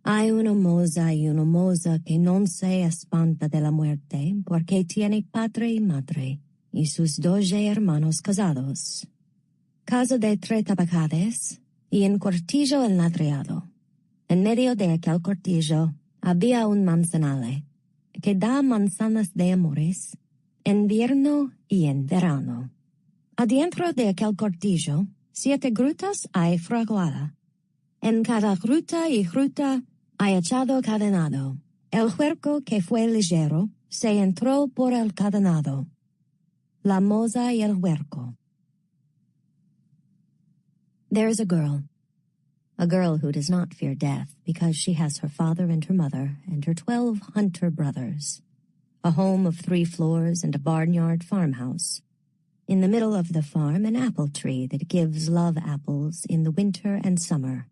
Hay una moza y una moza que non se espanta de la muerte porque tiene padre y madre y sus 12 hermanos casados. Casa de 3 tabacades y un cortillo enladriado. En medio de aquel cortillo había un manzanale que da manzanas de amores en invierno y en verano. Adentro de aquel cortillo 7 grutas hay fraguada. En cada gruta y gruta hay echado cadenado. El huerco que fue ligero se entró por el cadenado. La moza y el huerco. There is a girl who does not fear death because she has her father and her mother and her 12 hunter brothers, a home of 3 floors and a barnyard farmhouse. In the middle of the farm, an apple tree that gives love apples in the winter and summer.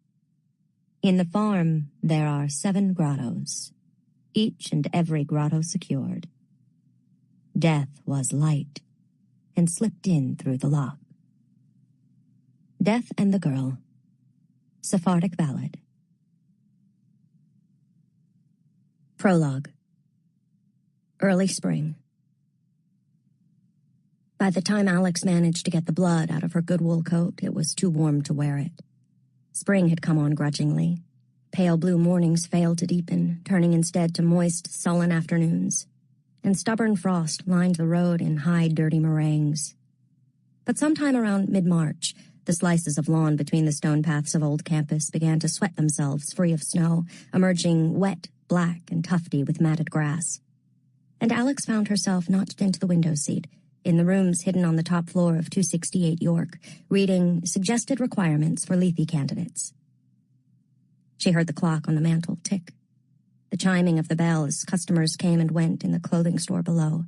In the farm, there are 7 grottos, each and every grotto secured. Death was light and slipped in through the lock. Death and the Girl. Sephardic Ballad. Prologue. Early spring. By the time Alex managed to get the blood out of her good wool coat, it was too warm to wear it. Spring had come on grudgingly. Pale blue mornings failed to deepen, turning instead to moist, sullen afternoons. And stubborn frost lined the road in high, dirty meringues. But sometime around mid-March, the slices of lawn between the stone paths of Old Campus began to sweat themselves free of snow, emerging wet, black, and tufty with matted grass. And Alex found herself notched into the window seat, in the rooms hidden on the top floor of 268 York, reading suggested requirements for Lethe candidates. She heard the clock on the mantel tick, the chiming of the bell as customers came and went in the clothing store below.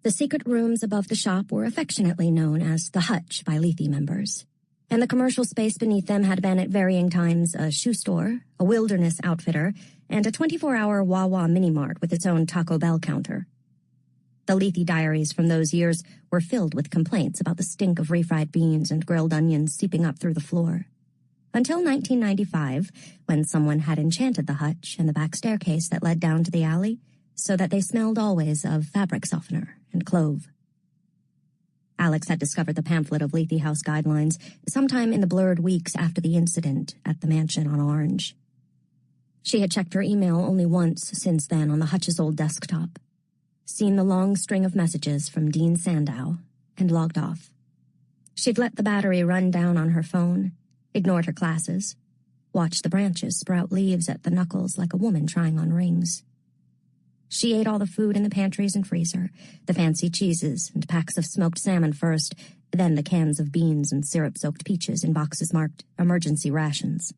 The secret rooms above the shop were affectionately known as the Hutch by Lethe members, and the commercial space beneath them had been at varying times a shoe store, a wilderness outfitter, and a 24-hour Wawa mini-mart with its own Taco Bell counter. The Lethe diaries from those years were filled with complaints about the stink of refried beans and grilled onions seeping up through the floor. Until 1995, when someone had enchanted the hutch and the back staircase that led down to the alley, so that they smelled always of fabric softener and clove. Alex had discovered the pamphlet of Lethe House guidelines sometime in the blurred weeks after the incident at the mansion on Orange. She had checked her email only once since then on the hutch's old desktop, seen the long string of messages from Dean Sandow, and logged off. She'd let the battery run down on her phone, ignored her classes, watched the branches sprout leaves at the knuckles like a woman trying on rings. She ate all the food in the pantries and freezer, the fancy cheeses and packs of smoked salmon first, then the cans of beans and syrup-soaked peaches in boxes marked emergency rations.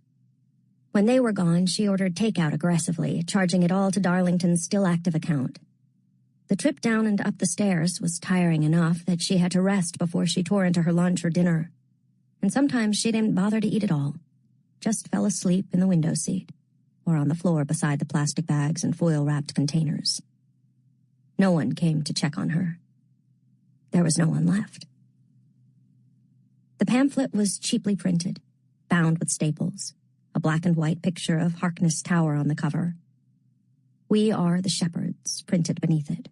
When they were gone, she ordered takeout aggressively, charging it all to Darlington's still-active account. The trip down and up the stairs was tiring enough that she had to rest before she tore into her lunch or dinner. And sometimes she didn't bother to eat at all, just fell asleep in the window seat or on the floor beside the plastic bags and foil-wrapped containers. No one came to check on her. There was no one left. The pamphlet was cheaply printed, bound with staples, a black-and-white picture of Harkness Tower on the cover. "We are the Shepherds," printed beneath it.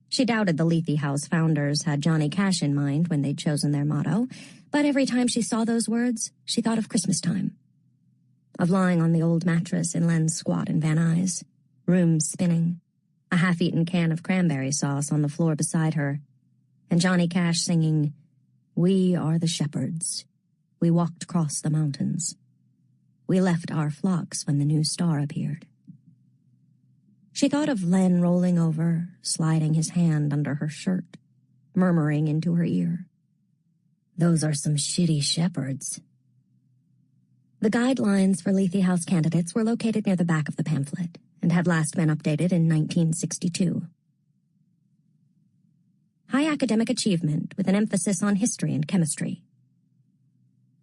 She doubted the Lethe House founders had Johnny Cash in mind when they'd chosen their motto, but every time she saw those words, she thought of Christmas time. Of lying on the old mattress in Len's squat in Van Nuys, room spinning, a half-eaten can of cranberry sauce on the floor beside her, and Johnny Cash singing, "We are the shepherds. We walked across the mountains. We left our flocks when the new star appeared." She thought of Len rolling over, sliding his hand under her shirt, murmuring into her ear, "Those are some shitty shepherds." The guidelines for Lethe House candidates were located near the back of the pamphlet and had last been updated in 1962. High academic achievement with an emphasis on history and chemistry.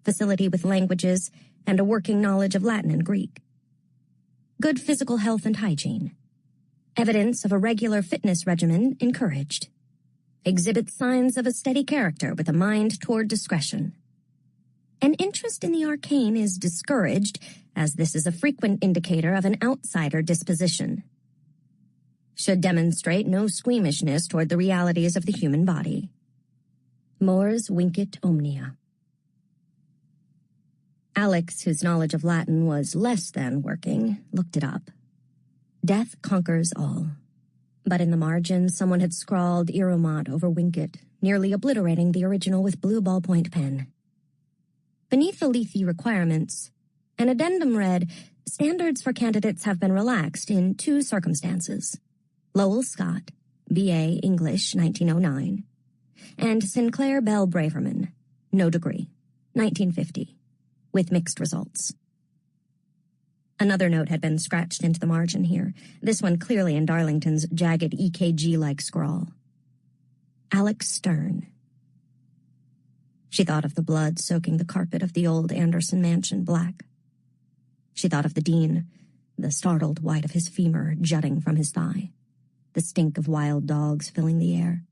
Facility with languages and a working knowledge of Latin and Greek. Good physical health and hygiene. Evidence of a regular fitness regimen encouraged. Exhibits signs of a steady character with a mind toward discretion. An interest in the arcane is discouraged, as this is a frequent indicator of an outsider disposition. Should demonstrate no squeamishness toward the realities of the human body. Mors vincit omnia. Alex, whose knowledge of Latin was less than working, looked it up. Death conquers all. But in the margin, someone had scrawled irumat over vincit, nearly obliterating the original with blue ballpoint pen. Beneath the Leigh requirements, an addendum read, standards for candidates have been relaxed in 2 circumstances. Lowell Scott, B.A. English, 1909, and Sinclair Bell Braverman, no degree, 1950, with mixed results. Another note had been scratched into the margin here, this one clearly in Darlington's jagged EKG-like scrawl. Alex Stern. She thought of the blood soaking the carpet of the old Anderson mansion black. She thought of the dean, the startled white of his femur jutting from his thigh, the stink of wild dogs filling the air.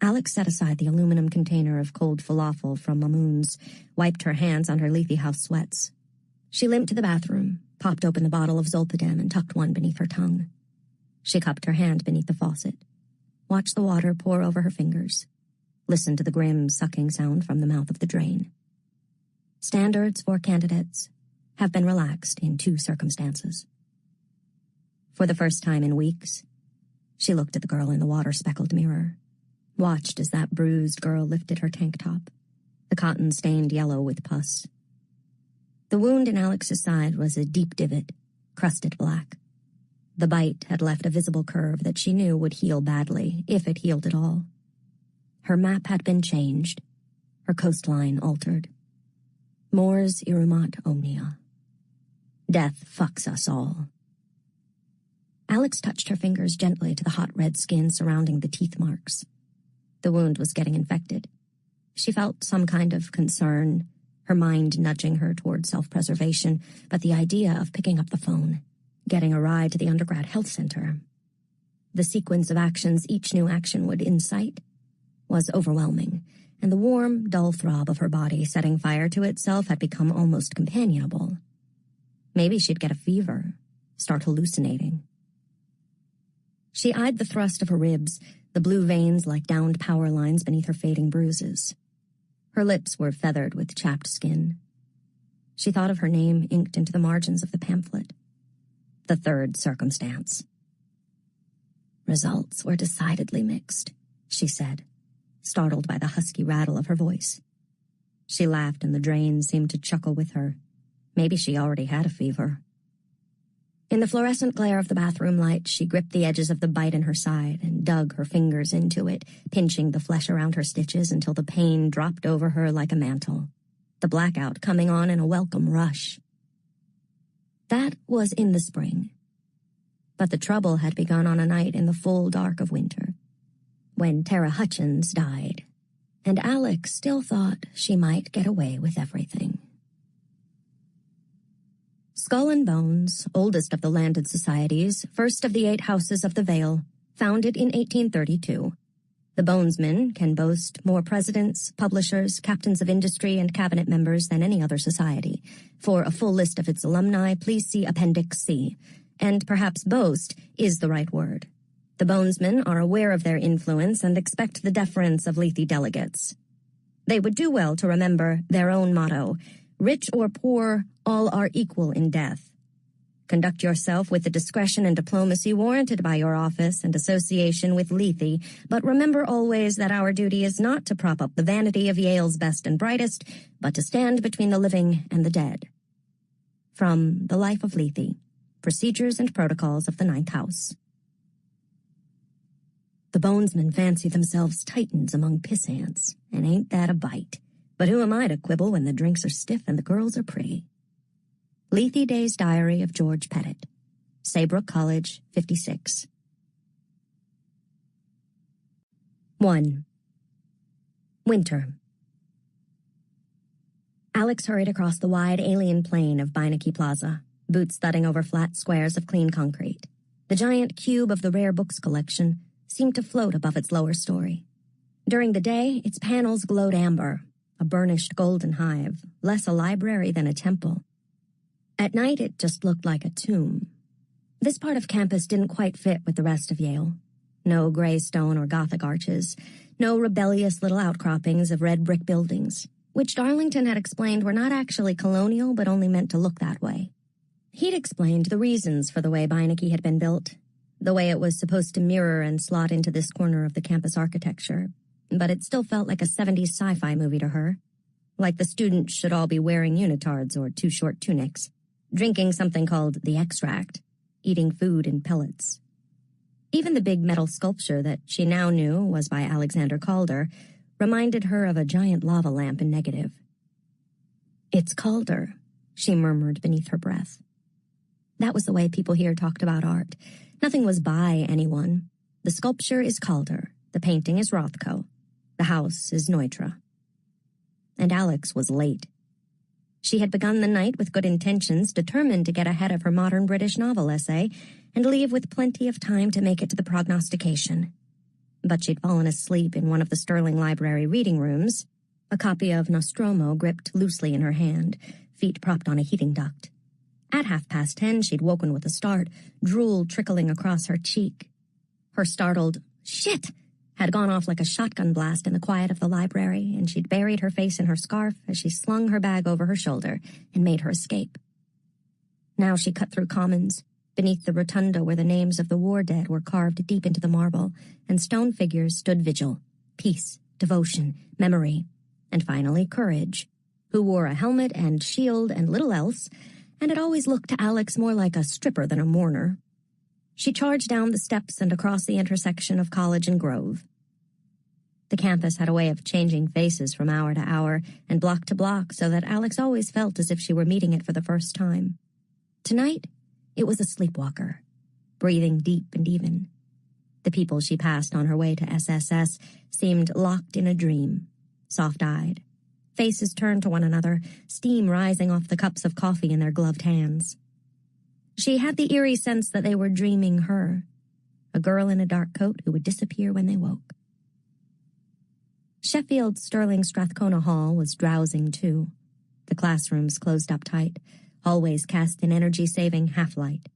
Alex set aside the aluminum container of cold falafel from Mamoon's, wiped her hands on her Leigh house sweats. She limped to the bathroom, popped open the bottle of Zolpidem and tucked one beneath her tongue. She cupped her hand beneath the faucet, watched the water pour over her fingers, listened to the grim sucking sound from the mouth of the drain. Standards for candidates have been relaxed in 2 circumstances. For the first time in weeks, she looked at the girl in the water-speckled mirror, watched as that bruised girl lifted her tank top, the cotton stained yellow with pus. The wound in Alex's side was a deep divot, crusted black. The bite had left a visible curve that she knew would heal badly, if it healed at all. Her map had been changed, her coastline altered. Mors irumat omnia. Death fucks us all. Alex touched her fingers gently to the hot red skin surrounding the teeth marks. The wound was getting infected. She felt some kind of concern, her mind nudging her toward self-preservation, but the idea of picking up the phone, getting a ride to the undergrad health center, the sequence of actions each new action would incite, was overwhelming, and the warm, dull throb of her body setting fire to itself had become almost companionable. Maybe she'd get a fever, start hallucinating. She eyed the thrust of her ribs, the blue veins like downed power lines beneath her fading bruises. Her lips were feathered with chapped skin. She thought of her name inked into the margins of the pamphlet. The 3rd circumstance. Results were decidedly mixed, she said, startled by the husky rattle of her voice. She laughed and the drain seemed to chuckle with her. Maybe she already had a fever. In the fluorescent glare of the bathroom light, she gripped the edges of the bite in her side and dug her fingers into it, pinching the flesh around her stitches until the pain dropped over her like a mantle, the blackout coming on in a welcome rush. That was in the spring. But the trouble had begun on a night in the full dark of winter, when Tara Hutchins died, and Alex still thought she might get away with everything. Skull and Bones, oldest of the landed societies, first of the 8 houses of the Vale, founded in 1832. The Bonesmen can boast more presidents, publishers, captains of industry, and cabinet members than any other society. For a full list of its alumni, please see Appendix C. And perhaps boast is the right word. The Bonesmen are aware of their influence and expect the deference of Leigh delegates. They would do well to remember their own motto, rich or poor, all are equal in death. Conduct yourself with the discretion and diplomacy warranted by your office and association with Leigh, but remember always that our duty is not to prop up the vanity of Yale's best and brightest, but to stand between the living and the dead. From The Life of Leigh, Procedures and Protocols of the 9th House. The Bonesmen fancy themselves titans among piss ants, and ain't that a bite? But who am I to quibble when the drinks are stiff and the girls are pretty? Leigh Day's Diary of George Pettit. Saybrook College, 56. 1. Winter. Alex hurried across the wide alien plain of Beinecke Plaza, boots thudding over flat squares of clean concrete. The giant cube of the rare books collection seemed to float above its lower story. During the day, its panels glowed amber. a burnished golden hive, less a library than a temple. At night, it just looked like a tomb. This part of campus didn't quite fit with the rest of Yale. No gray stone or Gothic arches, no rebellious little outcroppings of red brick buildings, which Darlington had explained were not actually colonial but only meant to look that way. He'd explained the reasons for the way Beinecke had been built, the way it was supposed to mirror and slot into this corner of the campus architecture, but it still felt like a 70s sci-fi movie to her, like the students should all be wearing unitards or too short tunics, drinking something called the extract, eating food in pellets. Even the big metal sculpture that she now knew was by Alexander Calder reminded her of a giant lava lamp in negative. "It's Calder," she murmured beneath her breath. That was the way people here talked about art. Nothing was by anyone. The sculpture is Calder, the painting is Rothko, the house is Neutra. And Alex was late. She had begun the night with good intentions, determined to get ahead of her modern British novel essay and leave with plenty of time to make it to the prognostication. But she'd fallen asleep in one of the Sterling Library reading rooms, a copy of Nostromo gripped loosely in her hand, feet propped on a heating duct. At 10:30, she'd woken with a start, drool trickling across her cheek. Her startled, "Shit!" had gone off like a shotgun blast in the quiet of the library, and she'd buried her face in her scarf as she slung her bag over her shoulder and made her escape. Now she cut through Commons, beneath the rotunda where the names of the war dead were carved deep into the marble, and stone figures stood vigil, peace, devotion, memory, and finally courage, who wore a helmet and shield and little else, and it always looked to Alex more like a stripper than a mourner. She charged down the steps and across the intersection of College and Grove. The campus had a way of changing faces from hour to hour and block to block so that Alex always felt as if she were meeting it for the first time. Tonight, it was a sleepwalker, breathing deep and even. The people she passed on her way to SSS seemed locked in a dream, soft-eyed, faces turned to one another, steam rising off the cups of coffee in their gloved hands. She had the eerie sense that they were dreaming her, a girl in a dark coat who would disappear when they woke. Sheffield's Sterling Strathcona Hall was drowsing, too. The classrooms closed up tight, hallways cast an energy-saving half-light.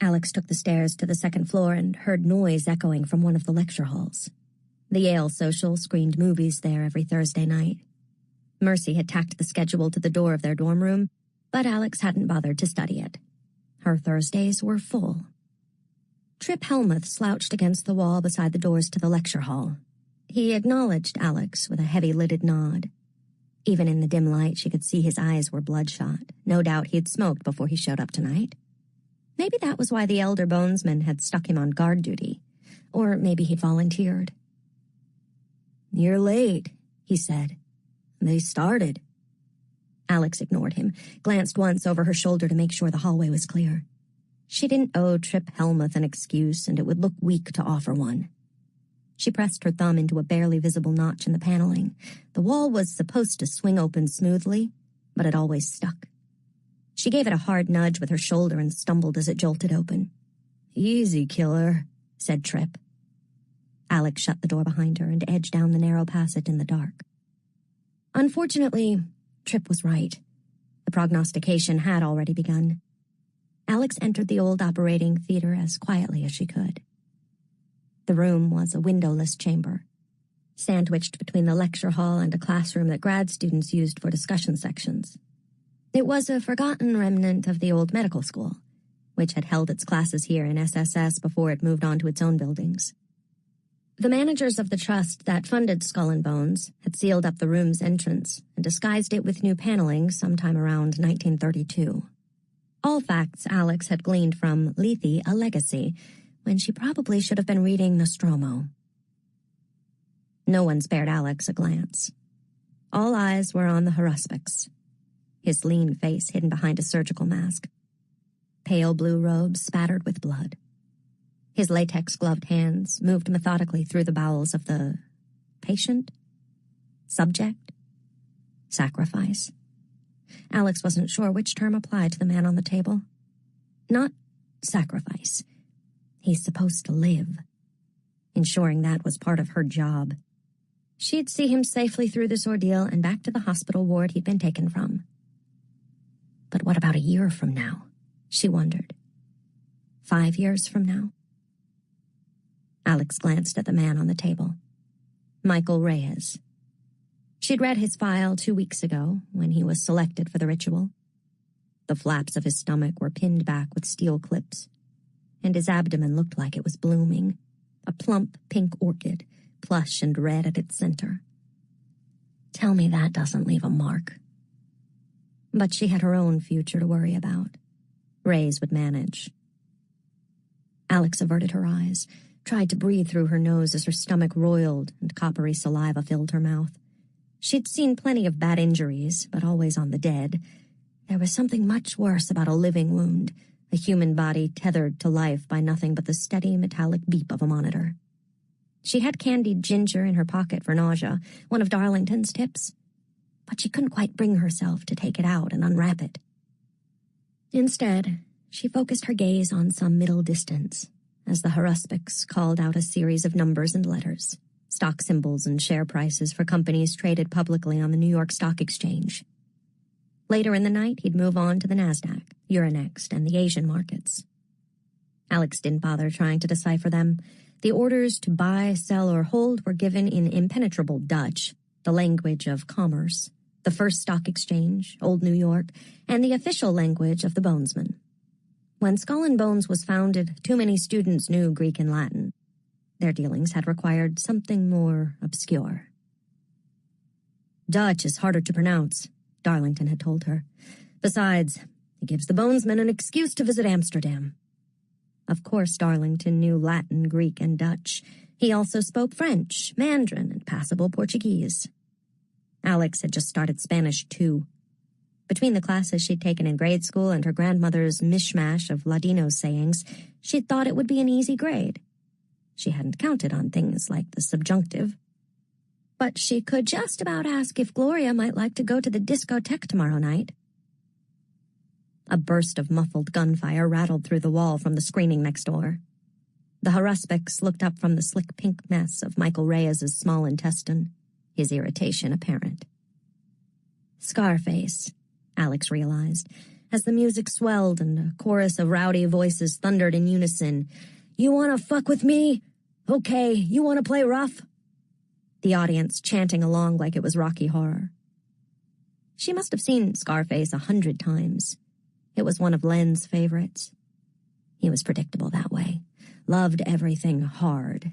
Alex took the stairs to the second floor and heard noise echoing from one of the lecture halls. The Yale Social screened movies there every Thursday night. Mercy had tacked the schedule to the door of their dorm room, but Alex hadn't bothered to study it. Her Thursdays were full. Trip Helmuth slouched against the wall beside the doors to the lecture hall. He acknowledged Alex with a heavy-lidded nod. Even in the dim light, she could see his eyes were bloodshot. No doubt he'd smoked before he showed up tonight. Maybe that was why the elder bonesman had stuck him on guard duty. Or maybe he'd volunteered. "You're late," he said. "They started." Alex ignored him, glanced once over her shoulder to make sure the hallway was clear. She didn't owe Trip Helmuth an excuse, and it would look weak to offer one. She pressed her thumb into a barely visible notch in the paneling. The wall was supposed to swing open smoothly, but it always stuck. She gave it a hard nudge with her shoulder and stumbled as it jolted open. "Easy, killer," said Trip. Alex shut the door behind her and edged down the narrow passage in the dark. Unfortunately, Trip was right. The prognostication had already begun. Alex entered the old operating theater as quietly as she could. The room was a windowless chamber, sandwiched between the lecture hall and a classroom that grad students used for discussion sections. It was a forgotten remnant of the old medical school, which had held its classes here in SSS before it moved on to its own buildings. The managers of the trust that funded Skull and Bones had sealed up the room's entrance and disguised it with new paneling sometime around 1932. All facts Alex had gleaned from Lethe, A Legacy, when she probably should have been reading Nostromo. No one spared Alex a glance. All eyes were on the haruspics, his lean face hidden behind a surgical mask, pale blue robes spattered with blood. His latex-gloved hands moved methodically through the bowels of the patient, subject, sacrifice. Alex wasn't sure which term applied to the man on the table. Not sacrifice. He's supposed to live. Ensuring that was part of her job. She'd see him safely through this ordeal and back to the hospital ward he'd been taken from. But what about a year from now? She wondered. 5 years from now? Alex glanced at the man on the table. Michael Reyes. She'd read his file 2 weeks ago when he was selected for the ritual. The flaps of his stomach were pinned back with steel clips, and his abdomen looked like it was blooming, a plump pink orchid, plush and red at its center. Tell me that doesn't leave a mark. But she had her own future to worry about. Reyes would manage. Alex averted her eyes, tried to breathe through her nose as her stomach roiled and coppery saliva filled her mouth. She'd seen plenty of bad injuries, but always on the dead. There was something much worse about a living wound, a human body tethered to life by nothing but the steady metallic beep of a monitor. She had candied ginger in her pocket for nausea, one of Darlington's tips, but she couldn't quite bring herself to take it out and unwrap it. Instead, she focused her gaze on some middle distance as the haruspics called out a series of numbers and letters, stock symbols and share prices for companies traded publicly on the New York Stock Exchange. Later in the night, he'd move on to the NASDAQ, Euronext, and the Asian markets. Alex didn't bother trying to decipher them. The orders to buy, sell, or hold were given in impenetrable Dutch, the language of commerce, the first stock exchange, Old New York, and the official language of the Bonesmen. When Skull and Bones was founded, too many students knew Greek and Latin. Their dealings had required something more obscure. Dutch is harder to pronounce, Darlington had told her. Besides, it gives the Bonesmen an excuse to visit Amsterdam. Of course, Darlington knew Latin, Greek, and Dutch. He also spoke French, Mandarin, and passable Portuguese. Alex had just started Spanish, too. Between the classes she'd taken in grade school and her grandmother's mishmash of Ladino sayings, she'd thought it would be an easy grade. She hadn't counted on things like the subjunctive. But she could just about ask if Gloria might like to go to the discotheque tomorrow night. A burst of muffled gunfire rattled through the wall from the screening next door. The haruspics looked up from the slick pink mess of Michael Reyes's small intestine, his irritation apparent. Scarface, Alex realized, as the music swelled and a chorus of rowdy voices thundered in unison. You want to fuck with me? Okay, you want to play rough? The audience chanting along like it was Rocky Horror. She must have seen Scarface 100 times. It was one of Len's favorites. He was predictable that way, loved everything hard,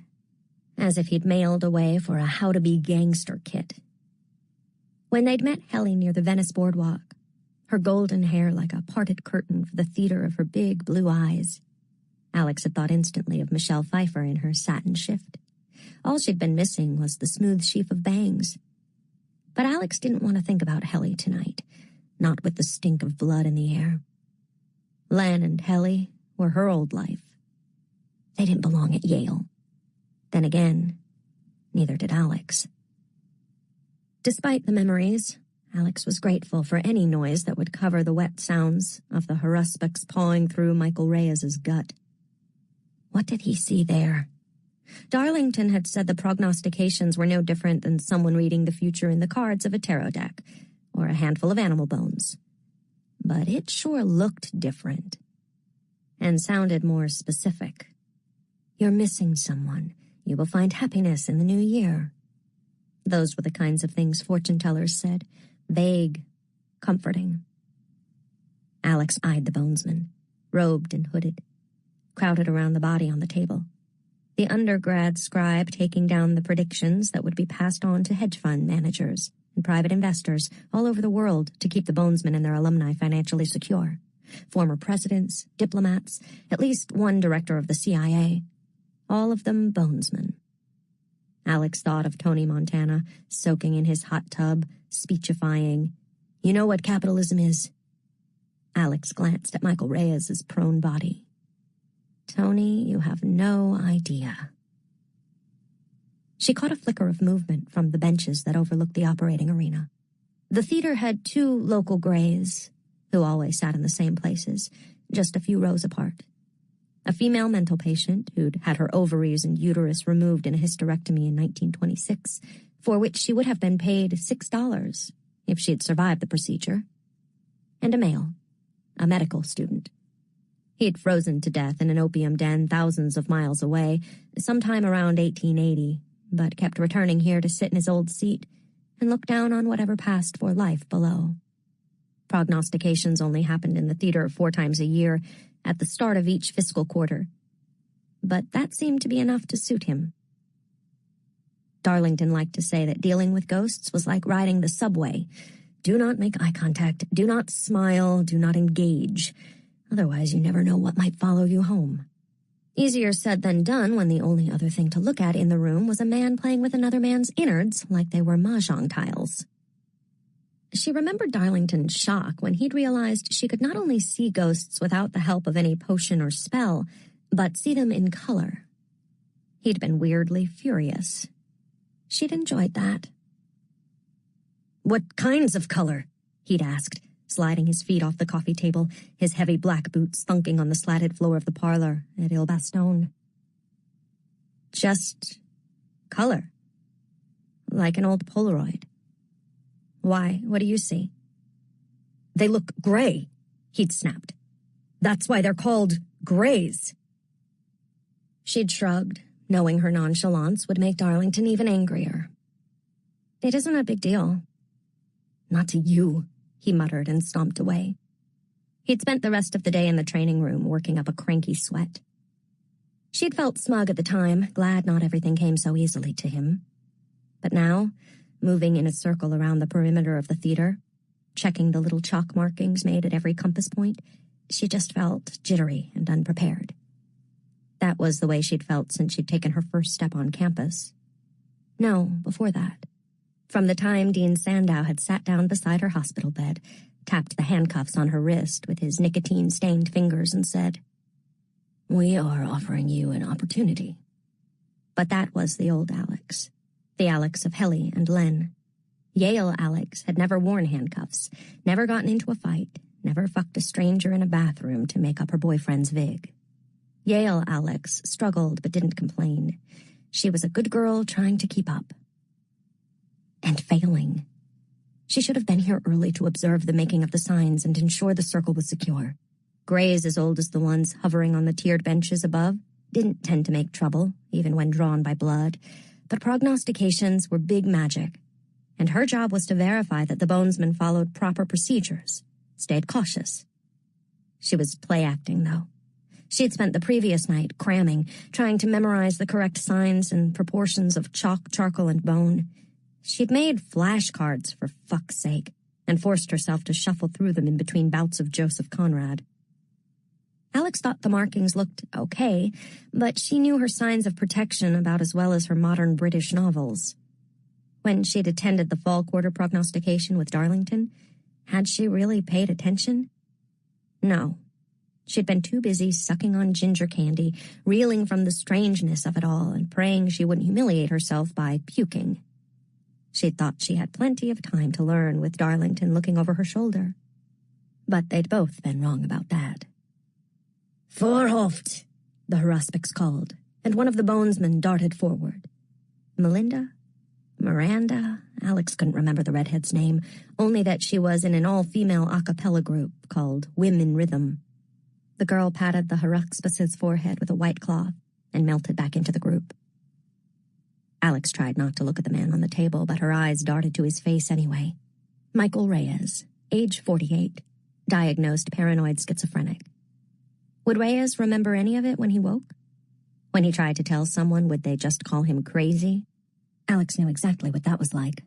as if he'd mailed away for a how-to-be gangster kit. When they'd met Helly near the Venice boardwalk, her golden hair like a parted curtain for the theater of her big blue eyes, Alex had thought instantly of Michelle Pfeiffer in her satin shift. All she'd been missing was the smooth sheaf of bangs. But Alex didn't want to think about Helly tonight, not with the stink of blood in the air. Len and Helly were her old life. They didn't belong at Yale. Then again, neither did Alex. Despite the memories, Alex was grateful for any noise that would cover the wet sounds of the haruspics pawing through Michael Reyes's gut. What did he see there? Darlington had said the prognostications were no different than someone reading the future in the cards of a tarot deck, or a handful of animal bones. But it sure looked different, and sounded more specific. You're missing someone. You will find happiness in the new year. Those were the kinds of things fortune-tellers said, vague, comforting. Alex eyed the bonesman, robed and hooded, crowded around the body on the table. The undergrad scribe taking down the predictions that would be passed on to hedge fund managers and private investors all over the world to keep the bonesmen and their alumni financially secure. Former presidents, diplomats, at least one director of the CIA. All of them bonesmen. Alex thought of Tony Montana, soaking in his hot tub, speechifying, "You know what capitalism is?" Alex glanced at Michael Reyes's prone body. "Tony, you have no idea." She caught a flicker of movement from the benches that overlooked the operating arena. The theater had 2 local grays, who always sat in the same places, just a few rows apart. a female mental patient who'd had her ovaries and uterus removed in a hysterectomy in 1926, for which she would have been paid $6 if she'd survived the procedure, and a male, a medical student. He'd frozen to death in an opium den thousands of miles away, sometime around 1880, but kept returning here to sit in his old seat and look down on whatever passed for life below. Prognostications only happened in the theater 4 times a year, at the start of each fiscal quarter. But that seemed to be enough to suit him. Darlington liked to say that dealing with ghosts was like riding the subway. Do not make eye contact, do not smile, do not engage. Otherwise, you never know what might follow you home. Easier said than done when the only other thing to look at in the room was a man playing with another man's innards like they were mahjong tiles. She remembered Darlington's shock when he'd realized she could not only see ghosts without the help of any potion or spell, but see them in color. He'd been weirdly furious. She'd enjoyed that. "What kinds of color?" he'd asked, sliding his feet off the coffee table, his heavy black boots thunking on the slatted floor of the parlor at Il Bastone. "Just color. Like an old Polaroid." "Why? What do you see?" "They look gray," he'd snapped. "That's why they're called grays." She'd shrugged, knowing her nonchalance would make Darlington even angrier. "It isn't a big deal." "Not to you," he muttered and stomped away. He'd spent the rest of the day in the training room working up a cranky sweat. She'd felt smug at the time, glad not everything came so easily to him. But now, moving in a circle around the perimeter of the theater, checking the little chalk markings made at every compass point, she just felt jittery and unprepared. That was the way she'd felt since she'd taken her first step on campus. No, before that. From the time Dean Sandow had sat down beside her hospital bed, tapped the handcuffs on her wrist with his nicotine-stained fingers and said, "We are offering you an opportunity." But that was the old Alex. The Alex of Helly and Len. Yale Alex had never worn handcuffs, never gotten into a fight, never fucked a stranger in a bathroom to make up her boyfriend's vig. Yale Alex struggled but didn't complain. She was a good girl trying to keep up. And failing. She should have been here early to observe the making of the signs and ensure the circle was secure. Grays as old as the ones hovering on the tiered benches above didn't tend to make trouble, even when drawn by blood. But prognostications were big magic, and her job was to verify that the bonesmen followed proper procedures, stayed cautious. She was play-acting, though. She had spent the previous night cramming, trying to memorize the correct signs and proportions of chalk, charcoal, and bone. She'd made flashcards, for fuck's sake, and forced herself to shuffle through them in between bouts of Joseph Conrad. Alex thought the markings looked okay, but she knew her signs of protection about as well as her modern British novels. When she'd attended the fall quarter prognostication with Darlington, had she really paid attention? No. She'd been too busy sucking on ginger candy, reeling from the strangeness of it all, and praying she wouldn't humiliate herself by puking. She'd thought she had plenty of time to learn with Darlington looking over her shoulder. But they'd both been wrong about that. "Vorhoft," the Haraspics called, and one of the bonesmen darted forward. Melinda? Miranda? Alex couldn't remember the redhead's name, only that she was in an all-female a cappella group called Women Rhythm. The girl patted the Haruspic's forehead with a white cloth and melted back into the group. Alex tried not to look at the man on the table, but her eyes darted to his face anyway. Michael Reyes, age 48, diagnosed paranoid schizophrenic. Would Reyes remember any of it when he woke? When he tried to tell someone, would they just call him crazy? Alex knew exactly what that was like.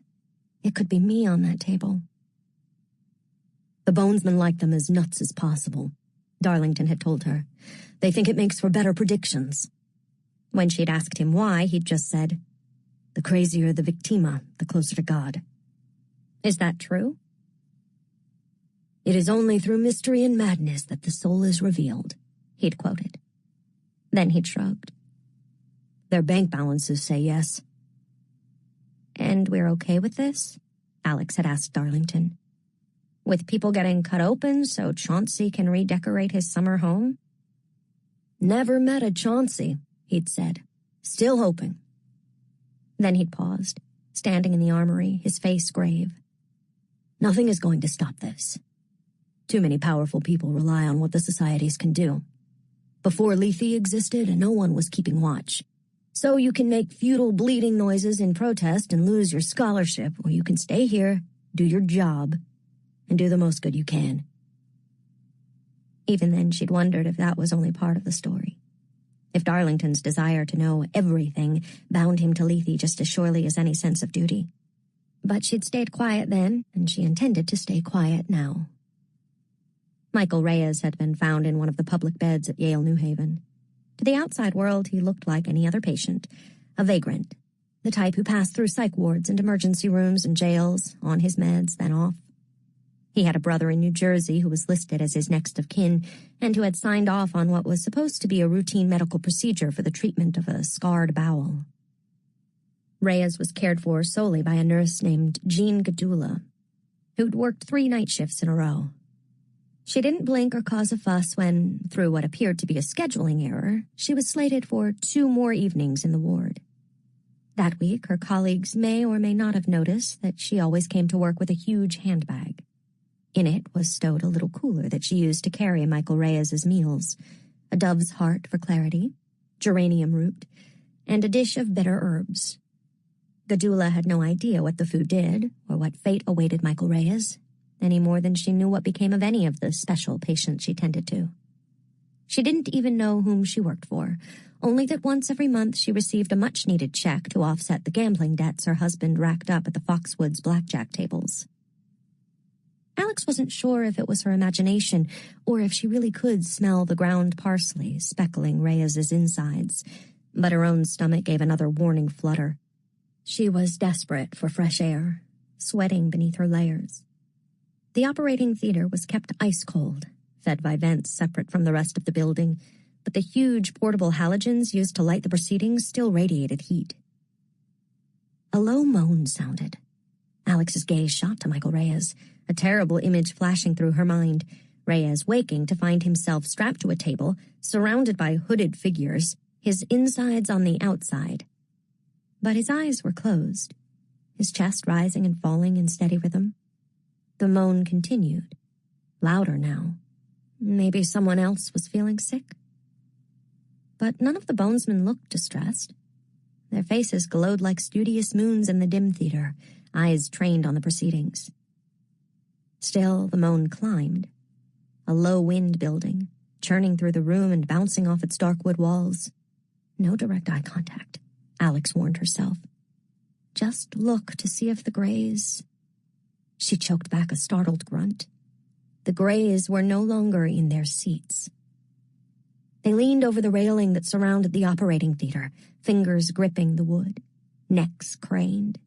It could be me on that table. "The bonesmen like them as nuts as possible," Darlington had told her. "They think it makes for better predictions." When she'd asked him why, he'd just said, "The crazier the victima, the closer to God." Is that true? "It is only through mystery and madness that the soul is revealed," he'd quoted. Then he'd shrugged. "Their bank balances say yes." "And we're okay with this?" Alex had asked Darlington. "With people getting cut open so Chauncey can redecorate his summer home?" "Never met a Chauncey," he'd said. "Still hoping." Then he'd paused, standing in the armory, his face grave. "Nothing is going to stop this. Too many powerful people rely on what the societies can do. Before Lethe existed, no one was keeping watch. So you can make futile bleeding noises in protest and lose your scholarship, or you can stay here, do your job, and do the most good you can." Even then, she'd wondered if that was only part of the story. If Darlington's desire to know everything bound him to Lethe just as surely as any sense of duty. But she'd stayed quiet then, and she intended to stay quiet now. Michael Reyes had been found in one of the public beds at Yale New Haven. To the outside world, he looked like any other patient, a vagrant, the type who passed through psych wards and emergency rooms and jails, on his meds, then off. He had a brother in New Jersey who was listed as his next of kin and who had signed off on what was supposed to be a routine medical procedure for the treatment of a scarred bowel. Reyes was cared for solely by a nurse named Jean Gadula, who'd worked 3 night shifts in a row. She didn't blink or cause a fuss when, through what appeared to be a scheduling error, she was slated for 2 more evenings in the ward. That week, her colleagues may or may not have noticed that she always came to work with a huge handbag. In it was stowed a little cooler that she used to carry Michael Reyes's meals, a dove's heart for clarity, geranium root, and a dish of bitter herbs. Gadula had no idea what the food did or what fate awaited Michael Reyes, any more than she knew what became of any of the special patients she tended to. She didn't even know whom she worked for, only that once every month she received a much-needed check to offset the gambling debts her husband racked up at the Foxwoods blackjack tables. Alex wasn't sure if it was her imagination or if she really could smell the ground parsley speckling Reyes's insides, but her own stomach gave another warning flutter. She was desperate for fresh air, sweating beneath her layers. The operating theater was kept ice cold, fed by vents separate from the rest of the building, but the huge portable halogens used to light the proceedings still radiated heat. A low moan sounded. Alex's gaze shot to Michael Reyes, a terrible image flashing through her mind, Reyes waking to find himself strapped to a table, surrounded by hooded figures, his insides on the outside. But his eyes were closed, his chest rising and falling in steady rhythm. The moan continued, louder now. Maybe someone else was feeling sick? But none of the bonesmen looked distressed. Their faces glowed like studious moons in the dim theater, eyes trained on the proceedings. Still, the moan climbed, a low wind building, churning through the room and bouncing off its dark wood walls. No direct eye contact, Alex warned herself. Just look to see if the Greys... She choked back a startled grunt. The Greys were no longer in their seats. They leaned over the railing that surrounded the operating theater, fingers gripping the wood, necks craned,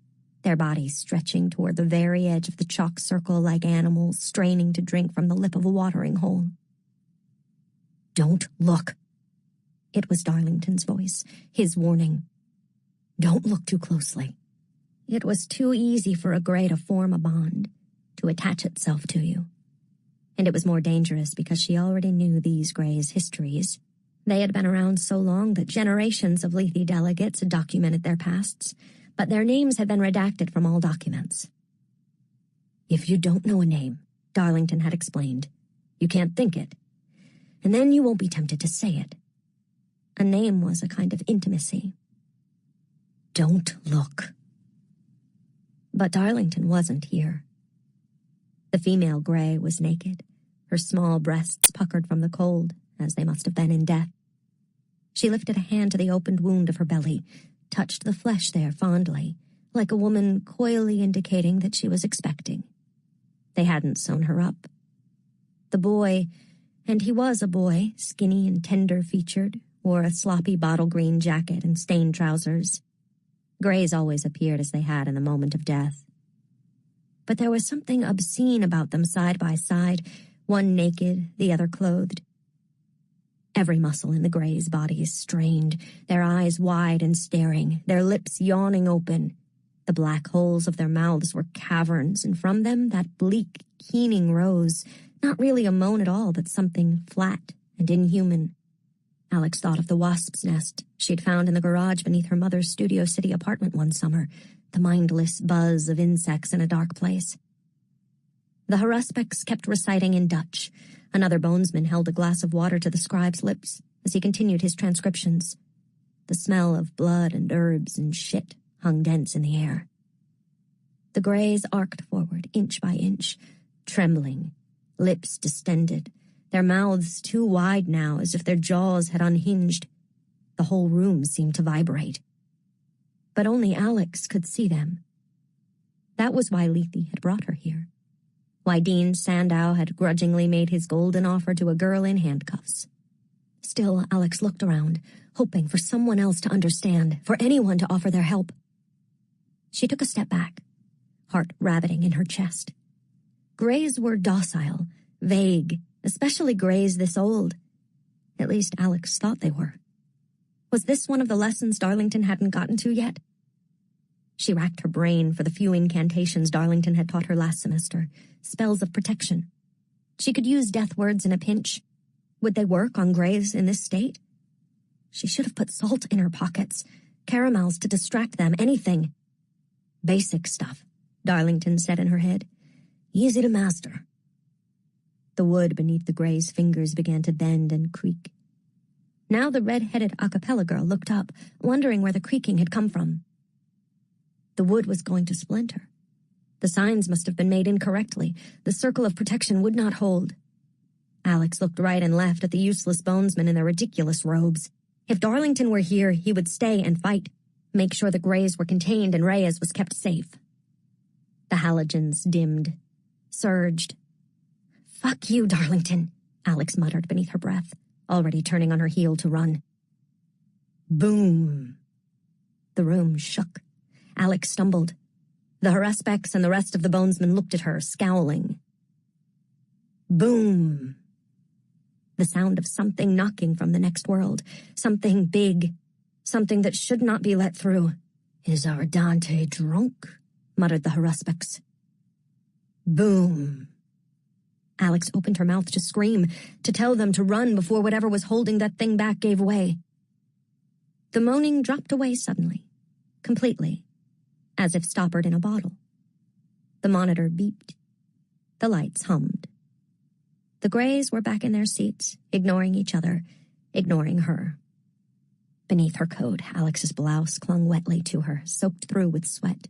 their bodies stretching toward the very edge of the chalk circle like animals straining to drink from the lip of a watering hole. "Don't look." It was Darlington's voice, his warning. "Don't look too closely." It was too easy for a Grey to form a bond, to attach itself to you. And it was more dangerous because she already knew these Greys' histories. They had been around so long that generations of Lethe delegates had documented their pasts, but their names had been redacted from all documents. "If you don't know a name," Darlington had explained, "you can't think it. And then you won't be tempted to say it. A name was a kind of intimacy." "Don't look." But Darlington wasn't here. The female Grey was naked, her small breasts puckered from the cold, as they must have been in death. She lifted a hand to the opened wound of her belly, touched the flesh there fondly, like a woman coyly indicating that she was expecting. They hadn't sewn her up. The boy, and he was a boy, skinny and tender-featured, wore a sloppy bottle green jacket and stained trousers. Greys always appeared as they had in the moment of death. But there was something obscene about them side by side, one naked, the other clothed. Every muscle in the Greys' bodies strained, their eyes wide and staring, their lips yawning open. The black holes of their mouths were caverns, and from them that bleak, keening rose, not really a moan at all, but something flat and inhuman. Alex thought of the wasp's nest she'd found in the garage beneath her mother's Studio City apartment one summer, the mindless buzz of insects in a dark place. The haruspics kept reciting in Dutch. Another bonesman held a glass of water to the scribe's lips as he continued his transcriptions. The smell of blood and herbs and shit hung dense in the air. The Greys arced forward, inch by inch, trembling, lips distended, their mouths too wide now as if their jaws had unhinged. The whole room seemed to vibrate. But only Alex could see them. That was why Lethe had brought her here. Why Dean Sandow had grudgingly made his golden offer to a girl in handcuffs. Still, Alex looked around, hoping for someone else to understand, for anyone to offer their help. She took a step back, heart rabbiting in her chest. Greys were docile, vague, especially Greys this old. At least Alex thought they were. Was this one of the lessons Darlington hadn't gotten to yet? She racked her brain for the few incantations Darlington had taught her last semester, spells of protection. She could use death words in a pinch. Would they work on Greys in this state? She should have put salt in her pockets, caramels to distract them, anything. Basic stuff, Darlington said in her head. Easy to master. The wood beneath the Greys' fingers began to bend and creak. Now the red-headed a cappella girl looked up, wondering where the creaking had come from. The wood was going to splinter. The signs must have been made incorrectly. The circle of protection would not hold. Alex looked right and left at the useless bonesmen in their ridiculous robes. If Darlington were here, he would stay and fight, make sure the Greys were contained and Reyes was kept safe. The halogens dimmed, surged. Fuck you, Darlington, Alex muttered beneath her breath, already turning on her heel to run. Boom. The room shook. Alex stumbled. The haruspics and the rest of the bonesmen looked at her, scowling. Boom. The sound of something knocking from the next world. Something big. Something that should not be let through. Is our Dante drunk? Muttered the haruspics. Boom. Alex opened her mouth to scream, to tell them to run before whatever was holding that thing back gave way. The moaning dropped away suddenly, completely, as if stoppered in a bottle. The monitor beeped. The lights hummed. The Greys were back in their seats, ignoring each other, ignoring her. Beneath her coat, Alex's blouse clung wetly to her, soaked through with sweat.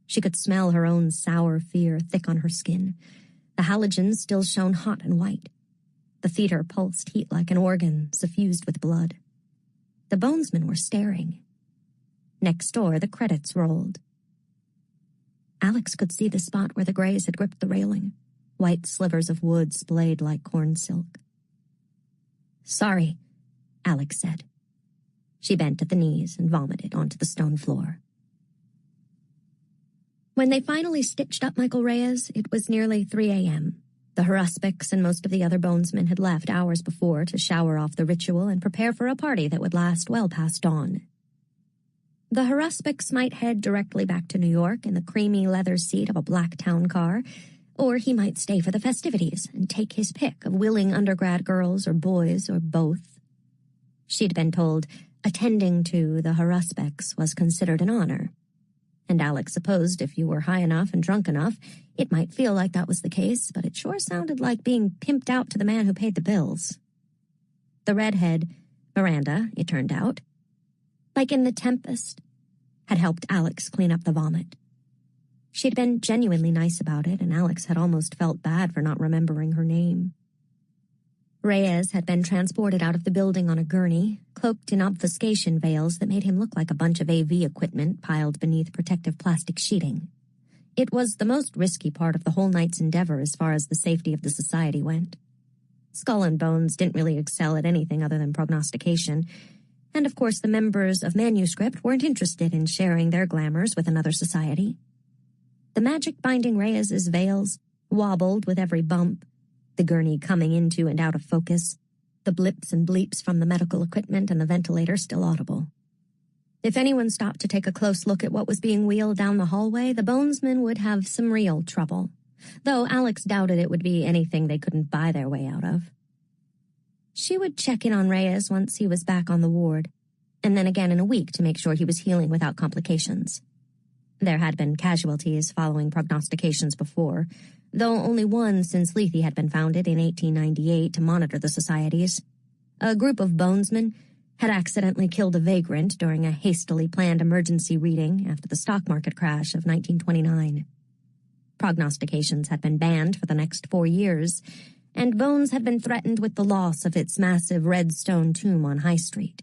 She could smell her own sour fear thick on her skin. The halogens still shone hot and white. The theater pulsed heat like an organ, suffused with blood. The bonesmen were staring. Next door, the credits rolled. Alex could see the spot where the Greys had gripped the railing, white slivers of wood splayed like corn silk. Sorry, Alex said. She bent at the knees and vomited onto the stone floor. When they finally stitched up Michael Reyes, it was nearly 3 a.m. The haruspics and most of the other bonesmen had left hours before to shower off the ritual and prepare for a party that would last well past dawn. The haruspics might head directly back to New York in the creamy leather seat of a black town car, or he might stay for the festivities and take his pick of willing undergrad girls or boys or both. She'd been told attending to the haruspics was considered an honor. And Alex supposed if you were high enough and drunk enough, it might feel like that was the case, but it sure sounded like being pimped out to the man who paid the bills. The redhead, Miranda, it turned out, like in The Tempest, had helped Alex clean up the vomit. She'd been genuinely nice about it, and Alex had almost felt bad for not remembering her name. Reyes had been transported out of the building on a gurney, cloaked in obfuscation veils that made him look like a bunch of AV equipment piled beneath protective plastic sheeting. It was the most risky part of the whole night's endeavor as far as the safety of the society went. Skull and Bones didn't really excel at anything other than prognostication, and of course the members of Manuscript weren't interested in sharing their glamours with another society. The magic binding Reyes's veils wobbled with every bump, the gurney coming into and out of focus, the blips and bleeps from the medical equipment and the ventilator still audible. If anyone stopped to take a close look at what was being wheeled down the hallway, the bonesmen would have some real trouble, though Alex doubted it would be anything they couldn't buy their way out of. She would check in on Reyes once he was back on the ward, and then again in a week to make sure he was healing without complications. There had been casualties following prognostications before, though only one since Lethe had been founded in 1898 to monitor the societies. A group of bonesmen had accidentally killed a vagrant during a hastily planned emergency reading after the stock market crash of 1929. Prognostications had been banned for the next 4 years, and Bones had been threatened with the loss of its massive red stone tomb on High Street.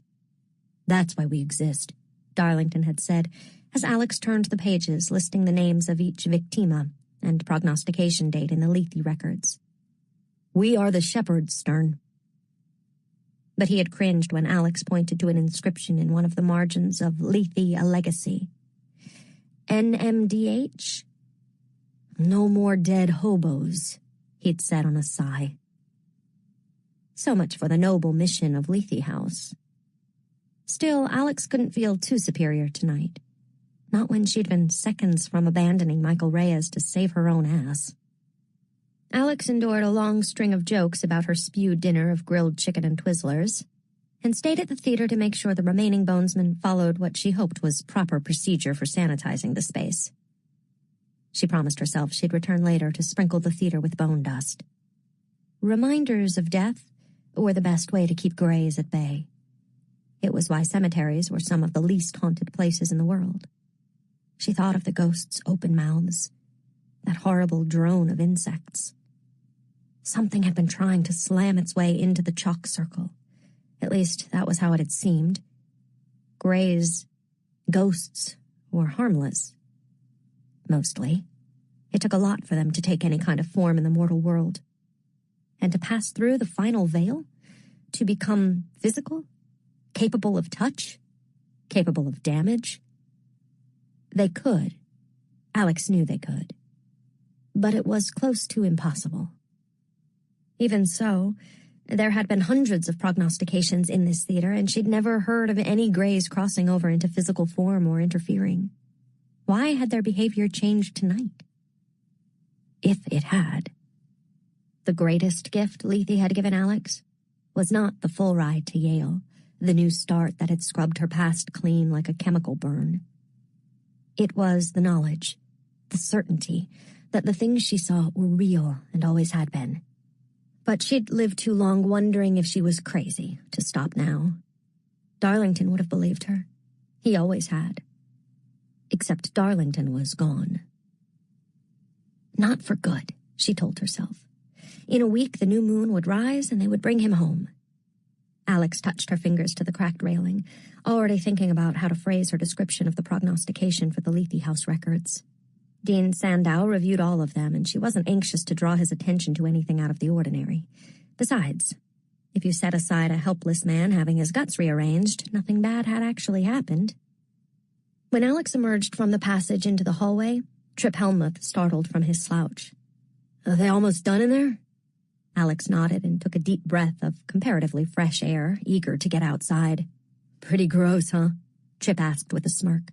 "That's why we exist," Darlington had said, as Alex turned the pages listing the names of each victima and prognostication date in the Lethe records. "We are the shepherds, Stern." But he had cringed when Alex pointed to an inscription in one of the margins of Lethe a Legacy. "NMDH? No more dead hobos," he'd said on a sigh. So much for the noble mission of Lethe House. Still, Alex couldn't feel too superior tonight. Not when she'd been seconds from abandoning Michael Reyes to save her own ass. Alex endured a long string of jokes about her spewed dinner of grilled chicken and Twizzlers, and stayed at the theater to make sure the remaining bonesmen followed what she hoped was proper procedure for sanitizing the space. She promised herself she'd return later to sprinkle the theater with bone dust. Reminders of death were the best way to keep Greys at bay. It was why cemeteries were some of the least haunted places in the world. She thought of the ghosts' open mouths, that horrible drone of insects. Something had been trying to slam its way into the chalk circle. At least, that was how it had seemed. Greys, ghosts, were harmless. Mostly. It took a lot for them to take any kind of form in the mortal world. And to pass through the final veil? To become physical? Capable of touch? Capable of damage? They could. Alex knew they could. But it was close to impossible. Even so, there had been hundreds of prognostications in this theater, and she'd never heard of any Greys crossing over into physical form or interfering. Why had their behavior changed tonight? If it had. The greatest gift Lethe had given Alex was not the full ride to Yale, the new start that had scrubbed her past clean like a chemical burn. It was the knowledge, the certainty, that the things she saw were real and always had been. But she'd lived too long wondering if she was crazy to stop now. Darlington would have believed her. He always had. Except Darlington was gone. Not for good, she told herself. In a week, the new moon would rise and they would bring him home. Alex touched her fingers to the cracked railing, already thinking about how to phrase her description of the prognostication for the Lethe House records. Dean Sandow reviewed all of them, and she wasn't anxious to draw his attention to anything out of the ordinary. Besides, if you set aside a helpless man having his guts rearranged, nothing bad had actually happened. When Alex emerged from the passage into the hallway, Trip Helmuth startled from his slouch. "Are they almost done in there?" Alex nodded and took a deep breath of comparatively fresh air, eager to get outside. "Pretty gross, huh?" Trip asked with a smirk.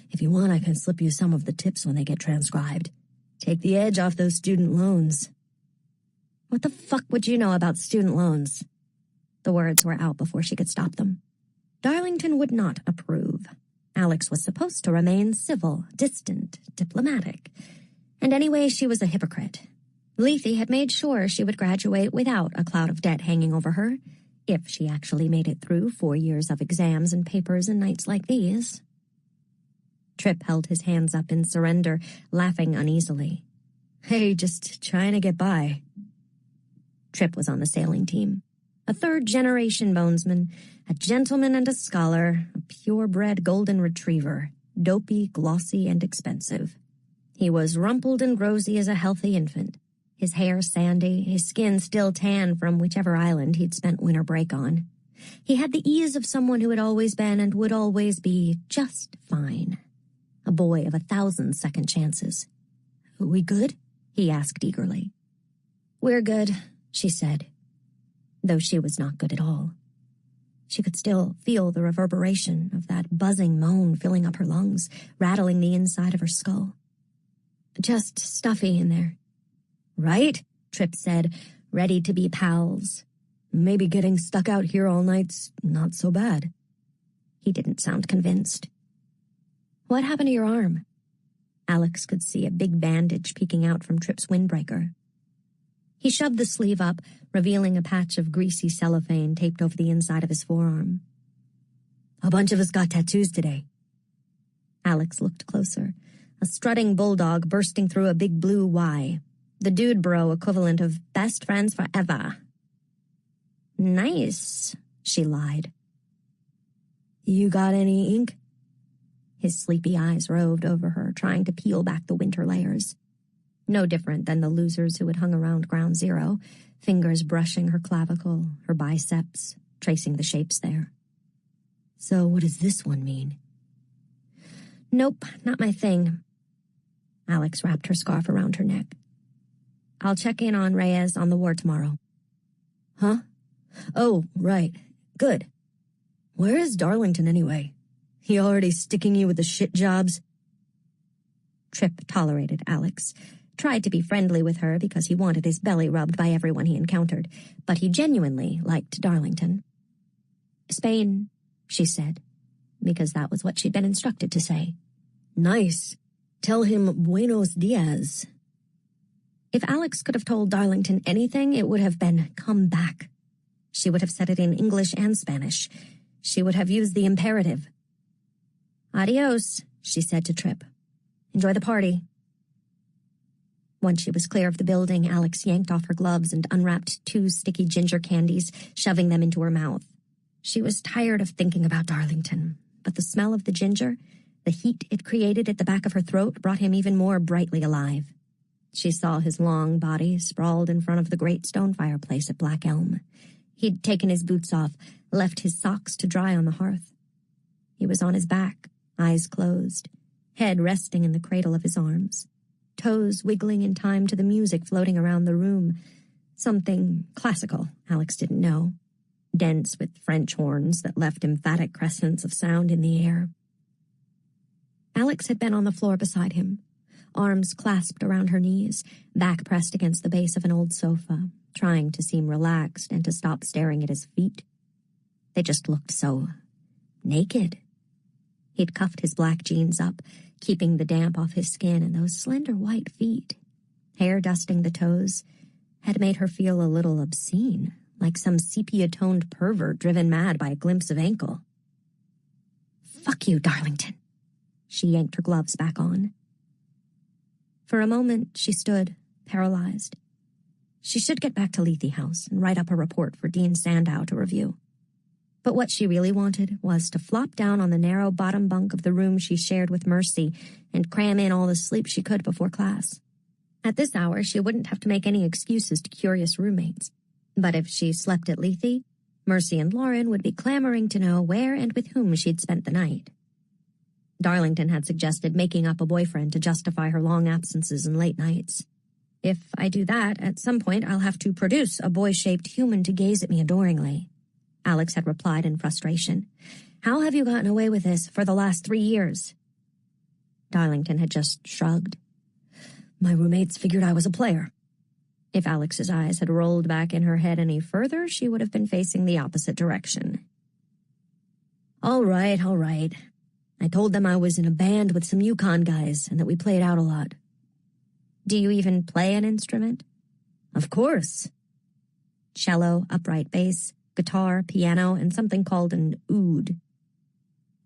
"If you want, I can slip you some of the tips when they get transcribed. Take the edge off those student loans." "What the fuck would you know about student loans?" The words were out before she could stop them. Darlington would not approve. Alex was supposed to remain civil, distant, diplomatic. And anyway, she was a hypocrite. Lethe had made sure she would graduate without a cloud of debt hanging over her, if she actually made it through 4 years of exams and papers and nights like these. Trip held his hands up in surrender, laughing uneasily. "Hey, just trying to get by." Trip was on the sailing team. A third-generation bonesman, a gentleman and a scholar, a purebred golden retriever, dopey, glossy, and expensive. He was rumpled and rosy as a healthy infant, his hair sandy, his skin still tan from whichever island he'd spent winter break on. He had the ease of someone who had always been and would always be just fine. A boy of 1,000 second chances. "We good?" he asked eagerly. "We're good," she said, though she was not good at all. She could still feel the reverberation of that buzzing moan filling up her lungs, rattling the inside of her skull. "Just stuffy in there." "Right," Trip said, ready to be pals. Maybe getting stuck out here all night's not so bad. He didn't sound convinced. What happened to your arm? Alex could see a big bandage peeking out from Tripp's windbreaker. He shoved the sleeve up, revealing a patch of greasy cellophane taped over the inside of his forearm. A bunch of us got tattoos today. Alex looked closer. A strutting bulldog bursting through a big blue Y. The dude bro equivalent of best friends forever. Nice, she lied. You got any ink? His sleepy eyes roved over her, trying to peel back the winter layers. No different than the losers who had hung around Ground Zero, fingers brushing her clavicle, her biceps, tracing the shapes there. So what does this one mean? Nope, not my thing. Alex wrapped her scarf around her neck. I'll check in on Reyes on the war tomorrow. Huh? Oh, right. Good. Where is Darlington anyway? He already sticking you with the shit jobs? Tripp tolerated Alex, tried to be friendly with her because he wanted his belly rubbed by everyone he encountered, but he genuinely liked Darlington. Spain, she said, because that was what she'd been instructed to say. Nice. Tell him buenos dias. If Alex could have told Darlington anything, it would have been come back. She would have said it in English and Spanish. She would have used the imperative. Adios, she said to Tripp. Enjoy the party. Once she was clear of the building, Alex yanked off her gloves and unwrapped 2 sticky ginger candies, shoving them into her mouth. She was tired of thinking about Darlington, but the smell of the ginger, the heat it created at the back of her throat, brought him even more brightly alive. She saw his long body sprawled in front of the great stone fireplace at Black Elm. He'd taken his boots off, left his socks to dry on the hearth. He was on his back, eyes closed, head resting in the cradle of his arms, toes wiggling in time to the music floating around the room. Something classical, Alex didn't know, dense with French horns that left emphatic crescents of sound in the air. Alex had been on the floor beside him, arms clasped around her knees, back pressed against the base of an old sofa, trying to seem relaxed and to stop staring at his feet. They just looked so naked. He'd cuffed his black jeans up, keeping the damp off his skin, and those slender white feet, hair dusting the toes, had made her feel a little obscene, like some sepia-toned pervert driven mad by a glimpse of ankle. Fuck you, Darlington. She yanked her gloves back on. For a moment, she stood, paralyzed. She should get back to Lethe House and write up a report for Dean Sandow to review. But what she really wanted was to flop down on the narrow bottom bunk of the room she shared with Mercy and cram in all the sleep she could before class. At this hour, she wouldn't have to make any excuses to curious roommates. But if she slept at Lethe, Mercy and Lauren would be clamoring to know where and with whom she'd spent the night. Darlington had suggested making up a boyfriend to justify her long absences and late nights. If I do that, at some point I'll have to produce a boy-shaped human to gaze at me adoringly, Alex had replied in frustration. How have you gotten away with this for the last 3 years? Darlington had just shrugged. My roommates figured I was a player. If Alex's eyes had rolled back in her head any further, she would have been facing the opposite direction. All right. I told them I was in a band with some Yukon guys and that we played out a lot. Do you even play an instrument? Of course. Cello, upright bass, guitar, piano, and something called an oud.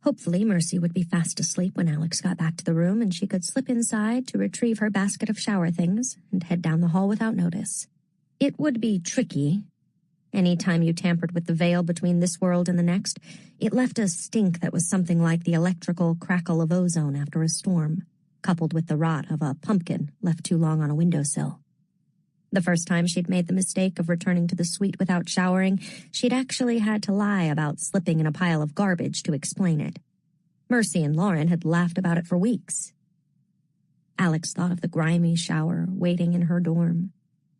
Hopefully, Mercy would be fast asleep when Alex got back to the room and she could slip inside to retrieve her basket of shower things and head down the hall without notice. It would be tricky. Any time you tampered with the veil between this world and the next, it left a stink that was something like the electrical crackle of ozone after a storm, coupled with the rot of a pumpkin left too long on a windowsill. The first time she'd made the mistake of returning to the suite without showering, she'd actually had to lie about slipping in a pile of garbage to explain it. Mercy and Lauren had laughed about it for weeks. Alex thought of the grimy shower waiting in her dorm,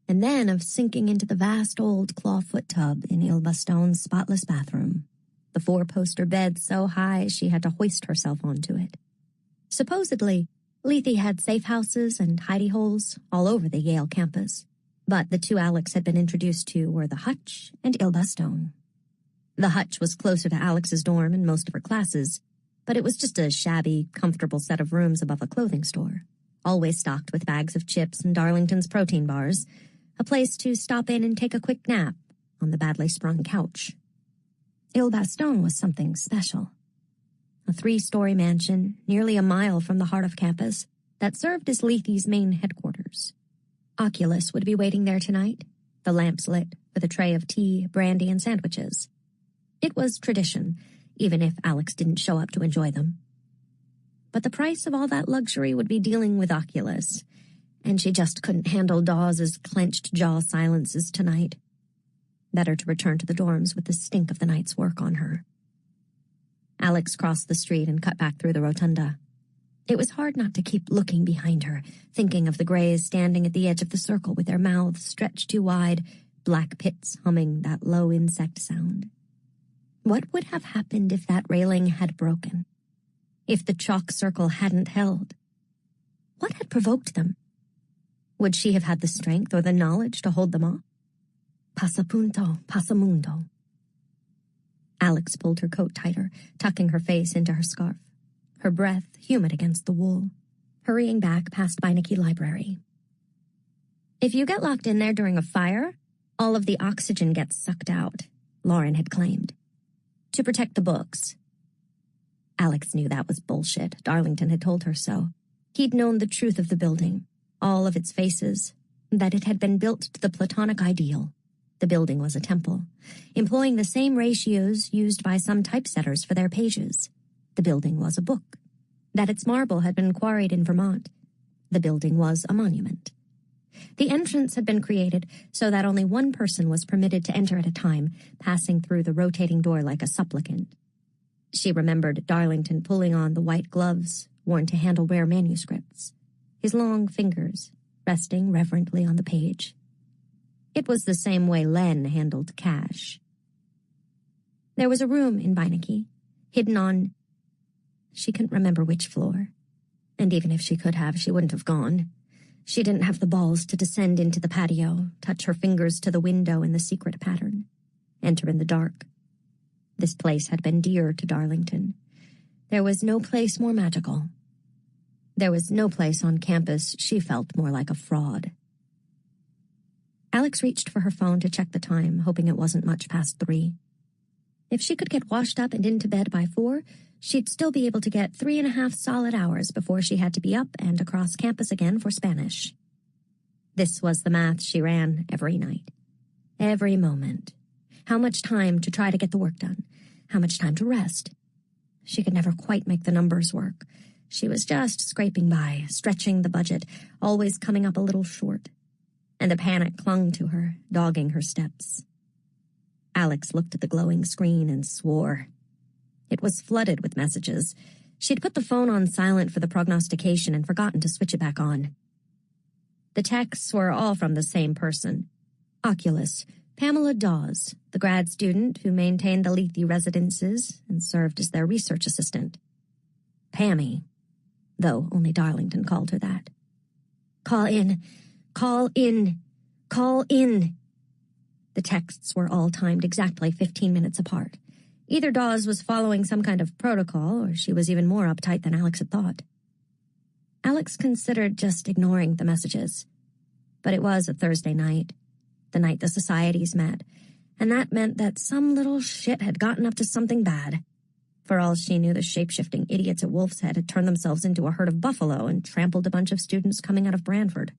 and then of sinking into the vast old clawfoot tub in Il Baston's spotless bathroom, the 4-poster bed so high she had to hoist herself onto it. Supposedly, Lethe had safe houses and hidey holes all over the Yale campus. But the two Alex had been introduced to were the Hutch and Il Bastone. The Hutch was closer to Alex's dorm and most of her classes, but it was just a shabby, comfortable set of rooms above a clothing store, always stocked with bags of chips and Darlington's protein bars, a place to stop in and take a quick nap on the badly sprung couch. Il Bastone was something special. A 3-story mansion nearly a mile from the heart of campus that served as Leith's main headquarters. Oculus would be waiting there tonight, the lamps lit, with a tray of tea, brandy, and sandwiches. It was tradition, even if Alex didn't show up to enjoy them. But the price of all that luxury would be dealing with Oculus, and she just couldn't handle Dawes's clenched jaw silences tonight. Better to return to the dorms with the stink of the night's work on her. Alex crossed the street and cut back through the rotunda. It was hard not to keep looking behind her, thinking of the Greys standing at the edge of the circle with their mouths stretched too wide, black pits humming that low insect sound. What would have happened if that railing had broken? If the chalk circle hadn't held? What had provoked them? Would she have had the strength or the knowledge to hold them off? Passapunto, passamundo. Alex pulled her coat tighter, tucking her face into her scarf, her breath humid against the wool, hurrying back past Beinecke Library. If you get locked in there during a fire, all of the oxygen gets sucked out, Lauren had claimed. To protect the books. Alex knew that was bullshit. Darlington had told her so. He'd known the truth of the building, all of its faces, that it had been built to the Platonic ideal. The building was a temple, employing the same ratios used by some typesetters for their pages. The building was a book, that its marble had been quarried in Vermont. The building was a monument. The entrance had been created so that only one person was permitted to enter at a time, passing through the rotating door like a supplicant. She remembered Darlington pulling on the white gloves worn to handle rare manuscripts, his long fingers resting reverently on the page. It was the same way Len handled cash. There was a room in Beinecke, hidden on... She couldn't remember which floor. And even if she could have, she wouldn't have gone. She didn't have the balls to descend into the patio, touch her fingers to the window in the secret pattern, enter in the dark. This place had been dear to Darlington. There was no place more magical. There was no place on campus she felt more like a fraud. Alex reached for her phone to check the time, hoping it wasn't much past 3. If she could get washed up and into bed by 4, she'd still be able to get 3.5 solid hours before she had to be up and across campus again for Spanish. This was the math she ran every night. Every moment. How much time to try to get the work done? How much time to rest? She could never quite make the numbers work. She was just scraping by, stretching the budget, always coming up a little short. And the panic clung to her, dogging her steps. Alex looked at the glowing screen and swore. It was flooded with messages. She'd put the phone on silent for the prognostication and forgotten to switch it back on. The texts were all from the same person. Oculus, Pamela Dawes, the grad student who maintained the Leigh residences and served as their research assistant. Pammy, though only Darlington called her that. Call in. Call in. Call in. The texts were all timed exactly 15 minutes apart. Either Dawes was following some kind of protocol, or she was even more uptight than Alex had thought. Alex considered just ignoring the messages. But it was a Thursday night, the night the societies met, and that meant that some little shit had gotten up to something bad. For all she knew, the shape-shifting idiots at Wolf's Head had turned themselves into a herd of buffalo and trampled a bunch of students coming out of Branford.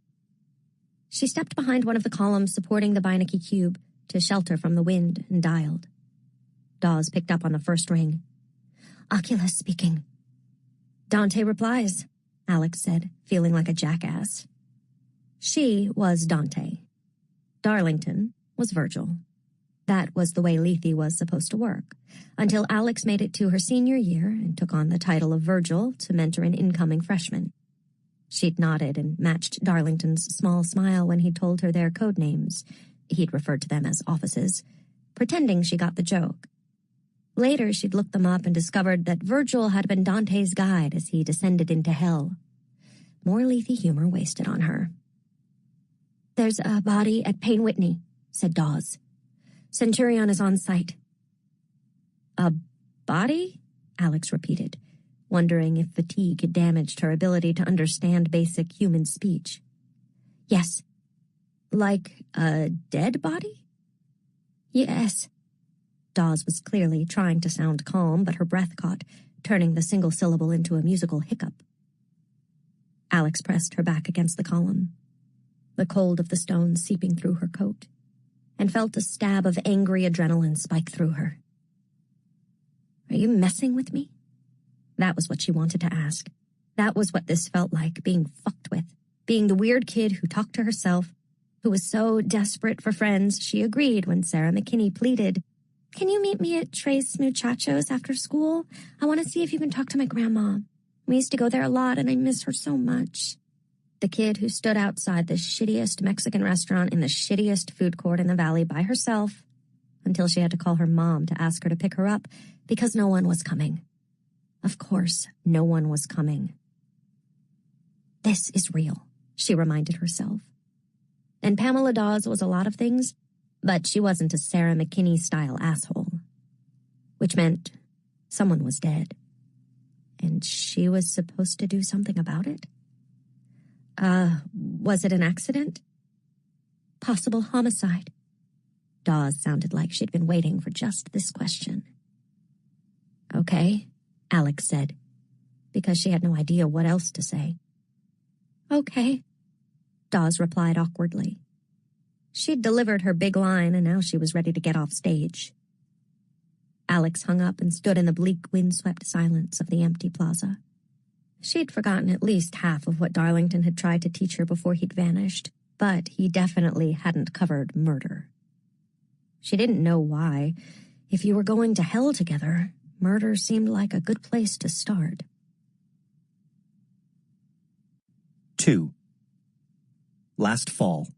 She stepped behind one of the columns supporting the Beinecke cube to shelter from the wind and dialed. Dawes picked up on the first ring. Oculus speaking. Dante replies, Alex said, feeling like a jackass. She was Dante. Darlington was Virgil. That was the way Leigh was supposed to work, until Alex made it to her senior year and took on the title of Virgil to mentor an incoming freshman. She'd nodded and matched Darlington's small smile when he told her their code names. He'd referred to them as offices, pretending she got the joke. Later, she'd looked them up and discovered that Virgil had been Dante's guide as he descended into hell. More Leigh humor wasted on her. "There's a body at Payne Whitney," said Dawes. "Centurion is on site." "A body?" Alex repeated, wondering if fatigue had damaged her ability to understand basic human speech. "Yes." "Like a dead body?" "Yes." Dawes was clearly trying to sound calm, but her breath caught, turning the single syllable into a musical hiccup. Alex pressed her back against the column, the cold of the stones seeping through her coat, and felt a stab of angry adrenaline spike through her. "Are you messing with me?" That was what she wanted to ask. That was what this felt like, being fucked with, being the weird kid who talked to herself, who was so desperate for friends she agreed when Sarah McKinney pleaded, "Can you meet me at Tres Muchachos after school? I want to see if you can talk to my grandma. We used to go there a lot and I miss her so much." The kid who stood outside the shittiest Mexican restaurant in the shittiest food court in the valley by herself until she had to call her mom to ask her to pick her up because no one was coming. Of course, no one was coming. This is real, she reminded herself. And Pamela Dawes was a lot of things, but she wasn't a Sarah McKinney-style asshole. Which meant someone was dead. And she was supposed to do something about it? Was it an accident? Possible homicide. Dawes sounded like she'd been waiting for just this question. "Okay," Alex said, because she had no idea what else to say. "Okay," Dawes replied awkwardly. She'd delivered her big line, and now she was ready to get off stage. Alex hung up and stood in the bleak, windswept silence of the empty plaza. She'd forgotten at least half of what Darlington had tried to teach her before he'd vanished, but he definitely hadn't covered murder. She didn't know why. If you were going to hell together, murder seemed like a good place to start. 2. Last fall.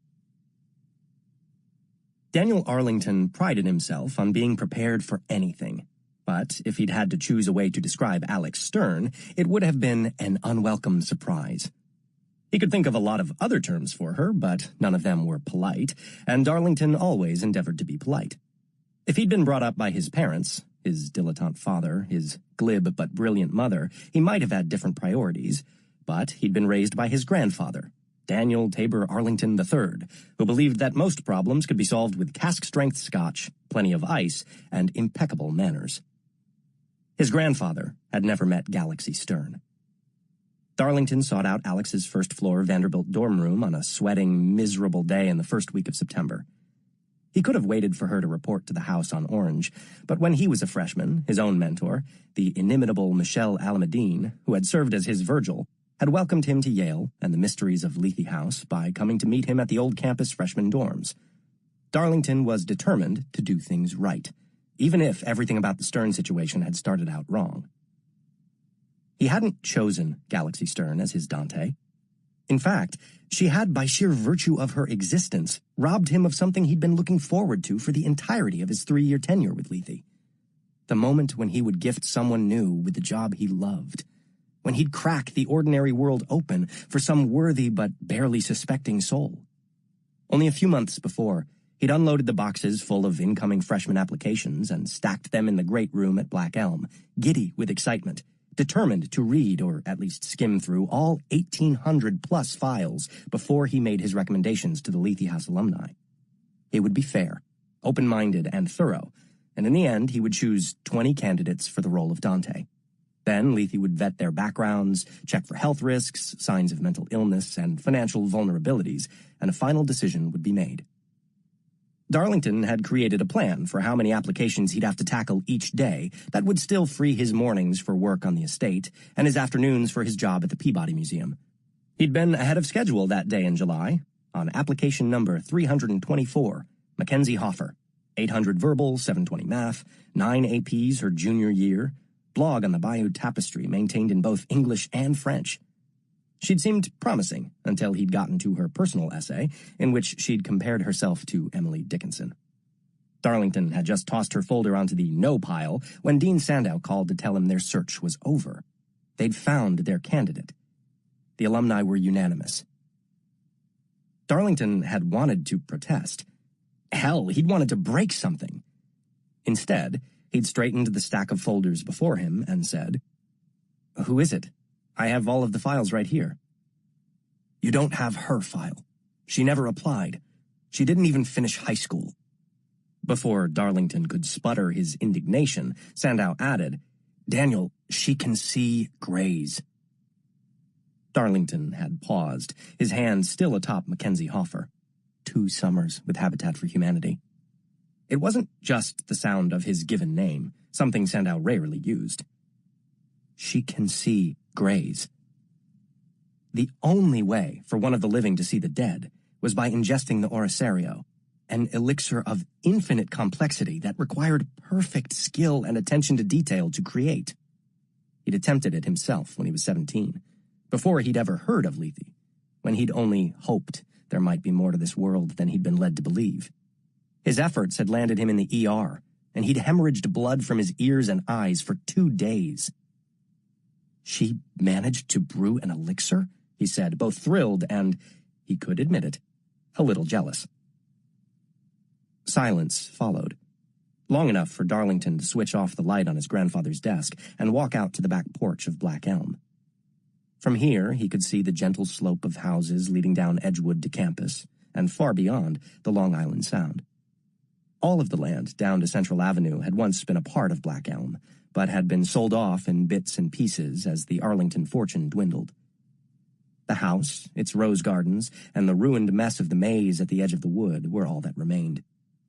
Daniel Arlington prided himself on being prepared for anything. But if he'd had to choose a way to describe Alex Stern, it would have been an unwelcome surprise. He could think of a lot of other terms for her, but none of them were polite, and Darlington always endeavored to be polite. If he'd been brought up by his parents, his dilettante father, his glib but brilliant mother, he might have had different priorities, but he'd been raised by his grandfather, Daniel Tabor Arlington III, who believed that most problems could be solved with cask-strength scotch, plenty of ice, and impeccable manners. His grandfather had never met Galaxy Stern. Darlington sought out Alex's first-floor Vanderbilt dorm room on a sweating, miserable day in the first week of September. He could have waited for her to report to the house on Orange, but when he was a freshman, his own mentor, the inimitable Michelle Alameddine, who had served as his Virgil, had welcomed him to Yale and the mysteries of Lethe House by coming to meet him at the old campus freshman dorms. Darlington was determined to do things right, even if everything about the Stern situation had started out wrong. He hadn't chosen Galaxy Stern as his Dante. In fact, she had, by sheer virtue of her existence, robbed him of something he'd been looking forward to for the entirety of his 3-year tenure with Lethe. The moment when he would gift someone new with the job he loved. When he'd crack the ordinary world open for some worthy but barely suspecting soul. Only a few months before, he'd unloaded the boxes full of incoming freshman applications and stacked them in the great room at Black Elm, giddy with excitement, determined to read or at least skim through all 1,800-plus files before he made his recommendations to the Lethe House alumni. He would be fair, open-minded, and thorough, and in the end he would choose 20 candidates for the role of Dante. Then Lethe would vet their backgrounds, check for health risks, signs of mental illness, and financial vulnerabilities, and a final decision would be made. Darlington had created a plan for how many applications he'd have to tackle each day that would still free his mornings for work on the estate and his afternoons for his job at the Peabody Museum. He'd been ahead of schedule that day in July, on application number 324, Mackenzie Hoffer, 800 verbal, 720 math, 9 APs her junior year, blog on the Bayou Tapestry maintained in both English and French. She'd seemed promising until he'd gotten to her personal essay, in which she'd compared herself to Emily Dickinson. Darlington had just tossed her folder onto the no pile when Dean Sandow called to tell him their search was over. They'd found their candidate. The alumni were unanimous. Darlington had wanted to protest. Hell, he'd wanted to break something. Instead, he'd straightened the stack of folders before him and said, "Who is it? I have all of the files right here." "You don't have her file. She never applied. She didn't even finish high school." Before Darlington could sputter his indignation, Sandow added, "Daniel, she can see grays." Darlington had paused, his hand still atop Mackenzie Hoffer. 2 summers with Habitat for Humanity. It wasn't just the sound of his given name, something Sandow rarely used. She can see grays. The only way for one of the living to see the dead was by ingesting the Orasario, an elixir of infinite complexity that required perfect skill and attention to detail to create. He'd attempted it himself when he was 17, before he'd ever heard of Leigh, when he'd only hoped there might be more to this world than he'd been led to believe. His efforts had landed him in the ER, and he'd hemorrhaged blood from his ears and eyes for 2 days. She managed to brew an elixir, he said, both thrilled and, he could admit it, a little jealous. Silence followed, long enough for Darlington to switch off the light on his grandfather's desk and walk out to the back porch of Black Elm. From here, he could see the gentle slope of houses leading down Edgewood to campus, and far beyond, the Long Island Sound. All of the land down to Central Avenue had once been a part of Black Elm, but had been sold off in bits and pieces as the Arlington fortune dwindled. The house, its rose gardens, and the ruined mess of the maze at the edge of the wood were all that remained,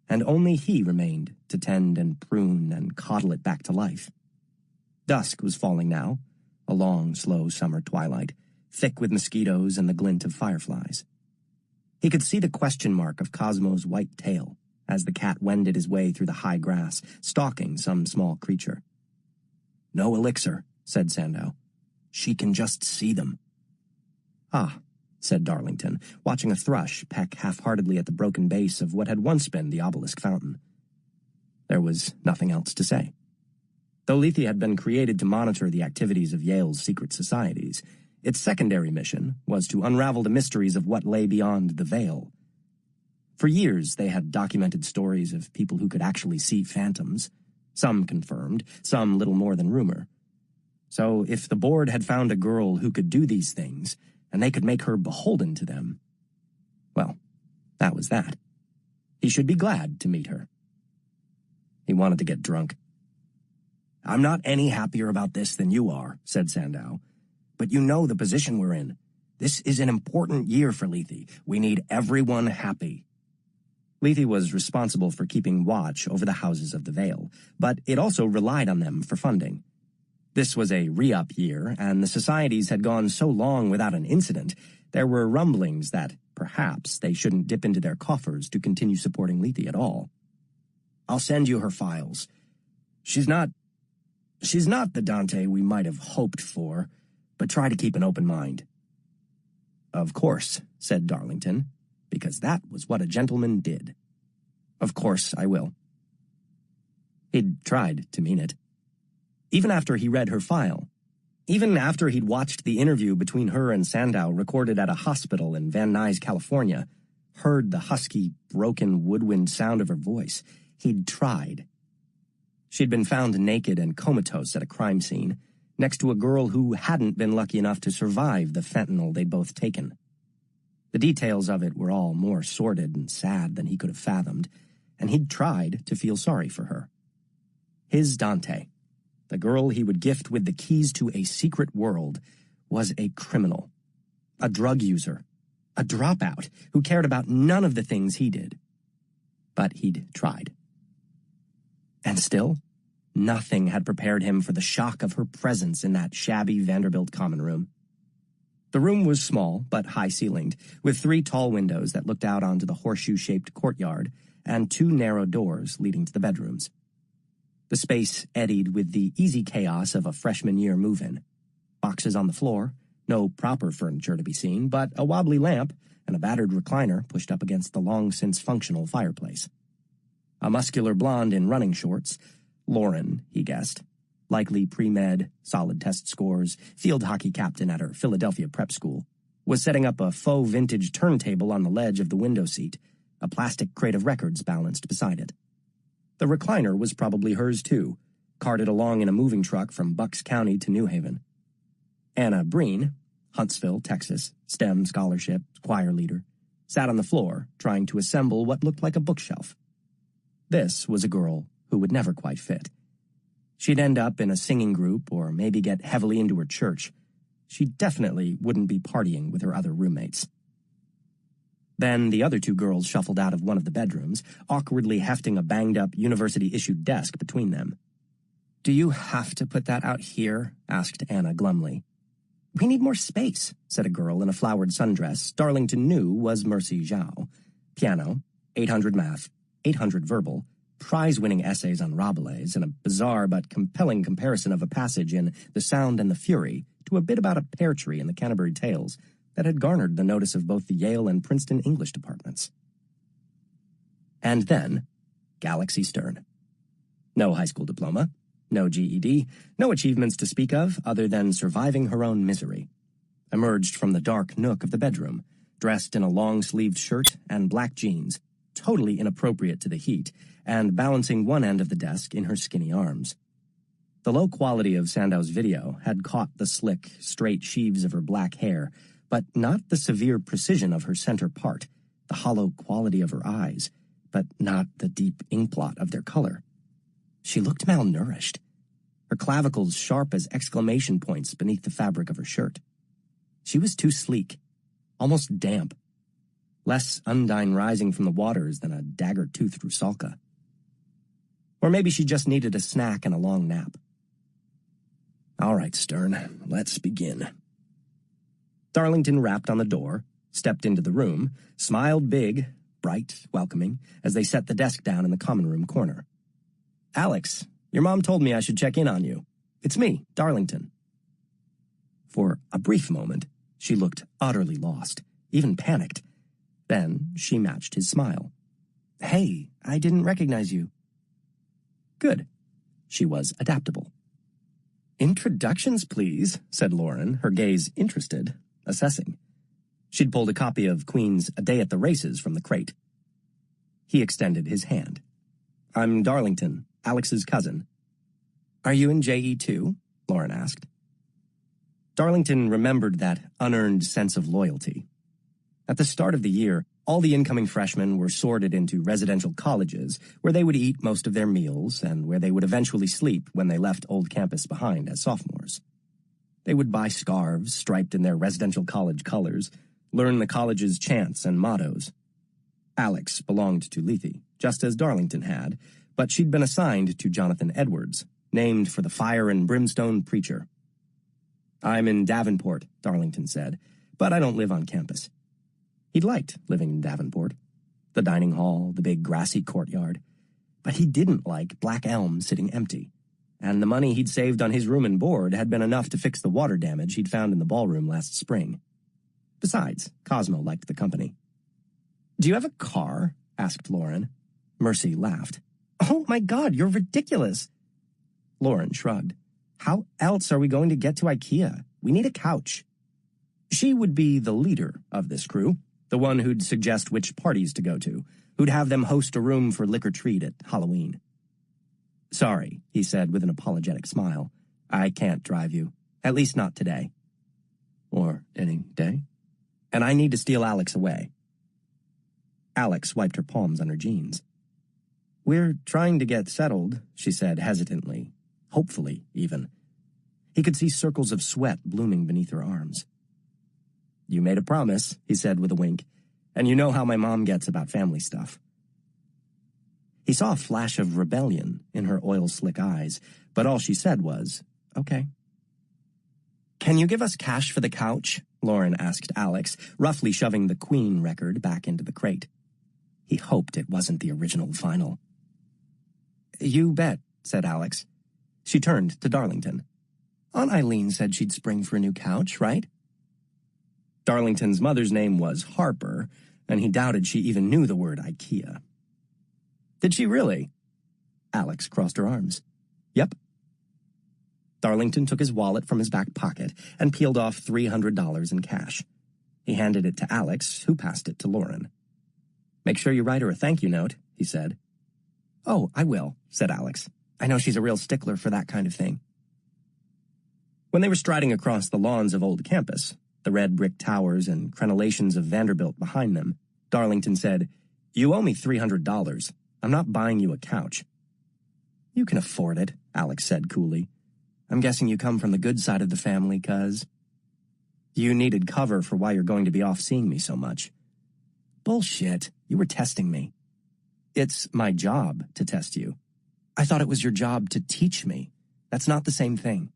and only he remained to tend and prune and coddle it back to life. Dusk was falling now, a long, slow summer twilight, thick with mosquitoes and the glint of fireflies. He could see the question mark of Cosmo's white tail as the cat wended his way through the high grass, stalking some small creature. "No elixir," said Sandow. "She can just see them." "Ah," said Darlington, watching a thrush peck half-heartedly at the broken base of what had once been the obelisk fountain. There was nothing else to say. Though Leigh had been created to monitor the activities of Yale's secret societies, its secondary mission was to unravel the mysteries of what lay beyond the veil. For years, they had documented stories of people who could actually see phantoms, some confirmed, some little more than rumor. So if the board had found a girl who could do these things, and they could make her beholden to them, well, that was that. He should be glad to meet her. He wanted to get drunk. "I'm not any happier about this than you are," said Sandow. "But you know the position we're in. This is an important year for Leigh. We need everyone happy." Leigh was responsible for keeping watch over the houses of the Vale, but it also relied on them for funding. This was a re-up year, and the societies had gone so long without an incident, there were rumblings that perhaps they shouldn't dip into their coffers to continue supporting Leigh at all. "I'll send you her files. She's not the Dante we might have hoped for, but try to keep an open mind." "Of course," said Darlington, because that was what a gentleman did. "Of course I will." He'd tried to mean it. Even after he read her file, even after he'd watched the interview between her and Sandow recorded at a hospital in Van Nuys, California, heard the husky, broken, woodwind sound of her voice, he'd tried. She'd been found naked and comatose at a crime scene, next to a girl who hadn't been lucky enough to survive the fentanyl they'd both taken. The details of it were all more sordid and sad than he could have fathomed, and he'd tried to feel sorry for her. His Dante, the girl he would gift with the keys to a secret world, was a criminal, a drug user, a dropout who cared about none of the things he did. But he'd tried. And still, nothing had prepared him for the shock of her presence in that shabby Vanderbilt common room. The room was small but high-ceilinged, with 3 tall windows that looked out onto the horseshoe-shaped courtyard and 2 narrow doors leading to the bedrooms. The space eddied with the easy chaos of a freshman-year move-in. Boxes on the floor, no proper furniture to be seen, but a wobbly lamp and a battered recliner pushed up against the long-since-functional fireplace. A muscular blonde in running shorts, Lauren, he guessed, likely pre-med, solid test scores, field hockey captain at her Philadelphia prep school, was setting up a faux vintage turntable on the ledge of the window seat, a plastic crate of records balanced beside it. The recliner was probably hers too, carted along in a moving truck from Bucks County to New Haven. Anna Breen, Huntsville, Texas, STEM scholarship, choir leader, sat on the floor trying to assemble what looked like a bookshelf. This was a girl who would never quite fit. She'd end up in a singing group or maybe get heavily into her church. She definitely wouldn't be partying with her other roommates. Then the other two girls shuffled out of one of the bedrooms, awkwardly hefting a banged-up university-issued desk between them. "Do you have to put that out here?" asked Anna glumly. "We need more space," said a girl in a flowered sundress Darlington knew was Mercy Zhao. Piano, 800 math, 800 verbal, prize-winning essays on Rabelais, and a bizarre but compelling comparison of a passage in The Sound and the Fury to a bit about a pear tree in the Canterbury Tales that had garnered the notice of both the Yale and Princeton English departments. And then, Galaxy Stern. No high school diploma, no GED, no achievements to speak of other than surviving her own misery. Emerged from the dark nook of the bedroom, dressed in a long-sleeved shirt and black jeans, totally inappropriate to the heat, and balancing one end of the desk in her skinny arms. The low quality of Sandow's video had caught the slick, straight sheaves of her black hair, but not the severe precision of her center part, the hollow quality of her eyes, but not the deep inkblot of their color. She looked malnourished, her clavicles sharp as exclamation points beneath the fabric of her shirt. She was too sleek, almost damp, less Undine rising from the waters than a dagger-toothed Rusalka. Or maybe she just needed a snack and a long nap. "All right, Stern, let's begin." Darlington rapped on the door, stepped into the room, smiled big, bright, welcoming, as they set the desk down in the common room corner. "Alex, your mom told me I should check in on you. It's me, Darlington." For a brief moment, she looked utterly lost, even panicked. Then she matched his smile. "Hey, I didn't recognize you." Good. She was adaptable. "Introductions, please," said Lauren, her gaze interested, assessing. She'd pulled a copy of Queen's A Day at the Races from the crate. He extended his hand. "I'm Darlington, Alex's cousin." "Are you in JE too?" Lauren asked. Darlington remembered that unearned sense of loyalty. At the start of the year, all the incoming freshmen were sorted into residential colleges, where they would eat most of their meals and where they would eventually sleep when they left old campus behind as sophomores. They would buy scarves striped in their residential college colors, learn the college's chants and mottos. Alex belonged to Lethe, just as Darlington had, but she'd been assigned to Jonathan Edwards, named for the fire and brimstone preacher. "I'm in Davenport," Darlington said, "but I don't live on campus." He'd liked living in Davenport, the dining hall, the big grassy courtyard, but he didn't like Black Elm sitting empty, and the money he'd saved on his room and board had been enough to fix the water damage he'd found in the ballroom last spring. Besides, Cosmo liked the company. "Do you have a car?" asked Lauren. Mercy laughed. "Oh my God, you're ridiculous." Lauren shrugged. "How else are we going to get to IKEA? We need a couch." She would be the leader of this crew, the one who'd suggest which parties to go to, who'd have them host a room for lick or treat at Halloween. "Sorry," he said with an apologetic smile. "I can't drive you. At least not today. Or any day. And I need to steal Alex away." Alex wiped her palms on her jeans. "We're trying to get settled," she said hesitantly, hopefully even. He could see circles of sweat blooming beneath her arms. "You made a promise," he said with a wink, "and you know how my mom gets about family stuff." He saw a flash of rebellion in her oil-slick eyes, but all she said was, "Okay." "Can you give us cash for the couch?" Lauren asked Alex, roughly shoving the Queen record back into the crate. He hoped it wasn't the original vinyl. "You bet," said Alex. She turned to Darlington. "Aunt Eileen said she'd spring for a new couch, right?" Darlington's mother's name was Harper, and he doubted she even knew the word IKEA. "Did she really?" Alex crossed her arms. "Yep." Darlington took his wallet from his back pocket and peeled off $300 in cash. He handed it to Alex, who passed it to Lauren. "Make sure you write her a thank you note," he said. "Oh, I will," said Alex. "I know she's a real stickler for that kind of thing." When they were striding across the lawns of Old Campus, the red brick towers and crenellations of Vanderbilt behind them, Darlington said, "You owe me $300. I'm not buying you a couch." "You can afford it," Alex said coolly. "I'm guessing you come from the good side of the family, cuz." "You needed cover for why you're going to be off seeing me so much." "Bullshit. You were testing me." "It's my job to test you." "I thought it was your job to teach me. That's not the same thing."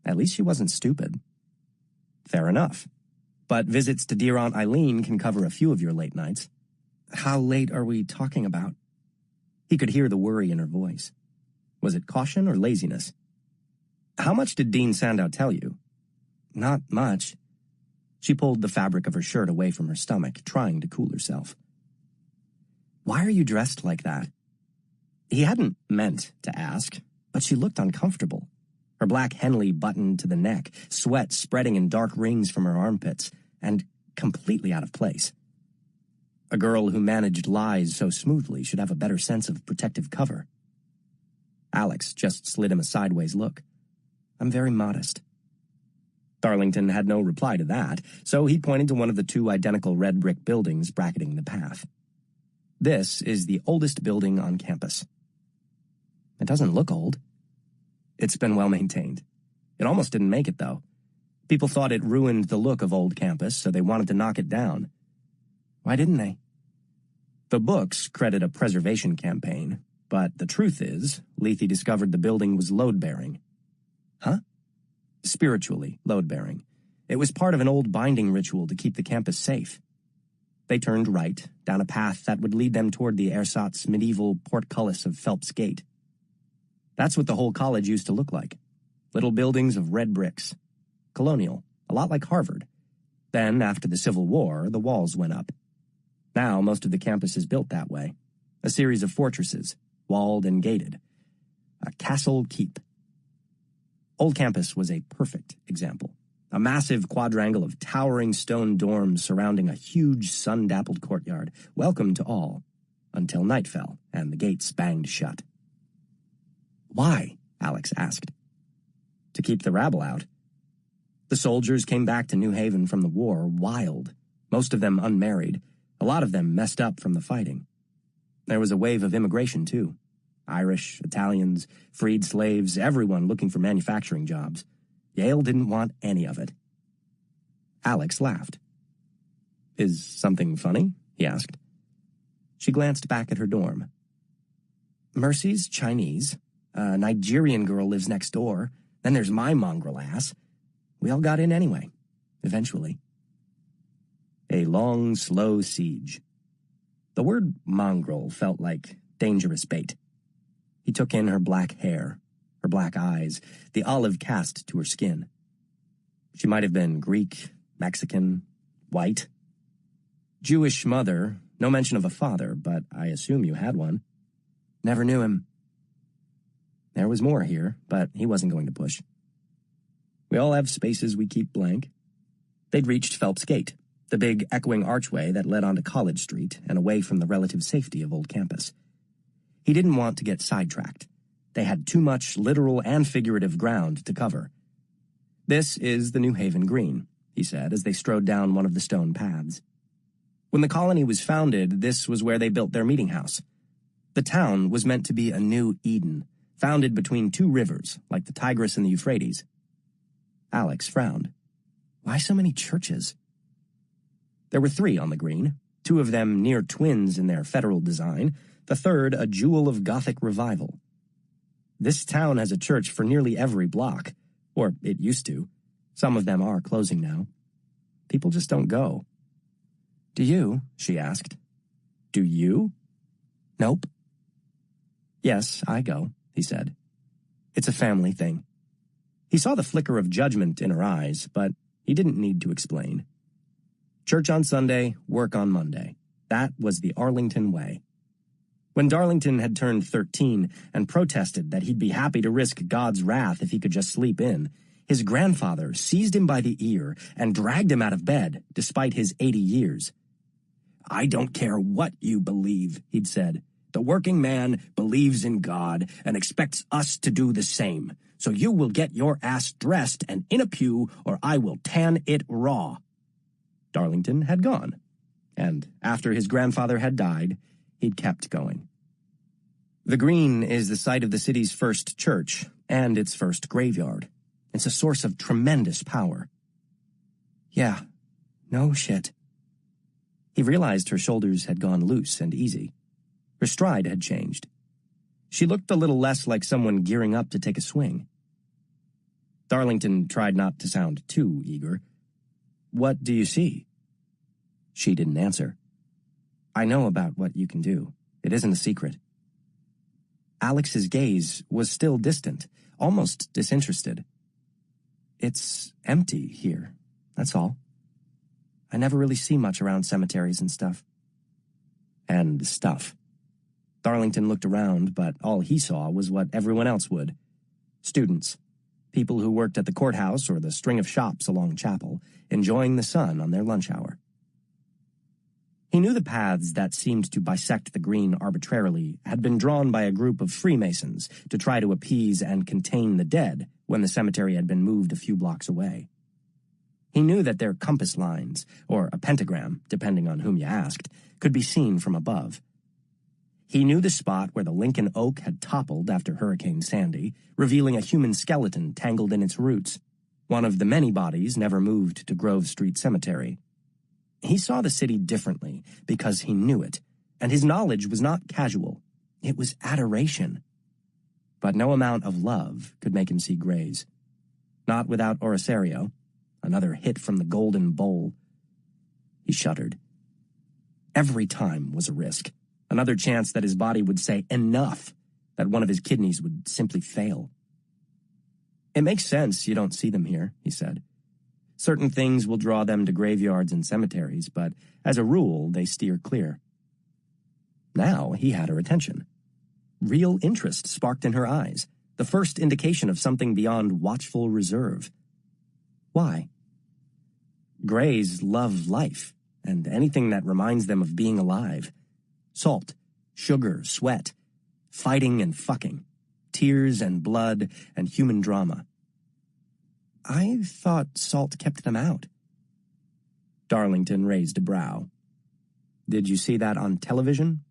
At least she wasn't stupid. "Fair enough. But visits to dear Aunt Eileen can cover a few of your late nights." "How late are we talking about?" He could hear the worry in her voice. Was it caution or laziness? "How much did Dean Sandow tell you?" "Not much." She pulled the fabric of her shirt away from her stomach, trying to cool herself. "Why are you dressed like that?" He hadn't meant to ask, but she looked uncomfortable. Her black Henley buttoned to the neck, sweat spreading in dark rings from her armpits, and completely out of place. A girl who managed lies so smoothly should have a better sense of protective cover. Alex just slid him a sideways look. "I'm very modest." Darlington had no reply to that, so he pointed to one of the two identical red brick buildings bracketing the path. "This is the oldest building on campus." "It doesn't look old." "It's been well maintained. It almost didn't make it, though. People thought it ruined the look of Old Campus, so they wanted to knock it down." "Why didn't they?" "The books credit a preservation campaign, but the truth is, Leigh discovered the building was load-bearing." "Huh?" "Spiritually load-bearing. It was part of an old binding ritual to keep the campus safe." They turned right, down a path that would lead them toward the ersatz medieval portcullis of Phelps Gate. That's what the whole college used to look like. Little buildings of red bricks. Colonial, a lot like Harvard. Then, after the Civil War, the walls went up. Now, most of the campus is built that way. A series of fortresses, walled and gated. A castle keep. Old Campus was a perfect example. A massive quadrangle of towering stone dorms surrounding a huge sun-dappled courtyard, welcome to all, until night fell and the gates banged shut. "Why?" Alex asked. "To keep the rabble out." The soldiers came back to New Haven from the war wild, most of them unmarried, a lot of them messed up from the fighting. There was a wave of immigration, too. Irish, Italians, freed slaves, everyone looking for manufacturing jobs. Yale didn't want any of it. Alex laughed. "Is something funny?" he asked. She glanced back at her dorm. "Mercy's Chinese. A Nigerian girl lives next door. Then there's my mongrel ass. We all got in anyway, eventually." A long, slow siege. The word mongrel felt like dangerous bait. He took in her black hair, her black eyes, the olive cast to her skin. She might have been Greek, Mexican, white. "Jewish mother, no mention of a father, but I assume you had one." "Never knew him." There was more here, but he wasn't going to push. We all have spaces we keep blank. They'd reached Phelps Gate, the big echoing archway that led onto College Street and away from the relative safety of Old Campus. He didn't want to get sidetracked. They had too much literal and figurative ground to cover. "This is the New Haven Green," he said as they strode down one of the stone paths. When the colony was founded, this was where they built their meeting house. The town was meant to be a new Eden, founded between two rivers, like the Tigris and the Euphrates. Alex frowned. Why so many churches? There were 3 on the green, 2 of them near twins in their federal design, the third a jewel of Gothic revival. This town has a church for nearly every block, or it used to. Some of them are closing now. People just don't go. "Do you?" she asked. "Do you?" "Nope." "Yes, I go," he said. "It's a family thing." He saw the flicker of judgment in her eyes, but he didn't need to explain. Church on Sunday, work on Monday. That was the Arlington way. When Darlington had turned 13 and protested that he'd be happy to risk God's wrath if he could just sleep in, his grandfather seized him by the ear and dragged him out of bed, despite his 80 years. "I don't care what you believe," he'd said. "The working man believes in God and expects us to do the same. So you will get your ass dressed and in a pew, or I will tan it raw." Darlington had gone, and after his grandfather had died, he'd kept going. The Green is the site of the city's first church and its first graveyard. It's a source of tremendous power. Yeah, no shit. He realized her shoulders had gone loose and easy. Her stride had changed. She looked a little less like someone gearing up to take a swing. Darlington tried not to sound too eager. "What do you see?" She didn't answer. "I know about what you can do. It isn't a secret." Alex's gaze was still distant, almost disinterested. "It's empty here, that's all. I never really see much around cemeteries and stuff." And stuff. Darlington looked around, but all he saw was what everyone else would. Students, people who worked at the courthouse or the string of shops along Chapel, enjoying the sun on their lunch hour. He knew the paths that seemed to bisect the Green arbitrarily had been drawn by a group of Freemasons to try to appease and contain the dead when the cemetery had been moved a few blocks away. He knew that their compass lines, or a pentagram, depending on whom you asked, could be seen from above. He knew the spot where the Lincoln oak had toppled after Hurricane Sandy, revealing a human skeleton tangled in its roots, one of the many bodies never moved to Grove Street Cemetery. He saw the city differently because he knew it, and his knowledge was not casual. It was adoration. But no amount of love could make him see grays. Not without Orasario, another hit from the Golden Bowl. He shuddered. Every time was a risk. Another chance that his body would say enough, that one of his kidneys would simply fail. "It makes sense you don't see them here," he said. "Certain things will draw them to graveyards and cemeteries, but as a rule, they steer clear." Now he had her attention. Real interest sparked in her eyes, the first indication of something beyond watchful reserve. "Why?" "Greys love life, and anything that reminds them of being alive. Salt, sugar, sweat, fighting and fucking, tears and blood and human drama." "I thought salt kept them out." Darlington raised a brow. "Did you see that on television?"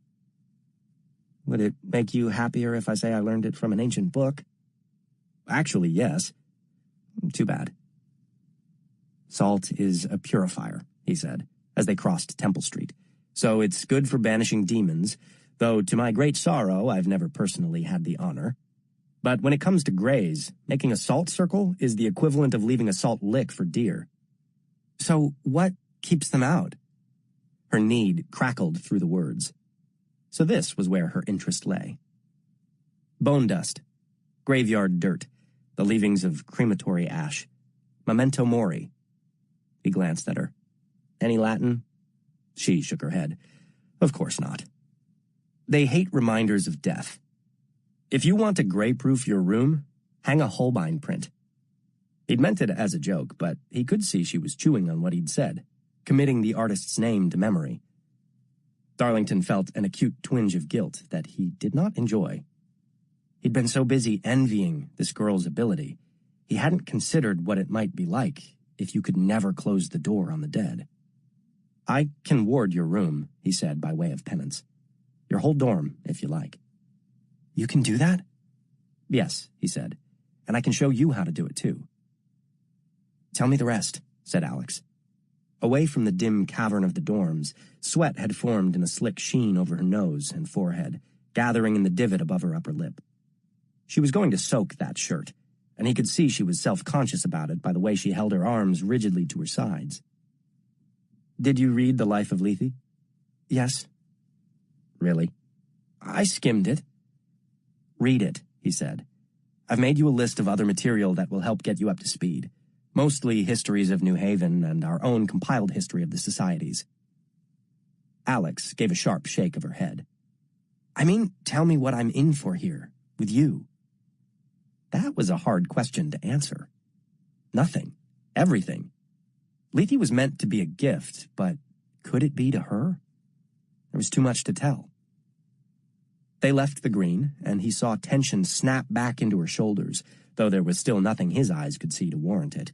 "Would it make you happier if I say I learned it from an ancient book?" "Actually, yes." "Too bad." "Salt is a purifier," he said, as they crossed Temple Street. "So it's good for banishing demons, though to my great sorrow I've never personally had the honor. But when it comes to greys, making a salt circle is the equivalent of leaving a salt lick for deer." "So what keeps them out?" Her need crackled through the words. So this was where her interest lay. "Bone dust, graveyard dirt, the leavings of crematory ash, memento mori." He glanced at her. "Any Latin?" She shook her head. "Of course not. They hate reminders of death. If you want to gray-proof your room, hang a Holbein print." He'd meant it as a joke, but he could see she was chewing on what he'd said, committing the artist's name to memory. Darlington felt an acute twinge of guilt that he did not enjoy. He'd been so busy envying this girl's ability, he hadn't considered what it might be like if you could never close the door on the dead. "I can ward your room," he said by way of penance. "Your whole dorm, if you like." "You can do that?" "Yes," he said, "and I can show you how to do it too." "Tell me the rest," said Alex. Away from the dim cavern of the dorms, sweat had formed in a slick sheen over her nose and forehead, gathering in the divot above her upper lip. She was going to soak that shirt, and he could see she was self-conscious about it by the way she held her arms rigidly to her sides. "Did you read The Life of Lethe?" "Yes." "Really?" "I skimmed it." "Read it," he said. "I've made you a list of other material that will help get you up to speed. Mostly histories of New Haven and our own compiled history of the societies." Alex gave a sharp shake of her head. "I mean, tell me what I'm in for here, with you." That was a hard question to answer. Nothing. Everything. Lethe was meant to be a gift, but could it be to her? There was too much to tell. They left the green, and he saw tension snap back into her shoulders, though there was still nothing his eyes could see to warrant it.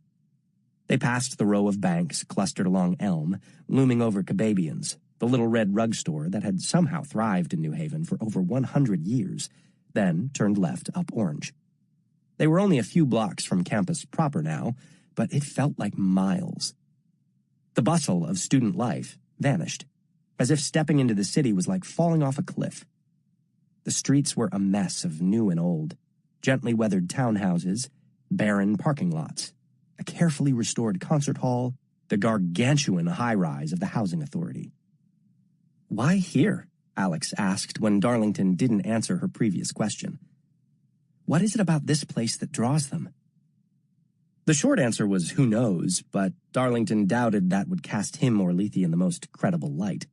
They passed the row of banks clustered along Elm, looming over Kababian's, the little red rug store that had somehow thrived in New Haven for over 100 years, then turned left up Orange. They were only a few blocks from campus proper now, but it felt like miles. The bustle of student life vanished, as if stepping into the city was like falling off a cliff. The streets were a mess of new and old, gently weathered townhouses, barren parking lots, a carefully restored concert hall, the gargantuan high-rise of the housing authority. "Why here?" Alex asked when Darlington didn't answer her previous question. "What is it about this place that draws them?" The short answer was who knows, but Darlington doubted that would cast him or Lethe in the most credible light.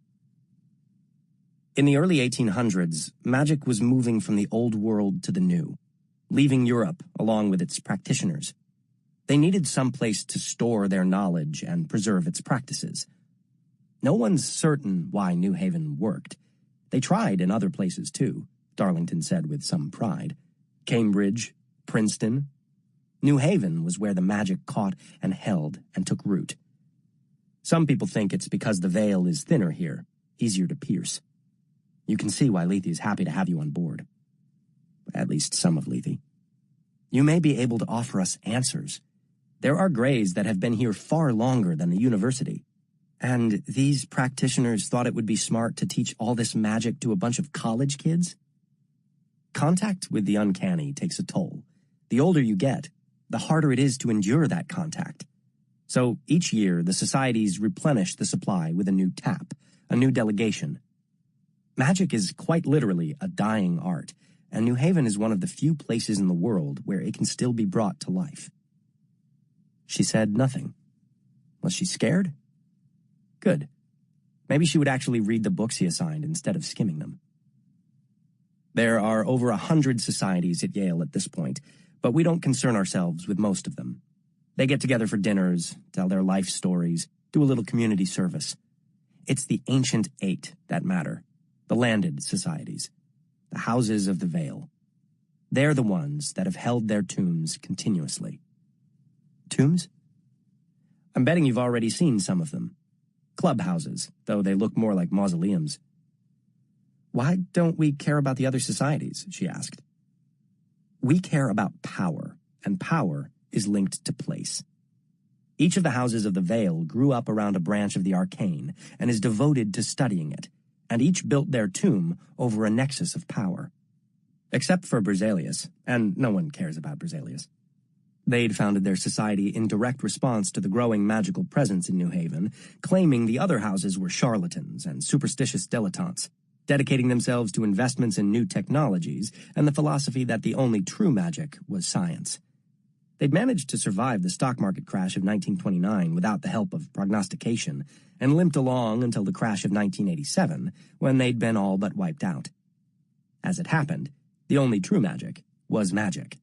In the early 1800s, magic was moving from the old world to the new, leaving Europe along with its practitioners. They needed some place to store their knowledge and preserve its practices. No one's certain why New Haven worked. They tried in other places too, Darlington said with some pride. Cambridge, Princeton. New Haven was where the magic caught and held and took root. Some people think it's because the veil is thinner here, easier to pierce. You can see why Lethe is happy to have you on board. At least some of Lethe. You may be able to offer us answers. There are Greys that have been here far longer than the university. And these practitioners thought it would be smart to teach all this magic to a bunch of college kids? Contact with the uncanny takes a toll. The older you get, the harder it is to endure that contact. So each year, the societies replenish the supply with a new tap, a new delegation. Magic is quite literally a dying art, and New Haven is one of the few places in the world where it can still be brought to life. She said nothing. Was she scared? Good. Maybe she would actually read the books he assigned instead of skimming them. There are over 100 societies at Yale at this point, but we don't concern ourselves with most of them. They get together for dinners, tell their life stories, do a little community service. It's the ancient 8 that matter, the landed societies, the houses of the Vale. They're the ones that have held their tombs continuously. Tombs? I'm betting you've already seen some of them. Clubhouses, though they look more like mausoleums. Why don't we care about the other societies? She asked. We care about power, and power is linked to place. Each of the houses of the Vale grew up around a branch of the arcane and is devoted to studying it, and each built their tomb over a nexus of power. Except for Berzelius, and no one cares about Berzelius. They'd founded their society in direct response to the growing magical presence in New Haven, claiming the other houses were charlatans and superstitious dilettantes, dedicating themselves to investments in new technologies and the philosophy that the only true magic was science. They'd managed to survive the stock market crash of 1929 without the help of prognostication, and limped along until the crash of 1987, when they'd been all but wiped out. As it happened, the only true magic was magic.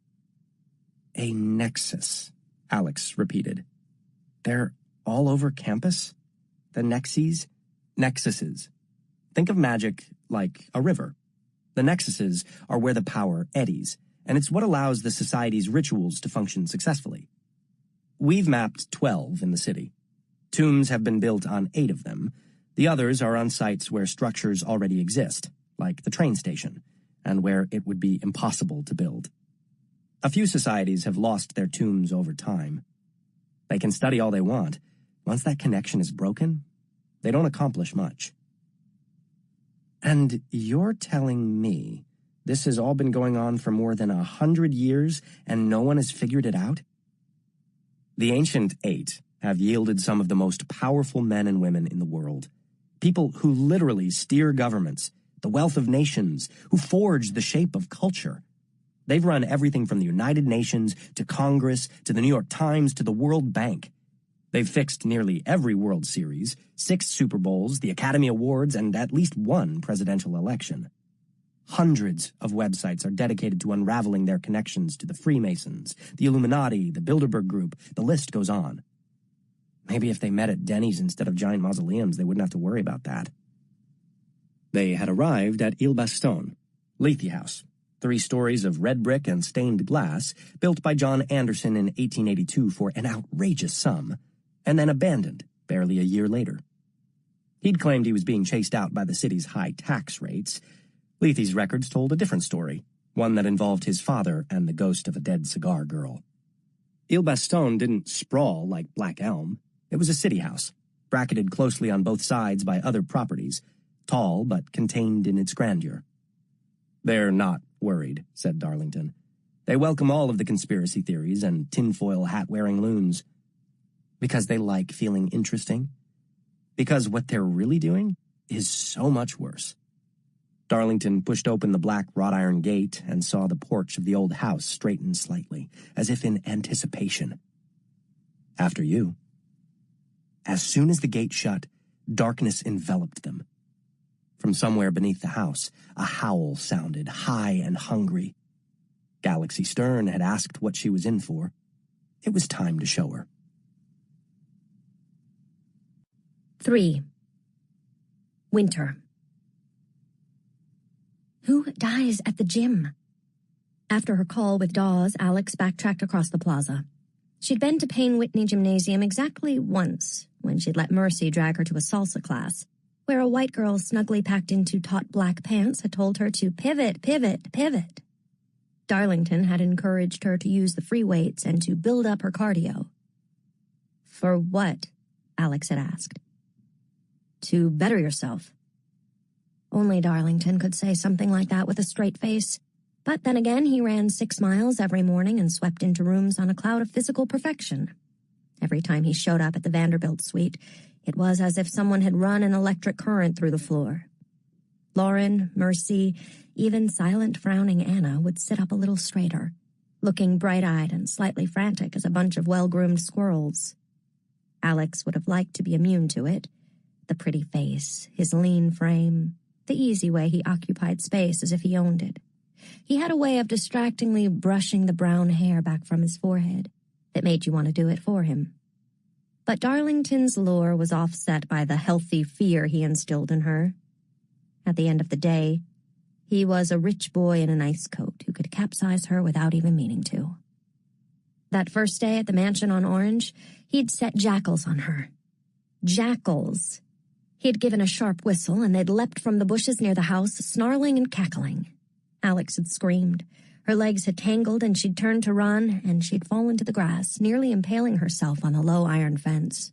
A nexus, Alex repeated. They're all over campus? The nexes? Nexuses. Think of magic like a river. The nexuses are where the power eddies, and it's what allows the society's rituals to function successfully. We've mapped 12 in the city. Tombs have been built on 8 of them. The others are on sites where structures already exist, like the train station, and where it would be impossible to build. A few societies have lost their tombs over time. They can study all they want. Once that connection is broken, they don't accomplish much. And you're telling me this has all been going on for more than 100 years and no one has figured it out? The ancient 8 have yielded some of the most powerful men and women in the world. People who literally steer governments, the wealth of nations, who forge the shape of culture. They've run everything from the United Nations to Congress to the New York Times to the World Bank. They've fixed nearly every World Series, 6 Super Bowls, the Academy Awards, and at least 1 presidential election. Hundreds of websites are dedicated to unraveling their connections to the Freemasons, the Illuminati, the Bilderberg Group. The list goes on. Maybe if they met at Denny's instead of giant mausoleums, they wouldn't have to worry about that. They had arrived at Ile Baston, Lethe House, 3 stories of red brick and stained glass, built by John Anderson in 1882 for an outrageous sum, and then abandoned barely a year later. He'd claimed he was being chased out by the city's high tax rates. Lethe's records told a different story, one that involved his father and the ghost of a dead cigar girl. Ile Baston didn't sprawl like Black Elm. It was a city house, bracketed closely on both sides by other properties, tall but contained in its grandeur. "They're not worried," said Darlington. "They welcome all of the conspiracy theories and tinfoil hat-wearing loons. Because they like feeling interesting. Because what they're really doing is so much worse." Darlington pushed open the black wrought iron gate and saw the porch of the old house straighten slightly, as if in anticipation. "After you." As soon as the gate shut, darkness enveloped them. From somewhere beneath the house, a howl sounded, high and hungry. Galaxy Stern had asked what she was in for. It was time to show her. 3. Winter. Who dies at the gym? After her call with Dawes, Alex backtracked across the plaza. She'd been to Payne Whitney Gymnasium exactly once, when she'd let Mercy drag her to a salsa class, where a white girl snugly packed into taut black pants had told her to pivot, pivot, pivot. Darlington had encouraged her to use the free weights and to build up her cardio. "For what?" Alex had asked. "To better yourself." Only Darlington could say something like that with a straight face. But then again, he ran 6 miles every morning and swept into rooms on a cloud of physical perfection. Every time he showed up at the Vanderbilt suite, it was as if someone had run an electric current through the floor. Lauren, Mercy, even silent, frowning Anna would sit up a little straighter, looking bright-eyed and slightly frantic as a bunch of well-groomed squirrels. Alex would have liked to be immune to it. The pretty face, his lean frame, the easy way he occupied space as if he owned it. He had a way of distractingly brushing the brown hair back from his forehead that made you want to do it for him. But Darlington's lure was offset by the healthy fear he instilled in her. At the end of the day, he was a rich boy in an ice coat who could capsize her without even meaning to. That first day at the mansion on Orange, he'd set jackals on her. Jackals. He'd given a sharp whistle, and they'd leapt from the bushes near the house, snarling and cackling. Alex had screamed. Her legs had tangled, and she'd turned to run, and she'd fallen to the grass, nearly impaling herself on the low iron fence.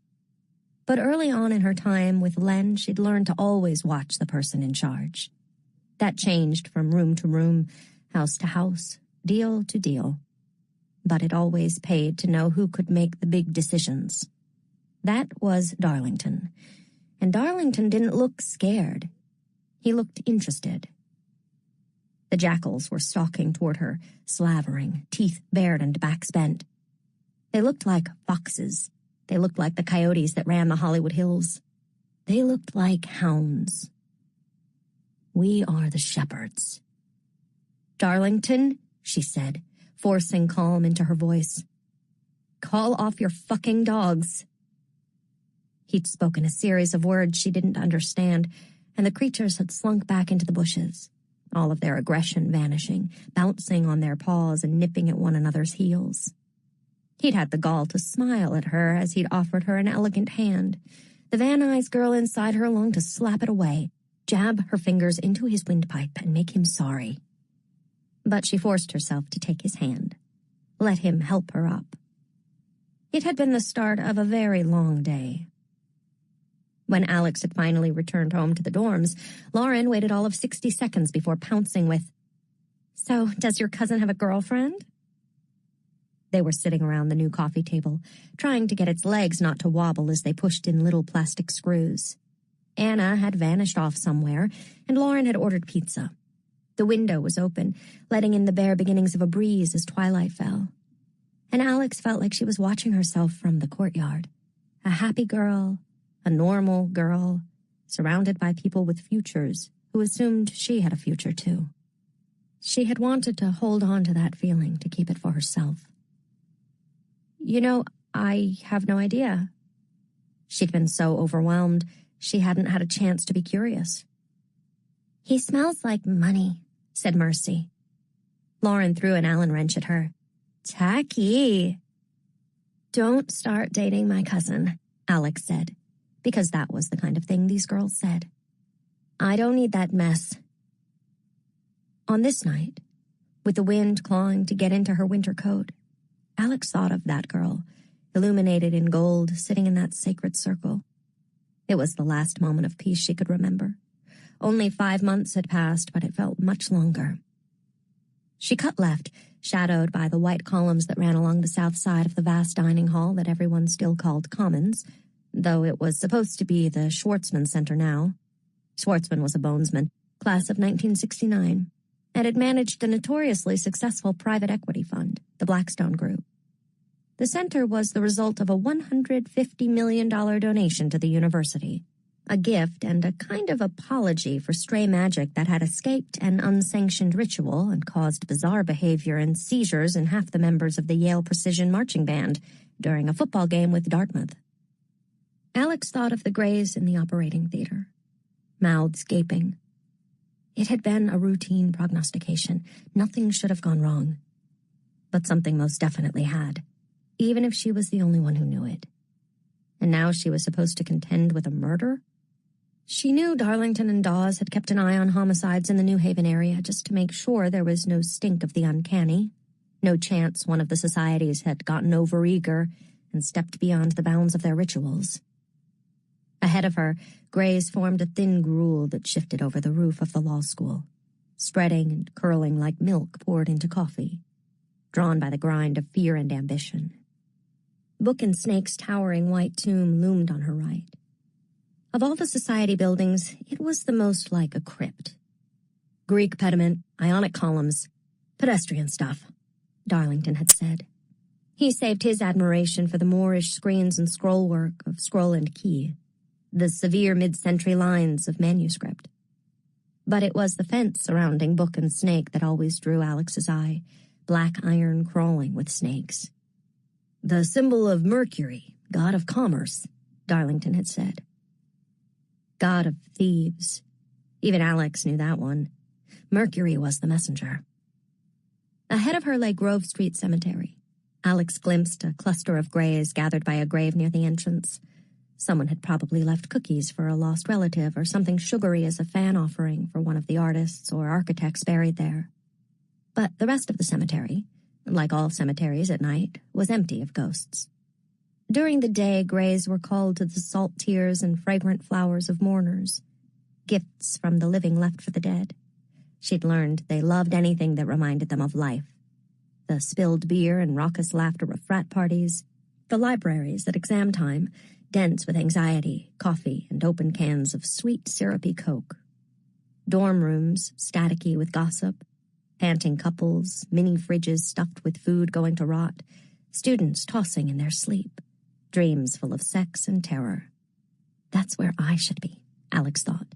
But early on in her time with Len, she'd learned to always watch the person in charge. That changed from room to room, house to house, deal to deal. But it always paid to know who could make the big decisions. That was Darlington. And Darlington didn't look scared. He looked interested. The jackals were stalking toward her, slavering, teeth bared and backs bent. They looked like foxes. They looked like the coyotes that ran the Hollywood Hills. They looked like hounds. "We are the shepherds." "Darlington," she said, forcing calm into her voice. "Call off your fucking dogs." He'd spoken a series of words she didn't understand, and the creatures had slunk back into the bushes, all of their aggression vanishing, bouncing on their paws and nipping at one another's heels. He'd had the gall to smile at her as he'd offered her an elegant hand. The Van Nuys girl inside her longed to slap it away, jab her fingers into his windpipe, and make him sorry. But she forced herself to take his hand, let him help her up. It had been the start of a very long day. When Alex had finally returned home to the dorms, Lauren waited all of 60 seconds before pouncing with, "So, does your cousin have a girlfriend?" They were sitting around the new coffee table, trying to get its legs not to wobble as they pushed in little plastic screws. Anna had vanished off somewhere, and Lauren had ordered pizza. The window was open, letting in the bare beginnings of a breeze as twilight fell. And Alex felt like she was watching herself from the courtyard. A happy girl, a normal girl, surrounded by people with futures who assumed she had a future too. She had wanted to hold on to that feeling, to keep it for herself. "You know, I have no idea." She'd been so overwhelmed, she hadn't had a chance to be curious. "He smells like money," said Mercy. Lauren threw an Allen wrench at her. "Tacky." "Don't start dating my cousin," Alex said, because that was the kind of thing these girls said. "I don't need that mess." On this night, with the wind clawing to get into her winter coat, Alex thought of that girl, illuminated in gold, sitting in that sacred circle. It was the last moment of peace she could remember. Only 5 months had passed, but it felt much longer. She cut left, shadowed by the white columns that ran along the south side of the vast dining hall that everyone still called Commons, though it was supposed to be the Schwartzman Center now. Schwartzman was a bonesman, class of 1969, and had managed the notoriously successful private equity fund, the Blackstone Group. The center was the result of a $150 million donation to the university, a gift and a kind of apology for stray magic that had escaped an unsanctioned ritual and caused bizarre behavior and seizures in half the members of the Yale Precision Marching Band during a football game with Dartmouth. Alex thought of the Greys in the operating theater, mouths gaping. It had been a routine prognostication. Nothing should have gone wrong. But something most definitely had, even if she was the only one who knew it. And now she was supposed to contend with a murder? She knew Darlington and Dawes had kept an eye on homicides in the New Haven area just to make sure there was no stink of the uncanny, no chance one of the societies had gotten overeager and stepped beyond the bounds of their rituals. Ahead of her, Greys formed a thin gruel that shifted over the roof of the law school, spreading and curling like milk poured into coffee, drawn by the grind of fear and ambition. Book and Snake's towering white tomb loomed on her right. Of all the society buildings, it was the most like a crypt. Greek pediment, Ionic columns, pedestrian stuff, Darlington had said. He saved his admiration for the Moorish screens and scrollwork of scroll and key, the severe mid-century lines of manuscript. But it was the fence surrounding Book and Snake that always drew Alex's eye, black iron crawling with snakes. "The symbol of Mercury, god of commerce," Darlington had said. God of thieves. Even Alex knew that one. Mercury was the messenger. Ahead of her lay Grove Street Cemetery. Alex glimpsed a cluster of grays gathered by a grave near the entrance. Someone had probably left cookies for a lost relative or something sugary as a fan offering for one of the artists or architects buried there. But the rest of the cemetery, like all cemeteries at night, was empty of ghosts. During the day, grays were called to the salt tears and fragrant flowers of mourners, gifts from the living left for the dead. She'd learned they loved anything that reminded them of life. The spilled beer and raucous laughter of frat parties, the libraries at exam time, dense with anxiety, coffee, and open cans of sweet, syrupy Coke. Dorm rooms, staticky with gossip, panting couples, mini fridges stuffed with food going to rot, students tossing in their sleep, dreams full of sex and terror. That's where I should be, Alex thought,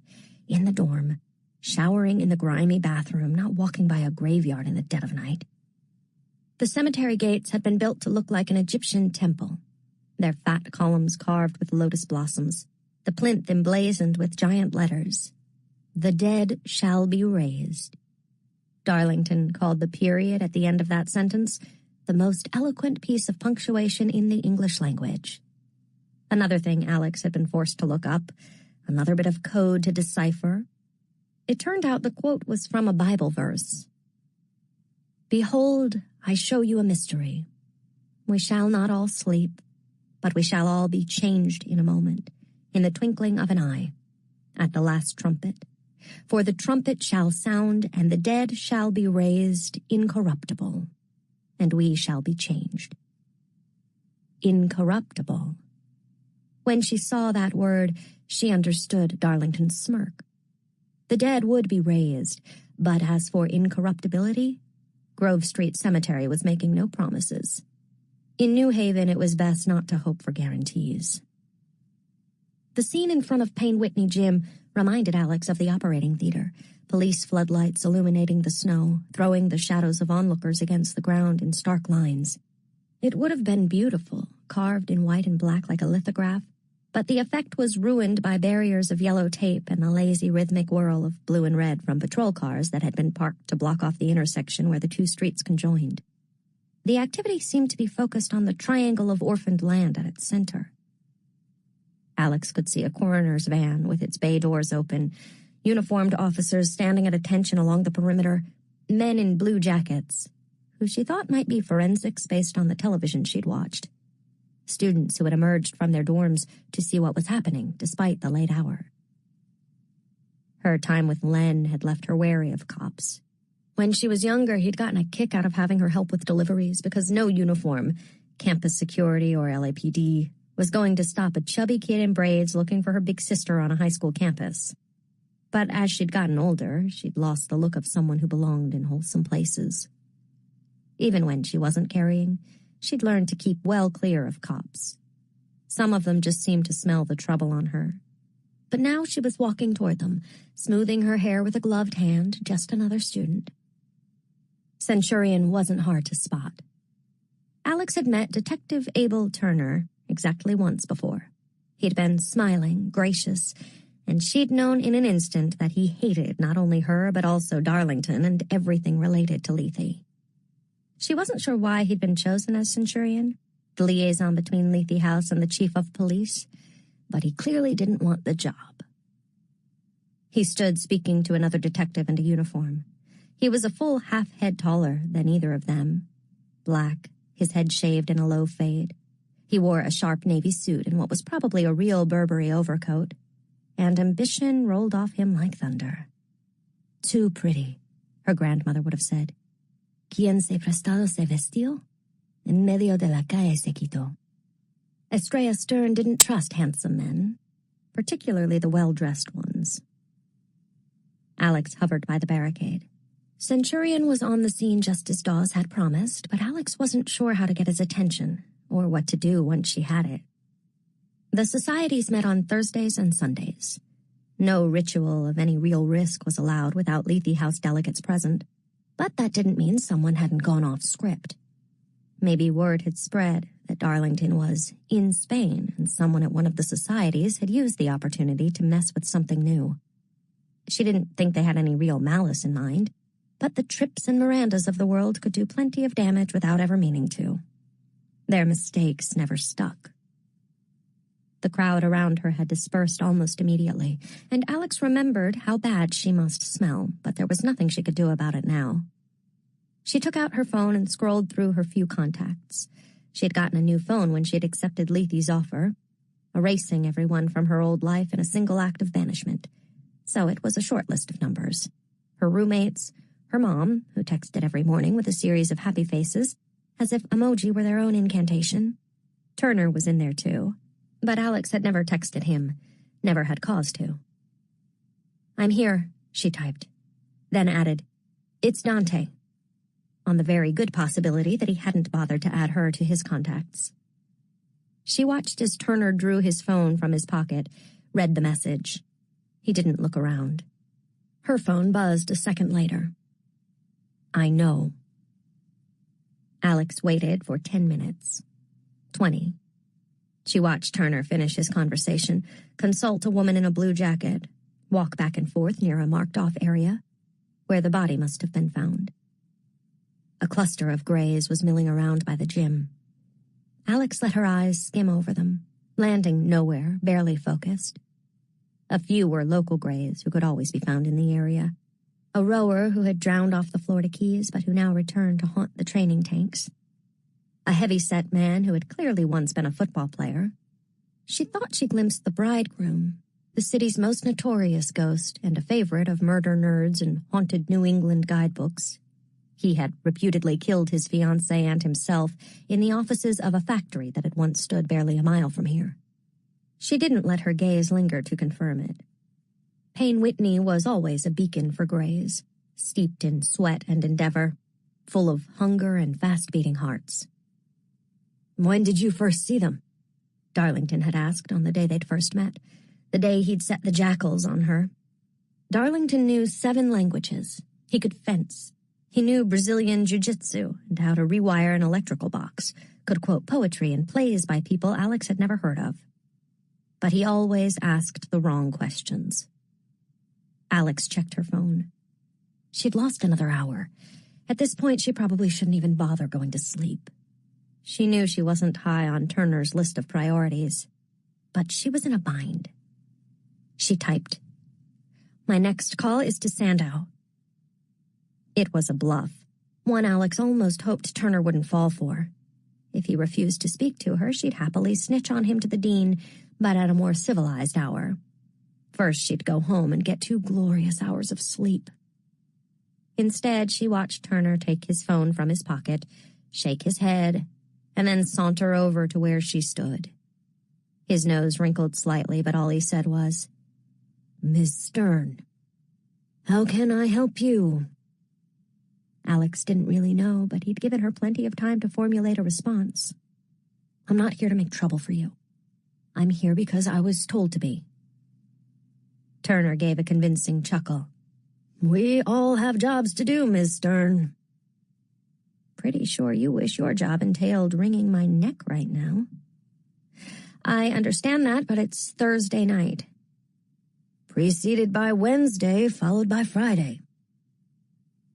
in the dorm, showering in the grimy bathroom, not walking by a graveyard in the dead of night. The cemetery gates had been built to look like an Egyptian temple, their fat columns carved with lotus blossoms, the plinth emblazoned with giant letters. "The dead shall be raised." Darlington called the period at the end of that sentence the most eloquent piece of punctuation in the English language. Another thing Alex had been forced to look up, another bit of code to decipher. It turned out the quote was from a Bible verse. "Behold, I show you a mystery. We shall not all sleep, but we shall all be changed in a moment, in the twinkling of an eye, at the last trumpet. For the trumpet shall sound, and the dead shall be raised incorruptible, and we shall be changed." Incorruptible. When she saw that word, she understood Darlington's smirk. The dead would be raised, but as for incorruptibility, Grove Street Cemetery was making no promises. In New Haven, it was best not to hope for guarantees. The scene in front of Payne Whitney Gym reminded Alex of the operating theater, police floodlights illuminating the snow, throwing the shadows of onlookers against the ground in stark lines. It would have been beautiful, carved in white and black like a lithograph, but the effect was ruined by barriers of yellow tape and the lazy rhythmic whirl of blue and red from patrol cars that had been parked to block off the intersection where the two streets conjoined. The activity seemed to be focused on the triangle of orphaned land at its center. Alex could see a coroner's van with its bay doors open, uniformed officers standing at attention along the perimeter, men in blue jackets, who she thought might be forensics based on the television she'd watched. Students who had emerged from their dorms to see what was happening despite the late hour. Her time with Len had left her wary of cops. When she was younger, he'd gotten a kick out of having her help with deliveries because no uniform, campus security or LAPD, was going to stop a chubby kid in braids looking for her big sister on a high school campus. But as she'd gotten older, she'd lost the look of someone who belonged in wholesome places. Even when she wasn't carrying, she'd learned to keep well clear of cops. Some of them just seemed to smell the trouble on her. But now she was walking toward them, smoothing her hair with a gloved hand, just another student. Centurion wasn't hard to spot. Alex had met Detective Abel Turner exactly once before. He'd been smiling, gracious, and she'd known in an instant that he hated not only her but also Darlington and everything related to Lethe. She wasn't sure why he'd been chosen as Centurion, the liaison between Lethe House and the chief of police, but he clearly didn't want the job. He stood speaking to another detective in a uniform. He was a full half-head taller than either of them. Black, his head shaved in a low fade. He wore a sharp navy suit and what was probably a real Burberry overcoat, and ambition rolled off him like thunder. Too pretty, her grandmother would have said. ¿Quién se prestado se vestió? En medio de la calle se quitó. Estrella Stern didn't trust handsome men, particularly the well-dressed ones. Alex hovered by the barricade. Centurion was on the scene just as Dawes had promised, but Alex wasn't sure how to get his attention, or what to do once she had it. The societies met on Thursdays and Sundays. No ritual of any real risk was allowed without Lethe House delegates present, but that didn't mean someone hadn't gone off script. Maybe word had spread that Darlington was in Spain, and someone at one of the societies had used the opportunity to mess with something new. She didn't think they had any real malice in mind, but the Trips and Mirandas of the world could do plenty of damage without ever meaning to. Their mistakes never stuck. The crowd around her had dispersed almost immediately, and Alex remembered how bad she must smell, but there was nothing she could do about it now. She took out her phone and scrolled through her few contacts. She had gotten a new phone when she had accepted Lethe's offer, erasing everyone from her old life in a single act of banishment. So it was a short list of numbers. Her roommates, her mom, who texted every morning with a series of happy faces, as if emoji were their own incantation. Turner was in there too, but Alex had never texted him, never had cause to. "I'm here," she typed, then added, "It's Dante," on the very good possibility that he hadn't bothered to add her to his contacts. She watched as Turner drew his phone from his pocket, read the message. He didn't look around. Her phone buzzed a second later. "I know." Alex waited for 10 minutes. 20. She watched Turner finish his conversation, consult a woman in a blue jacket, walk back and forth near a marked-off area where the body must have been found. A cluster of grays was milling around by the gym. Alex let her eyes skim over them, landing nowhere, barely focused. A few were local grays who could always be found in the area. A rower who had drowned off the Florida Keys but who now returned to haunt the training tanks. A heavy-set man who had clearly once been a football player. She thought she glimpsed the bridegroom, the city's most notorious ghost and a favorite of murder nerds and haunted New England guidebooks. He had reputedly killed his fiancée and himself in the offices of a factory that had once stood barely a mile from here. She didn't let her gaze linger to confirm it. Payne Whitney was always a beacon for grays, steeped in sweat and endeavor, full of hunger and fast-beating hearts. "When did you first see them?" Darlington had asked on the day they'd first met, the day he'd set the jackals on her. Darlington knew 7 languages. He could fence. He knew Brazilian jiu-jitsu and how to rewire an electrical box, could quote poetry and plays by people Alex had never heard of. But he always asked the wrong questions. Alex checked her phone. She'd lost another hour. At this point, she probably shouldn't even bother going to sleep. She knew she wasn't high on Turner's list of priorities, but she was in a bind. She typed, "My next call is to Sandow." It was a bluff, one Alex almost hoped Turner wouldn't fall for. If he refused to speak to her, she'd happily snitch on him to the dean, but at a more civilized hour. First, she'd go home and get 2 glorious hours of sleep. Instead, she watched Turner take his phone from his pocket, shake his head, and then saunter over to where she stood. His nose wrinkled slightly, but all he said was, "Miss Stern, how can I help you?" Alex didn't really know, but he'd given her plenty of time to formulate a response. "I'm not here to make trouble for you. I'm here because I was told to be." Turner gave a convincing chuckle. "We all have jobs to do, Miss Stern." "Pretty sure you wish your job entailed wringing my neck right now." "I understand that, but it's Thursday night." "Preceded by Wednesday, followed by Friday."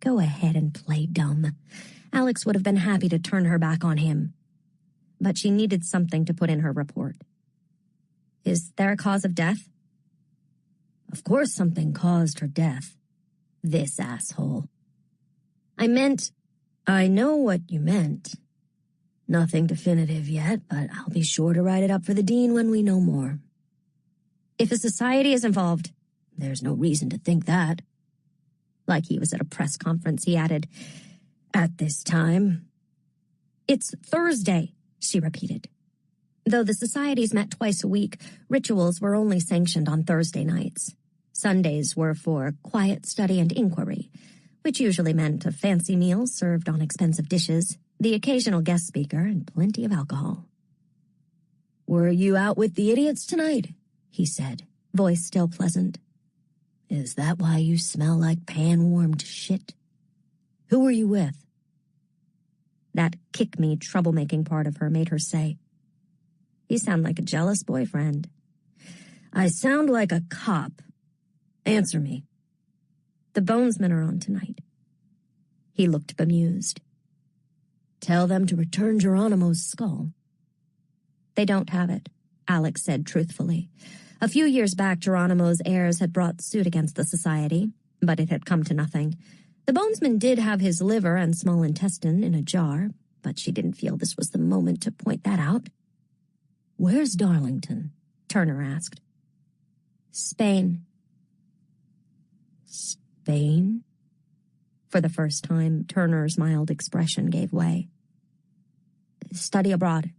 Go ahead and play dumb. Alex would have been happy to turn her back on him. But she needed something to put in her report. "Is there a cause of death?" "Of course something caused her death. This asshole." I know what you meant. Nothing definitive yet, but I'll be sure to write it up for the dean when we know more." "If a society is involved?" "There's no reason to think that." Like he was at a press conference, he added, "At this time." "It's Thursday," she repeated. Though the societies met twice a week, rituals were only sanctioned on Thursday nights. Sundays were for quiet study and inquiry, which usually meant a fancy meal served on expensive dishes, the occasional guest speaker, and plenty of alcohol. "Were you out with the idiots tonight?" he said, voice still pleasant. "Is that why you smell like pan-warmed shit? Who were you with?" That kick-me, troublemaking part of her made her say, "You sound like a jealous boyfriend." "I sound like a cop. Answer me." "The Bonesmen are on tonight." He looked bemused. "Tell them to return Geronimo's skull." "They don't have it," Alex said truthfully. A few years back, Geronimo's heirs had brought suit against the society, but it had come to nothing. The Bonesman did have his liver and small intestine in a jar, but she didn't feel this was the moment to point that out. "Where's Darlington?" Turner asked. "Spain." "Spain?" For the first time, Turner's mild expression gave way. "Study abroad."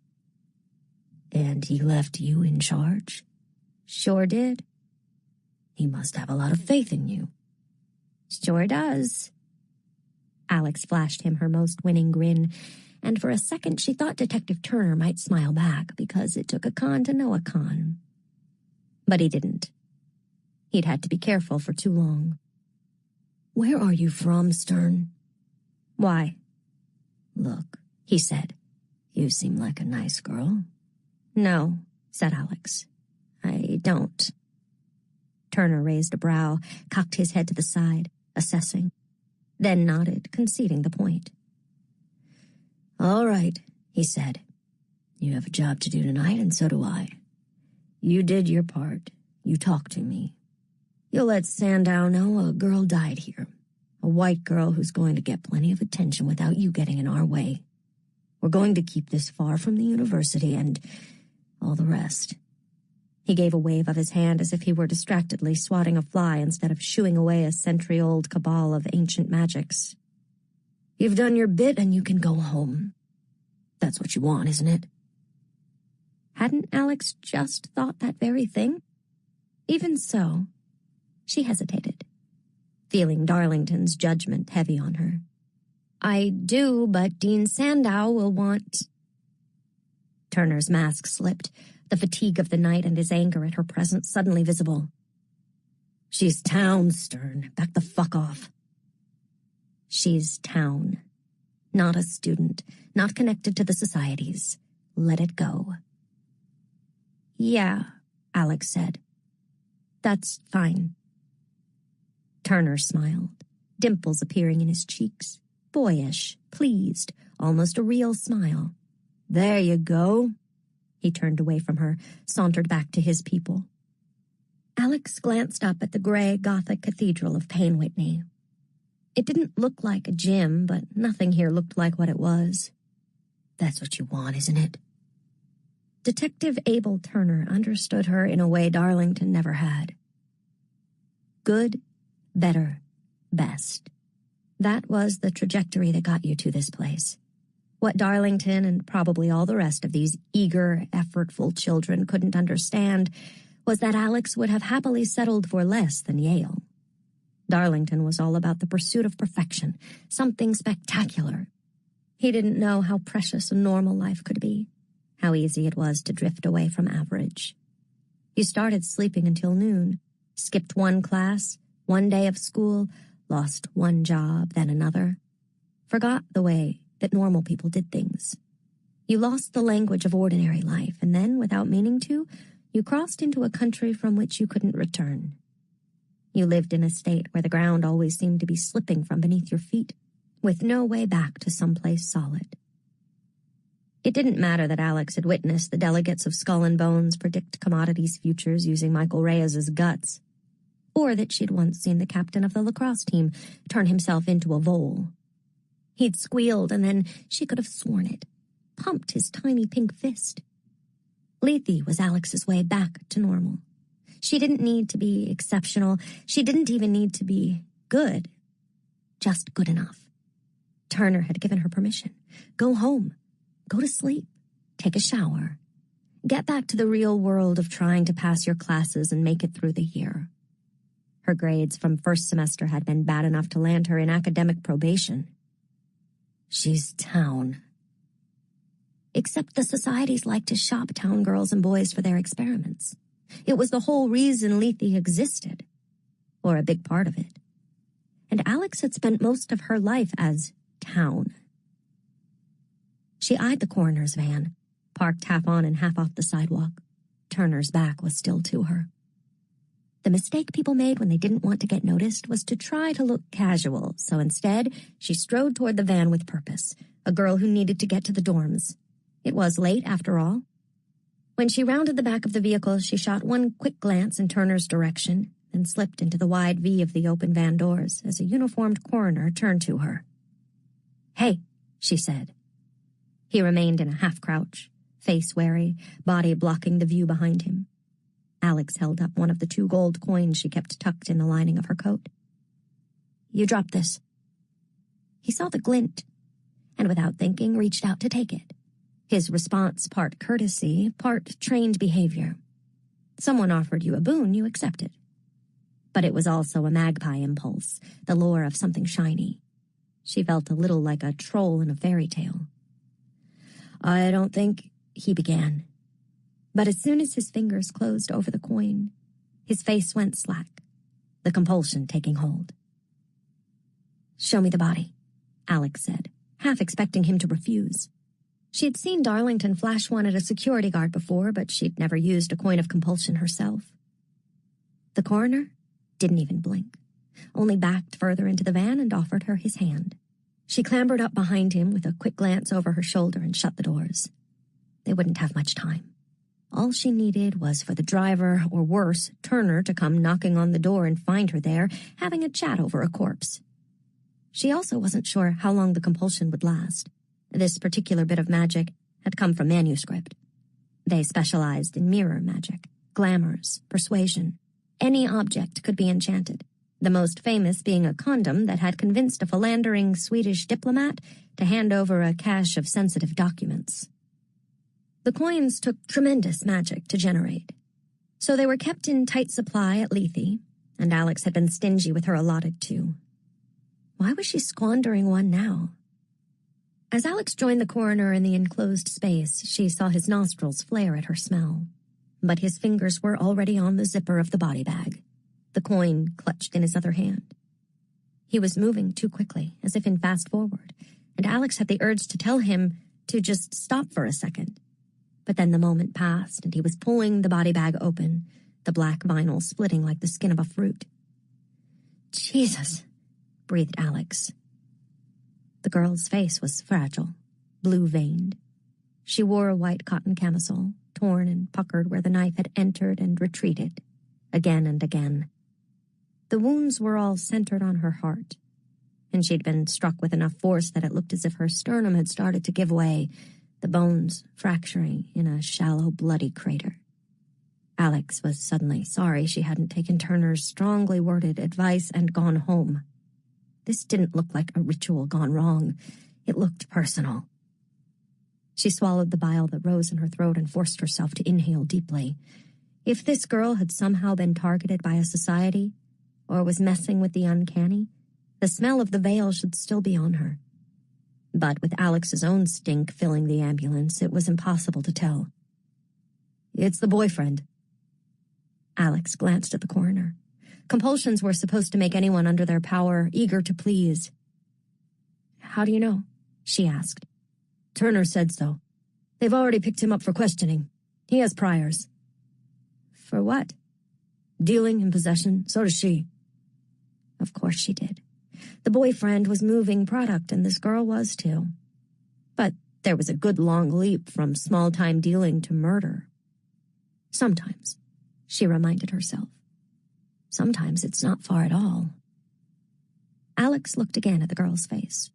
"And he left you in charge?" "Sure did." "He must have a lot of faith in you." "Sure does." Alex flashed him her most winning grin, and for a second she thought Detective Turner might smile back because it took a con to know a con. But he didn't. He'd had to be careful for too long. "Where are you from, Stern?" "Why?" "Look," he said, "you seem like a nice girl." "No," said Alex. "I don't." Turner raised a brow, cocked his head to the side, assessing, then nodded, conceding the point. "All right," he said. "You have a job to do tonight, and so do I. You did your part. You talked to me. You'll let Sandow know a girl died here. A white girl who's going to get plenty of attention without you getting in our way. We're going to keep this far from the university and all the rest." He gave a wave of his hand as if he were distractedly swatting a fly instead of shooing away a century-old cabal of ancient magics. "You've done your bit and you can go home. That's what you want, isn't it?" Hadn't Alex just thought that very thing? Even so, she hesitated, feeling Darlington's judgment heavy on her. "I do, but Dean Sandow will want—" Turner's mask slipped, the fatigue of the night and his anger at her presence suddenly visible. She's town, Stern. Back the fuck off. She's town. Not a student. Not connected to the societies. Let it go. Yeah, Alex said. That's fine. Turner smiled, dimples appearing in his cheeks. Boyish, pleased, almost a real smile. There you go. He turned away from her, sauntered back to his people. Alex glanced up at the gray Gothic cathedral of Payne Whitney. It didn't look like a gym, but nothing here looked like what it was. That's what you want, isn't it? Detective Abel Turner understood her in a way Darlington never had. Good, better, best. That was the trajectory that got you to this place. What Darlington and probably all the rest of these eager, effortful children couldn't understand was that Alex would have happily settled for less than Yale. Darlington was all about the pursuit of perfection, something spectacular. He didn't know how precious a normal life could be, how easy it was to drift away from average. You started sleeping until noon, skipped one class, one day of school, lost one job, then another. Forgot the way that normal people did things. You lost the language of ordinary life, and then, without meaning to, you crossed into a country from which you couldn't return. You lived in a state where the ground always seemed to be slipping from beneath your feet, with no way back to someplace solid. It didn't matter that Alex had witnessed the delegates of Skull and Bones predict commodities futures using Michael Reyes's guts, or that she'd once seen the captain of the lacrosse team turn himself into a vole. He'd squealed, and then she could have sworn it, pumped his tiny pink fist. Lethe was Alex's way back to normal. She didn't need to be exceptional. She didn't even need to be good. Just good enough. Turner had given her permission. Go home. Go to sleep. Take a shower. Get back to the real world of trying to pass your classes and make it through the year. Her grades from first semester had been bad enough to land her in academic probation. She's town. Except the societies like to shop town girls and boys for their experiments. It was the whole reason Lethe existed, or a big part of it. And Alex had spent most of her life as town. She eyed the coroner's van, parked half on and half off the sidewalk. Turner's back was still to her. The mistake people made when they didn't want to get noticed was to try to look casual, so instead, she strode toward the van with purpose, a girl who needed to get to the dorms. It was late, after all. When she rounded the back of the vehicle, she shot one quick glance in Turner's direction, then slipped into the wide V of the open van doors as a uniformed coroner turned to her. "Hey," she said. He remained in a half-crouch, face wary, body blocking the view behind him. Alex held up one of the 2 gold coins she kept tucked in the lining of her coat. "You dropped this." He saw the glint, and without thinking, reached out to take it. His response part courtesy, part trained behavior. Someone offered you a boon, you accepted. But it was also a magpie impulse, the lure of something shiny. She felt a little like a troll in a fairy tale. "I don't think," he began. But as soon as his fingers closed over the coin, his face went slack, the compulsion taking hold. "Show me the body," Alex said, half expecting him to refuse. She had seen Darlington flash one at a security guard before, but she'd never used a coin of compulsion herself. The coroner didn't even blink, only backed further into the van and offered her his hand. She clambered up behind him with a quick glance over her shoulder and shut the doors. They wouldn't have much time. All she needed was for the driver, or worse, Turner, to come knocking on the door and find her there, having a chat over a corpse. She also wasn't sure how long the compulsion would last. This particular bit of magic had come from manuscript. They specialized in mirror magic, glamours, persuasion. Any object could be enchanted, the most famous being a condom that had convinced a philandering Swedish diplomat to hand over a cache of sensitive documents. The coins took tremendous magic to generate, so they were kept in tight supply at Lethe, and Alex had been stingy with her allotted 2. Why was she squandering one now? As Alex joined the coroner in the enclosed space, she saw his nostrils flare at her smell. But his fingers were already on the zipper of the body bag. The the coin clutched in his other hand. He was moving too quickly, as if in fast forward, and Alex had the urge to tell him to just stop for a second. But then the moment passed, and he was pulling the body bag open, the black vinyl splitting like the skin of a fruit. "Jesus," breathed Alex. The girl's face was fragile, blue-veined. She wore a white cotton camisole, torn and puckered where the knife had entered and retreated, again and again. The wounds were all centered on her heart, and she'd been struck with enough force that it looked as if her sternum had started to give way, the bones fracturing in a shallow, bloody crater. Alex was suddenly sorry she hadn't taken Turner's strongly worded advice and gone home. This didn't look like a ritual gone wrong. It looked personal. She swallowed the bile that rose in her throat and forced herself to inhale deeply. If this girl had somehow been targeted by a society, or was messing with the uncanny, the smell of the veil should still be on her. But with Alex's own stink filling the ambulance, it was impossible to tell. "It's the boyfriend." Alex glanced at the coroner. Compulsions were supposed to make anyone under their power eager to please. "How do you know?" she asked. "Turner said so. They've already picked him up for questioning. He has priors." "For what?" "Dealing and possession. So does she." Of course she did. The boyfriend was moving product, and this girl was too. But there was a good long leap from small-time dealing to murder. Sometimes, she reminded herself. Sometimes it's not far at all. Alex looked again at the girl's face.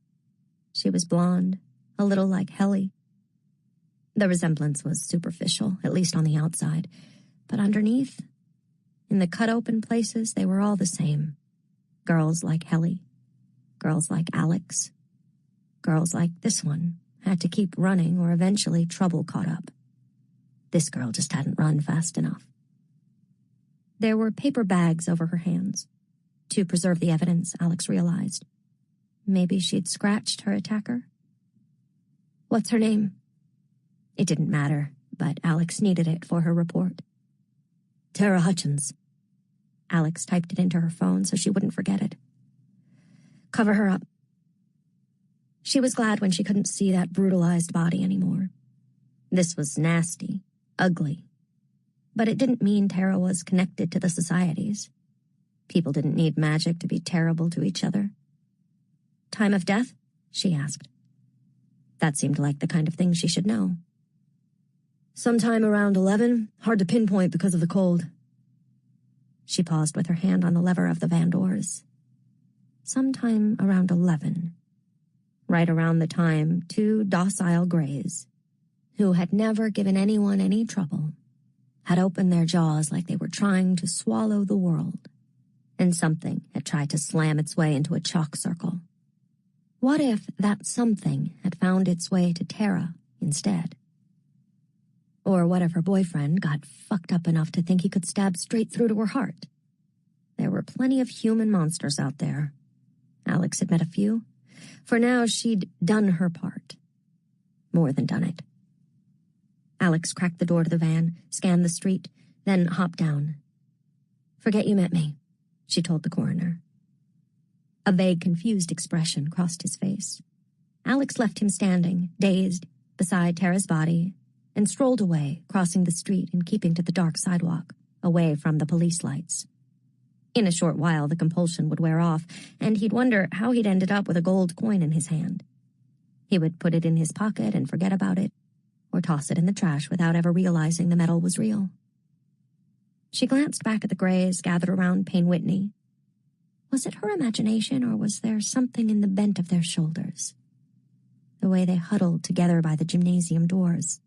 She was blonde, a little like Helly. The resemblance was superficial, at least on the outside, but underneath, in the cut-open places, they were all the same. Girls like Helly, girls like Alex, girls like this one had to keep running or eventually trouble caught up. This girl just hadn't run fast enough. There were paper bags over her hands. To preserve the evidence, Alex realized. Maybe she'd scratched her attacker? "What's her name?" It didn't matter, but Alex needed it for her report. "Tara Hutchins." Alex typed it into her phone so she wouldn't forget it. "Cover her up." She was glad when she couldn't see that brutalized body anymore. This was nasty, ugly. But it didn't mean Tara was connected to the societies. People didn't need magic to be terrible to each other. "Time of death?" she asked. That seemed like the kind of thing she should know. "Sometime around 11, hard to pinpoint because of the cold." She paused with her hand on the lever of the van doors. Sometime around 11. Right around the time two docile greys, who had never given anyone any trouble, had opened their jaws like they were trying to swallow the world, and something had tried to slam its way into a chalk circle. What if that something had found its way to Tara instead? Or what if her boyfriend got fucked up enough to think he could stab straight through to her heart? There were plenty of human monsters out there. Alex had met a few. For now, she'd done her part. More than done it. Alex cracked the door to the van, scanned the street, then hopped down. "Forget you met me," she told the coroner. A vague, confused expression crossed his face. Alex left him standing, dazed, beside Tara's body, and strolled away, crossing the street and keeping to the dark sidewalk, away from the police lights. In a short while, the compulsion would wear off, and he'd wonder how he'd ended up with a gold coin in his hand. He would put it in his pocket and forget about it, or toss it in the trash without ever realizing the metal was real. She glanced back at the Greys gathered around Payne Whitney. Was it her imagination, or was there something in the bent of their shoulders? The way they huddled together by the gymnasium doors.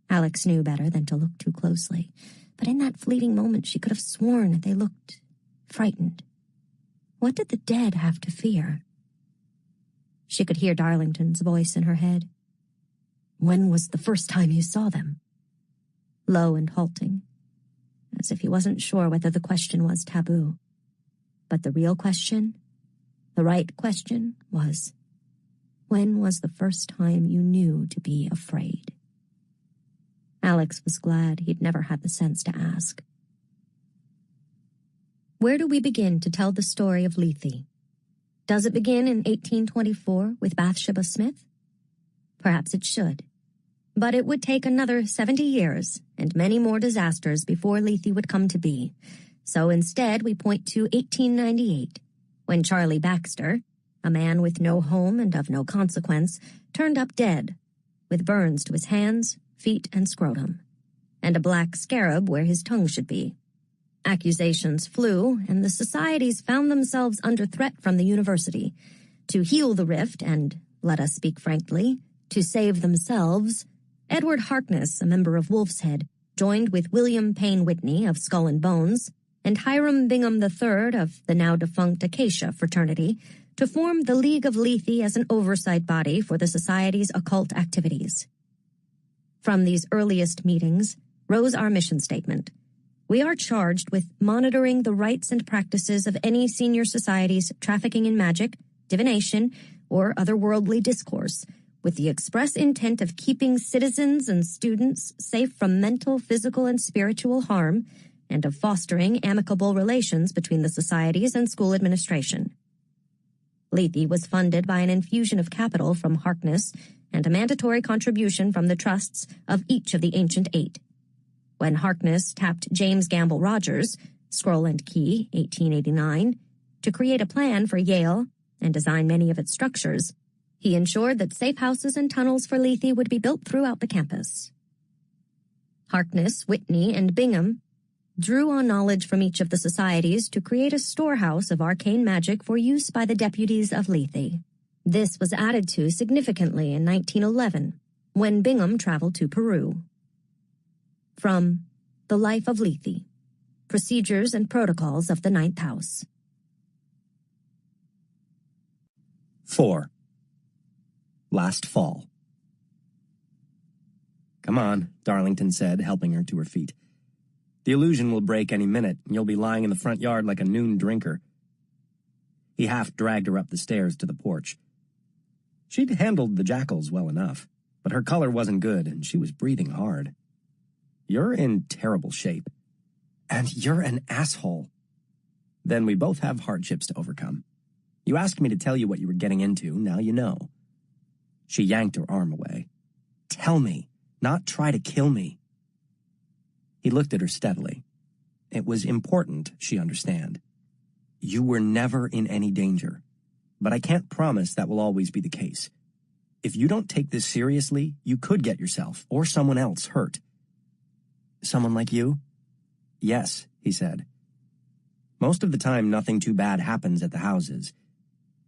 Alex knew better than to look too closely, but in that fleeting moment she could have sworn they looked frightened. What did the dead have to fear? She could hear Darlington's voice in her head. "When was the first time you saw them?" Low and halting, as if he wasn't sure whether the question was taboo. But the real question, the right question, was, when was the first time you knew to be afraid? Alex was glad he'd never had the sense to ask. Where do we begin to tell the story of Lethe? Does it begin in 1824 with Bathsheba Smith? Perhaps it should. But it would take another 70 years and many more disasters before Lethe would come to be. So instead, we point to 1898, when Charlie Baxter, a man with no home and of no consequence, turned up dead, with burns to his hands, feet, and scrotum, and a black scarab where his tongue should be. Accusations flew, and the societies found themselves under threat from the university. To heal the rift and, let us speak frankly, to save themselves, Edward Harkness, a member of Wolf's Head, joined with William Payne Whitney of Skull and Bones and Hiram Bingham III of the now-defunct Acacia fraternity to form the League of Lethe as an oversight body for the society's occult activities. From these earliest meetings rose our mission statement. We are charged with monitoring the rites and practices of any senior societies trafficking in magic, divination, or otherworldly discourse, with the express intent of keeping citizens and students safe from mental, physical, and spiritual harm, and of fostering amicable relations between the societies and school administration. Lethe was funded by an infusion of capital from Harkness and a mandatory contribution from the trusts of each of the Ancient Eight. When Harkness tapped James Gamble Rogers, Scroll and Key, 1889, to create a plan for Yale and design many of its structures, he ensured that safe houses and tunnels for Lethe would be built throughout the campus. Harkness, Whitney, and Bingham drew on knowledge from each of the societies to create a storehouse of arcane magic for use by the deputies of Lethe. This was added to significantly in 1911, when Bingham traveled to Peru. From The Life of Lethe, Procedures and Protocols of the Ninth House. 4. Last fall. "Come on," Darlington said, helping her to her feet. "The illusion will break any minute, and you'll be lying in the front yard like a noon drinker." He half dragged her up the stairs to the porch. She'd handled the jackals well enough, but her color wasn't good, and she was breathing hard. "You're in terrible shape. And you're an asshole." "Then we both have hardships to overcome. You asked me to tell you what you were getting into, now you know." She yanked her arm away. "Tell me, not try to kill me." He looked at her steadily. It was important she understand. "You were never in any danger, but I can't promise that will always be the case. If you don't take this seriously, you could get yourself or someone else hurt." "Someone like you?" "Yes," he said. "Most of the time, nothing too bad happens at the houses.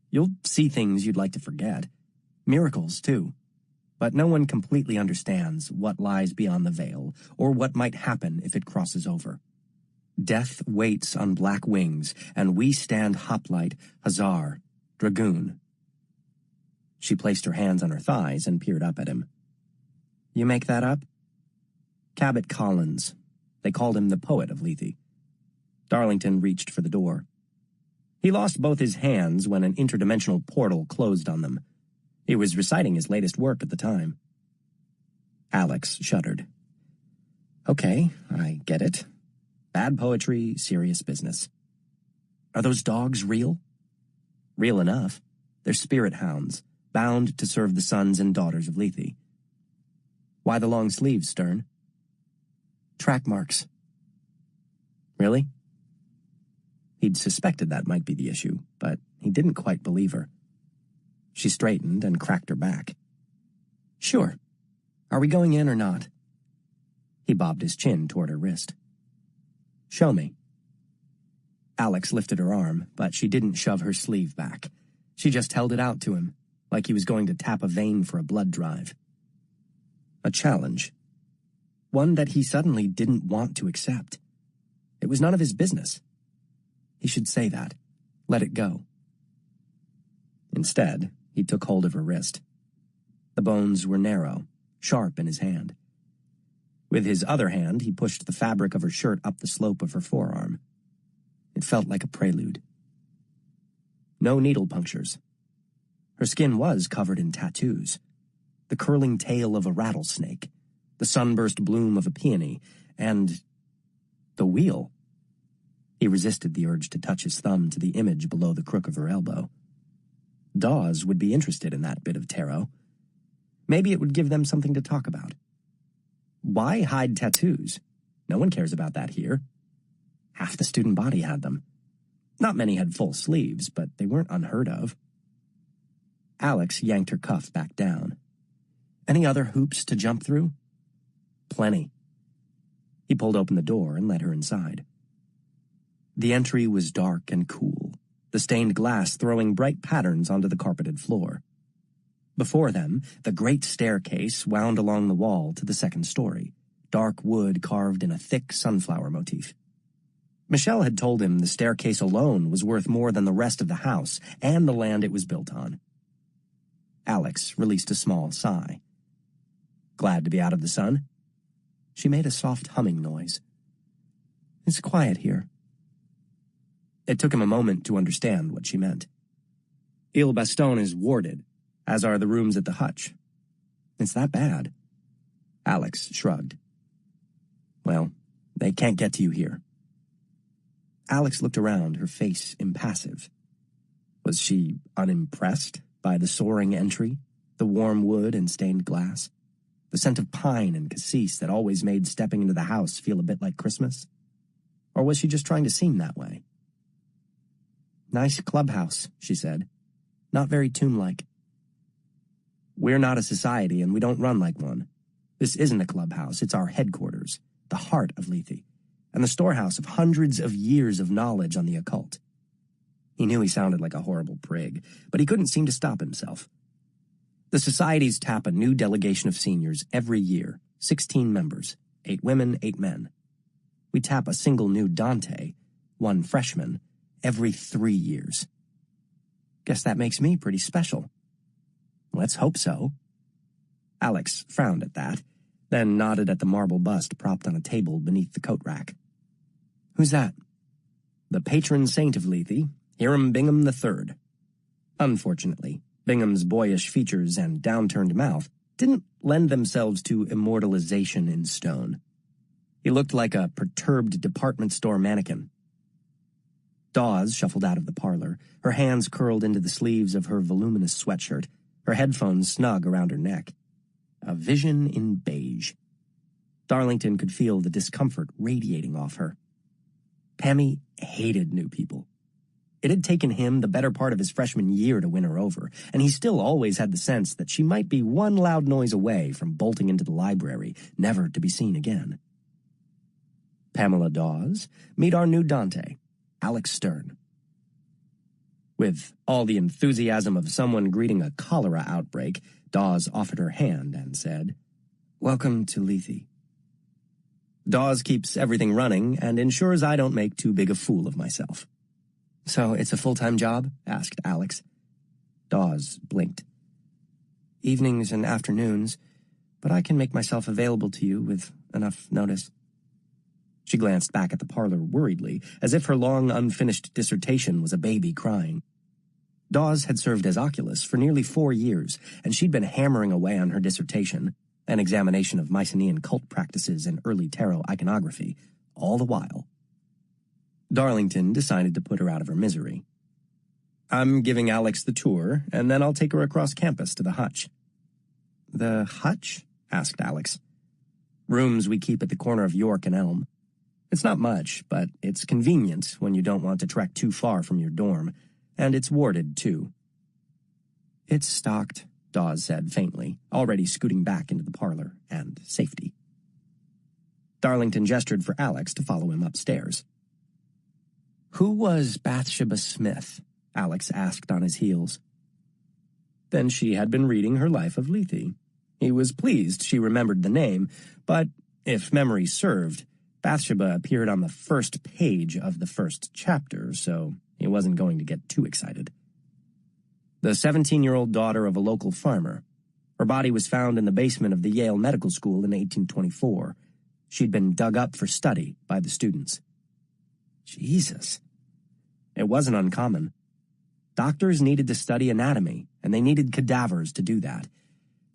You'll see things you'd like to forget. Miracles, too. But no one completely understands what lies beyond the veil, or what might happen if it crosses over. Death waits on black wings, and we stand hoplite, hussar, dragoon." She placed her hands on her thighs and peered up at him. "You make that up?" "Cabot Collins. They called him the poet of Lethe." Darlington reached for the door. He lost both his hands when an interdimensional portal closed on them. He was reciting his latest work at the time. Alex shuddered. "Okay, I get it. Bad poetry, serious business. Are those dogs real?" "Real enough. They're spirit hounds, bound to serve the sons and daughters of Lethe." "Why the long sleeves, Stern?" "Track marks." "Really?" He'd suspected that might be the issue, but he didn't quite believe her. She straightened and cracked her back. "Sure. Are we going in or not?" He bobbed his chin toward her wrist. "Show me." Alex lifted her arm, but she didn't shove her sleeve back. She just held it out to him, like he was going to tap a vein for a blood drive. A challenge. One that he suddenly didn't want to accept. It was none of his business. He should say that. Let it go. Instead, he took hold of her wrist. The bones were narrow, sharp in his hand. With his other hand, he pushed the fabric of her shirt up the slope of her forearm. It felt like a prelude. No needle punctures. Her skin was covered in tattoos. The curling tail of a rattlesnake, the sunburst bloom of a peony, and the wheel. He resisted the urge to touch his thumb to the image below the crook of her elbow. Dawes would be interested in that bit of tarot. Maybe it would give them something to talk about. Why hide tattoos? No one cares about that here. Half the student body had them. Not many had full sleeves, but they weren't unheard of. Alex yanked her cuff back down. Any other hoops to jump through? Plenty. He pulled open the door and led her inside. The entry was dark and cool, the stained glass throwing bright patterns onto the carpeted floor. Before them, the great staircase wound along the wall to the second story, dark wood carved in a thick sunflower motif. Michelle had told him the staircase alone was worth more than the rest of the house and the land it was built on. Alex released a small sigh. Glad to be out of the sun? She made a soft humming noise. It's quiet here. It took him a moment to understand what she meant. Ile Baston is warded, as are the rooms at the hutch. It's that bad. Alex shrugged. Well, they can't get to you here. Alex looked around, her face impassive. Was she unimpressed by the soaring entry, the warm wood and stained glass, the scent of pine and cassis that always made stepping into the house feel a bit like Christmas? Or was she just trying to seem that way? Nice clubhouse, she said. Not very tomb-like. We're not a society, and we don't run like one. This isn't a clubhouse, it's our headquarters, the heart of Lethe, and the storehouse of hundreds of years of knowledge on the occult. He knew he sounded like a horrible prig, but he couldn't seem to stop himself. The societies tap a new delegation of seniors every year, 16 members, 8 women, 8 men. We tap a single new Dante, 1 freshman, every 3 years. Guess that makes me pretty special. Let's hope so. Alex frowned at that, then nodded at the marble bust propped on a table beneath the coat rack. Who's that? The patron saint of Lethe, Hiram Bingham III. Unfortunately, Bingham's boyish features and downturned mouth didn't lend themselves to immortalization in stone. He looked like a perturbed department store mannequin. Dawes shuffled out of the parlor, her hands curled into the sleeves of her voluminous sweatshirt, her headphones snug around her neck. A vision in beige. Darlington could feel the discomfort radiating off her. Pammy hated new people. It had taken him the better part of his freshman year to win her over, and he still always had the sense that she might be one loud noise away from bolting into the library, never to be seen again. Pamela Dawes, meet our new Dante, Alex Stern. With all the enthusiasm of someone greeting a cholera outbreak, Dawes offered her hand and said, Welcome to Lethe. Dawes keeps everything running and ensures I don't make too big a fool of myself. So it's a full-time job? Asked Alex. Dawes blinked. Evenings and afternoons, but I can make myself available to you with enough notice. She glanced back at the parlor worriedly, as if her long unfinished dissertation was a baby crying. Dawes had served as oculist for nearly 4 years, and she'd been hammering away on her dissertation, an examination of Mycenaean cult practices and early tarot iconography, all the while. Darlington decided to put her out of her misery. I'm giving Alex the tour, and then I'll take her across campus to the hutch. The hutch? Asked Alex. Rooms we keep at the corner of York and Elm. It's not much, but it's convenient when you don't want to trek too far from your dorm, and it's warded, too. It's stocked, Dawes said faintly, already scooting back into the parlor, and safety. Darlington gestured for Alex to follow him upstairs. Who was Bathsheba Smith? Alex asked on his heels. Then she had been reading her life of Lethe. He was pleased she remembered the name, but if memory served, Bathsheba appeared on the first page of the first chapter, so he wasn't going to get too excited. The 17-year-old daughter of a local farmer. Her body was found in the basement of the Yale Medical School in 1824. She'd been dug up for study by the students. Jesus. It wasn't uncommon. Doctors needed to study anatomy, and they needed cadavers to do that.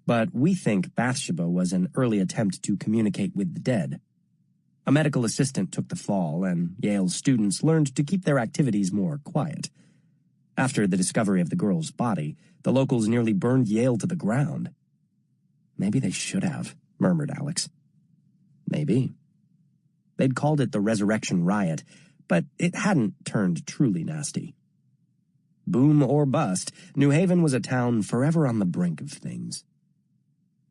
But we think Bathsheba was an early attempt to communicate with the dead. A medical assistant took the fall, and Yale's students learned to keep their activities more quiet. After the discovery of the girl's body, the locals nearly burned Yale to the ground. Maybe they should have, murmured Alex. Maybe. They'd called it the Resurrection Riot, but it hadn't turned truly nasty. Boom or bust, New Haven was a town forever on the brink of things.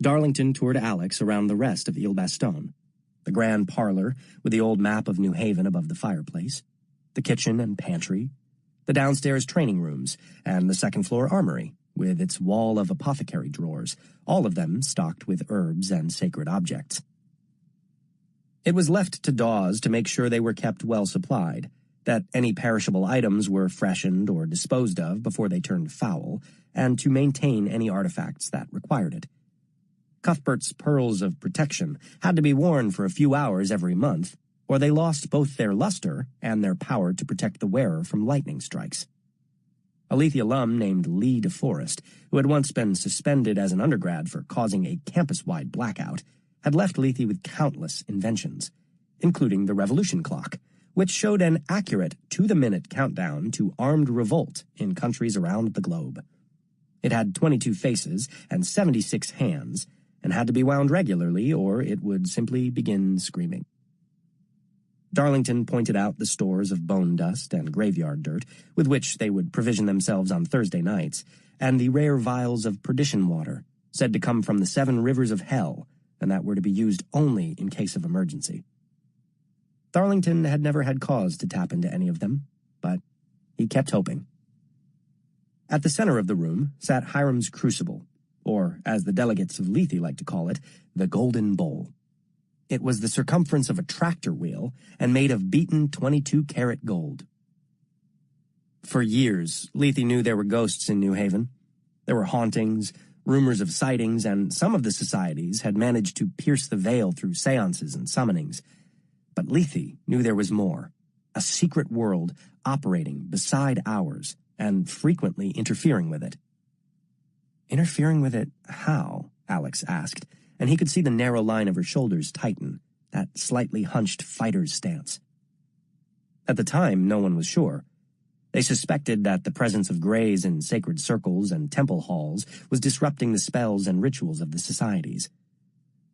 Darlington toured Alex around the rest of Ile Baston. The grand parlor, with the old map of New Haven above the fireplace, the kitchen and pantry, the downstairs training rooms, and the second-floor armory, with its wall of apothecary drawers, all of them stocked with herbs and sacred objects. It was left to Dawes to make sure they were kept well supplied, that any perishable items were freshened or disposed of before they turned foul, and to maintain any artifacts that required it. Cuthbert's pearls of protection had to be worn for a few hours every month, or they lost both their luster and their power to protect the wearer from lightning strikes. A Lethe alum named Lee DeForest, who had once been suspended as an undergrad for causing a campus-wide blackout, had left Lethe with countless inventions, including the revolution clock, which showed an accurate to-the-minute countdown to armed revolt in countries around the globe. It had 22 faces and 76 hands, and had to be wound regularly or it would simply begin screaming. Darlington pointed out the stores of bone dust and graveyard dirt with which they would provision themselves on Thursday nights, and the rare vials of perdition water, said to come from the 7 rivers of hell, and that were to be used only in case of emergency. Darlington had never had cause to tap into any of them, but he kept hoping. At the center of the room sat Hiram's crucible, or, as the delegates of Lethe like to call it, the Golden Bowl. It was the circumference of a tractor wheel and made of beaten 22-karat gold. For years, Lethe knew there were ghosts in New Haven. There were hauntings, rumors of sightings, and some of the societies had managed to pierce the veil through seances and summonings. But Lethe knew there was more, a secret world operating beside ours and frequently interfering with it. Interfering with it how? Alex asked, and he could see the narrow line of her shoulders tighten, that slightly hunched fighter's stance. At the time, no one was sure. They suspected that the presence of Greys in sacred circles and temple halls was disrupting the spells and rituals of the societies.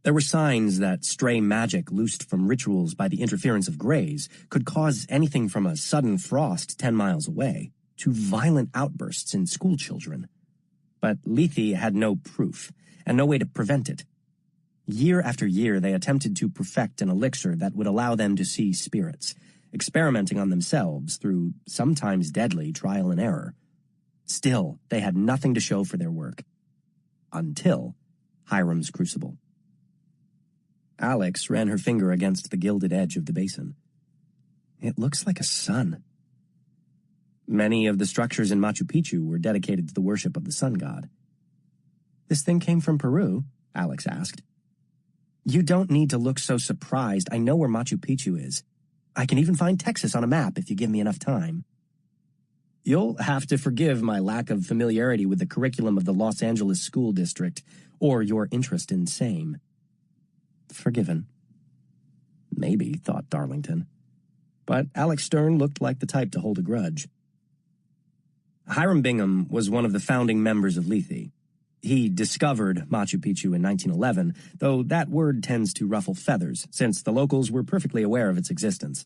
There were signs that stray magic loosed from rituals by the interference of Greys could cause anything from a sudden frost 10 miles away to violent outbursts in schoolchildren. But Lethe had no proof, and no way to prevent it. Year after year they attempted to perfect an elixir that would allow them to see spirits, experimenting on themselves through sometimes deadly trial and error. Still, they had nothing to show for their work. Until Hiram's crucible. Alex ran her finger against the gilded edge of the basin. It looks like a sun. Many of the structures in Machu Picchu were dedicated to the worship of the sun god. This thing came from Peru? Alex asked. You don't need to look so surprised. I know where Machu Picchu is. I can even find Texas on a map if you give me enough time. You'll have to forgive my lack of familiarity with the curriculum of the Los Angeles School District, or your interest in same. Forgiven. Maybe, thought Darlington. But Alex Stern looked like the type to hold a grudge. Hiram Bingham was one of the founding members of Lethe. He discovered Machu Picchu in 1911, though that word tends to ruffle feathers, since the locals were perfectly aware of its existence.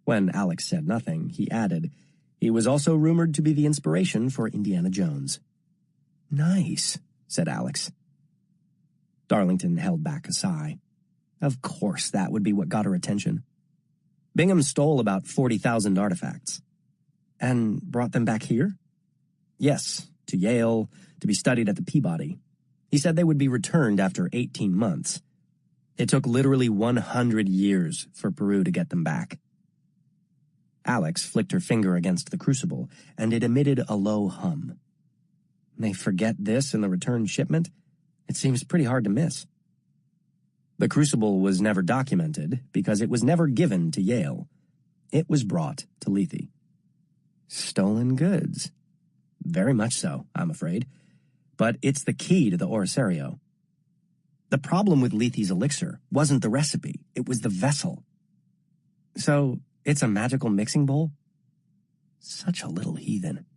When Alex said nothing, he added, he was also rumored to be the inspiration for Indiana Jones. Nice, said Alex. Darlington held back a sigh. Of course that would be what got her attention. Bingham stole about 40,000 artifacts. And brought them back here? Yes, to Yale, to be studied at the Peabody. He said they would be returned after 18 months. It took literally 100 years for Peru to get them back. Alex flicked her finger against the crucible, and it emitted a low hum. They forget this in the return shipment? It seems pretty hard to miss. The crucible was never documented because it was never given to Yale. It was brought to Lethe. Stolen goods. Very much so, I'm afraid. But it's the key to the Orasario. The problem with Lethe's elixir wasn't the recipe, it was the vessel. So, it's a magical mixing bowl? Such a little heathen.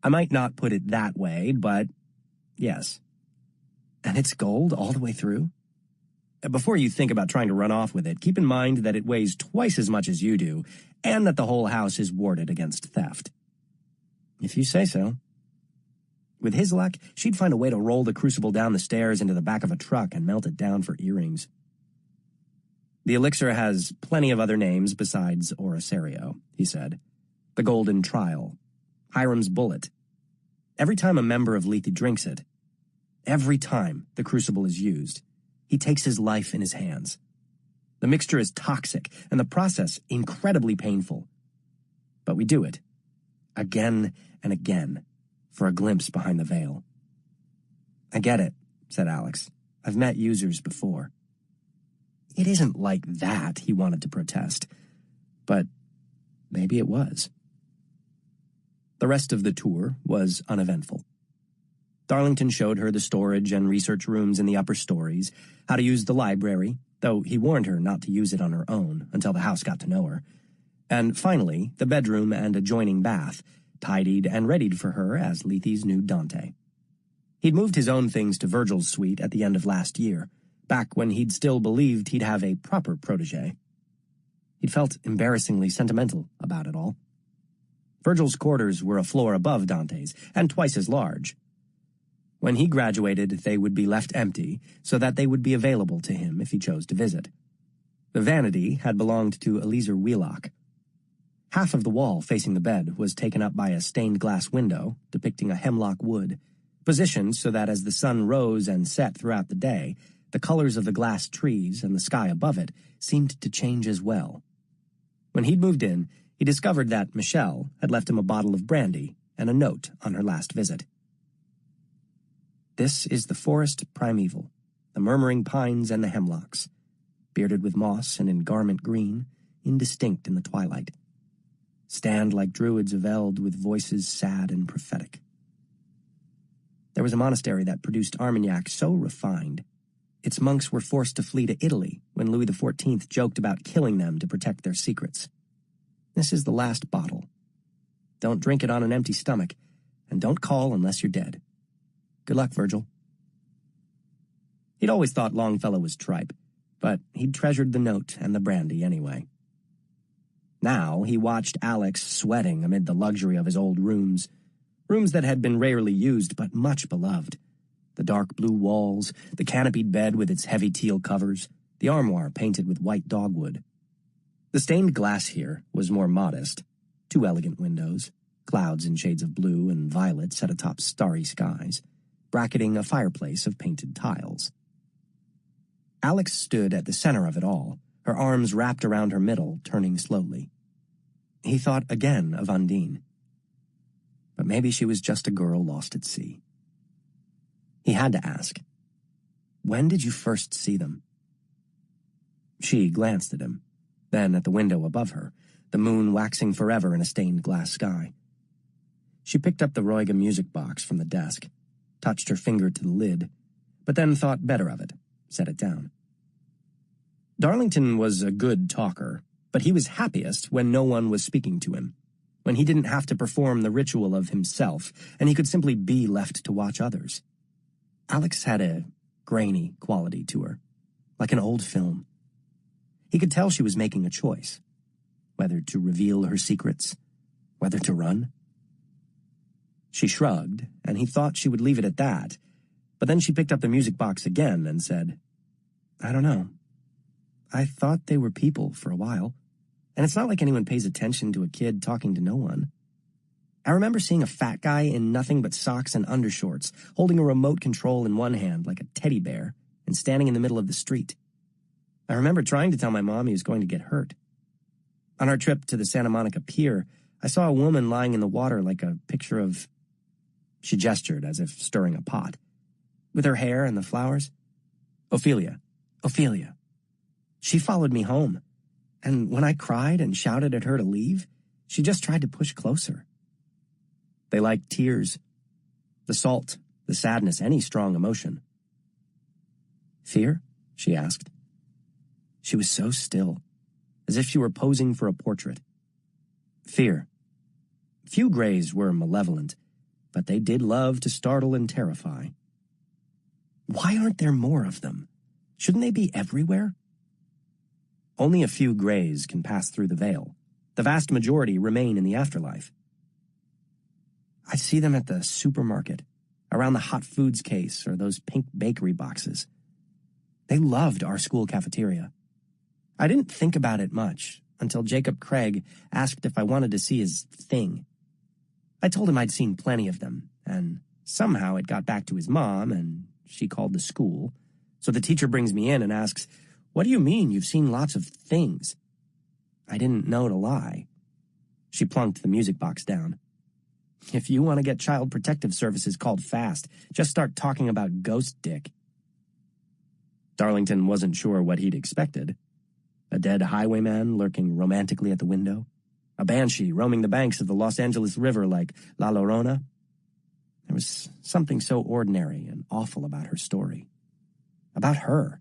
I might not put it that way, but yes. And it's gold all the way through? Before you think about trying to run off with it, keep in mind that it weighs twice as much as you do, and that the whole house is warded against theft. If you say so. With his luck, she'd find a way to roll the crucible down the stairs into the back of a truck and melt it down for earrings. The elixir has plenty of other names besides Oracerio, he said. The Golden Trial, Hiram's Bullet. Every time a member of Lethe drinks it, every time the crucible is used, he takes his life in his hands. The mixture is toxic, and the process incredibly painful. But we do it, again and again, for a glimpse behind the veil. I get it, said Alex. I've met users before. It isn't like that, he wanted to protest. But maybe it was. The rest of the tour was uneventful. Darlington showed her the storage and research rooms in the upper stories, how to use the library, though he warned her not to use it on her own until the house got to know her, and finally the bedroom and adjoining bath, tidied and readied for her as Lethe's new Dante. He'd moved his own things to Virgil's suite at the end of last year, back when he'd still believed he'd have a proper protege. He'd felt embarrassingly sentimental about it all. Virgil's quarters were a floor above Dante's, and twice as large. When he graduated, they would be left empty, so that they would be available to him if he chose to visit. The vanity had belonged to Eliezer Wheelock. Half of the wall facing the bed was taken up by a stained glass window depicting a hemlock wood, positioned so that as the sun rose and set throughout the day, the colors of the glass trees and the sky above it seemed to change as well. When he'd moved in, he discovered that Michelle had left him a bottle of brandy and a note on her last visit. This is the forest primeval, the murmuring pines and the hemlocks, bearded with moss and in garment green, indistinct in the twilight. Stand like druids of eld with voices sad and prophetic. There was a monastery that produced Armagnac so refined, its monks were forced to flee to Italy when Louis XIV joked about killing them to protect their secrets. This is the last bottle. Don't drink it on an empty stomach, and don't call unless you're dead. Good luck, Virgil. He'd always thought Longfellow was tripe, but he'd treasured the note and the brandy anyway. Now he watched Alex sweating amid the luxury of his old rooms that had been rarely used but much beloved. The dark blue walls, the canopied bed with its heavy teal covers, the armoire painted with white dogwood. The stained glass here was more modest. 2 elegant windows, clouds in shades of blue and violet set atop starry skies, bracketing a fireplace of painted tiles. Alex stood at the center of it all, her arms wrapped around her middle, turning slowly. He thought again of Undine. But maybe she was just a girl lost at sea. He had to ask, when did you first see them? She glanced at him, then at the window above her, the moon waxing forever in a stained glass sky. She picked up the Roiga music box from the desk, touched her finger to the lid, but then thought better of it, set it down. Darlington was a good talker, but he was happiest when no one was speaking to him, when he didn't have to perform the ritual of himself, and he could simply be left to watch others. Alex had a grainy quality to her, like an old film. He could tell she was making a choice, whether to reveal her secrets, whether to run. She shrugged, and he thought she would leave it at that, but then she picked up the music box again and said, I don't know. I thought they were people for a while, and it's not like anyone pays attention to a kid talking to no one. I remember seeing a fat guy in nothing but socks and undershorts, holding a remote control in one hand like a teddy bear, and standing in the middle of the street. I remember trying to tell my mom he was going to get hurt. On our trip to the Santa Monica Pier, I saw a woman lying in the water like a picture of... She gestured as if stirring a pot. With her hair and the flowers. Ophelia. She followed me home, and when I cried and shouted at her to leave, she just tried to push closer. They like tears, the salt, the sadness, any strong emotion. Fear? She asked. She was so still, as if she were posing for a portrait. Fear. Few Greys were malevolent, but they did love to startle and terrify. Why aren't there more of them? Shouldn't they be everywhere? Only a few Greys can pass through the veil. The vast majority remain in the afterlife. I see them at the supermarket, around the hot foods case or those pink bakery boxes. They loved our school cafeteria. I didn't think about it much until Jacob Craig asked if I wanted to see his thing. I told him I'd seen plenty of them, and somehow it got back to his mom, and she called the school. So the teacher brings me in and asks, "What do you mean you've seen lots of things?" I didn't know to lie. She plunked the music box down. If you want to get Child Protective Services called fast, just start talking about ghost dick. Darlington wasn't sure what he'd expected. A dead highwayman lurking romantically at the window? A banshee roaming the banks of the Los Angeles River like La Llorona? There was something so ordinary and awful about her story. About her.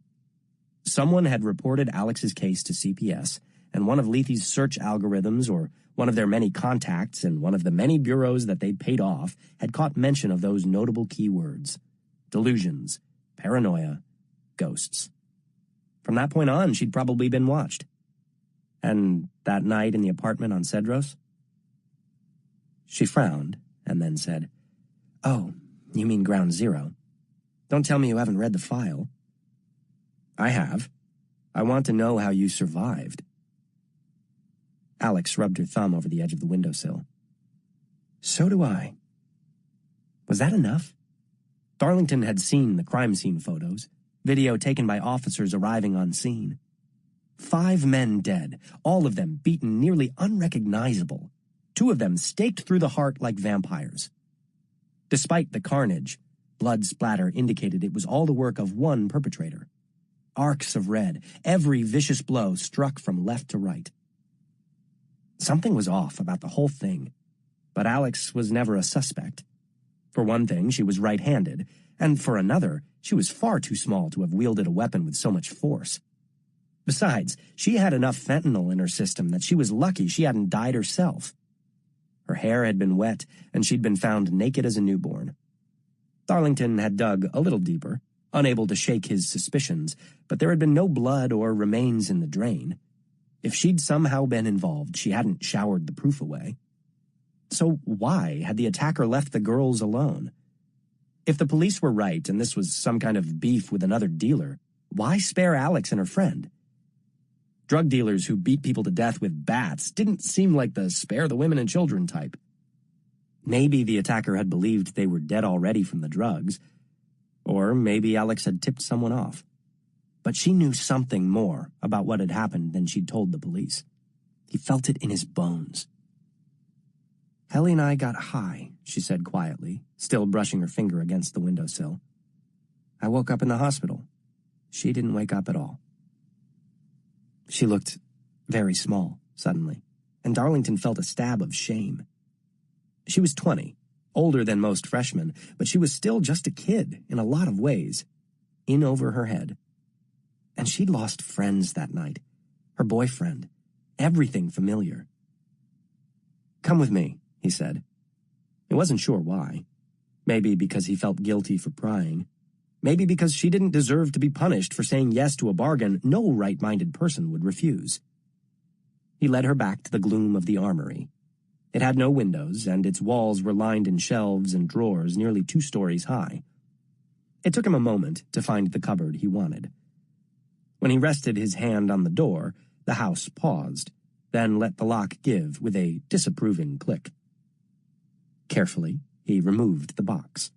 Someone had reported Alex's case to CPS, and one of Lethe's search algorithms, or one of their many contacts in one of the many bureaus that they'd paid off, had caught mention of those notable keywords: delusions, paranoia, ghosts. From that point on, she'd probably been watched. And that night in the apartment on Cedros? She frowned and then said, "Oh, you mean Ground Zero. Don't tell me you haven't read the file." "I have. I want to know how you survived." Alex rubbed her thumb over the edge of the windowsill. "So do I." Was that enough? Darlington had seen the crime scene photos, video taken by officers arriving on scene. 5 men dead, all of them beaten nearly unrecognizable. 2 of them staked through the heart like vampires. Despite the carnage, blood splatter indicated it was all the work of one perpetrator. Arcs of red, every vicious blow struck from left to right. Something was off about the whole thing, but Alex was never a suspect. For one thing, she was right-handed, and for another, she was far too small to have wielded a weapon with so much force. Besides, she had enough fentanyl in her system that she was lucky she hadn't died herself. Her hair had been wet, and she'd been found naked as a newborn. Darlington had dug a little deeper, unable to shake his suspicions, but there had been no blood or remains in the drain. If she'd somehow been involved, she hadn't showered the proof away. So why had the attacker left the girls alone? If the police were right and this was some kind of beef with another dealer, why spare Alex and her friend? Drug dealers who beat people to death with bats didn't seem like the spare the women and children type. Maybe the attacker had believed they were dead already from the drugs, or maybe Alex had tipped someone off. But she knew something more about what had happened than she'd told the police. He felt it in his bones. "Helly and I got high," she said quietly, still brushing her finger against the windowsill. "I woke up in the hospital. She didn't wake up at all." She looked very small, suddenly, and Darlington felt a stab of shame. She was 20, older than most freshmen, but she was still just a kid in a lot of ways, in over her head. And she'd lost friends that night, her boyfriend, everything familiar. "Come with me," he said. He wasn't sure why. Maybe because he felt guilty for prying. Maybe because she didn't deserve to be punished for saying yes to a bargain no right-minded person would refuse. He led her back to the gloom of the armory. It had no windows, and its walls were lined in shelves and drawers nearly 2 stories high. It took him a moment to find the cupboard he wanted. When he rested his hand on the door, the house paused, then let the lock give with a disapproving click. Carefully, he removed the box.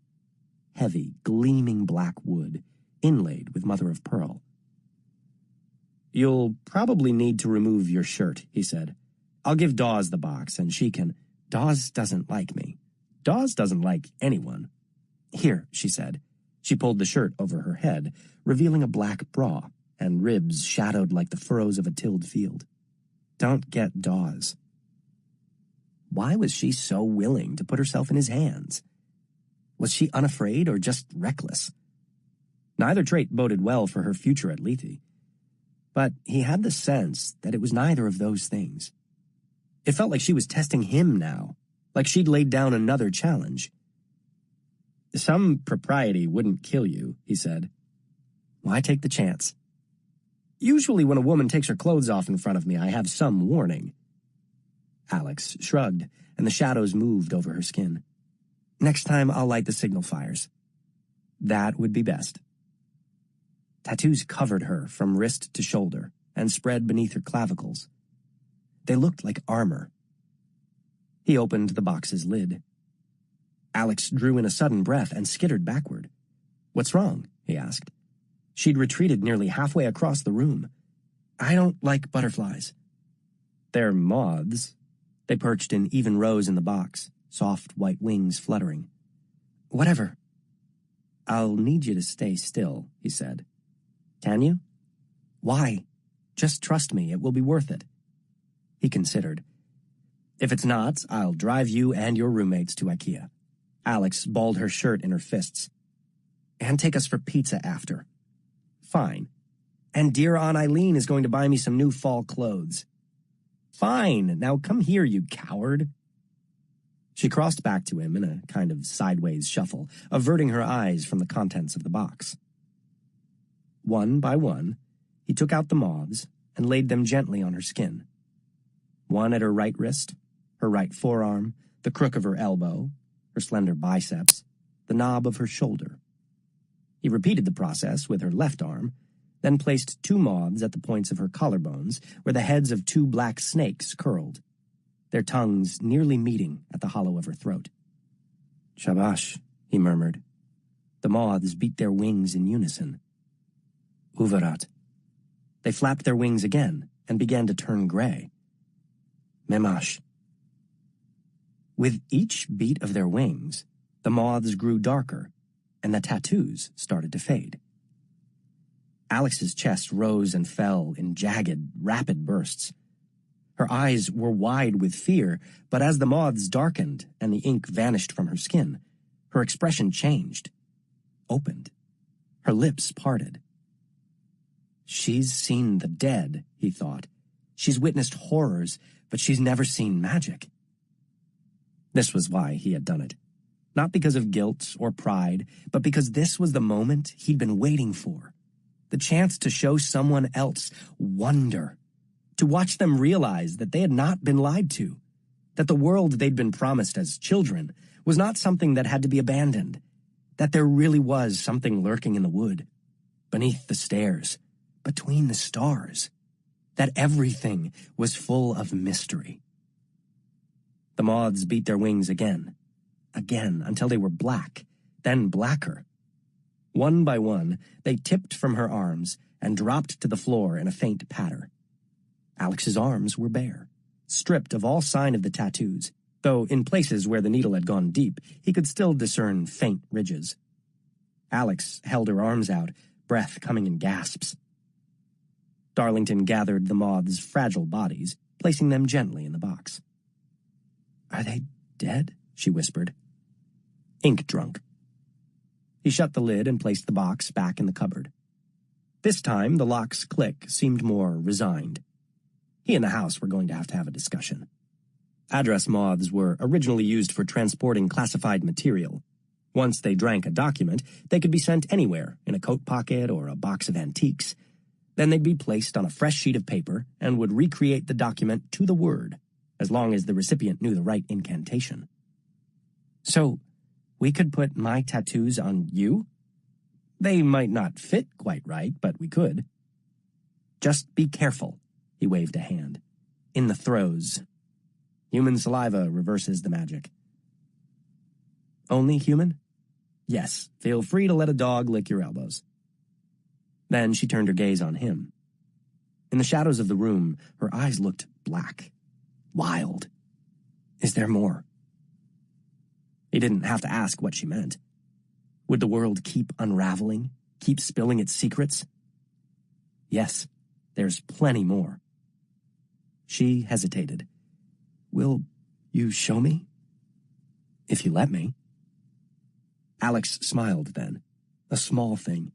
Heavy, gleaming black wood, inlaid with mother-of-pearl. "You'll probably need to remove your shirt," he said. "I'll give Dawes the box, and she can—" "Dawes doesn't like me. Dawes doesn't like anyone." "Here," she said. She pulled the shirt over her head, revealing a black bra and ribs shadowed like the furrows of a tilled field. "Don't get Dawes." Why was she so willing to put herself in his hands? Was she unafraid or just reckless? Neither trait boded well for her future at Lethe. But he had the sense that it was neither of those things. It felt like she was testing him now, like she'd laid down another challenge. "Some propriety wouldn't kill you," he said. "Why take the chance? Usually when a woman takes her clothes off in front of me, I have some warning." Alex shrugged, and the shadows moved over her skin. "Next time I'll light the signal fires." "That would be best." Tattoos covered her from wrist to shoulder and spread beneath her clavicles. They looked like armor. He opened the box's lid. Alex drew in a sudden breath and skittered backward. "What's wrong?" he asked. She'd retreated nearly halfway across the room. "I don't like butterflies." "They're moths." They perched in even rows in the box, soft white wings fluttering. "Whatever." "I'll need you to stay still," he said. "Can you?" "Why?" "Just trust me, it will be worth it." He considered. "If it's not, I'll drive you and your roommates to IKEA." Alex balled her shirt in her fists. "And take us for pizza after." "Fine." "And dear Aunt Eileen is going to buy me some new fall clothes." "Fine. Now come here, you coward." She crossed back to him in a kind of sideways shuffle, averting her eyes from the contents of the box. One by one, he took out the moths and laid them gently on her skin. One at her right wrist, her right forearm, the crook of her elbow, her slender biceps, the knob of her shoulder. He repeated the process with her left arm, then placed 2 moths at the points of her collarbones where the heads of 2 black snakes curled, their tongues nearly meeting at the hollow of her throat. "Shabash," he murmured. The moths beat their wings in unison. "Uvarat." They flapped their wings again and began to turn gray. "Memash." With each beat of their wings, the moths grew darker, and the tattoos started to fade. Alex's chest rose and fell in jagged, rapid bursts. Her eyes were wide with fear, but as the moths darkened and the ink vanished from her skin, her expression changed, opened. Her lips parted. She's seen the dead, he thought. She's witnessed horrors, but she's never seen magic. This was why he had done it. Not because of guilt or pride, but because this was the moment he'd been waiting for. The chance to show someone else wonder. To watch them realize that they had not been lied to. That the world they'd been promised as children was not something that had to be abandoned. That there really was something lurking in the wood. Beneath the stairs. Between the stars. That everything was full of mystery. The moths beat their wings again. Again, until they were black, then blacker. One by one, they tipped from her arms and dropped to the floor in a faint patter. Alex's arms were bare, stripped of all sign of the tattoos, though in places where the needle had gone deep, he could still discern faint ridges. Alex held her arms out, breath coming in gasps. Darlington gathered the moths' fragile bodies, placing them gently in the box. "Are they dead?" she whispered. "Ink drunk." He shut the lid and placed the box back in the cupboard. This time, the lock's click seemed more resigned. He and the house were going to have a discussion. Address moths were originally used for transporting classified material. Once they drank a document, they could be sent anywhere, in a coat pocket or a box of antiques. Then they'd be placed on a fresh sheet of paper and would recreate the document to the word, as long as the recipient knew the right incantation. "So, we could put my tattoos on you? They might not fit quite right, but we could." "Just be careful," he waved a hand. "In the throes. Human saliva reverses the magic." "Only human?" "Yes, feel free to let a dog lick your elbows." Then she turned her gaze on him. In the shadows of the room, her eyes looked black, wild. "Is there more?" He didn't have to ask what she meant. Would the world keep unraveling, keep spilling its secrets? "Yes, there's plenty more." She hesitated. "Will you show me?" "If you let me." Alex smiled then, a small thing.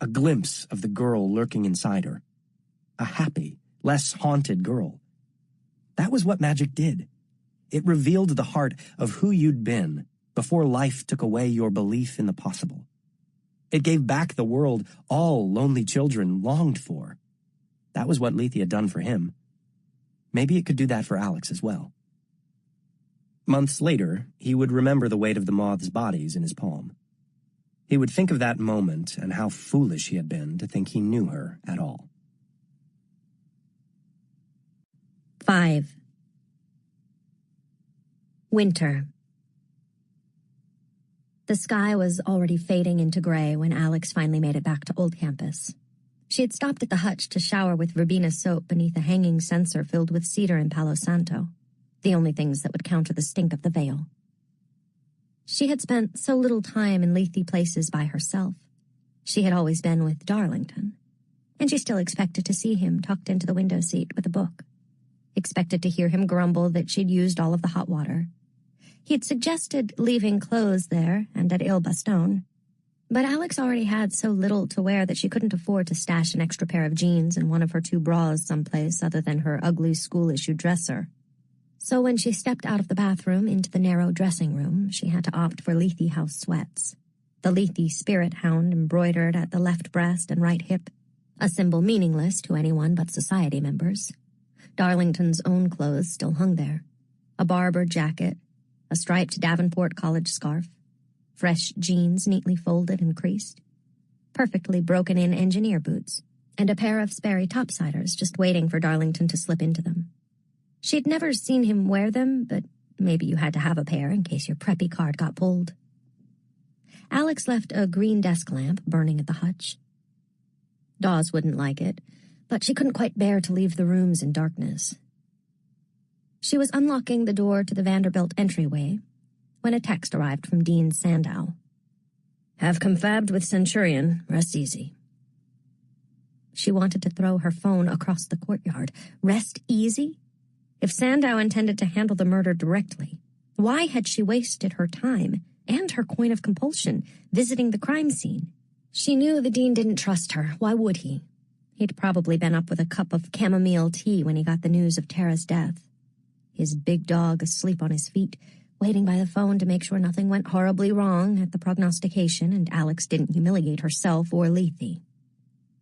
a glimpse of the girl lurking inside her. A happy, less haunted girl. That was what magic did. It revealed the heart of who you'd been before life took away your belief in the possible. It gave back the world all lonely children longed for. That was what Lethe had done for him. Maybe it could do that for Alex as well. Months later, he would remember the weight of the moths' bodies in his palm. He would think of that moment and how foolish he had been to think he knew her at all. 5. Winter. The sky was already fading into gray when Alex finally made it back to Old Campus. She had stopped at the hutch to shower with verbena soap beneath a hanging censer filled with cedar and Palo Santo, the only things that would counter the stink of the Vale. She had spent so little time in Lethe places by herself. She had always been with Darlington, and she still expected to see him tucked into the window seat with a book. Expected to hear him grumble that she'd used all of the hot water. He'd suggested leaving clothes there and at Il Bastone, but Alex already had so little to wear that she couldn't afford to stash an extra pair of jeans and one of her 2 bras someplace other than her ugly school-issue dresser. So when she stepped out of the bathroom into the narrow dressing room, she had to opt for Lethe House sweats. The Lethe spirit hound embroidered at the left breast and right hip, a symbol meaningless to anyone but society members. Darlington's own clothes still hung there. A Barber jacket, a striped Davenport college scarf, fresh jeans neatly folded and creased, perfectly broken-in engineer boots, and a pair of Sperry topsiders just waiting for Darlington to slip into them. She'd never seen him wear them, but maybe you had to have a pair in case your preppy card got pulled. Alex left a green desk lamp burning at the hutch. Dawes wouldn't like it, but she couldn't quite bear to leave the rooms in darkness. She was unlocking the door to the Vanderbilt entryway when a text arrived from Dean Sandow. "Have confabbed with Centurion. Rest easy." She wanted to throw her phone across the courtyard. Rest easy? If Sandow intended to handle the murder directly, why had she wasted her time and her coin of compulsion visiting the crime scene? She knew the dean didn't trust her. Why would he? He'd probably been up with a cup of chamomile tea when he got the news of Tara's death. His big dog asleep on his feet, waiting by the phone to make sure nothing went horribly wrong at the prognostication and Alex didn't humiliate herself or Lethe.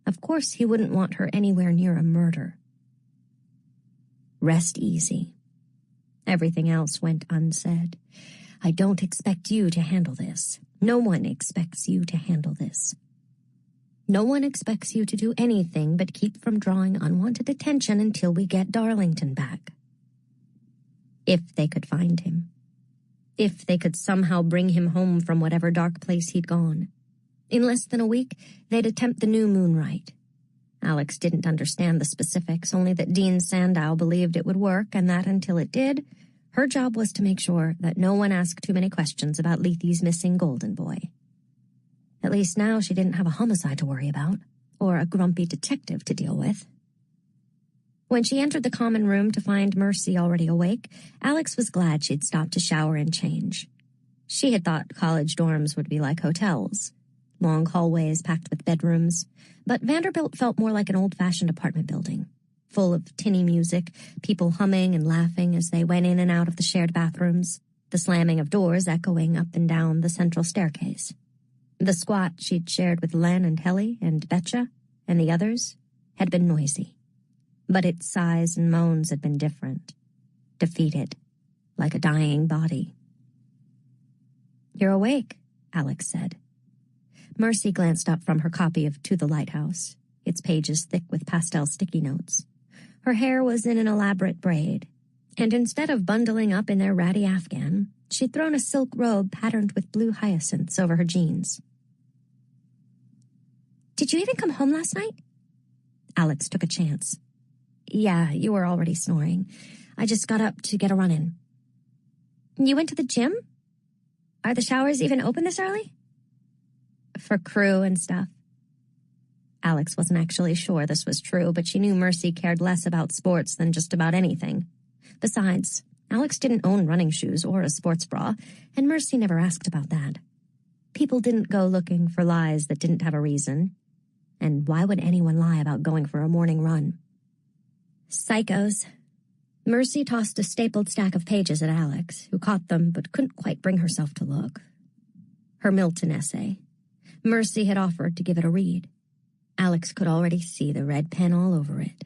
Of course he wouldn't want her anywhere near a murder. Rest easy. Everything else went unsaid. I don't expect you to handle this. No one expects you to handle this. No one expects you to do anything but keep from drawing unwanted attention until we get Darlington back. If they could find him. If they could somehow bring him home from whatever dark place he'd gone. In less than a week, they'd attempt the new moon rite. Alex didn't understand the specifics, only that Dean Sandow believed it would work, and that until it did, her job was to make sure that no one asked too many questions about Lethe's missing golden boy. At least now she didn't have a homicide to worry about, or a grumpy detective to deal with. When she entered the common room to find Mercy already awake, Alex was glad she'd stopped to shower and change. She had thought college dorms would be like hotels, long hallways packed with bedrooms, but Vanderbilt felt more like an old-fashioned apartment building, full of tinny music, people humming and laughing as they went in and out of the shared bathrooms, the slamming of doors echoing up and down the central staircase. The squat she'd shared with Len and Helly and Betcha and the others had been noisy, but its sighs and moans had been different, defeated, like a dying body. "You're awake," Alex said. Mercy glanced up from her copy of To the Lighthouse, its pages thick with pastel sticky notes. Her hair was in an elaborate braid, and instead of bundling up in their ratty afghan, she'd thrown a silk robe patterned with blue hyacinths over her jeans. "Did you even come home last night?" Alex took a chance. "Yeah, you were already snoring. I just got up to get a run-in." "You went to the gym? Are the showers even open this early?" "For crew and stuff." Alex wasn't actually sure this was true, but she knew Mercy cared less about sports than just about anything. Besides, Alex didn't own running shoes or a sports bra, and Mercy never asked about that. People didn't go looking for lies that didn't have a reason. And why would anyone lie about going for a morning run? Psychos. Mercy tossed a stapled stack of pages at Alex, who caught them but couldn't quite bring herself to look. Her Milton essay. Mercy had offered to give it a read. Alex could already see the red pen all over it.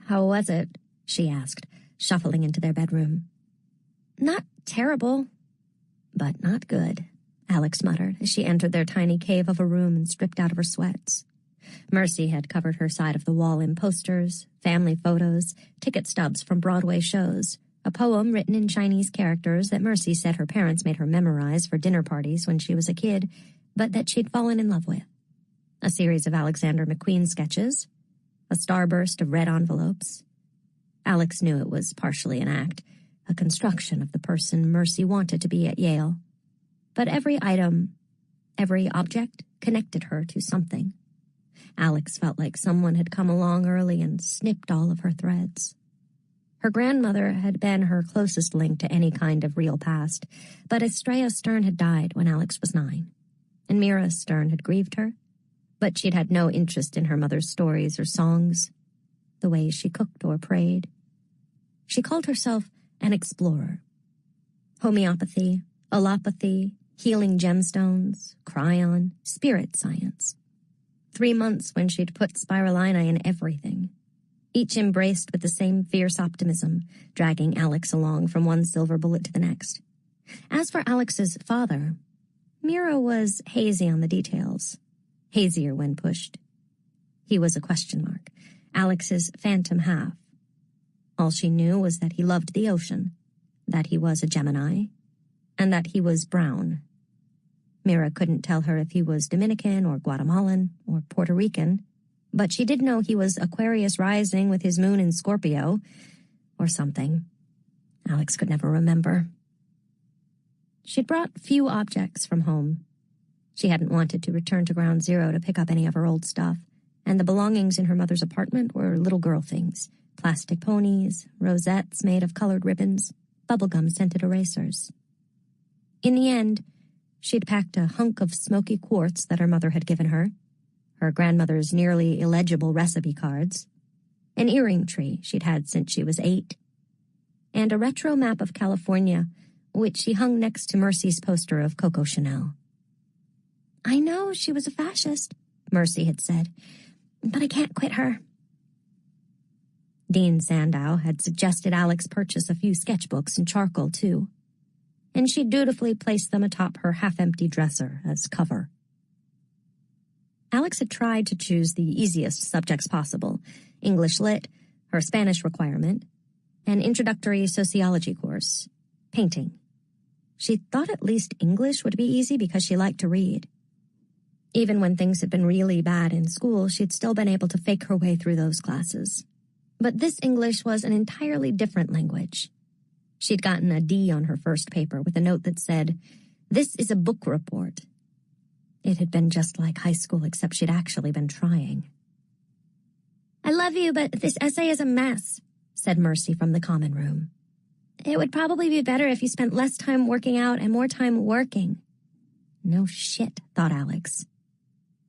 "How was it?" she asked, shuffling into their bedroom. "Not terrible, but not good," Alex muttered as she entered their tiny cave of a room and stripped out of her sweats. Mercy had covered her side of the wall in posters, family photos, ticket stubs from Broadway shows, a poem written in Chinese characters that Mercy said her parents made her memorize for dinner parties when she was a kid, but that she'd fallen in love with, a series of Alexander McQueen sketches, a starburst of red envelopes. Alex knew it was partially an act, a construction of the person Mercy wanted to be at Yale. But every item, every object connected her to something. Alex felt like someone had come along early and snipped all of her threads. Her grandmother had been her closest link to any kind of real past, but Estrella Stern had died when Alex was 9, and Mira Stern had grieved her, but she'd had no interest in her mother's stories or songs, the way she cooked or prayed. She called herself an explorer. Homeopathy, allopathy, healing gemstones, cryon, spirit science. 3 months when she'd put spirulina in everything, each embraced with the same fierce optimism, dragging Alex along from one silver bullet to the next. As for Alex's father, Mira was hazy on the details, hazier when pushed. He was a question mark, Alex's phantom half. All she knew was that he loved the ocean, that he was a Gemini, and that he was brown. Mira couldn't tell her if he was Dominican or Guatemalan or Puerto Rican, but she did know he was Aquarius rising with his moon in Scorpio, or something. Alex could never remember. She'd brought few objects from home. She hadn't wanted to return to Ground Zero to pick up any of her old stuff, and the belongings in her mother's apartment were little girl things, plastic ponies, rosettes made of colored ribbons, bubblegum-scented erasers. In the end, she'd packed a hunk of smoky quartz that her mother had given her, her grandmother's nearly illegible recipe cards, an earring tree she'd had since she was 8, and a retro map of California, which she hung next to Mercy's poster of Coco Chanel. "I know she was a fascist," Mercy had said, "but I can't quit her." Dean Sandow had suggested Alex purchase a few sketchbooks and charcoal, too, and she dutifully placed them atop her half-empty dresser as cover. Alex had tried to choose the easiest subjects possible, English Lit, her Spanish requirement, an introductory sociology course, painting. She thought at least English would be easy because she liked to read. Even when things had been really bad in school, she'd still been able to fake her way through those classes. But this English was an entirely different language. She'd gotten a D on her first paper with a note that said, "This is a book report." It had been just like high school, except she'd actually been trying. "I love you, but this essay is a mess," said Mercy from the common room. "It would probably be better if you spent less time working out and more time working." No shit, thought Alex.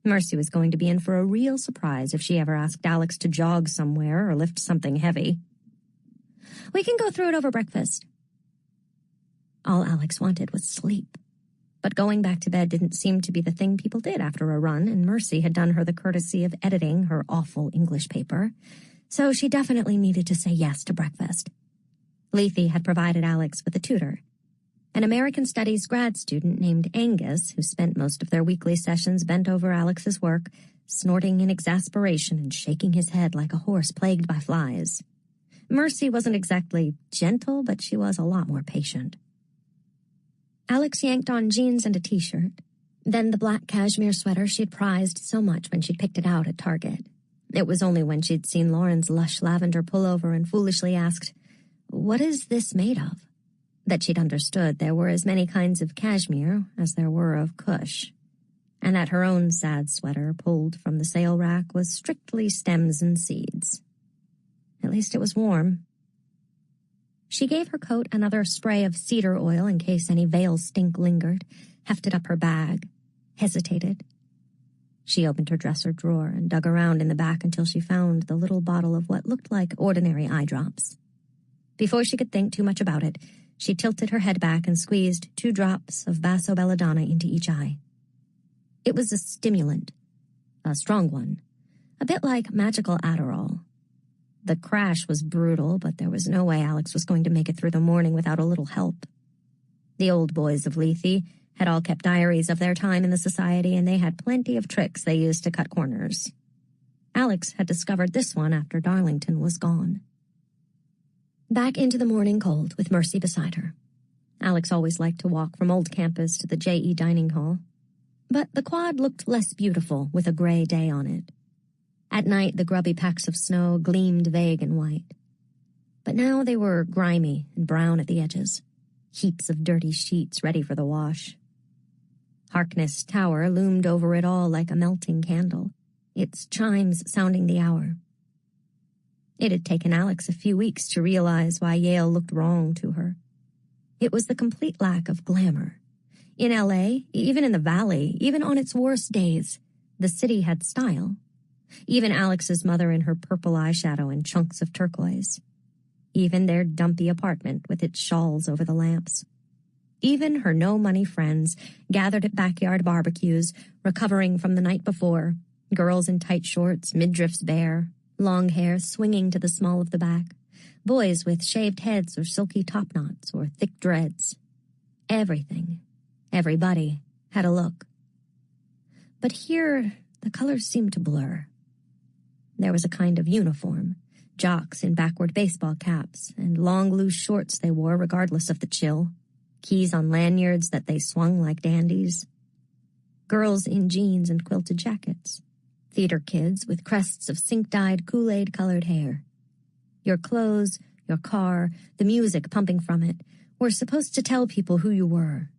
Mercy was going to be in for a real surprise if she ever asked Alex to jog somewhere or lift something heavy. "We can go through it over breakfast." All Alex wanted was sleep. But going back to bed didn't seem to be the thing people did after a run, and Mercy had done her the courtesy of editing her awful English paper, so she definitely needed to say yes to breakfast. Leigh had provided Alex with a tutor, an American Studies grad student named Angus, who spent most of their weekly sessions bent over Alex's work, snorting in exasperation and shaking his head like a horse plagued by flies. Mercy wasn't exactly gentle, but she was a lot more patient. Alex yanked on jeans and a t-shirt, then the black cashmere sweater she'd prized so much when she'd picked it out at Target. It was only when she'd seen Lauren's lush lavender pullover and foolishly asked, "What is this made of?" that she'd understood there were as many kinds of cashmere as there were of cush, and that her own sad sweater pulled from the sale rack was strictly stems and seeds. At least it was warm. She gave her coat another spray of cedar oil in case any veil stink lingered, hefted up her bag, hesitated. She opened her dresser drawer and dug around in the back until she found the little bottle of what looked like ordinary eye drops. Before she could think too much about it, she tilted her head back and squeezed 2 drops of basso belladonna into each eye. It was a stimulant, a strong one, a bit like magical Adderall. The crash was brutal, but there was no way Alex was going to make it through the morning without a little help. The old boys of Lethe had all kept diaries of their time in the society, and they had plenty of tricks they used to cut corners. Alex had discovered this one after Darlington was gone. Back into the morning cold with Mercy beside her. Alex always liked to walk from Old Campus to the J.E. dining hall. But the quad looked less beautiful with a gray day on it. At night, the grubby packs of snow gleamed vague and white. But now they were grimy and brown at the edges, heaps of dirty sheets ready for the wash. Harkness Tower loomed over it all like a melting candle, its chimes sounding the hour. It had taken Alex a few weeks to realize why Yale looked wrong to her. It was the complete lack of glamour. In L.A., even in the Valley, even on its worst days, the city had style. Even Alex's mother in her purple eyeshadow and chunks of turquoise. Even their dumpy apartment with its shawls over the lamps. Even her no-money friends gathered at backyard barbecues, recovering from the night before, girls in tight shorts, midriffs bare, long hair swinging to the small of the back, boys with shaved heads or silky topknots or thick dreads. Everything, everybody had a look. But here, the colors seemed to blur. There was a kind of uniform, jocks in backward baseball caps and long loose shorts they wore regardless of the chill, keys on lanyards that they swung like dandies, girls in jeans and quilted jackets, theater kids with crests of sink-dyed Kool-Aid-colored hair. Your clothes, your car, the music pumping from it were supposed to tell people who you were.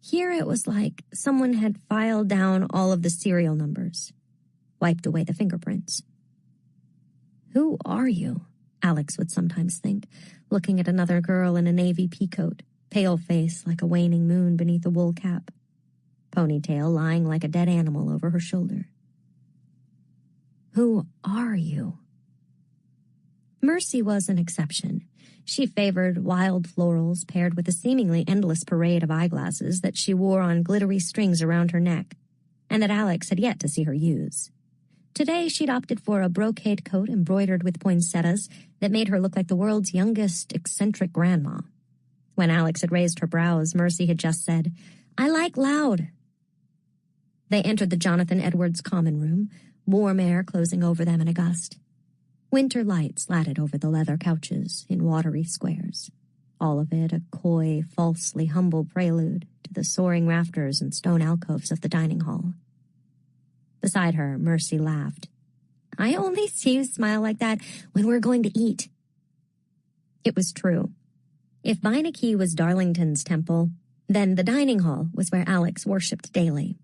Here it was like someone had filed down all of the serial numbers, wiped away the fingerprints. Who are you? Alex would sometimes think, looking at another girl in a navy peacoat, pale face like a waning moon beneath a wool cap, ponytail lying like a dead animal over her shoulder. Who are you? Mercy was an exception. She favored wild florals paired with a seemingly endless parade of eyeglasses that she wore on glittery strings around her neck, and that Alex had yet to see her use. Today, she'd opted for a brocade coat embroidered with poinsettias that made her look like the world's youngest eccentric grandma. When Alex had raised her brows, Mercy had just said, "I like loud." They entered the Jonathan Edwards common room, warm air closing over them in a gust. Winter light slatted over the leather couches in watery squares, all of it a coy, falsely humble prelude to the soaring rafters and stone alcoves of the dining hall. Beside her, Mercy laughed. "I only see you smile like that when we're going to eat." It was true. If Beinecke was Darlington's temple, then the dining hall was where Alex worshipped daily.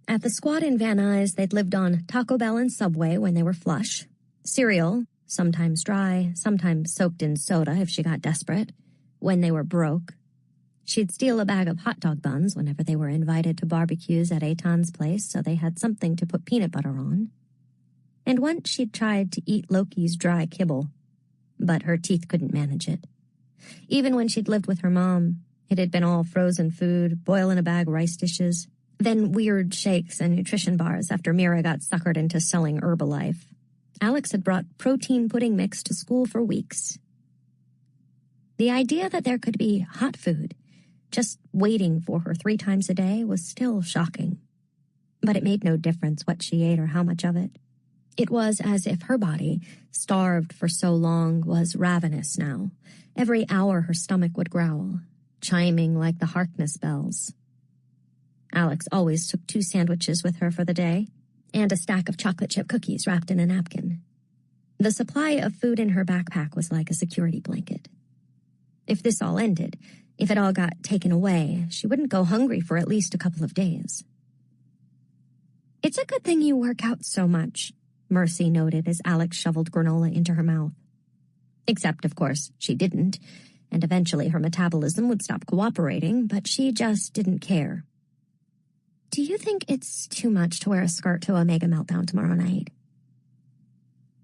At the squat in Van Nuys, they'd lived on Taco Bell and Subway when they were flush, cereal, sometimes dry, sometimes soaked in soda if she got desperate, when they were broke. She'd steal a bag of hot dog buns whenever they were invited to barbecues at Eitan's place so they had something to put peanut butter on. And once she'd tried to eat Loki's dry kibble, but her teeth couldn't manage it. Even when she'd lived with her mom, it had been all frozen food, boil-in-a-bag rice dishes, then weird shakes and nutrition bars after Mira got suckered into selling Herbalife. Alex had brought protein pudding mix to school for weeks. The idea that there could be hot food just waiting for her 3 times a day was still shocking. But it made no difference what she ate or how much of it. It was as if her body, starved for so long, was ravenous now. Every hour her stomach would growl, chiming like the Harkness bells. Alex always took 2 sandwiches with her for the day, and a stack of chocolate chip cookies wrapped in a napkin. The supply of food in her backpack was like a security blanket. If this all ended, if it all got taken away, she wouldn't go hungry for at least a couple of days. "It's a good thing you work out so much," Mercy noted as Alex shoveled granola into her mouth. Except, of course, she didn't, and eventually her metabolism would stop cooperating, but she just didn't care. Do you think it's too much to wear a skirt to Omega Meltdown tomorrow night?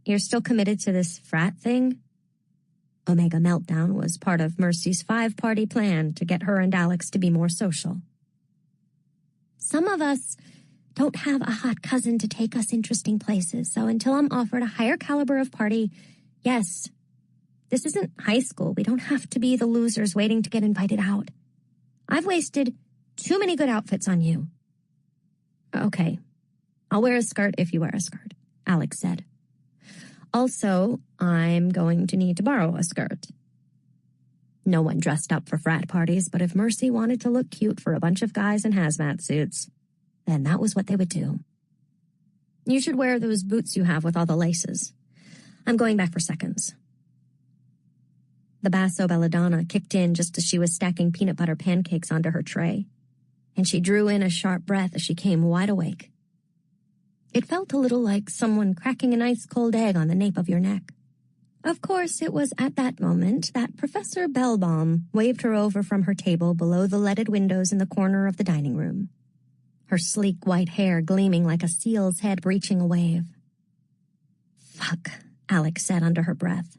You're still committed to this frat thing? Omega Meltdown was part of Mercy's 5-party plan to get her and Alex to be more social. Some of us don't have a hot cousin to take us interesting places, so until I'm offered a higher caliber of party, yes. This isn't high school. We don't have to be the losers waiting to get invited out. I've wasted too many good outfits on you. Okay, I'll wear a skirt if you wear a skirt, Alex said. Also, I'm going to need to borrow a skirt. No one dressed up for frat parties, but if Mercy wanted to look cute for a bunch of guys in hazmat suits, then that was what they would do. You should wear those boots you have with all the laces. I'm going back for seconds. The basso belladonna kicked in just as she was stacking peanut butter pancakes onto her tray, and she drew in a sharp breath as she came wide awake. It felt a little like someone cracking an ice-cold egg on the nape of your neck. Of course, it was at that moment that Professor Bellbaum waved her over from her table below the leaded windows in the corner of the dining room, her sleek white hair gleaming like a seal's head breaching a wave. Fuck, Alex said under her breath,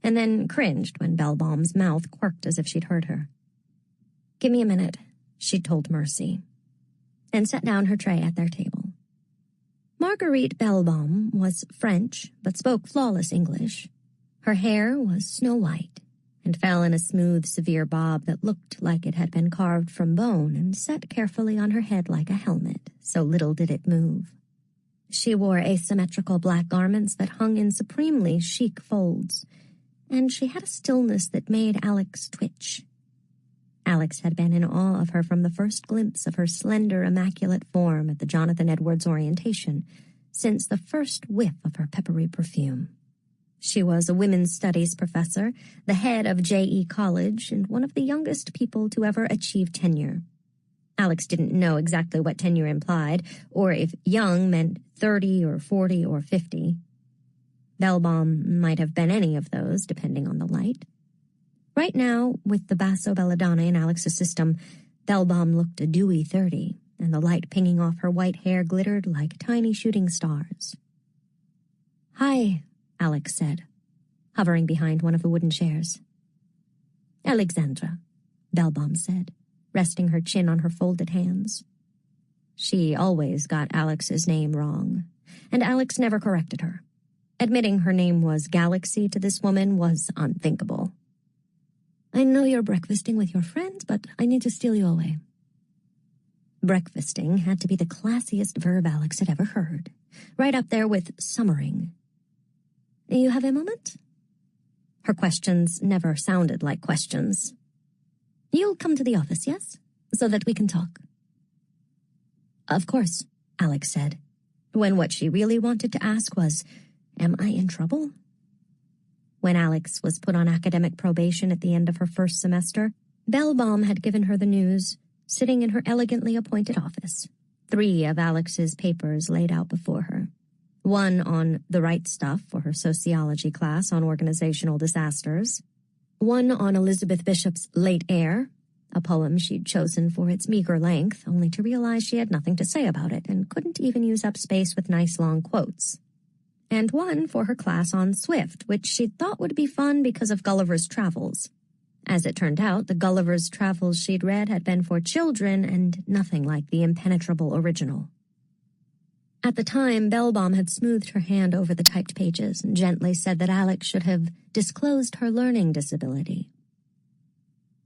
and then cringed when Bellbaum's mouth quirked as if she'd heard her. Give me a minute, she told Mercy, and set down her tray at their table. Marguerite Bellbaum was French, but spoke flawless English. Her hair was snow white and fell in a smooth, severe bob that looked like it had been carved from bone and set carefully on her head like a helmet, so little did it move. She wore asymmetrical black garments that hung in supremely chic folds, and she had a stillness that made Alex twitch. Alex had been in awe of her from the first glimpse of her slender, immaculate form at the Jonathan Edwards orientation, since the first whiff of her peppery perfume. She was a women's studies professor, the head of J.E. College, and one of the youngest people to ever achieve tenure. Alex didn't know exactly what tenure implied, or if young meant 30 or 40 or 50. Bellbaum might have been any of those, depending on the light. Right now, with the basso belladonna in Alex's system, Bellbaum looked a dewy 30, and the light pinging off her white hair glittered like tiny shooting stars. Hi, Alex said, hovering behind one of the wooden chairs. Alexandra, Bellbaum said, resting her chin on her folded hands. She always got Alex's name wrong, and Alex never corrected her. Admitting her name was Galaxy to this woman was unthinkable. I know you're breakfasting with your friends, but I need to steal you away. Breakfasting had to be the classiest verb Alex had ever heard, right up there with summering. You have a moment? Her questions never sounded like questions. You'll come to the office, yes? So that we can talk. Of course, Alex said, when what she really wanted to ask was, am I in trouble? When Alex was put on academic probation at the end of her first semester, Bellbaum had given her the news, sitting in her elegantly appointed office. 3 of Alex's papers laid out before her. 1 on the right stuff for her sociology class on organizational disasters. 1 on Elizabeth Bishop's Late Heir, a poem she'd chosen for its meager length, only to realize she had nothing to say about it and couldn't even use up space with nice long quotes. And 1 for her class on Swift, which she thought would be fun because of Gulliver's Travels. As it turned out, the Gulliver's Travels she'd read had been for children and nothing like the impenetrable original. At the time, Bellbaum had smoothed her hand over the typed pages and gently said that Alex should have disclosed her learning disability.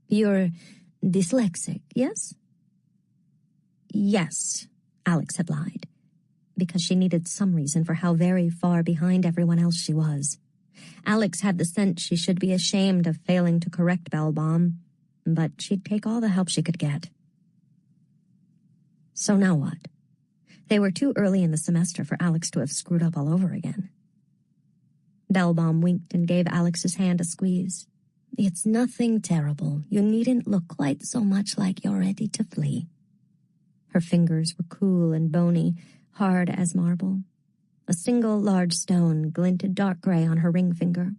You're dyslexic, yes? Yes, Alex had lied, because she needed some reason for how very far behind everyone else she was. Alex had the sense she should be ashamed of failing to correct Bellbaum, but she'd take all the help she could get. So now what? They were too early in the semester for Alex to have screwed up all over again. Bellbaum winked and gave Alex's hand a squeeze. It's nothing terrible. You needn't look quite so much like you're ready to flee. Her fingers were cool and bony, hard as marble. A single large stone glinted dark gray on her ring finger.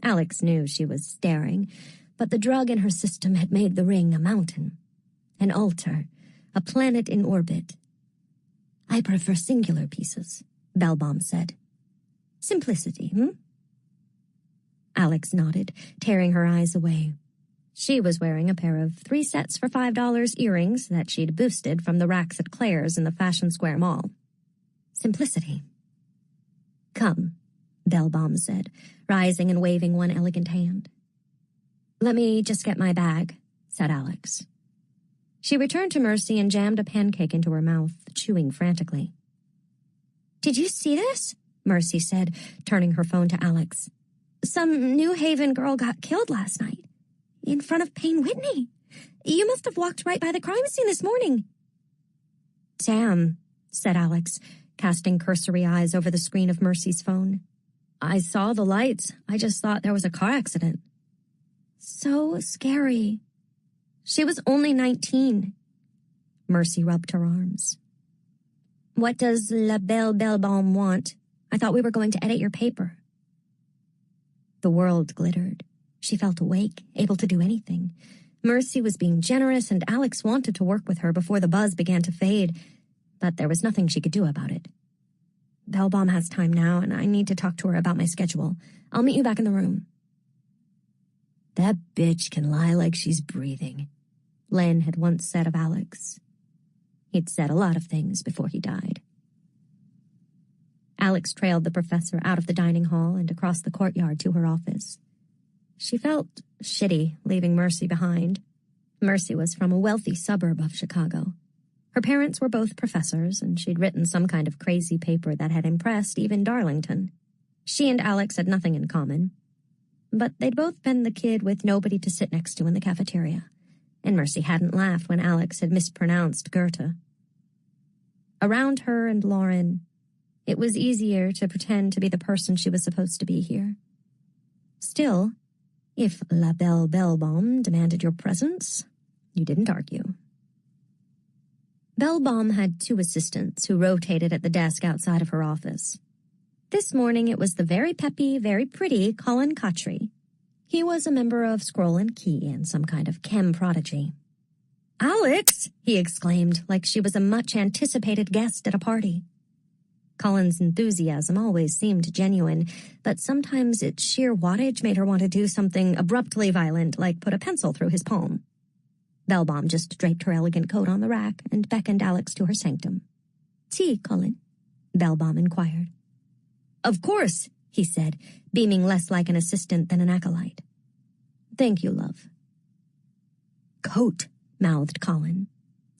Alex knew she was staring, but the drug in her system had made the ring a mountain, an altar, a planet in orbit. I prefer singular pieces, Bellbaum said. Simplicity, Alex nodded, tearing her eyes away. She was wearing a pair of 3 sets for $5 earrings that she'd boosted from the racks at Claire's in the Fashion Square Mall. Simplicity. Come, Bellbaum said, rising and waving one elegant hand. Let me just get my bag, said Alex. She returned to Mercy and jammed a pancake into her mouth, chewing frantically. Did you see this? Mercy said, turning her phone to Alex. Some New Haven girl got killed last night. In front of Payne Whitney. You must have walked right by the crime scene this morning. Damn, said Alex, casting cursory eyes over the screen of Mercy's phone. I saw the lights. I just thought there was a car accident. So scary. She was only 19. Mercy rubbed her arms. What does La Belle Bellbaum want? I thought we were going to edit your paper. The world glittered. She felt awake, able to do anything. Mercy was being generous, and Alex wanted to work with her before the buzz began to fade, but there was nothing she could do about it. Bellbaum has time now, and I need to talk to her about my schedule. I'll meet you back in the room. That bitch can lie like she's breathing, Len had once said of Alex. He'd said a lot of things before he died. Alex trailed the professor out of the dining hall and across the courtyard to her office. She felt shitty leaving Mercy behind. Mercy was from a wealthy suburb of Chicago. Her parents were both professors, and she'd written some kind of crazy paper that had impressed even Darlington. She and Alex had nothing in common, but they'd both been the kid with nobody to sit next to in the cafeteria, and Mercy hadn't laughed when Alex had mispronounced Goethe. Around her and Lauren, it was easier to pretend to be the person she was supposed to be here. Still, if La Belle Bellbaum demanded your presence, you didn't argue. Bellbaum had 2 assistants who rotated at the desk outside of her office. This morning it was the very peppy, very pretty Colin Cottrey. He was a member of Scroll and Key and some kind of chem prodigy. Alex, he exclaimed, like she was a much-anticipated guest at a party. Colin's enthusiasm always seemed genuine, but sometimes its sheer wattage made her want to do something abruptly violent, like put a pencil through his palm. Bellbaum just draped her elegant coat on the rack and beckoned Alex to her sanctum. Tea, Colin? Bellbaum inquired. Of course, he said, beaming less like an assistant than an acolyte. Thank you, love. Coat, mouthed Colin.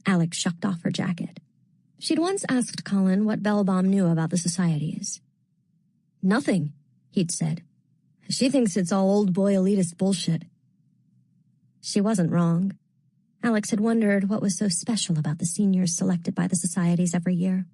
Alex shucked off her jacket. She'd once asked Colin what Bellbaum knew about the societies. Nothing, he'd said. She thinks it's all old boy elitist bullshit. She wasn't wrong. Alex had wondered what was so special about the seniors selected by the societies every year.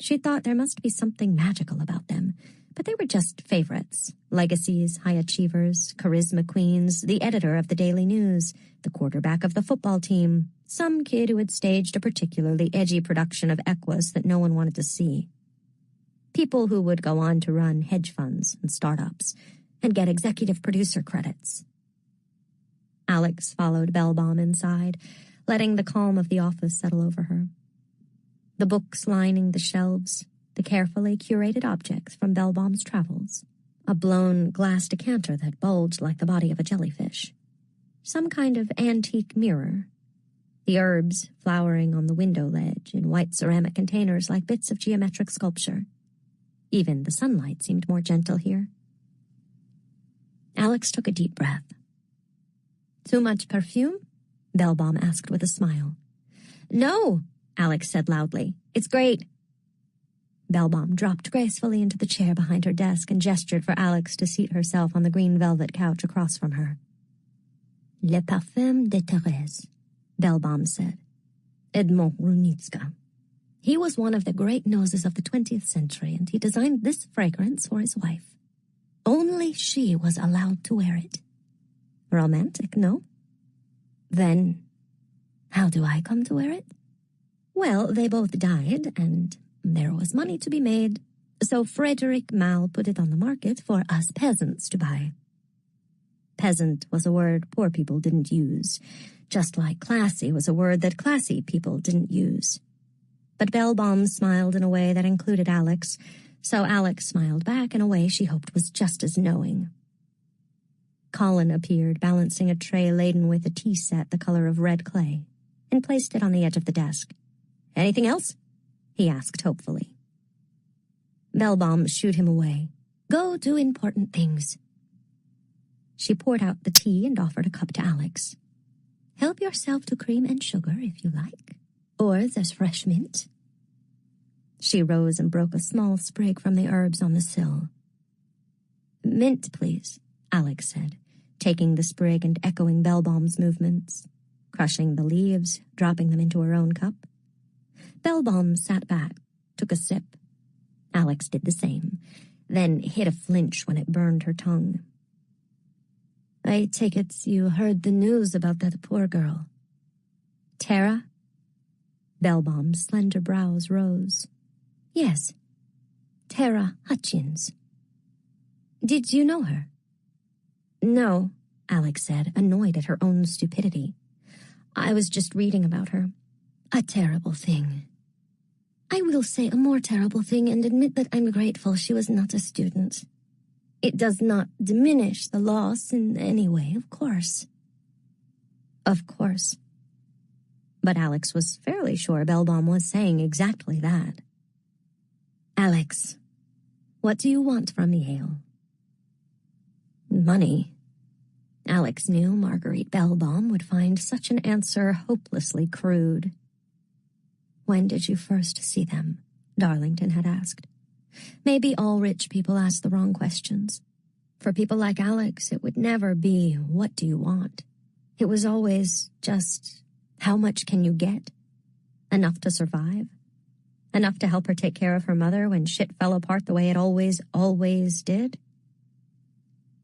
She thought there must be something magical about them, but they were just favorites. Legacies, high achievers, charisma queens, the editor of the Daily News, the quarterback of the football team, some kid who had staged a particularly edgy production of Equus that no one wanted to see. People who would go on to run hedge funds and startups and get executive producer credits. Alex followed Bellbaum inside, letting the calm of the office settle over her. The books lining the shelves, the carefully curated objects from Bellbaum's travels, a blown glass decanter that bulged like the body of a jellyfish, some kind of antique mirror, the herbs flowering on the window ledge in white ceramic containers like bits of geometric sculpture. Even the sunlight seemed more gentle here. Alex took a deep breath. Too much perfume? Bellbaum asked with a smile. No, Alex said loudly. It's great. Bellbaum dropped gracefully into the chair behind her desk and gestured for Alex to seat herself on the green velvet couch across from her. Le parfum de Thérèse, Bellbaum said. Edmond Runitska. He was one of the great noses of the 20th century, and he designed this fragrance for his wife. Only she was allowed to wear it. Romantic, no? Then, how do I come to wear it? Well, they both died, and there was money to be made, so Frederick Mal put it on the market for us peasants to buy. Peasant was a word poor people didn't use, just like classy was a word that classy people didn't use. But Bellbaum smiled in a way that included Alex, so Alex smiled back in a way she hoped was just as knowing. Colin appeared, balancing a tray laden with a tea set the color of red clay, and placed it on the edge of the desk. "Anything else?" he asked hopefully. Bellbaum shooed him away. "Go do important things." She poured out the tea and offered a cup to Alex. "Help yourself to cream and sugar if you like. Or there's fresh mint." She rose and broke a small sprig from the herbs on the sill. "Mint, please," Alex said, taking the sprig and echoing Bellbaum's movements, crushing the leaves, dropping them into her own cup. Bellbaum sat back, took a sip. Alex did the same, then hit a flinch when it burned her tongue. "I take it you heard the news about that poor girl." "Tara?" Bellbaum's slender brows rose. "Yes, Tara Hutchins." "Did you know her?" "No," Alex said, annoyed at her own stupidity. "I was just reading about her." "A terrible thing. I will say a more terrible thing and admit that I'm grateful she was not a student. It does not diminish the loss in any way, of course." "Of course." But Alex was fairly sure Bellbaum was saying exactly that. "Alex, what do you want from Yale?" "Money." Alex knew Marguerite Bellbaum would find such an answer hopelessly crude. "When did you first see them?" Darlington had asked. Maybe all rich people ask the wrong questions. For people like Alex, it would never be, "What do you want?" It was always just, "How much can you get?" Enough to survive? Enough to help her take care of her mother when shit fell apart the way it always did?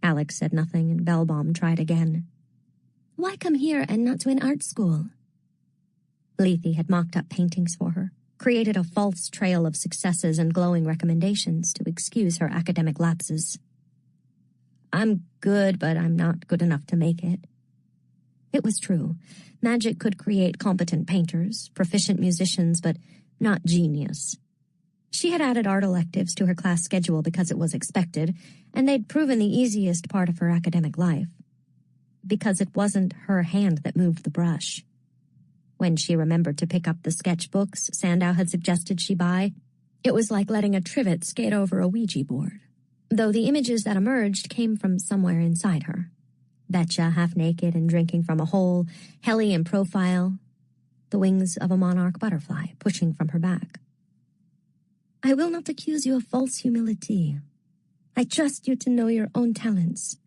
Alex said nothing, and Bellbaum tried again. "Why come here and not to an art school?" Lethe had mocked up paintings for her, created a false trail of successes and glowing recommendations to excuse her academic lapses. "I'm good, but I'm not good enough to make it." It was true. Magic could create competent painters, proficient musicians, but not genius. She had added art electives to her class schedule because it was expected, and they'd proven the easiest part of her academic life. Because it wasn't her hand that moved the brush. When she remembered to pick up the sketchbooks Sandow had suggested she buy, it was like letting a trivet skate over a Ouija board, though the images that emerged came from somewhere inside her. Betcha half-naked and drinking from a hole, Helly in profile, the wings of a monarch butterfly pushing from her back. "I will not accuse you of false humility. I trust you to know your own talents."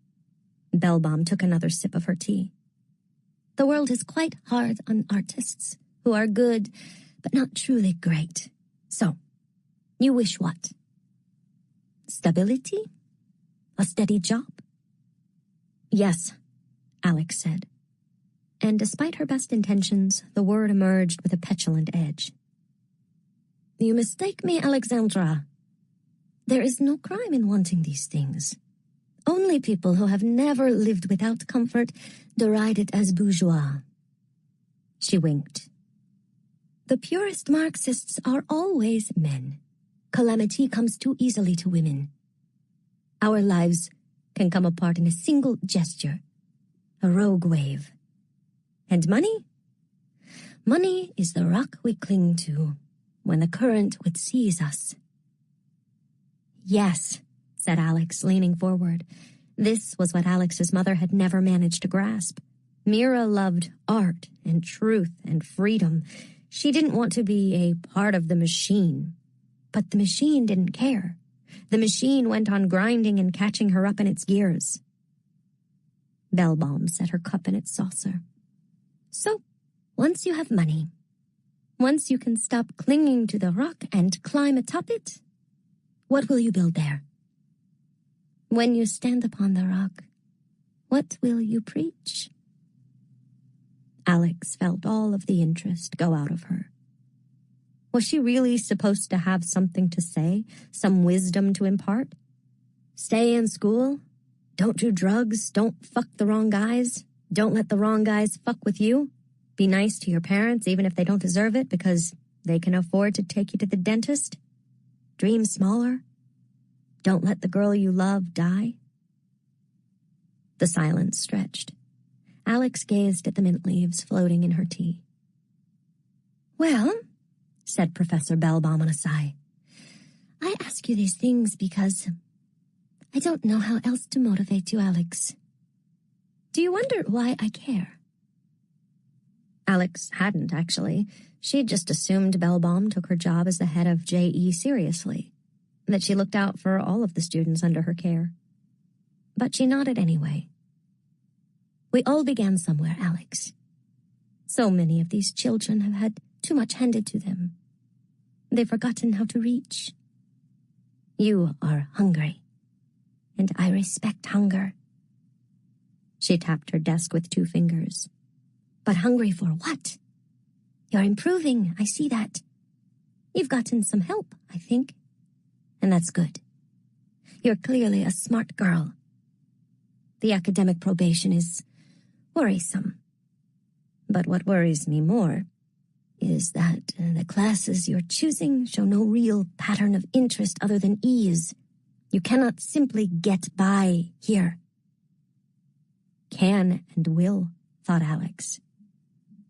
Bellbaum took another sip of her tea. "The world is quite hard on artists who are good, but not truly great. So, you wish what? Stability? A steady job?" "Yes," Alex said. And despite her best intentions, the word emerged with a petulant edge. "You mistake me, Alexandra. There is no crime in wanting these things. Only people who have never lived without comfort deride it as bourgeois." She winked. "The purest Marxists are always men. Calamity comes too easily to women. Our lives can come apart in a single gesture, a rogue wave. And money? Money is the rock we cling to when the current would seize us." "Yes," said Alex, leaning forward. This was what Alex's mother had never managed to grasp. Mira loved art and truth and freedom. She didn't want to be a part of the machine. But the machine didn't care. The machine went on grinding and catching her up in its gears. Bellbaum set her cup in its saucer. "So, once you have money, once you can stop clinging to the rock and climb atop it, what will you build there? When you stand upon the rock, what will you preach?" Alex felt all of the interest go out of her. Was she really supposed to have something to say, some wisdom to impart? Stay in school? Don't do drugs. Don't fuck the wrong guys. Don't let the wrong guys fuck with you. Be nice to your parents even if they don't deserve it because they can afford to take you to the dentist. Dream smaller. Don't let the girl you love die. The silence stretched. Alex gazed at the mint leaves floating in her tea. Well, said Professor Bellbaum on a sigh, I ask you these things because I don't know how else to motivate you, Alex. Do you wonder why I care? Alex hadn't, actually. She'd just assumed Bellbaum took her job as the head of JE seriously, that she looked out for all of the students under her care. But she nodded anyway. We all began somewhere, Alex. So many of these children have had too much handed to them. They've forgotten how to reach. You are hungry, and I respect hunger. She tapped her desk with 2 fingers. But hungry for what? You're improving, I see that. You've gotten some help, I think. And that's good. You're clearly a smart girl. The academic probation is worrisome. But what worries me more is that the classes you're choosing show no real pattern of interest other than ease. You cannot simply get by here. Can and will, thought Alex.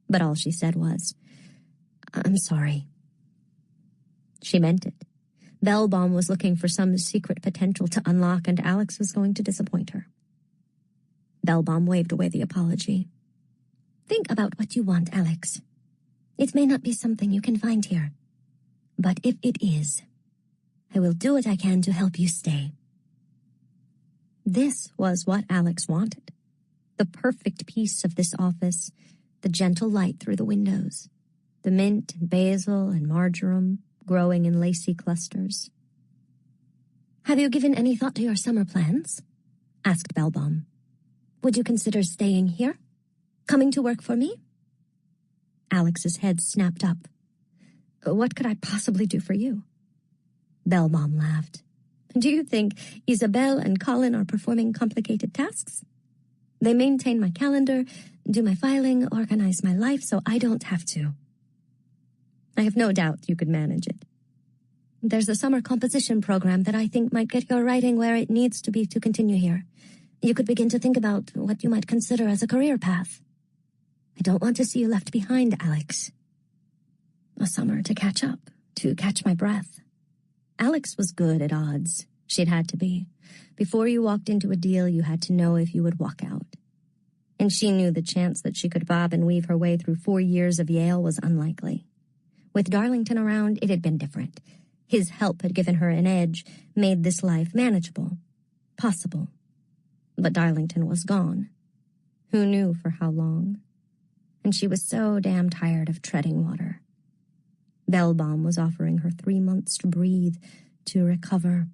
But all she said was, I'm sorry. She meant it. Bellbaum was looking for some secret potential to unlock, and Alex was going to disappoint her. Bellbaum waved away the apology. Think about what you want, Alex. It may not be something you can find here. But if it is, I will do what I can to help you stay. This was what Alex wanted. The perfect piece of this office, the gentle light through the windows, the mint and basil and marjoram growing in lacy clusters. Have you given any thought to your summer plans? Asked Bellbaum. Would you consider staying here? Coming to work for me? Alex's head snapped up. What could I possibly do for you? Bellbaum laughed. Do you think Isabel and Colin are performing complicated tasks? They maintain my calendar, do my filing, organize my life, so I don't have to. I have no doubt you could manage it. There's a summer composition program that I think might get your writing where it needs to be to continue here. You could begin to think about what you might consider as a career path. I don't want to see you left behind, Alex. A summer to catch up, to catch my breath. Alex was good at odds. She'd had to be. Before you walked into a deal, you had to know if you would walk out. And she knew the chance that she could bob and weave her way through 4 years of Yale was unlikely. With Darlington around, it had been different. His help had given her an edge, made this life manageable, possible. But Darlington was gone. Who knew for how long? And she was so damn tired of treading water. Bellbaum was offering her 3 months to breathe, to recover,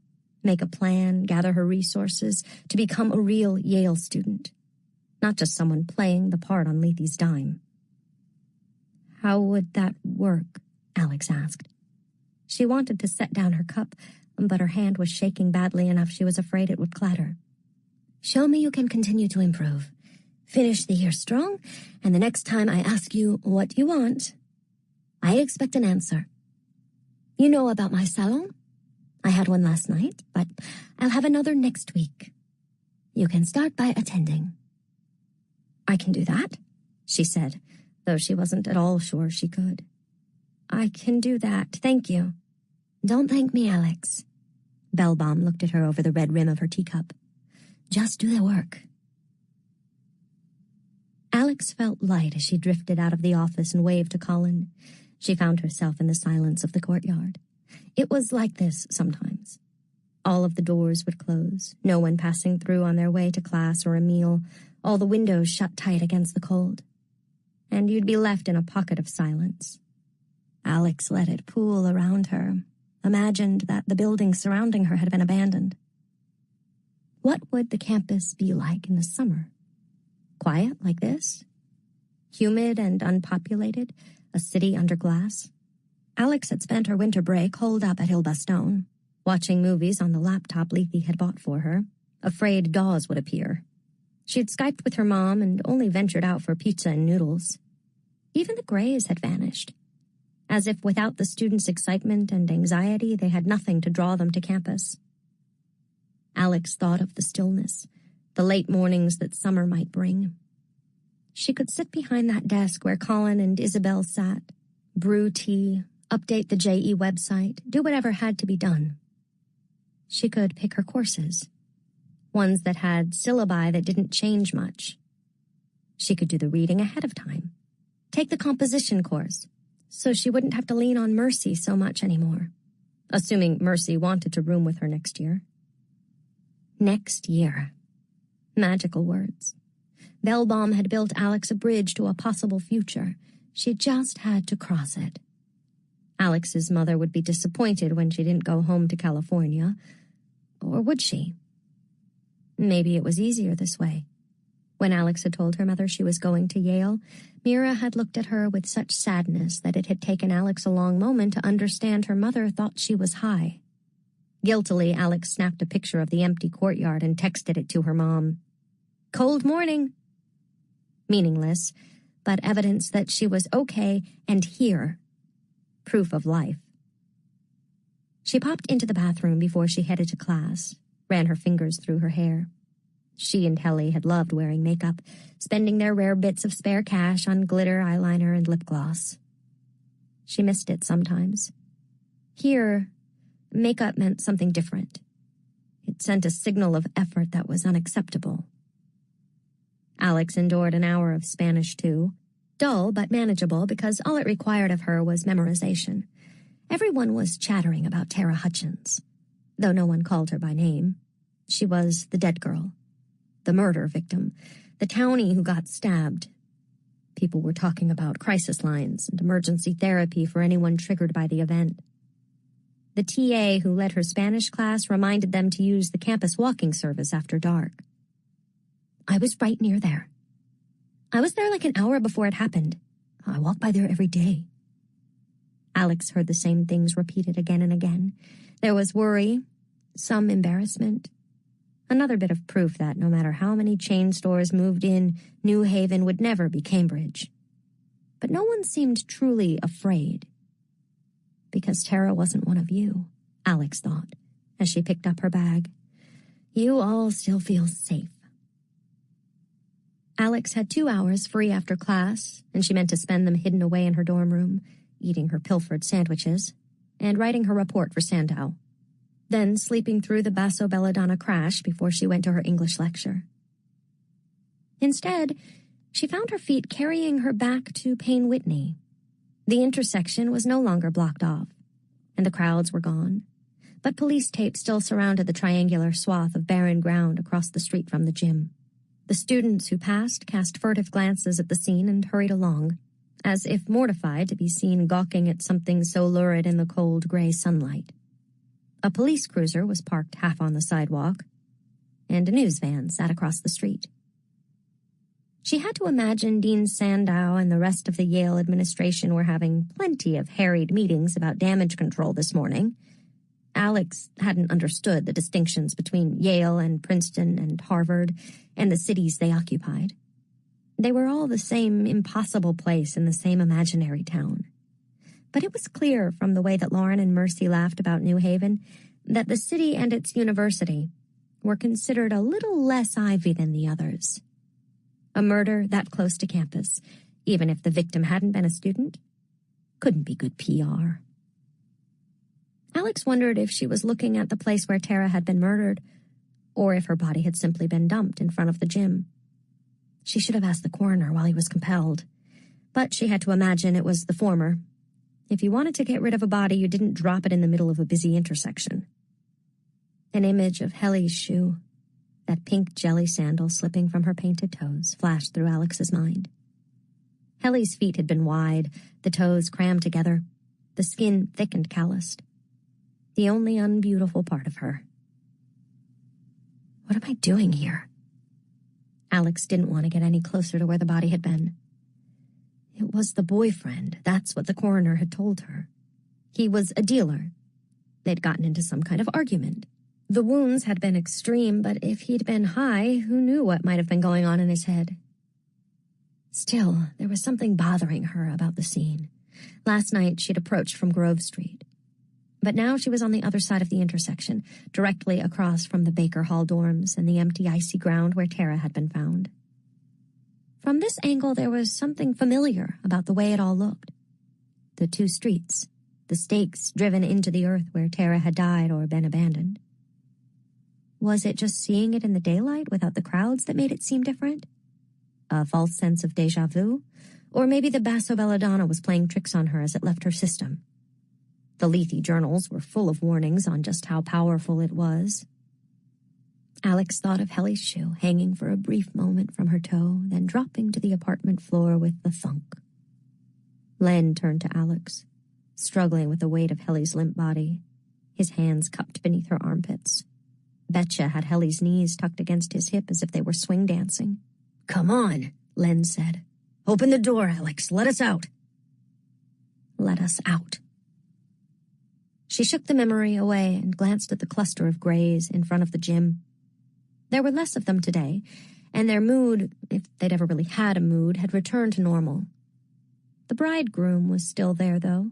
make a plan, gather her resources, to become a real Yale student. Not just someone playing the part on Leithy's dime. How would that work? Alex asked. She wanted to set down her cup, but her hand was shaking badly enough she was afraid it would clatter. Show me you can continue to improve. Finish the year strong, and the next time I ask you what you want, I expect an answer. You know about my salon? I had one last night, but I'll have another next week. You can start by attending. I can do that, she said, though she wasn't at all sure she could. I can do that, thank you. Don't thank me, Alex. Bellbaum looked at her over the red rim of her teacup. Just do the work. Alex felt light as she drifted out of the office and waved to Colin. She found herself in the silence of the courtyard. It was like this sometimes. All of the doors would close, no one passing through on their way to class or a meal, all the windows shut tight against the cold. And you'd be left in a pocket of silence. Alex let it pool around her, imagined that the buildings surrounding her had been abandoned. What would the campus be like in the summer? Quiet like this? Humid and unpopulated? A city under glass? Alex had spent her winter break holed up at Hilbastone, watching movies on the laptop Leithy had bought for her, afraid Dawes would appear. She had Skyped with her mom and only ventured out for pizza and noodles. Even the Grays had vanished, as if without the students' excitement and anxiety, they had nothing to draw them to campus. Alex thought of the stillness, the late mornings that summer might bring. She could sit behind that desk where Colin and Isabel sat, brew tea, update the JE website, do whatever had to be done. She could pick her courses, ones that had syllabi that didn't change much. She could do the reading ahead of time, take the composition course, so she wouldn't have to lean on Mercy so much anymore, assuming Mercy wanted to room with her next year. Next year. Magical words. Bellbaum had built Alex a bridge to a possible future. She just had to cross it. Alex's mother would be disappointed when she didn't go home to California. Or would she? Maybe it was easier this way. When Alex had told her mother she was going to Yale, Mira had looked at her with such sadness that it had taken Alex a long moment to understand her mother thought she was high. Guiltily, Alex snapped a picture of the empty courtyard and texted it to her mom. Cold morning. Meaningless, but evidence that she was okay and here. Proof of life. She popped into the bathroom before she headed to class, ran her fingers through her hair. She and Helly had loved wearing makeup, spending their rare bits of spare cash on glitter, eyeliner, and lip gloss. She missed it sometimes. Here, makeup meant something different. It sent a signal of effort that was unacceptable. Alex endured an hour of Spanish, too. Dull but manageable because all it required of her was memorization. Everyone was chattering about Tara Hutchins, though no one called her by name. She was the dead girl, the murder victim, the townie who got stabbed. People were talking about crisis lines and emergency therapy for anyone triggered by the event. The TA who led her Spanish class reminded them to use the campus walking service after dark. I was right near there. I was there like an hour before it happened. I walk by there every day. Alex heard the same things repeated again and again. There was worry, some embarrassment, another bit of proof that no matter how many chain stores moved in, New Haven would never be Cambridge. But no one seemed truly afraid. Because Tara wasn't one of you, Alex thought, as she picked up her bag. You all still feel safe. Alex had 2 hours free after class, and she meant to spend them hidden away in her dorm room, eating her pilfered sandwiches, and writing her report for Sandow, then sleeping through the Basso Belladonna crash before she went to her English lecture. Instead, she found her feet carrying her back to Payne Whitney. The intersection was no longer blocked off, and the crowds were gone, but police tape still surrounded the triangular swath of barren ground across the street from the gym. The students who passed cast furtive glances at the scene and hurried along, as if mortified to be seen gawking at something so lurid in the cold gray sunlight. A police cruiser was parked half on the sidewalk, and a news van sat across the street. She had to imagine Dean Sandow and the rest of the Yale administration were having plenty of harried meetings about damage control this morning. Alex hadn't understood the distinctions between Yale and Princeton and Harvard and the cities they occupied. They were all the same impossible place in the same imaginary town. But it was clear from the way that Lauren and Mercy laughed about New Haven that the city and its university were considered a little less Ivy than the others. A murder that close to campus, even if the victim hadn't been a student, couldn't be good PR. Alex wondered if she was looking at the place where Tara had been murdered, or if her body had simply been dumped in front of the gym. She should have asked the coroner while he was compelled, but she had to imagine it was the former. If you wanted to get rid of a body, you didn't drop it in the middle of a busy intersection. An image of Helly's shoe, that pink jelly sandal slipping from her painted toes, flashed through Alex's mind. Helly's feet had been wide, the toes crammed together, the skin thick and calloused. The only unbeautiful part of her. What am I doing here? Alex didn't want to get any closer to where the body had been. It was the boyfriend, that's what the coroner had told her. He was a dealer. They'd gotten into some kind of argument. The wounds had been extreme, but if he'd been high, who knew what might have been going on in his head? Still, there was something bothering her about the scene. Last night, she'd approached from Grove Street. But now she was on the other side of the intersection, directly across from the Baker Hall dorms and the empty icy ground where Tara had been found. From this angle, there was something familiar about the way it all looked. The two streets, the stakes driven into the earth where Tara had died or been abandoned. Was it just seeing it in the daylight without the crowds that made it seem different? A false sense of déjà vu? Or maybe the basso belladonna was playing tricks on her as it left her system. The Lethe journals were full of warnings on just how powerful it was. Alex thought of Helly's shoe hanging for a brief moment from her toe, then dropping to the apartment floor with a thunk. Len turned to Alex, struggling with the weight of Helly's limp body, his hands cupped beneath her armpits. Betcha had Helly's knees tucked against his hip as if they were swing dancing. "Come on," Len said. "Open the door, Alex. Let us out." Let us out. She shook the memory away and glanced at the cluster of grays in front of the gym. There were less of them today, and their mood, if they'd ever really had a mood, had returned to normal. The bridegroom was still there, though.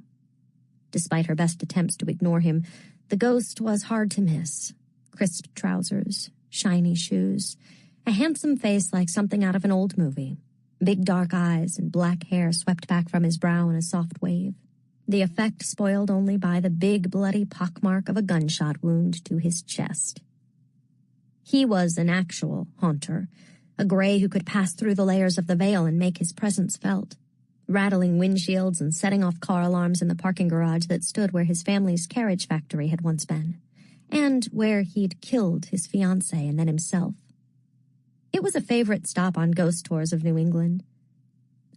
Despite her best attempts to ignore him, the ghost was hard to miss. Crisp trousers, shiny shoes, a handsome face like something out of an old movie, big dark eyes and black hair swept back from his brow in a soft wave, the effect spoiled only by the big bloody pockmark of a gunshot wound to his chest. He was an actual haunter, a gray who could pass through the layers of the veil and make his presence felt, rattling windshields and setting off car alarms in the parking garage that stood where his family's carriage factory had once been, and where he'd killed his fiancée and then himself. It was a favorite stop on ghost tours of New England.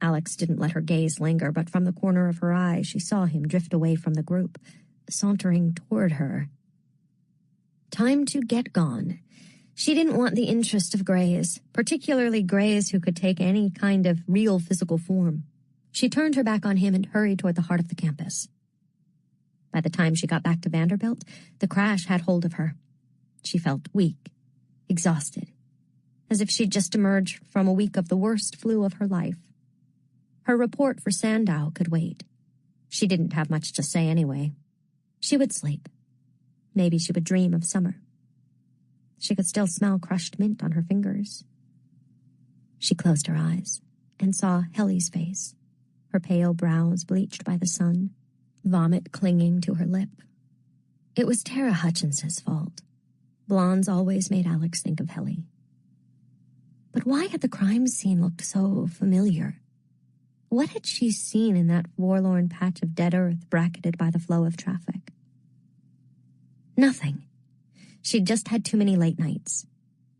Alex didn't let her gaze linger, but from the corner of her eye she saw him drift away from the group, sauntering toward her. Time to get gone. She didn't want the interest of grays, particularly grays who could take any kind of real physical form. She turned her back on him and hurried toward the heart of the campus. By the time she got back to Vanderbilt, the crash had hold of her. She felt weak, exhausted, as if she'd just emerged from a week of the worst flu of her life. Her report for Sandow could wait. She didn't have much to say anyway. She would sleep. Maybe she would dream of summer. She could still smell crushed mint on her fingers. She closed her eyes and saw Helly's face, her pale brows bleached by the sun, vomit clinging to her lip. It was Tara Hutchins's fault. Blondes always made Alex think of Helly. But why had the crime scene looked so familiar? What had she seen in that forlorn patch of dead earth bracketed by the flow of traffic? Nothing. She'd just had too many late nights.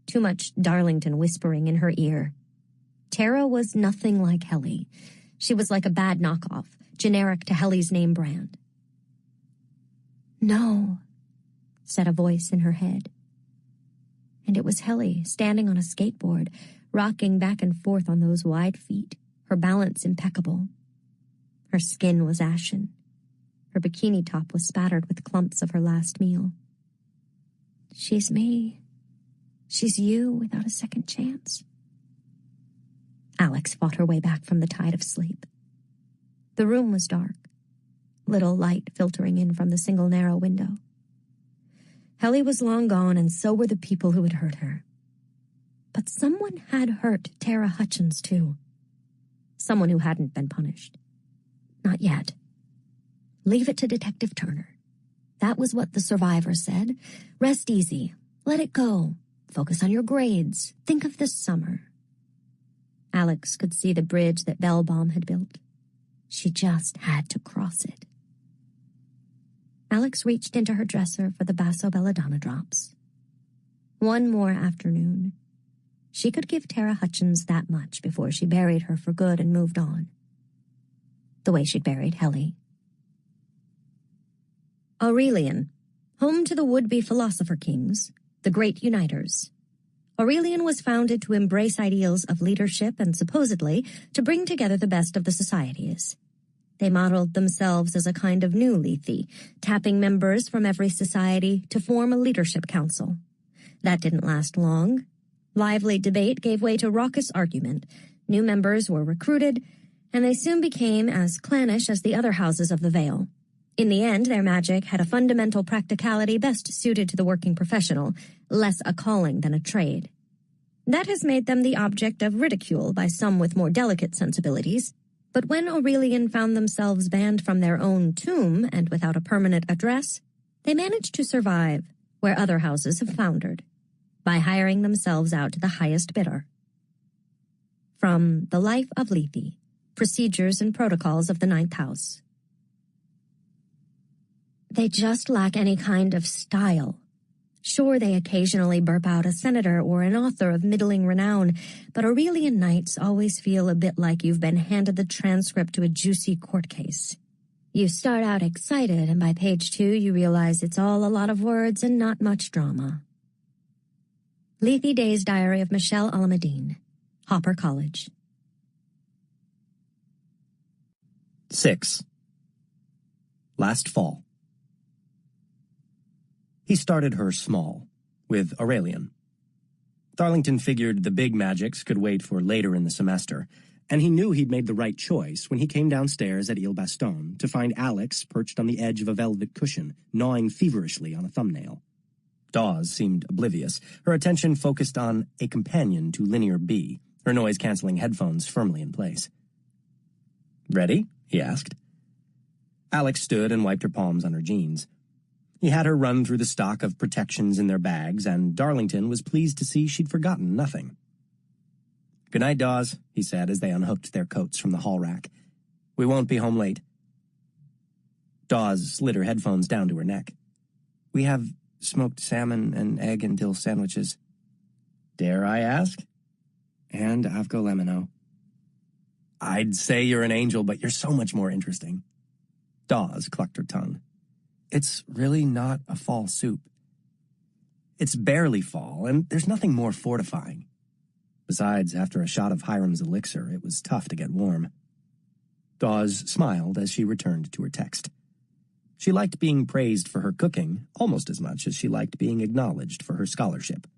Too much Darlington whispering in her ear. Tara was nothing like Helly. She was like a bad knockoff, generic to Helly's name brand. "No," said a voice in her head. And it was Helly, standing on a skateboard, rocking back and forth on those wide feet, her balance impeccable. Her skin was ashen. Her bikini top was spattered with clumps of her last meal. "She's me. She's you without a second chance." Alex fought her way back from the tide of sleep. The room was dark, little light filtering in from the single narrow window. Helly was long gone, and so were the people who had hurt her. But someone had hurt Tara Hutchins, too. Someone who hadn't been punished. Not yet. Leave it to Detective Turner. That was what the survivor said. Rest easy. Let it go. Focus on your grades. Think of this summer. Alex could see the bridge that Bellbaum had built. She just had to cross it. Alex reached into her dresser for the basso belladonna drops. One more afternoon. She could give Tara Hutchins that much before she buried her for good and moved on. The way she'd buried Helly. Aurelian, home to the would-be philosopher kings, the great uniters. Aurelian was founded to embrace ideals of leadership and supposedly to bring together the best of the societies. They modeled themselves as a kind of new Lethe, tapping members from every society to form a leadership council. That didn't last long. Lively debate gave way to raucous argument. New members were recruited, and they soon became as clannish as the other houses of the Vale. In the end, their magic had a fundamental practicality best suited to the working professional, less a calling than a trade. That has made them the object of ridicule by some with more delicate sensibilities. But when Aurelian found themselves banned from their own tomb and without a permanent address, they managed to survive where other houses have foundered, by hiring themselves out to the highest bidder. From The Life of Lethe, Procedures and Protocols of the Ninth House. They just lack any kind of style. Sure, they occasionally burp out a senator or an author of middling renown, but Aurelian Knights always feel a bit like you've been handed the transcript to a juicy court case. You start out excited, and by page 2 you realize it's all a lot of words and not much drama. Lethe Day's Diary of Michelle Alameddine, Hopper College. 6. Last fall. He started her small, with Aurelian. Darlington figured the big magics could wait for later in the semester, and he knew he'd made the right choice when he came downstairs at Ile Baston to find Alex perched on the edge of a velvet cushion, gnawing feverishly on a thumbnail. Dawes seemed oblivious, her attention focused on a companion to Linear B, her noise-canceling headphones firmly in place. "Ready?" he asked. Alex stood and wiped her palms on her jeans. He had her run through the stock of protections in their bags, and Darlington was pleased to see she'd forgotten nothing. "Good night, Dawes," he said as they unhooked their coats from the hall rack. "We won't be home late." Dawes slid her headphones down to her neck. "We have smoked salmon and egg and dill sandwiches." "Dare I ask?" "And Avgo Lemino." "I'd say you're an angel, but you're so much more interesting." Dawes clucked her tongue. "It's really not a fall soup." "It's barely fall, and there's nothing more fortifying. Besides, after a shot of Hiram's elixir, it was tough to get warm." Dawes smiled as she returned to her text. She liked being praised for her cooking almost as much as she liked being acknowledged for her scholarship.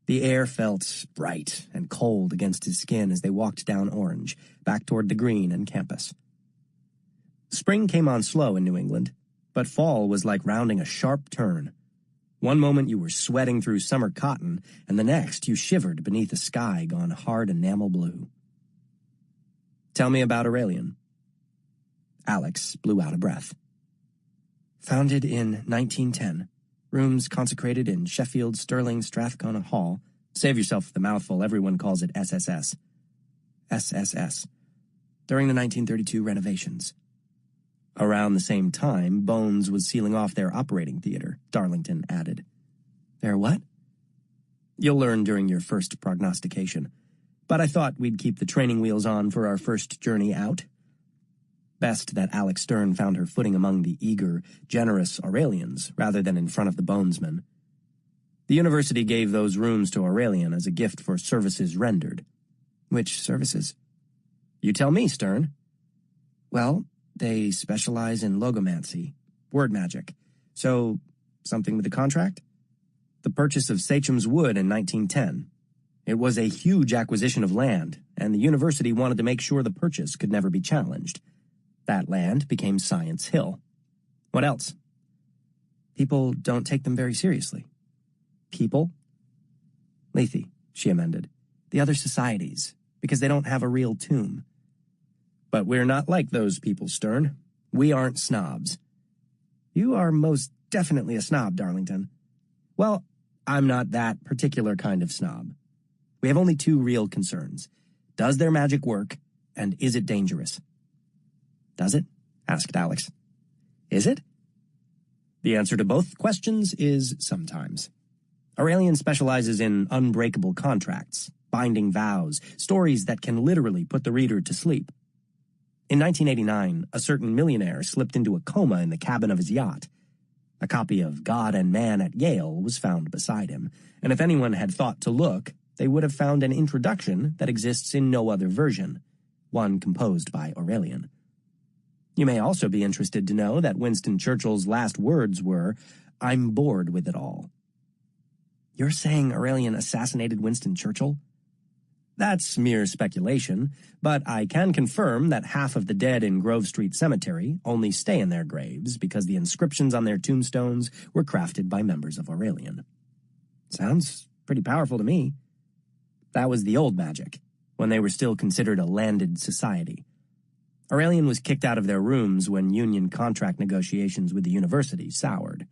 The air felt bright and cold against his skin as they walked down Orange, back toward the green and campus. Spring came on slow in New England, but fall was like rounding a sharp turn. One moment you were sweating through summer cotton, and the next you shivered beneath a sky gone hard enamel blue. "Tell me about Aurelian." Alex blew out a breath. "Founded in 1910. Rooms consecrated in Sheffield Sterling Strathcona Hall. Save yourself the mouthful, everyone calls it SSS. SSS. During the 1932 renovations." Around the same time, Bones was sealing off their operating theater, Darlington added. "Their what?" "You'll learn during your first prognostication. But I thought we'd keep the training wheels on for our first journey out." Best that Alex Stern found her footing among the eager, generous Aurelians rather than in front of the Bonesmen. The university gave those rooms to Aurelian as a gift for services rendered. "Which services?" "You tell me, Stern." "Well, they specialize in logomancy, word magic. So, something with the contract?" "The purchase of Sachem's Wood in 1910. It was a huge acquisition of land, and the university wanted to make sure the purchase could never be challenged. That land became Science Hill." "What else?" "People don't take them very seriously." "People?" "Lethe," she amended. "The other societies, because they don't have a real tomb." "But we're not like those people, Stern. We aren't snobs." "You are most definitely a snob, Darlington." "Well, I'm not that particular kind of snob. We have only 2 real concerns. Does their magic work, and is it dangerous?" "Does it?" asked Alex. "Is it?" The answer to both questions is sometimes. Aurelian specializes in unbreakable contracts, binding vows, stories that can literally put the reader to sleep. In 1989, a certain millionaire slipped into a coma in the cabin of his yacht. A copy of God and Man at Yale was found beside him, and if anyone had thought to look, they would have found an introduction that exists in no other version, one composed by Aurelian. You may also be interested to know that Winston Churchill's last words were, "I'm bored with it all." You're saying Aurelian assassinated Winston Churchill? That's mere speculation, but I can confirm that half of the dead in Grove Street Cemetery only stay in their graves because the inscriptions on their tombstones were crafted by members of Aurelian. Sounds pretty powerful to me. That was the old magic, when they were still considered a landed society. Aurelian was kicked out of their rooms when union contract negotiations with the university soured.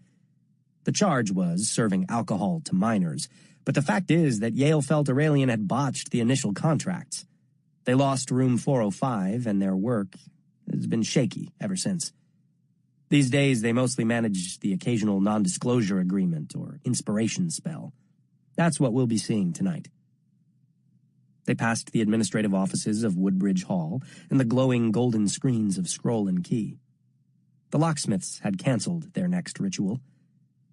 The charge was serving alcohol to minors, but the fact is that Yale felt Aurelian had botched the initial contracts. They lost room 405, and their work has been shaky ever since. These days, they mostly manage the occasional non-disclosure agreement or inspiration spell. That's what we'll be seeing tonight. They passed the administrative offices of Woodbridge Hall and the glowing golden screens of Scroll and Key. The locksmiths had canceled their next ritual.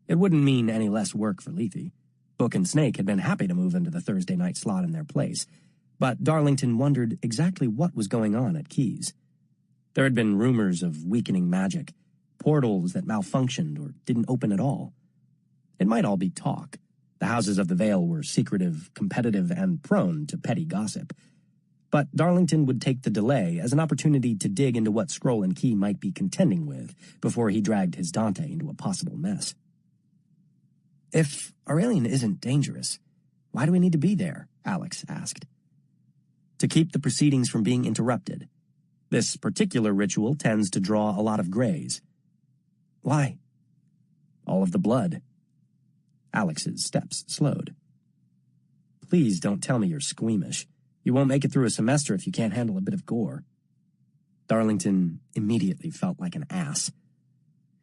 It wouldn't mean any less work for Lethe. Book and Snake had been happy to move into the Thursday night slot in their place, but Darlington wondered exactly what was going on at Key's. There had been rumors of weakening magic, portals that malfunctioned or didn't open at all. It might all be talk. The houses of the Vale were secretive, competitive, and prone to petty gossip. But Darlington would take the delay as an opportunity to dig into what Scroll and Key might be contending with before he dragged his Dante into a possible mess. If Aurelian isn't dangerous, why do we need to be there? Alex asked. To keep the proceedings from being interrupted. This particular ritual tends to draw a lot of grays. Why? All of the blood. Alex's steps slowed. Please don't tell me you're squeamish. You won't make it through a semester if you can't handle a bit of gore. Darlington immediately felt like an ass.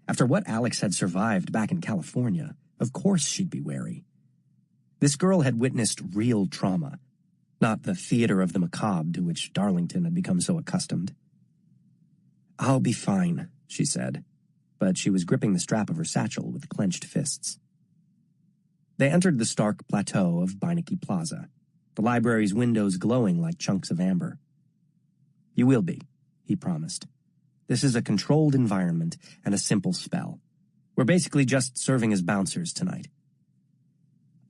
After what Alex had survived back in California, of course she'd be wary. This girl had witnessed real trauma, not the theater of the macabre to which Darlington had become so accustomed. I'll be fine, she said, but she was gripping the strap of her satchel with clenched fists. They entered the stark plateau of Beinecke Plaza, the library's windows glowing like chunks of amber. You will be, he promised. This is a controlled environment and a simple spell. We're basically just serving as bouncers tonight.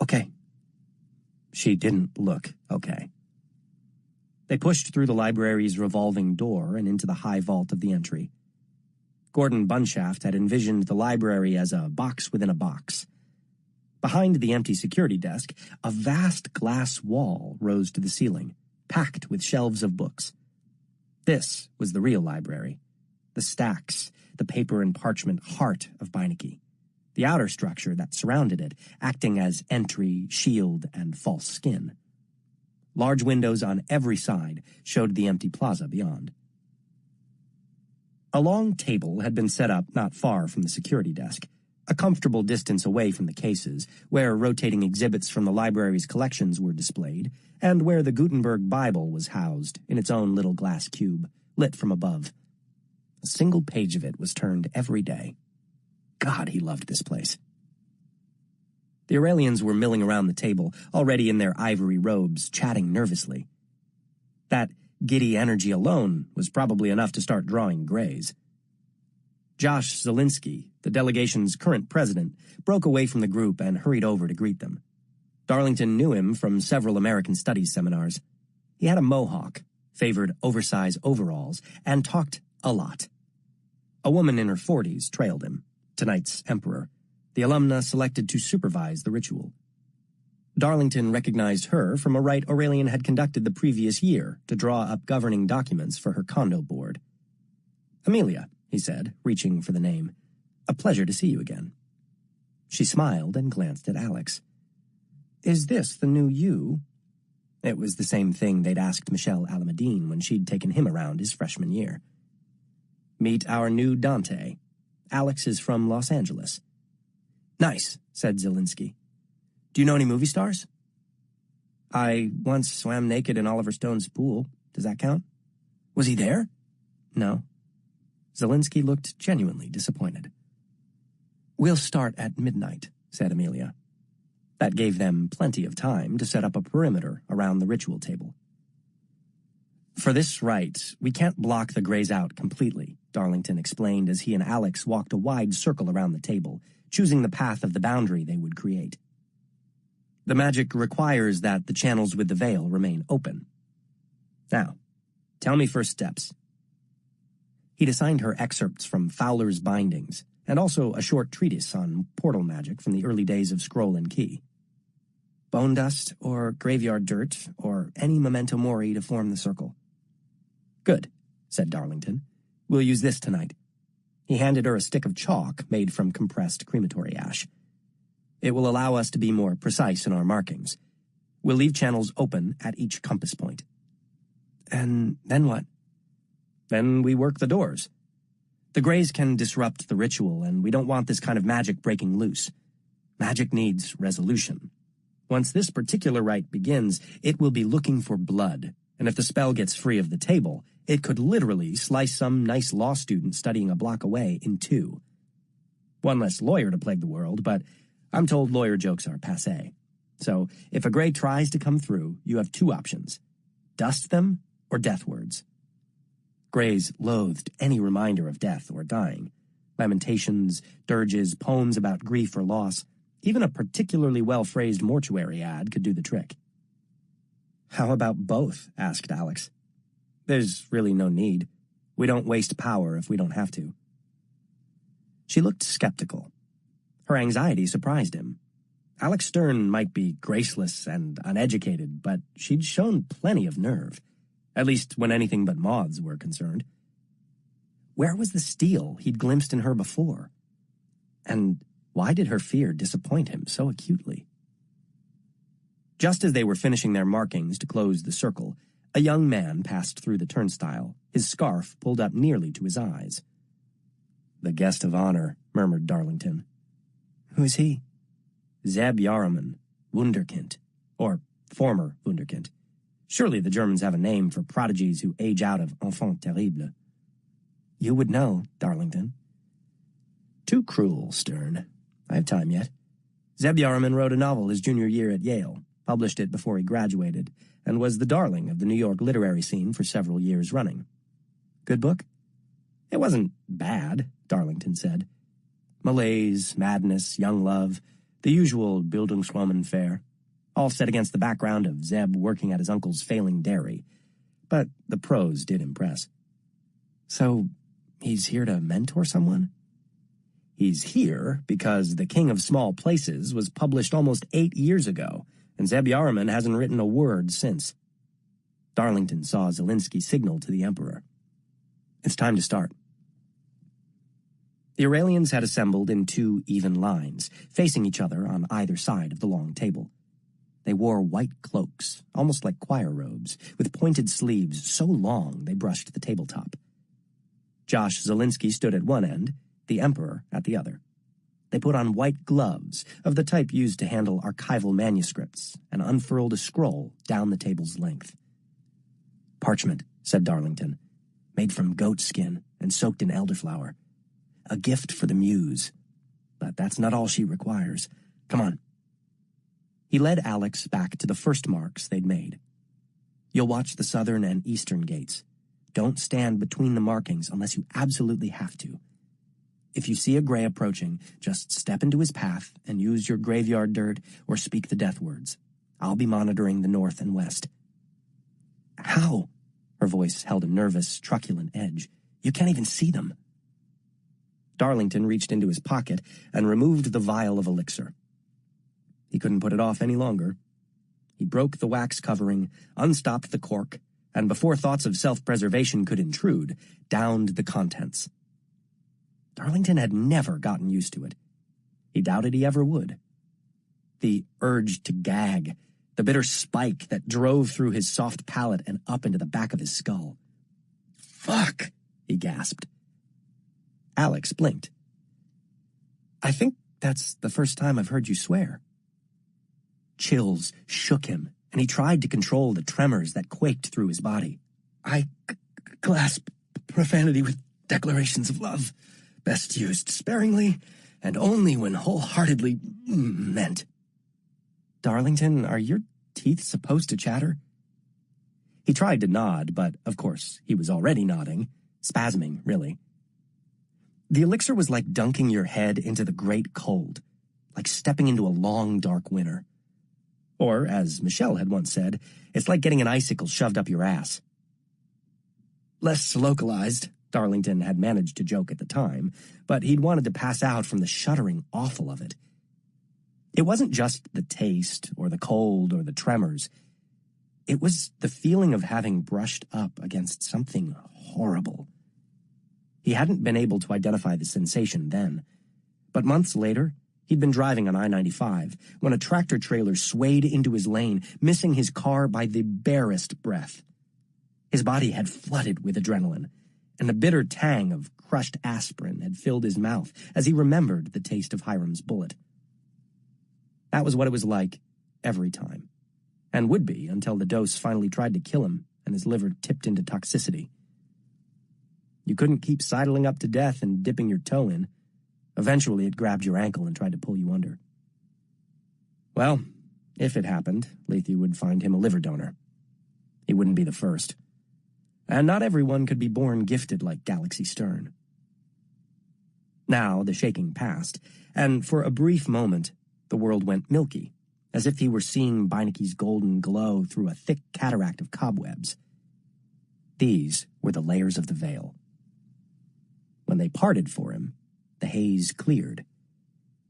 Okay. She didn't look okay. They pushed through the library's revolving door and into the high vault of the entry. Gordon Bunshaft had envisioned the library as a box within a box. Behind the empty security desk, a vast glass wall rose to the ceiling, packed with shelves of books. This was the real library. The stacks, the paper and parchment heart of Beinecke, the outer structure that surrounded it, acting as entry, shield, and false skin. Large windows on every side showed the empty plaza beyond. A long table had been set up not far from the security desk, a comfortable distance away from the cases, where rotating exhibits from the library's collections were displayed, and where the Gutenberg Bible was housed in its own little glass cube, lit from above. A single page of it was turned every day. God, he loved this place. The Aurelians were milling around the table, already in their ivory robes, chatting nervously. That giddy energy alone was probably enough to start drawing grays. Josh Zielinski, the delegation's current president, broke away from the group and hurried over to greet them. Darlington knew him from several American Studies seminars. He had a mohawk, favored oversized overalls, and talked a lot. A woman in her 40s trailed him, tonight's emperor, the alumna selected to supervise the ritual. Darlington recognized her from a rite Aurelian had conducted the previous year to draw up governing documents for her condo board. Amelia, he said, reaching for the name. A pleasure to see you again. She smiled and glanced at Alex. Is this the new you? It was the same thing they'd asked Michelle Alameddine when she'd taken him around his freshman year. Meet our new Dante. Alex is from Los Angeles. Nice, said Zielinski. Do you know any movie stars? I once swam naked in Oliver Stone's pool. Does that count? Was he there? No. Zielinski looked genuinely disappointed. We'll start at midnight, said Amelia. That gave them plenty of time to set up a perimeter around the ritual table. For this rite, we can't block the Greys out completely, Darlington explained as he and Alex walked a wide circle around the table, choosing the path of the boundary they would create. The magic requires that the channels with the veil remain open. Now, tell me first steps. He'd assigned her excerpts from Fowler's Bindings, and also a short treatise on portal magic from the early days of Scroll and Key. Bone dust, or graveyard dirt, or any memento mori to form the circle. Good, said Darlington. We'll use this tonight. He handed her a stick of chalk made from compressed crematory ash. It will allow us to be more precise in our markings. We'll leave channels open at each compass point. And then what? Then we work the doors. The Greys can disrupt the ritual, and we don't want this kind of magic breaking loose. Magic needs resolution. Once this particular rite begins, it will be looking for blood, and if the spell gets free of the table, it could literally slice some nice law student studying a block away in two. One less lawyer to plague the world, but I'm told lawyer jokes are passé. So if a Grey tries to come through, you have two options. Dust them or death words. Greys loathed any reminder of death or dying. Lamentations, dirges, poems about grief or loss. Even a particularly well-phrased mortuary ad could do the trick. How about both? Asked Alex. There's really no need. We don't waste power if we don't have to. She looked skeptical. Her anxiety surprised him. Alex Stern might be graceless and uneducated, but she'd shown plenty of nerve, at least when anything but moths were concerned. Where was the steel he'd glimpsed in her before? And why did her fear disappoint him so acutely? Just as they were finishing their markings to close the circle, a young man passed through the turnstile, his scarf pulled up nearly to his eyes. The guest of honor, murmured Darlington. Who's he? Zeb Yarraman, Wunderkind, or former Wunderkind. Surely the Germans have a name for prodigies who age out of enfant terrible. You would know, Darlington. Too cruel, Stern. I have time yet. Zeb Yarraman wrote a novel his junior year at Yale, published it before he graduated, and was the darling of the New York literary scene for several years running. Good book? It wasn't bad, Darlington said. Malaise, madness, young love, the usual Bildungsroman fare, all set against the background of Zeb working at his uncle's failing dairy. But the prose did impress. So, he's here to mentor someone? He's here because The King of Small Places was published almost 8 years ago, and Zeb Yarraman hasn't written a word since. Darlington saw Zelensky signal to the Emperor. It's time to start. The Aurelians had assembled in 2 even lines, facing each other on either side of the long table. They wore white cloaks, almost like choir robes, with pointed sleeves so long they brushed the tabletop. Josh Zelensky stood at one end, the Emperor at the other. They put on white gloves, of the type used to handle archival manuscripts, and unfurled a scroll down the table's length. Parchment, said Darlington, made from goat skin and soaked in elderflower. A gift for the muse. But that's not all she requires. Come on. He led Alex back to the first marks they'd made. You'll watch the southern and eastern gates. Don't stand between the markings unless you absolutely have to. If you see a Grey approaching, just step into his path and use your graveyard dirt or speak the death words. I'll be monitoring the north and west. How? Her voice held a nervous, truculent edge. You can't even see them. Darlington reached into his pocket and removed the vial of elixir. He couldn't put it off any longer. He broke the wax covering, unstopped the cork, and before thoughts of self-preservation could intrude, downed the contents. Darlington had never gotten used to it. He doubted he ever would. The urge to gag, the bitter spike that drove through his soft palate and up into the back of his skull. Fuck, he gasped. Alex blinked. I think that's the first time I've heard you swear. Chills shook him, and he tried to control the tremors that quaked through his body. I clasp profanity with declarations of love, best used sparingly, and only when wholeheartedly meant. Darlington, are your teeth supposed to chatter? He tried to nod, but, of course, he was already nodding, spasming, really. The elixir was like dunking your head into the great cold, like stepping into a long, dark winter. Or, as Michelle had once said, it's like getting an icicle shoved up your ass. Less localized, Darlington had managed to joke at the time, but he'd wanted to pass out from the shuddering awful of it. It wasn't just the taste, or the cold, or the tremors. It was the feeling of having brushed up against something horrible. He hadn't been able to identify the sensation then, but months later, he'd been driving on I-95 when a tractor-trailer swayed into his lane, missing his car by the barest breath. His body had flooded with adrenaline, and the bitter tang of crushed aspirin had filled his mouth as he remembered the taste of Hiram's bullet. That was what it was like every time, and would be until the dose finally tried to kill him and his liver tipped into toxicity. You couldn't keep sidling up to death and dipping your toe in. Eventually, it grabbed your ankle and tried to pull you under. Well, if it happened, Lethe would find him a liver donor. He wouldn't be the first. And not everyone could be born gifted like Galaxy Stern. Now, the shaking passed, and for a brief moment, the world went milky, as if he were seeing Beineke's golden glow through a thick cataract of cobwebs. These were the layers of the veil. When they parted for him, the haze cleared.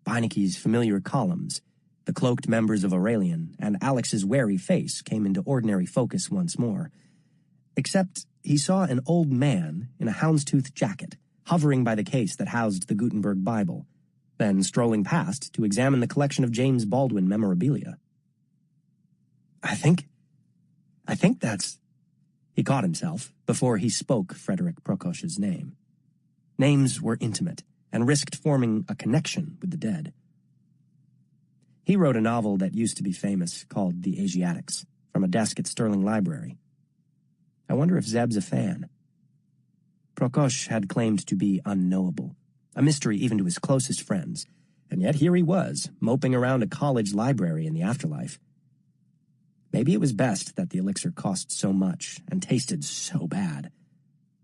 Beineke's familiar columns, the cloaked members of Aurelian, and Alex's wary face came into ordinary focus once more. Except he saw an old man in a houndstooth jacket, hovering by the case that housed the Gutenberg Bible, then strolling past to examine the collection of James Baldwin memorabilia. I think that's... He caught himself before he spoke Frederick Prokosch's name. Names were intimate and risked forming a connection with the dead. He wrote a novel that used to be famous called The Asiatics from a desk at Sterling Library. I wonder if Zeb's a fan. Prokosch had claimed to be unknowable, a mystery even to his closest friends, and yet here he was, moping around a college library in the afterlife. Maybe it was best that the elixir cost so much and tasted so bad.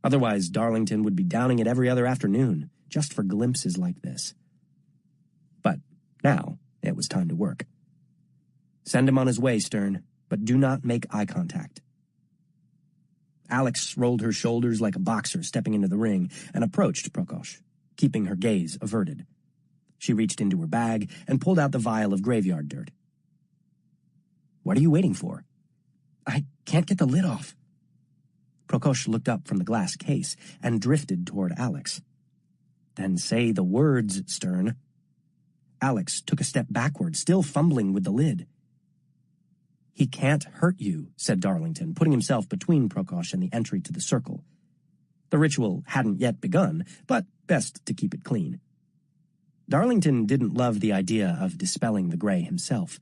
Otherwise, Darlington would be downing it every other afternoon, just for glimpses like this. But now, it was time to work. Send him on his way, Stern, but do not make eye contact. Alex rolled her shoulders like a boxer stepping into the ring and approached Prokosch, keeping her gaze averted. She reached into her bag and pulled out the vial of graveyard dirt. What are you waiting for? I can't get the lid off. Prokosch looked up from the glass case and drifted toward Alex. Then say the words, Stern. Alex took a step backward, still fumbling with the lid. He can't hurt you, said Darlington, putting himself between Prokosch and the entry to the circle. The ritual hadn't yet begun, but best to keep it clean. Darlington didn't love the idea of dispelling the gray himself.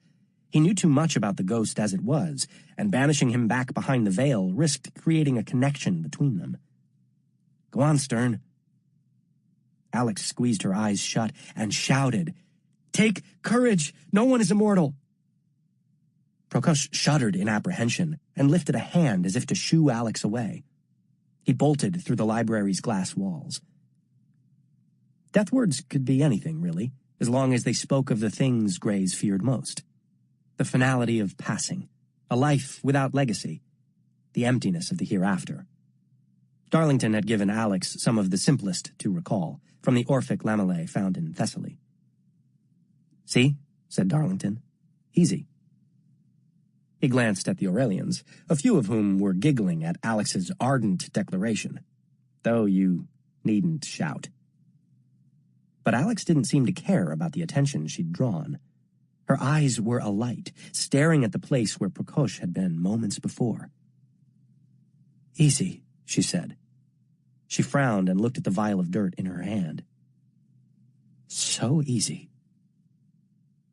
He knew too much about the ghost as it was, and banishing him back behind the veil risked creating a connection between them. Go on, Stern. Alex squeezed her eyes shut and shouted, Take courage! No one is immortal! Prokosch shuddered in apprehension and lifted a hand as if to shoo Alex away. He bolted through the library's glass walls. Death words could be anything, really, as long as they spoke of the things Greys feared most. The finality of passing, a life without legacy, the emptiness of the hereafter. Darlington had given Alex some of the simplest to recall, from the Orphic lamellae found in Thessaly. See, said Darlington. Easy. He glanced at the Aurelians, a few of whom were giggling at Alex's ardent declaration, though you needn't shout. But Alex didn't seem to care about the attention she'd drawn. Her eyes were alight, staring at the place where Prokosch had been moments before. Easy, she said. She frowned and looked at the vial of dirt in her hand. So easy.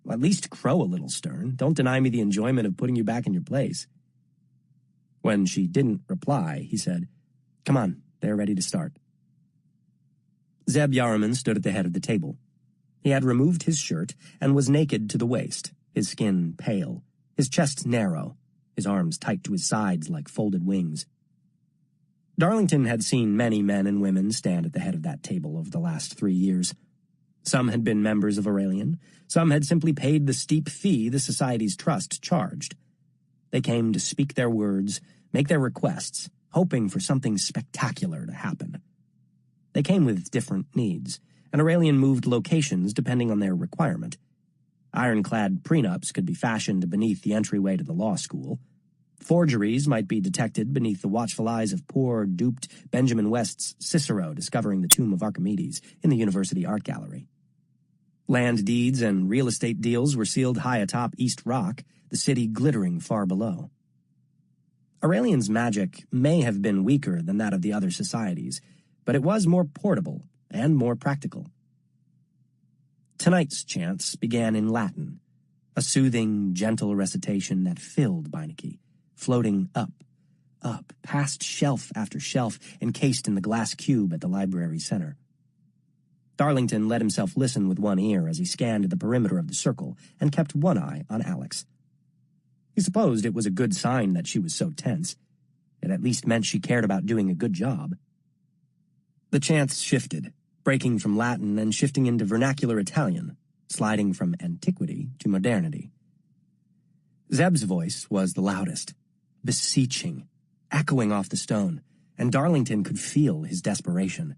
Well, at least crow a little, Stern. Don't deny me the enjoyment of putting you back in your place. When she didn't reply, he said, Come on, they're ready to start. Zeb Yarraman stood at the head of the table. He had removed his shirt and was naked to the waist, his skin pale, his chest narrow, his arms tight to his sides like folded wings. Darlington had seen many men and women stand at the head of that table over the last 3 years. Some had been members of Aurelian, some had simply paid the steep fee the Society's trust charged. They came to speak their words, make their requests, hoping for something spectacular to happen. They came with different needs, and Aurelian moved locations depending on their requirement. Ironclad prenups could be fashioned beneath the entryway to the law school. Forgeries might be detected beneath the watchful eyes of poor, duped Benjamin West's Cicero discovering the tomb of Archimedes in the University Art Gallery. Land deeds and real estate deals were sealed high atop East Rock, the city glittering far below. Aurelian's magic may have been weaker than that of the other societies, but it was more portable and more practical. Tonight's chants began in Latin, a soothing, gentle recitation that filled Beinecke, floating up, past shelf after shelf encased in the glass cube at the library center. Darlington let himself listen with one ear as he scanned the perimeter of the circle and kept one eye on Alex. He supposed it was a good sign that she was so tense. It at least meant she cared about doing a good job. The chants shifted, breaking from Latin and shifting into vernacular Italian, sliding from antiquity to modernity. Zeb's voice was the loudest, beseeching, echoing off the stone, and Darlington could feel his desperation.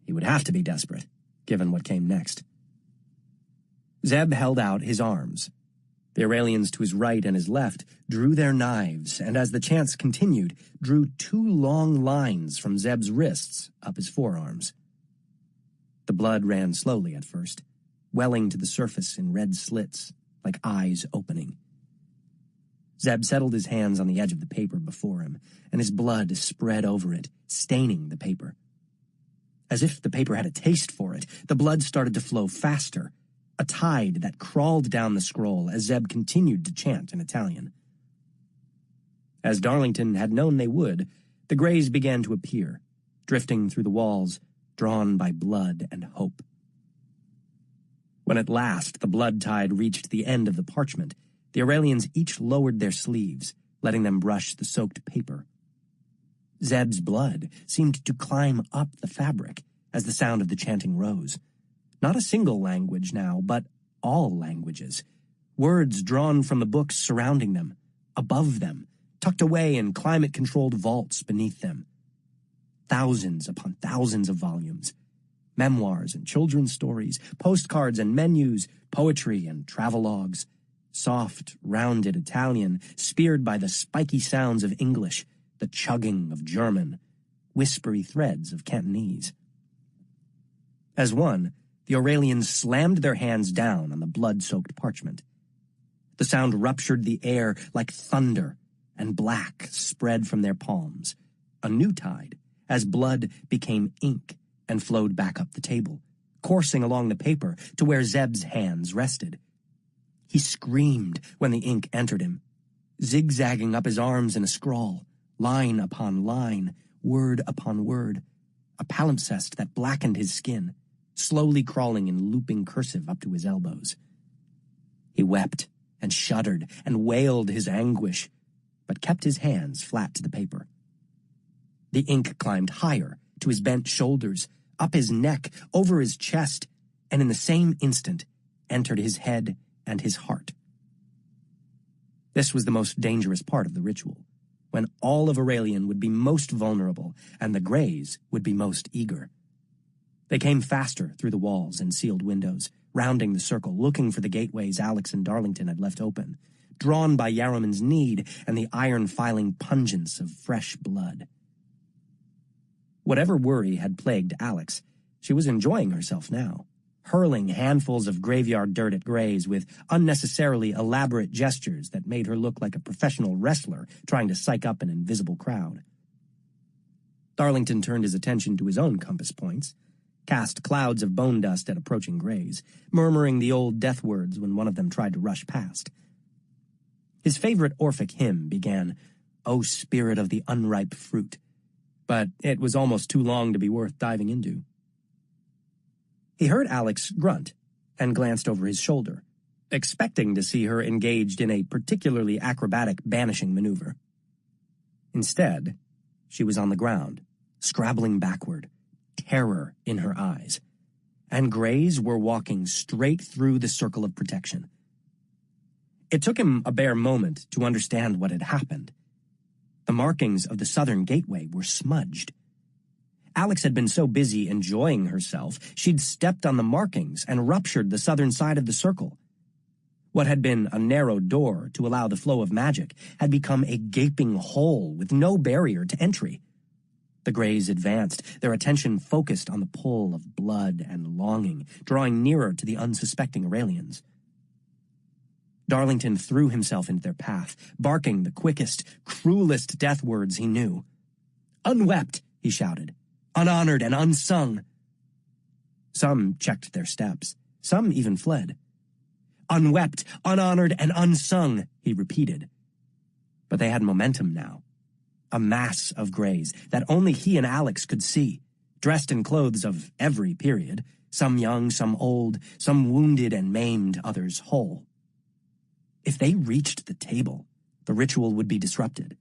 He would have to be desperate, given what came next. Zeb held out his arms. The Aurelians to his right and his left drew their knives, and as the chants continued, drew 2 long lines from Zeb's wrists up his forearms. The blood ran slowly at first, welling to the surface in red slits, like eyes opening. Zeb settled his hands on the edge of the paper before him, and his blood spread over it, staining the paper. As if the paper had a taste for it, the blood started to flow faster, a tide that crawled down the scroll as Zeb continued to chant in Italian. As Darlington had known they would, the grays began to appear, drifting through the walls, drawn by blood and hope. When at last the blood tide reached the end of the parchment, the Aurelians each lowered their sleeves, letting them brush the soaked paper. Zeb's blood seemed to climb up the fabric as the sound of the chanting rose. Not a single language now, but all languages. Words drawn from the books surrounding them, above them, tucked away in climate-controlled vaults beneath them. Thousands upon thousands of volumes. Memoirs and children's stories, postcards and menus, poetry and travelogues. Soft, rounded Italian, speared by the spiky sounds of English, the chugging of German, whispery threads of Cantonese. As one, the Aurelians slammed their hands down on the blood-soaked parchment. The sound ruptured the air like thunder, and black spread from their palms, a new tide, as blood became ink and flowed back up the table, coursing along the paper to where Zeb's hands rested. He screamed when the ink entered him, zigzagging up his arms in a scrawl, line upon line, word upon word, a palimpsest that blackened his skin, slowly crawling in looping cursive up to his elbows. He wept and shuddered and wailed his anguish, but kept his hands flat to the paper. The ink climbed higher, to his bent shoulders, up his neck, over his chest, and in the same instant entered his head and his heart. This was the most dangerous part of the ritual, when all of Aurelian would be most vulnerable and the Greys would be most eager. They came faster through the walls and sealed windows, rounding the circle, looking for the gateways Alex and Darlington had left open, drawn by Yarrowman's need and the iron-filing pungence of fresh blood. Whatever worry had plagued Alex, she was enjoying herself now, hurling handfuls of graveyard dirt at Greys with unnecessarily elaborate gestures that made her look like a professional wrestler trying to psych up an invisible crowd. Darlington turned his attention to his own compass points, cast clouds of bone dust at approaching Greys, murmuring the old death words when one of them tried to rush past. His favorite Orphic hymn began, "O Spirit of the Unripe Fruit," but it was almost too long to be worth diving into. He heard Alex grunt and glanced over his shoulder, expecting to see her engaged in a particularly acrobatic banishing maneuver. Instead, she was on the ground, scrabbling backward, terror in her eyes, and Greys were walking straight through the circle of protection. It took him a bare moment to understand what had happened. The markings of the southern gateway were smudged. Alex had been so busy enjoying herself, she'd stepped on the markings and ruptured the southern side of the circle. What had been a narrow door to allow the flow of magic had become a gaping hole with no barrier to entry. The Greys advanced, their attention focused on the pull of blood and longing, drawing nearer to the unsuspecting Aurelians. Darlington threw himself into their path, barking the quickest, cruelest death words he knew. "Unwept," he shouted. "Unhonored and unsung." Some checked their steps. Some even fled. "Unwept, unhonored, and unsung," he repeated. But they had momentum now. A mass of Greys that only he and Alex could see, dressed in clothes of every period, some young, some old, some wounded and maimed, others whole. If they reached the table, the ritual would be disrupted.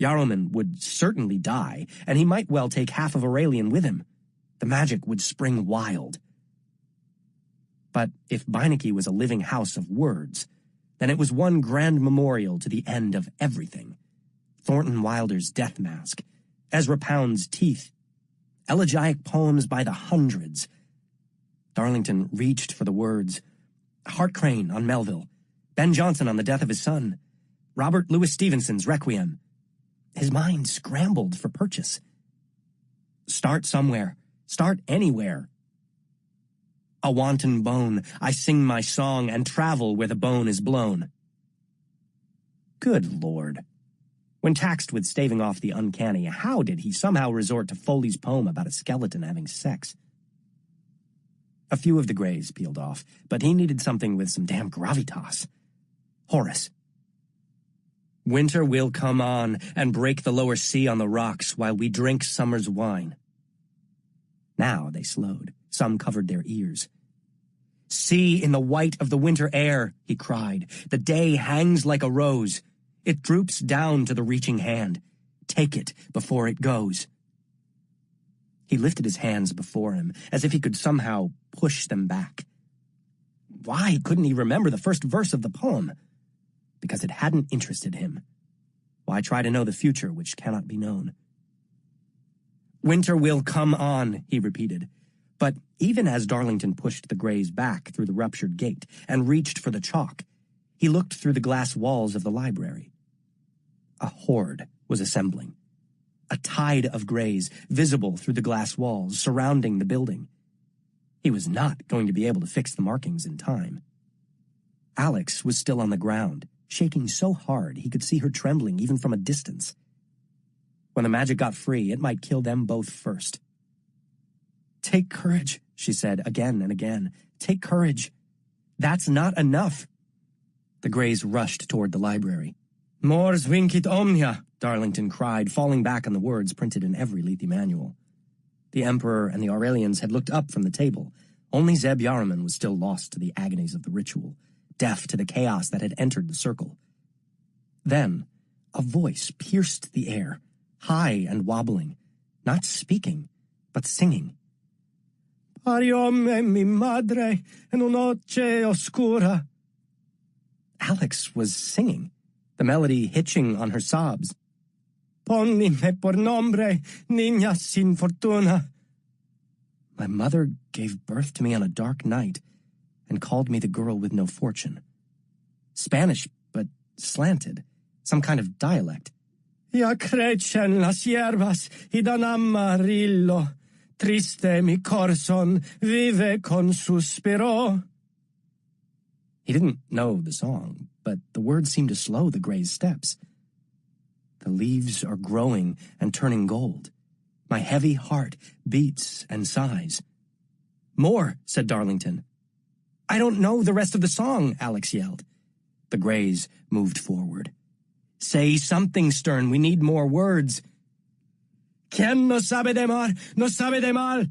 Yaroman would certainly die, and he might well take half of Aurelian with him. The magic would spring wild. But if Beinecke was a living house of words, then it was one grand memorial to the end of everything. Thornton Wilder's death mask, Ezra Pound's teeth, elegiac poems by the hundreds. Darlington reached for the words. Hart Crane on Melville, Ben Jonson on the death of his son, Robert Louis Stevenson's Requiem. His mind scrambled for purchase. Start somewhere. Start anywhere. A wanton bone, I sing my song and travel where the bone is blown. Good Lord. When taxed with staving off the uncanny, how did he somehow resort to Foley's poem about a skeleton having sex? A few of the Greys peeled off, but he needed something with some damn gravitas. Horace. Winter will come on and break the lower sea on the rocks while we drink summer's wine. Now they slowed. Some covered their ears. See in the white of the winter air, he cried. The day hangs like a rose. It droops down to the reaching hand. Take it before it goes. He lifted his hands before him, as if he could somehow push them back. Why couldn't he remember the first verse of the poem? Because it hadn't interested him. Why try to know the future which cannot be known? Winter will come on, he repeated. But even as Darlington pushed the Greys back through the ruptured gate and reached for the chalk, he looked through the glass walls of the library. A horde was assembling. A tide of Greys visible through the glass walls surrounding the building. He was not going to be able to fix the markings in time. Alex was still on the ground, shaking so hard he could see her trembling even from a distance. When the magic got free, it might kill them both first. Take courage, she said again and again. Take courage. That's not enough. The Greys rushed toward the library. Mors vincit omnia, Darlington cried, falling back on the words printed in every Lethe manual. The Emperor and the Aurelians had looked up from the table. Only Zeb Yaroman was still lost to the agonies of the ritual, deaf to the chaos that had entered the circle. Then, a voice pierced the air, high and wobbling, not speaking, but singing. Pariome mi madre en una noche oscura. Alex was singing, the melody hitching on her sobs. Ponime por nombre, niña sin fortuna. My mother gave birth to me on a dark night and called me the girl with no fortune. Spanish, but slanted, some kind of dialect. Ya crecen las hierbas y dan amarillo. Triste mi corazón vive con suspiro. He didn't know the song, but the words seemed to slow the Greys' steps. The leaves are growing and turning gold. My heavy heart beats and sighs. More, said Darlington. I don't know the rest of the song, Alex yelled. The Greys moved forward. Say something, Stern. We need more words. Quien no sabe de mar, no sabe de mal.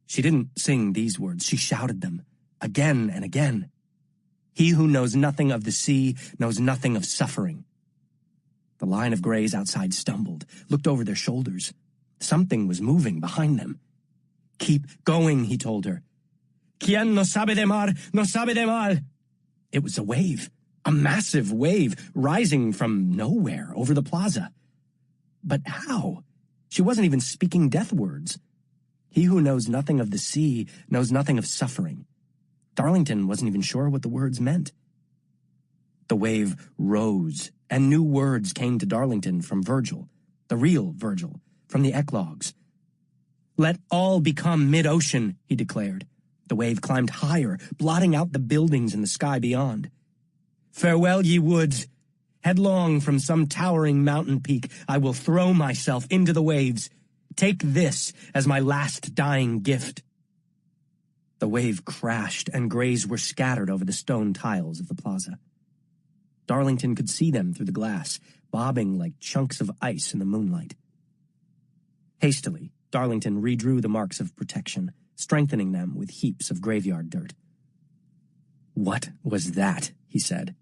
She didn't sing these words. She shouted them again and again. He who knows nothing of the sea knows nothing of suffering. The line of greys outside stumbled, looked over their shoulders. Something was moving behind them. "Keep going," he told her. "Quien no sabe de mar, no sabe de mal." It was a wave, a massive wave, rising from nowhere over the plaza. But how? She wasn't even speaking death words. He who knows nothing of the sea knows nothing of suffering. Darlington wasn't even sure what the words meant. The wave rose, and new words came to Darlington from Virgil, the real Virgil, from the eclogues. "Let all become mid-ocean," he declared. The wave climbed higher, blotting out the buildings in the sky beyond. "Farewell, ye woods. Headlong from some towering mountain peak, I will throw myself into the waves. Take this as my last dying gift." The wave crashed, and greys were scattered over the stone tiles of the plaza. Darlington could see them through the glass, bobbing like chunks of ice in the moonlight. Hastily, Darlington redrew the marks of protection, strengthening them with heaps of graveyard dirt. "What was that?" he said.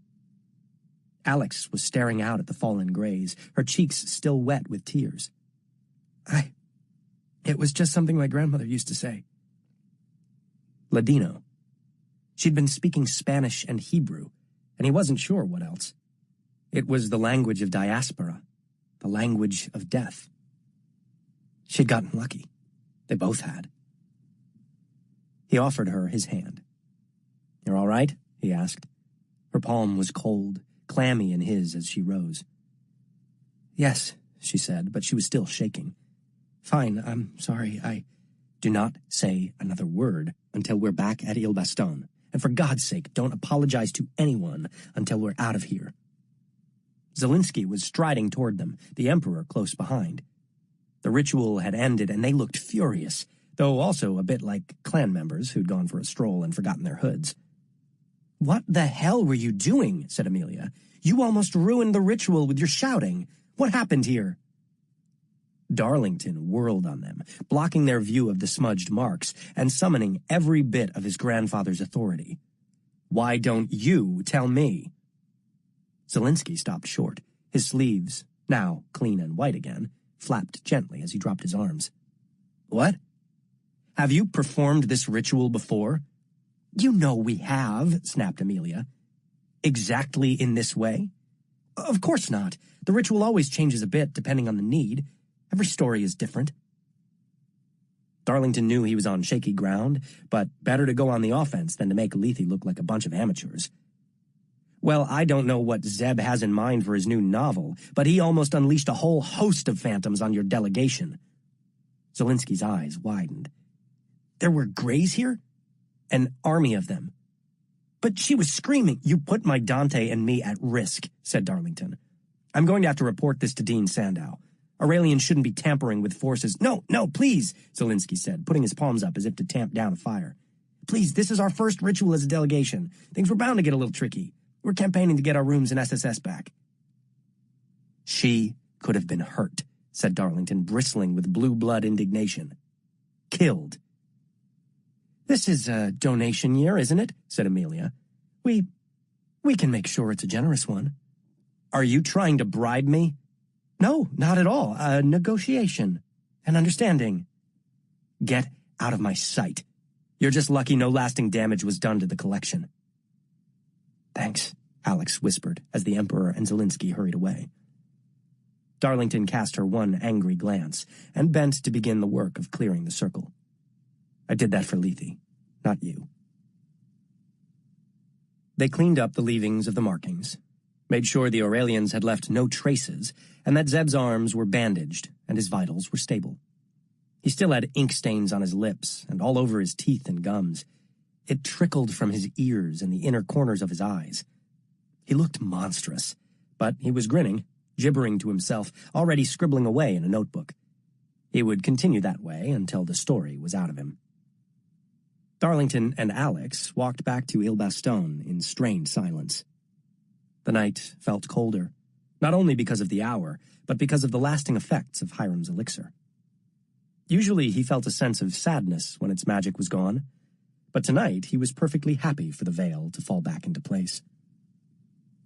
Alex was staring out at the fallen greys, her cheeks still wet with tears. It was just something my grandmother used to say." Ladino. She'd been speaking Spanish and Hebrew, and he wasn't sure what else. It was the language of diaspora, the language of death. She'd gotten lucky. They both had. He offered her his hand. "You're all right?" he asked. Her palm was cold, clammy in his as she rose. "Yes," she said, but she was still shaking. "Fine, I'm sorry, Do not say another word until we're back at Il Baston. And for God's sake, don't apologize to anyone until we're out of here." Zelinsky was striding toward them, the Emperor close behind. The ritual had ended, and they looked furious, though also a bit like clan members who'd gone for a stroll and forgotten their hoods. "What the hell were you doing?" said Amelia. "You almost ruined the ritual with your shouting. What happened here?" Darlington whirled on them, blocking their view of the smudged marks and summoning every bit of his grandfather's authority. "Why don't you tell me?" Zelinsky stopped short. His sleeves, now clean and white again, flapped gently as he dropped his arms. "What? Have you performed this ritual before?" "You know we have," snapped Amelia. "Exactly in this way?" "Of course not. The ritual always changes a bit depending on the need. Every story is different." Darlington knew he was on shaky ground, but better to go on the offense than to make Lethe look like a bunch of amateurs. "Well, I don't know what Zeb has in mind for his new novel, but he almost unleashed a whole host of phantoms on your delegation." Zelinsky's eyes widened. "There were greys here?" "An army of them." "But she was screaming." "You put my Dante and me at risk," said Darlington. "I'm going to have to report this to Dean Sandow. Aurelian shouldn't be tampering with forces." No, please," Zelinsky said, putting his palms up as if to tamp down a fire. "Please, this is our first ritual as a delegation. Things were bound to get a little tricky. We're campaigning to get our rooms in SSS back." "She could have been hurt," said Darlington, bristling with blue blood indignation. "Killed." "This is a donation year, isn't it?" said Amelia. We can make sure it's a generous one." "Are you trying to bribe me?" "No, not at all. A negotiation. An understanding." "Get out of my sight. You're just lucky no lasting damage was done to the collection." "Thanks," Alex whispered as the Emperor and Zelinsky hurried away. Darlington cast her one angry glance and bent to begin the work of clearing the circle. "I did that for Lethe, not you." They cleaned up the leavings of the markings, made sure the Aurelians had left no traces, and that Zeb's arms were bandaged and his vitals were stable. He still had ink stains on his lips and all over his teeth and gums. It trickled from his ears and the inner corners of his eyes. He looked monstrous, but he was grinning, gibbering to himself, already scribbling away in a notebook. He would continue that way until the story was out of him. Darlington and Alex walked back to Il Baston in strained silence. The night felt colder, not only because of the hour, but because of the lasting effects of Hiram's elixir. Usually he felt a sense of sadness when its magic was gone, but tonight he was perfectly happy for the veil to fall back into place.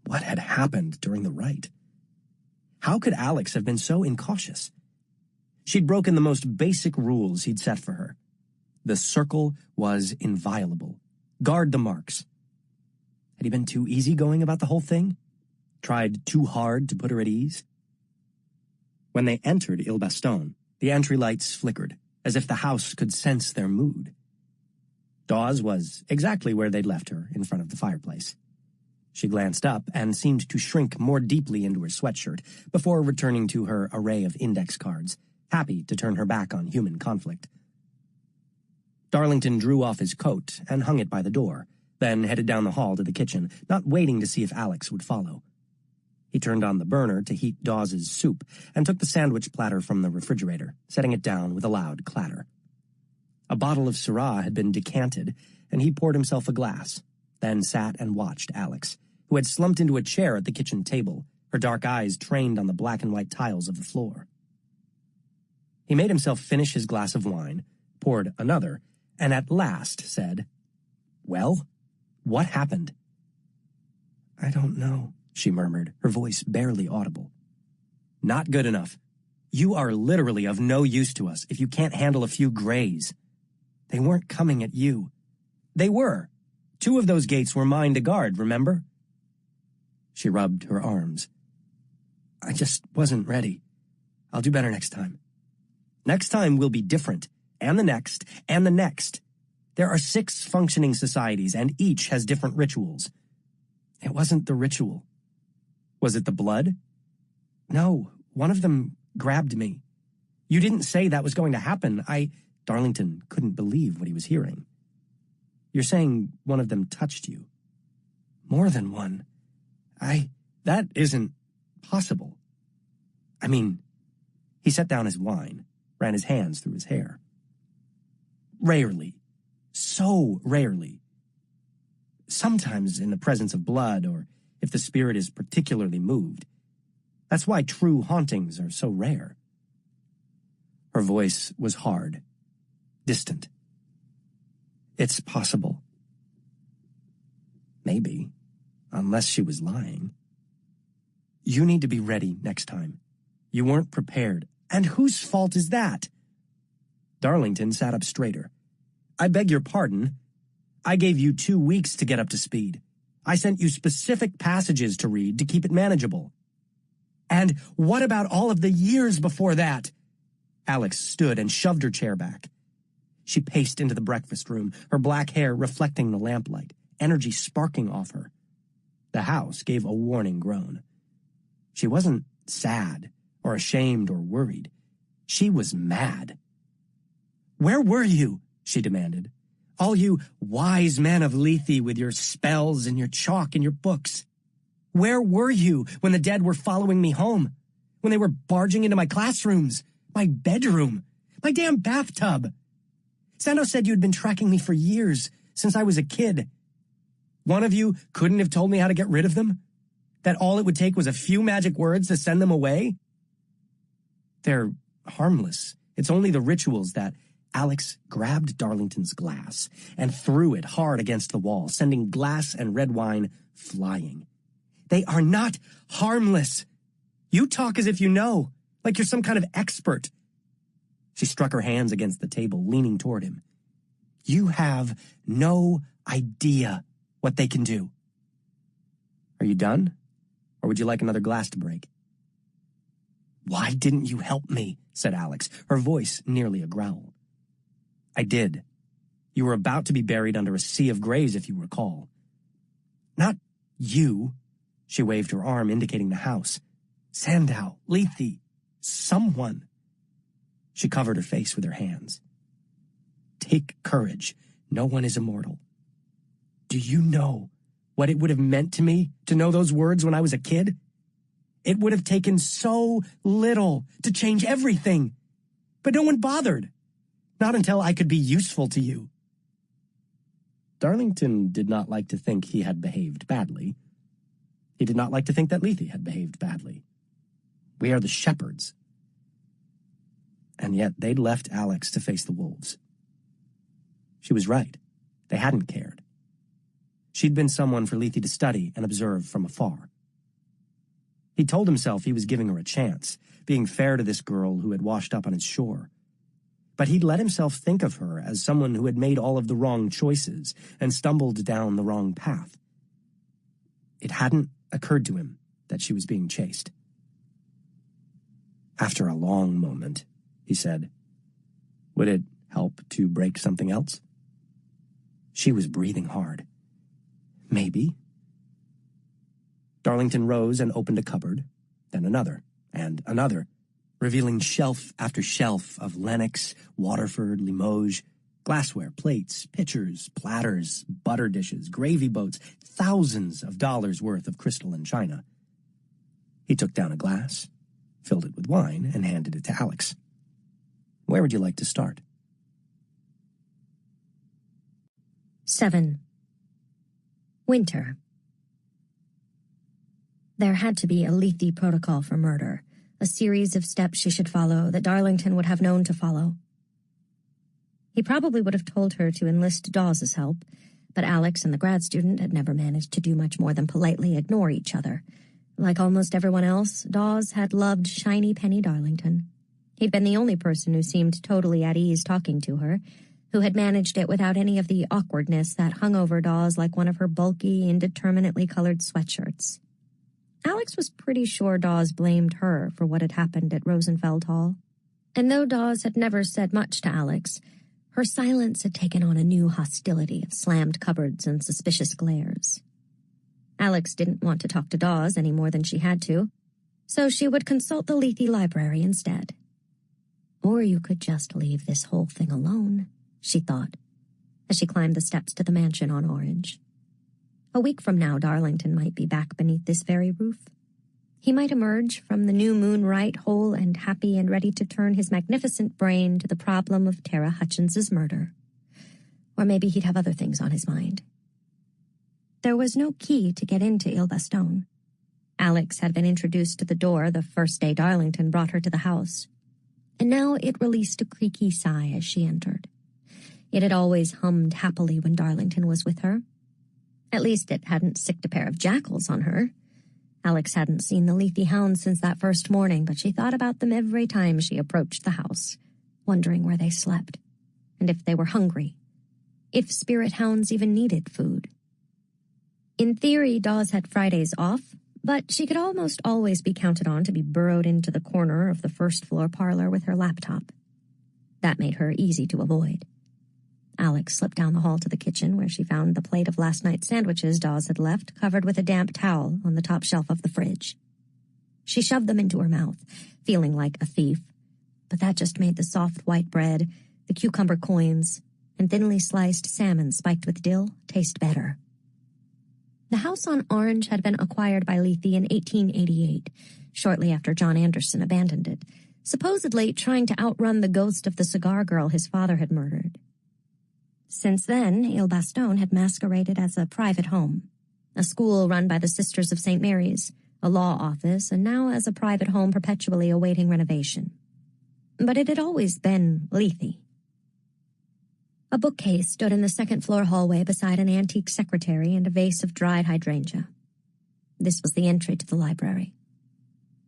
What had happened during the rite? How could Alex have been so incautious? She'd broken the most basic rules he'd set for her. The circle was inviolable. Guard the marks. Had he been too easygoing about the whole thing? Tried too hard to put her at ease? When they entered Il Baston, the entry lights flickered, as if the house could sense their mood. Dawes was exactly where they'd left her, in front of the fireplace. She glanced up and seemed to shrink more deeply into her sweatshirt before returning to her array of index cards, happy to turn her back on human conflict. Darlington drew off his coat and hung it by the door, then headed down the hall to the kitchen, not waiting to see if Alex would follow. He turned on the burner to heat Dawes's soup and took the sandwich platter from the refrigerator, setting it down with a loud clatter. A bottle of Syrah had been decanted, and he poured himself a glass, then sat and watched Alex, who had slumped into a chair at the kitchen table, her dark eyes trained on the black and white tiles of the floor. He made himself finish his glass of wine, poured another, and at last said, "Well, what happened?" "I don't know," she murmured, her voice barely audible. "Not good enough. You are literally of no use to us if you can't handle a few grays. They weren't coming at you. They were. 2 of those gates were mine to guard, remember?" She rubbed her arms. "I just wasn't ready. I'll do better next time." "Next time will be different, and the next, and the next. There are 6 functioning societies, and each has different rituals." "It wasn't the ritual." "Was it the blood?" "No, one of them grabbed me. You didn't say that was going to happen. Darlington couldn't believe what he was hearing. "You're saying one of them touched you?" "More than one. That isn't possible. I mean," he set down his wine, ran his hands through his hair. "Rarely. So rarely. Sometimes in the presence of blood, or if the spirit is particularly moved. That's why true hauntings are so rare." Her voice was hard, distant. "It's possible." Maybe, unless she was lying. "You need to be ready next time. You weren't prepared. And whose fault is that?" Darlington sat up straighter. "I beg your pardon. I gave you 2 weeks to get up to speed. I sent you specific passages to read to keep it manageable." "And what about all of the years before that?" Alex stood and shoved her chair back. She paced into the breakfast room, her black hair reflecting the lamplight, energy sparking off her. The house gave a warning groan. She wasn't sad or ashamed or worried. She was mad. "Where were you?" she demanded. "All you wise men of Lethe with your spells and your chalk and your books. Where were you when the dead were following me home? When they were barging into my classrooms, my bedroom, my damn bathtub? Sando said you'd been tracking me for years, since I was a kid. One of you couldn't have told me how to get rid of them? That all it would take was a few magic words to send them away?" "They're harmless. It's only the rituals that..." Alex grabbed Darlington's glass and threw it hard against the wall, sending glass and red wine flying. "They are not harmless. You talk as if you know, like you're some kind of expert." She struck her hands against the table, leaning toward him. "You have no idea what they can do." "Are you done? Or would you like another glass to break?" "Why didn't you help me?" said Alex, her voice nearly a growl. "I did. You were about to be buried under a sea of grays, if you recall." "Not you." She waved her arm, indicating the house. "Sandow, Lethe, someone." She covered her face with her hands. "Take courage. No one is immortal. Do you know what it would have meant to me to know those words when I was a kid? It would have taken so little to change everything. But no one bothered. Not until I could be useful to you." Darlington did not like to think he had behaved badly. He did not like to think that Lethe had behaved badly. We are the shepherds. And yet they'd left Alex to face the wolves. She was right. They hadn't cared. She'd been someone for Lethe to study and observe from afar. He told himself he was giving her a chance, being fair to this girl who had washed up on his shore. But he'd let himself think of her as someone who had made all of the wrong choices and stumbled down the wrong path. It hadn't occurred to him that she was being chased. After a long moment, he said, "Would it help to break something else?" She was breathing hard. "Maybe." Darlington rose and opened a cupboard, then another, and another, revealing shelf after shelf of Lenox, Waterford, Limoges, glassware, plates, pitchers, platters, butter dishes, gravy boats, thousands of dollars worth of crystal and china. He took down a glass, filled it with wine, and handed it to Alex. "Where would you like to start?" 7. Winter. There had to be a Leigh protocol for murder, a series of steps she should follow that Darlington would have known to follow. He probably would have told her to enlist Dawes' help, but Alex and the grad student had never managed to do much more than politely ignore each other. Like almost everyone else, Dawes had loved shiny penny Darlington. He'd been the only person who seemed totally at ease talking to her, who had managed it without any of the awkwardness that hung over Dawes like one of her bulky, indeterminately colored sweatshirts. Alex was pretty sure Dawes blamed her for what had happened at Rosenfeld Hall. And though Dawes had never said much to Alex, her silence had taken on a new hostility of slammed cupboards and suspicious glares. Alex didn't want to talk to Dawes any more than she had to, so she would consult the Leigh library instead. Or you could just leave this whole thing alone, she thought, as she climbed the steps to the mansion on Orange. A week from now, Darlington might be back beneath this very roof. He might emerge from the new moon right, whole and happy and ready to turn his magnificent brain to the problem of Tara Hutchins's murder. Or maybe he'd have other things on his mind. There was no key to get into Ile Baston. Alex had been introduced to the door the first day Darlington brought her to the house, and now it released a creaky sigh as she entered. It had always hummed happily when Darlington was with her. At least it hadn't sicked a pair of jackals on her. Alex hadn't seen the Leigh hounds since that first morning, but she thought about them every time she approached the house, wondering where they slept, and if they were hungry, if spirit hounds even needed food. In theory, Dawes had Fridays off, but she could almost always be counted on to be burrowed into the corner of the first-floor parlor with her laptop. That made her easy to avoid. Alex slipped down the hall to the kitchen, where she found the plate of last night's sandwiches Dawes had left covered with a damp towel on the top shelf of the fridge. She shoved them into her mouth, feeling like a thief, but that just made the soft white bread, the cucumber coins, and thinly sliced salmon spiked with dill taste better. The house on Orange had been acquired by Leigh in 1888, shortly after John Anderson abandoned it, supposedly trying to outrun the ghost of the cigar girl his father had murdered. Since then, Ile Baston had masqueraded as a private home, a school run by the Sisters of St. Mary's, a law office, and now as a private home perpetually awaiting renovation. But it had always been Leigh. A bookcase stood in the second-floor hallway beside an antique secretary and a vase of dried hydrangea. This was the entry to the library.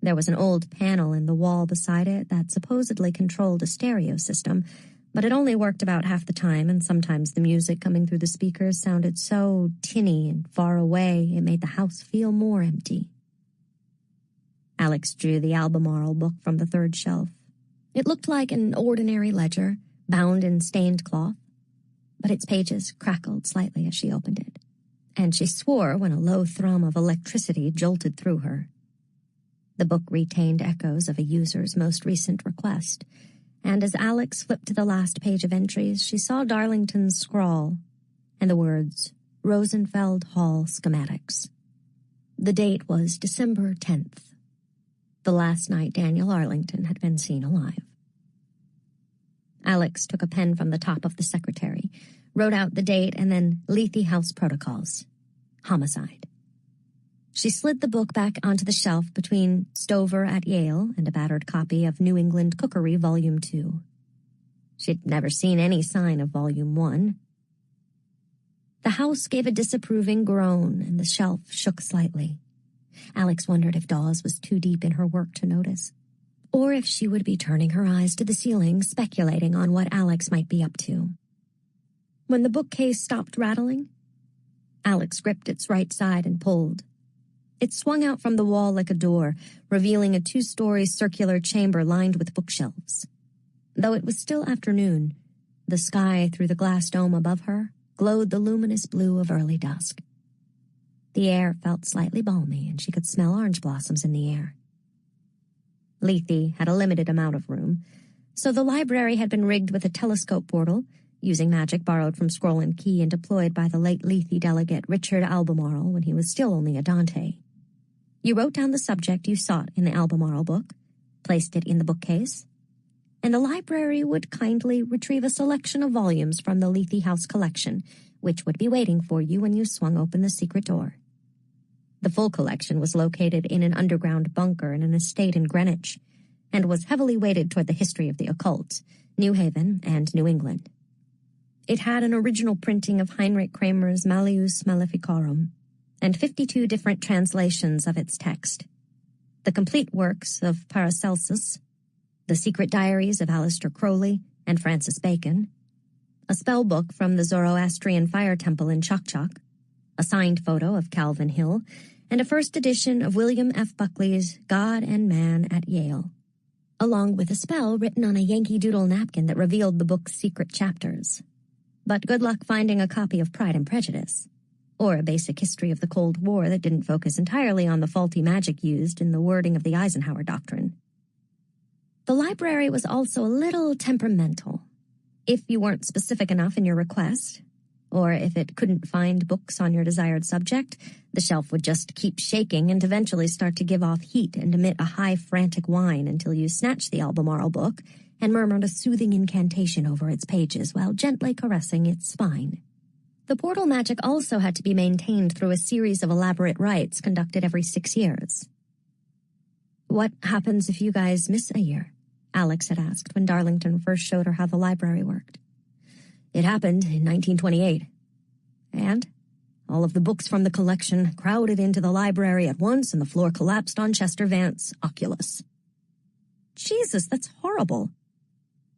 There was an old panel in the wall beside it that supposedly controlled a stereo system, but it only worked about half the time, and sometimes the music coming through the speakers sounded so tinny and far away it made the house feel more empty. Alex drew the Albemarle book from the third shelf. It looked like an ordinary ledger, bound in stained cloth, but its pages crackled slightly as she opened it, and she swore when a low thrum of electricity jolted through her. The book retained echoes of a user's most recent request, and as Alex flipped to the last page of entries, she saw Darlington's scrawl and the words, Rosenfeld Hall Schematics. The date was December 10th, the last night Daniel Arlington had been seen alive. Alex took a pen from the top of the secretary, wrote out the date, and then Leigh House Protocols. Homicide. She slid the book back onto the shelf between Stover at Yale and a battered copy of New England Cookery, Volume 2. She'd never seen any sign of Volume 1. The house gave a disapproving groan, and the shelf shook slightly. Alex wondered if Dawes was too deep in her work to notice, or if she would be turning her eyes to the ceiling, speculating on what Alex might be up to. When the bookcase stopped rattling, Alex gripped its right side and pulled. It swung out from the wall like a door, revealing a 2-story circular chamber lined with bookshelves. Though it was still afternoon, the sky through the glass dome above her glowed the luminous blue of early dusk. The air felt slightly balmy, and she could smell orange blossoms in the air. Lethe had a limited amount of room, so the library had been rigged with a telescope portal, using magic borrowed from Scroll and Key and deployed by the late Lethe delegate Richard Albemarle when he was still only a Dante. You wrote down the subject you sought in the Albemarle book, placed it in the bookcase, and the library would kindly retrieve a selection of volumes from the Lethe House collection, which would be waiting for you when you swung open the secret door. The full collection was located in an underground bunker in an estate in Greenwich, and was heavily weighted toward the history of the occult, New Haven, and New England. It had an original printing of Heinrich Kramer's Malleus Maleficarum, and 52 different translations of its text. The complete works of Paracelsus, the secret diaries of Aleister Crowley and Francis Bacon, a spell book from the Zoroastrian fire temple in Choctaw, a signed photo of Calvin Hill, and a first edition of William F. Buckley's God and Man at Yale, along with a spell written on a Yankee Doodle napkin that revealed the book's secret chapters. But good luck finding a copy of Pride and Prejudice, or a basic history of the Cold War that didn't focus entirely on the faulty magic used in the wording of the Eisenhower Doctrine. The library was also a little temperamental. If you weren't specific enough in your request, or if it couldn't find books on your desired subject, the shelf would just keep shaking and eventually start to give off heat and emit a high, frantic whine until you snatched the Albemarle book and murmured a soothing incantation over its pages while gently caressing its spine. The portal magic also had to be maintained through a series of elaborate rites conducted every 6 years. "What happens if you guys miss a year?" Alex had asked when Darlington first showed her how the library worked. "It happened in 1928. And all of the books from the collection crowded into the library at once, and the floor collapsed on Chester Vance's Oculus." "Jesus, that's horrible."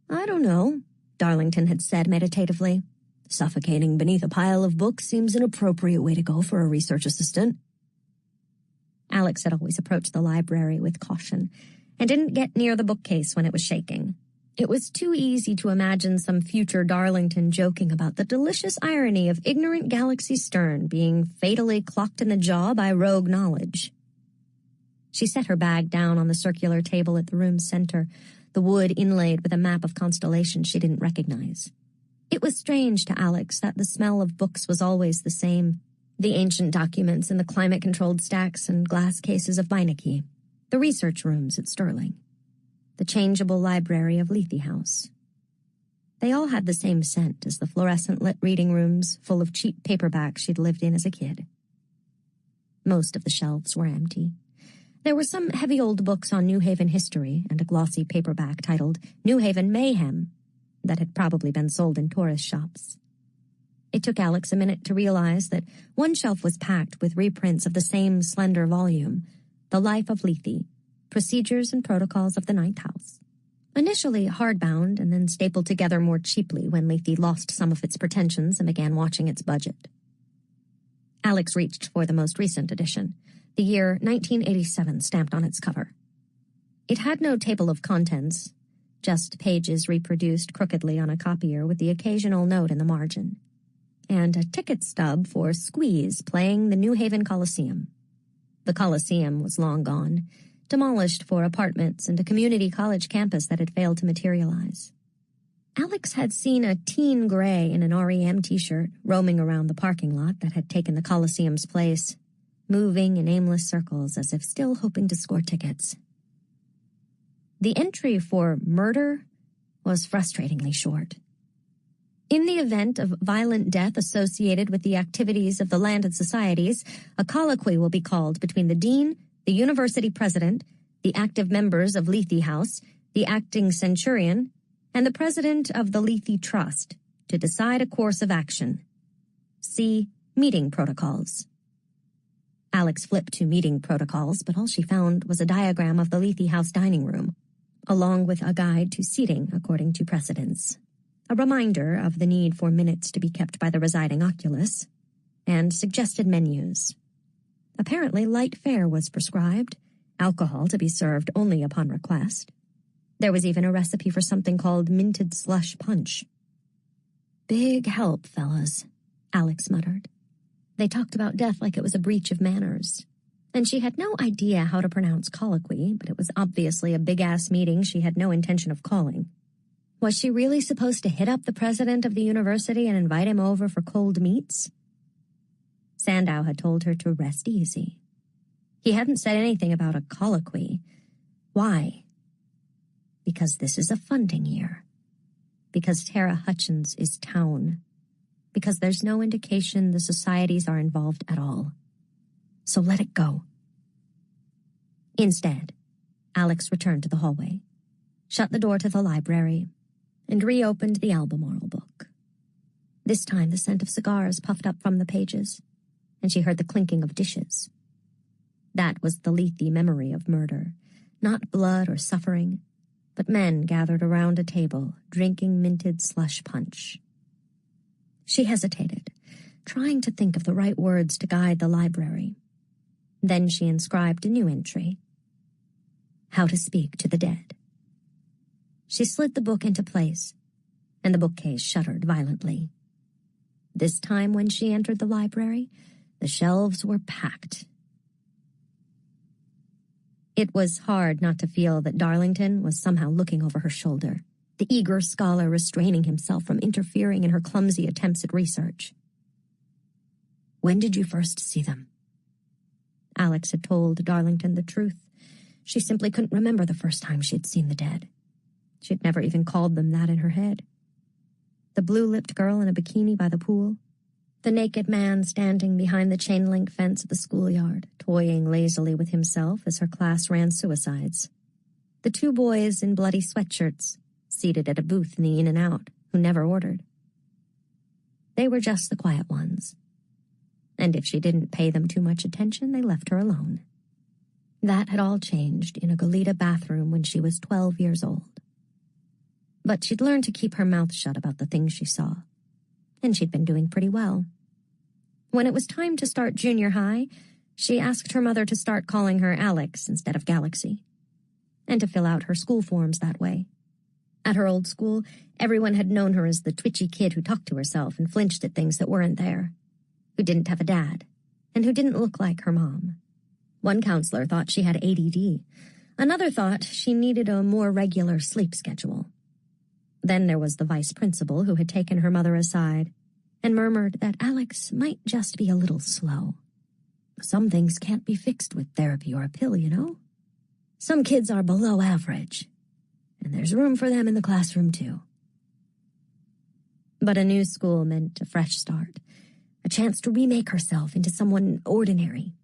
"I don't know," Darlington had said meditatively. "Suffocating beneath a pile of books seems an appropriate way to go for a research assistant." Alex had always approached the library with caution and didn't get near the bookcase when it was shaking. It was too easy to imagine some future Darlington joking about the delicious irony of ignorant Galaxy Stern being fatally clocked in the jaw by rogue knowledge. She set her bag down on the circular table at the room's center, the wood inlaid with a map of constellations she didn't recognize. It was strange to Alex that the smell of books was always the same. The ancient documents in the climate-controlled stacks and glass cases of Beinecke, the research rooms at Sterling, the changeable library of Lethe House. They all had the same scent as the fluorescent-lit reading rooms full of cheap paperbacks she'd lived in as a kid. Most of the shelves were empty. There were some heavy old books on New Haven history and a glossy paperback titled New Haven Mayhem that had probably been sold in tourist shops. It took Alex a minute to realize that one shelf was packed with reprints of the same slender volume, The Life of Lethe, Procedures and Protocols of the Ninth House. Initially hardbound and then stapled together more cheaply when Lethe lost some of its pretensions and began watching its budget. Alex reached for the most recent edition, the year 1987 stamped on its cover. It had no table of contents, just pages reproduced crookedly on a copier with the occasional note in the margin, and a ticket stub for Squeeze playing the New Haven Coliseum. The Coliseum was long gone, demolished for apartments and a community college campus that had failed to materialize. Alex had seen a teen gray in an REM t-shirt roaming around the parking lot that had taken the Coliseum's place, moving in aimless circles as if still hoping to score tickets. The entry for murder was frustratingly short. In the event of violent death associated with the activities of the landed societies, a colloquy will be called between the dean, the university president, the active members of Lethe House, the acting centurion, and the president of the Lethe Trust to decide a course of action. See Meeting Protocols. Alex flipped to meeting protocols, but all she found was a diagram of the Lethe House dining room, along with a guide to seating according to precedence, a reminder of the need for minutes to be kept by the residing oculus, and suggested menus. Apparently, light fare was prescribed, alcohol to be served only upon request. There was even a recipe for something called minted slush punch. "Big help, fellas," Alex muttered. They talked about death like it was a breach of manners. And she had no idea how to pronounce colloquy, but it was obviously a big-ass meeting she had no intention of calling. Was she really supposed to hit up the president of the university and invite him over for cold meats? Sandow had told her to rest easy. He hadn't said anything about a colloquy. Why? Because this is a funding year. Because Tara Hutchins is town. Because there's no indication the societies are involved at all. So let it go. Instead, Alex returned to the hallway, shut the door to the library, and reopened the Albemarle book. This time the scent of cigars puffed up from the pages, and she heard the clinking of dishes. That was the Lethe memory of murder, not blood or suffering, but men gathered around a table, drinking minted slush punch. She hesitated, trying to think of the right words to guide the library. Then she inscribed a new entry. How to speak to the dead. She slid the book into place, and the bookcase shuddered violently. This time when she entered the library, the shelves were packed. It was hard not to feel that Darlington was somehow looking over her shoulder, the eager scholar restraining himself from interfering in her clumsy attempts at research. "When did you first see them?" Alex had told Darlington the truth. She simply couldn't remember the first time she had seen the dead. She'd never even called them that in her head. The blue-lipped girl in a bikini by the pool, the naked man standing behind the chain-link fence at the schoolyard, toying lazily with himself as her class ran suicides. The two boys in bloody sweatshirts, seated at a booth in the In-N-Out, who never ordered. They were just the quiet ones. And if she didn't pay them too much attention, they left her alone. That had all changed in a Goleta bathroom when she was 12 years old. But she'd learned to keep her mouth shut about the things she saw. And she'd been doing pretty well. When it was time to start junior high, she asked her mother to start calling her Alex instead of Galaxy, and to fill out her school forms that way. At her old school, everyone had known her as the twitchy kid who talked to herself and flinched at things that weren't there, who didn't have a dad, and who didn't look like her mom. One counselor thought she had ADD. Another thought she needed a more regular sleep schedule. Then there was the vice principal who had taken her mother aside and murmured that Alex might just be a little slow. Some things can't be fixed with therapy or a pill, you know? Some kids are below average, and there's room for them in the classroom, too. But a new school meant a fresh start, a chance to remake herself into someone ordinary.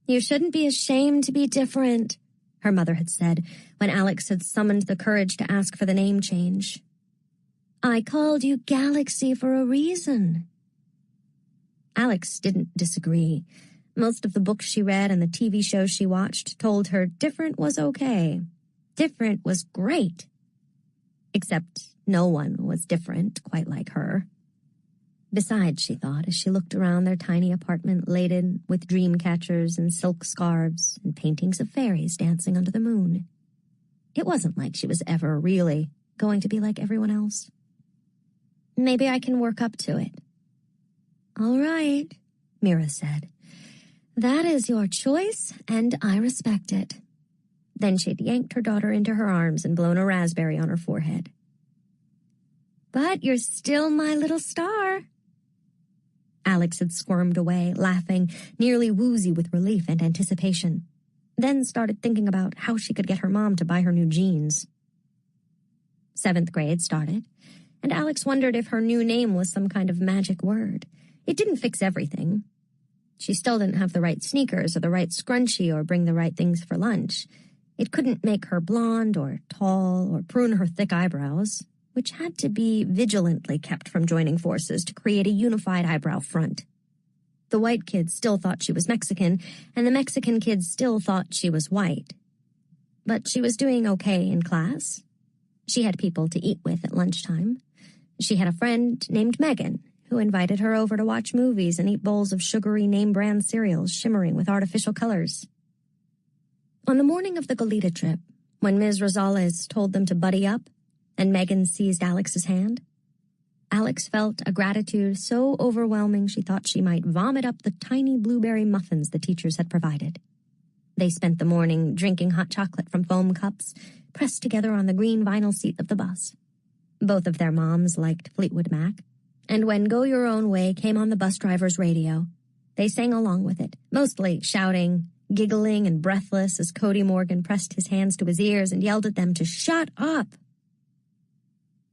"You shouldn't be ashamed to be different," her mother had said when Alex had summoned the courage to ask for the name change. "I called you Galaxy for a reason." Alex didn't disagree. Most of the books she read and the TV shows she watched told her different was okay. Different was great. Except no one was different quite like her. Besides, she thought, as she looked around their tiny apartment laden with dream catchers and silk scarves and paintings of fairies dancing under the moon, it wasn't like she was ever really going to be like everyone else. "Maybe I can work up to it." "All right," Mira said. "That is your choice, and I respect it." Then she'd yanked her daughter into her arms and blown a raspberry on her forehead. "But you're still my little star." Alex had squirmed away, laughing, nearly woozy with relief and anticipation, then started thinking about how she could get her mom to buy her new jeans. 7th grade started, and Alex wondered if her new name was some kind of magic word. It didn't fix everything. She still didn't have the right sneakers or the right scrunchie or bring the right things for lunch. It couldn't make her blonde or tall or prune her thick eyebrows, which had to be vigilantly kept from joining forces to create a unified eyebrow front. The white kids still thought she was Mexican, and the Mexican kids still thought she was white. But she was doing okay in class. She had people to eat with at lunchtime. She had a friend named Megan, who invited her over to watch movies and eat bowls of sugary name-brand cereals shimmering with artificial colors. On the morning of the Goleta trip, when Ms. Rosales told them to buddy up, and Megan seized Alex's hand, Alex felt a gratitude so overwhelming she thought she might vomit up the tiny blueberry muffins the teachers had provided. They spent the morning drinking hot chocolate from foam cups, pressed together on the green vinyl seat of the bus. Both of their moms liked Fleetwood Mac, and when Go Your Own Way came on the bus driver's radio, they sang along with it, mostly shouting, giggling and breathless as Cody Morgan pressed his hands to his ears and yelled at them to shut up.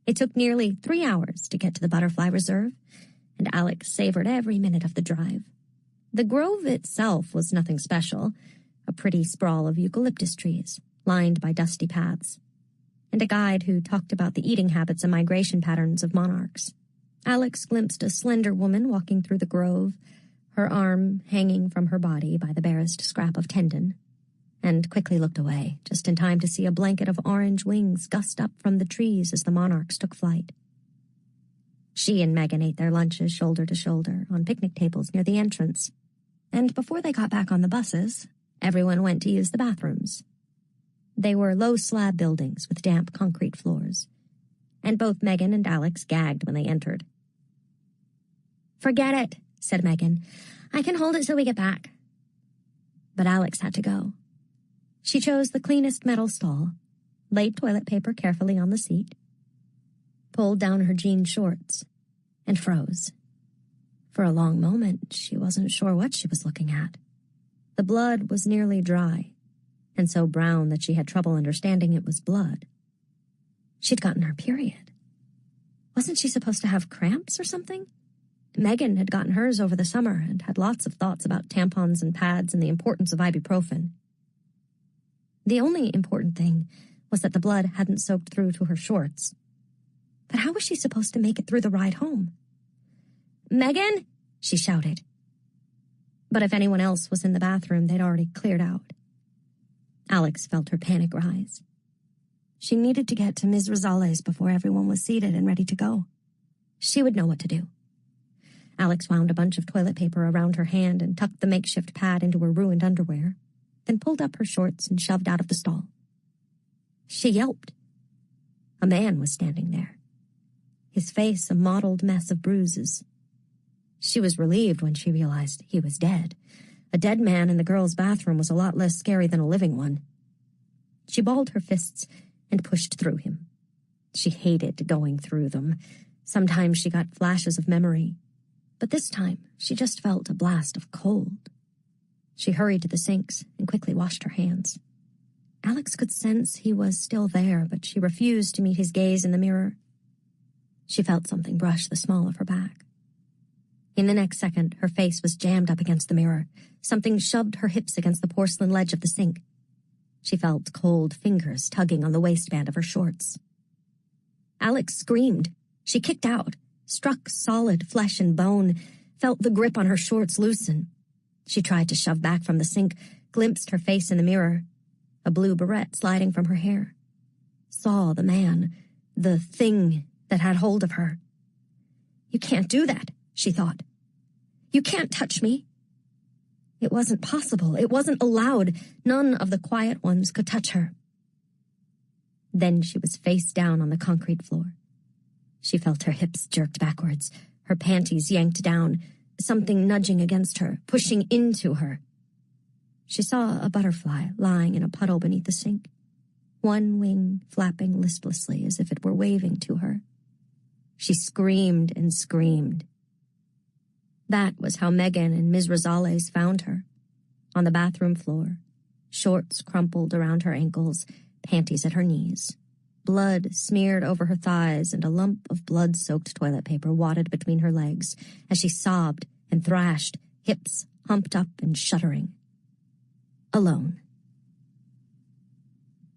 It took nearly 3 hours to get to the Butterfly Reserve, and Alex savored every minute of the drive. The grove itself was nothing special, a pretty sprawl of eucalyptus trees, lined by dusty paths, and a guide who talked about the eating habits and migration patterns of monarchs. Alex glimpsed a slender woman walking through the grove, her arm hanging from her body by the barest scrap of tendon, and quickly looked away, just in time to see a blanket of orange wings gust up from the trees as the monarchs took flight. She and Megan ate their lunches shoulder to shoulder on picnic tables near the entrance, and before they got back on the buses, everyone went to use the bathrooms. They were low slab buildings with damp concrete floors, and both Megan and Alex gagged when they entered. "Forget it," said Megan. "I can hold it till we get back." But Alex had to go. She chose the cleanest metal stall, laid toilet paper carefully on the seat, pulled down her jean shorts, and froze. For a long moment, she wasn't sure what she was looking at. The blood was nearly dry, and so brown that she had trouble understanding it was blood. She'd gotten her period. Wasn't she supposed to have cramps or something? Megan had gotten hers over the summer and had lots of thoughts about tampons and pads and the importance of ibuprofen. The only important thing was that the blood hadn't soaked through to her shorts. But how was she supposed to make it through the ride home? "Megan!" she shouted. But if anyone else was in the bathroom, they'd already cleared out. Alex felt her panic rise. She needed to get to Ms. Rosales before everyone was seated and ready to go. She would know what to do. Alex wound a bunch of toilet paper around her hand and tucked the makeshift pad into her ruined underwear, then pulled up her shorts and shoved out of the stall. She yelped. A man was standing there, his face a mottled mess of bruises. She was relieved when she realized he was dead. A dead man in the girls' bathroom was a lot less scary than a living one. She balled her fists and pushed through him. She hated going through them. Sometimes she got flashes of memory, but this time she just felt a blast of cold. She hurried to the sinks and quickly washed her hands. Alex could sense he was still there, but she refused to meet his gaze in the mirror. She felt something brush the small of her back. In the next second, her face was jammed up against the mirror. Something shoved her hips against the porcelain ledge of the sink. She felt cold fingers tugging on the waistband of her shorts. Alex screamed. She kicked out, struck solid flesh and bone, felt the grip on her shorts loosen. She tried to shove back from the sink, glimpsed her face in the mirror, a blue barrette sliding from her hair. Saw the man, the thing that had hold of her. "You can't do that," she thought. "You can't touch me." It wasn't possible. It wasn't allowed. None of the quiet ones could touch her. Then she was face down on the concrete floor. She felt her hips jerked backwards, her panties yanked down, something nudging against her, pushing into her. She saw a butterfly lying in a puddle beneath the sink, one wing flapping listlessly as if it were waving to her. She screamed and screamed. That was how Megan and Ms. Rosales found her, on the bathroom floor, shorts crumpled around her ankles, panties at her knees, blood smeared over her thighs and a lump of blood-soaked toilet paper wadded between her legs as she sobbed and thrashed, hips humped up and shuddering. Alone.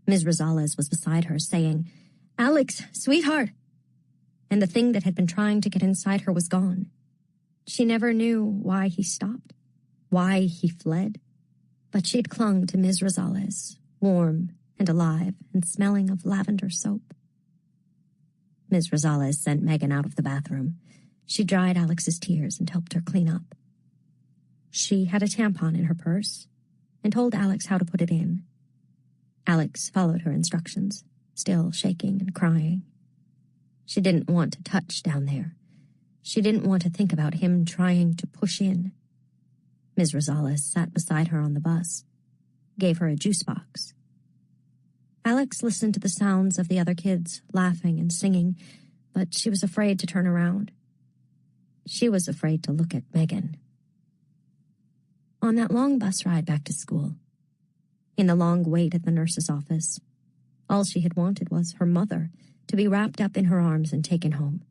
Ms. Rosales was beside her, saying, "Alex, sweetheart!" And the thing that had been trying to get inside her was gone. She never knew why he stopped, why he fled, but she'd clung to Ms. Rosales, warm and alive and smelling of lavender soap. Ms. Rosales sent Megan out of the bathroom. She dried Alex's tears and helped her clean up. She had a tampon in her purse and told Alex how to put it in. Alex followed her instructions, still shaking and crying. She didn't want to touch down there. She didn't want to think about him trying to push in. Ms. Rosales sat beside her on the bus, gave her a juice box. Alex listened to the sounds of the other kids laughing and singing, but she was afraid to turn around. She was afraid to look at Megan. On that long bus ride back to school, in the long wait at the nurse's office, all she had wanted was her mother to be wrapped up in her arms and taken home,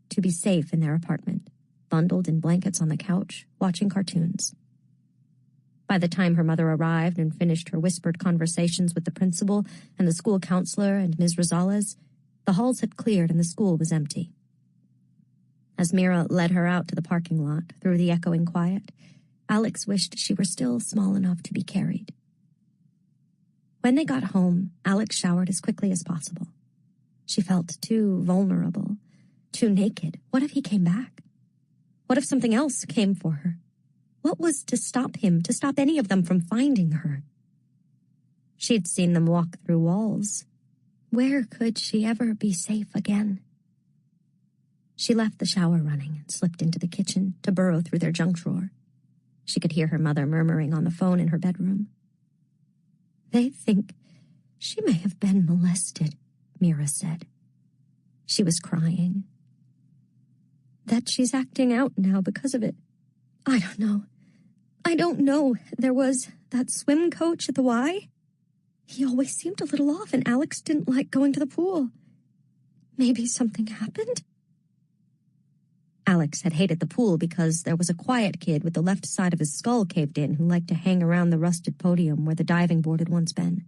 to be safe in their apartment, bundled in blankets on the couch, watching cartoons. By the time her mother arrived and finished her whispered conversations with the principal and the school counselor and Ms. Rosales, the halls had cleared and the school was empty. As Mira led her out to the parking lot through the echoing quiet, Alex wished she were still small enough to be carried. When they got home, Alex showered as quickly as possible. She felt too vulnerable, too naked. What if he came back? What if something else came for her? What was to stop him, to stop any of them from finding her? She'd seen them walk through walls. Where could she ever be safe again? She left the shower running and slipped into the kitchen to burrow through their junk drawer. She could hear her mother murmuring on the phone in her bedroom. "They think she may have been molested," Mira said. She was crying. "That she's acting out now because of it. I don't know. I don't know. There was that swim coach at the Y. He always seemed a little off, and Alex didn't like going to the pool. Maybe something happened?" Alex had hated the pool because there was a quiet kid with the left side of his skull caved in who liked to hang around the rusted podium where the diving board had once been.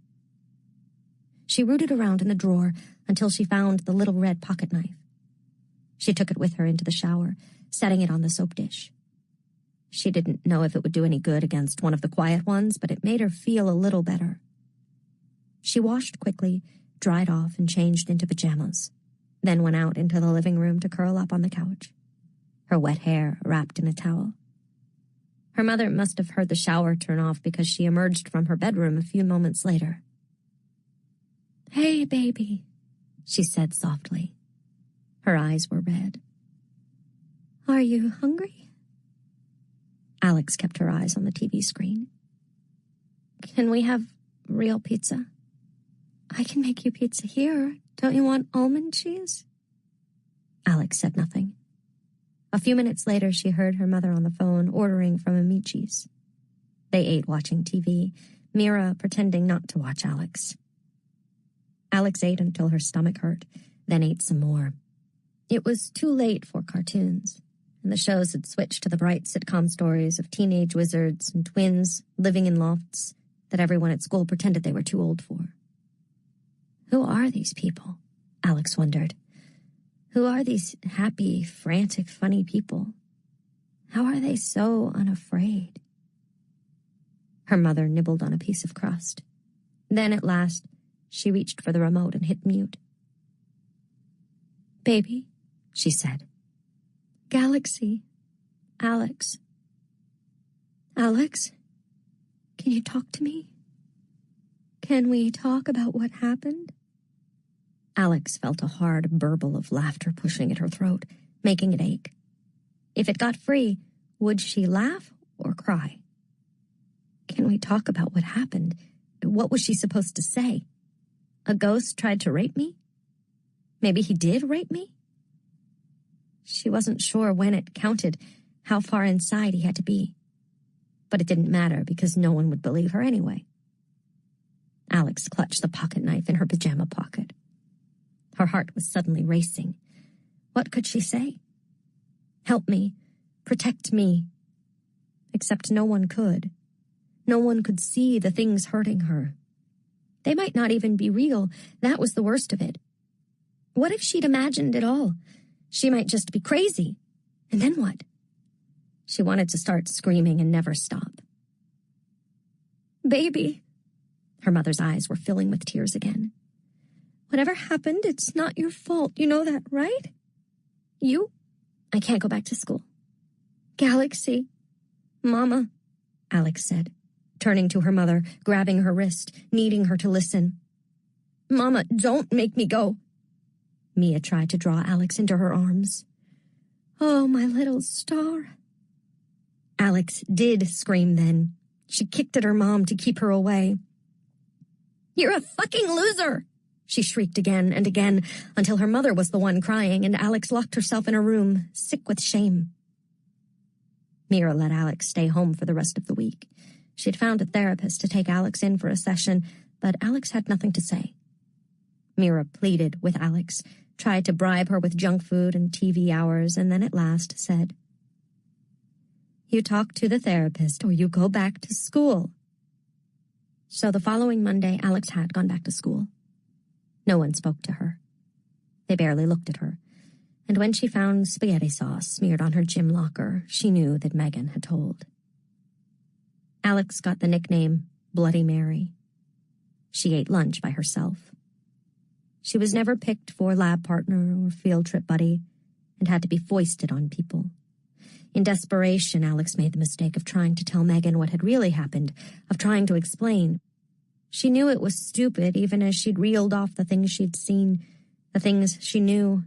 She rooted around in the drawer until she found the little red pocket knife. She took it with her into the shower, setting it on the soap dish. She didn't know if it would do any good against one of the quiet ones, but it made her feel a little better. She washed quickly, dried off, and changed into pajamas, then went out into the living room to curl up on the couch, her wet hair wrapped in a towel. Her mother must have heard the shower turn off because she emerged from her bedroom a few moments later. "Hey, baby," she said softly. Her eyes were red. "Are you hungry?" Alex kept her eyes on the TV screen. "Can we have real pizza?" "I can make you pizza here. Don't you want almond cheese?" Alex said nothing. A few minutes later, she heard her mother on the phone ordering from Amici's. They ate watching TV, Mira pretending not to watch Alex. Alex ate until her stomach hurt, then ate some more. It was too late for cartoons, and the shows had switched to the bright sitcom stories of teenage wizards and twins living in lofts that everyone at school pretended they were too old for. Who are these people? Alex wondered. Who are these happy, frantic, funny people? How are they so unafraid? Her mother nibbled on a piece of crust. Then, at last, she reached for the remote and hit mute. "Baby," she said. "Galaxy. Alex. Alex, can you talk to me? Can we talk about what happened?" Alex felt a hard burble of laughter pushing at her throat, making it ache. If it got free, would she laugh or cry? Can we talk about what happened? What was she supposed to say? A ghost tried to rape me? Maybe he did rape me? She wasn't sure when it counted, how far inside he had to be. But it didn't matter because no one would believe her anyway. Alex clutched the pocket knife in her pajama pocket. Her heart was suddenly racing. What could she say? Help me. Protect me. Except no one could. No one could see the things hurting her. They might not even be real. That was the worst of it. What if she'd imagined it all? She might just be crazy. And then what? She wanted to start screaming and never stop. "Baby." Her mother's eyes were filling with tears again. "Whatever happened, it's not your fault. You know that, right? You? I can't go back to school." "Galaxy." "Mama," Alex said, turning to her mother, grabbing her wrist, needing her to listen. "Mama, don't make me go." Mia tried to draw Alex into her arms. "Oh, my little star." Alex did scream then. She kicked at her mom to keep her away. "You're a fucking loser!" She shrieked again and again until her mother was the one crying and Alex locked herself in her room, sick with shame. Mira let Alex stay home for the rest of the week. She had found a therapist to take Alex in for a session, but Alex had nothing to say. Mira pleaded with Alex, tried to bribe her with junk food and TV hours, and then at last said, "You talk to the therapist or you go back to school." So the following Monday, Alex had gone back to school. No one spoke to her. They barely looked at her. And when she found spaghetti sauce smeared on her gym locker, she knew that Megan had told. Alex got the nickname Bloody Mary. She ate lunch by herself. She was never picked for lab partner or field trip buddy and had to be foisted on people. In desperation, Alex made the mistake of trying to tell Megan what had really happened, of trying to explain. She knew it was stupid, even as she'd reeled off the things she'd seen, the things she knew,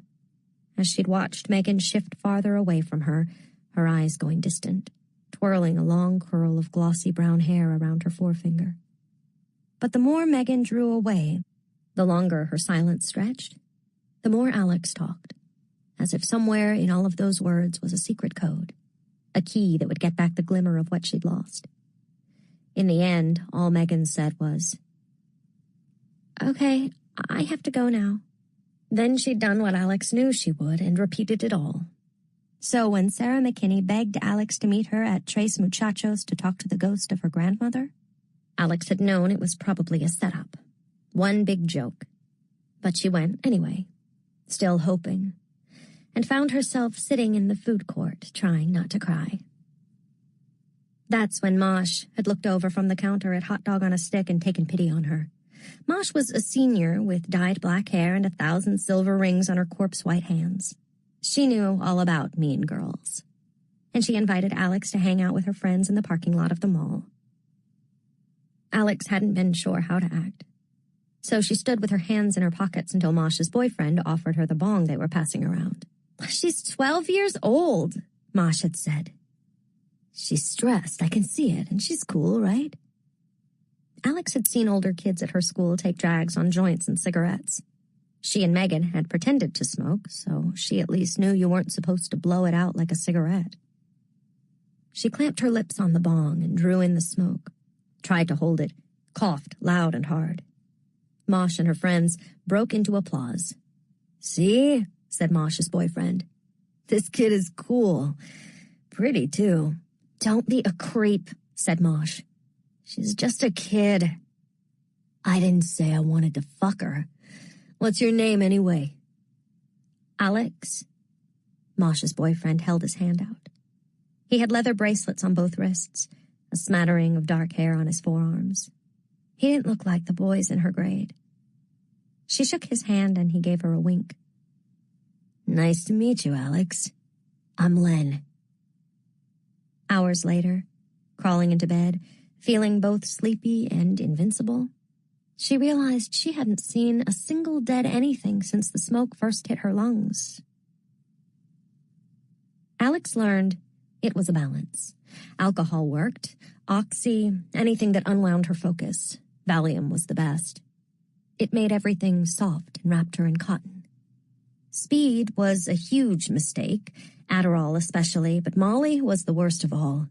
as she'd watched Megan shift farther away from her, her eyes going distant, twirling a long curl of glossy brown hair around her forefinger. But the more Megan drew away, the longer her silence stretched, the more Alex talked, as if somewhere in all of those words was a secret code, a key that would get back the glimmer of what she'd lost. In the end, all Megan said was, "Okay, I have to go now." Then she'd done what Alex knew she would and repeated it all. So when Sarah McKinney begged Alex to meet her at Tres Muchachos to talk to the ghost of her grandmother, Alex had known it was probably a setup, one big joke. But she went anyway, still hoping, and found herself sitting in the food court trying not to cry. That's when Mosh had looked over from the counter at Hot Dog on a Stick and taken pity on her. Mosh was a senior with dyed black hair and 1,000 silver rings on her corpse-white hands. She knew all about mean girls. And she invited Alex to hang out with her friends in the parking lot of the mall. Alex hadn't been sure how to act. So she stood with her hands in her pockets until Mosh's boyfriend offered her the bong they were passing around. "She's 12 years old," Mosh had said. "She's stressed, I can see it, and she's cool, right?" Alex had seen older kids at her school take drags on joints and cigarettes. She and Megan had pretended to smoke, so she at least knew you weren't supposed to blow it out like a cigarette. She clamped her lips on the bong and drew in the smoke, tried to hold it, coughed loud and hard. Mosh and her friends broke into applause. "See?" said Mosh's boyfriend. "This kid is cool. Pretty, too." "Don't be a creep," said Mosh. "She's just a kid." "I didn't say I wanted to fuck her. What's your name, anyway?" "Alex." Mosh's boyfriend held his hand out. He had leather bracelets on both wrists, a smattering of dark hair on his forearms. He didn't look like the boys in her grade. She shook his hand and he gave her a wink. "Nice to meet you, Alex. I'm Len." Hours later, crawling into bed, feeling both sleepy and invincible, she realized she hadn't seen a single dead anything since the smoke first hit her lungs. Alex learned it was a balance. Alcohol worked, oxy, anything that unwound her focus. Valium was the best. It made everything soft and wrapped her in cotton. Speed was a huge mistake, Adderall especially, but Molly was the worst of all.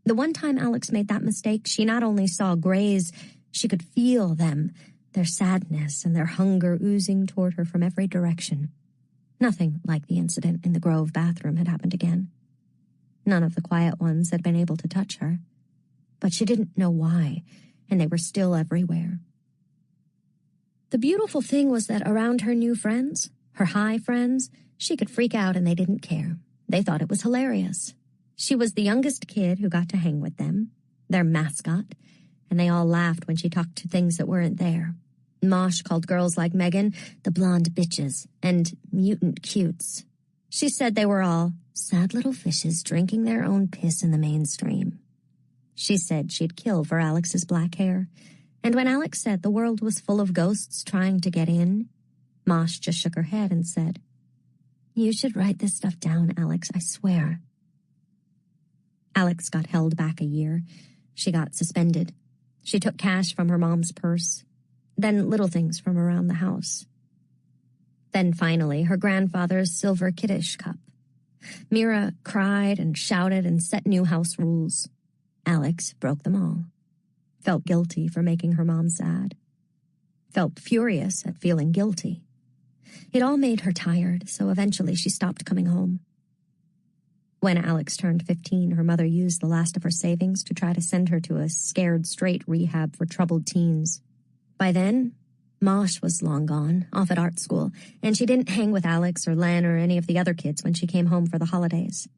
The one time Alex made that mistake, she not only saw grays, she could feel them, their sadness and their hunger oozing toward her from every direction. Nothing like the incident in the Grove bathroom had happened again. None of the quiet ones had been able to touch her. But she didn't know why, and they were still everywhere. The beautiful thing was that around her new friends, her high friends, she could freak out and they didn't care. They thought it was hilarious. She was the youngest kid who got to hang with them, their mascot, and they all laughed when she talked to things that weren't there. Mosh called girls like Megan the blonde bitches and mutant cutes. She said they were all sad little fishes drinking their own piss in the mainstream. She said she'd kill for Alex's black hair, and when Alex said the world was full of ghosts trying to get in, Mosh just shook her head and said, "You should write this stuff down, Alex, I swear." Alex got held back a year. She got suspended. She took cash from her mom's purse, then little things from around the house. Then finally, her grandfather's silver kiddish cup. Mira cried and shouted and set new house rules. Alex broke them all. Felt guilty for making her mom sad. Felt furious at feeling guilty. It all made her tired, so eventually she stopped coming home. When Alex turned 15, her mother used the last of her savings to try to send her to a scared straight rehab for troubled teens. By then, Mosh was long gone, off at art school, and she didn't hang with Alex or Len or any of the other kids when she came home for the holidays.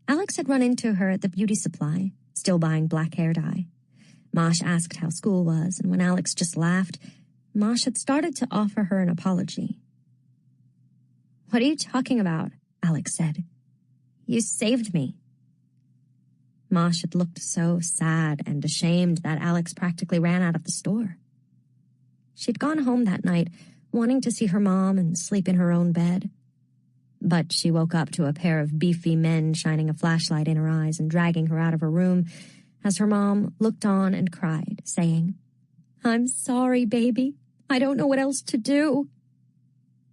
Alex had run into her at the beauty supply, still buying black hair dye. Mosh asked how school was, and when Alex just laughed, Mosh had started to offer her an apology. "What are you talking about?" Alex said. "You saved me." Mosh had looked so sad and ashamed that Alex practically ran out of the store. She'd gone home that night, wanting to see her mom and sleep in her own bed. But she woke up to a pair of beefy men shining a flashlight in her eyes and dragging her out of her room as her mom looked on and cried, saying, "I'm sorry, baby. I don't know what else to do."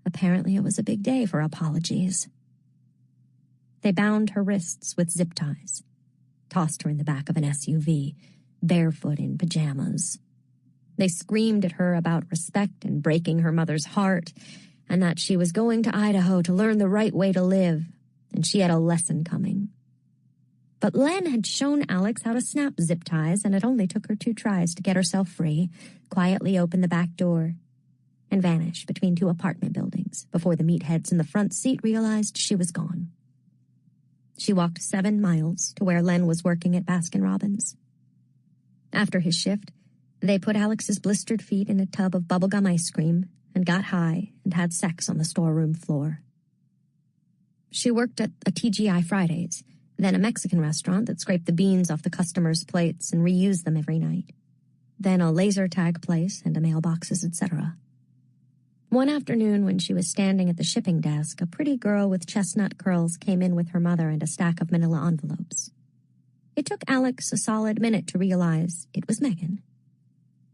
Apparently it was a big day for apologies. They bound her wrists with zip ties, tossed her in the back of an SUV, barefoot in pajamas. They screamed at her about respect and breaking her mother's heart, and that she was going to Idaho to learn the right way to live, and she had a lesson coming. But Len had shown Alex how to snap zip ties, and it only took her 2 tries to get herself free, quietly open the back door, and vanish between 2 apartment buildings before the meatheads in the front seat realized she was gone. She walked 7 miles to where Len was working at Baskin-Robbins. After his shift, they put Alex's blistered feet in a tub of bubblegum ice cream and got high and had sex on the storeroom floor. She worked at a TGI Fridays, then a Mexican restaurant that scraped the beans off the customers' plates and reused them every night, then a laser tag place and a mailboxes, etc. One afternoon when she was standing at the shipping desk, a pretty girl with chestnut curls came in with her mother and a stack of manila envelopes. It took Alex a solid minute to realize it was Megan.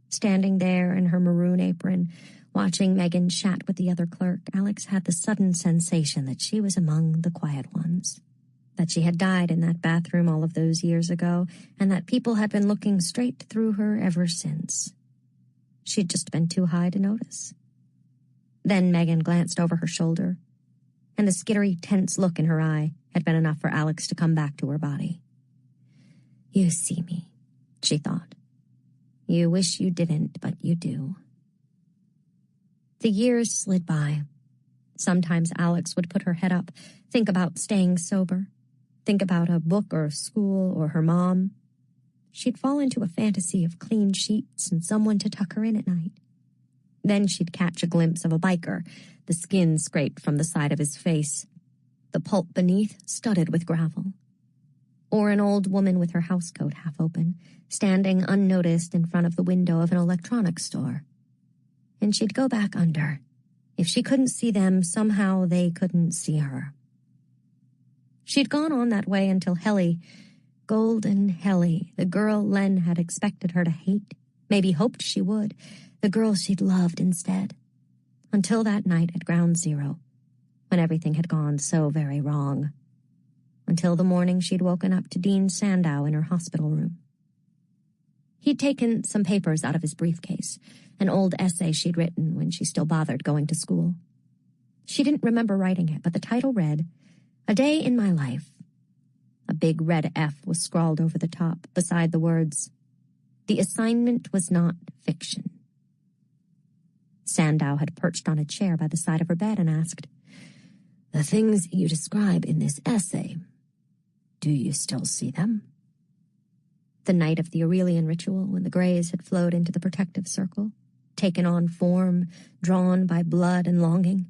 Standing there in her maroon apron, watching Megan chat with the other clerk, Alex had the sudden sensation that she was among the quiet ones, that she had died in that bathroom all of those years ago, and that people had been looking straight through her ever since. She'd just been too high to notice. Then Megan glanced over her shoulder, and the skittery, tense look in her eye had been enough for Alex to come back to her body. "You see me," she thought. "You wish you didn't, but you do." The years slid by. Sometimes Alex would put her head up, think about staying sober, think about a book or school or her mom. She'd fall into a fantasy of clean sheets and someone to tuck her in at night. Then she'd catch a glimpse of a biker, the skin scraped from the side of his face, the pulp beneath studded with gravel. Or an old woman with her housecoat half open, standing unnoticed in front of the window of an electronics store. And she'd go back under. If she couldn't see them, somehow they couldn't see her. She'd gone on that way until Helly, golden Helly, the girl Len had expected her to hate, maybe hoped she would, the girl she'd loved instead. Until that night at Ground Zero, when everything had gone so very wrong. Until the morning she'd woken up to Dean Sandow in her hospital room. He'd taken some papers out of his briefcase, an old essay she'd written when she still bothered going to school. She didn't remember writing it, but the title read, "A Day in My Life." A big red F was scrawled over the top, beside the words, "The assignment was not fiction." Sandow had perched on a chair by the side of her bed and asked, "The things you describe in this essay, Do you still see them? The night of the Aurelian ritual, when the Greys had flowed into the protective circle, taken on form, drawn by blood and longing.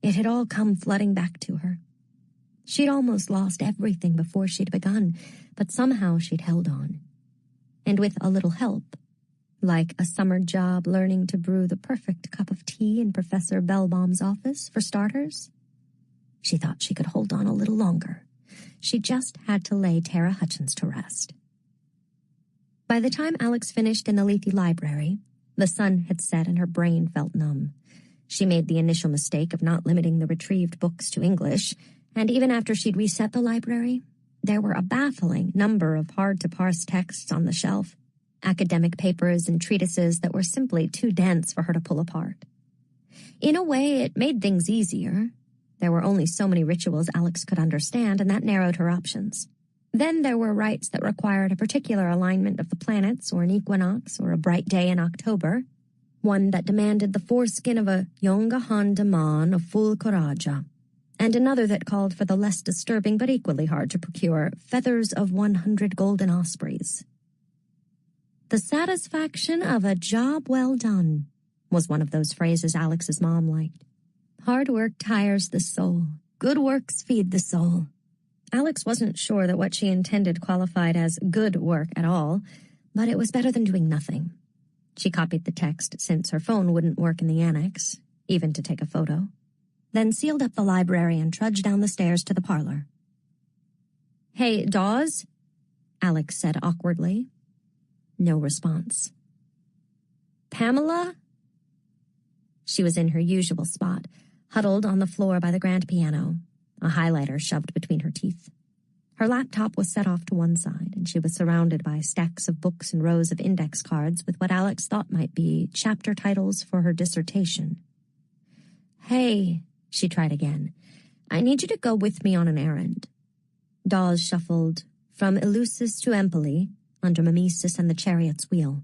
It had all come flooding back to her. She'd almost lost everything before she'd begun, but somehow she'd held on. And with a little help, like a summer job learning to brew the perfect cup of tea in Professor Bellbaum's office, for starters, she thought she could hold on a little longer. She just had to lay Tara Hutchins to rest. By the time Alex finished in the Lethe library, the sun had set and her brain felt numb. She made the initial mistake of not limiting the retrieved books to English, and even after she'd reset the library, there were a baffling number of hard-to-parse texts on the shelf, academic papers and treatises that were simply too dense for her to pull apart. In a way, it made things easier. There were only so many rituals Alex could understand, and that narrowed her options. Then there were rites that required a particular alignment of the planets, or an equinox, or a bright day in October. One that demanded the foreskin of a Yonga Honda man of full coraja, and another that called for the less disturbing but equally hard to procure feathers of 100 golden ospreys. The satisfaction of a job well done was one of those phrases Alex's mom liked. Hard work tires the soul. Good works feed the soul. Alex wasn't sure that what she intended qualified as good work at all, but it was better than doing nothing. She copied the text since her phone wouldn't work in the annex, even to take a photo, then sealed up the library and trudged down the stairs to the parlor. "Hey, Dawes?" Alex said awkwardly. No response. "Pamela?" She was in her usual spot, huddled on the floor by the grand piano, a highlighter shoved between her teeth. Her laptop was set off to one side, and she was surrounded by stacks of books and rows of index cards with what Alex thought might be chapter titles for her dissertation. "Hey," she tried again, "I need you to go with me on an errand." Dawes shuffled from Eleusis to Empoli, under Mimesis and the chariot's wheel.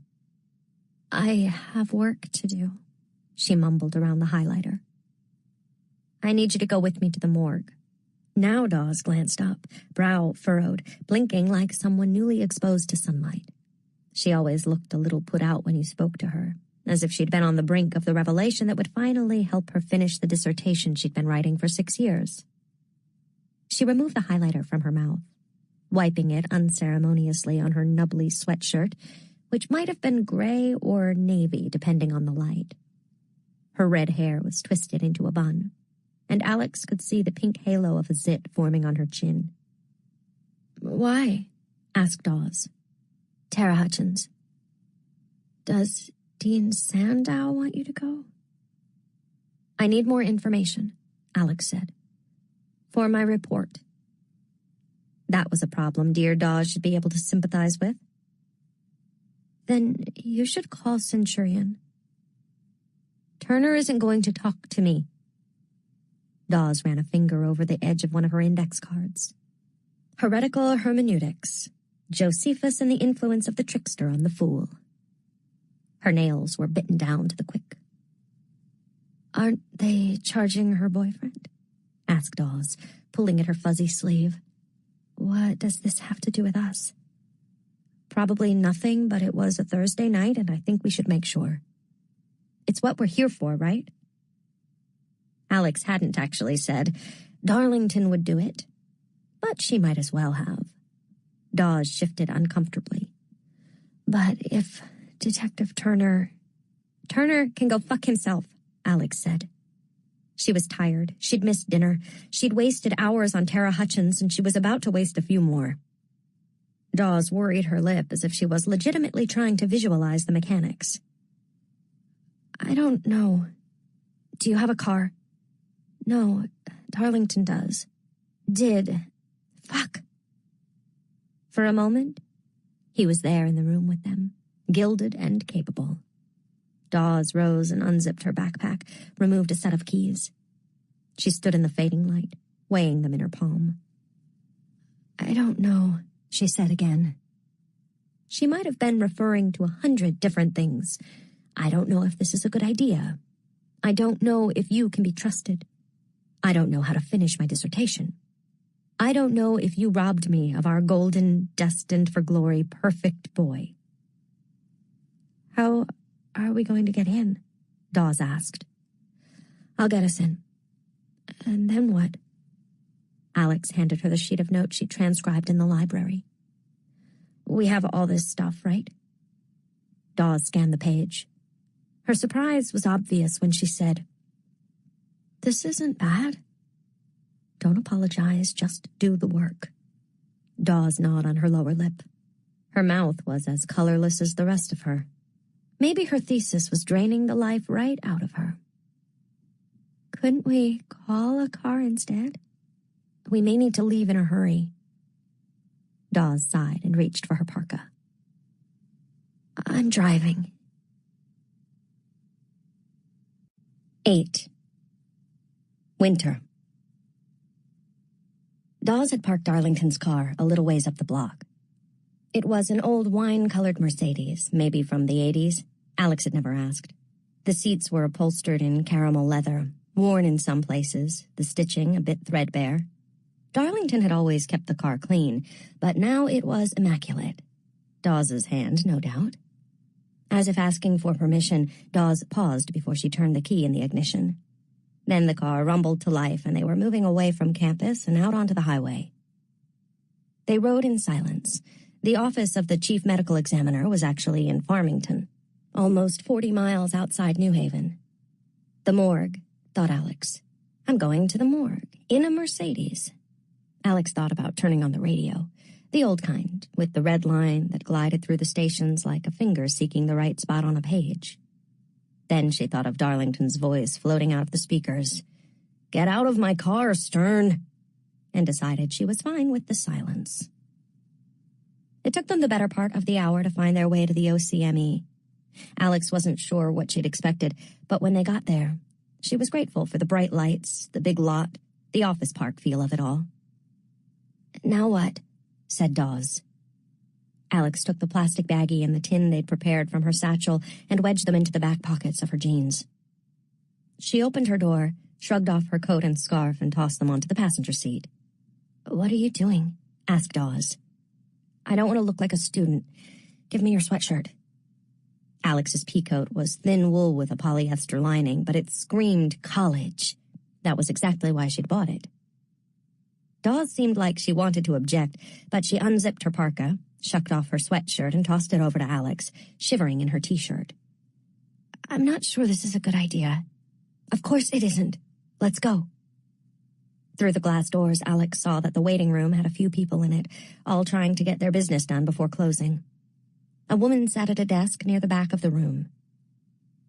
"I have work to do," she mumbled around the highlighter. "I need you to go with me to the morgue." Now Dawes glanced up, brow furrowed, blinking like someone newly exposed to sunlight. She always looked a little put out when you spoke to her, as if she'd been on the brink of the revelation that would finally help her finish the dissertation she'd been writing for 6 years. She removed the highlighter from her mouth, wiping it unceremoniously on her nubbly sweatshirt, which might have been gray or navy depending on the light. Her red hair was twisted into a bun, and Alex could see the pink halo of a zit forming on her chin. "Why?" asked Dawes. "Tara Hutchins." "Does Dean Sandow want you to go?" "I need more information," Alex said. "For my report." That was a problem dear Dawes should be able to sympathize with. "Then you should call Centurion." "Turner isn't going to talk to me." Dawes ran a finger over the edge of one of her index cards. "Heretical hermeneutics. Josephus and the influence of the trickster on the fool." Her nails were bitten down to the quick. "Aren't they charging her boyfriend?" asked Dawes, pulling at her fuzzy sleeve. "What does this have to do with us?" "Probably nothing, but it was a Thursday night, and I think we should make sure. It's what we're here for, right?" Alex hadn't actually said Darlington would do it, but she might as well have. Dawes shifted uncomfortably. "But if Detective Turner can go fuck himself," Alex said. She was tired. She'd missed dinner. She'd wasted hours on Tara Hutchins, and she was about to waste a few more. Dawes worried her lip as if she was legitimately trying to visualize the mechanics. "I don't know. Do you have a car?" "No, Darlington does." "Did. Fuck." For a moment, he was there in the room with them, gilded and capable. Dawes rose and unzipped her backpack, removed a set of keys. She stood in the fading light, weighing them in her palm. "I don't know," she said again. She might have been referring to 100 different things. "I don't know if this is a good idea. I don't know if you can be trusted. I don't know how to finish my dissertation. I don't know if you robbed me of our golden, destined for glory, perfect boy." "How are we going to get in?" Dawes asked. "I'll get us in." "And then what?" Alex handed her the sheet of notes she transcribed in the library. "We have all this stuff, right?" Dawes scanned the page. Her surprise was obvious when she said, "This isn't bad." "Don't apologize, just do the work." Dawes gnawed on her lower lip. Her mouth was as colorless as the rest of her. Maybe her thesis was draining the life right out of her. "Couldn't we call a car instead? We may need to leave in a hurry." Dawes sighed and reached for her parka. "I'm driving." 8. Winter. Dawes had parked Darlington's car a little ways up the block. It was an old wine-colored Mercedes, maybe from the 80s. Alex had never asked. The seats were upholstered in caramel leather, worn in some places, the stitching a bit threadbare. Darlington had always kept the car clean, but now it was immaculate. Dawes's hand, no doubt. As if asking for permission, Dawes paused before she turned the key in the ignition. Then the car rumbled to life, and they were moving away from campus and out onto the highway. They rode in silence. The office of the chief medical examiner was actually in Farmington, almost 40 miles outside New Haven. The morgue, thought Alex. I'm going to the morgue, in a Mercedes. Alex thought about turning on the radio, the old kind, with the red line that glided through the stations like a finger seeking the right spot on a page. Then she thought of Darlington's voice floating out of the speakers. "Get out of my car, Stern," and decided she was fine with the silence. It took them the better part of the hour to find their way to the OCME. Alex wasn't sure what she'd expected, but when they got there, she was grateful for the bright lights, the big lot, the office park feel of it all. "Now what?" said Dawes. Alex took the plastic baggie and the tin they'd prepared from her satchel and wedged them into the back pockets of her jeans. She opened her door, shrugged off her coat and scarf, and tossed them onto the passenger seat. "What are you doing?" asked Dawes. "I don't want to look like a student. Give me your sweatshirt." Alex's peacoat was thin wool with a polyester lining, but it screamed college. That was exactly why she'd bought it. Dawes seemed like she wanted to object, but she unzipped her parka, shucked off her sweatshirt, and tossed it over to Alex, shivering in her T-shirt. "I'm not sure this is a good idea." "Of course it isn't. Let's go." Through the glass doors, Alex saw that the waiting room had a few people in it, all trying to get their business done before closing. A woman sat at a desk near the back of the room.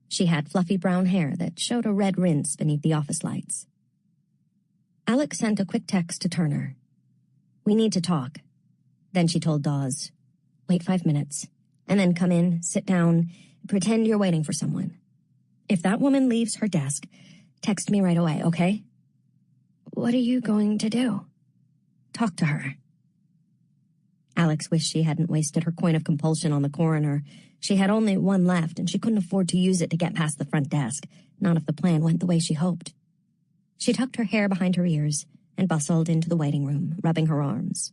She had fluffy brown hair that showed a red rinse beneath the office lights. Alex sent a quick text to Turner. "We need to talk." Then she told Dawes, "Wait 5 minutes, and then come in, sit down, pretend you're waiting for someone. If that woman leaves her desk, text me right away, okay?" "What are you going to do?" "Talk to her." Alex wished she hadn't wasted her coin of compulsion on the coroner. She had only one left, and she couldn't afford to use it to get past the front desk, not if the plan went the way she hoped. She tucked her hair behind her ears and bustled into the waiting room, rubbing her arms.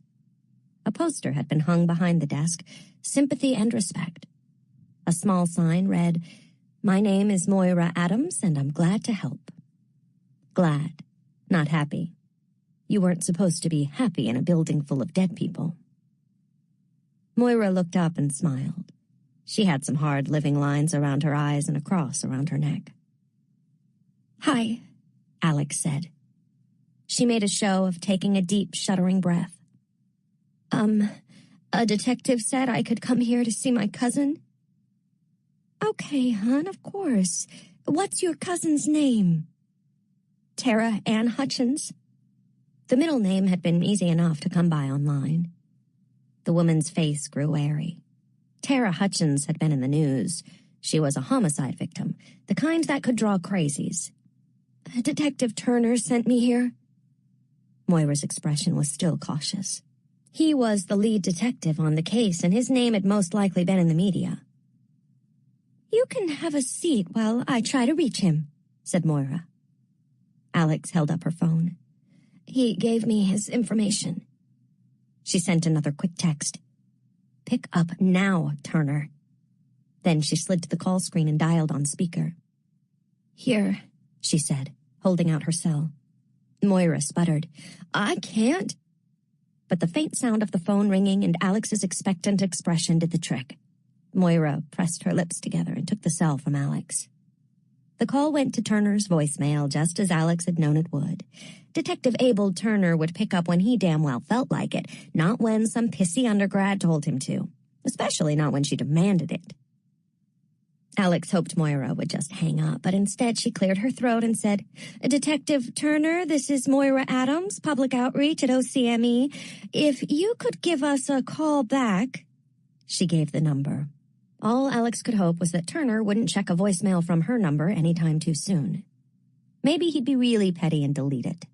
A poster had been hung behind the desk, sympathy and respect. A small sign read, "My name is Moira Adams, and I'm glad to help." Glad, not happy. You weren't supposed to be happy in a building full of dead people. Moira looked up and smiled. She had some hard living lines around her eyes and a cross around her neck. "Hi," Alex said. She made a show of taking a deep, shuddering breath. A detective said I could come here to see my cousin." "Okay, hon, of course. What's your cousin's name?" "Tara Ann Hutchins." The middle name had been easy enough to come by online. The woman's face grew wary. Tara Hutchins had been in the news. She was a homicide victim, the kind that could draw crazies. "Detective Turner sent me here." Moira's expression was still cautious. He was the lead detective on the case, and his name had most likely been in the media. "You can have a seat while I try to reach him," said Moira. Alex held up her phone. He gave me his information. She sent another quick text. Pick up now, Turner. Then she slid to the call screen and dialed on speaker. Here, she said, holding out her cell. Moira sputtered. I can't. But the faint sound of the phone ringing and Alex's expectant expression did the trick. Moira pressed her lips together and took the cell from Alex. The call went to Turner's voicemail, just as Alex had known it would. Detective Abel Turner would pick up when he damn well felt like it, not when some pissy undergrad told him to, especially not when she demanded it. Alex hoped Moira would just hang up, but instead she cleared her throat and said, Detective Turner, this is Moira Adams, Public Outreach at OCME. If you could give us a call back. She gave the number. All Alex could hope was that Turner wouldn't check a voicemail from her number anytime too soon. Maybe he'd be really petty and delete it.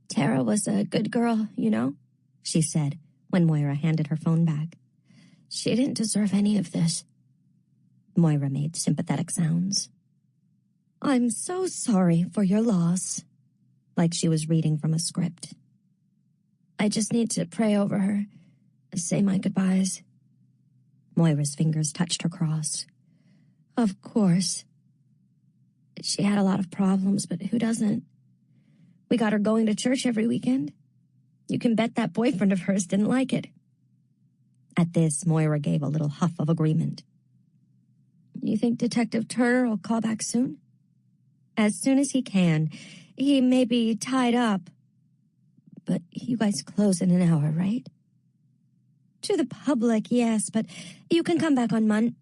Tara was a good girl, you know, she said when Moira handed her phone back. She didn't deserve any of this. Moira made sympathetic sounds. I'm so sorry for your loss, like she was reading from a script. I just need to pray over her, say my goodbyes. Moira's fingers touched her cross. Of course. She had a lot of problems, but who doesn't? We got her going to church every weekend. You can bet that boyfriend of hers didn't like it. At this, Moira gave a little huff of agreement. You think Detective Turner will call back soon? As soon as he can. He may be tied up. But you guys close in an hour, right? To the public, yes, but you can come back on Monday.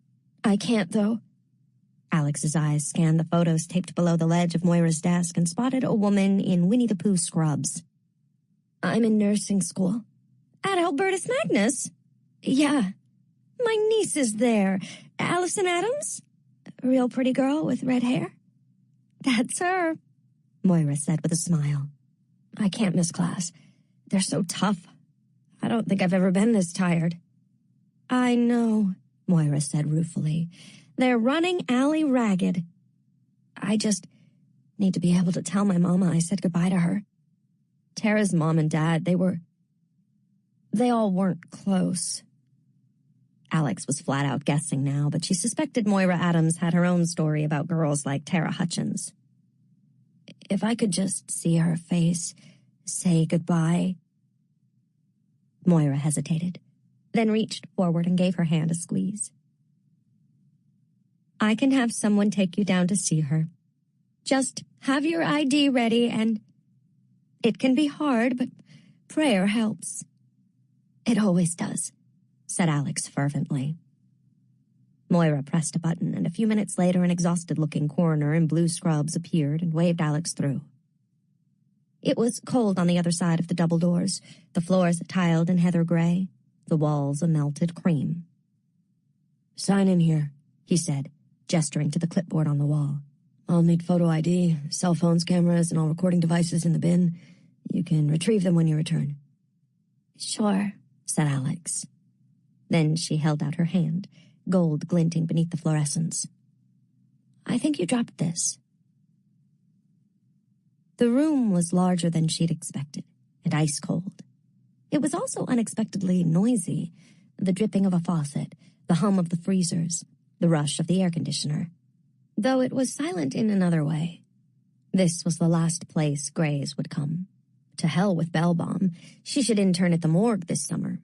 I can't, though. Alex's eyes scanned the photos taped below the ledge of Moira's desk and spotted a woman in Winnie the Pooh scrubs. I'm in nursing school. At Albertus Magnus? Yeah. My niece is there. Allison Adams? A real pretty girl with red hair? That's her, Moira said with a smile. I can't miss class. They're so tough. I don't think I've ever been this tired. I know, Moira said ruefully. They're running Allie ragged. I just need to be able to tell my mama I said goodbye to her. Tara's mom and dad, they all weren't close. Alex was flat out guessing now, but she suspected Moira Adams had her own story about girls like Tara Hutchins. If I could just see her face, say goodbye. Moira hesitated, then reached forward and gave her hand a squeeze. I can have someone take you down to see her. Just have your ID ready and... It can be hard, but prayer helps. It always does, said Alex fervently. Moira pressed a button, and a few minutes later an exhausted-looking coroner in blue scrubs appeared and waved Alex through. It was cold on the other side of the double doors, the floors tiled in heather gray, the walls a melted cream. Sign in here, he said, gesturing to the clipboard on the wall. I'll need photo ID, cell phones, cameras, and all recording devices in the bin. You can retrieve them when you return. Sure, said Alex. Then she held out her hand, gold glinting beneath the fluorescence. I think you dropped this. The room was larger than she'd expected, and ice cold. It was also unexpectedly noisy, the dripping of a faucet, the hum of the freezers, the rush of the air conditioner. Though it was silent in another way. This was the last place Grays would come. To hell with Bellbaum. She should intern at the morgue this summer.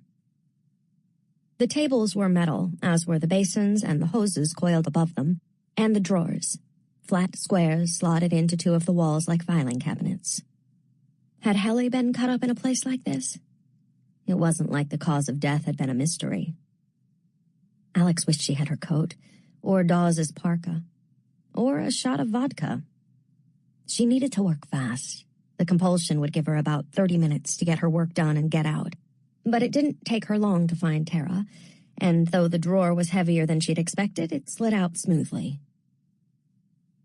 The tables were metal, as were the basins and the hoses coiled above them, and the drawers, flat squares slotted into two of the walls like filing cabinets. Had Helly been cut up in a place like this? It wasn't like the cause of death had been a mystery. Alex wished she had her coat, or Dawes's parka, or a shot of vodka. She needed to work fast. The compulsion would give her about 30 minutes to get her work done and get out. But it didn't take her long to find Tara, and though the drawer was heavier than she'd expected, it slid out smoothly.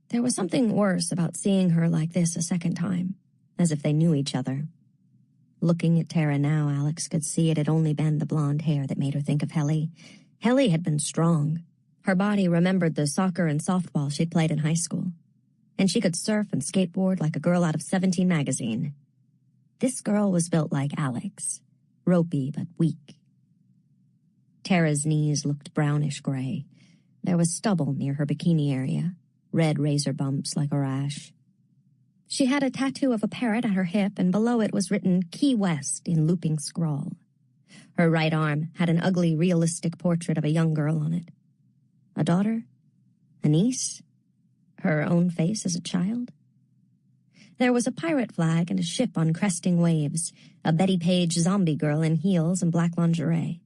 There was something worse about seeing her like this a second time, as if they knew each other. Looking at Tara now, Alex could see it had only been the blonde hair that made her think of Helly. Helly had been strong. Her body remembered the soccer and softball she'd played in high school. And she could surf and skateboard like a girl out of 17 magazine. This girl was built like Alex, ropey but weak. Tara's knees looked brownish-gray. There was stubble near her bikini area, red razor bumps like a rash. She had a tattoo of a parrot at her hip, and below it was written Key West in looping scrawl. Her right arm had an ugly, realistic portrait of a young girl on it. A daughter? A niece? Her own face as a child? There was a pirate flag and a ship on cresting waves, a Betty Page zombie girl in heels and black lingerie.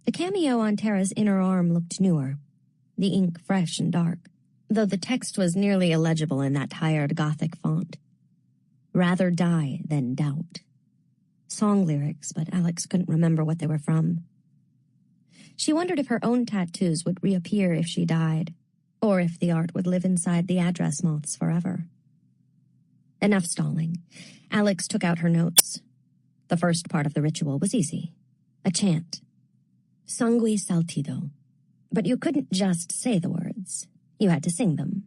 The cameo on Tara's inner arm looked newer, the ink fresh and dark, though the text was nearly illegible in that tired Gothic font. Rather die than doubt. Song lyrics, but Alex couldn't remember what they were from. She wondered if her own tattoos would reappear if she died, or if the art would live inside the address moths forever. Enough stalling. Alex took out her notes. The first part of the ritual was easy. A chant. Sangue saltido. But you couldn't just say the words. You had to sing them.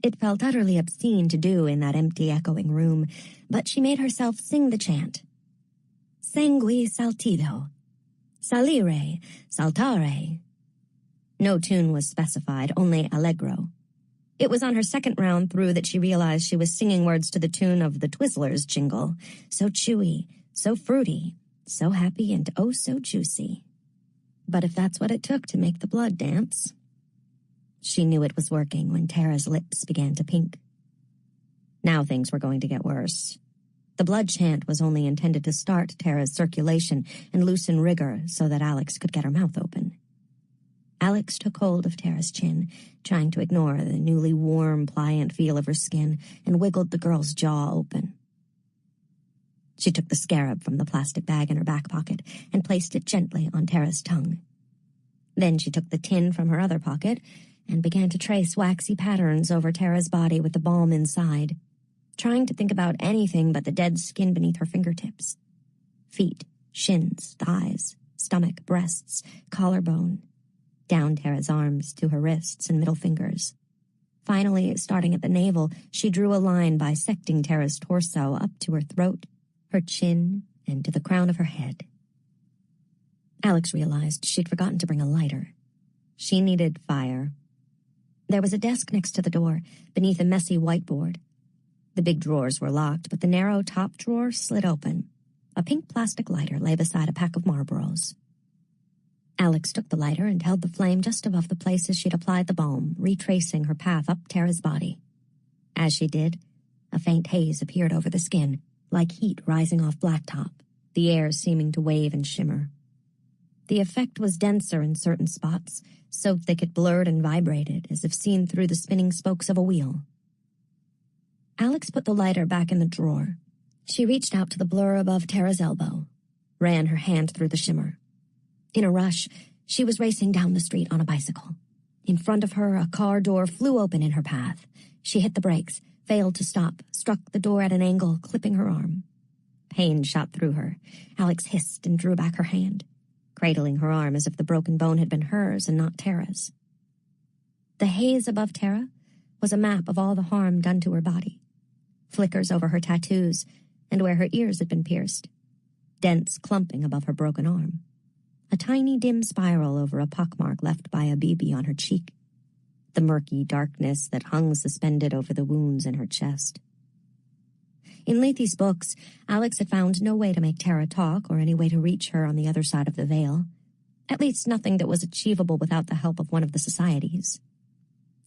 It felt utterly obscene to do in that empty, echoing room, but she made herself sing the chant. Sangue saltido. Salire, saltare. No tune was specified, only allegro. It was on her second round through that she realized she was singing words to the tune of the Twizzlers jingle. So chewy, so fruity, so happy, and oh so juicy. But if that's what it took to make the blood dance... She knew it was working when Tara's lips began to pink. Now things were going to get worse. The blood chant was only intended to start Tara's circulation and loosen rigor so that Alex could get her mouth open. Alex took hold of Tara's chin, trying to ignore the newly warm, pliant feel of her skin, and wiggled the girl's jaw open. She took the scarab from the plastic bag in her back pocket and placed it gently on Tara's tongue. Then she took the tin from her other pocket and began to trace waxy patterns over Tara's body with the balm inside, trying to think about anything but the dead skin beneath her fingertips. Feet, shins, thighs, stomach, breasts, collarbone. Down Tara's arms to her wrists and middle fingers. Finally, starting at the navel, she drew a line bisecting Tara's torso up to her throat, her chin, and to the crown of her head. Alex realized she'd forgotten to bring a lighter. She needed fire. There was a desk next to the door, beneath a messy whiteboard. The big drawers were locked, but the narrow top drawer slid open. A pink plastic lighter lay beside a pack of Marlboros. Alex took the lighter and held the flame just above the places she'd applied the balm, retracing her path up Tara's body. As she did, a faint haze appeared over the skin, like heat rising off blacktop, the air seeming to wave and shimmer. The effect was denser in certain spots, so thick it blurred and vibrated, as if seen through the spinning spokes of a wheel. Alex put the lighter back in the drawer. She reached out to the blur above Tara's elbow, ran her hand through the shimmer. In a rush, she was racing down the street on a bicycle. In front of her, a car door flew open in her path. She hit the brakes, failed to stop, struck the door at an angle, clipping her arm. Pain shot through her. Alex hissed and drew back her hand, cradling her arm as if the broken bone had been hers and not Tara's. The haze above Tara was a map of all the harm done to her body. Flickers over her tattoos and where her ears had been pierced. Dents clumping above her broken arm. A tiny dim spiral over a pockmark left by a BB on her cheek. The murky darkness that hung suspended over the wounds in her chest. In Leith's books, Alex had found no way to make Tara talk or any way to reach her on the other side of the veil. At least nothing that was achievable without the help of one of the societies.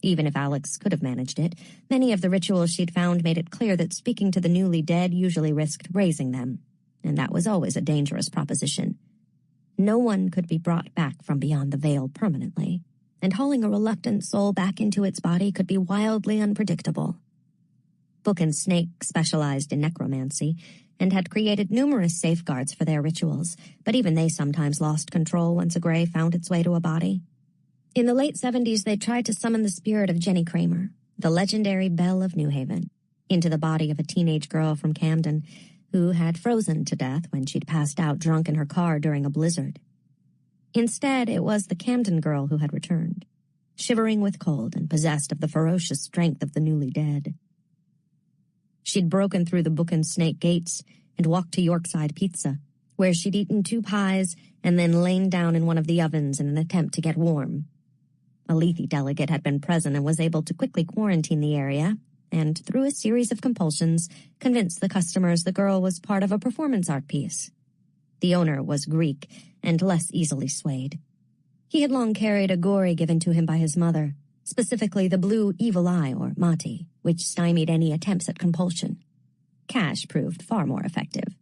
Even if Alex could have managed it, many of the rituals she'd found made it clear that speaking to the newly dead usually risked raising them, and that was always a dangerous proposition. No one could be brought back from beyond the veil permanently, and hauling a reluctant soul back into its body could be wildly unpredictable. Book and Snake specialized in necromancy and had created numerous safeguards for their rituals, but even they sometimes lost control once a gray found its way to a body. In the late 70s, they tried to summon the spirit of Jenny Kramer, the legendary Belle of New Haven, into the body of a teenage girl from Camden who had frozen to death when she'd passed out drunk in her car during a blizzard. Instead, it was the Camden girl who had returned, shivering with cold and possessed of the ferocious strength of the newly dead. She'd broken through the book and snake gates and walked to Yorkside Pizza, where she'd eaten 2 pies and then lain down in one of the ovens in an attempt to get warm. A Lethe delegate had been present and was able to quickly quarantine the area, and through a series of compulsions, convinced the customers the girl was part of a performance art piece. The owner was Greek and less easily swayed. He had long carried a gory given to him by his mother, specifically the blue evil eye, or mati, which stymied any attempts at compulsion. Cash proved far more effective.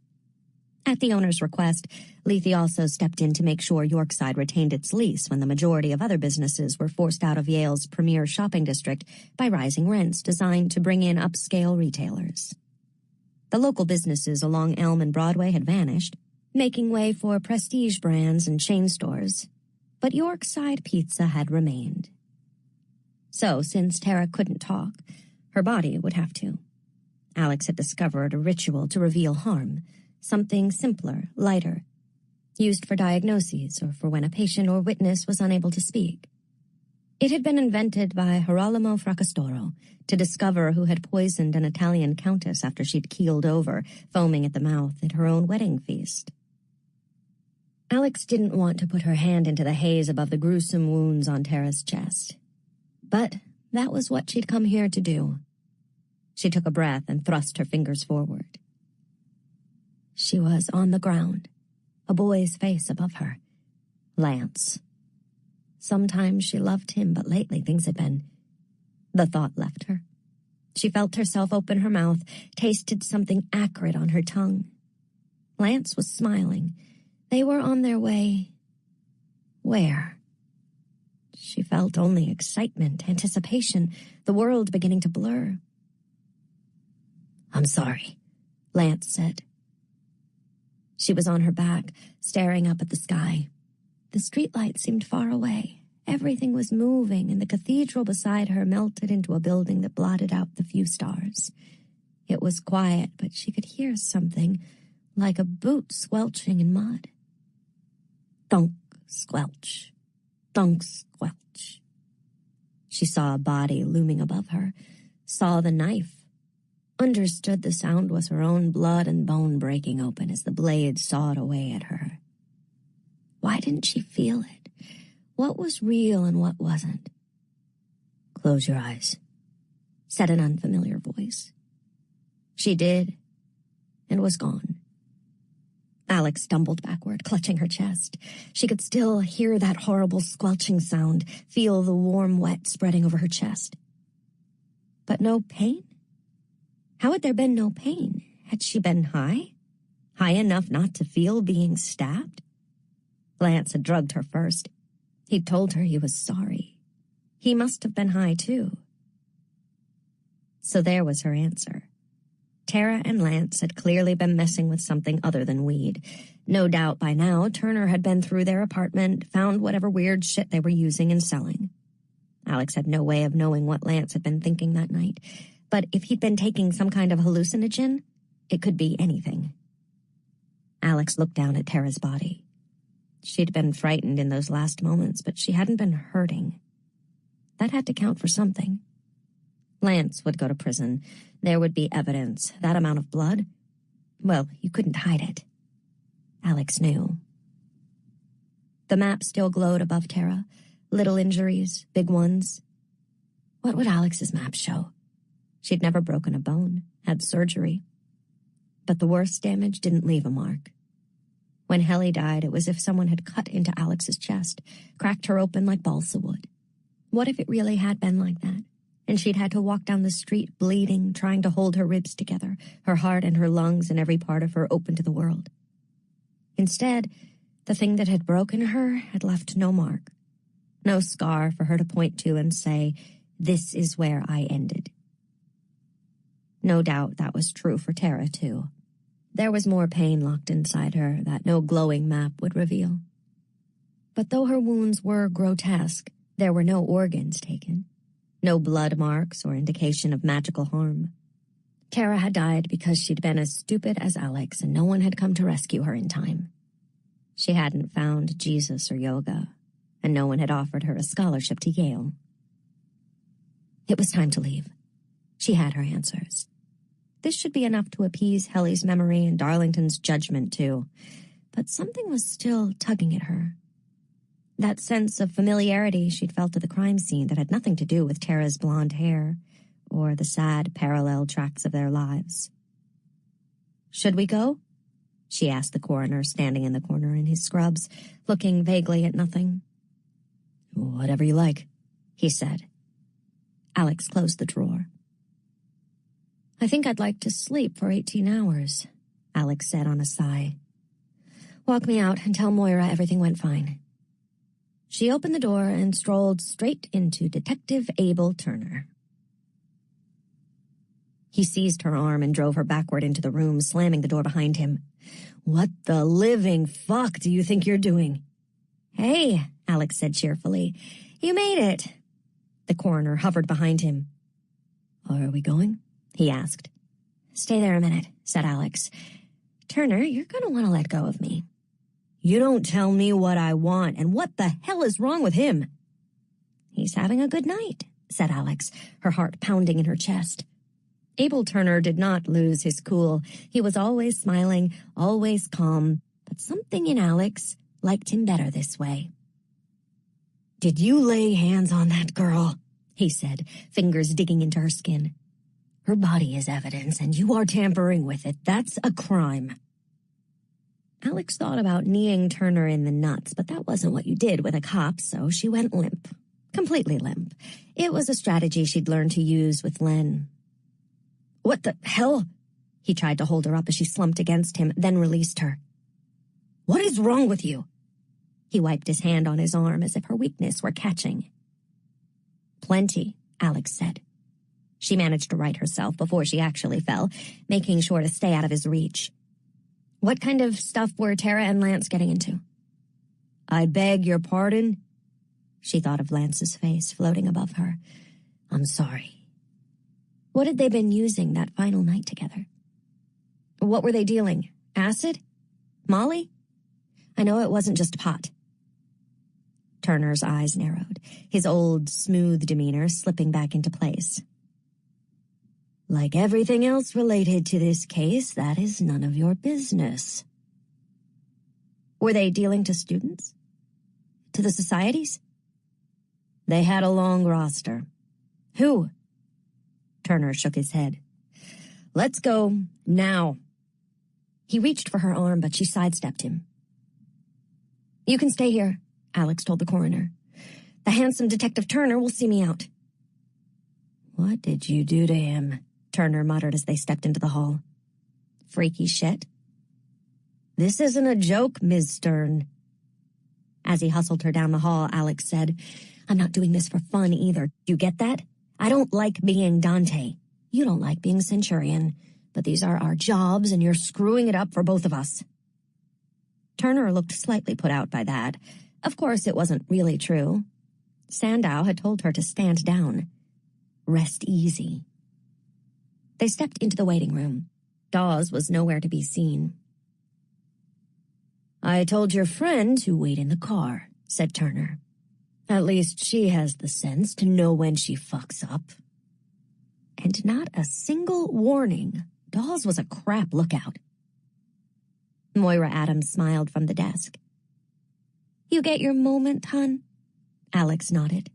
At the owner's request, Lethe also stepped in to make sure Yorkside retained its lease when the majority of other businesses were forced out of Yale's premier shopping district by rising rents designed to bring in upscale retailers. The local businesses along Elm and Broadway had vanished, making way for prestige brands and chain stores, but Yorkside Pizza had remained. So, since Tara couldn't talk, her body would have to. Alex had discovered a ritual to reveal harm, something simpler, lighter, used for diagnoses or for when a patient or witness was unable to speak. It had been invented by Girolamo Fracastoro to discover who had poisoned an Italian countess after she'd keeled over, foaming at the mouth, at her own wedding feast. Alex didn't want to put her hand into the haze above the gruesome wounds on Tara's chest. But that was what she'd come here to do. She took a breath and thrust her fingers forward. She was on the ground, a boy's face above her. Lance. Sometimes she loved him, but lately things had been... The thought left her. She felt herself open her mouth, tasted something acrid on her tongue. Lance was smiling. They were on their way... Where? She felt only excitement, anticipation, the world beginning to blur. "I'm sorry," Lance said. She was on her back, staring up at the sky. The streetlight seemed far away. Everything was moving, and the cathedral beside her melted into a building that blotted out the few stars. It was quiet, but she could hear something, like a boot squelching in mud. Thunk, squelch. Thunk, squelch. She saw a body looming above her, saw the knife, understood the sound was her own blood and bone breaking open as the blade sawed away at her. Why didn't she feel it? What was real and what wasn't? "Close your eyes," said an unfamiliar voice. She did, and was gone. Alex stumbled backward, clutching her chest. She could still hear that horrible squelching sound, feel the warm wet spreading over her chest. But no pain? How had there been no pain? Had she been high? High enough not to feel being stabbed? Lance had drugged her first. He'd told her he was sorry. He must have been high, too. So there was her answer. Tara and Lance had clearly been messing with something other than weed. No doubt by now, Turner had been through their apartment, found whatever weird shit they were using and selling. Alex had no way of knowing what Lance had been thinking that night. But if he'd been taking some kind of hallucinogen, it could be anything. Alex looked down at Tara's body. She'd been frightened in those last moments, but she hadn't been hurting. That had to count for something. Lance would go to prison. There would be evidence. That amount of blood? Well, you couldn't hide it. Alex knew. The map still glowed above Tara. Little injuries, big ones. What would Alex's map show? She'd never broken a bone, had surgery. But the worst damage didn't leave a mark. When Helly died, it was as if someone had cut into Alex's chest, cracked her open like balsa wood. What if it really had been like that, and she'd had to walk down the street bleeding, trying to hold her ribs together, her heart and her lungs and every part of her open to the world? Instead, the thing that had broken her had left no mark, no scar for her to point to and say, "This is where I ended." No doubt that was true for Tara, too. There was more pain locked inside her that no glowing map would reveal. But though her wounds were grotesque, there were no organs taken, no blood marks or indication of magical harm. Tara had died because she'd been as stupid as Alex, and no one had come to rescue her in time. She hadn't found Jesus or yoga, and no one had offered her a scholarship to Yale. It was time to leave. She had her answers. This should be enough to appease Helly's memory and Darlington's judgment, too. But something was still tugging at her. That sense of familiarity she'd felt at the crime scene that had nothing to do with Tara's blonde hair or the sad parallel tracks of their lives. "Should we go?" she asked the coroner, standing in the corner in his scrubs, looking vaguely at nothing. "Whatever you like," he said. Alex closed the drawer. "I think I'd like to sleep for 18 hours, Alex said on a sigh. "Walk me out and tell Moira everything went fine." She opened the door and strolled straight into Detective Abel Turner. He seized her arm and drove her backward into the room, slamming the door behind him. "What the living fuck do you think you're doing?" "Hey," Alex said cheerfully. "You made it." The coroner hovered behind him. "Are we going?" he asked. "Stay there a minute," said Alex. "Turner, you're going to want to let go of me." "You don't tell me what I want, and what the hell is wrong with him?" "He's having a good night," said Alex, her heart pounding in her chest. Abel Turner did not lose his cool. He was always smiling, always calm, but something in Alex liked him better this way. "Did you lay hands on that girl?" he said, fingers digging into her skin. "Her body is evidence, and you are tampering with it. That's a crime." Alex thought about kneeing Turner in the nuts, but that wasn't what you did with a cop, so she went limp. Completely limp. It was a strategy she'd learned to use with Len. "What the hell?" He tried to hold her up as she slumped against him, then released her. "What is wrong with you?" He wiped his hand on his arm as if her weakness were catching. "Plenty," Alex said. She managed to right herself before she actually fell, making sure to stay out of his reach. "What kind of stuff were Tara and Lance getting into?" "I beg your pardon?" She thought of Lance's face floating above her. "I'm sorry." What had they been using that final night together? What were they dealing? Acid? Molly? I know it wasn't just pot. Turner's eyes narrowed, his old, smooth demeanor slipping back into place. "Like everything else related to this case, that is none of your business." Were they dealing to students? To the societies? They had a long roster. Who? Turner shook his head. "Let's go, now." He reached for her arm, but she sidestepped him. "You can stay here," Alex told the coroner. "The handsome Detective Turner will see me out." "What did you do to him?" Turner muttered as they stepped into the hall. "Freaky shit." "This isn't a joke, Ms. Stern." As he hustled her down the hall, Alex said, "I'm not doing this for fun either. Do you get that? I don't like being Dante. You don't like being Centurion. But these are our jobs, and you're screwing it up for both of us." Turner looked slightly put out by that. Of course, it wasn't really true. Sandow had told her to stand down. Rest easy. They stepped into the waiting room. Dawes was nowhere to be seen. "I told your friend to wait in the car," said Turner. "At least she has the sense to know when she fucks up." And not a single warning. Dawes was a crap lookout. Moira Adams smiled from the desk. "You get your moment, hon?" Alex nodded.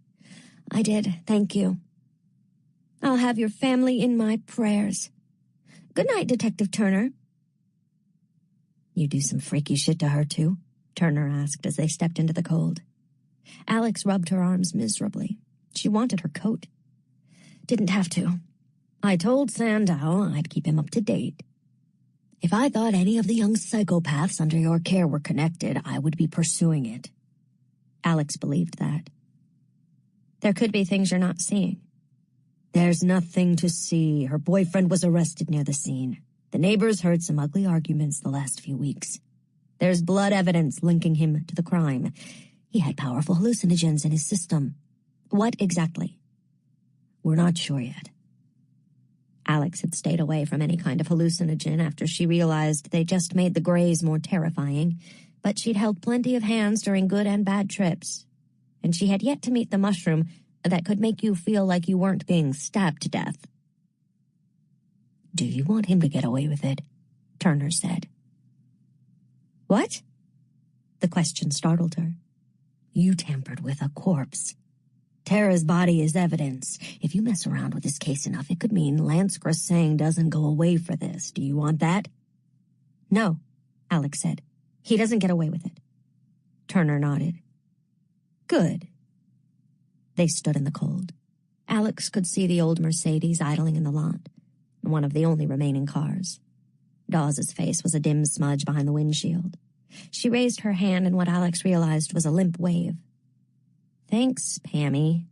"I did, thank you. I'll have your family in my prayers. Good night, Detective Turner." "You do some freaky shit to her, too?" Turner asked as they stepped into the cold. Alex rubbed her arms miserably. She wanted her coat. "Didn't have to. I told Sandow I'd keep him up to date. If I thought any of the young psychopaths under your care were connected, I would be pursuing it." Alex believed that. "There could be things you're not seeing." "There's nothing to see. Her boyfriend was arrested near the scene. The neighbors heard some ugly arguments the last few weeks. There's blood evidence linking him to the crime. He had powerful hallucinogens in his system." "What exactly?" "We're not sure yet." Alex had stayed away from any kind of hallucinogen after she realized they just made the Greys more terrifying, but she'd held plenty of hands during good and bad trips, and she had yet to meet the mushroom that could make you feel like you weren't being stabbed to death. "Do you want him to get away with it?" Turner said. "What?" The question startled her. "You tampered with a corpse. Tara's body is evidence. If you mess around with this case enough, it could mean Lance Grosang doesn't go away for this. Do you want that?" "No," Alex said. "He doesn't get away with it." Turner nodded. "Good." They stood in the cold. Alex could see the old Mercedes idling in the lot, one of the only remaining cars. Dawes's face was a dim smudge behind the windshield. She raised her hand in what Alex realized was a limp wave. "Thanks, Pammy."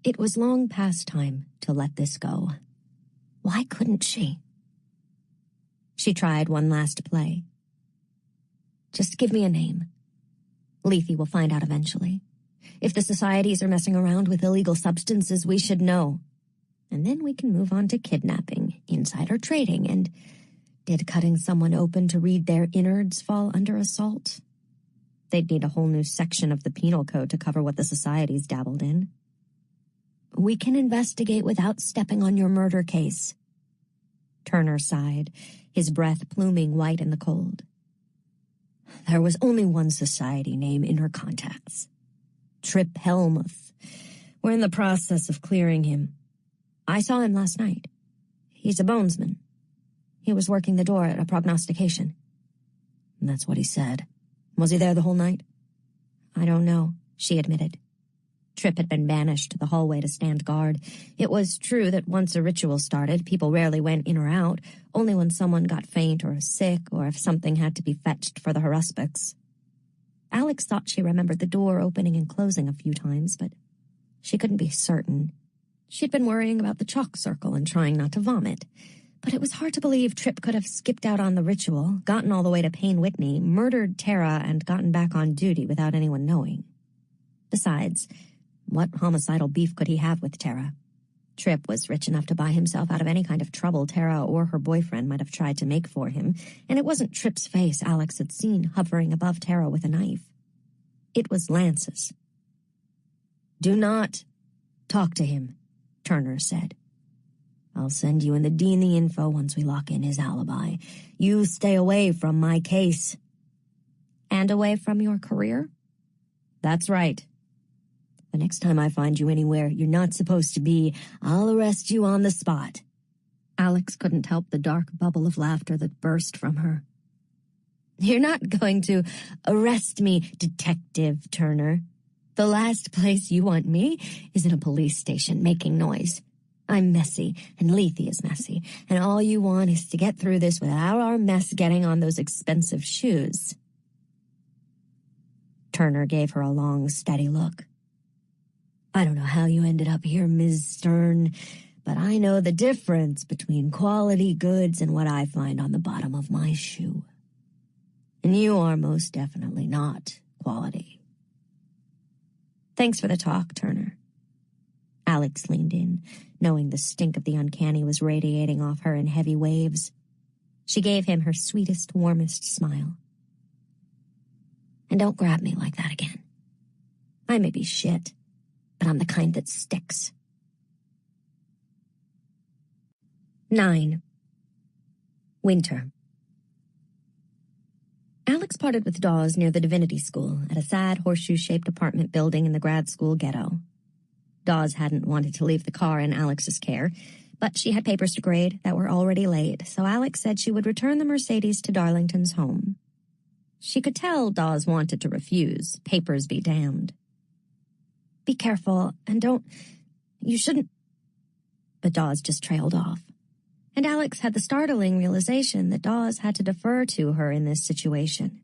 It was long past time to let this go. Why couldn't she? She tried one last play. "Just give me a name. Lethe will find out eventually. If the societies are messing around with illegal substances, we should know. And then we can move on to kidnapping, insider trading, and did cutting someone open to read their innards fall under assault? They'd need a whole new section of the penal code to cover what the societies dabbled in. We can investigate without stepping on your murder case." Turner sighed, his breath pluming white in the cold. There was only one society name in her contacts. Trip Helmuth. We're in the process of clearing him. I saw him last night. He's a bonesman. He was working the door at a prognostication. That's what he said. Was he there the whole night? I don't know, she admitted. Tripp had been banished to the hallway to stand guard. It was true that once a ritual started, people rarely went in or out, only when someone got faint or sick or if something had to be fetched for the haruspics. Alex thought she remembered the door opening and closing a few times, but she couldn't be certain. She'd been worrying about the chalk circle and trying not to vomit. But it was hard to believe Tripp could have skipped out on the ritual, gotten all the way to Payne Whitney, murdered Tara, and gotten back on duty without anyone knowing. Besides, what homicidal beef could he have with Tara? Tripp was rich enough to buy himself out of any kind of trouble Tara or her boyfriend might have tried to make for him, and it wasn't Tripp's face Alex had seen hovering above Tara with a knife. It was Lance's. Do not talk to him, Turner said. I'll send you and the dean the info once we lock in his alibi. You stay away from my case. And away from your career? That's right. The next time I find you anywhere you're not supposed to be, I'll arrest you on the spot. Alex couldn't help the dark bubble of laughter that burst from her. You're not going to arrest me, Detective Turner. The last place you want me is in a police station making noise. I'm messy, and Lethe is messy, and all you want is to get through this without our mess getting on those expensive shoes. Turner gave her a long, steady look. I don't know how you ended up here, Ms. Stern, but I know the difference between quality goods and what I find on the bottom of my shoe. And you are most definitely not quality. Thanks for the talk, Turner. Alex leaned in, knowing the stink of the uncanny was radiating off her in heavy waves. She gave him her sweetest, warmest smile. And don't grab me like that again. I may be shit, but I'm the kind that sticks. 9. Winter. Alex parted with Dawes near the Divinity School at a sad horseshoe-shaped apartment building in the grad school ghetto. Dawes hadn't wanted to leave the car in Alex's care, but she had papers to grade that were already late, so Alex said she would return the Mercedes to Darlington's home. She could tell Dawes wanted to refuse, papers be damned. Be careful, and you shouldn't... But Dawes just trailed off. And Alex had the startling realization that Dawes had to defer to her in this situation.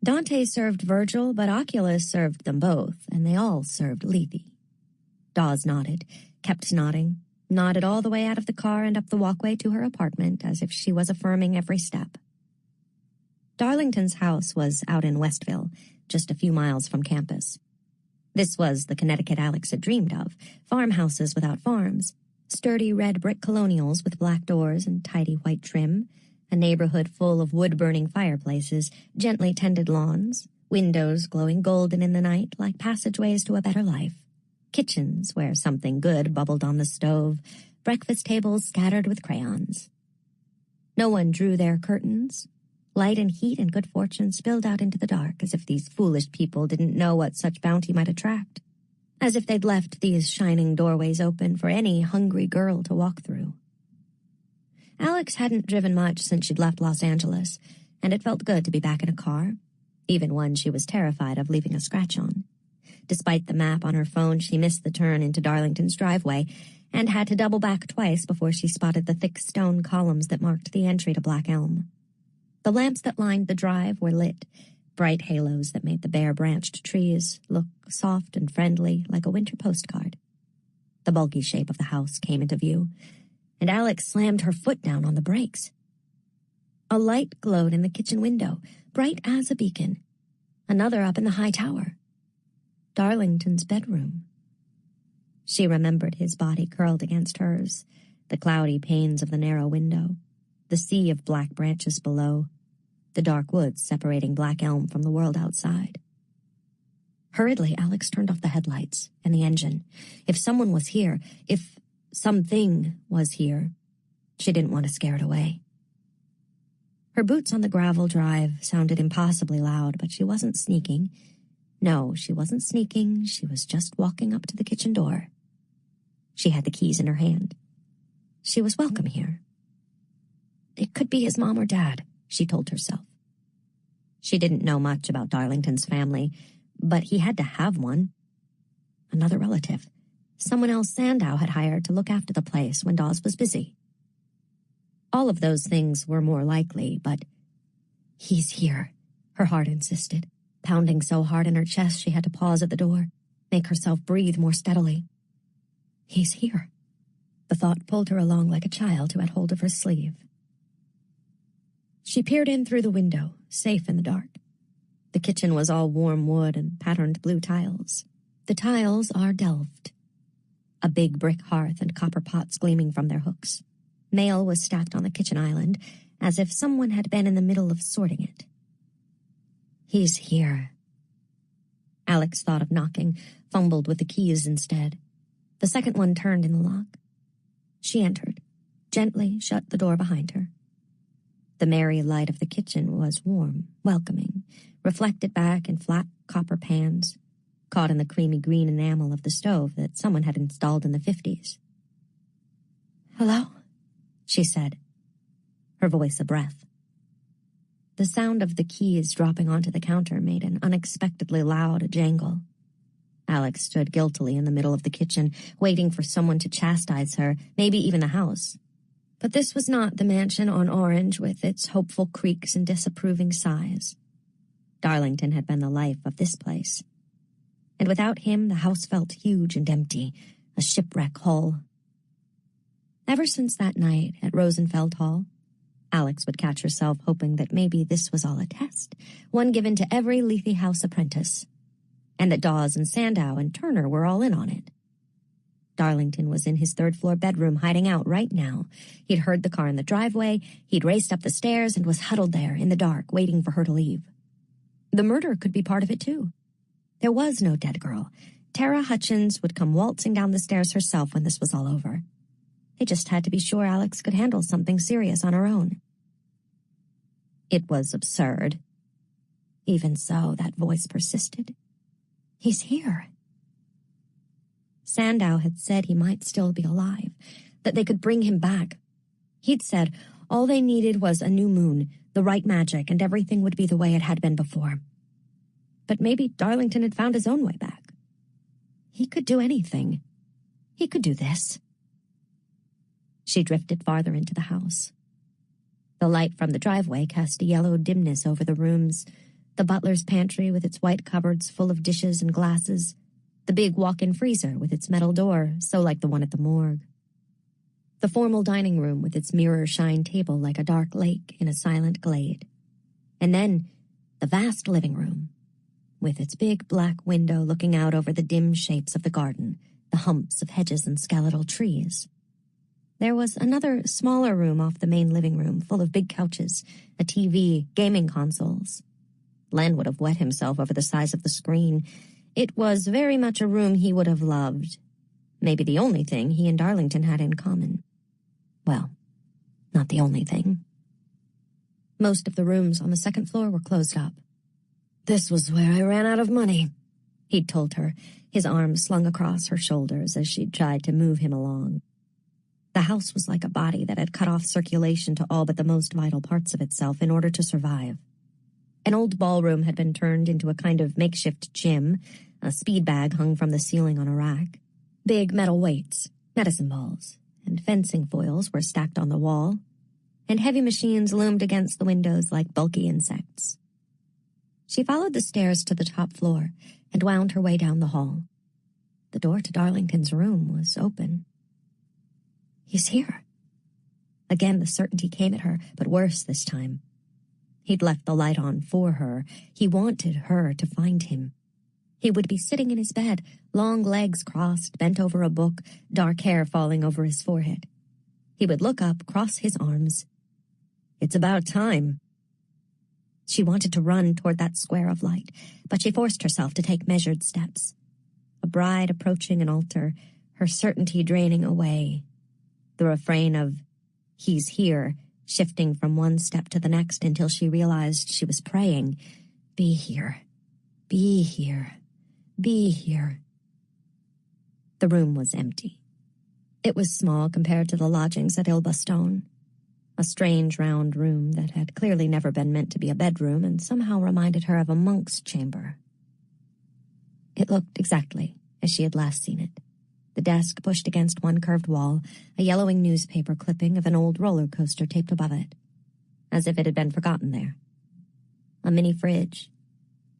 Dante served Virgil, but Oculus served them both, and they all served Lethe. Dawes nodded, kept nodded all the way out of the car and up the walkway to her apartment as if she was affirming every step. Darlington's house was out in Westville, just a few miles from campus. This was the Connecticut Alex had dreamed of, farmhouses without farms, sturdy red brick colonials with black doors and tidy white trim, a neighborhood full of wood-burning fireplaces, gently tended lawns, windows glowing golden in the night like passageways to a better life, kitchens where something good bubbled on the stove, breakfast tables scattered with crayons. No one drew their curtains. Light and heat and good fortune spilled out into the dark, as if these foolish people didn't know what such bounty might attract, as if they'd left these shining doorways open for any hungry girl to walk through. Alex hadn't driven much since she'd left Los Angeles, and it felt good to be back in a car, even one she was terrified of leaving a scratch on. Despite the map on her phone, she missed the turn into Darlington's driveway and had to double back twice before she spotted the thick stone columns that marked the entry to Black Elm. The lamps that lined the drive were lit, bright halos that made the bare-branched trees look soft and friendly like a winter postcard. The bulky shape of the house came into view, and Alex slammed her foot down on the brakes. A light glowed in the kitchen window, bright as a beacon. Another up in the high tower. Darlington's bedroom. She remembered his body curled against hers, the cloudy panes of the narrow window, the sea of black branches below, the dark woods separating Black Elm from the world outside. Hurriedly, Alex turned off the headlights and the engine. If someone was here, if something was here, she didn't want to scare it away. Her boots on the gravel drive sounded impossibly loud, but she wasn't sneaking. No, she wasn't sneaking. She was just walking up to the kitchen door. She had the keys in her hand. She was welcome here. It could be his mom or dad, she told herself. She didn't know much about Darlington's family, but he had to have one. Another relative. Someone else Sandow had hired to look after the place when Dawes was busy. All of those things were more likely, but he's here, her heart insisted, pounding so hard in her chest she had to pause at the door, make herself breathe more steadily. He's here. The thought pulled her along like a child who had hold of her sleeve. She peered in through the window, safe in the dark. The kitchen was all warm wood and patterned blue tiles. The tiles are delved. A big brick hearth and copper pots gleaming from their hooks. Mail was stacked on the kitchen island, as if someone had been in the middle of sorting it. He's here. Alex thought of knocking, fumbled with the keys instead. The second one turned in the lock. She entered, gently shut the door behind her. The merry light of the kitchen was warm, welcoming, reflected back in flat copper pans, caught in the creamy green enamel of the stove that someone had installed in the 50s. "Hello?" she said, her voice a breath. The sound of the keys dropping onto the counter made an unexpectedly loud jangle. Alex stood guiltily in the middle of the kitchen, waiting for someone to chastise her, maybe even the house. But this was not the mansion on Orange with its hopeful creaks and disapproving sighs. Darlington had been the life of this place. And without him, the house felt huge and empty, a shipwreck hull. Ever since that night at Rosenfeld Hall, Alex would catch herself hoping that maybe this was all a test, one given to every Lethe House apprentice, and that Dawes and Sandow and Turner were all in on it. Darlington was in his third-floor bedroom hiding out right now. He'd heard the car in the driveway, he'd raced up the stairs and was huddled there in the dark, waiting for her to leave. The murder could be part of it, too. There was no dead girl. Tara Hutchins would come waltzing down the stairs herself when this was all over. They just had to be sure Alex could handle something serious on her own. It was absurd. Even so, that voice persisted. He's here. Sandow had said he might still be alive, that they could bring him back. He'd said all they needed was a new moon, the right magic, and everything would be the way it had been before. But maybe Darlington had found his own way back. He could do anything. He could do this. She drifted farther into the house. The light from the driveway cast a yellow dimness over the rooms, the butler's pantry with its white cupboards full of dishes and glasses, the big walk-in freezer with its metal door so like the one at the morgue, the formal dining room with its mirror-shine table like a dark lake in a silent glade, and then the vast living room with its big black window looking out over the dim shapes of the garden, the humps of hedges and skeletal trees. There was another smaller room off the main living room full of big couches, a TV, gaming consoles. Len would have wet himself over the size of the screen. It was very much a room he would have loved. Maybe the only thing he and Darlington had in common. Well, not the only thing. Most of the rooms on the second floor were closed up. "This was where I ran out of money," he'd told her, his arms slung across her shoulders as she'd tried to move him along. The house was like a body that had cut off circulation to all but the most vital parts of itself in order to survive. An old ballroom had been turned into a kind of makeshift gym. A speed bag hung from the ceiling on a rack. Big metal weights, medicine balls, and fencing foils were stacked on the wall, and heavy machines loomed against the windows like bulky insects. She followed the stairs to the top floor and wound her way down the hall. The door to Darlington's room was open. He's here. Again, the certainty came at her, but worse this time. He'd left the light on for her. He wanted her to find him. He would be sitting in his bed, long legs crossed, bent over a book, dark hair falling over his forehead. He would look up, cross his arms. "It's about time." She wanted to run toward that square of light, but she forced herself to take measured steps. A bride approaching an altar, her certainty draining away. The refrain of, "He's here," shifting from one step to the next until she realized she was praying, "Be here, be here, be here." The room was empty. It was small compared to the lodgings at Ilbastone. A strange round room that had clearly never been meant to be a bedroom and somehow reminded her of a monk's chamber. It looked exactly as she had last seen it. The desk pushed against one curved wall, a yellowing newspaper clipping of an old roller coaster taped above it, as if it had been forgotten there. A mini fridge,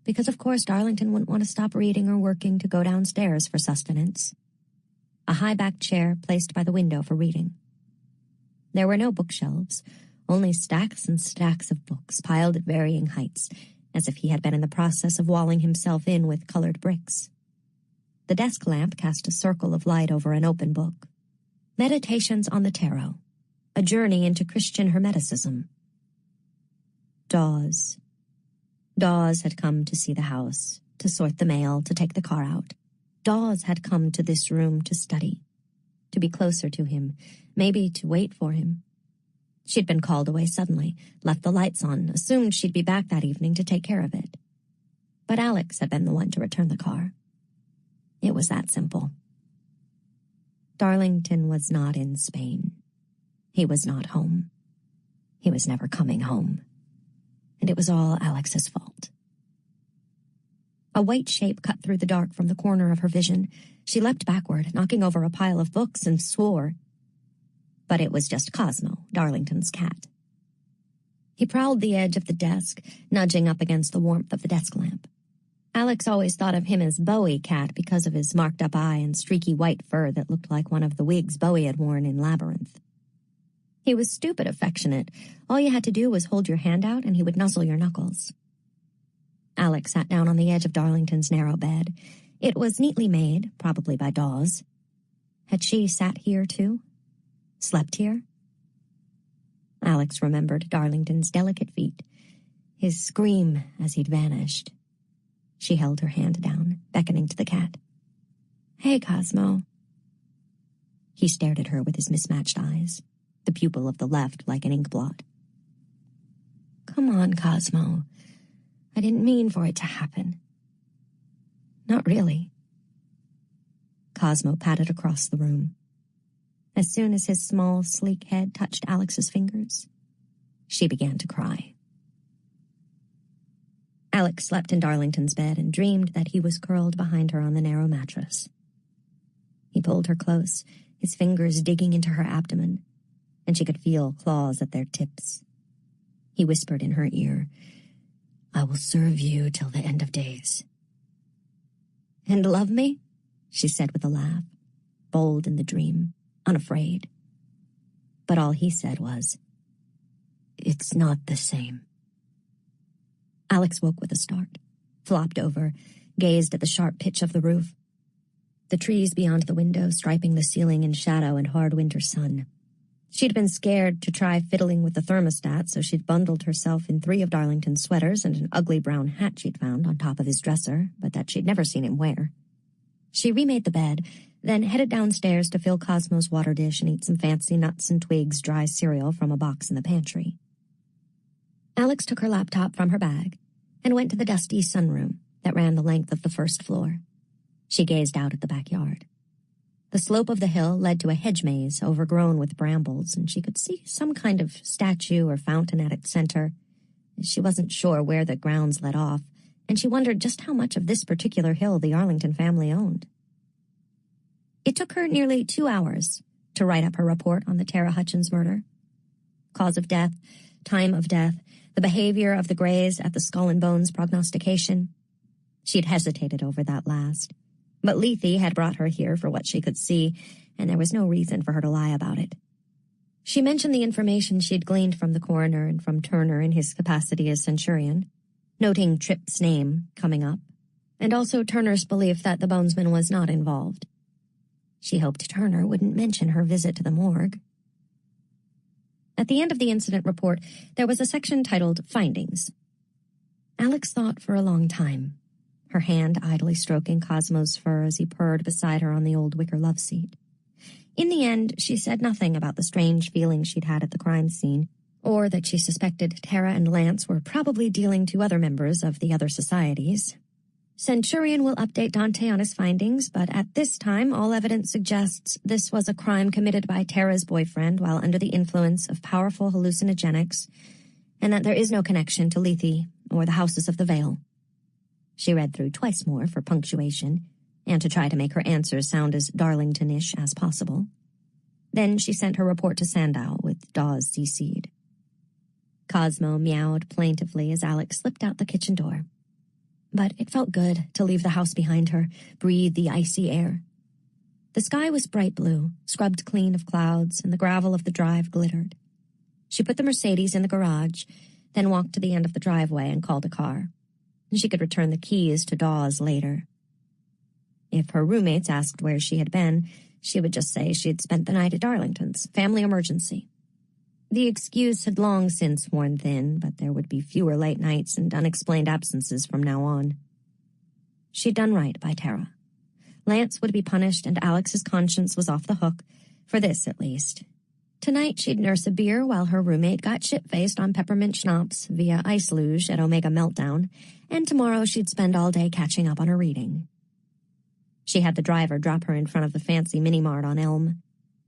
because of course Darlington wouldn't want to stop reading or working to go downstairs for sustenance. A high-backed chair placed by the window for reading. There were no bookshelves, only stacks and stacks of books piled at varying heights, as if he had been in the process of walling himself in with colored bricks. The desk lamp cast a circle of light over an open book. Meditations on the Tarot, a journey into Christian Hermeticism. Dawes. Dawes had come to see the house, to sort the mail, to take the car out. Dawes had come to this room to study, to be closer to him, maybe to wait for him. She'd been called away suddenly, left the lights on, assumed she'd be back that evening to take care of it. But Alex had been the one to return the car. It was that simple. Darlington was not in Spain. He was not home. He was never coming home. And it was all Alex's fault. A white shape cut through the dark from the corner of her vision. She leapt backward, knocking over a pile of books, and swore. But it was just Cosmo, Darlington's cat. He prowled the edge of the desk, nudging up against the warmth of the desk lamp. Alex always thought of him as Bowie Cat because of his marked-up eye and streaky white fur that looked like one of the wigs Bowie had worn in Labyrinth. He was stupid affectionate. All you had to do was hold your hand out and he would nuzzle your knuckles. Alex sat down on the edge of Darlington's narrow bed. It was neatly made, probably by Dawes. Had she sat here, too? Slept here? Alex remembered Darlington's delicate feet, his scream as he'd vanished. She held her hand down, beckoning to the cat. "Hey, Cosmo." He stared at her with his mismatched eyes, the pupil of the left like an ink blot. "Come on, Cosmo. I didn't mean for it to happen." "Not really." Cosmo patted across the room. As soon as his small, sleek head touched Alex's fingers, she began to cry. Alex slept in Darlington's bed and dreamed that he was curled behind her on the narrow mattress. He pulled her close, his fingers digging into her abdomen, and she could feel claws at their tips. He whispered in her ear, "I will serve you till the end of days." "And love me?" she said with a laugh, bold in the dream, unafraid. But all he said was, "It's not the same." Alex woke with a start, flopped over, gazed at the sharp pitch of the roof. The trees beyond the window striping the ceiling in shadow and hard winter sun. She'd been scared to try fiddling with the thermostat, so she'd bundled herself in 3 of Darlington's sweaters and an ugly brown hat she'd found on top of his dresser, but that she'd never seen him wear. She remade the bed, then headed downstairs to fill Cosmo's water dish and eat some fancy nuts and twigs dry cereal from a box in the pantry. Alex took her laptop from her bag and went to the dusty sunroom that ran the length of the first floor. She gazed out at the backyard. The slope of the hill led to a hedge maze overgrown with brambles, and she could see some kind of statue or fountain at its center. She wasn't sure where the grounds led off, and she wondered just how much of this particular hill the Arlington family owned. It took her nearly 2 hours to write up her report on the Tara Hutchins murder. Cause of death, time of death, the behavior of the Greys at the Skull and Bones prognostication. She had hesitated over that last, but Lethe had brought her here for what she could see, and there was no reason for her to lie about it. She mentioned the information she'd gleaned from the coroner and from Turner in his capacity as centurion, noting Tripp's name coming up, and also Turner's belief that the bonesman was not involved. She hoped Turner wouldn't mention her visit to the morgue. At the end of the incident report, there was a section titled Findings. Alex thought for a long time, her hand idly stroking Cosmo's fur as he purred beside her on the old wicker love seat. In the end, she said nothing about the strange feeling she'd had at the crime scene, or that she suspected Tara and Lance were probably dealing to other members of the other societies. Centurion will update Dante on his findings, but at this time, all evidence suggests this was a crime committed by Tara's boyfriend while under the influence of powerful hallucinogenics, and that there is no connection to Lethe or the Houses of the Vale. She read through twice more for punctuation, and to try to make her answers sound as Darlingtonish as possible. Then she sent her report to Sandow, with Dawes CC'd. Cosmo meowed plaintively as Alex slipped out the kitchen door. But it felt good to leave the house behind her, breathe the icy air. The sky was bright blue, scrubbed clean of clouds, and the gravel of the drive glittered. She put the Mercedes in the garage, then walked to the end of the driveway and called a car. She could return the keys to Dawes later. If her roommates asked where she had been, she would just say she had spent the night at Darlington's, family emergency. The excuse had long since worn thin, but there would be fewer late nights and unexplained absences from now on. She'd done right by Tara. Lance would be punished, and Alex's conscience was off the hook, for this at least. Tonight she'd nurse a beer while her roommate got shit-faced on peppermint schnapps via ice luge at Omega Meltdown, and tomorrow she'd spend all day catching up on her reading. She had the driver drop her in front of the fancy mini-mart on Elm.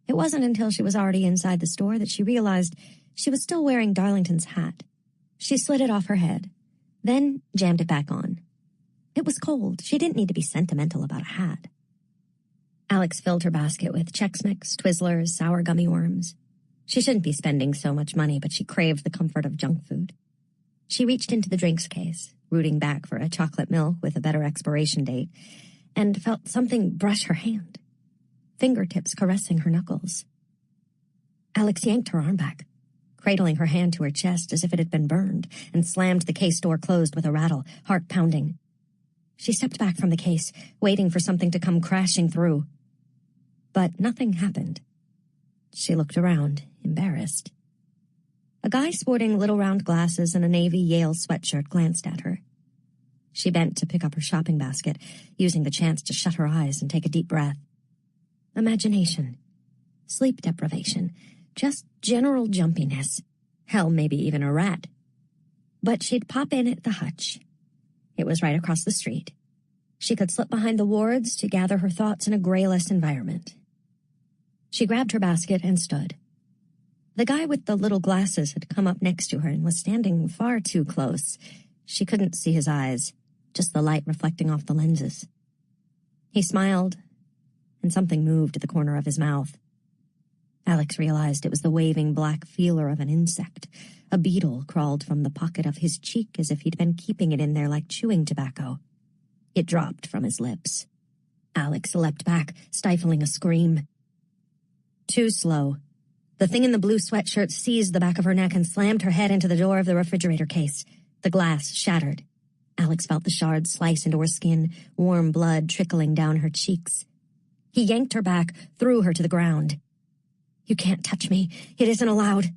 It wasn't until she was already inside the store that she realized she was still wearing Darlington's hat. She slid it off her head, then jammed it back on. It was cold. She didn't need to be sentimental about a hat. Alex filled her basket with Chex Mix, Twizzlers, sour gummy worms. She shouldn't be spending so much money, but she craved the comfort of junk food. She reached into the drinks case, rooting back for a chocolate milk with a better expiration date, and felt something brush her hand, fingertips caressing her knuckles. Alex yanked her arm back, cradling her hand to her chest as if it had been burned, and slammed the case door closed with a rattle, heart pounding. She stepped back from the case, waiting for something to come crashing through. But nothing happened. She looked around, embarrassed. A guy sporting little round glasses and a navy Yale sweatshirt glanced at her. She bent to pick up her shopping basket, using the chance to shut her eyes and take a deep breath. Imagination. Sleep deprivation. Just general jumpiness. Hell, maybe even a rat. But she'd pop in at the hutch. It was right across the street. She could slip behind the wards to gather her thoughts in a grayless environment. She grabbed her basket and stood. The guy with the little glasses had come up next to her and was standing far too close. She couldn't see his eyes, just the light reflecting off the lenses. He smiled, and something moved at the corner of his mouth. Alex realized it was the waving black feeler of an insect. A beetle crawled from the pocket of his cheek as if he'd been keeping it in there like chewing tobacco. It dropped from his lips. Alex leapt back, stifling a scream. Too slow. The thing in the blue sweatshirt seized the back of her neck and slammed her head into the door of the refrigerator case. The glass shattered. Alex felt the shards slice into her skin, warm blood trickling down her cheeks. He yanked her back, threw her to the ground. "You can't touch me. It isn't allowed."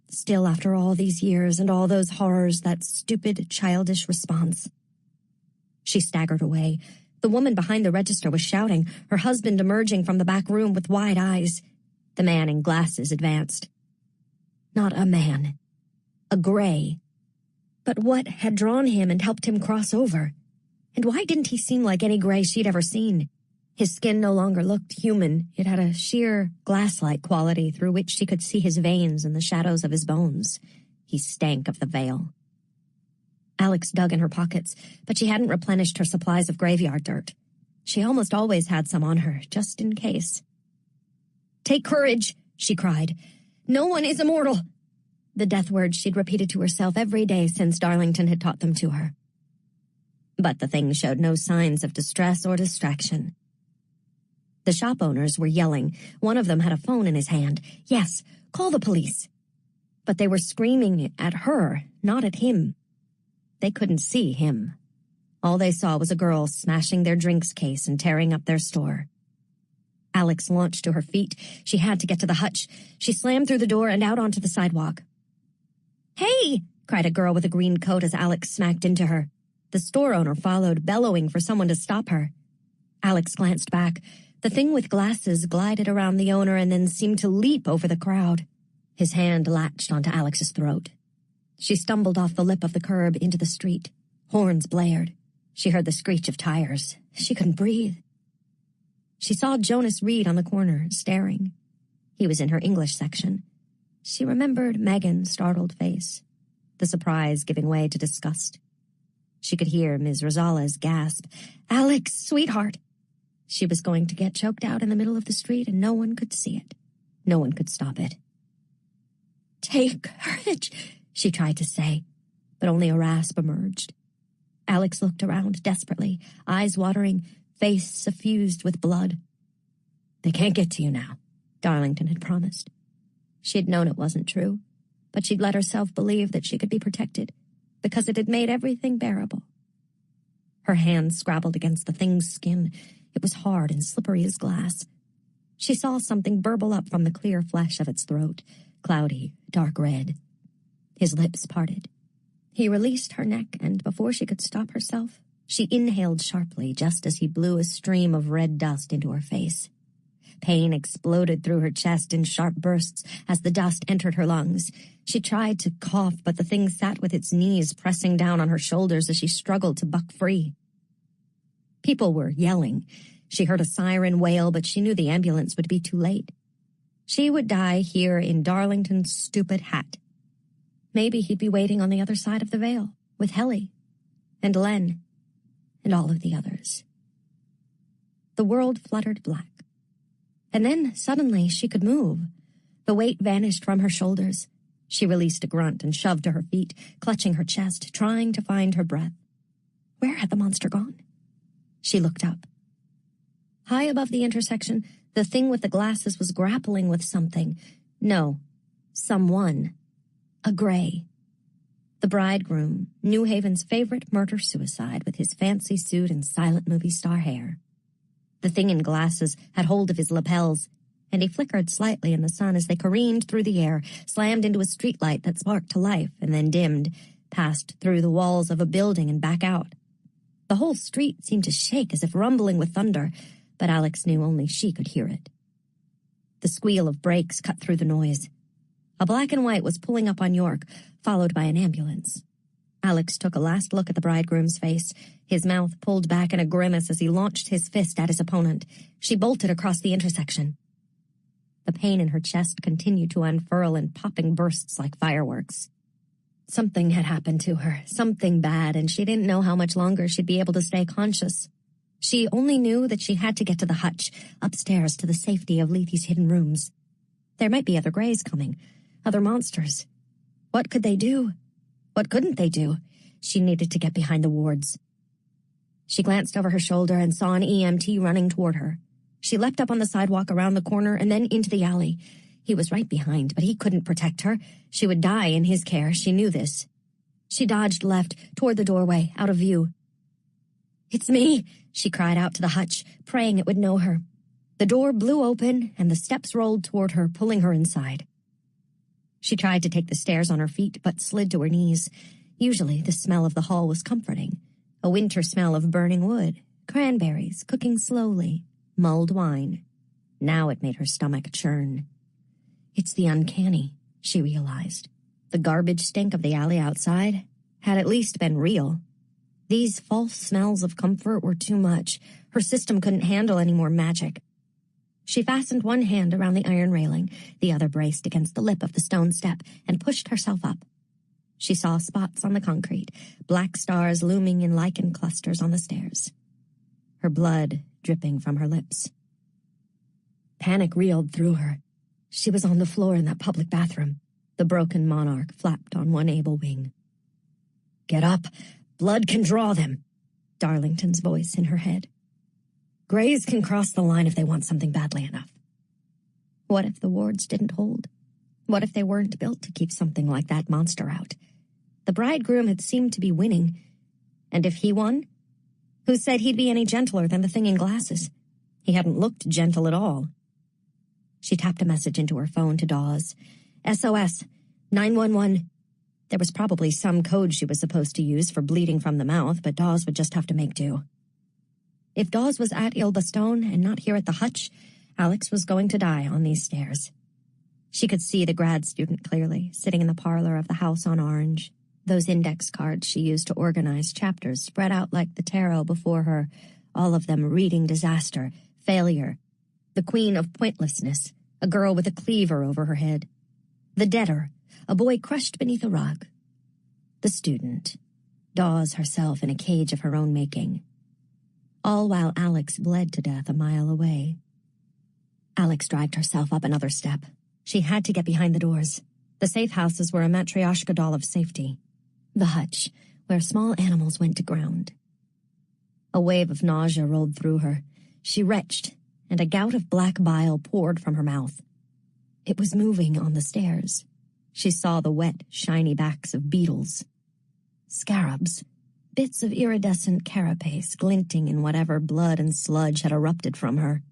Still, after all these years and all those horrors, that stupid, childish response. She staggered away, The woman behind the register was shouting, her husband emerging from the back room with wide eyes. The man in glasses advanced. Not a man. A gray. But what had drawn him and helped him cross over? And why didn't he seem like any gray she'd ever seen? His skin no longer looked human. It had a sheer glass-like quality through which she could see his veins and the shadows of his bones. He stank of the veil. Alex dug in her pockets, but she hadn't replenished her supplies of graveyard dirt. She almost always had some on her, just in case. "Take courage," she cried. "No one is immortal." The death words she'd repeated to herself every day since Darlington had taught them to her. But the thing showed no signs of distress or distraction. The shop owners were yelling. One of them had a phone in his hand. Yes, call the police. But they were screaming at her, not at him. They couldn't see him. All they saw was a girl smashing their drinks case and tearing up their store. Alex launched to her feet. She had to get to the hutch. She slammed through the door and out onto the sidewalk. "Hey!" cried a girl with a green coat as Alex smacked into her. The store owner followed, bellowing for someone to stop her. Alex glanced back. The thing with glasses glided around the owner and then seemed to leap over the crowd. His hand latched onto Alex's throat. She stumbled off the lip of the curb into the street. Horns blared. She heard the screech of tires. She couldn't breathe. She saw Jonas Reed on the corner, staring. He was in her English section. She remembered Megan's startled face, the surprise giving way to disgust. She could hear Ms. Rosales gasp, "Alex, sweetheart!" She was going to get choked out in the middle of the street and no one could see it. No one could stop it. "Take courage," she tried to say, but only a rasp emerged. Alex looked around desperately, eyes watering, face suffused with blood. "They can't get to you now," Darlington had promised. She had known it wasn't true, but she'd let herself believe that she could be protected, because it had made everything bearable. Her hands scrabbled against the thing's skin. It was hard and slippery as glass. She saw something burble up from the clear flesh of its throat, cloudy, dark red. His lips parted. He released her neck, and before she could stop herself, she inhaled sharply just as he blew a stream of red dust into her face. Pain exploded through her chest in sharp bursts as the dust entered her lungs. She tried to cough, but the thing sat with its knees pressing down on her shoulders as she struggled to buck free. People were yelling. She heard a siren wail, but she knew the ambulance would be too late. She would die here in Darlington's stupid hat. Maybe he'd be waiting on the other side of the veil, with Helly, and Len, and all of the others. The world fluttered black. And then, suddenly, she could move. The weight vanished from her shoulders. She released a grunt and shoved to her feet, clutching her chest, trying to find her breath. Where had the monster gone? She looked up. High above the intersection, the thing with the glasses was grappling with something. No, someone. A gray. The bridegroom, New Haven's favorite murder-suicide with his fancy suit and silent movie star hair. The thing in glasses had hold of his lapels, and he flickered slightly in the sun as they careened through the air, slammed into a streetlight that sparked to life and then dimmed, passed through the walls of a building and back out. The whole street seemed to shake as if rumbling with thunder, but Alex knew only she could hear it. The squeal of brakes cut through the noise. A black and white was pulling up on York, followed by an ambulance. Alex took a last look at the bridegroom's face, his mouth pulled back in a grimace as he launched his fist at his opponent. She bolted across the intersection. The pain in her chest continued to unfurl in popping bursts like fireworks. Something had happened to her, something bad, and she didn't know how much longer she'd be able to stay conscious. She only knew that she had to get to the hutch, upstairs to the safety of Lethe's hidden rooms. There might be other Greys coming, other monsters. What could they do? What couldn't they do? She needed to get behind the wards. She glanced over her shoulder and saw an EMT running toward her. She leapt up on the sidewalk around the corner and then into the alley. He was right behind, but he couldn't protect her. She would die in his care. She knew this. She dodged left, toward the doorway, out of view. "It's me," she cried out to the hutch, praying it would know her. The door blew open, and the steps rolled toward her, pulling her inside. She tried to take the stairs on her feet, but slid to her knees. Usually, the smell of the hall was comforting. A winter smell of burning wood, Cranberries cooking slowly, mulled wine. Now it made her stomach churn. It's the uncanny, she realized. The garbage stink of the alley outside had at least been real. These false smells of comfort were too much. Her system couldn't handle any more magic. She fastened one hand around the iron railing, the other braced against the lip of the stone step, and pushed herself up. She saw spots on the concrete, black stars looming in lichen clusters on the stairs. Her blood dripping from her lips. Panic reeled through her. She was on the floor in that public bathroom. The broken monarch flapped on one able wing. "Get up! Blood can draw them!" Darlington's voice in her head. "Greys can cross the line if they want something badly enough." What if the wards didn't hold? What if they weren't built to keep something like that monster out? The bridegroom had seemed to be winning. And if he won? Who said he'd be any gentler than the thing in glasses? He hadn't looked gentle at all. She tapped a message into her phone to Dawes. "SOS, 911. There was probably some code she was supposed to use for bleeding from the mouth, but Dawes would just have to make do. If Dawes was at Ilbastone and not here at the hutch, Alex was going to die on these stairs. She could see the grad student clearly, sitting in the parlor of the house on Orange. Those index cards she used to organize chapters spread out like the tarot before her, all of them reading disaster, failure, the queen of pointlessness, a girl with a cleaver over her head. The debtor, a boy crushed beneath a rug. The student, Dawes herself in a cage of her own making. All while Alex bled to death a mile away. Alex dragged herself up another step. She had to get behind the doors. The safe houses were a matryoshka doll of safety. The hutch, where small animals went to ground. A wave of nausea rolled through her. She retched, and a gout of black bile poured from her mouth. It was moving on the stairs. She saw the wet, shiny backs of beetles. Scarabs, bits of iridescent carapace glinting in whatever blood and sludge had erupted from her.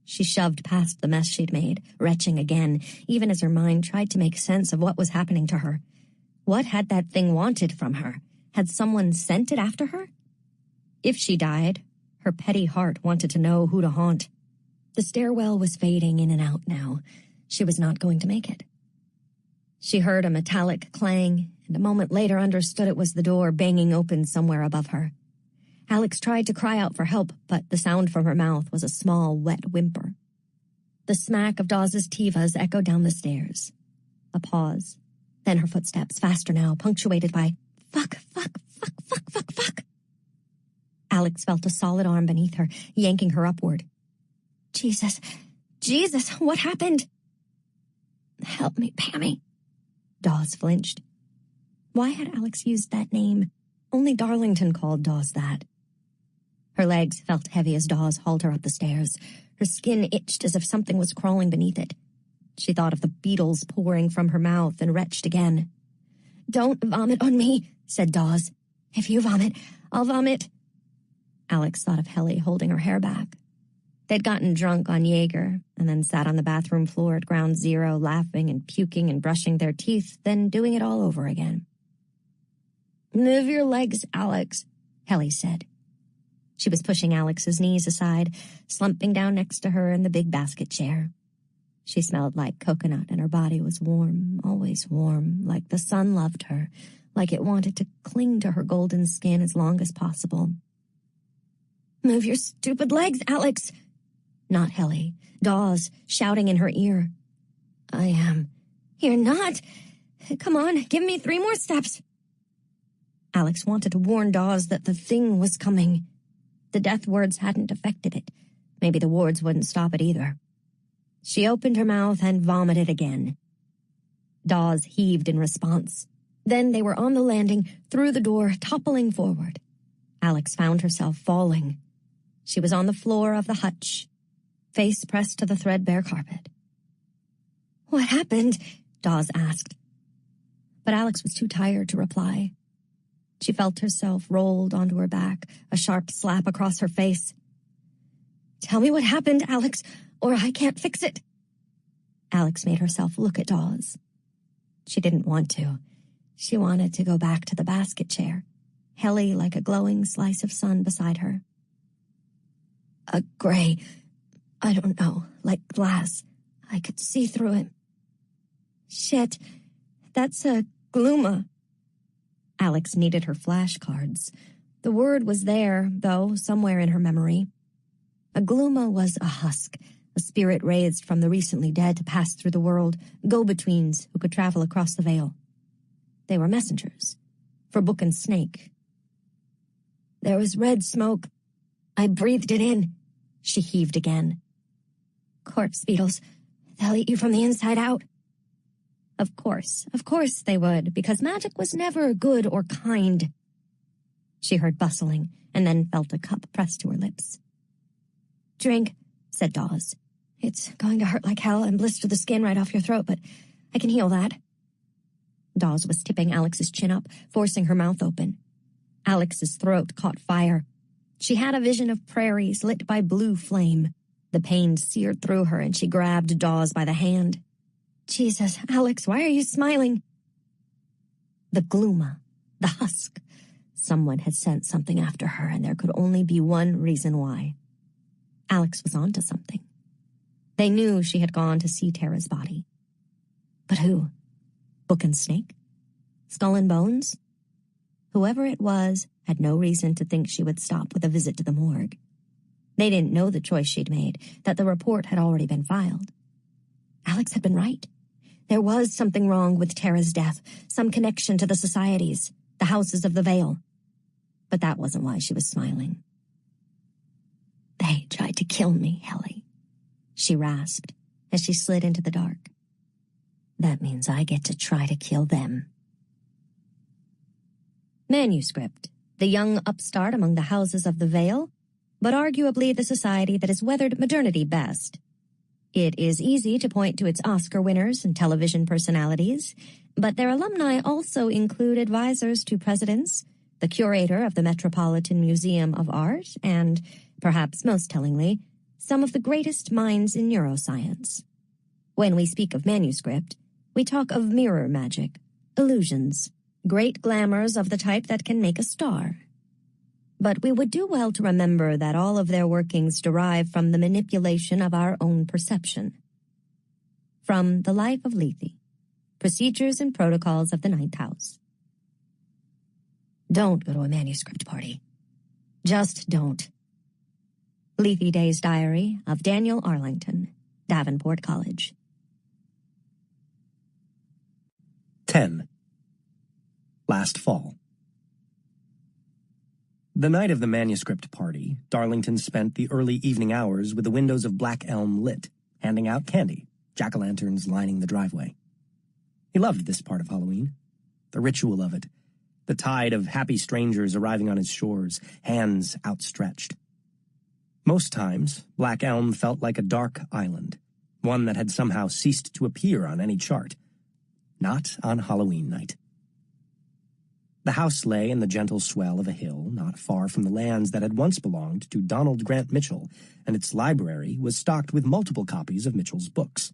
She shoved past the mess she'd made, retching again, even as her mind tried to make sense of what was happening to her. What had that thing wanted from her? Had someone sent it after her? If she died, her petty heart wanted to know who to haunt. The stairwell was fading in and out now. She was not going to make it. She heard a metallic clang, and a moment later understood it was the door banging open somewhere above her. Alex tried to cry out for help, but the sound from her mouth was a small, wet whimper. The smack of Dawes's tivas echoed down the stairs. A pause. Then her footsteps, faster now, punctuated by, "Fuck, fuck, fuck, fuck, fuck, fuck." Alex felt a solid arm beneath her, yanking her upward. Jesus, what happened? "Help me, Pammy." Dawes flinched. Why had Alex used that name? Only Darlington called Dawes that. Her legs felt heavy as Dawes hauled her up the stairs. Her skin itched as if something was crawling beneath it. She thought of the beetles pouring from her mouth and retched again. "Don't vomit on me," said Dawes. "If you vomit, I'll vomit." Alex thought of Helly holding her hair back. They'd gotten drunk on Jaeger and then sat on the bathroom floor at Ground Zero laughing and puking and brushing their teeth, then doing it all over again. "Move your legs, Alex," Helly said. She was pushing Alex's knees aside, slumping down next to her in the big basket chair. She smelled like coconut and her body was warm, always warm, like the sun loved her, like it wanted to cling to her golden skin as long as possible. "Move your stupid legs, Alex." Not Helly. Dawes, shouting in her ear. "I am." "You're not. Come on, give me 3 more steps." Alex wanted to warn Dawes that the thing was coming. The death words hadn't affected it. Maybe the wards wouldn't stop it either. She opened her mouth and vomited again. Dawes heaved in response. Then they were on the landing, through the door, toppling forward. Alex found herself falling. She was on the floor of the hutch, face pressed to the threadbare carpet. "What happened?" Dawes asked. But Alex was too tired to reply. She felt herself rolled onto her back, a sharp slap across her face. "Tell me what happened, Alex, or I can't fix it." Alex made herself look at Dawes. She didn't want to. She wanted to go back to the basket chair, Helly like a glowing slice of sun beside her. A gray, I don't know, like glass. I could see through it. Shit, that's a gluma. Alex needed her flashcards. The word was there, though, somewhere in her memory. A gluma was a husk, a spirit raised from the recently dead to pass through the world, go-betweens who could travel across the veil. They were messengers, for Book and Snake. There was red smoke. I breathed it in. She heaved again. Corpse beetles, they'll eat you from the inside out. Of course they would, because magic was never good or kind. She heard bustling, and then felt a cup pressed to her lips. Drink, said Dawes. It's going to hurt like hell and blister the skin right off your throat, but I can heal that. Dawes was tipping Alex's chin up, forcing her mouth open. Alex's throat caught fire. She had a vision of prairies lit by blue flame. The pain seared through her, and she grabbed Dawes by the hand. Jesus, Alex, why are you smiling? The gluma, the husk. Someone had sent something after her, and there could only be one reason why. Alex was onto something. They knew she had gone to see Tara's body. But who? Book and Snake? Skull and Bones? Whoever it was had no reason to think she would stop with a visit to the morgue. They didn't know the choice she'd made, that the report had already been filed. Alex had been right. There was something wrong with Tara's death, some connection to the societies, the houses of the Vale. But that wasn't why she was smiling. They tried to kill me, Helly, she rasped as she slid into the dark. That means I get to try to kill them. Manuscript, the young upstart among the houses of the Vale, but arguably the society that has weathered modernity best. It is easy to point to its Oscar winners and television personalities, but their alumni also include advisors to presidents, the curator of the Metropolitan Museum of Art, and, perhaps most tellingly, some of the greatest minds in neuroscience. When we speak of manuscript, we talk of mirror magic, illusions, great glamours of the type that can make a star. But we would do well to remember that all of their workings derive from the manipulation of our own perception. From The Life of Lethe, Procedures and Protocols of the Ninth House. Don't go to a manuscript party. Just don't. Lethe Day's Diary of Daniel Arlington, Davenport College. 10. Last fall. The night of the manuscript party, Darlington spent the early evening hours with the windows of Black Elm lit, handing out candy, jack-o'-lanterns lining the driveway. He loved this part of Halloween, the ritual of it, the tide of happy strangers arriving on his shores, hands outstretched. Most times, Black Elm felt like a dark island, one that had somehow ceased to appear on any chart. Not on Halloween night. The house lay in the gentle swell of a hill not far from the lands that had once belonged to Donald Grant Mitchell, and its library was stocked with multiple copies of Mitchell's books.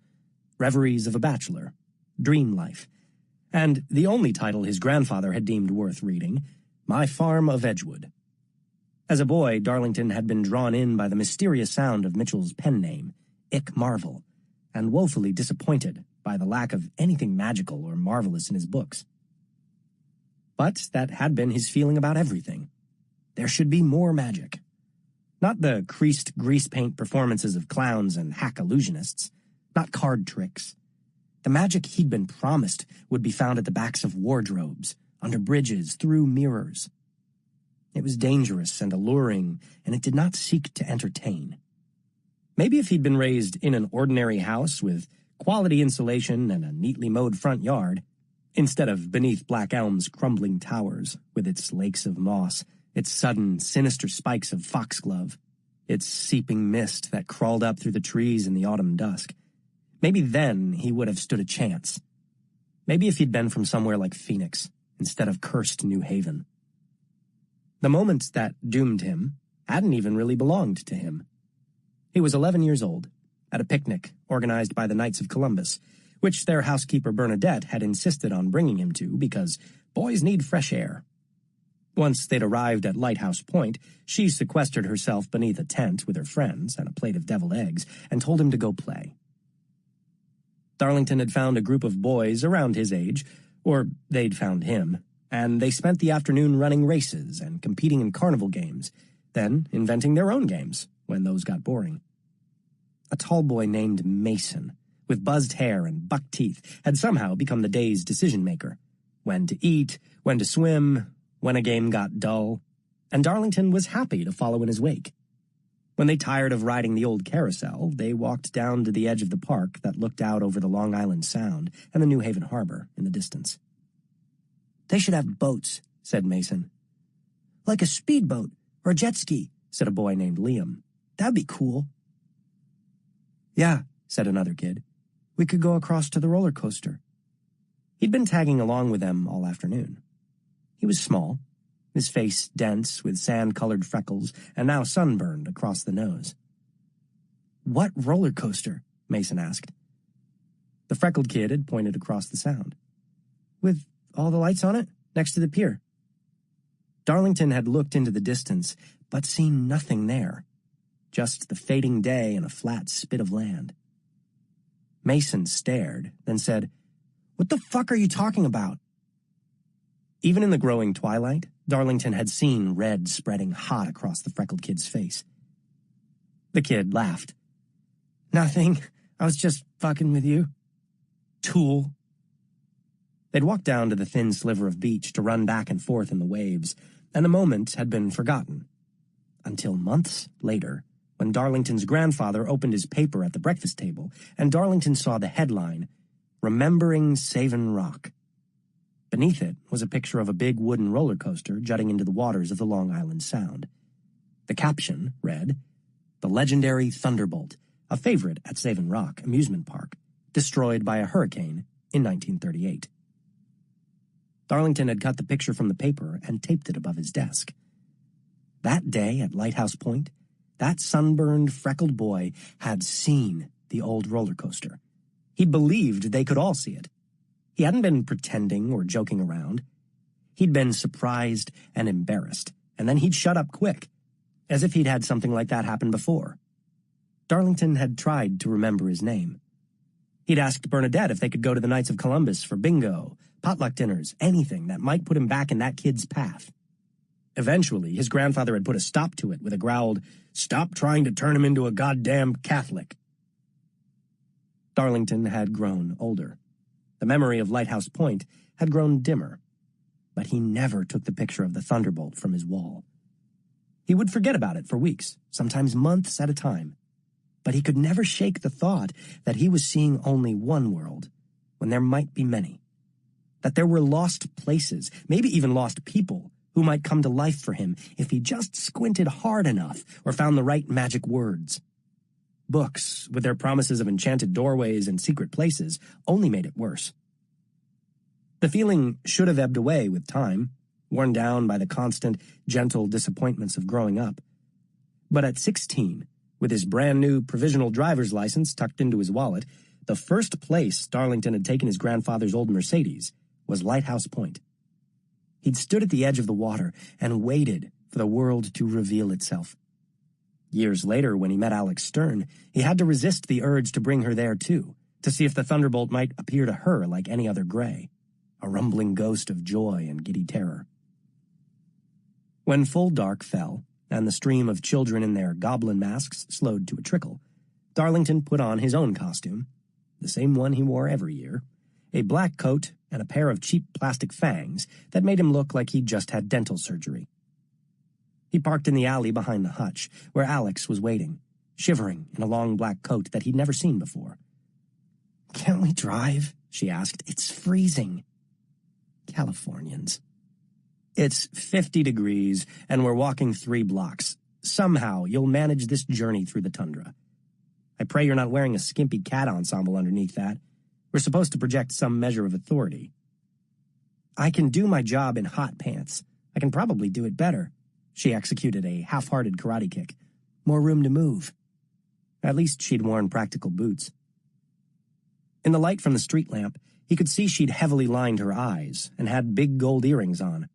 Reveries of a Bachelor, Dream Life, and the only title his grandfather had deemed worth reading, My Farm of Edgewood. As a boy, Darlington had been drawn in by the mysterious sound of Mitchell's pen name, Ick Marvel, and woefully disappointed by the lack of anything magical or marvelous in his books. But that had been his feeling about everything. There should be more magic. Not the creased grease paint performances of clowns and hack illusionists. Not card tricks. The magic he'd been promised would be found at the backs of wardrobes, under bridges, through mirrors. It was dangerous and alluring, and it did not seek to entertain. Maybe if he'd been raised in an ordinary house with quality insulation and a neatly mowed front yard, instead of beneath Black Elm's crumbling towers, with its lakes of moss, its sudden, sinister spikes of foxglove, its seeping mist that crawled up through the trees in the autumn dusk, maybe then he would have stood a chance. Maybe if he'd been from somewhere like Phoenix, instead of cursed New Haven. The moment that doomed him hadn't even really belonged to him. He was 11 years old, at a picnic organized by the Knights of Columbus, which their housekeeper Bernadette had insisted on bringing him to because boys need fresh air. Once they'd arrived at Lighthouse Point, she sequestered herself beneath a tent with her friends and a plate of deviled eggs and told him to go play. Darlington had found a group of boys around his age, or they'd found him, and they spent the afternoon running races and competing in carnival games, then inventing their own games when those got boring. A tall boy named Mason, with buzzed hair and buck teeth, had somehow become the day's decision-maker. When to eat, when to swim, when a game got dull, and Darlington was happy to follow in his wake. When they tired of riding the old carousel, they walked down to the edge of the park that looked out over the Long Island Sound and the New Haven Harbor in the distance. "They should have boats," said Mason. "Like a speedboat or a jet ski," said a boy named Liam. "That'd be cool." "Yeah," said another kid. "We could go across to the roller coaster." He'd been tagging along with them all afternoon. He was small, his face dense with sand-colored freckles and now sunburned across the nose. "What roller coaster?" Mason asked. The freckled kid had pointed across the Sound. "With all the lights on it, next to the pier." Darlington had looked into the distance, but seen nothing there, just the fading day and a flat spit of land. Mason stared, then said, "What the fuck are you talking about?" Even in the growing twilight, Darlington had seen red spreading hot across the freckled kid's face. The kid laughed. "Nothing. I was just fucking with you. Tool." They'd walked down to the thin sliver of beach to run back and forth in the waves, and the moment had been forgotten. Until months later, when Darlington's grandfather opened his paper at the breakfast table, and Darlington saw the headline, "Remembering Savin Rock." Beneath it was a picture of a big wooden roller coaster jutting into the waters of the Long Island Sound. The caption read, "The legendary Thunderbolt, a favorite at Savin Rock Amusement Park, destroyed by a hurricane in 1938. Darlington had cut the picture from the paper and taped it above his desk. That day at Lighthouse Point, that sunburned, freckled boy had seen the old roller coaster. He'd believed they could all see it. He hadn't been pretending or joking around. He'd been surprised and embarrassed, and then he'd shut up quick, as if he'd had something like that happen before. Darlington had tried to remember his name. He'd asked Bernadette if they could go to the Knights of Columbus for bingo, potluck dinners, anything that might put him back in that kid's path. Eventually, his grandfather had put a stop to it with a growled, "Stop trying to turn him into a goddamn Catholic." Darlington had grown older. The memory of Lighthouse Point had grown dimmer, but he never took the picture of the Thunderbolt from his wall. He would forget about it for weeks, sometimes months at a time, but he could never shake the thought that he was seeing only one world, when there might be many. That there were lost places, maybe even lost people, who might come to life for him if he just squinted hard enough or found the right magic words. Books, with their promises of enchanted doorways and secret places, only made it worse. The feeling should have ebbed away with time, worn down by the constant, gentle disappointments of growing up. But at 16, with his brand-new provisional driver's license tucked into his wallet, the first place Darlington had taken his grandfather's old Mercedes was Lighthouse Point. He'd stood at the edge of the water and waited for the world to reveal itself. Years later, when he met Alex Stern, he had to resist the urge to bring her there, too, to see if the Thunderbolt might appear to her like any other gray, a rumbling ghost of joy and giddy terror. When full dark fell, and the stream of children in their goblin masks slowed to a trickle, Darlington put on his own costume, the same one he wore every year, a black coat and a pair of cheap plastic fangs that made him look like he'd just had dental surgery. He parked in the alley behind the hutch, where Alex was waiting, shivering in a long black coat that he'd never seen before. "Can't we drive?" she asked. "It's freezing." Californians. "It's 50 degrees, and we're walking 3 blocks. Somehow you'll manage this journey through the tundra. I pray you're not wearing a skimpy cat ensemble underneath that. We're supposed to project some measure of authority." "I can do my job in hot pants. I can probably do it better." She executed a half-hearted karate kick. More room to move. At least she'd worn practical boots. In the light from the street lamp, he could see she'd heavily lined her eyes and had big gold earrings on.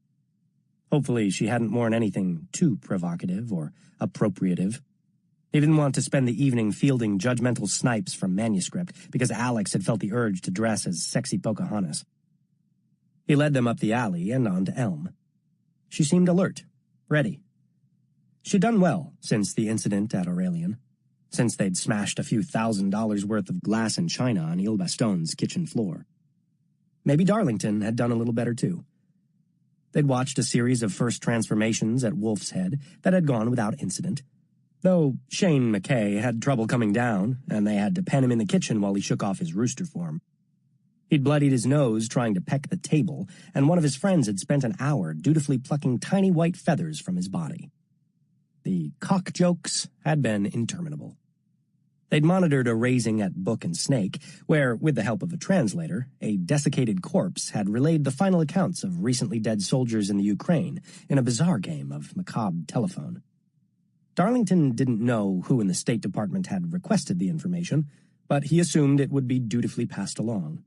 Hopefully she hadn't worn anything too provocative or appropriative. He didn't want to spend the evening fielding judgmental snipes from manuscript because Alex had felt the urge to dress as sexy Pocahontas. He led them up the alley and onto Elm. She seemed alert, ready. She'd done well since the incident at Aurelian, since they'd smashed a few $1,000s worth of glass and china on Il Baston's kitchen floor. Maybe Darlington had done a little better too. They'd watched a series of first transformations at Wolf's Head that had gone without incident, though Shane McKay had trouble coming down, and they had to pen him in the kitchen while he shook off his rooster form. He'd bloodied his nose trying to peck the table, and one of his friends had spent an hour dutifully plucking tiny white feathers from his body. The cock jokes had been interminable. They'd monitored a raising at Book and Snake, where, with the help of a translator, a desiccated corpse had relayed the final accounts of recently dead soldiers in the Ukraine in a bizarre game of macabre telephone. Darlington didn't know who in the State Department had requested the information, but he assumed it would be dutifully passed along.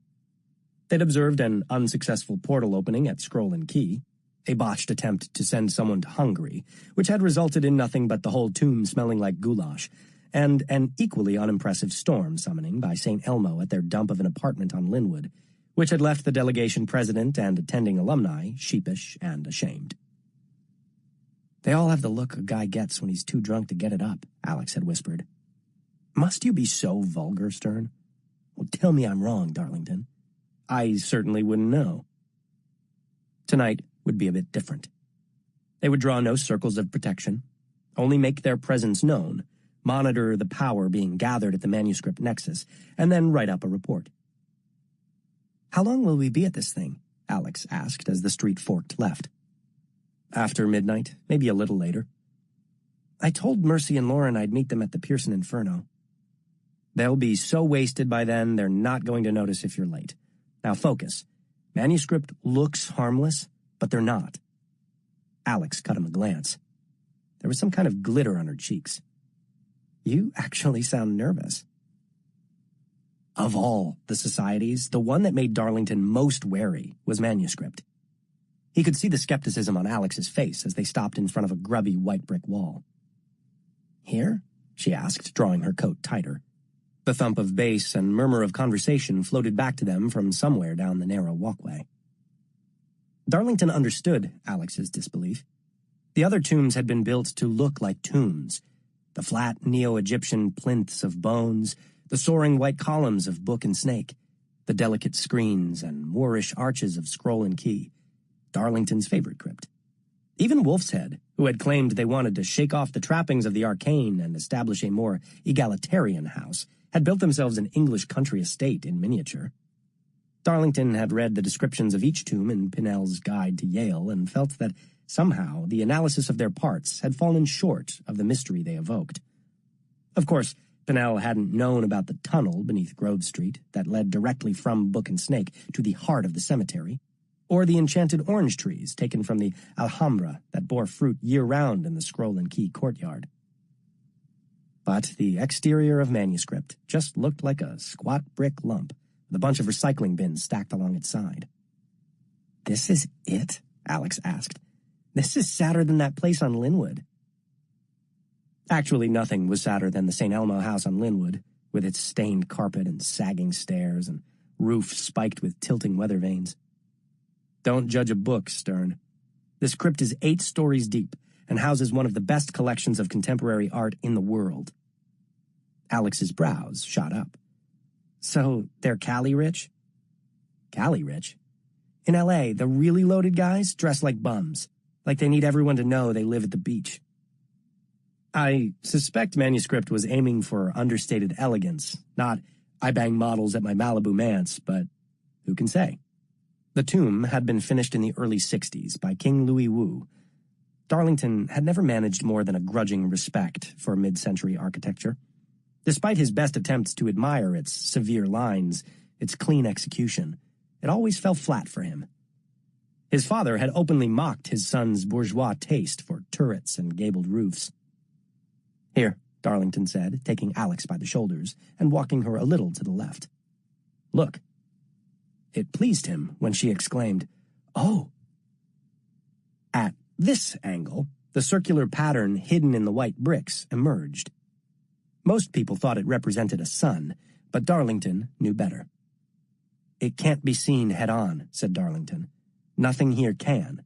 They'd observed an unsuccessful portal opening at Scroll and Key, a botched attempt to send someone to Hungary, which had resulted in nothing but the whole tomb smelling like goulash, and an equally unimpressive storm summoning by St. Elmo at their dump of an apartment on Linwood, which had left the delegation president and attending alumni sheepish and ashamed. "They all have the look a guy gets when he's too drunk to get it up," Alex had whispered. "Must you be so vulgar, Stern? Well, tell me I'm wrong, Darlington. I certainly wouldn't know." Tonight would be a bit different. They would draw no circles of protection, only make their presence known, monitor the power being gathered at the manuscript nexus, and then write up a report. "How long will we be at this thing?" Alex asked as the street forked left. "After midnight, maybe a little later." "I told Mercy and Lauren I'd meet them at the Pearson Inferno." "They'll be so wasted by then they're not going to notice if you're late. Now focus. Manuscript looks harmless, but they're not." Alex cut him a glance. There was some kind of glitter on her cheeks. "You actually sound nervous." Of all the societies, the one that made Darlington most wary was manuscript. He could see the skepticism on Alex's face as they stopped in front of a grubby white brick wall. "Here?" she asked, drawing her coat tighter. The thump of bass and murmur of conversation floated back to them from somewhere down the narrow walkway. Darlington understood Alex's disbelief. The other tombs had been built to look like tombs. The flat Neo-Egyptian plinths of bones, the soaring white columns of Book and Snake, the delicate screens and Moorish arches of Scroll and Key, Darlington's favorite crypt. Even Wolf's Head, who had claimed they wanted to shake off the trappings of the arcane and establish a more egalitarian house, had built themselves an English country estate in miniature. Darlington had read the descriptions of each tomb in Pinnell's Guide to Yale and felt that somehow the analysis of their parts had fallen short of the mystery they evoked. Of course, Pinnell hadn't known about the tunnel beneath Grove Street that led directly from Book and Snake to the heart of the cemetery, or the enchanted orange trees taken from the Alhambra that bore fruit year-round in the Scroll and Key courtyard. But the exterior of manuscript just looked like a squat brick lump with a bunch of recycling bins stacked along its side. "This is it?" Alex asked. "This is sadder than that place on Linwood." Actually, nothing was sadder than the St. Elmo house on Linwood, with its stained carpet and sagging stairs and roof spiked with tilting weather vanes. Don't judge a book, Stern. This crypt is 8 stories deep and houses one of the best collections of contemporary art in the world. Alex's brows shot up. "So they're Cali rich?" "Cali rich? In L.A., the really loaded guys dress like bums, like they need everyone to know they live at the beach." I suspect manuscript was aiming for understated elegance, not "I bang models at my Malibu manse," but who can say? The tomb had been finished in the early 60s by King Louis Wu. Darlington had never managed more than a grudging respect for mid-century architecture. Despite his best attempts to admire its severe lines, its clean execution, it always fell flat for him. His father had openly mocked his son's bourgeois taste for turrets and gabled roofs. "Here," Darlington said, taking Alex by the shoulders and walking her a little to the left. "Look." It pleased him when she exclaimed, "Oh!" At This angle, the circular pattern hidden in the white bricks, emerged. Most people thought it represented a sun, but Darlington knew better. "It can't be seen head-on," said Darlington. "Nothing here can.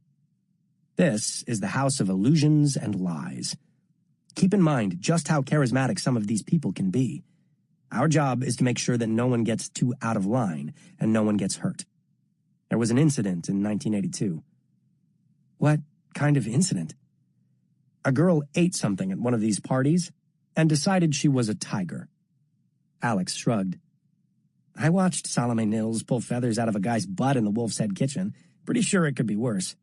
This is the house of illusions and lies. Keep in mind just how charismatic some of these people can be. Our job is to make sure that no one gets too out of line and no one gets hurt. There was an incident in 1982. "What kind of incident?" "A girl ate something at one of these parties and decided she was a tiger." Alex shrugged. "I watched Salome Nils pull feathers out of a guy's butt in the Wolf's Head kitchen. Pretty sure it could be worse."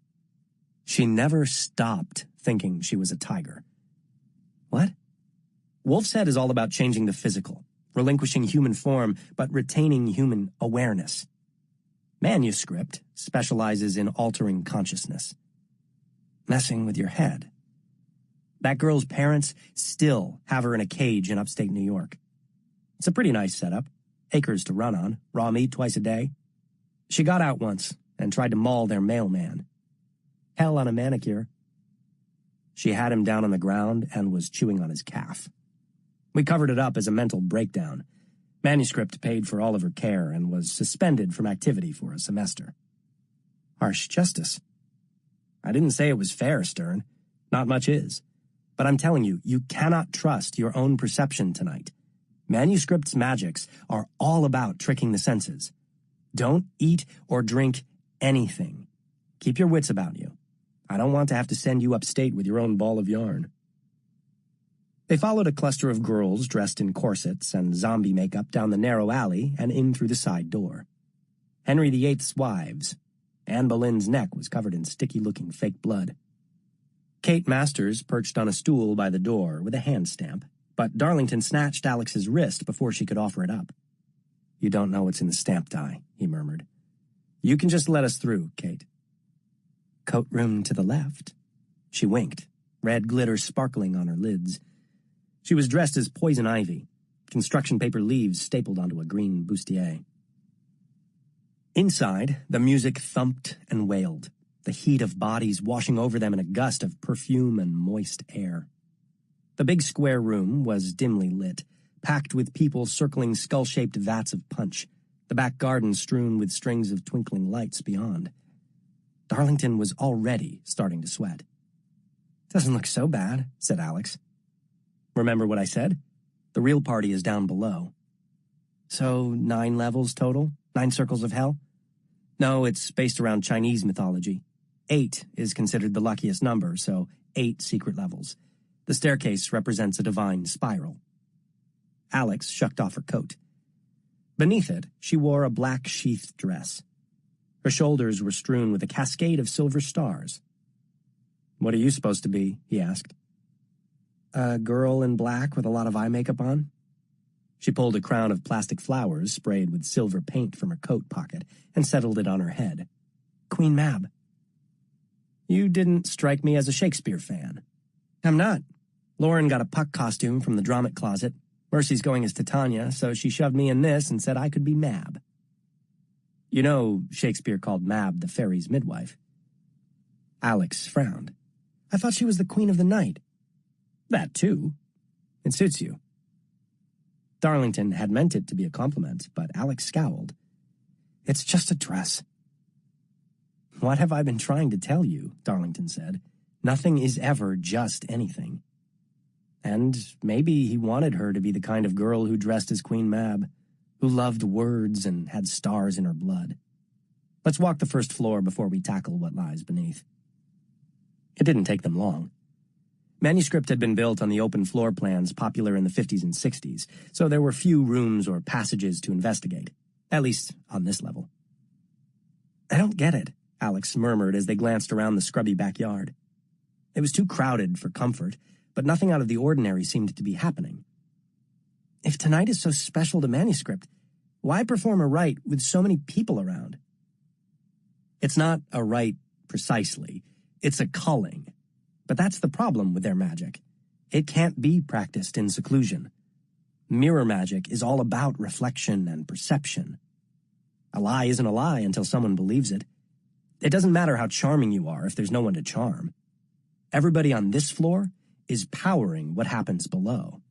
She never stopped thinking she was a tiger. What? Wolf's Head is all about changing the physical, relinquishing human form, but retaining human awareness. Manuscript specializes in altering consciousness. Messing with your head. That girl's parents still have her in a cage in upstate New York. It's a pretty nice setup. Acres to run on, raw meat twice a day. She got out once and tried to maul their mailman. Hell on a manicure. She had him down on the ground and was chewing on his calf. We covered it up as a mental breakdown. Manuscript paid for all of her care and was suspended from activity for a semester. Harsh justice. I didn't say it was fair, Stern. Not much is. But I'm telling you, you cannot trust your own perception tonight. Manuscript's magics are all about tricking the senses. Don't eat or drink anything. Keep your wits about you. I don't want to have to send you upstate with your own ball of yarn. They followed a cluster of girls dressed in corsets and zombie makeup down the narrow alley and in through the side door. Henry VIII's wives. Anne Boleyn's neck was covered in sticky-looking fake blood. Kate Masters perched on a stool by the door with a hand stamp, but Darlington snatched Alex's wrist before she could offer it up. "You don't know what's in the stamp die," he murmured. "You can just let us through, Kate." "Coat room to the left." She winked, red glitter sparkling on her lids. She was dressed as poison ivy, construction paper leaves stapled onto a green bustier. Inside, the music thumped and wailed, the heat of bodies washing over them in a gust of perfume and moist air. The big square room was dimly lit, packed with people circling skull-shaped vats of punch, the back garden strewn with strings of twinkling lights beyond. Darlington was already starting to sweat. "Doesn't look so bad," said Alex. "Remember what I said? The real party is down below." "So 9 levels total? 9 circles of hell?" "No, it's based around Chinese mythology. 8 is considered the luckiest number, so 8 secret levels. The staircase represents a divine spiral." Alex shucked off her coat. Beneath it, she wore a black sheathed dress. Her shoulders were strewn with a cascade of silver stars. "What are you supposed to be?" he asked. "A girl in black with a lot of eye makeup on?" She pulled a crown of plastic flowers sprayed with silver paint from her coat pocket and settled it on her head. "Queen Mab." "You didn't strike me as a Shakespeare fan." "I'm not. Lauren got a Puck costume from the Dramit closet. Mercy's going as Titania, so she shoved me in this and said I could be Mab." "You know, Shakespeare called Mab the fairy's midwife." Alex frowned. "I thought she was the queen of the night." "That, too. It suits you." Darlington had meant it to be a compliment, but Alex scowled. "It's just a dress." "What have I been trying to tell you?" Darlington said. "Nothing is ever just anything." And maybe he wanted her to be the kind of girl who dressed as Queen Mab, who loved words and had stars in her blood. "Let's walk the first floor before we tackle what lies beneath." It didn't take them long. Manuscript had been built on the open floor plans popular in the 50s and 60s, so there were few rooms or passages to investigate, at least on this level. "I don't get it," Alex murmured as they glanced around the scrubby backyard. It was too crowded for comfort, but nothing out of the ordinary seemed to be happening. If tonight is so special to Manuscript, why perform a rite with so many people around? "It's not a rite precisely. It's a culling. But that's the problem with their magic. It can't be practiced in seclusion. Mirror magic is all about reflection and perception. A lie isn't a lie until someone believes it. It doesn't matter how charming you are if there's no one to charm. Everybody on this floor is powering what happens below.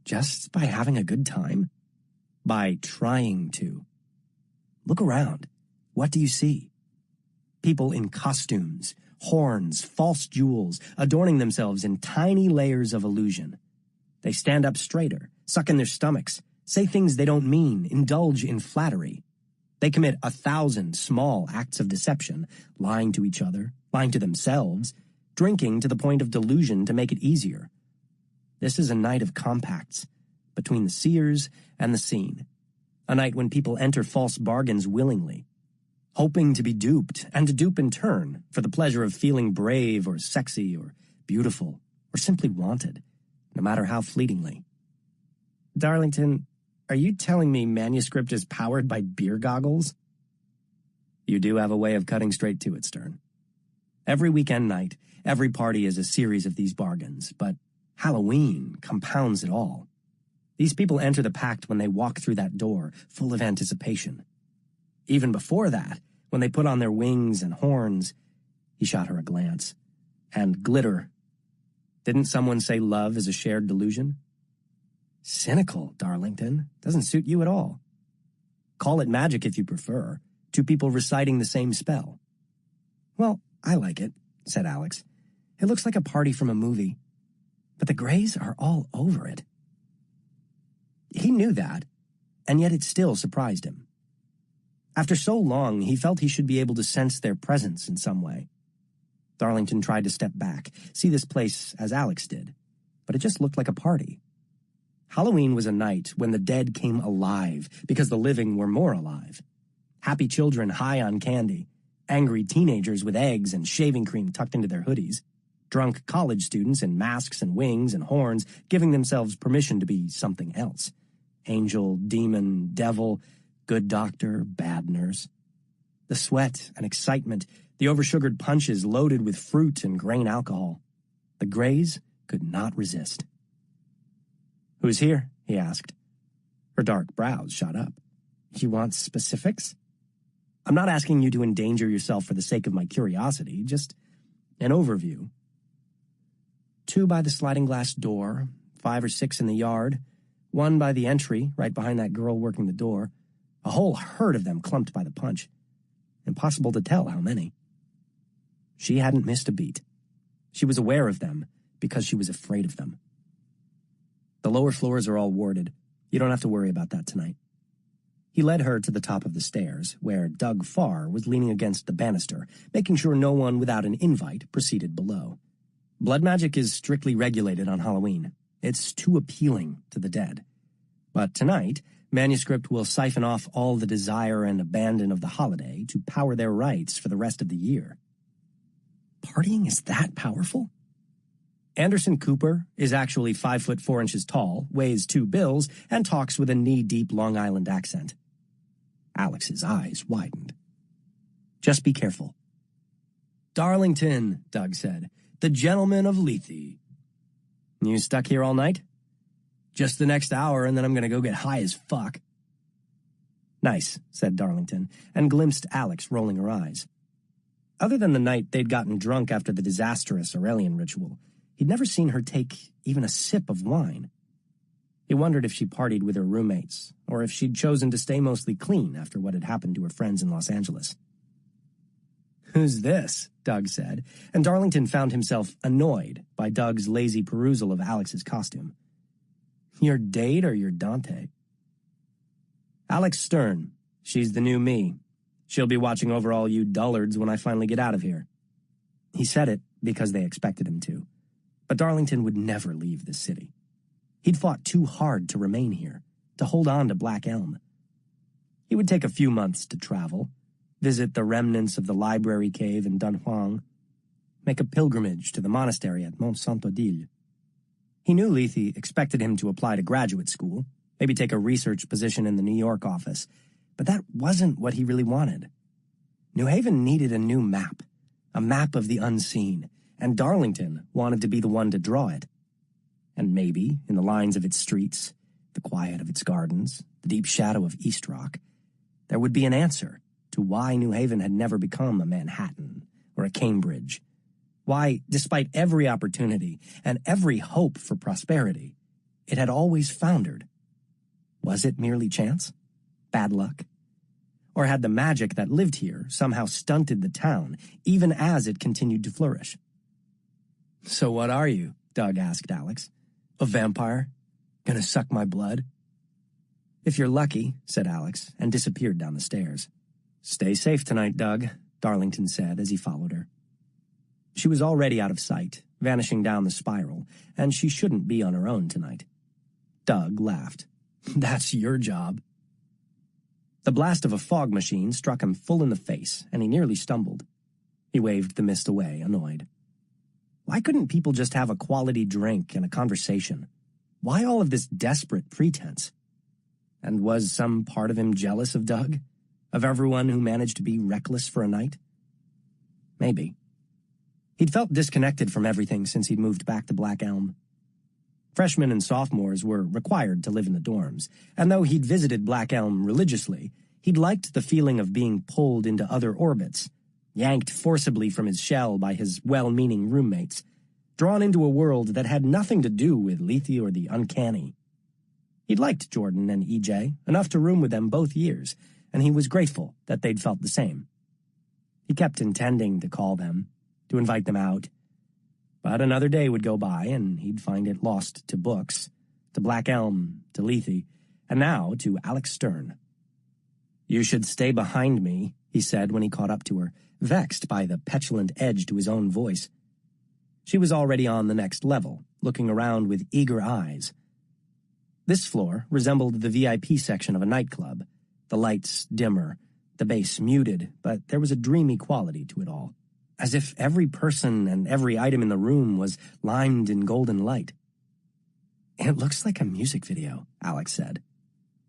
Just by having a good time? By trying to. Look around. What do you see? People in costumes, horns, false jewels, adorning themselves in tiny layers of illusion. They stand up straighter, suck in their stomachs, say things they don't mean, indulge in flattery. They commit 1,000 small acts of deception, lying to each other, lying to themselves, drinking to the point of delusion to make it easier. This is a night of compacts between the seers and the seen, a night when people enter false bargains willingly, hoping to be duped and to dupe in turn for the pleasure of feeling brave or sexy or beautiful or simply wanted, no matter how fleetingly. Darlington, are you telling me manuscript is powered by beer goggles? You do have a way of cutting straight to it, Stern. Every weekend night, every party is a series of these bargains, but Halloween compounds it all. These people enter the pact when they walk through that door, full of anticipation. Even before that, when they put on their wings and horns, he shot her a glance, and glitter. Didn't someone say love is a shared delusion? Cynical, Darlington. Doesn't suit you at all. Call it magic if you prefer. Two people reciting the same spell. Well, I like it, said Alex. It looks like a party from a movie. But the Greys are all over it. He knew that, and yet it still surprised him. After so long, he felt he should be able to sense their presence in some way. Darlington tried to step back, see this place as Alex did, but it just looked like a party. Halloween was a night when the dead came alive because the living were more alive. Happy children high on candy, angry teenagers with eggs and shaving cream tucked into their hoodies, drunk college students in masks and wings and horns giving themselves permission to be something else. Angel, demon, devil, good doctor, bad nurse. The sweat and excitement, the oversugared punches loaded with fruit and grain alcohol. The Greys could not resist. Who's here? He asked. Her dark brows shot up. You want specifics? I'm not asking you to endanger yourself for the sake of my curiosity, just an overview. 2 by the sliding glass door, 5 or 6 in the yard, 1 by the entry, right behind that girl working the door, a whole herd of them clumped by the punch. Impossible to tell how many. She hadn't missed a beat. She was aware of them because she was afraid of them. The lower floors are all warded. You don't have to worry about that tonight. He led her to the top of the stairs, where Doug Farr was leaning against the banister, making sure no one without an invite proceeded below. Blood magic is strictly regulated on Halloween. It's too appealing to the dead. But tonight, manuscript will siphon off all the desire and abandon of the holiday to power their rights for the rest of the year. Partying is that powerful? Anderson Cooper is actually 5 foot 4 inches tall, weighs 2 bills, and talks with a knee-deep Long Island accent. Alex's eyes widened. Just be careful. Darlington, Doug said. The gentleman of Lethe. You stuck here all night? Just the next hour, and then I'm going to go get high as fuck. Nice, said Darlington, and glimpsed Alex rolling her eyes. Other than the night they'd gotten drunk after the disastrous Aurelian ritual, he'd never seen her take even a sip of wine. He wondered if she partied with her roommates, or if she'd chosen to stay mostly clean after what had happened to her friends in Los Angeles. Who's this? Doug said, and Darlington found himself annoyed by Doug's lazy perusal of Alex's costume. Your date or your Dante? Alex Stern. She's the new me. She'll be watching over all you dullards when I finally get out of here. He said it because they expected him to. But Darlington would never leave the city. He'd fought too hard to remain here, to hold on to Black Elm. He would take a few months to travel, visit the remnants of the library cave in Dunhuang, make a pilgrimage to the monastery at Mont Saint-Odile. He knew Lethe expected him to apply to graduate school, maybe take a research position in the New York office, but that wasn't what he really wanted. New Haven needed a new map, a map of the unseen, and Darlington wanted to be the one to draw it. And maybe, in the lines of its streets, the quiet of its gardens, the deep shadow of East Rock, there would be an answer to why New Haven had never become a Manhattan or a Cambridge. Why, despite every opportunity and every hope for prosperity, it had always foundered. Was it merely chance? Bad luck? Or had the magic that lived here somehow stunted the town, even as it continued to flourish? "So what are you?" Doug asked Alex. "A vampire? Gonna suck my blood?" "If you're lucky," said Alex, and disappeared down the stairs. "Stay safe tonight, Doug," Darlington said as he followed her. She was already out of sight, vanishing down the spiral, and she shouldn't be on her own tonight. Doug laughed. "That's your job." The blast of a fog machine struck him full in the face, and he nearly stumbled. He waved the mist away, annoyed. Why couldn't people just have a quality drink and a conversation? Why all of this desperate pretense? And was some part of him jealous of Doug? Of everyone who managed to be reckless for a night? Maybe. He'd felt disconnected from everything since he'd moved back to Black Elm. Freshmen and sophomores were required to live in the dorms, and though he'd visited Black Elm religiously, he'd liked the feeling of being pulled into other orbits, yanked forcibly from his shell by his well-meaning roommates, drawn into a world that had nothing to do with lethe or the uncanny. He'd liked Jordan and EJ enough to room with them both years, and he was grateful that they'd felt the same. He kept intending to call them, to invite them out. But another day would go by, and he'd find it lost to books, to Black Elm, to lethe, and now to Alex Stern. "You should stay behind me," he said when he caught up to her, vexed by the petulant edge to his own voice. She was already on the next level, looking around with eager eyes. This floor resembled the VIP section of a nightclub, the lights dimmer, the bass muted, but there was a dreamy quality to it all, as if every person and every item in the room was limed in golden light. "It looks like a music video," Alex said.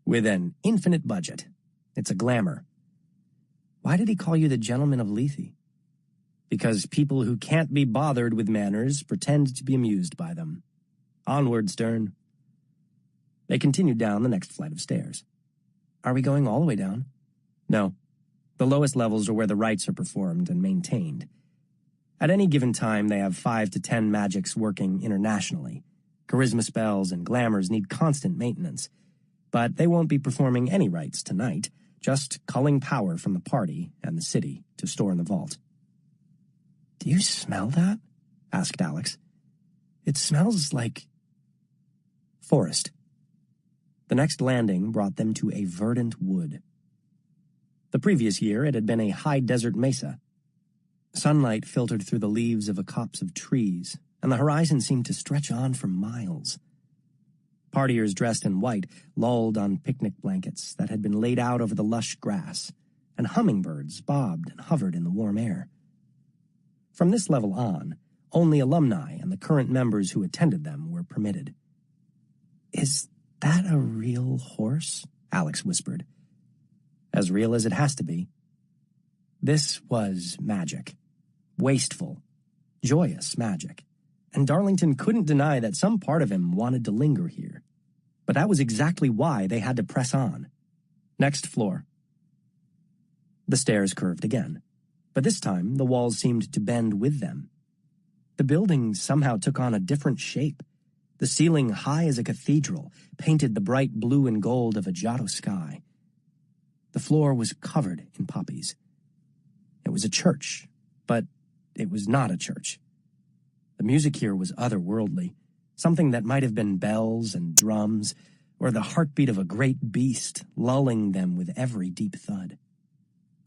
"With an infinite budget. It's a glamour." "Why did he call you the gentleman of lethe?" "Because people who can't be bothered with manners pretend to be amused by them. Onward, Stern." They continued down the next flight of stairs. "Are we going all the way down?" "No. The lowest levels are where the rites are performed and maintained. At any given time, they have 5 to 10 magics working internationally. Charisma spells and glamours need constant maintenance. But they won't be performing any rites tonight, just culling power from the party and the city to store in the vault." "Do you smell that?" asked Alex. "It smells like forest." The next landing brought them to a verdant wood. The previous year, it had been a high desert mesa. Sunlight filtered through the leaves of a copse of trees, and the horizon seemed to stretch on for miles. Partiers dressed in white lolled on picnic blankets that had been laid out over the lush grass, and hummingbirds bobbed and hovered in the warm air. From this level on, only alumni and the current members who attended them were permitted. "Is that a real horse?" Alex whispered. "As real as it has to be." This was magic. Wasteful, joyous magic. And Darlington couldn't deny that some part of him wanted to linger here. But that was exactly why they had to press on. Next floor. The stairs curved again, but this time the walls seemed to bend with them. The building somehow took on a different shape. The ceiling, high as a cathedral, painted the bright blue and gold of a Giotto sky. The floor was covered in poppies. It was a church, but it was not a church. The music here was otherworldly, something that might have been bells and drums, or the heartbeat of a great beast, lulling them with every deep thud.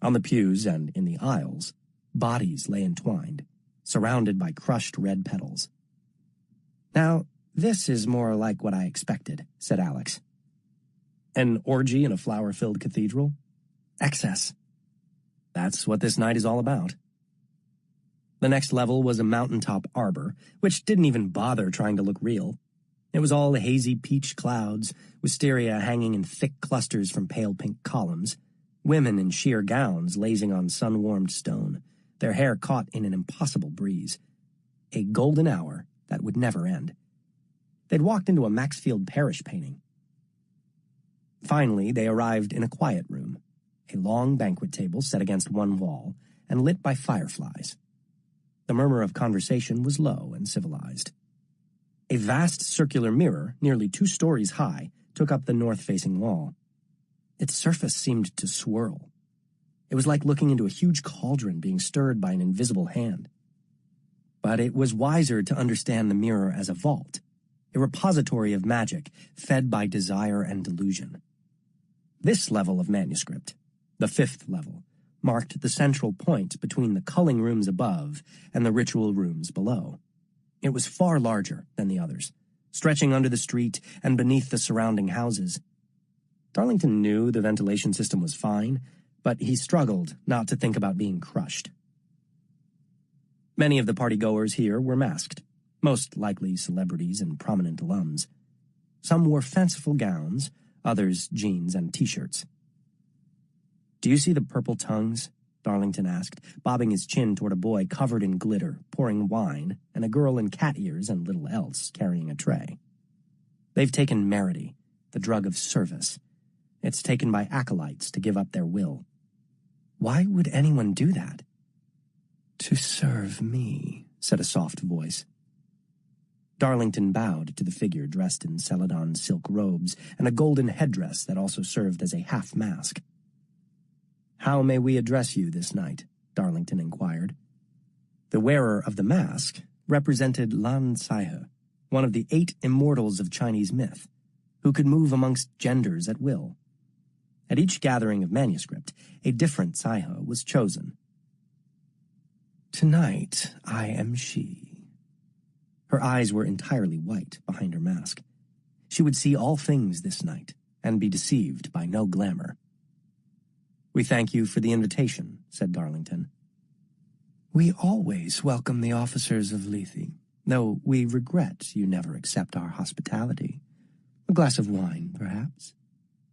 On the pews and in the aisles, bodies lay entwined, surrounded by crushed red petals. "Now, this is more like what I expected," said Alex. "An orgy in a flower-filled cathedral? Excess. That's what this night is all about." The next level was a mountaintop arbor, which didn't even bother trying to look real. It was all hazy peach clouds, wisteria hanging in thick clusters from pale pink columns, women in sheer gowns lazing on sun-warmed stone, their hair caught in an impossible breeze. A golden hour that would never end. They'd walked into a Maxfield Parrish painting. Finally, they arrived in a quiet room, a long banquet table set against one wall and lit by fireflies. The murmur of conversation was low and civilized. A vast circular mirror, nearly 2 stories high, took up the north-facing wall. Its surface seemed to swirl. It was like looking into a huge cauldron being stirred by an invisible hand. But it was wiser to understand the mirror as a vault, a repository of magic fed by desire and delusion. This level of manuscript, the 5th level, marked the central point between the culling rooms above and the ritual rooms below. It was far larger than the others, stretching under the street and beneath the surrounding houses. Darlington knew the ventilation system was fine, but he struggled not to think about being crushed. Many of the partygoers here were masked, most likely celebrities and prominent alums. Some wore fanciful gowns, others jeans and t-shirts. "Do you see the purple tongues?" Darlington asked, bobbing his chin toward a boy covered in glitter, pouring wine, and a girl in cat ears and little else carrying a tray. "They've taken Merity, the drug of service. It's taken by acolytes to give up their will. Why would anyone do that?" "To serve me," said a soft voice. Darlington bowed to the figure dressed in celadon silk robes and a golden headdress that also served as a half-mask. "How may we address you this night?" Darlington inquired. The wearer of the mask represented Lan Saihe, one of the 8 immortals of Chinese myth, who could move amongst genders at will. At each gathering of manuscript, a different Saihe was chosen. "Tonight I am she." Her eyes were entirely white behind her mask. She would see all things this night and be deceived by no glamour. "We thank you for the invitation," said Darlington. "We always welcome the officers of Lethe, though we regret you never accept our hospitality. A glass of wine, perhaps?"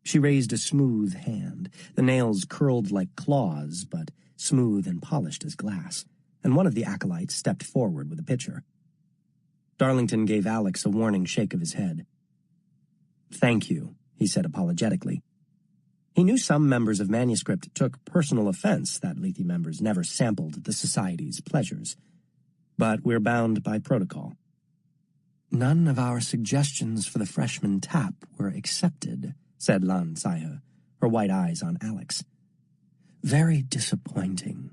She raised a smooth hand, the nails curled like claws, but smooth and polished as glass, and one of the acolytes stepped forward with a pitcher. Darlington gave Alex a warning shake of his head. "Thank you," he said apologetically. He knew some members of manuscript took personal offense that Lethe members never sampled the society's pleasures. But we're bound by protocol. "None of our suggestions for the freshman tap were accepted," said Lan Saihe, her white eyes on Alex. "Very disappointing."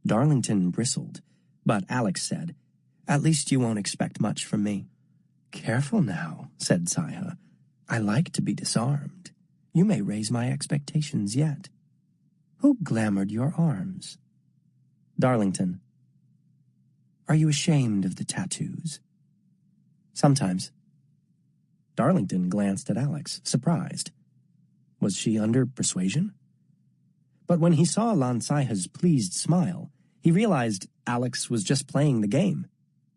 Darlington bristled, but Alex said, "At least you won't expect much from me." "Careful now," said Saihe. "I like to be disarmed. You may raise my expectations yet. Who glamoured your arms?" "Darlington." "Are you ashamed of the tattoos?" "Sometimes." Darlington glanced at Alex, surprised. Was she under persuasion? But when he saw Lan Saihe's pleased smile, he realized Alex was just playing the game.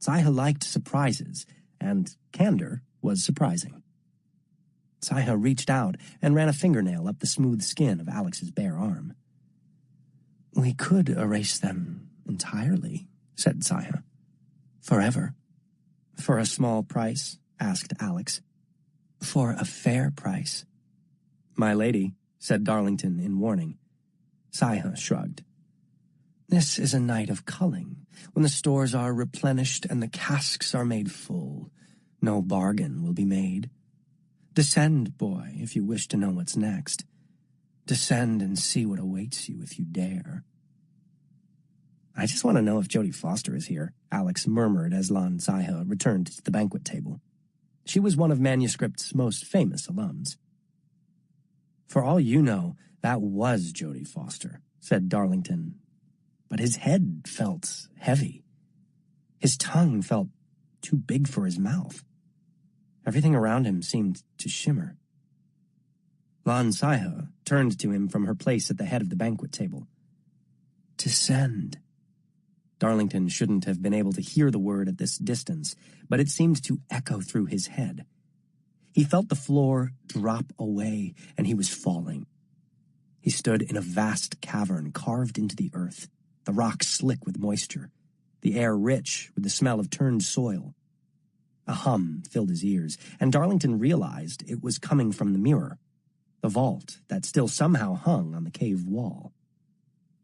Saihe liked surprises, and candor was surprising. Saihe reached out and ran a fingernail up the smooth skin of Alex's bare arm. "We could erase them entirely," said Saihe. "Forever." "For a small price?" asked Alex. "For a fair price." "My lady," said Darlington in warning. Saihe shrugged. "This is a night of culling, when the stores are replenished and the casks are made full. No bargain will be made. Descend, boy, if you wish to know what's next. Descend and see what awaits you if you dare." "I just want to know if Jodie Foster is here," Alex murmured as Lan Saihe returned to the banquet table. She was one of manuscript's most famous alums. "For all you know, that was Jodie Foster," said Darlington. But his head felt heavy. His tongue felt too big for his mouth. Everything around him seemed to shimmer. Lan Saihe turned to him from her place at the head of the banquet table. "Descend." Darlington shouldn't have been able to hear the word at this distance, but it seemed to echo through his head. He felt the floor drop away, and he was falling. He stood in a vast cavern carved into the earth, the rock slick with moisture, the air rich with the smell of turned soil. A hum filled his ears, and Darlington realized it was coming from the mirror, the vault that still somehow hung on the cave wall.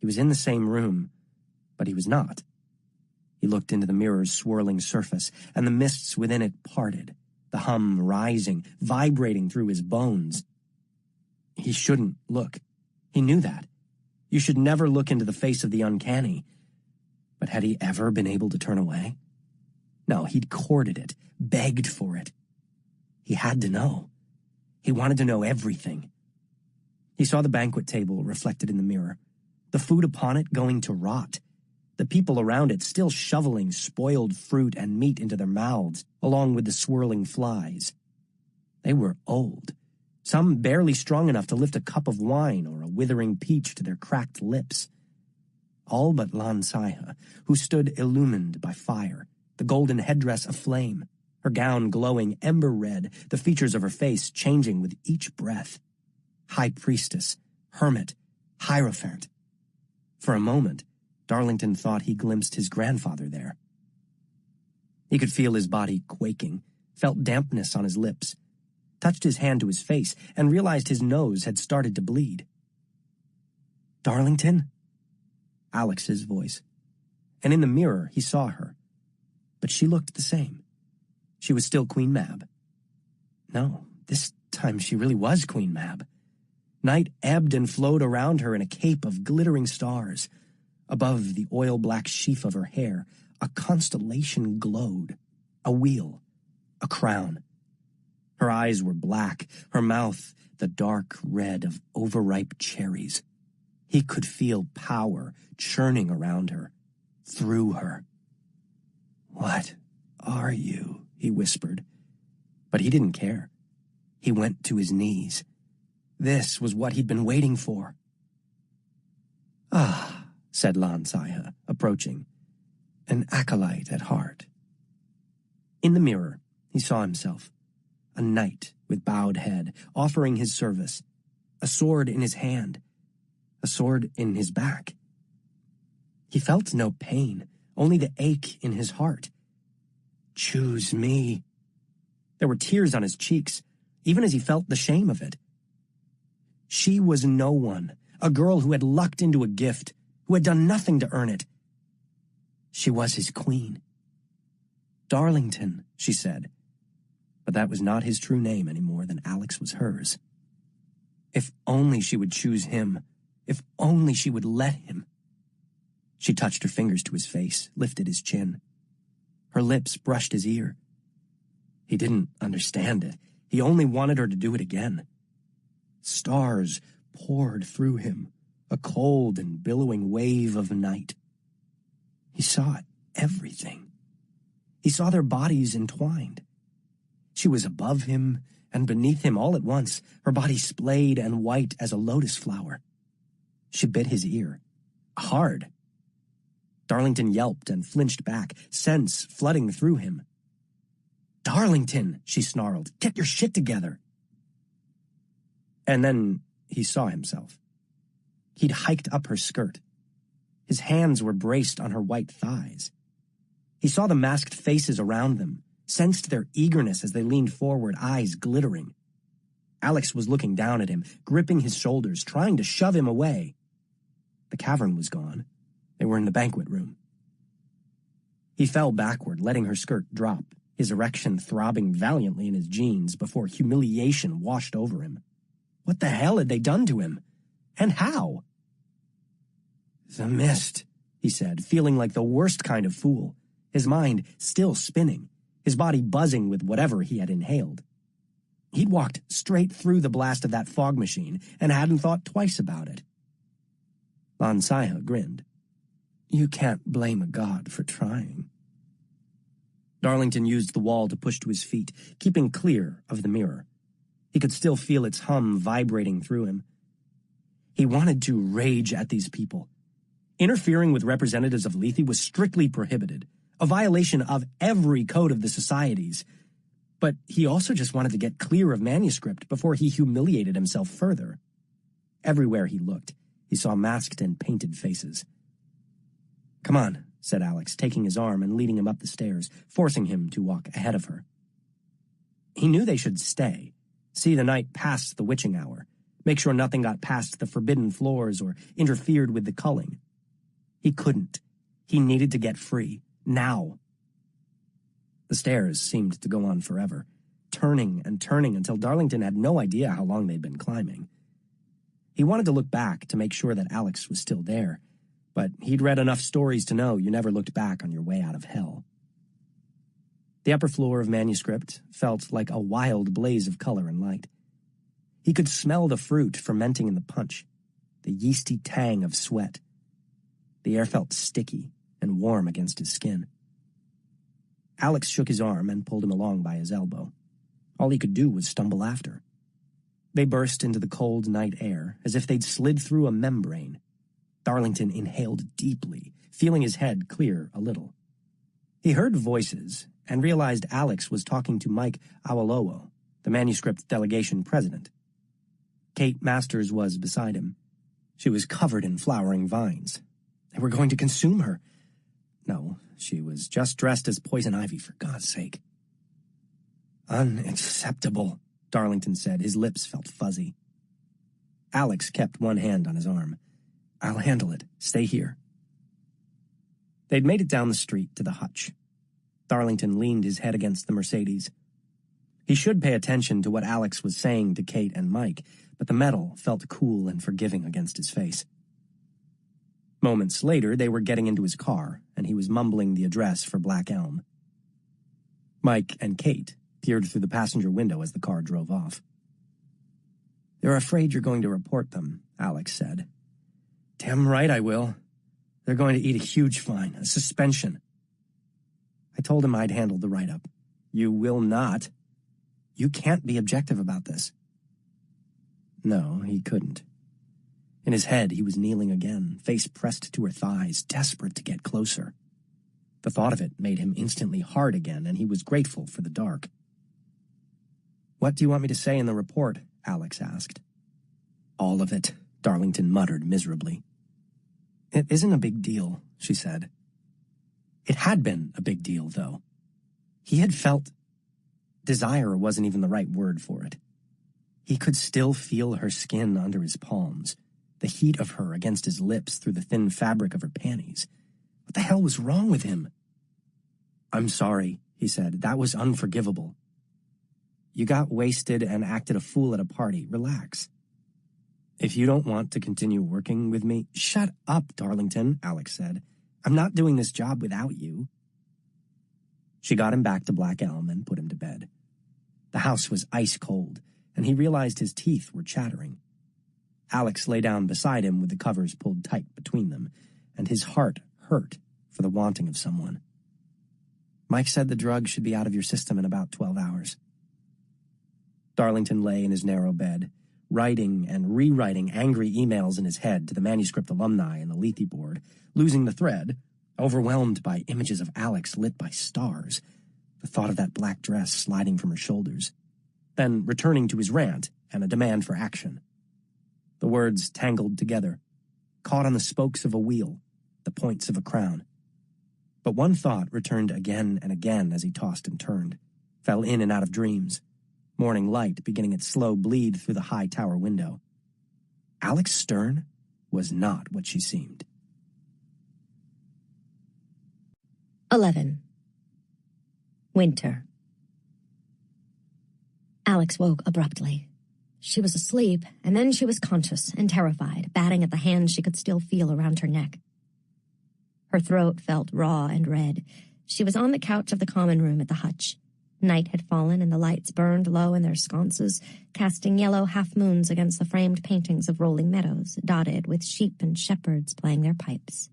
He was in the same room, but he was not. He looked into the mirror's swirling surface, and the mists within it parted, the hum rising, vibrating through his bones. He shouldn't look. He knew that. You should never look into the face of the uncanny. But had he ever been able to turn away? No, he'd courted it, begged for it. He had to know. He wanted to know everything. He saw the banquet table reflected in the mirror, the food upon it going to rot, the people around it still shoveling spoiled fruit and meat into their mouths, along with the swirling flies. They were old, some barely strong enough to lift a cup of wine or a withering peach to their cracked lips. All but Lansaiha, who stood illumined by fire, the golden headdress aflame, her gown glowing ember red, the features of her face changing with each breath. High priestess, hermit, hierophant. For a moment, Darlington thought he glimpsed his grandfather there. He could feel his body quaking, felt dampness on his lips, touched his hand to his face, and realized his nose had started to bleed. "Darlington?" Alex's voice. And in the mirror, he saw her. But she looked the same. She was still Queen Mab. No, this time she really was Queen Mab. Night ebbed and flowed around her in a cape of glittering stars. Above the oil-black sheaf of her hair, a constellation glowed, a wheel, a crown. Her eyes were black, her mouth the dark red of overripe cherries. He could feel power churning around her, through her. "What are you?" he whispered. But he didn't care. He went to his knees. This was what he'd been waiting for. "Ah," said Lansaiha, approaching, "an acolyte at heart." In the mirror, he saw himself, a knight with bowed head, offering his service, a sword in his hand, a sword in his back. He felt no pain, only the ache in his heart. "Choose me." There were tears on his cheeks, even as he felt the shame of it. She was no one, a girl who had lucked into a gift, who had done nothing to earn it. She was his queen. "Darlington," she said. But that was not his true name any more than Alex was hers. If only she would choose him. If only she would let him. She touched her fingers to his face, lifted his chin. Her lips brushed his ear. He didn't understand it. He only wanted her to do it again. Stars poured through him, a cold and billowing wave of night. He saw everything. He saw their bodies entwined. She was above him and beneath him all at once, her body splayed and white as a lotus flower. She bit his ear. Hard. Darlington yelped and flinched back, sense flooding through him. "Darlington," she snarled, "get your shit together." And then he saw himself. He'd hiked up her skirt. His hands were braced on her white thighs. He saw the masked faces around them, sensed their eagerness as they leaned forward, eyes glittering. Alex was looking down at him, gripping his shoulders, trying to shove him away. The cavern was gone. They were in the banquet room. He fell backward, letting her skirt drop, his erection throbbing valiantly in his jeans before humiliation washed over him. What the hell had they done to him? And how? "The mist," he said, feeling like the worst kind of fool, his mind still spinning, his body buzzing with whatever he had inhaled. He'd walked straight through the blast of that fog machine and hadn't thought twice about it. Lansaiha grinned. "You can't blame a god for trying." Darlington used the wall to push to his feet, keeping clear of the mirror. He could still feel its hum vibrating through him. He wanted to rage at these people. Interfering with representatives of Lethe was strictly prohibited, a violation of every code of the societies. But he also just wanted to get clear of manuscript before he humiliated himself further. Everywhere he looked, he saw masked and painted faces. "Come on," said Alex, taking his arm and leading him up the stairs, forcing him to walk ahead of her. He knew they should stay, see the night past the witching hour, make sure nothing got past the forbidden floors or interfered with the culling. He couldn't. He needed to get free, Now. The stairs seemed to go on forever, turning and turning until Darlington had no idea how long they'd been climbing. He wanted to look back to make sure that Alex was still there, but he'd read enough stories to know you never looked back on your way out of hell. The upper floor of manuscript felt like a wild blaze of color and light. He could smell the fruit fermenting in the punch, the yeasty tang of sweat. The air felt sticky and warm against his skin. Alex shook his arm and pulled him along by his elbow. All he could do was stumble after. They burst into the cold night air as if they'd slid through a membrane. Darlington inhaled deeply, feeling his head clear a little. He heard voices and realized Alex was talking to Mike Awolowo, the manuscript delegation president. Kate Masters was beside him. She was covered in flowering vines. They were going to consume her. No, she was just dressed as poison ivy, for God's sake. Unacceptable, Darlington said. His lips felt fuzzy. Alex kept one hand on his arm. I'll handle it. Stay here. They'd made it down the street to the hutch. Darlington leaned his head against the Mercedes. He should pay attention to what Alex was saying to Kate and Mike, but the metal felt cool and forgiving against his face. Moments later, they were getting into his car, and he was mumbling the address for Black Elm. Mike and Kate peered through the passenger window as the car drove off. They're afraid you're going to report them, Alex said. Damn right I will. They're going to eat a huge fine, a suspension. I told him I'd handle the write-up. You will not. You can't be objective about this. No, he couldn't. In his head, he was kneeling again, face pressed to her thighs, desperate to get closer. The thought of it made him instantly hard again, and he was grateful for the dark. What do you want me to say in the report? Alex asked. All of it, Darlington muttered miserably. It isn't a big deal, she said. It had been a big deal, though. He had felt... Desire wasn't even the right word for it. He could still feel her skin under his palms, the heat of her against his lips through the thin fabric of her panties. What the hell was wrong with him? I'm sorry, he said. That was unforgivable. You got wasted and acted a fool at a party. Relax. If you don't want to continue working with me... Shut up, Darlington, Alex said. I'm not doing this job without you. She got him back to Black Elm and put him to bed. The house was ice cold, and he realized his teeth were chattering. Alex lay down beside him with the covers pulled tight between them, and his heart hurt for the wanting of someone. Mike said the drug should be out of your system in about 12 hours. Darlington lay in his narrow bed, writing and rewriting angry emails in his head to the manuscript alumni and the Lethe board, losing the thread, overwhelmed by images of Alex lit by stars, the thought of that black dress sliding from her shoulders, then returning to his rant and a demand for action. The words tangled together, caught on the spokes of a wheel, the points of a crown. But one thought returned again and again as he tossed and turned, fell in and out of dreams, morning light beginning its slow bleed through the high tower window. Alex Stern was not what she seemed. 11. Winter. Alex woke abruptly. She was asleep, and then she was conscious and terrified, batting at the hands she could still feel around her neck. Her throat felt raw and red. She was on the couch of the common room at the hutch. Night had fallen, and the lights burned low in their sconces, casting yellow half-moons against the framed paintings of rolling meadows, dotted with sheep and shepherds playing their pipes.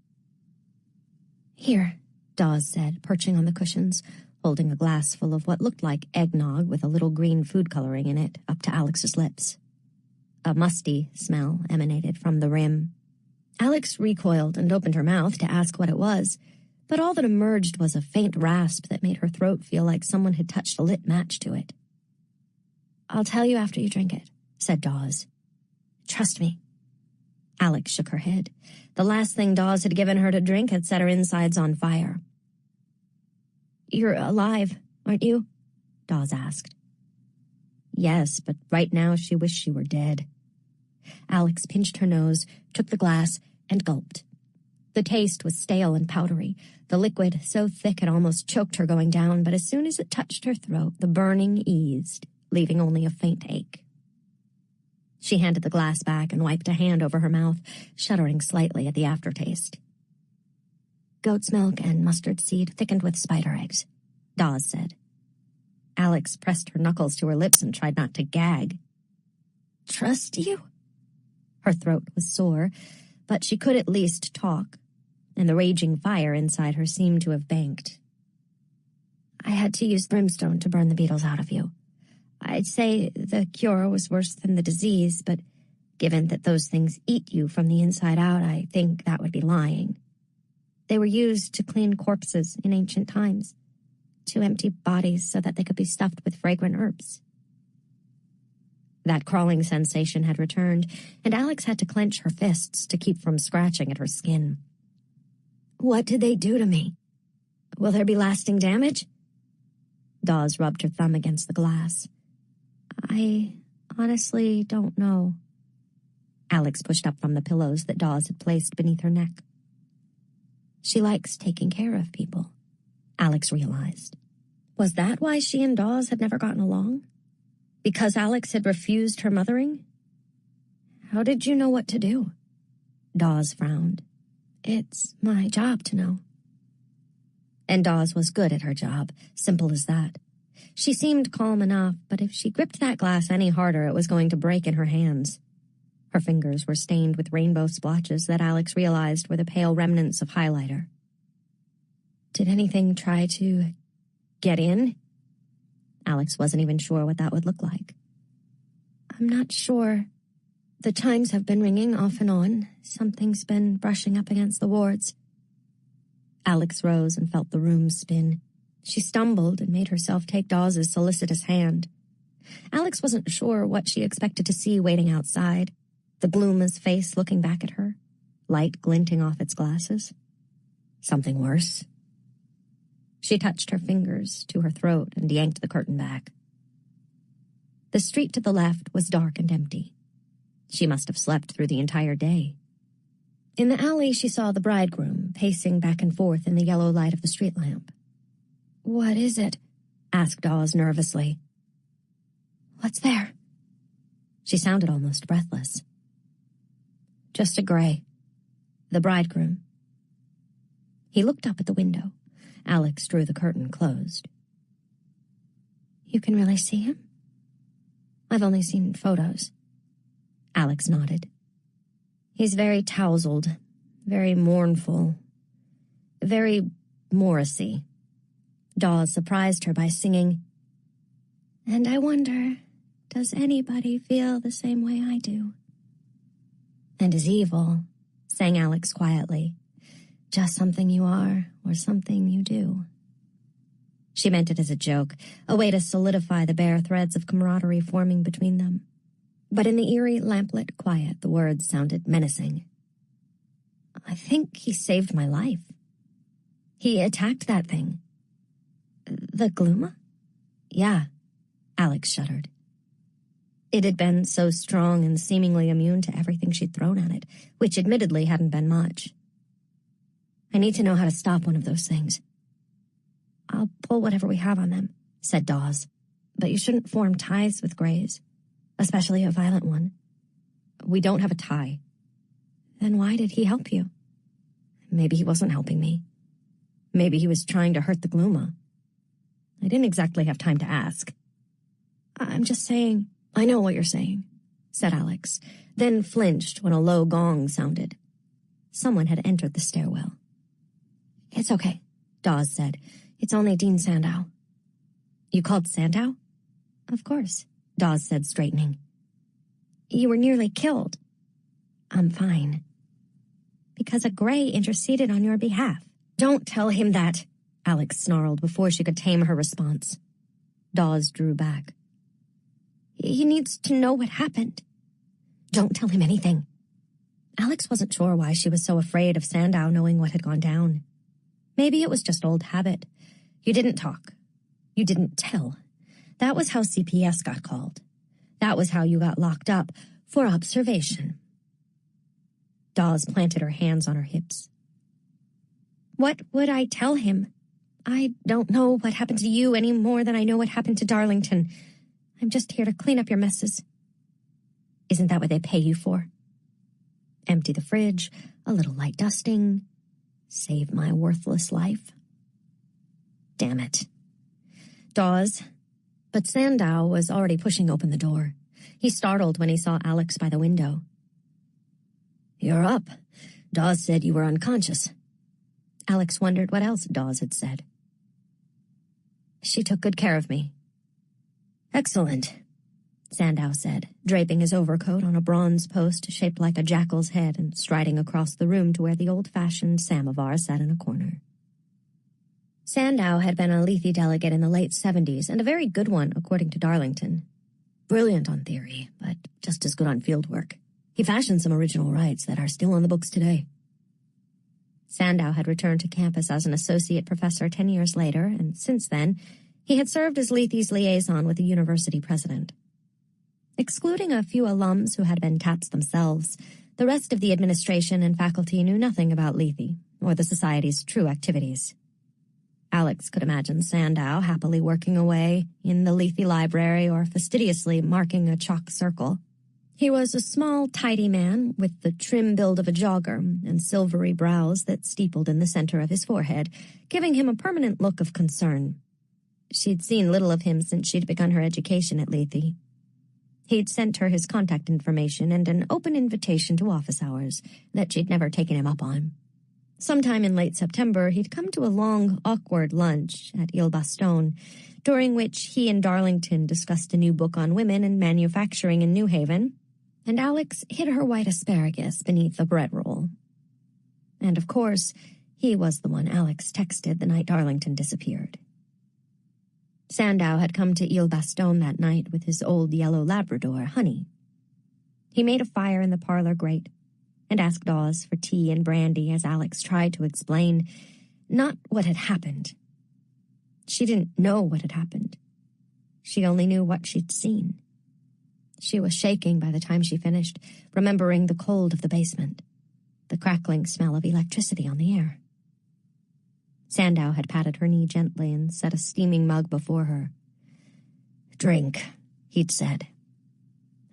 Here, Dawes said, perching on the cushions, holding a glass full of what looked like eggnog with a little green food coloring in it up to Alex's lips. A musty smell emanated from the rim. Alex recoiled and opened her mouth to ask what it was, but all that emerged was a faint rasp that made her throat feel like someone had touched a lit match to it. I'll tell you after you drink it, said Dawes. Trust me. Alex shook her head. The last thing Dawes had given her to drink had set her insides on fire. You're alive, aren't you? Dawes asked. Yes, but right now she wished she were dead. Alex pinched her nose, took the glass, and gulped. The taste was stale and powdery, the liquid so thick it almost choked her going down, but as soon as it touched her throat, the burning eased, leaving only a faint ache. She handed the glass back and wiped a hand over her mouth, shuddering slightly at the aftertaste. "Goat's milk and mustard seed thickened with spider eggs," Dawes said. Alex pressed her knuckles to her lips and tried not to gag. "Trust you?" Her throat was sore, but she could at least talk, and the raging fire inside her seemed to have banked. "I had to use brimstone to burn the beetles out of you. I'd say the cure was worse than the disease, but given that those things eat you from the inside out, I think that would be lying. They were used to clean corpses in ancient times, to empty bodies so that they could be stuffed with fragrant herbs." That crawling sensation had returned, and Alex had to clench her fists to keep from scratching at her skin. "What did they do to me? Will there be lasting damage?" Dawes rubbed her thumb against the glass. "I honestly don't know." Alex pushed up from the pillows that Dawes had placed beneath her neck. She likes taking care of people, Alex realized. Was that why she and Dawes had never gotten along? Because Alex had refused her mothering? "How did you know what to do?" Dawes frowned. "It's my job to know." And Dawes was good at her job, simple as that. She seemed calm enough, but if she gripped that glass any harder, it was going to break in her hands. Her fingers were stained with rainbow splotches that Alex realized were the pale remnants of highlighter. "Did anything try to get in?" Alex wasn't even sure what that would look like. "I'm not sure. The chimes have been ringing off and on. Something's been brushing up against the wards." Alex rose and felt the room spin. She stumbled and made herself take Dawes' solicitous hand. Alex wasn't sure what she expected to see waiting outside. The Glooma's face looking back at her, light glinting off its glasses. Something worse. She touched her fingers to her throat and yanked the curtain back. The street to the left was dark and empty. She must have slept through the entire day. In the alley, she saw the bridegroom pacing back and forth in the yellow light of the street lamp. "What is it?" asked Dawes nervously. "What's there?" She sounded almost breathless. "Just a gray. The bridegroom." He looked up at the window. Alex drew the curtain closed. "You can really see him?" "I've only seen photos." Alex nodded. "He's very tousled, very mournful, very Morrissey." Dawes surprised her by singing, "And I wonder, does anybody feel the same way I do?" "And is evil," sang Alex quietly. "Just something you are or something you do." She meant it as a joke, a way to solidify the bare threads of camaraderie forming between them. But in the eerie, lamplit quiet, the words sounded menacing. "I think he saved my life. He attacked that thing." "The Glooma?" "Yeah," Alex shuddered. It had been so strong and seemingly immune to everything she'd thrown at it, which admittedly hadn't been much. "I need to know how to stop one of those things." "I'll pull whatever we have on them," said Dawes. "But you shouldn't form ties with Greys, especially a violent one." "We don't have a tie." "Then why did he help you?" "Maybe he wasn't helping me. Maybe he was trying to hurt the Glooma. I didn't exactly have time to ask." "I'm just saying—" "I know what you're saying," said Alex, then flinched when a low gong sounded. Someone had entered the stairwell. "It's okay," Dawes said. "It's only Dean Sandow." "You called Sandow?" "Of course," Dawes said, straightening. "You were nearly killed." "I'm fine." "Because a Grey interceded on your behalf." "Don't tell him that," Alex snarled before she could tame her response. Dawes drew back. "He needs to know what happened." "Don't tell him anything." Alex wasn't sure why she was so afraid of Sandow knowing what had gone down. Maybe it was just old habit. You didn't talk. You didn't tell. That was how CPS got called. That was how you got locked up, for observation. Dawes planted her hands on her hips. What would I tell him? I don't know what happened to you any more than I know what happened to Darlington. I'm just here to clean up your messes. Isn't that what they pay you for? Empty the fridge, a little light dusting, save my worthless life. Damn it. Dawes. But Sandow was already pushing open the door. He startled when he saw Alex by the window. You're up. Dawes said you were unconscious. Alex wondered what else Dawes had said. She took good care of me. Excellent, Sandow said, draping his overcoat on a bronze post shaped like a jackal's head and striding across the room to where the old-fashioned samovar sat in a corner. Sandow had been a Lethe delegate in the late 70s, and a very good one, according to Darlington. Brilliant on theory, but just as good on field work. He fashioned some original rights that are still on the books today. Sandow had returned to campus as an associate professor 10 years later, and since then, he had served as Lethe's liaison with the university president. Excluding a few alums who had been taps themselves, the rest of the administration and faculty knew nothing about Lethe, or the society's true activities. Alex could imagine Sandow happily working away in the Lethe library or fastidiously marking a chalk circle. He was a small, tidy man with the trim build of a jogger and silvery brows that steepled in the center of his forehead, giving him a permanent look of concern. She'd seen little of him since she'd begun her education at Lethe. He'd sent her his contact information and an open invitation to office hours that she'd never taken him up on. Sometime in late September, he'd come to a long, awkward lunch at Yale, during which he and Darlington discussed a new book on women and manufacturing in New Haven, and Alex hid her white asparagus beneath a bread roll. And of course, he was the one Alex texted the night Darlington disappeared. Sandow had come to Yale that night with his old yellow Labrador, Honey. He made a fire in the parlor grate and asked Dawes for tea and brandy as Alex tried to explain not what had happened. She didn't know what had happened. She only knew what she'd seen. She was shaking by the time she finished, remembering the cold of the basement, the crackling smell of electricity on the air. Sandow had patted her knee gently and set a steaming mug before her. Drink, he'd said.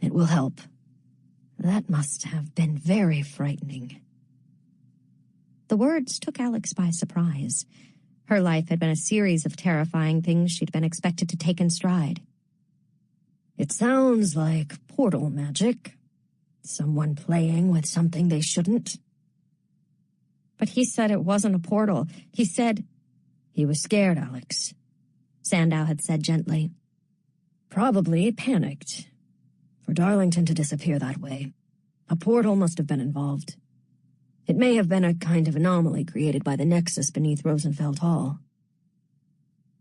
It will help. That must have been very frightening. The words took Alex by surprise. Her life had been a series of terrifying things she'd been expected to take in stride. It sounds like portal magic. Someone playing with something they shouldn't. But he said it wasn't a portal. He said... He was scared, Alex, Sandow had said gently. Probably panicked. For Darlington to disappear that way, a portal must have been involved. It may have been a kind of anomaly created by the nexus beneath Rosenfeld Hall.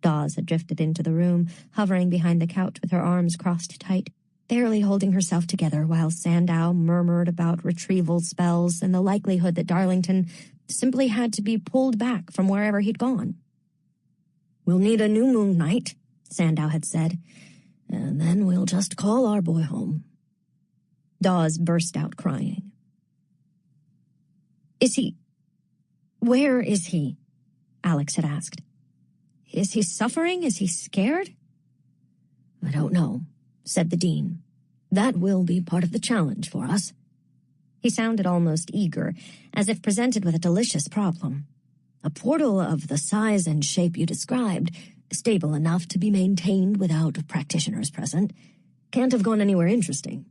Dawes had drifted into the room, hovering behind the couch with her arms crossed tight, barely holding herself together while Sandow murmured about retrieval spells and the likelihood that Darlington simply had to be pulled back from wherever he'd gone. We'll need a new moon night, Sandow had said, and then we'll just call our boy home. Dawes burst out crying. Is he... Where is he? Alex had asked. Is he suffering? Is he scared? I don't know, said the dean. That will be part of the challenge for us. He sounded almost eager, as if presented with a delicious problem. A portal of the size and shape you described, stable enough to be maintained without practitioners present, can't have gone anywhere interesting.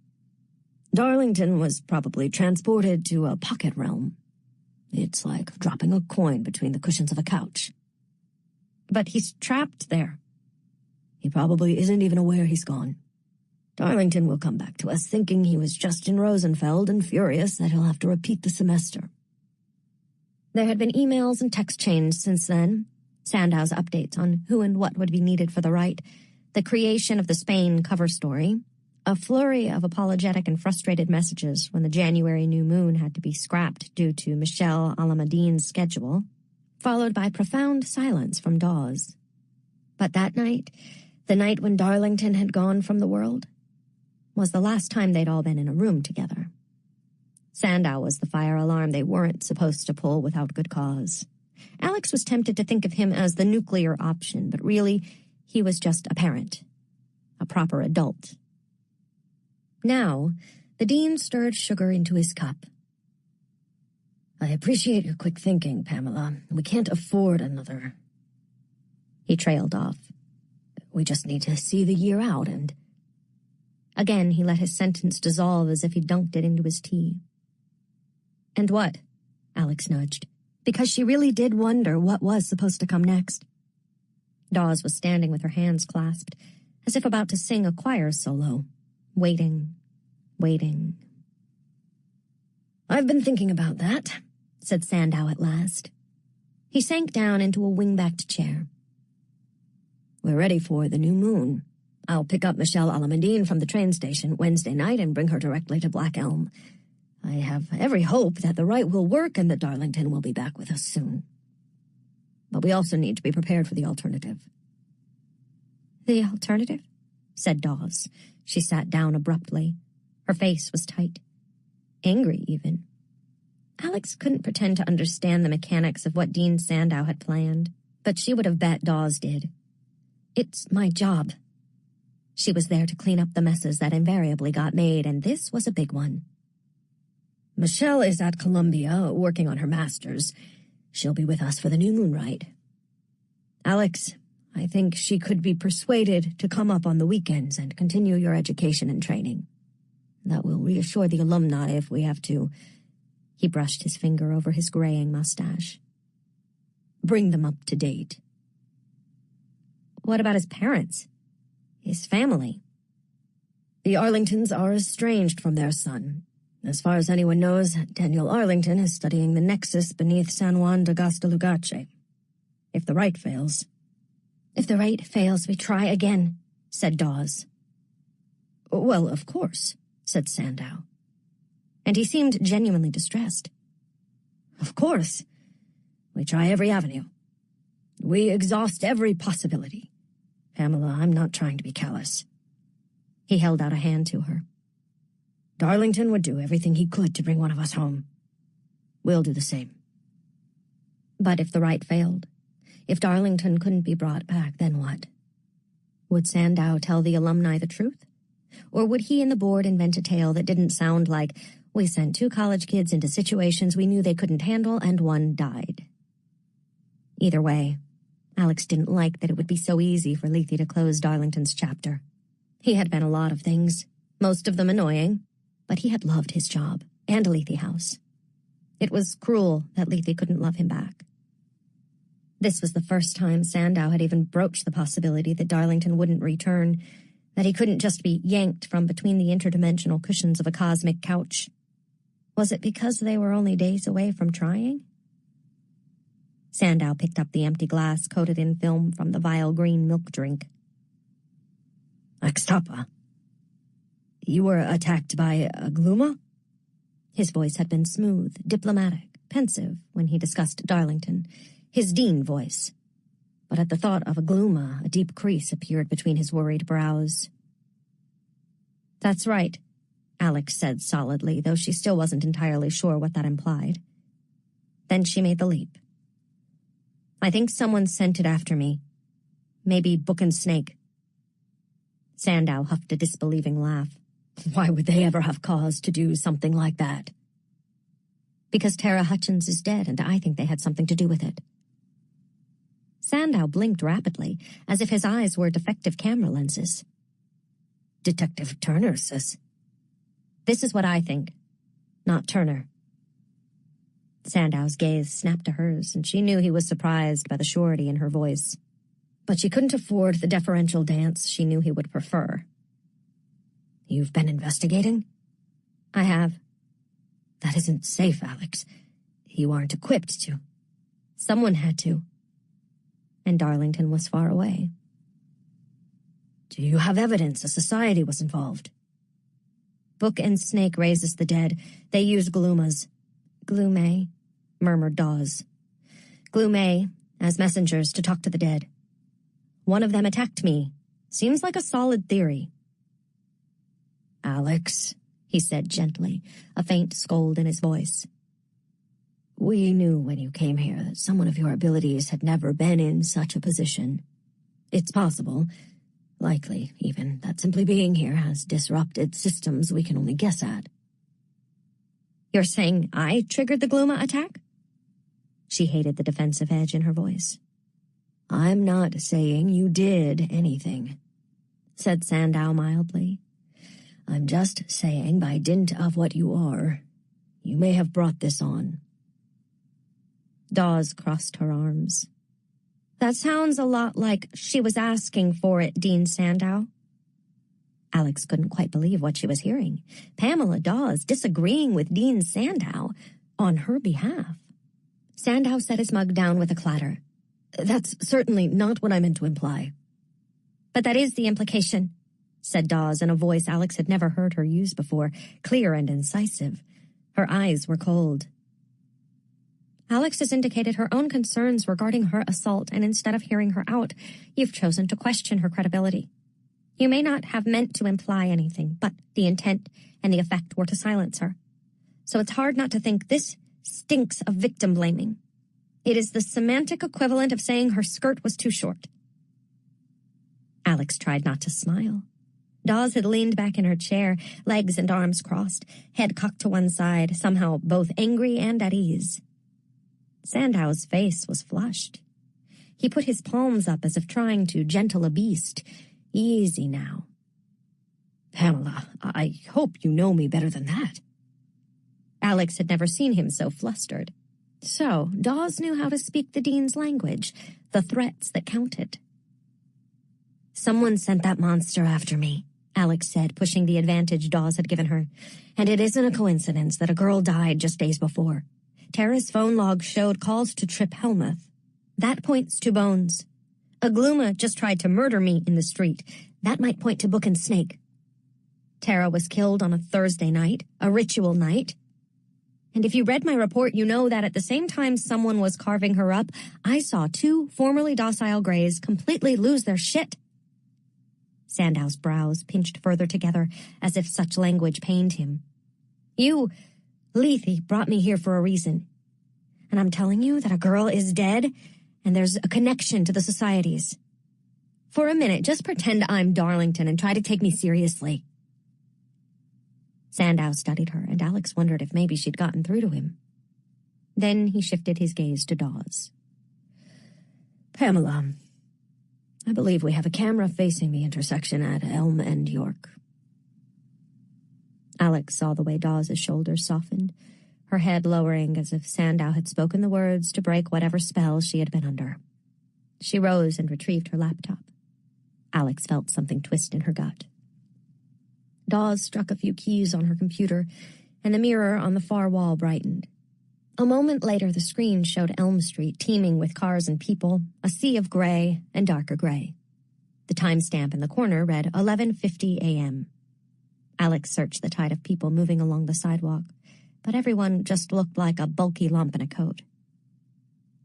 Darlington was probably transported to a pocket realm. It's like dropping a coin between the cushions of a couch. But he's trapped there. He probably isn't even aware he's gone. Darlington will come back to us thinking he was just in Rosenfeld and furious that he'll have to repeat the semester. There had been emails and text chains since then, Sandow's updates on who and what would be needed for the right, the creation of the Spain cover story, a flurry of apologetic and frustrated messages when the January new moon had to be scrapped due to Michelle Alameddin's schedule, followed by profound silence from Dawes. But that night, the night when Darlington had gone from the world, was the last time they'd all been in a room together. Sandow was the fire alarm they weren't supposed to pull without good cause. Alex was tempted to think of him as the nuclear option, but really, he was just a parent, a proper adult. Now, the dean stirred sugar into his cup. I appreciate your quick thinking, Pamela. We can't afford another. He trailed off. We just need to see the year out and... Again, he let his sentence dissolve as if he dunked it into his tea. And what? Alex nudged, because she really did wonder what was supposed to come next. Dawes was standing with her hands clasped, as if about to sing a choir solo, waiting. I've been thinking about that, said Sandow at last. He sank down into a wing-backed chair. We're ready for the new moon. I'll pick up Michelle Alameddine from the train station Wednesday night and bring her directly to Black Elm. I have every hope that the right will work and that Darlington will be back with us soon. But we also need to be prepared for the alternative. The alternative? Said Dawes. She sat down abruptly. Her face was tight. Angry, even. Alex couldn't pretend to understand the mechanics of what Dean Sandow had planned, but she would have bet Dawes did. It's my job. She was there to clean up the messes that invariably got made, and this was a big one. Michelle is at Columbia, working on her master's. She'll be with us for the new moon ride. Alex, I think she could be persuaded to come up on the weekends and continue your education and training. That will reassure the alumni if we have to. He brushed his finger over his graying mustache. Bring them up to date. What about his parents? His family? The Arlingtons are estranged from their son. As far as anyone knows, Daniel Arlington is studying the nexus beneath San Juan de Gastalugache. If the right fails... If the right fails, we try again, said Dawes. Well, of course, said Sandow. And he seemed genuinely distressed. Of course. We try every avenue. We exhaust every possibility. Pamela, I'm not trying to be callous. He held out a hand to her. Darlington would do everything he could to bring one of us home. We'll do the same. But if the right failed, if Darlington couldn't be brought back, then what? Would Sandow tell the alumni the truth? Or would he and the board invent a tale that didn't sound like, we sent 2 college kids into situations we knew they couldn't handle and one died? Either way, Alex didn't like that it would be so easy for Leigh to close Darlington's chapter. He had been a lot of things, most of them annoying, but he had loved his job and Leigh House. It was cruel that Leigh couldn't love him back. This was the first time Sandow had even broached the possibility that Darlington wouldn't return, that he couldn't just be yanked from between the interdimensional cushions of a cosmic couch. Was it because they were only days away from trying? Sandow picked up the empty glass coated in film from the vile green milk drink. Axtapa. You were attacked by a gluma? His voice had been smooth, diplomatic, pensive when he discussed Darlington, his dean voice. But at the thought of a gluma, a deep crease appeared between his worried brows. That's right, Alex said solidly, though she still wasn't entirely sure what that implied. Then she made the leap. I think someone sent it after me. Maybe Book and Snake. Sandow huffed a disbelieving laugh. Why would they ever have cause to do something like that? Because Tara Hutchins is dead, and I think they had something to do with it. Sandow blinked rapidly, as if his eyes were defective camera lenses. Detective Turner says. This is what I think, not Turner. Sandow's gaze snapped to hers, and she knew he was surprised by the surety in her voice. But she couldn't afford the deferential dance she knew he would prefer. You've been investigating? I have. That isn't safe, Alex. You aren't equipped to. Someone had to. And Darlington was far away. Do you have evidence a society was involved? Book and Snake raises the dead. They use glumas. Glume, murmured Dawes. Glume, as messengers to talk to the dead. One of them attacked me. Seems like a solid theory. Alex, he said gently, a faint scold in his voice. We knew when you came here that someone of your abilities had never been in such a position. It's possible, likely even, that simply being here has disrupted systems we can only guess at. You're saying I triggered the Gluma attack? She hated the defensive edge in her voice. I'm not saying you did anything, said Sandow mildly. I'm just saying by dint of what you are, you may have brought this on. Dawes crossed her arms. That sounds a lot like she was asking for it, Dean Sandow. Alex couldn't quite believe what she was hearing. Pamela Dawes disagreeing with Dean Sandow on her behalf. Sandow set his mug down with a clatter. That's certainly not what I meant to imply. But that is the implication, said Dawes in a voice Alex had never heard her use before, clear and incisive. Her eyes were cold. Alex has indicated her own concerns regarding her assault, and instead of hearing her out, you've chosen to question her credibility. You may not have meant to imply anything, but the intent and the effect were to silence her. So it's hard not to think this stinks of victim blaming. It is the semantic equivalent of saying her skirt was too short. Alex tried not to smile. Dawes had leaned back in her chair, legs and arms crossed, head cocked to one side, somehow both angry and at ease. Sandow's face was flushed. He put his palms up as if trying to gentle a beast. Easy now. Pamela, I hope you know me better than that. Alex had never seen him so flustered. So, Dawes knew how to speak the Dean's language, the threats that counted. Someone sent that monster after me, Alex said, pushing the advantage Dawes had given her. And it isn't a coincidence that a girl died just days before. Tara's phone log showed calls to Trip Helmuth. That points to Bones. A Gluma just tried to murder me in the street. That might point to Book and Snake. Tara was killed on a Thursday night, a ritual night. And if you read my report, you know that at the same time someone was carving her up, I saw two formerly docile Greys completely lose their shit. Sandow's brows pinched further together, as if such language pained him. You, Lethe, brought me here for a reason. And I'm telling you that a girl is dead, and there's a connection to the societies. For a minute, just pretend I'm Darlington and try to take me seriously. Sandow studied her, and Alex wondered if maybe she'd gotten through to him. Then he shifted his gaze to Dawes. Pamela, I believe we have a camera facing the intersection at Elm and York. Alex saw the way Dawes' shoulders softened, her head lowering as if Sandow had spoken the words to break whatever spell she had been under. She rose and retrieved her laptop. Alex felt something twist in her gut. Dawes struck a few keys on her computer, and the mirror on the far wall brightened. A moment later, the screen showed Elm Street teeming with cars and people, a sea of gray and darker gray. The timestamp in the corner read 11:50 a.m. Alex searched the tide of people moving along the sidewalk, but everyone just looked like a bulky lump in a coat.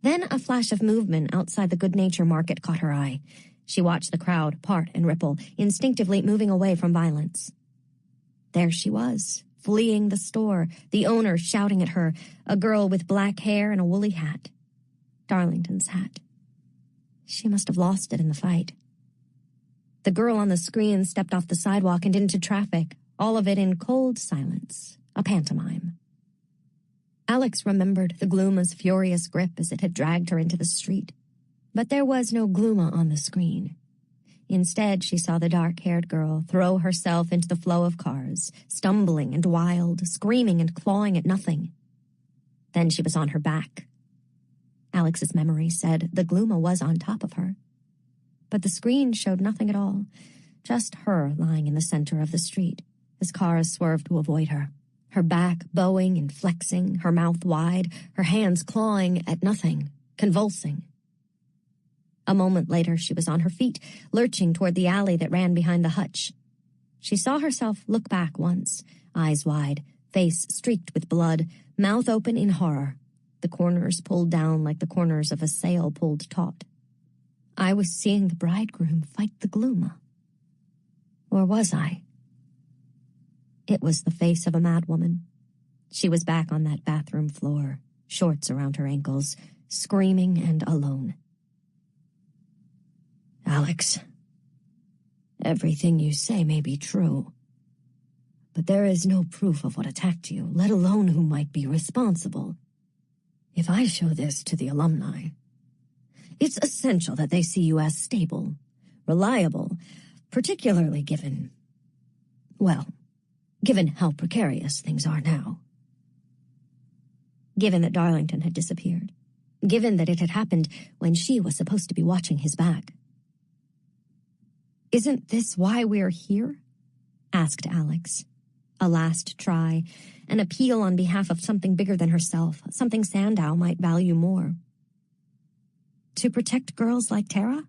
Then a flash of movement outside the Good Nature Market caught her eye. She watched the crowd part and ripple, instinctively moving away from violence. There she was, fleeing the store, the owner shouting at her, a girl with black hair and a woolly hat. Darlington's hat. She must have lost it in the fight. The girl on the screen stepped off the sidewalk and into traffic, all of it in cold silence, a pantomime. Alex remembered the Gluma's furious grip as it had dragged her into the street. But there was no Gluma on the screen. Instead, she saw the dark-haired girl throw herself into the flow of cars, stumbling and wild, screaming and clawing at nothing. Then she was on her back. Alex's memory said the Gluma was on top of her. But the screen showed nothing at all, just her lying in the center of the street, as cars swerved to avoid her, her back bowing and flexing, her mouth wide, her hands clawing at nothing, convulsing. A moment later, she was on her feet, lurching toward the alley that ran behind the hutch. She saw herself look back once, eyes wide, face streaked with blood, mouth open in horror, the corners pulled down like the corners of a sail pulled taut. I was seeing the bridegroom fight the Gluma. Or was I? It was the face of a madwoman. She was back on that bathroom floor, shorts around her ankles, screaming and alone. Alex, everything you say may be true, but there is no proof of what attacked you, let alone who might be responsible. If I show this to the alumni, it's essential that they see you as stable, reliable, particularly given how precarious things are now. Given that Darlington had disappeared. Given that it had happened when she was supposed to be watching his back. "Isn't this why we're here?" asked Alex. A last try, an appeal on behalf of something bigger than herself, something Sandow might value more. To protect girls like Tara?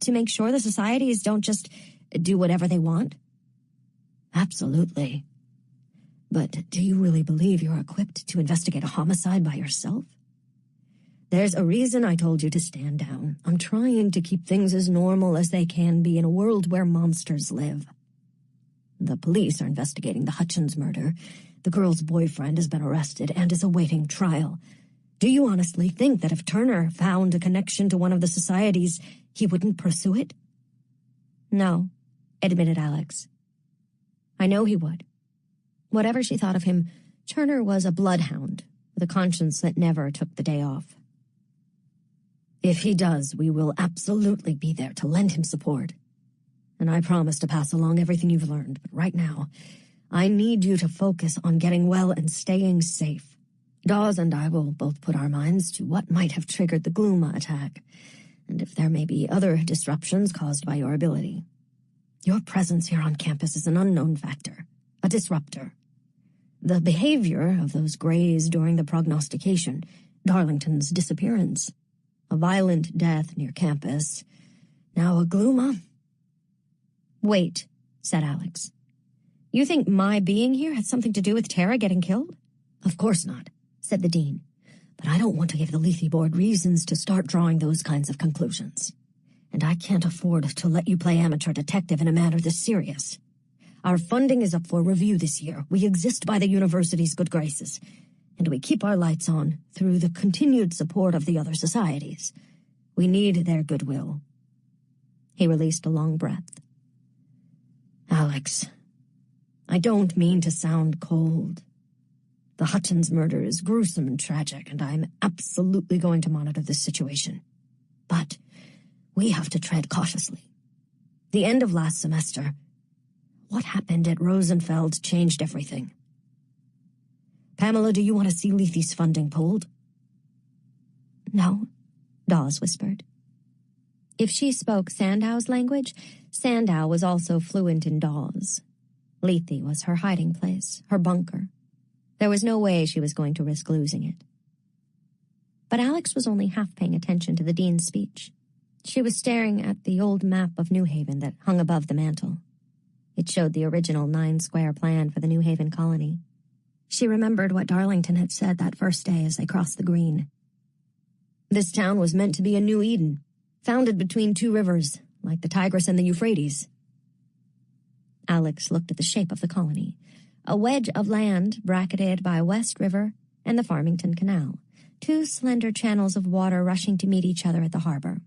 To make sure the societies don't just do whatever they want? Absolutely. But do you really believe you're equipped to investigate a homicide by yourself? There's a reason I told you to stand down. I'm trying to keep things as normal as they can be in a world where monsters live. The police are investigating the Hutchins murder. The girl's boyfriend has been arrested and is awaiting trial. Do you honestly think that if Turner found a connection to one of the societies, he wouldn't pursue it? No, admitted Alex. I know he would. Whatever she thought of him, Turner was a bloodhound with a conscience that never took the day off. If he does, we will absolutely be there to lend him support. And I promise to pass along everything you've learned. But right now, I need you to focus on getting well and staying safe. Dawes and I will both put our minds to what might have triggered the Glooma attack, and if there may be other disruptions caused by your ability. Your presence here on campus is an unknown factor, a disruptor. The behavior of those Greys during the prognostication, Darlington's disappearance, a violent death near campus, now a Glooma. Wait, said Alex. You think my being here had something to do with Tara getting killed? Of course not, said the dean. But I don't want to give the Lethe board reasons to start drawing those kinds of conclusions. And I can't afford to let you play amateur detective in a matter this serious. Our funding is up for review this year. We exist by the university's good graces, and we keep our lights on through the continued support of the other societies. We need their goodwill. He released a long breath. Alex, I don't mean to sound cold. The Hutchins murder is gruesome and tragic, and I'm absolutely going to monitor this situation. But we have to tread cautiously. The end of last semester, what happened at Rosenfeld changed everything. Pamela, do you want to see Lethe's funding pulled? No, Dawes whispered. If she spoke Sandow's language, Sandow was also fluent in Dawes. Lethe was her hiding place, her bunker. There was no way she was going to risk losing it. But Alex was only half paying attention to the dean's speech. She was staring at the old map of New Haven that hung above the mantel. It showed the original 9-square plan for the New Haven colony. She remembered what Darlington had said that first day as they crossed the green. This town was meant to be a New Eden, founded between two rivers, like the Tigris and the Euphrates. Alex looked at the shape of the colony, a wedge of land bracketed by West River and the Farmington Canal, two slender channels of water rushing to meet each other at the harbor.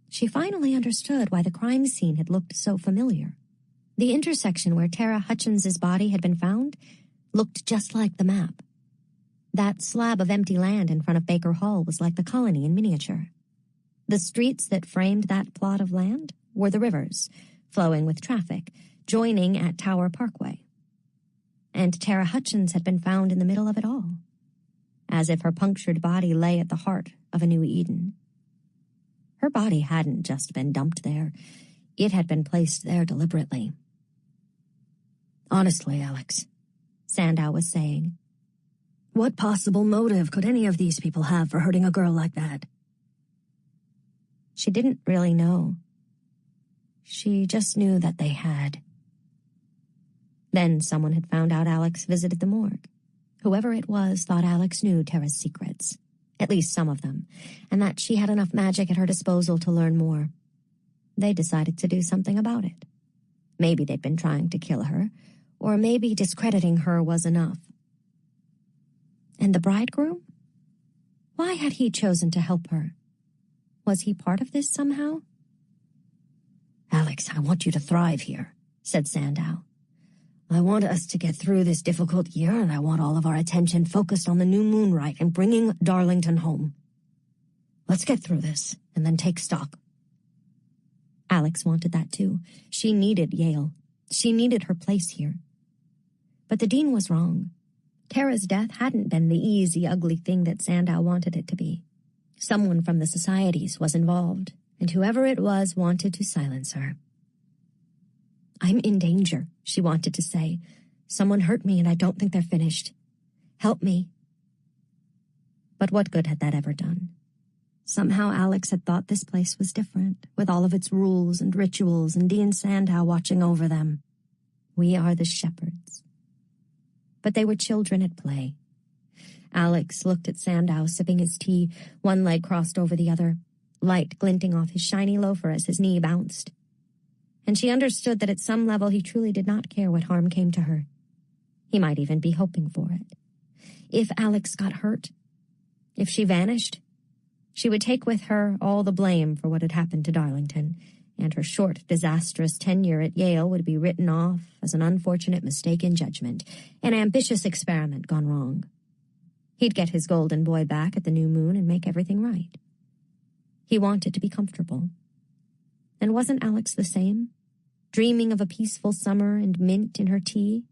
She finally understood why the crime scene had looked so familiar. The intersection where Tara Hutchins's body had been found looked just like the map. That slab of empty land in front of Baker Hall was like the colony in miniature. The streets that framed that plot of land were the rivers, flowing with traffic, joining at Tower Parkway. And Tara Hutchins had been found in the middle of it all, as if her punctured body lay at the heart of a new Eden. Her body hadn't just been dumped there. It had been placed there deliberately. Honestly, Alex, Sandow was saying, what possible motive could any of these people have for hurting a girl like that? She didn't really know. She just knew that they had. Then someone had found out Alex visited the morgue. Whoever it was thought Alex knew Tara's secrets, at least some of them, and that she had enough magic at her disposal to learn more. They decided to do something about it. Maybe they'd been trying to kill her, or maybe discrediting her was enough. And the bridegroom? Why had he chosen to help her? Was he part of this somehow? Alex, I want you to thrive here, said Sandow. I want us to get through this difficult year, and I want all of our attention focused on the new moon rite and bringing Darlington home. Let's get through this, and then take stock. Alex wanted that too. She needed Yale. She needed her place here. But the dean was wrong. Tara's death hadn't been the easy, ugly thing that Sandow wanted it to be. Someone from the societies was involved, and whoever it was wanted to silence her. I'm in danger, she wanted to say. Someone hurt me, and I don't think they're finished. Help me. But what good had that ever done? Somehow Alex had thought this place was different, with all of its rules and rituals and Dean Sandow watching over them. We are the shepherds. But they were children at play. Alex looked at Sandow sipping his tea, one leg crossed over the other, light glinting off his shiny loafer as his knee bounced. And she understood that at some level he truly did not care what harm came to her. He might even be hoping for it. If Alex got hurt, if she vanished, she would take with her all the blame for what had happened to Darlington, and her short, disastrous tenure at Yale would be written off as an unfortunate mistake in judgment, an ambitious experiment gone wrong. He'd get his golden boy back at the new moon and make everything right. He wanted to be comfortable. And wasn't Alex the same? Dreaming of a peaceful summer and mint in her tea,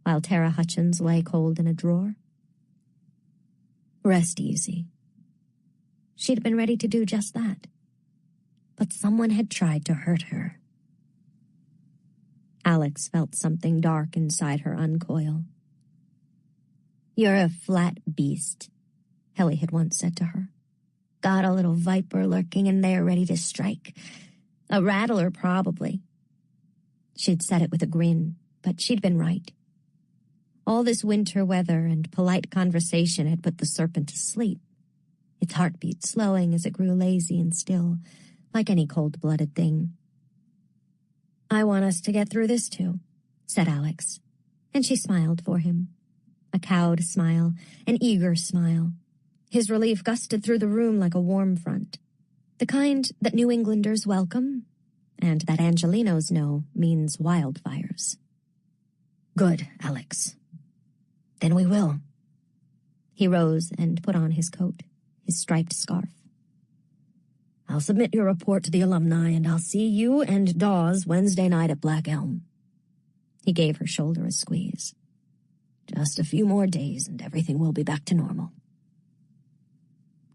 while Tara Hutchins lay cold in a drawer? Rest easy. She'd been ready to do just that. But someone had tried to hurt her. Alex felt something dark inside her uncoil. You're a flat beast, Helly had once said to her. Got a little viper lurking in there ready to strike. A rattler, probably. She'd said it with a grin, but she'd been right. All this winter weather and polite conversation had put the serpent to sleep, its heartbeat slowing as it grew lazy and still, like any cold-blooded thing. I want us to get through this too, said Alex, and she smiled for him. A cowed smile, an eager smile. His relief gusted through the room like a warm front. The kind that New Englanders welcome, and that Angelinos know means wildfires. Good, Alex. Then we will. He rose and put on his coat, his striped scarf. I'll submit your report to the alumni, and I'll see you and Dawes Wednesday night at Black Elm. He gave her shoulder a squeeze. Just a few more days, and everything will be back to normal.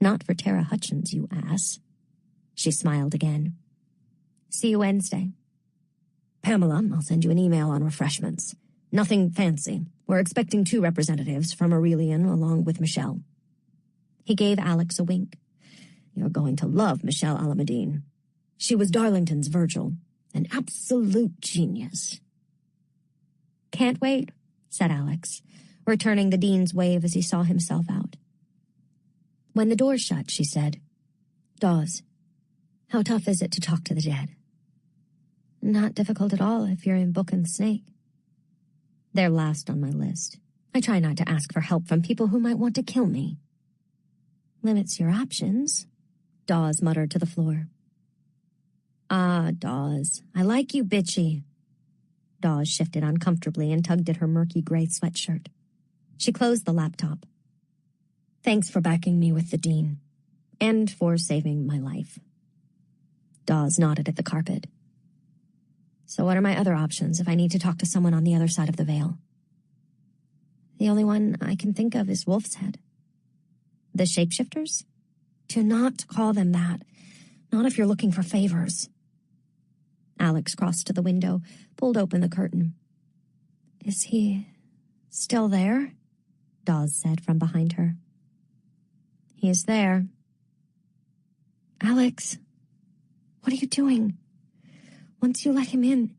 Not for Tara Hutchins, you ass. She smiled again. See you Wednesday. Pamela, I'll send you an email on refreshments. Nothing fancy. We're expecting 2 representatives from Aurelian along with Michelle. He gave Alex a wink. You're going to love Michelle Alameddine. She was Darlington's Virgil, an absolute genius. Can't wait, said Alex, returning the dean's wave as he saw himself out. When the door shut, she said, Dawes, how tough is it to talk to the dead? Not difficult at all if you're in Book and Snake. They're last on my list. I try not to ask for help from people who might want to kill me. Limits your options, Dawes muttered to the floor. Ah, Dawes, I like you bitchy. Dawes shifted uncomfortably and tugged at her murky gray sweatshirt. She closed the laptop. Thanks for backing me with the dean, and for saving my life. Dawes nodded at the carpet. So what are my other options if I need to talk to someone on the other side of the veil? The only one I can think of is Wolf's Head. The shapeshifters? Do not call them that. Not if you're looking for favors. Alex crossed to the window, pulled open the curtain. Is he still there? Dawes said from behind her. He is there. Alex, what are you doing? Once you let him in,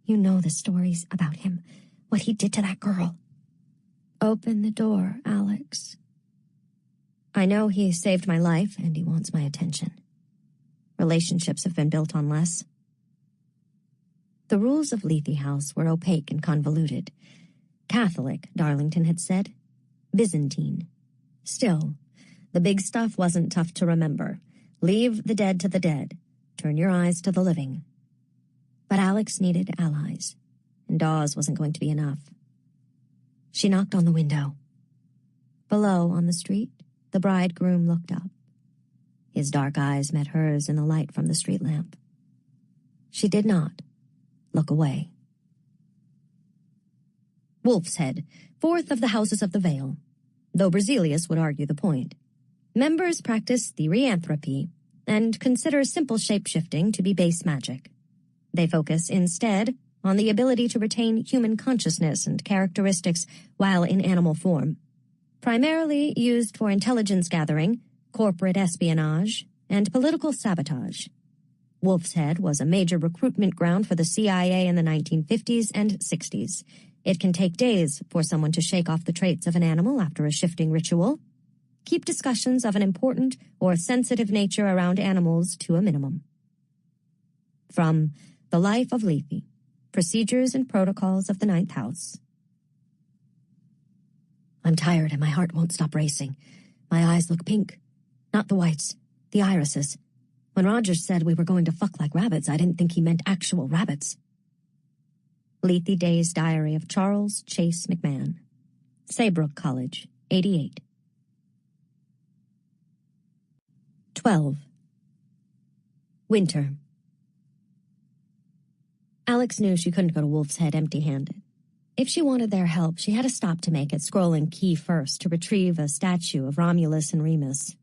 you know the stories about him, what he did to that girl. Open the door, Alex. I know he saved my life, and he wants my attention. Relationships have been built on less. The rules of Lethe House were opaque and convoluted. Catholic, Darlington had said, Byzantine. Still, the big stuff wasn't tough to remember. Leave the dead to the dead. Turn your eyes to the living. But Alex needed allies, and Dawes wasn't going to be enough. She knocked on the window. Below, on the street, the bridegroom looked up. His dark eyes met hers in the light from the street lamp. She did not look away. Wolf's Head, fourth of the Houses of the Vale, though Berzelius would argue the point. Members practice therianthropy and consider simple shape-shifting to be base magic. They focus instead on the ability to retain human consciousness and characteristics while in animal form, primarily used for intelligence gathering, corporate espionage, and political sabotage. Wolf's Head was a major recruitment ground for the CIA in the 1950s and 60s. It can take days for someone to shake off the traits of an animal after a shifting ritual. Keep discussions of an important or sensitive nature around animals to a minimum. From The Life of Leigh, Procedures and Protocols of the Ninth House. I'm tired and my heart won't stop racing. My eyes look pink. Not the whites, the irises. When Rogers said we were going to fuck like rabbits, I didn't think he meant actual rabbits. Leigh Day's Diary of Charles Chase McMahon. Saybrook College, 88. 12. Winter. Alex knew she couldn't go to Wolf's Head empty-handed. If she wanted their help, she had a stop to make at Scroll and Key first to retrieve a statue of Romulus and Remus.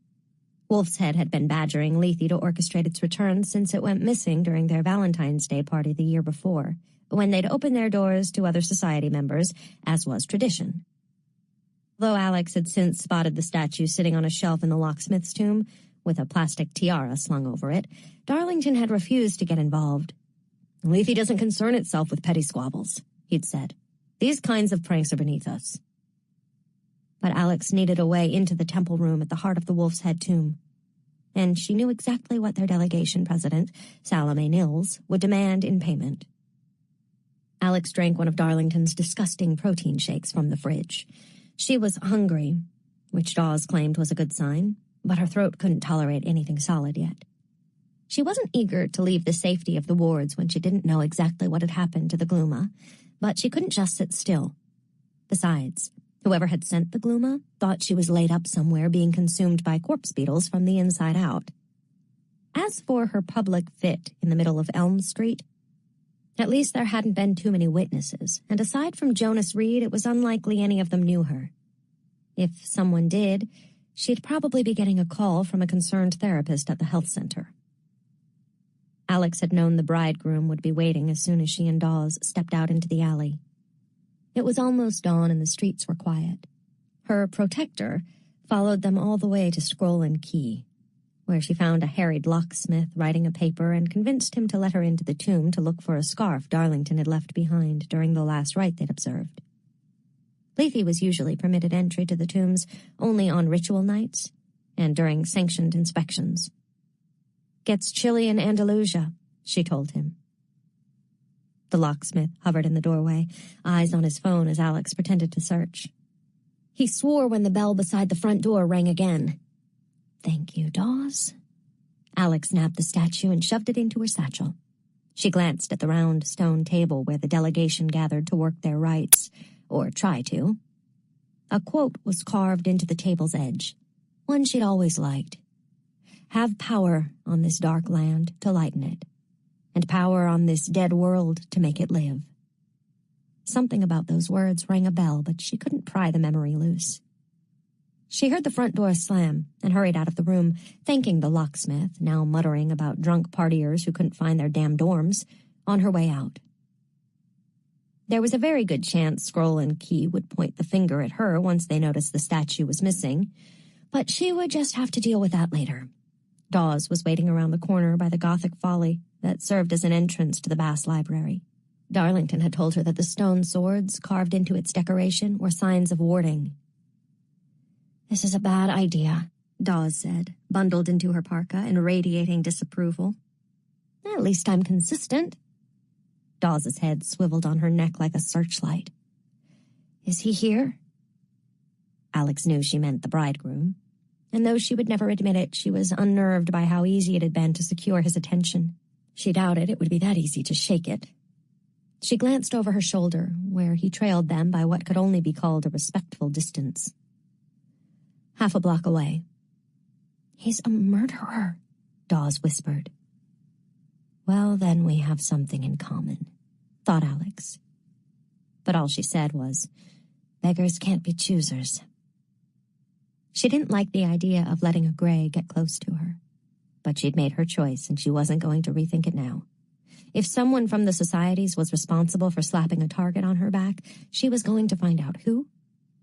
Wolf's Head had been badgering Leigh to orchestrate its return since it went missing during their Valentine's Day party the year before, when they'd opened their doors to other society members, as was tradition. Though Alex had since spotted the statue sitting on a shelf in the locksmith's tomb, with a plastic tiara slung over it, Darlington had refused to get involved. Leigh doesn't concern itself with petty squabbles, he'd said. These kinds of pranks are beneath us. But Alex needed a way into the temple room at the heart of the Wolf's Head tomb, and she knew exactly what their delegation president, Salome Nils, would demand in payment. Alex drank one of Darlington's disgusting protein shakes from the fridge. She was hungry, which Dawes claimed was a good sign, but her throat couldn't tolerate anything solid yet. She wasn't eager to leave the safety of the wards when she didn't know exactly what had happened to the Gluma, but she couldn't just sit still. Besides, whoever had sent the Gluma thought she was laid up somewhere being consumed by corpse beetles from the inside out. As for her public fit in the middle of Elm Street, at least there hadn't been too many witnesses, and aside from Jonas Reed, it was unlikely any of them knew her. If someone did, she'd probably be getting a call from a concerned therapist at the health center. Alex had known the bridegroom would be waiting as soon as she and Dawes stepped out into the alley. It was almost dawn and the streets were quiet. Her protector followed them all the way to Scroll and Key, where she found a harried locksmith writing a paper and convinced him to let her into the tomb to look for a scarf Darlington had left behind during the last rite they'd observed. Leigh was usually permitted entry to the tombs only on ritual nights and during sanctioned inspections. Gets chilly in Andalusia, she told him. The locksmith hovered in the doorway, eyes on his phone as Alex pretended to search. He swore when the bell beside the front door rang again. Thank you, Dawes. Alex nabbed the statue and shoved it into her satchel. She glanced at the round stone table where the delegation gathered to work their rites, or try to. A quote was carved into the table's edge, one she'd always liked. Have power on this dark land to lighten it, and power on this dead world to make it live. Something about those words rang a bell, but she couldn't pry the memory loose. She heard the front door slam and hurried out of the room, thanking the locksmith, now muttering about drunk partiers who couldn't find their damn dorms, on her way out. There was a very good chance Scroll and Key would point the finger at her once they noticed the statue was missing, but she would just have to deal with that later. Dawes was waiting around the corner by the Gothic folly that served as an entrance to the Bass Library. Darlington had told her that the stone swords carved into its decoration were signs of warding. This is a bad idea, Dawes said, bundled into her parka and radiating disapproval. At least I'm consistent. Dawes's head swiveled on her neck like a searchlight. Is he here? Alex knew she meant the bridegroom, and though she would never admit it, she was unnerved by how easy it had been to secure his attention. She doubted it would be that easy to shake it. She glanced over her shoulder, where he trailed them by what could only be called a respectful distance. Half a block away. "He's a murderer," Dawes whispered. "Well, then we have something in common," thought Alex. But all she said was, "Beggars can't be choosers." She didn't like the idea of letting a gray get close to her. But she'd made her choice, and she wasn't going to rethink it now. If someone from the societies was responsible for slapping a target on her back, she was going to find out who,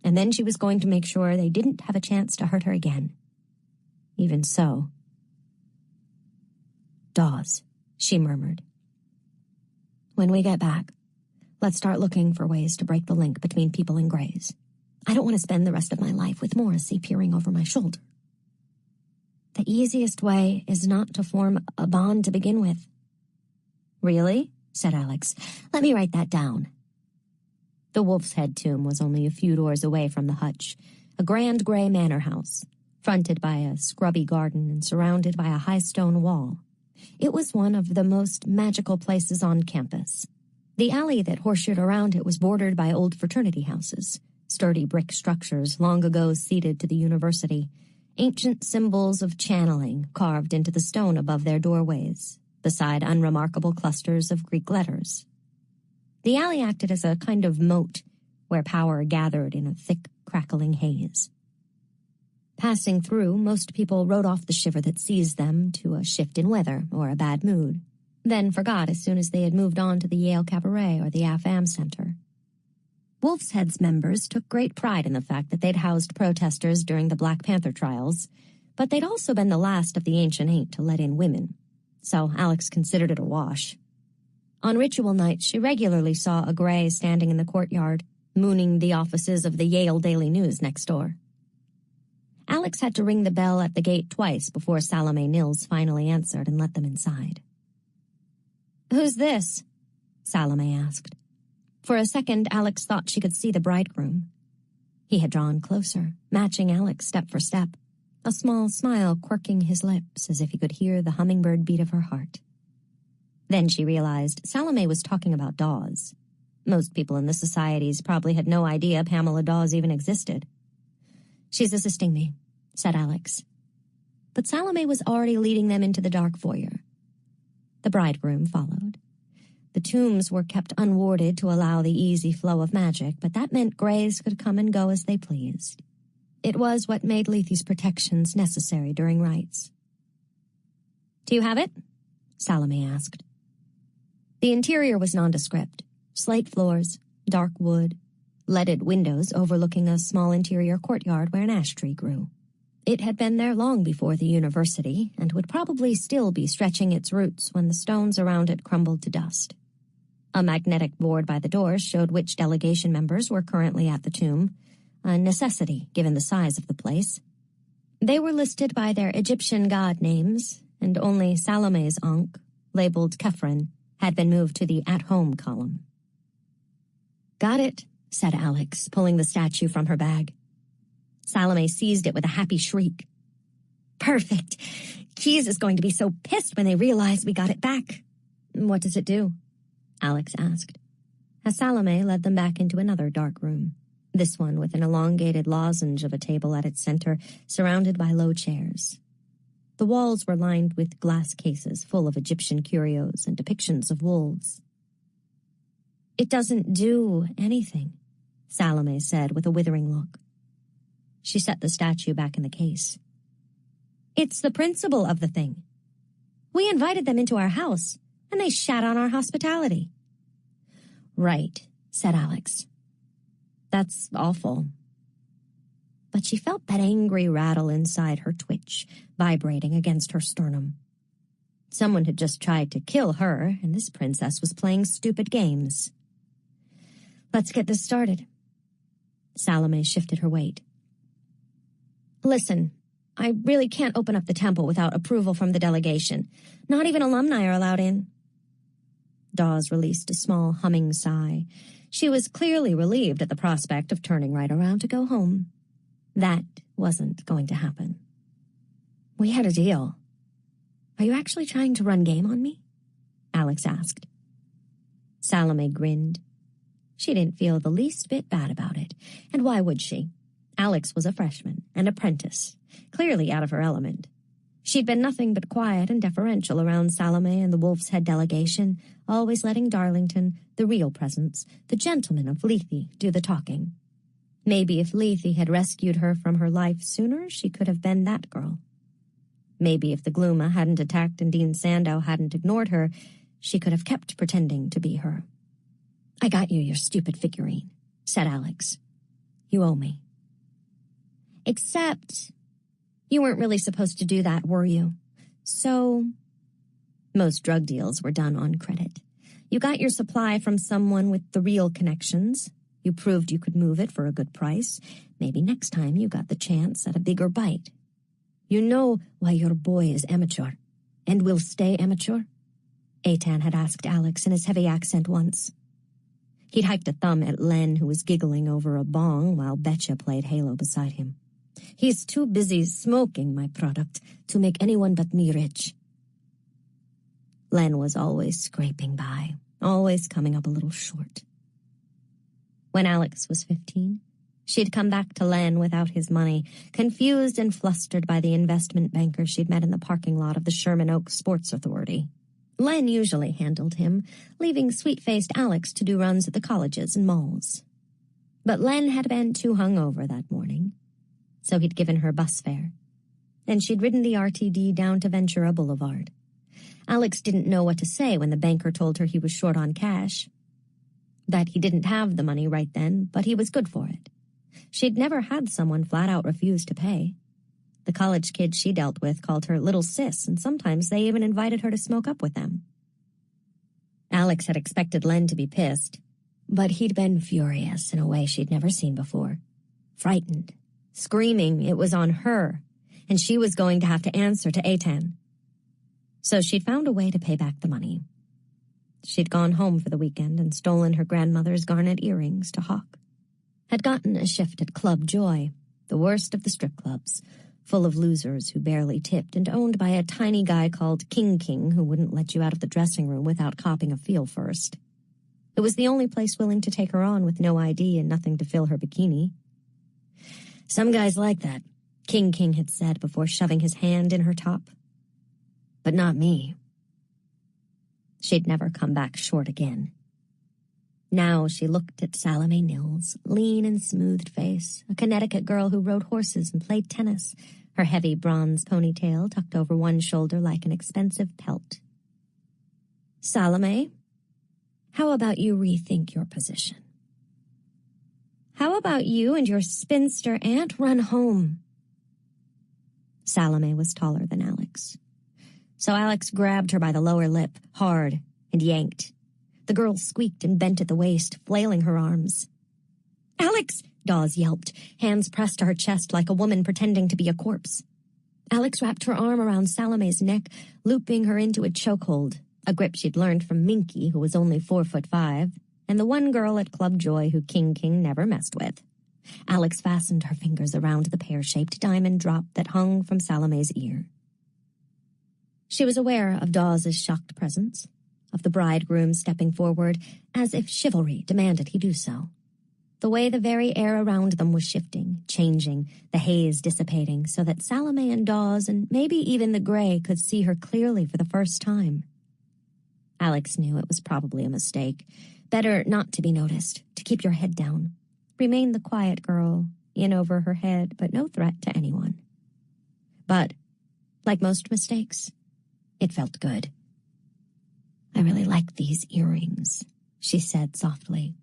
and then she was going to make sure they didn't have a chance to hurt her again. Even so. "Dawes," she murmured. "When we get back, let's start looking for ways to break the link between people and grays. I don't want to spend the rest of my life with Morrissey peering over my shoulder." "The easiest way is not to form a bond to begin with." "Really?" said Alex. "Let me write that down." The Wolf's Head tomb was only a few doors away from the hutch, a grand gray manor house, fronted by a scrubby garden and surrounded by a high stone wall. It was one of the most magical places on campus. The alley that horseshoed around it was bordered by old fraternity houses, sturdy brick structures long ago ceded to the university, ancient symbols of channeling carved into the stone above their doorways, beside unremarkable clusters of Greek letters. The alley acted as a kind of moat where power gathered in a thick, crackling haze. Passing through, most people wrote off the shiver that seized them to a shift in weather or a bad mood, then forgot as soon as they had moved on to the Yale Cabaret or the AFAM Center. Wolf's Head's members took great pride in the fact that they'd housed protesters during the Black Panther trials, but they'd also been the last of the Ancient Eight to let in women, so Alex considered it a wash. On ritual nights, she regularly saw a gray standing in the courtyard, mooning the offices of the Yale Daily News next door. Alex had to ring the bell at the gate twice before Salome Nils finally answered and let them inside. "Who's this?" Salome asked. For a second, Alex thought she could see the bridegroom. He had drawn closer, matching Alex step for step, a small smile quirking his lips as if he could hear the hummingbird beat of her heart. Then she realized Salome was talking about Dawes. Most people in the societies probably had no idea Pamela Dawes even existed. "She's assisting me," said Alex. But Salome was already leading them into the dark foyer. The bridegroom followed. The tombs were kept unwarded to allow the easy flow of magic, but that meant grays could come and go as they pleased. It was what made Lethe's protections necessary during rites. "Do you have it?" Salome asked. The interior was nondescript. Slate floors, dark wood, leaded windows overlooking a small interior courtyard where an ash tree grew. It had been there long before the university and would probably still be stretching its roots when the stones around it crumbled to dust. A magnetic board by the door showed which delegation members were currently at the tomb, a necessity given the size of the place. They were listed by their Egyptian god names, and only Salome's Ankh, labeled Kefren, had been moved to the at-home column. "Got it," said Alex, pulling the statue from her bag. Salome seized it with a happy shriek. "Perfect! Keys is going to be so pissed when they realize we got it back." "What does it do?" Alex asked, as Salome led them back into another dark room, this one with an elongated lozenge of a table at its center, surrounded by low chairs. The walls were lined with glass cases full of Egyptian curios and depictions of wolves. "It doesn't do anything," Salome said with a withering look. She set the statue back in the case. "It's the principle of the thing. We invited them into our house, and they shat on our hospitality." "Right," said Alex. "That's awful." But she felt that angry rattle inside her twitch, vibrating against her sternum. Someone had just tried to kill her, and this princess was playing stupid games. "Let's get this started." Salome shifted her weight. "Listen, I really can't open up the temple without approval from the delegation. Not even alumni are allowed in." Dawes released a small humming sigh. She was clearly relieved at the prospect of turning right around to go home. That wasn't going to happen. We had a deal. Are you actually trying to run game on me? Alex asked. Salome grinned. She didn't feel the least bit bad about it, and why would she? Alex was a freshman, an apprentice, clearly out of her element. She'd been nothing but quiet and deferential around Salome and the Wolf's Head delegation, always letting Darlington, the real presence, the gentleman of Lethe, do the talking. Maybe if Lethe had rescued her from her life sooner, she could have been that girl. Maybe if the Gluma hadn't attacked and Dean Sandow hadn't ignored her, she could have kept pretending to be her. I got you your stupid figurine, said Alex. You owe me. Except you weren't really supposed to do that, were you? So, most drug deals were done on credit. You got your supply from someone with the real connections. You proved you could move it for a good price. Maybe next time you got the chance at a bigger bite. You know why your boy is amateur, and will stay amateur? Eitan had asked Alex in his heavy accent once. He'd hiked a thumb at Len, who was giggling over a bong while Betcha played Halo beside him. He's too busy smoking my product to make anyone but me rich. Len was always scraping by, always coming up a little short. When Alex was 15, she'd come back to Len without his money, confused and flustered by the investment banker she'd met in the parking lot of the Sherman Oaks Sports Authority. Len usually handled him, leaving sweet-faced Alex to do runs at the colleges and malls. But Len had been too hungover that morning, so he'd given her bus fare. And she'd ridden the RTD down to Ventura Boulevard. Alex didn't know what to say when the banker told her he was short on cash. That he didn't have the money right then, but he was good for it. She'd never had someone flat-out refuse to pay. The college kids she dealt with called her Little Sis, and sometimes they even invited her to smoke up with them. Alex had expected Len to be pissed, but he'd been furious in a way she'd never seen before. Frightened, screaming it was on her, and she was going to have to answer to Eitan. So she'd found a way to pay back the money. She'd gone home for the weekend and stolen her grandmother's garnet earrings to hawk. Had gotten a shift at Club Joy, the worst of the strip clubs, full of losers who barely tipped and owned by a tiny guy called King who wouldn't let you out of the dressing room without copping a feel first. It was the only place willing to take her on with no ID and nothing to fill her bikini. Some guys like that, King had said before shoving his hand in her top. But not me. She'd never come back short again. Now she looked at Salome Nils, lean and smoothed face, a Connecticut girl who rode horses and played tennis, her heavy bronze ponytail tucked over one shoulder like an expensive pelt. Salome, how about you rethink your position? How about you and your spinster aunt run home? Salome was taller than Alex. So Alex grabbed her by the lower lip, hard, and yanked. The girl squeaked and bent at the waist, flailing her arms. Alex! Dawes yelped, hands pressed to her chest like a woman pretending to be a corpse. Alex wrapped her arm around Salome's neck, looping her into a chokehold, a grip she'd learned from Minky, who was only 4'5", and the one girl at Club Joy who King never messed with. Alex fastened her fingers around the pear-shaped diamond drop that hung from Salome's ear. She was aware of Dawes' shocked presence, of the bridegroom stepping forward, as if chivalry demanded he do so. The way the very air around them was shifting, changing, the haze dissipating, so that Salome and Dawes and maybe even the gray could see her clearly for the first time. Alex knew it was probably a mistake. Better not to be noticed, to keep your head down. Remain the quiet girl, in over her head, but no threat to anyone. But, like most mistakes, it felt good. I really like these earrings, she said softly.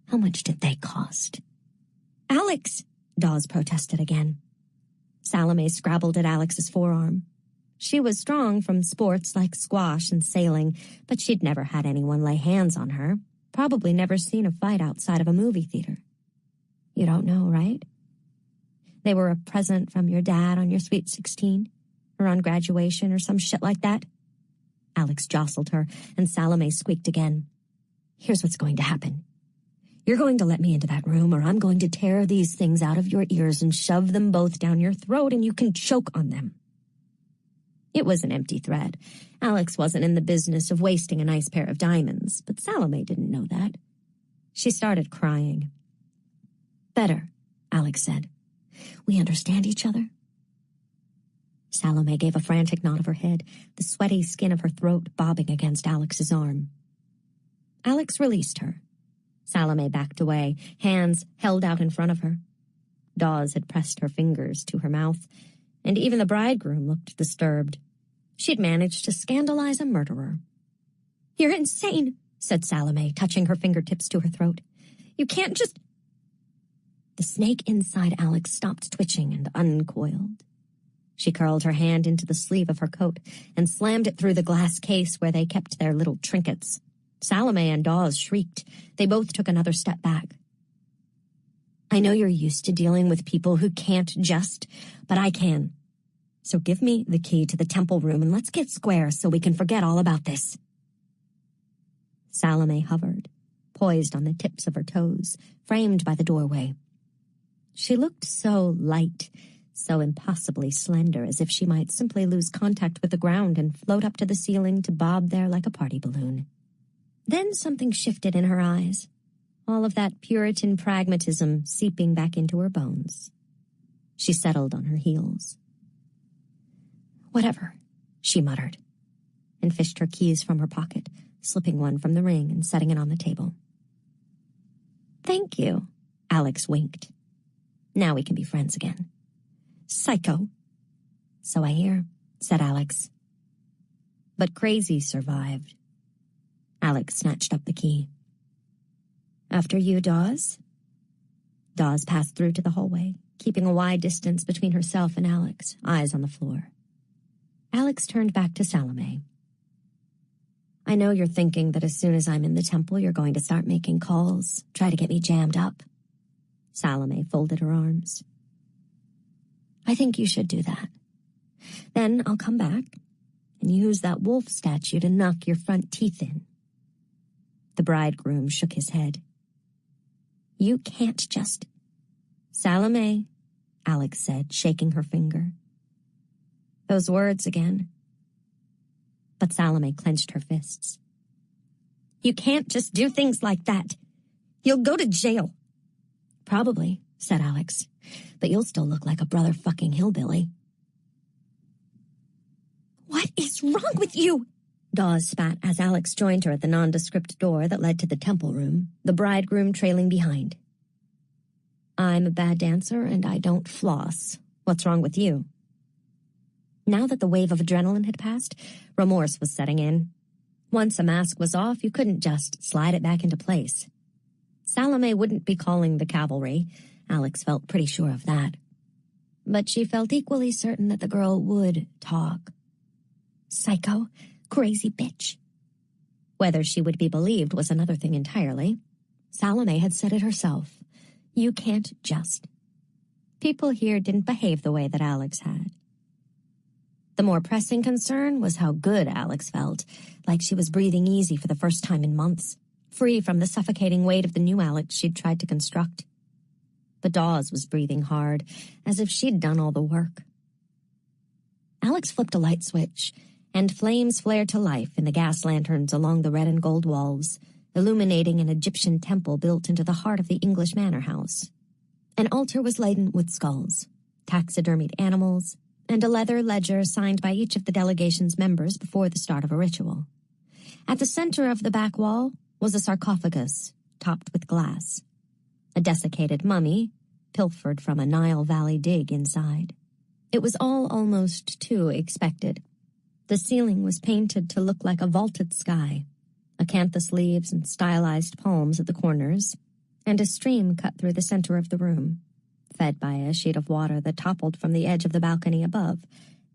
How much did they cost? Alex, Dawes protested again. Salome scrabbled at Alex's forearm. She was strong from sports like squash and sailing, but she'd never had anyone lay hands on her, probably never seen a fight outside of a movie theater. You don't know, right? They were a present from your dad on your sweet 16, or on graduation or some shit like that. Alex jostled her, and Salome squeaked again. Here's what's going to happen. You're going to let me into that room, or I'm going to tear these things out of your ears and shove them both down your throat, and you can choke on them. It was an empty threat. Alex wasn't in the business of wasting a nice pair of diamonds, but Salome didn't know that. She started crying. "Better," Alex said. "We understand each other?" Salome gave a frantic nod of her head, the sweaty skin of her throat bobbing against Alex's arm. Alex released her. Salome backed away, hands held out in front of her. Dawes had pressed her fingers to her mouth, and even the bridegroom looked disturbed. She'd managed to scandalize a murderer. "You're insane," said Salome, touching her fingertips to her throat. "You can't just—" The snake inside Alex stopped twitching and uncoiled. She curled her hand into the sleeve of her coat and slammed it through the glass case where they kept their little trinkets. Salome and Dawes shrieked. They both took another step back. "I know you're used to dealing with people who can't just, but I can. So give me the key to the temple room and let's get square so we can forget all about this." Salome hovered, poised on the tips of her toes, framed by the doorway. She looked so light, so impossibly slender, as if she might simply lose contact with the ground and float up to the ceiling to bob there like a party balloon. Then something shifted in her eyes, all of that Puritan pragmatism seeping back into her bones. She settled on her heels. "Whatever," she muttered, and fished her keys from her pocket, slipping one from the ring and setting it on the table. "Thank you," Alex winked. "Now we can be friends again." "Psycho." "So I hear," said Alex. But crazy survived. Alex snatched up the key. "After you, Dawes?" Dawes passed through to the hallway, keeping a wide distance between herself and Alex, eyes on the floor. Alex turned back to Salome. "I know you're thinking that as soon as I'm in the temple, you're going to start making calls, try to get me jammed up." Salome folded her arms. "I think you should do that. Then I'll come back and use that wolf statue to knock your front teeth in." The bridegroom shook his head. "You can't just—" "Salome," Alex said, shaking her finger. "Those words again." But Salome clenched her fists. "You can't just do things like that. You'll go to jail." "Probably," said Alex, "but you'll still look like a brother-fucking hillbilly." "What is wrong with you?" Dawes spat as Alex joined her at the nondescript door that led to the temple room, the bridegroom trailing behind. "I'm a bad dancer and I don't floss. What's wrong with you?" Now that the wave of adrenaline had passed, remorse was setting in. Once a mask was off, you couldn't just slide it back into place. Salome wouldn't be calling the cavalry. Alex felt pretty sure of that. But she felt equally certain that the girl would talk. Psycho, crazy bitch. Whether she would be believed was another thing entirely. Salome had said it herself. You can't just. People here didn't behave the way that Alex had. The more pressing concern was how good Alex felt, like she was breathing easy for the first time in months, free from the suffocating weight of the new Alex she'd tried to construct. But Dawes was breathing hard, as if she'd done all the work. Alex flipped a light switch, and flames flared to life in the gas lanterns along the red and gold walls, illuminating an Egyptian temple built into the heart of the English manor house. An altar was laden with skulls, taxidermied animals, and a leather ledger signed by each of the delegation's members before the start of a ritual. At the center of the back wall was a sarcophagus, topped with glass. A desiccated mummy, pilfered from a Nile Valley dig inside. It was all almost too expected. The ceiling was painted to look like a vaulted sky, acanthus leaves and stylized palms at the corners, and a stream cut through the center of the room, fed by a sheet of water that toppled from the edge of the balcony above,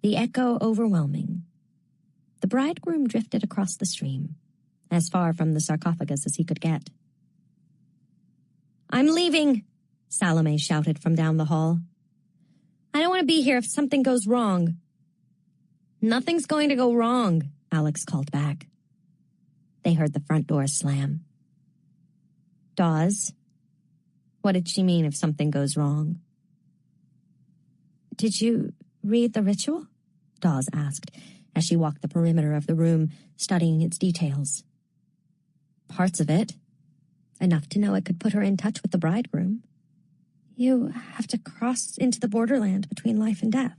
the echo overwhelming. The bridegroom drifted across the stream, as far from the sarcophagus as he could get. "I'm leaving," Salome shouted from down the hall. "I don't want to be here if something goes wrong." "Nothing's going to go wrong," Alex called back. They heard the front door slam. "Dawes," What did she mean if something goes wrong? Did you read the ritual? Dawes asked, as she walked the perimeter of the room, studying its details. Parts of it. Enough to know it could put her in touch with the bridegroom. You have to cross into the borderland between life and death.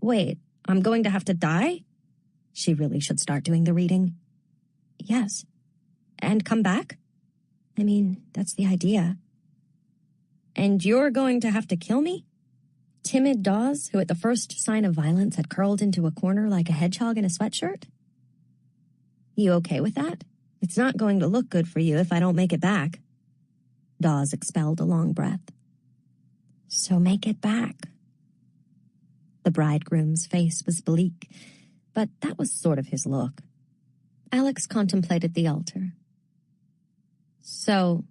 Wait, I'm going to have to die? She really should start doing the reading. Yes. And come back? I mean, that's the idea. And you're going to have to kill me? Timid Dawes, who at the first sign of violence had curled into a corner like a hedgehog in a sweatshirt? You okay with that? It's not going to look good for you if I don't make it back. Dawes expelled a long breath. So make it back. The bridegroom's face was bleak, but that was sort of his look. Alex contemplated the altar. So,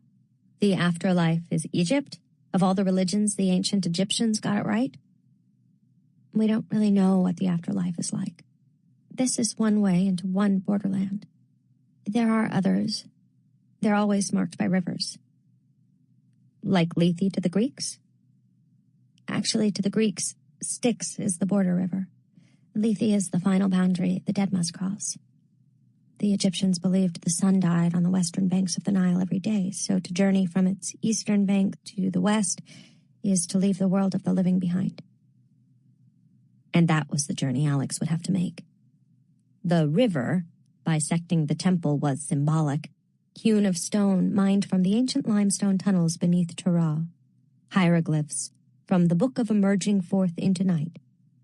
the afterlife is Egypt? Of all the religions, the ancient Egyptians got it right? We don't really know what the afterlife is like. This is one way into one borderland. There are others. They're always marked by rivers. Like Lethe to the Greeks? Actually, to the Greeks, Styx is the border river. Lethe is the final boundary the dead must cross. The Egyptians believed the sun died on the western banks of the Nile every day, so to journey from its eastern bank to the west is to leave the world of the living behind. And that was the journey Alex would have to make. The river, bisecting the temple, was symbolic, hewn of stone mined from the ancient limestone tunnels beneath Tura, hieroglyphs from the Book of Emerging Forth into Night,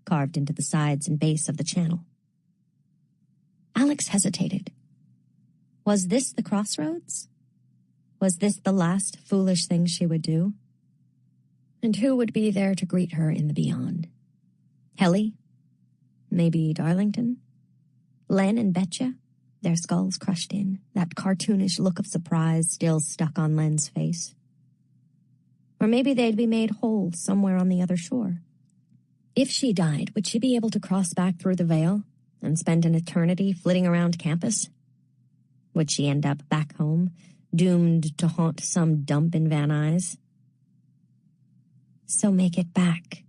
carved into the sides and base of the channel. Alex hesitated. Was this the crossroads? Was this the last foolish thing she would do? And who would be there to greet her in the beyond? Helly? Maybe Darlington? Len and Betcha? Their skulls crushed in, that cartoonish look of surprise still stuck on Len's face. Or maybe they'd be made whole somewhere on the other shore. If she died, would she be able to cross back through the veil and spend an eternity flitting around campus? Would she end up back home, doomed to haunt some dump in Van Nuys? So make it back.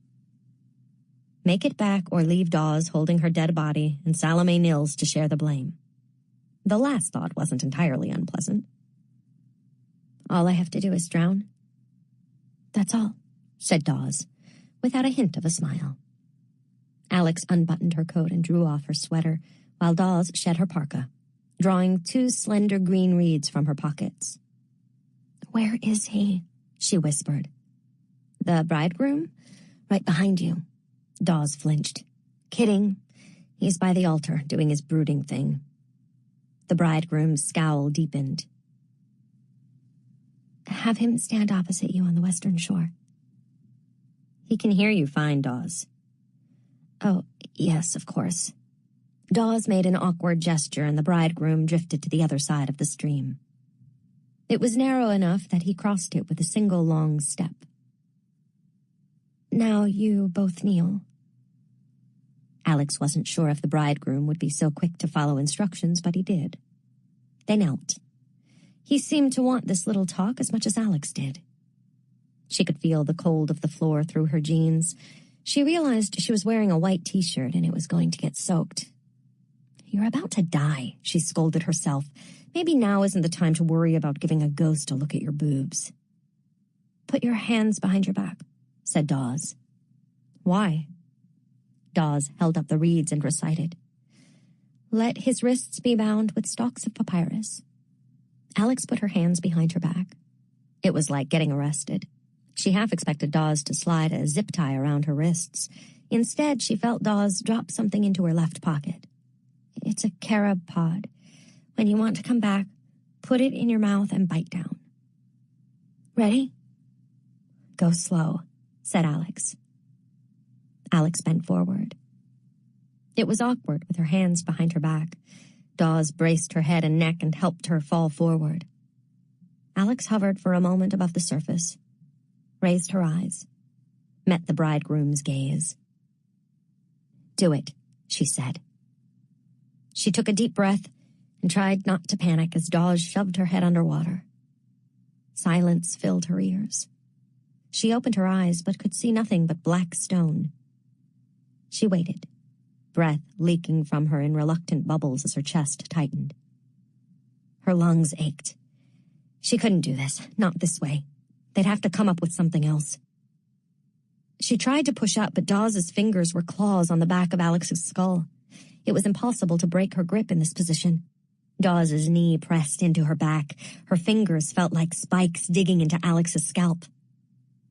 Make it back or leave Dawes holding her dead body and Salome Nils to share the blame. The last thought wasn't entirely unpleasant. All I have to do is drown? That's all, said Dawes, without a hint of a smile. Alex unbuttoned her coat and drew off her sweater, while Dawes shed her parka, drawing 2 slender green reeds from her pockets. Where is he? She whispered. The bridegroom? Right behind you. Dawes flinched. Kidding. He's by the altar, doing his brooding thing. The bridegroom's scowl deepened. Have him stand opposite you on the western shore. He can hear you fine, Dawes. Oh, yes, of course. Dawes made an awkward gesture and the bridegroom drifted to the other side of the stream. It was narrow enough that he crossed it with a single long step. Now you both kneel. Alex wasn't sure if the bridegroom would be so quick to follow instructions, but he did. They knelt. He seemed to want this little talk as much as Alex did. She could feel the cold of the floor through her jeans. She realized she was wearing a white t-shirt and it was going to get soaked. You're about to die, she scolded herself. Maybe now isn't the time to worry about giving a ghost a look at your boobs. Put your hands behind your back, said Dawes. Why? Dawes held up the reeds and recited. Let his wrists be bound with stalks of papyrus. Alex put her hands behind her back. It was like getting arrested. She half expected Dawes to slide a zip tie around her wrists. Instead, she felt Dawes drop something into her left pocket. It's a carob pod. When you want to come back, put it in your mouth and bite down. Ready? Go slow, said Alex. Alex bent forward. It was awkward with her hands behind her back. Dawes braced her head and neck and helped her fall forward. Alex hovered for a moment above the surface, raised her eyes, met the bridegroom's gaze. Do it, she said. She took a deep breath and tried not to panic as Dawes shoved her head underwater. Silence filled her ears. She opened her eyes but could see nothing but black stone. She waited, breath leaking from her in reluctant bubbles as her chest tightened. Her lungs ached. She couldn't do this, not this way. They'd have to come up with something else. She tried to push up, but Dawes's fingers were claws on the back of Alex's skull. It was impossible to break her grip in this position. Dawes's knee pressed into her back. Her fingers felt like spikes digging into Alex's scalp.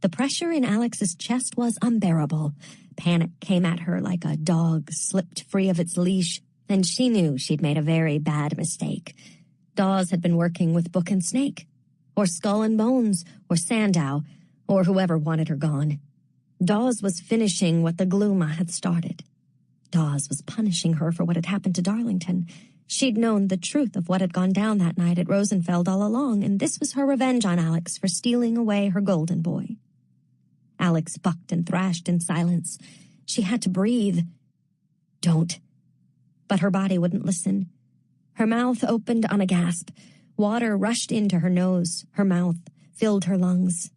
The pressure in Alex's chest was unbearable. Panic came at her like a dog slipped free of its leash, and she knew she'd made a very bad mistake. Dawes had been working with Book and Snake, or Skull and Bones, or Sandow, or whoever wanted her gone. Dawes was finishing what the Gluma had started. Dawes was punishing her for what had happened to Darlington. She'd known the truth of what had gone down that night at Rosenfeld all along, and this was her revenge on Alex for stealing away her golden boy. Alex bucked and thrashed in silence. She had to breathe. Don't. But her body wouldn't listen. Her mouth opened on a gasp. Water rushed into her nose. Her mouth filled her lungs.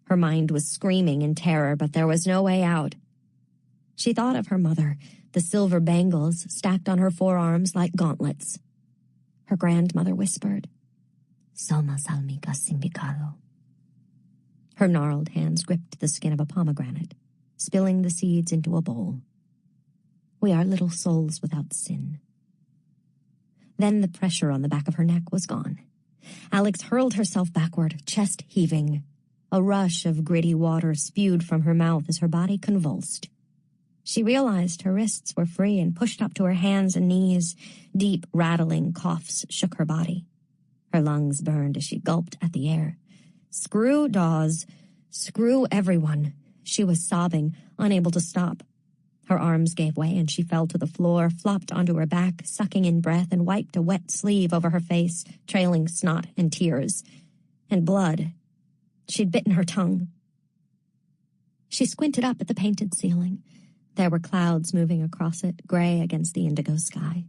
Her mind was screaming in terror, but there was no way out. She thought of her mother, the silver bangles stacked on her forearms like gauntlets. Her grandmother whispered, "Soma salmica simbicado." Her gnarled hands gripped the skin of a pomegranate, spilling the seeds into a bowl. We are little souls without sin. Then the pressure on the back of her neck was gone. Alex hurled herself backward, chest heaving. A rush of gritty water spewed from her mouth as her body convulsed. She realized her wrists were free and pushed up to her hands and knees. Deep, rattling coughs shook her body. Her lungs burned as she gulped at the air. Screw Dawes. Screw everyone. She was sobbing, unable to stop. Her arms gave way and she fell to the floor, flopped onto her back, sucking in breath, and wiped a wet sleeve over her face, trailing snot and tears. And blood. She'd bitten her tongue. She squinted up at the painted ceiling. There were clouds moving across it, gray against the indigo sky.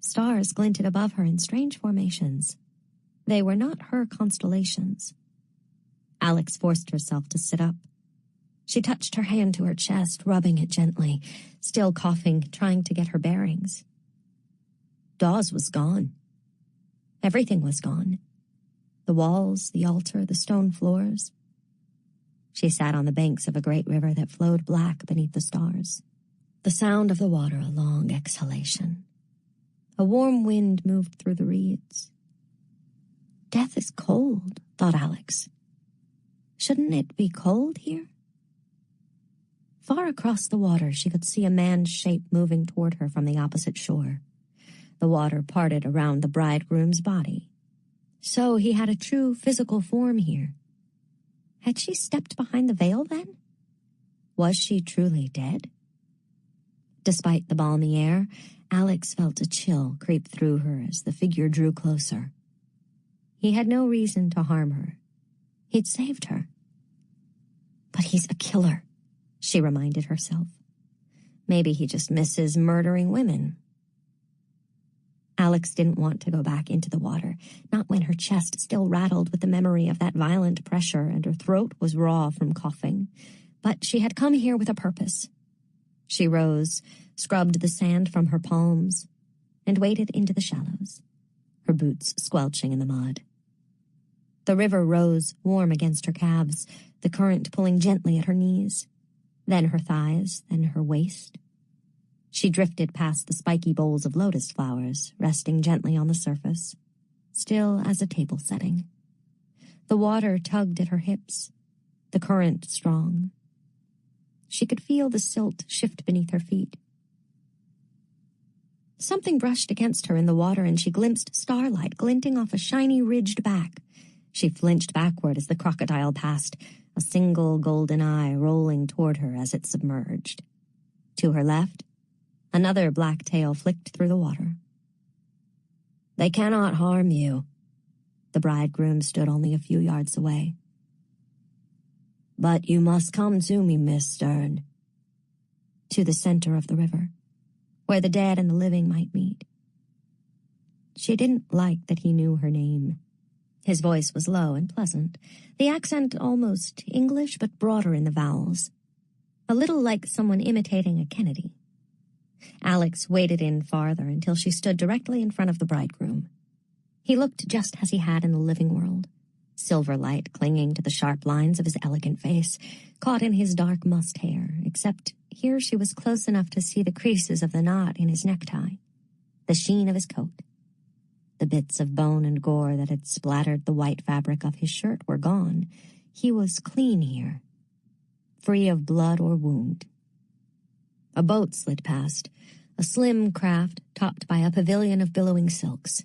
Stars glinted above her in strange formations. They were not her constellations. Alex forced herself to sit up. She touched her hand to her chest, rubbing it gently, still coughing, trying to get her bearings. Dawes was gone. Everything was gone. The walls, the altar, the stone floors. She sat on the banks of a great river that flowed black beneath the stars. The sound of the water a long exhalation. A warm wind moved through the reeds. Death is cold, thought Alex. Shouldn't it be cold here? Far across the water, she could see a man's shape moving toward her from the opposite shore. The water parted around the bridegroom's body. So he had a true physical form here. Had she stepped behind the veil then? Was she truly dead? Despite the balmy air, Alex felt a chill creep through her as the figure drew closer. He had no reason to harm her. He'd saved her. But he's a killer, she reminded herself. Maybe he just misses murdering women. Alex didn't want to go back into the water, not when her chest still rattled with the memory of that violent pressure and her throat was raw from coughing. But she had come here with a purpose. She rose, scrubbed the sand from her palms, and waded into the shallows, her boots squelching in the mud. The river rose, warm against her calves, the current pulling gently at her knees, then her thighs, then her waist. She drifted past the spiky bowls of lotus flowers, resting gently on the surface, still as a table setting. The water tugged at her hips, the current strong. She could feel the silt shift beneath her feet. Something brushed against her in the water, and she glimpsed starlight glinting off a shiny ridged back. She flinched backward as the crocodile passed, a single golden eye rolling toward her as it submerged. To her left, another black tail flicked through the water. "They cannot harm you." The bridegroom stood only a few yards away. "But you must come to me, Miss Stern." To the center of the river, where the dead and the living might meet. She didn't like that he knew her name. His voice was low and pleasant, the accent almost English but broader in the vowels, a little like someone imitating a Kennedy. Alex waded in farther until she stood directly in front of the bridegroom. He looked just as he had in the living world, silver light clinging to the sharp lines of his elegant face, caught in his dark mussed hair, except here she was close enough to see the creases of the knot in his necktie, the sheen of his coat. The bits of bone and gore that had splattered the white fabric of his shirt were gone. He was clean here, free of blood or wound. A boat slid past, a slim craft topped by a pavilion of billowing silks.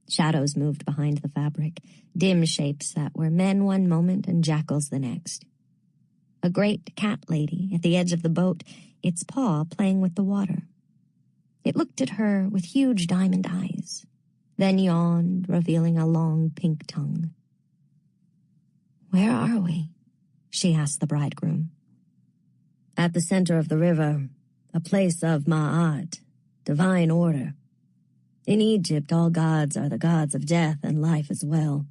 Shadows moved behind the fabric, dim shapes that were men one moment and jackals the next. A great cat lady at the edge of the boat, its paw playing with the water. It looked at her with huge diamond eyes, then yawned, revealing a long pink tongue. "Where are we?" she asked the bridegroom. "At the center of the river, a place of Ma'at, divine order. In Egypt, all gods are the gods of death and life as well.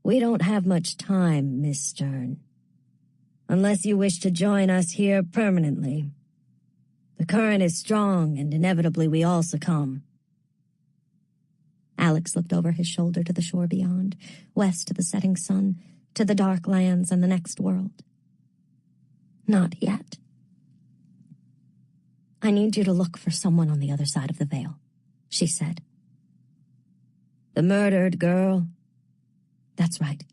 We don't have much time, Miss Stern, unless you wish to join us here permanently. The current is strong, and inevitably we all succumb." Alex looked over his shoulder to the shore beyond, west to the setting sun, to the dark lands and the next world. "Not yet. I need you to look for someone on the other side of the veil," she said. "The murdered girl?" "That's right.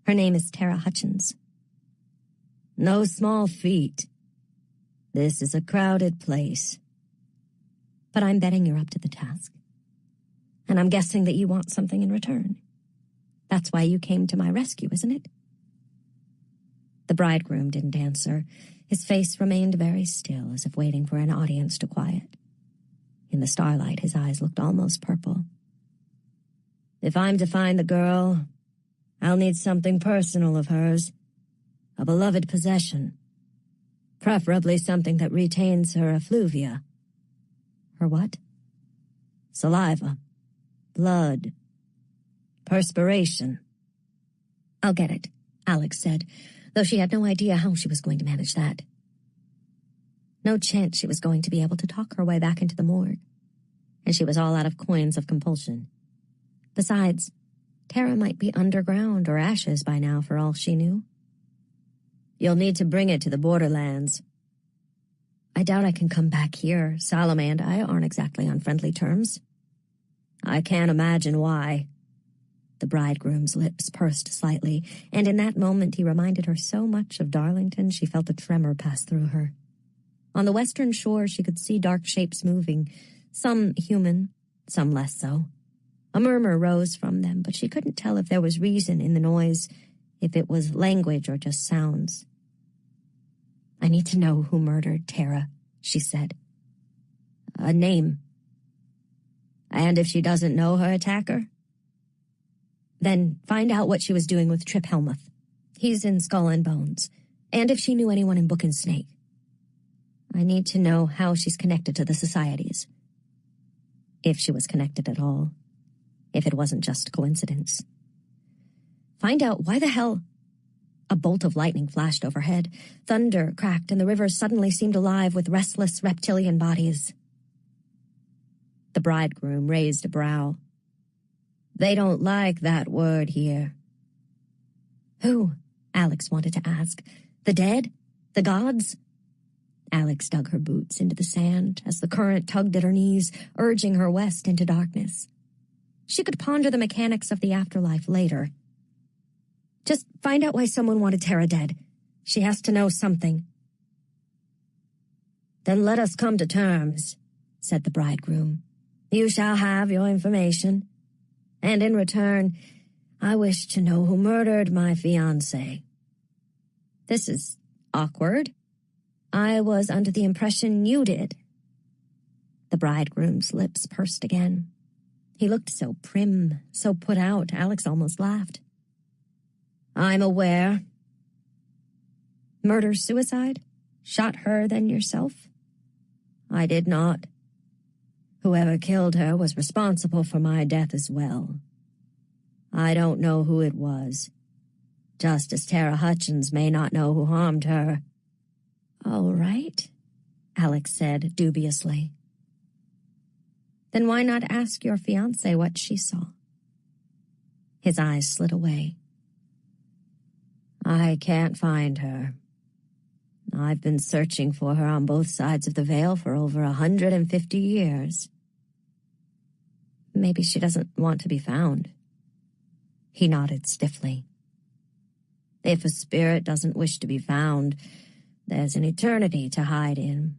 Her name is Tara Hutchins." "No small feat. This is a crowded place." "But I'm betting you're up to the task. And I'm guessing that you want something in return. That's why you came to my rescue, isn't it?" The bridegroom didn't answer. His face remained very still, as if waiting for an audience to quiet. In the starlight, his eyes looked almost purple. "If I'm to find the girl, I'll need something personal of hers, a beloved possession, preferably something that retains her effluvia." "Her what?" "Saliva, blood, perspiration." "I'll get it," Alex said, though she had no idea how she was going to manage that. No chance she was going to be able to talk her way back into the morgue, and she was all out of coins of compulsion. Besides, Tara might be underground or ashes by now for all she knew. "You'll need to bring it to the borderlands." "I doubt I can come back here. Salome and I aren't exactly on friendly terms." "I can't imagine why." The bridegroom's lips pursed slightly, and in that moment he reminded her so much of Darlington she felt a tremor pass through her. On the western shore she could see dark shapes moving, some human, some less so. A murmur rose from them, but she couldn't tell if there was reason in the noise, if it was language or just sounds. "I need to know who murdered Tara," she said. "A name." "And if she doesn't know her attacker?" "Then find out what she was doing with Trip Helmuth. He's in Skull and Bones. And if she knew anyone in Book and Snake. I need to know how she's connected to the societies. If she was connected at all. If it wasn't just coincidence. Find out why the hell..." A bolt of lightning flashed overhead. Thunder cracked, and the river suddenly seemed alive with restless reptilian bodies. The bridegroom raised a brow. "They don't like that word here." "Who?" Alex wanted to ask. "The dead? The gods?" Alex dug her boots into the sand as the current tugged at her knees, urging her west into darkness. She could ponder the mechanics of the afterlife later. "Just find out why someone wanted Tara dead. She has to know something." "Then let us come to terms," said the bridegroom. "You shall have your information. And in return, I wish to know who murdered my fiancé." "This is awkward. I was under the impression you did." The bridegroom's lips pursed again. He looked so prim, so put out, Alex almost laughed. "I'm aware." "Murder-suicide? Shot her, then yourself?" "I did not. Whoever killed her was responsible for my death as well." I don't know who it was. Justice Tara Hutchins may not know who harmed her." "All right," Alex said dubiously. "Then why not ask your fiancée what she saw?" His eyes slid away. "I can't find her. I've been searching for her on both sides of the veil for over 150 years. Maybe she doesn't want to be found." He nodded stiffly. "If a spirit doesn't wish to be found, there's an eternity to hide in."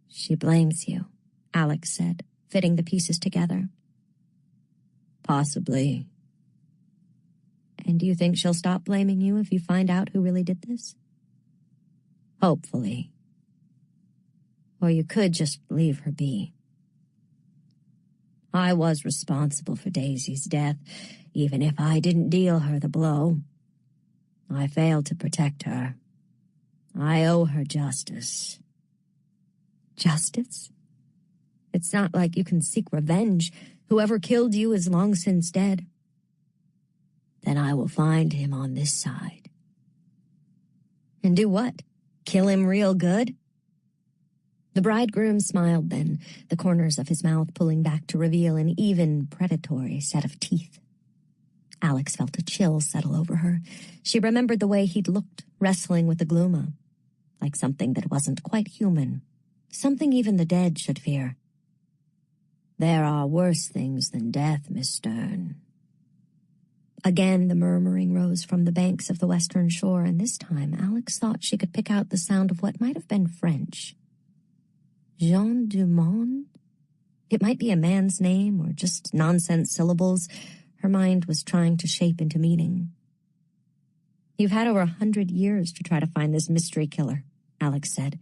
"She blames you," Alex said, fitting the pieces together. "Possibly." "And do you think she'll stop blaming you if you find out who really did this?" "Hopefully. Or you could just leave her be. I was responsible for Daisy's death, even if I didn't deal her the blow. I failed to protect her. I owe her justice." "Justice? It's not like you can seek revenge. Whoever killed you is long since dead." "Then I will find him on this side." "And do what? Kill him real good?" The bridegroom smiled then, the corners of his mouth pulling back to reveal an even, predatory set of teeth. Alex felt a chill settle over her. She remembered the way he'd looked, wrestling with the Gluma, like something that wasn't quite human, something even the dead should fear. "There are worse things than death, Miss Stern." Again, the murmuring rose from the banks of the western shore, and this time Alex thought she could pick out the sound of what might have been French. Jean Dumont? It might be a man's name or just nonsense syllables her mind was trying to shape into meaning. "You've had over 100 years to try to find this mystery killer," Alex said.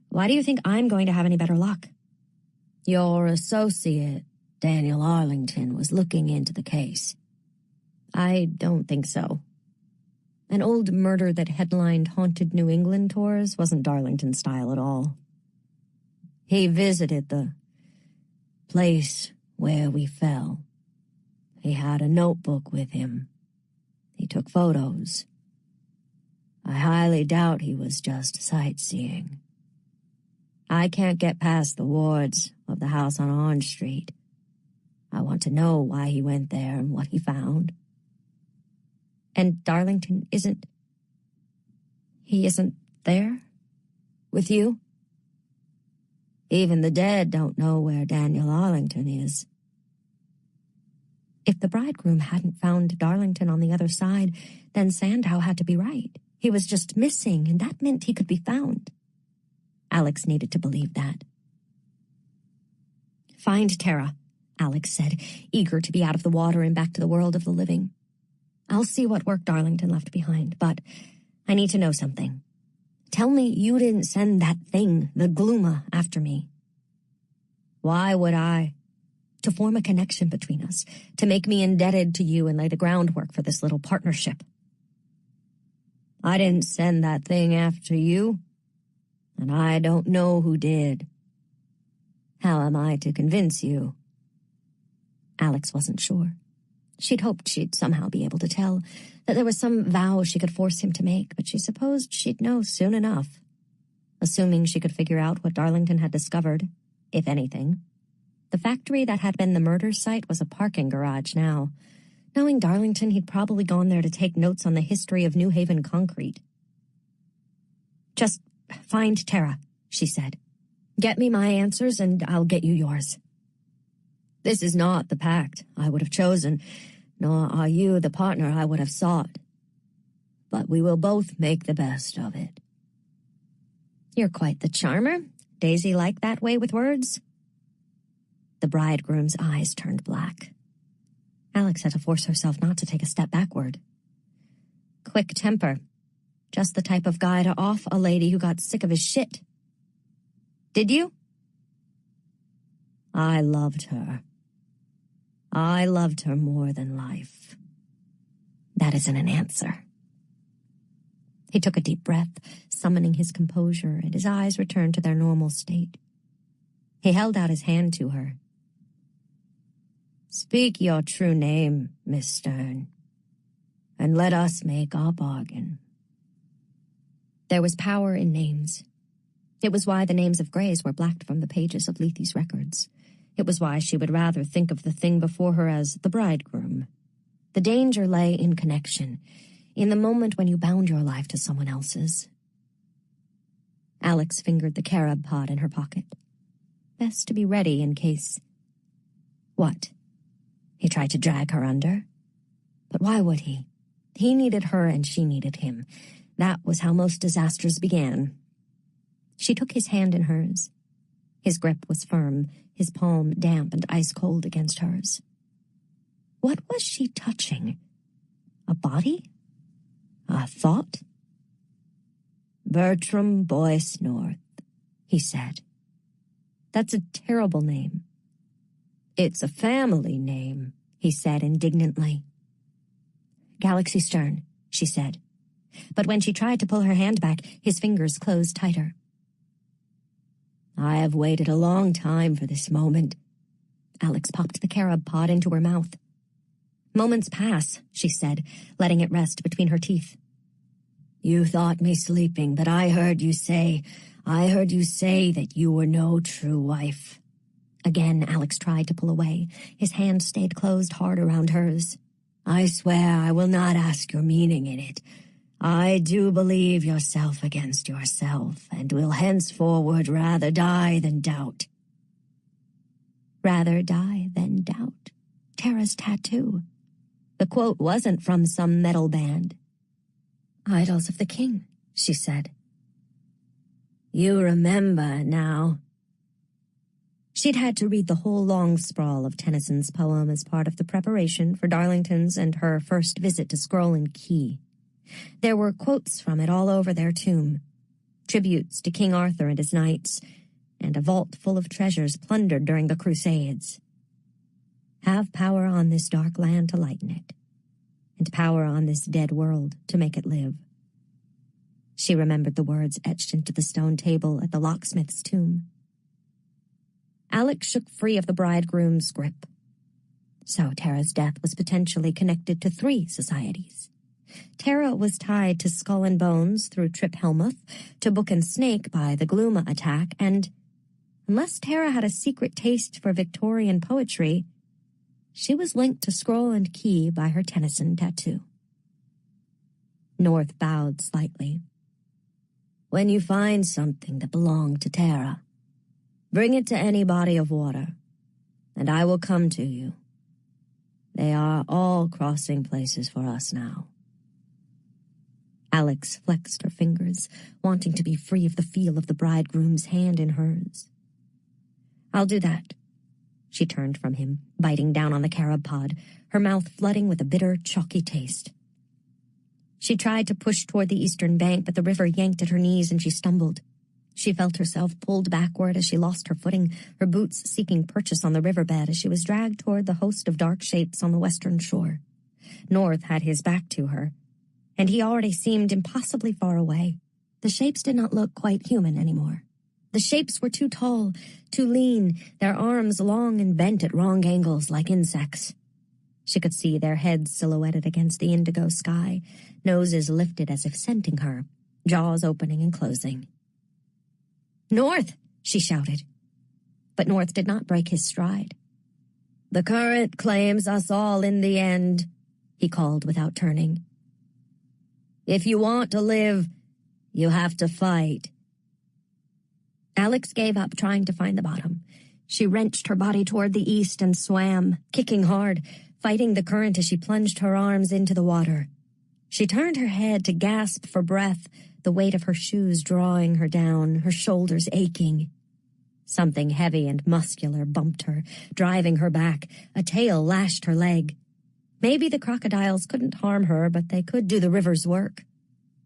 "Why do you think I'm going to have any better luck?" "Your associate, Daniel Arlington, was looking into the case." "I don't think so. An old murder that headlined Haunted New England tours wasn't Darlington style at all." "He visited the place where we fell. He had a notebook with him. He took photos. I highly doubt he was just sightseeing. I can't get past the wards of the house on Orange Street. I want to know why he went there and what he found." "And Darlington isn't... he isn't there? With you?" "Even the dead don't know where Daniel Arlington is." If the bridegroom hadn't found Darlington on the other side, then Sandow had to be right. He was just missing, and that meant he could be found. Alex needed to believe that. "Find Tara," Alex said, eager to be out of the water and back to the world of the living. "I'll see what work Darlington left behind, but I need to know something. Tell me you didn't send that thing, the Gluma, after me." "Why would I?" "To form a connection between us, to make me indebted to you and lay the groundwork for this little partnership." "I didn't send that thing after you, and I don't know who did. How am I to convince you?" Alex wasn't sure. She'd hoped she'd somehow be able to tell, that there was some vow she could force him to make, but she supposed she'd know soon enough. Assuming she could figure out what Darlington had discovered, if anything. The factory that had been the murder site was a parking garage now. Knowing Darlington, he'd probably gone there to take notes on the history of New Haven concrete. "Just find Tara," she said. "Get me my answers and I'll get you yours. This is not the pact I would have chosen, nor are you the partner I would have sought. But we will both make the best of it." "You're quite the charmer. Daisy like that way with words?" The bridegroom's eyes turned black. Alex had to force herself not to take a step backward. "Quick temper. Just the type of guy to off a lady who got sick of his shit. Did you?" "I loved her. I loved her more than life." "That isn't an answer." He took a deep breath, summoning his composure, and his eyes returned to their normal state. He held out his hand to her. Speak your true name, Miss Stern, and let us make our bargain. There was power in names. It was why the names of Greys were blacked from the pages of Lethe's records. It was why she would rather think of the thing before her as the bridegroom. The danger lay in connection, in the moment when you bound your life to someone else's. Alex fingered the carob pod in her pocket. Best to be ready in case... What? He tried to drag her under? But why would he? He needed her and she needed him. That was how most disasters began. She took his hand in hers. His grip was firm, his palm damp and ice-cold against hers. What was she touching? A body? A thought? Bertram Boyce North, he said. That's a terrible name. It's a family name, he said indignantly. Galaxy Stern, she said. But when she tried to pull her hand back, his fingers closed tighter. I have waited a long time for this moment. Alex popped the carob pod into her mouth. Moments pass, she said, letting it rest between her teeth. You thought me sleeping, but I heard you say that you were no true wife. Again, Alex tried to pull away. His hand stayed closed hard around hers. I swear I will not ask your meaning in it. I do believe yourself against yourself, and will henceforward rather die than doubt. Rather die than doubt. Tara's tattoo. The quote wasn't from some metal band. Idols of the King, she said. You remember now. She'd had to read the whole long sprawl of Tennyson's poem as part of the preparation for Darlington's and her first visit to Scroll and Key. There were quotes from it all over their tomb, tributes to King Arthur and his knights, and a vault full of treasures plundered during the Crusades. Have power on this dark land to lighten it, and power on this dead world to make it live. She remembered the words etched into the stone table at the locksmith's tomb. Alex shook free of the bridegroom's grip. So Tara's death was potentially connected to 3 societies. Tara was tied to Skull and Bones through Trip Helmuth, to Book and Snake by the Glooma attack, and unless Tara had a secret taste for Victorian poetry, she was linked to Scroll and Key by her Tennyson tattoo. North bowed slightly. When you find something that belonged to Tara, bring it to any body of water, and I will come to you. They are all crossing places for us now. Alex flexed her fingers, wanting to be free of the feel of the bridegroom's hand in hers. I'll do that. She turned from him, biting down on the carob pod, her mouth flooding with a bitter, chalky taste. She tried to push toward the eastern bank, but the river yanked at her knees and she stumbled. She felt herself pulled backward as she lost her footing, her boots seeking purchase on the riverbed as she was dragged toward the host of dark shapes on the western shore. North had his back to her, and he already seemed impossibly far away. The shapes did not look quite human anymore. The shapes were too tall, too lean, their arms long and bent at wrong angles like insects. She could see their heads silhouetted against the indigo sky, noses lifted as if scenting her, jaws opening and closing. "North!" she shouted. But North did not break his stride. "The current claims us all in the end," he called without turning. "If you want to live, you have to fight." Alex gave up trying to find the bottom. She wrenched her body toward the east and swam, kicking hard, fighting the current as she plunged her arms into the water. She turned her head to gasp for breath, the weight of her shoes drawing her down, her shoulders aching. Something heavy and muscular bumped her, driving her back. A tail lashed her leg. Maybe the crocodiles couldn't harm her, but they could do the river's work.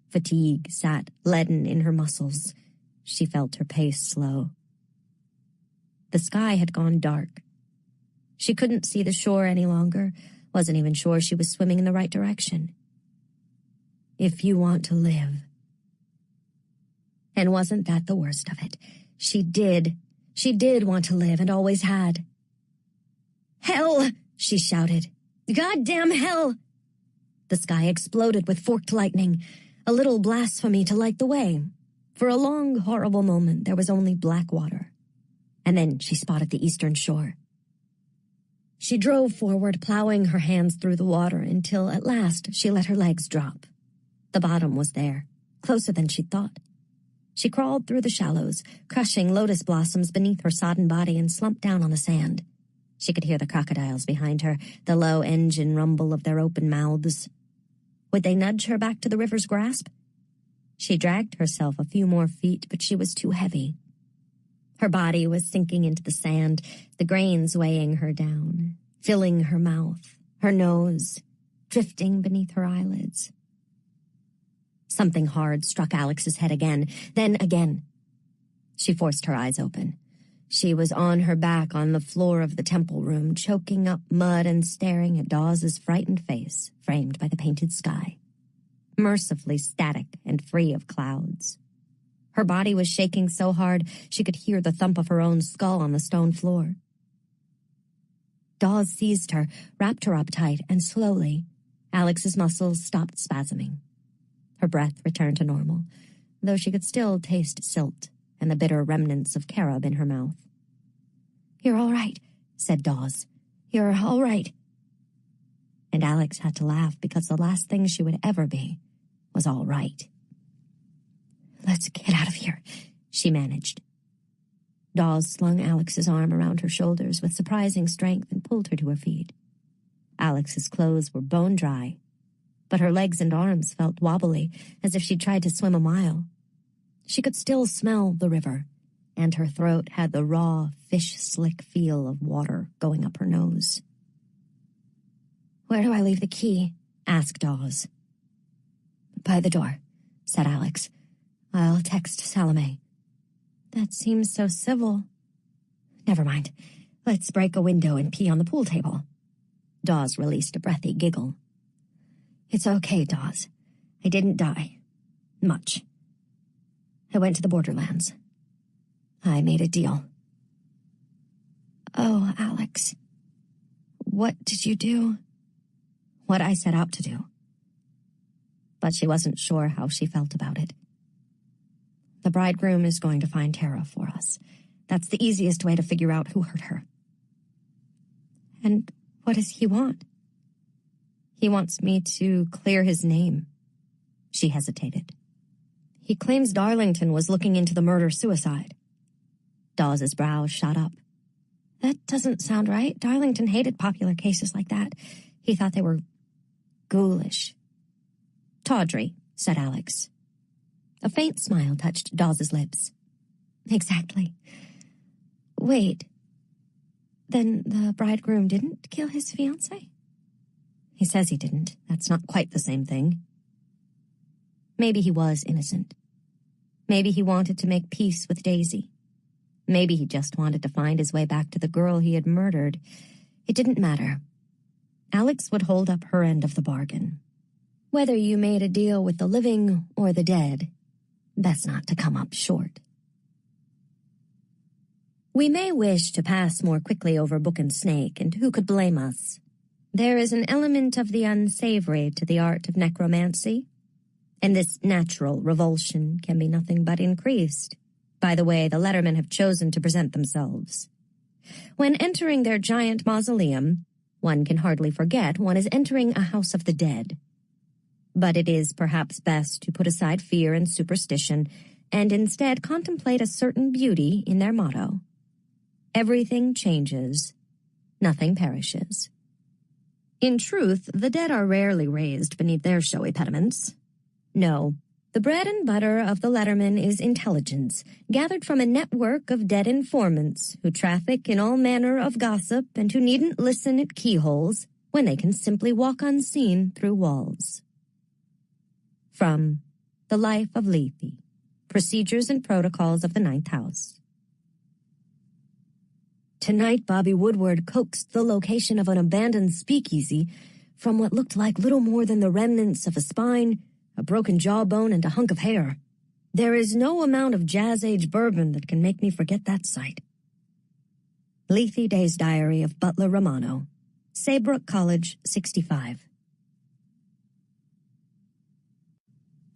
Fatigue sat leaden in her muscles. She felt her pace slow. The sky had gone dark. She couldn't see the shore any longer, wasn't even sure she was swimming in the right direction. If you want to live. And wasn't that the worst of it? She did want to live and always had. "Hell!" she shouted. "Goddamn hell!" The sky exploded with forked lightning, a little blasphemy to light the way. For a long, horrible moment, there was only black water. And then she spotted the eastern shore. She drove forward, plowing her hands through the water until, at last, she let her legs drop. The bottom was there, closer than she'd thought. She crawled through the shallows, crushing lotus blossoms beneath her sodden body, and slumped down on the sand. She could hear the crocodiles behind her, the low engine rumble of their open mouths. Would they nudge her back to the river's grasp? She dragged herself a few more feet, but she was too heavy. Her body was sinking into the sand, the grains weighing her down, filling her mouth, her nose, drifting beneath her eyelids. Something hard struck Alex's head again, then again. She forced her eyes open. She was on her back on the floor of the temple room, choking up mud and staring at Dawes's frightened face, framed by the painted sky, mercifully static and free of clouds. Her body was shaking so hard she could hear the thump of her own skull on the stone floor. Dawes seized her, wrapped her up tight, and slowly, Alex's muscles stopped spasming. Her breath returned to normal, though she could still taste silt and the bitter remnants of carob in her mouth. "You're all right," said Dawes. "You're all right." And Alex had to laugh because the last thing she would ever be was all right. "Let's get out of here," she managed. Dawes slung Alex's arm around her shoulders with surprising strength and pulled her to her feet. Alex's clothes were bone dry, but her legs and arms felt wobbly, as if she'd tried to swim a mile. She could still smell the river, and her throat had the raw, fish-slick feel of water going up her nose. "Where do I leave the key?" asked Dawes. "By the door," said Alex. "I'll text Salome." "That seems so civil." "Never mind. Let's break a window and pee on the pool table." Dawes released a breathy giggle. "It's okay, Dawes. I didn't die. Much. I went to the borderlands. I made a deal." "Oh, Alex. What did you do?" "What I set out to do." But she wasn't sure how she felt about it. "The bridegroom is going to find Tara for us. That's the easiest way to figure out who hurt her." "And what does he want?" "He wants me to clear his name." She hesitated. "He claims Darlington was looking into the murder-suicide." Dawes's brows shot up. "That doesn't sound right. Darlington hated popular cases like that. He thought they were ghoulish." "Tawdry," said Alex. A faint smile touched Dawes's lips. "Exactly. Wait. Then the bridegroom didn't kill his fiancée?" "He says he didn't. That's not quite the same thing." Maybe he was innocent. Maybe he wanted to make peace with Daisy. Maybe he just wanted to find his way back to the girl he had murdered. It didn't matter. Alex would hold up her end of the bargain. Whether you made a deal with the living or the dead, best not to come up short. We may wish to pass more quickly over Book and Snake, and who could blame us? There is an element of the unsavory to the art of necromancy, and this natural revulsion can be nothing but increased by the way the lettermen have chosen to present themselves. When entering their giant mausoleum, one can hardly forget one is entering a house of the dead. But it is perhaps best to put aside fear and superstition and instead contemplate a certain beauty in their motto. Everything changes, nothing perishes. In truth, the dead are rarely raised beneath their showy pediments. No, the bread and butter of the letterman is intelligence, gathered from a network of dead informants who traffic in all manner of gossip and who needn't listen at keyholes when they can simply walk unseen through walls. From The Life of Leigh, Procedures and Protocols of the Ninth House. Tonight, Bobby Woodward coaxed the location of an abandoned speakeasy from what looked like little more than the remnants of a spine, a broken jawbone, and a hunk of hair. There is no amount of jazz-age bourbon that can make me forget that sight. Lethe Day's Diary of Butler Romano, Saybrook College, 65.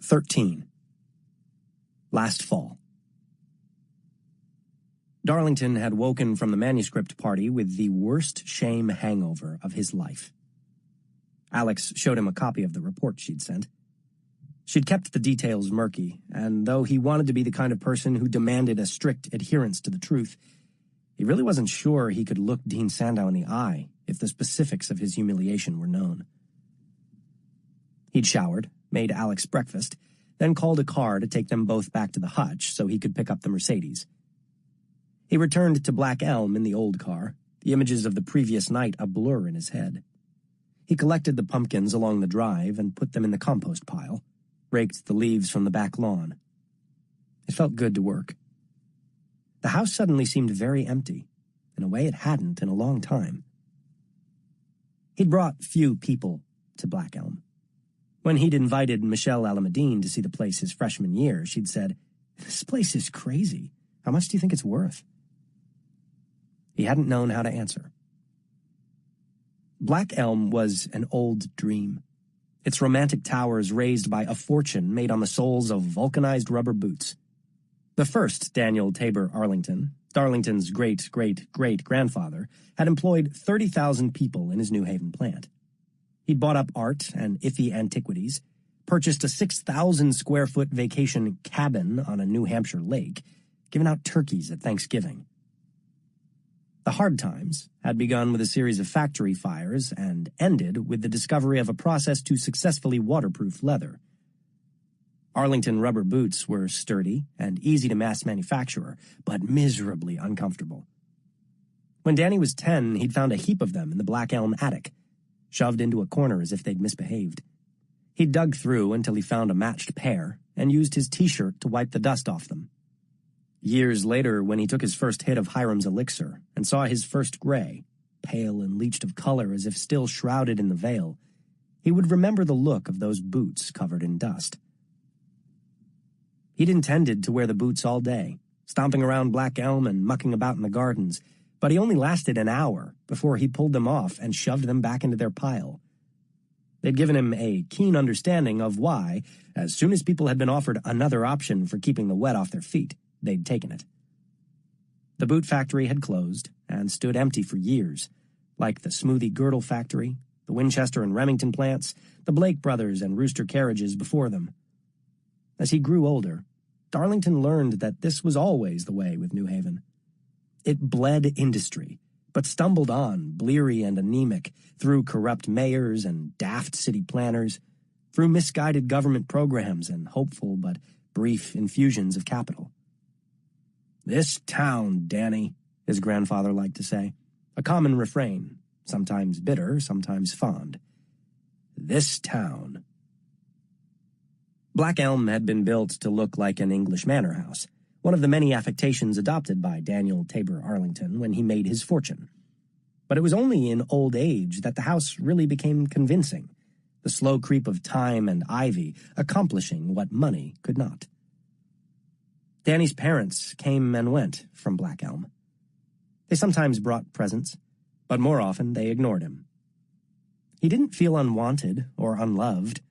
13. Last fall. Darlington had woken from the manuscript party with the worst shame hangover of his life. Alex showed him a copy of the report she'd sent. She'd kept the details murky, and though he wanted to be the kind of person who demanded a strict adherence to the truth, he really wasn't sure he could look Dean Sandow in the eye if the specifics of his humiliation were known. He'd showered, made Alex breakfast, then called a car to take them both back to the hutch so he could pick up the Mercedes. He returned to Black Elm in the old car, the images of the previous night a blur in his head. He collected the pumpkins along the drive and put them in the compost pile, raked the leaves from the back lawn. It felt good to work. The house suddenly seemed very empty, in a way it hadn't in a long time. He'd brought few people to Black Elm. When he'd invited Michelle Alameddine to see the place his freshman year, she'd said, "This place is crazy. How much do you think it's worth?" He hadn't known how to answer. Black Elm was an old dream. Its romantic towers raised by a fortune made on the soles of vulcanized rubber boots. The first Daniel Tabor Arlington, Darlington's great-great-great-grandfather, had employed 30,000 people in his New Haven plant. He'd bought up art and iffy antiquities, purchased a 6,000-square-foot vacation cabin on a New Hampshire lake, given out turkeys at Thanksgiving. The hard times had begun with a series of factory fires and ended with the discovery of a process to successfully waterproof leather. Arlington rubber boots were sturdy and easy to mass manufacture, but miserably uncomfortable. When Danny was 10, he'd found a heap of them in the Black Elm attic, shoved into a corner as if they'd misbehaved. He dug through until he found a matched pair and used his T-shirt to wipe the dust off them. Years later, when he took his first hit of Hiram's elixir and saw his first gray, pale and leached of color as if still shrouded in the veil, he would remember the look of those boots covered in dust. He'd intended to wear the boots all day, stomping around Black Elm and mucking about in the gardens, but he only lasted an hour before he pulled them off and shoved them back into their pile. They'd given him a keen understanding of why, as soon as people had been offered another option for keeping the wet off their feet, they'd taken it. The boot factory had closed and stood empty for years, like the Smoothie Girdle factory, the Winchester and Remington plants, the Blake brothers and Rooster carriages before them. As he grew older, Darlington learned that this was always the way with New Haven. It bled industry, but stumbled on, bleary and anemic, through corrupt mayors and daft city planners, through misguided government programs and hopeful but brief infusions of capital. "This town, Danny," his grandfather liked to say, a common refrain, sometimes bitter, sometimes fond. "This town." Black Elm had been built to look like an English manor house, one of the many affectations adopted by Daniel Tabor Arlington when he made his fortune. But it was only in old age that the house really became convincing, the slow creep of time and ivy accomplishing what money could not. Danny's parents came and went from Black Elm. They sometimes brought presents, but more often they ignored him. He didn't feel unwanted or unloved.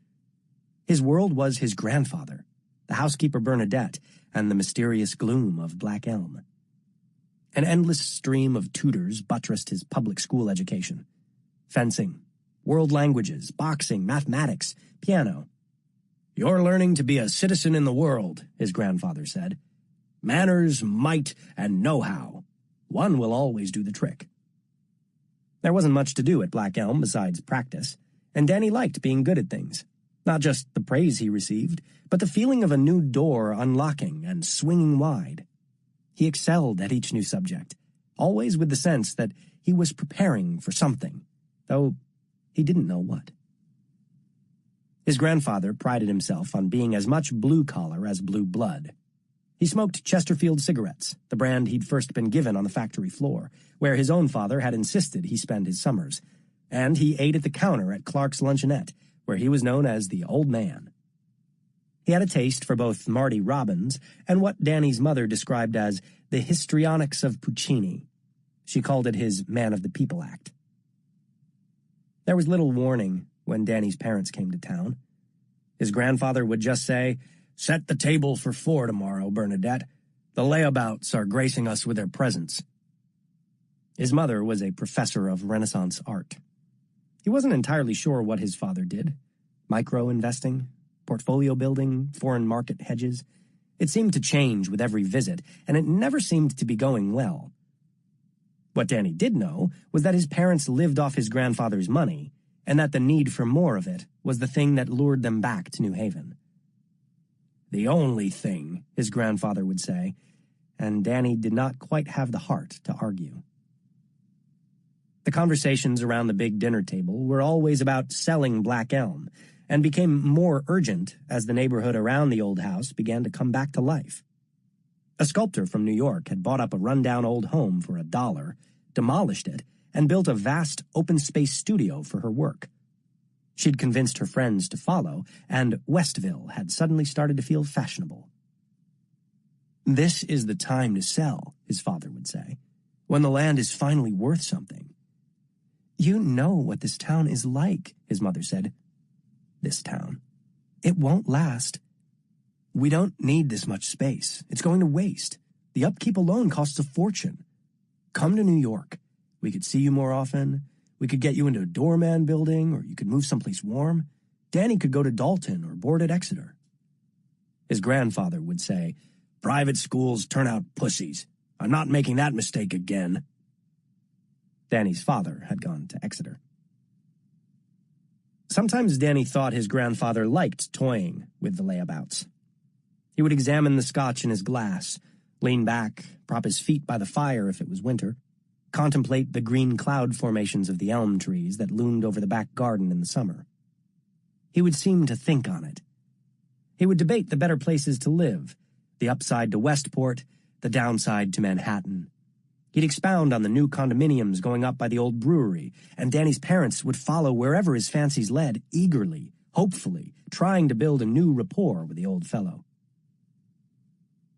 His world was his grandfather, the housekeeper Bernadette, and the mysterious gloom of Black Elm. An endless stream of tutors buttressed his public school education. Fencing, world languages, boxing, mathematics, piano. "You're learning to be a citizen in the world," his grandfather said. "Manners, might, and know-how. One will always do the trick." There wasn't much to do at Black Elm besides practice, and Danny liked being good at things. Not just the praise he received, but the feeling of a new door unlocking and swinging wide. He excelled at each new subject, always with the sense that he was preparing for something, though he didn't know what. His grandfather prided himself on being as much blue-collar as blue blood. He smoked Chesterfield cigarettes, the brand he'd first been given on the factory floor, where his own father had insisted he spend his summers, and he ate at the counter at Clark's Luncheonette, where he was known as the Old Man. He had a taste for both Marty Robbins and what Danny's mother described as the histrionics of Puccini. She called it his Man of the People act. There was little warning when Danny's parents came to town. His grandfather would just say, "Set the table for 4 tomorrow, Bernadette. The layabouts are gracing us with their presence." His mother was a professor of Renaissance art. He wasn't entirely sure what his father did. Micro-investing, portfolio building, foreign market hedges. It seemed to change with every visit, and it never seemed to be going well. What Danny did know was that his parents lived off his grandfather's money, and that the need for more of it was the thing that lured them back to New Haven. "The only thing," his grandfather would say, and Danny did not quite have the heart to argue. The conversations around the big dinner table were always about selling Black Elm, and became more urgent as the neighborhood around the old house began to come back to life. A sculptor from New York had bought up a rundown old home for $1, demolished it, and built a vast open-space studio for her work. She'd convinced her friends to follow, and Westville had suddenly started to feel fashionable. "This is the time to sell," his father would say, "when the land is finally worth something." "You know what this town is like," his mother said. "This town. It won't last. We don't need this much space. It's going to waste. The upkeep alone costs a fortune. Come to New York. We could see you more often. We could get you into a doorman building, or you could move someplace warm. Danny could go to Dalton or board at Exeter." His grandfather would say, "Private schools turn out pussies. I'm not making that mistake again." Danny's father had gone to Exeter. Sometimes Danny thought his grandfather liked toying with the layabouts. He would examine the scotch in his glass, lean back, prop his feet by the fire if it was winter, contemplate the green cloud formations of the elm trees that loomed over the back garden in the summer. He would seem to think on it. He would debate the better places to live, the upside to Westport, the downside to Manhattan. He'd expound on the new condominiums going up by the old brewery, and Danny's parents would follow wherever his fancies led, eagerly, hopefully, trying to build a new rapport with the old fellow.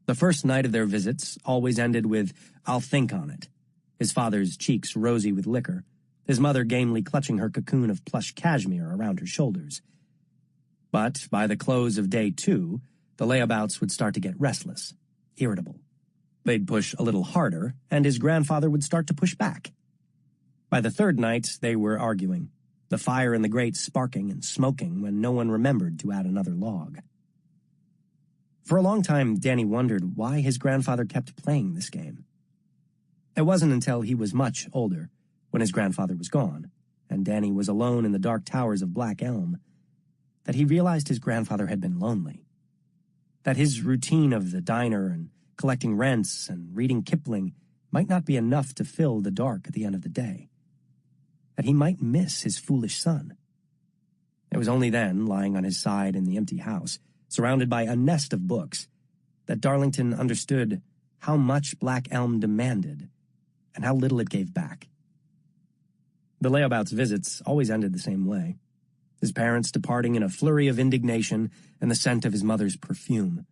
The first night of their visits always ended with, "I'll think on it," his father's cheeks rosy with liquor, his mother gamely clutching her cocoon of plush cashmere around her shoulders. But by the close of day 2, the layabouts would start to get restless, irritable. They'd push a little harder, and his grandfather would start to push back. By the 3rd night, they were arguing, the fire in the grate sparking and smoking when no one remembered to add another log. For a long time, Danny wondered why his grandfather kept playing this game. It wasn't until he was much older, when his grandfather was gone, and Danny was alone in the dark towers of Black Elm, that he realized his grandfather had been lonely. That his routine of the diner and collecting rents and reading Kipling might not be enough to fill the dark at the end of the day. That he might miss his foolish son. It was only then, lying on his side in the empty house, surrounded by a nest of books, that Darlington understood how much Black Elm demanded and how little it gave back. The layabout's visits always ended the same way, his parents departing in a flurry of indignation and the scent of his mother's perfume.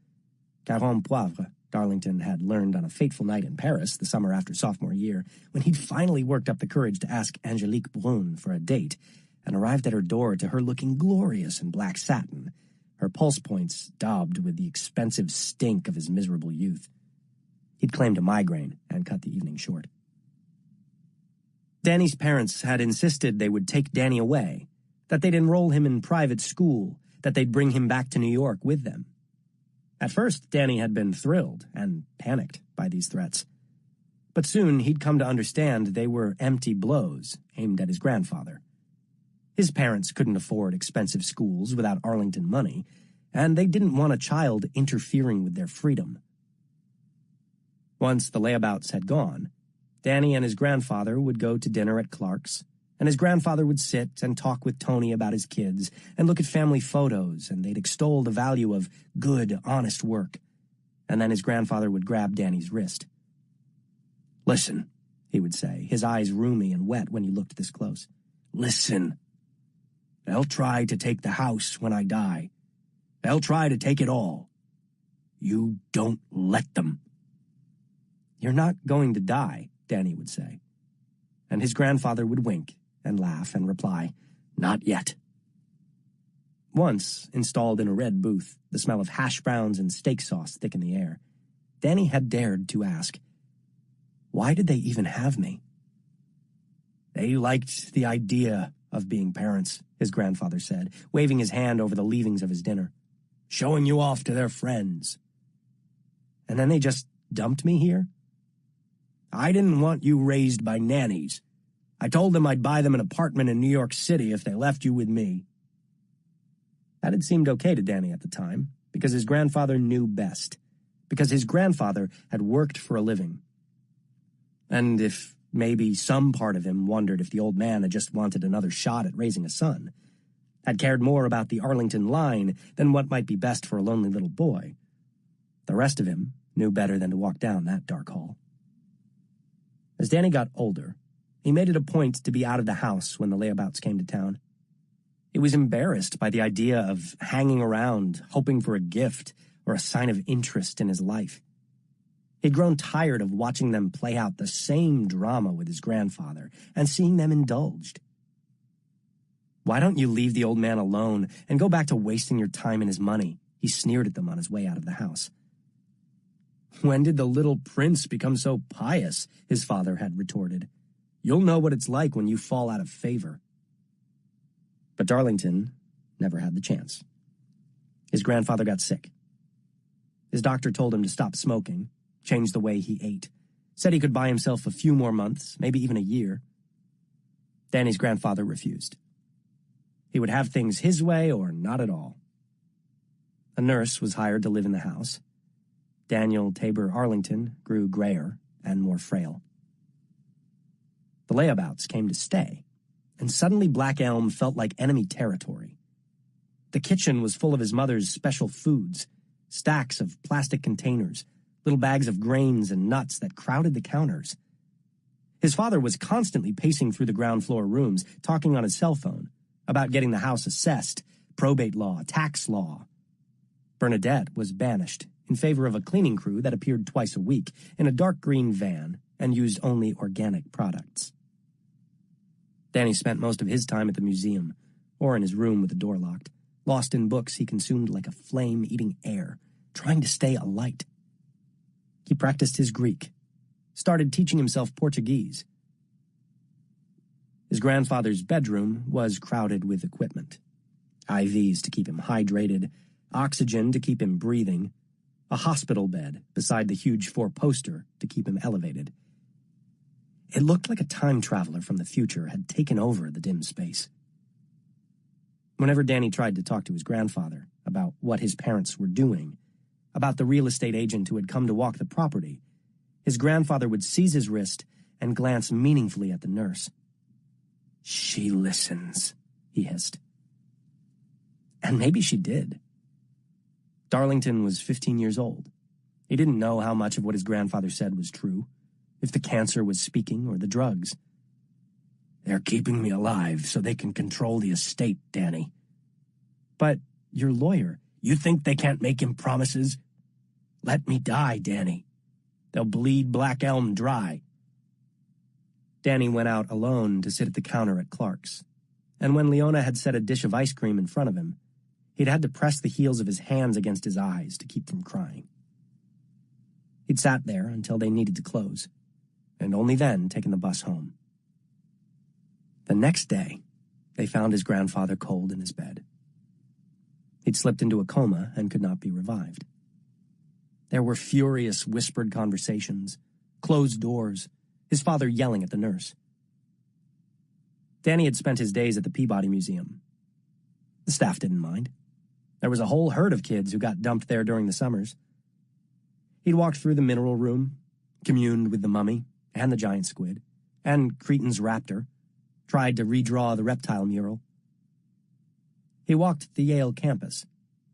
Caron Poivre, Darlington had learned on a fateful night in Paris the summer after sophomore year, when he'd finally worked up the courage to ask Angelique Brun for a date, and arrived at her door to her looking glorious in black satin, her pulse points daubed with the expensive stink of his miserable youth. He'd claimed a migraine and cut the evening short. Danny's parents had insisted they would take Danny away, that they'd enroll him in private school, that they'd bring him back to New York with them. At first, Danny had been thrilled and panicked by these threats. But soon he'd come to understand they were empty blows aimed at his grandfather. His parents couldn't afford expensive schools without Arlington money, and they didn't want a child interfering with their freedom. Once the layabouts had gone, Danny and his grandfather would go to dinner at Clark's, and his grandfather would sit and talk with Tony about his kids and look at family photos, and they'd extol the value of good, honest work. And then his grandfather would grab Danny's wrist. "Listen," he would say, his eyes roomy and wet when he looked this close. "Listen. They'll try to take the house when I die. They'll try to take it all. You don't let them." "You're not going to die," Danny would say. And his grandfather would wink and laugh and reply, "Not yet." Once, installed in a red booth, the smell of hash browns and steak sauce thick in the air, Danny had dared to ask, "Why did they even have me?" "They liked the idea of being parents," his grandfather said, waving his hand over the leavings of his dinner. "Showing you off to their friends." "And then they just dumped me here?" "I didn't want you raised by nannies. I told them I'd buy them an apartment in New York City if they left you with me." That had seemed okay to Danny at the time, because his grandfather knew best, because his grandfather had worked for a living. And if maybe some part of him wondered if the old man had just wanted another shot at raising a son, had cared more about the Arlington line than what might be best for a lonely little boy, the rest of him knew better than to walk down that dark hall. As Danny got older, he made it a point to be out of the house when the layabouts came to town. He was embarrassed by the idea of hanging around, hoping for a gift or a sign of interest in his life. He'd grown tired of watching them play out the same drama with his grandfather and seeing them indulged. "Why don't you leave the old man alone and go back to wasting your time and his money?" he sneered at them on his way out of the house. "When did the little prince become so pious?" his father had retorted. "You'll know what it's like when you fall out of favor." But Darlington never had the chance. His grandfather got sick. His doctor told him to stop smoking, change the way he ate, said he could buy himself a few more months, maybe even a year. Danny's grandfather refused. He would have things his way or not at all. A nurse was hired to live in the house. Daniel Tabor Arlington grew grayer and more frail. The layabouts came to stay, and suddenly Black Elm felt like enemy territory. The kitchen was full of his mother's special foods, stacks of plastic containers, little bags of grains and nuts that crowded the counters. His father was constantly pacing through the ground floor rooms, talking on his cell phone about getting the house assessed, probate law, tax law. Bernadette was banished in favor of a cleaning crew that appeared twice a week in a dark green van and used only organic products. Danny spent most of his time at the museum, or in his room with the door locked, lost in books he consumed like a flame eating air, trying to stay alight. He practiced his Greek, started teaching himself Portuguese. His grandfather's bedroom was crowded with equipment. IVs to keep him hydrated, oxygen to keep him breathing, a hospital bed beside the huge four-poster to keep him elevated. It looked like a time traveler from the future had taken over the dim space. Whenever Danny tried to talk to his grandfather about what his parents were doing, about the real estate agent who had come to walk the property, his grandfather would seize his wrist and glance meaningfully at the nurse. "She listens," he hissed. And maybe she did. Darlington was 15 years old. He didn't know how much of what his grandfather said was true, if the cancer was speaking or the drugs. "They're keeping me alive so they can control the estate, Danny." "But your lawyer, you think they can't make him promises?" "Let me die, Danny. They'll bleed Black Elm dry." Danny went out alone to sit at the counter at Clark's, and when Leona had set a dish of ice cream in front of him, he'd had to press the heels of his hands against his eyes to keep from crying. He'd sat there until they needed to close, and only then taken the bus home. The next day, they found his grandfather cold in his bed. He'd slipped into a coma and could not be revived. There were furious whispered conversations, closed doors, his father yelling at the nurse. Danny had spent his days at the Peabody Museum. The staff didn't mind. There was a whole herd of kids who got dumped there during the summers. He'd walked through the mineral room, communed with the mummy and the giant squid, and Cretan's raptor, tried to redraw the reptile mural. He walked the Yale campus,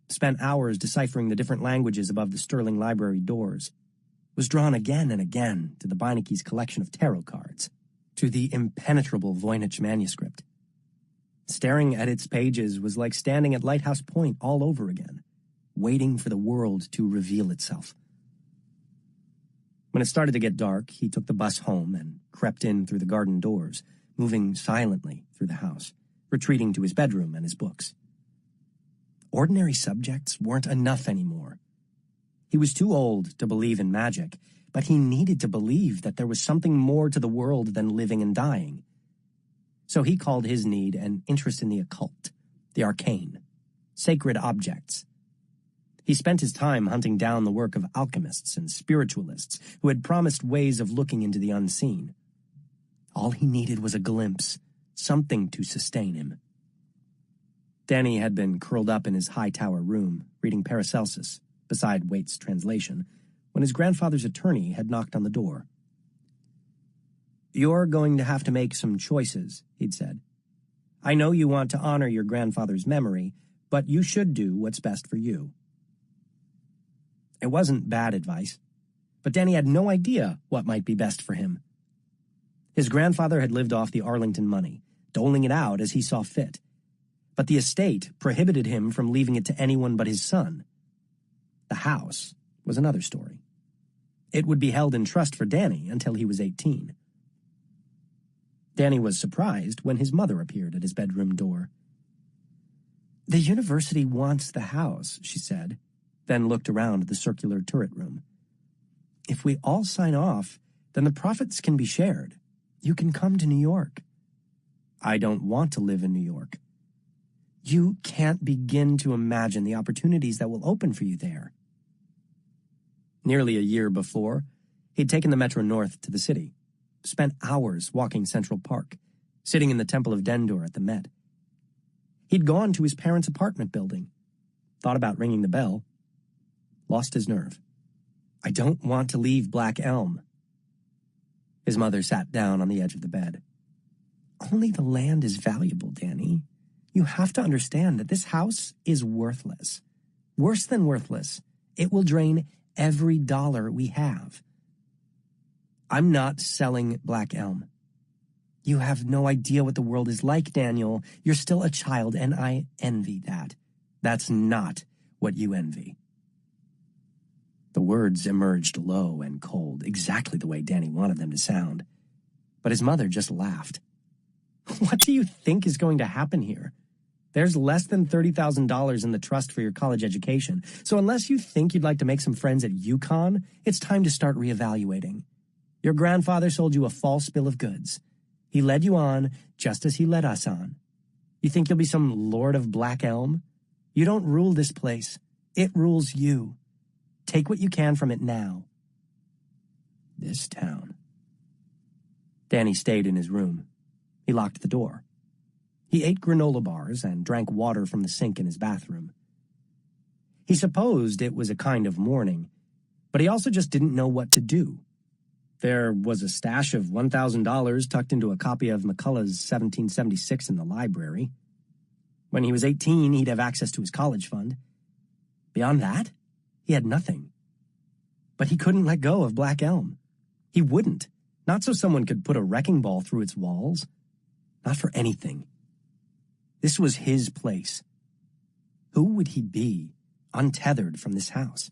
spent hours deciphering the different languages above the Sterling Library doors, was drawn again and again to the Beinecke's collection of tarot cards, to the impenetrable Voynich manuscript. Staring at its pages was like standing at Lighthouse Point all over again, waiting for the world to reveal itself. When it started to get dark, he took the bus home and crept in through the garden doors, moving silently through the house, retreating to his bedroom and his books. Ordinary subjects weren't enough anymore. He was too old to believe in magic, but he needed to believe that there was something more to the world than living and dying. So he called his need an interest in the occult, the arcane, sacred objects. He spent his time hunting down the work of alchemists and spiritualists who had promised ways of looking into the unseen. All he needed was a glimpse, something to sustain him. Danny had been curled up in his high-tower room, reading Paracelsus, beside Waite's translation, when his grandfather's attorney had knocked on the door. "You're going to have to make some choices," he'd said. "I know you want to honor your grandfather's memory, but you should do what's best for you." It wasn't bad advice, but Danny had no idea what might be best for him. His grandfather had lived off the Arlington money, doling it out as he saw fit, but the estate prohibited him from leaving it to anyone but his son. The house was another story. It would be held in trust for Danny until he was 18. Danny was surprised when his mother appeared at his bedroom door. "The university wants the house," she said, then looked around the circular turret room. "If we all sign off, then the profits can be shared. You can come to New York." "I don't want to live in New York." "You can't begin to imagine the opportunities that will open for you there." Nearly a year before, he'd taken the Metro North to the city, spent hours walking Central Park, sitting in the Temple of Dendur at the Met. He'd gone to his parents' apartment building, thought about ringing the bell, lost his nerve. "I don't want to leave Black Elm." His mother sat down on the edge of the bed. "Only the land is valuable, Danny. You have to understand that this house is worthless. Worse than worthless. It will drain every dollar we have." "I'm not selling Black Elm." "You have no idea what the world is like, Daniel. You're still a child, and I envy that." "That's not what you envy." The words emerged low and cold, exactly the way Danny wanted them to sound. But his mother just laughed. "What do you think is going to happen here? There's less than $30,000 in the trust for your college education, so unless you think you'd like to make some friends at UConn, it's time to start reevaluating. Your grandfather sold you a false bill of goods. He led you on just as he led us on. You think you'll be some lord of Black Elm? You don't rule this place. It rules you. Take what you can from it now." This town. Danny stayed in his room. He locked the door. He ate granola bars and drank water from the sink in his bathroom. He supposed it was a kind of mourning, but he also just didn't know what to do. There was a stash of $1,000 tucked into a copy of McCullough's 1776 in the library. When he was 18, he'd have access to his college fund. Beyond that, he had nothing. But he couldn't let go of Black Elm. He wouldn't. Not so someone could put a wrecking ball through its walls. Not for anything. This was his place. Who would he be, untethered from this house?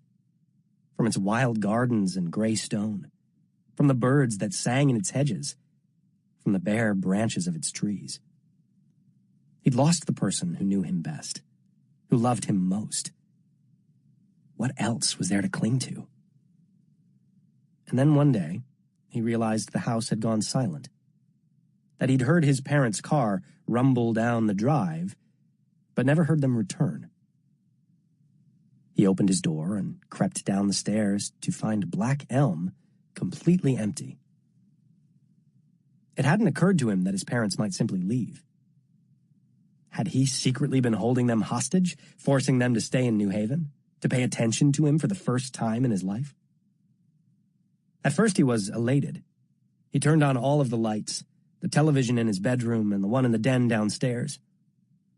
From its wild gardens and gray stone? From the birds that sang in its hedges? From the bare branches of its trees? He'd lost the person who knew him best, who loved him most. What else was there to cling to? And then one day, he realized the house had gone silent, that he'd heard his parents' car rumble down the drive, but never heard them return. He opened his door and crept down the stairs to find Black Elm completely empty. It hadn't occurred to him that his parents might simply leave. Had he secretly been holding them hostage, forcing them to stay in New Haven, to pay attention to him for the first time in his life? At first he was elated. He turned on all of the lights, the television in his bedroom and the one in the den downstairs.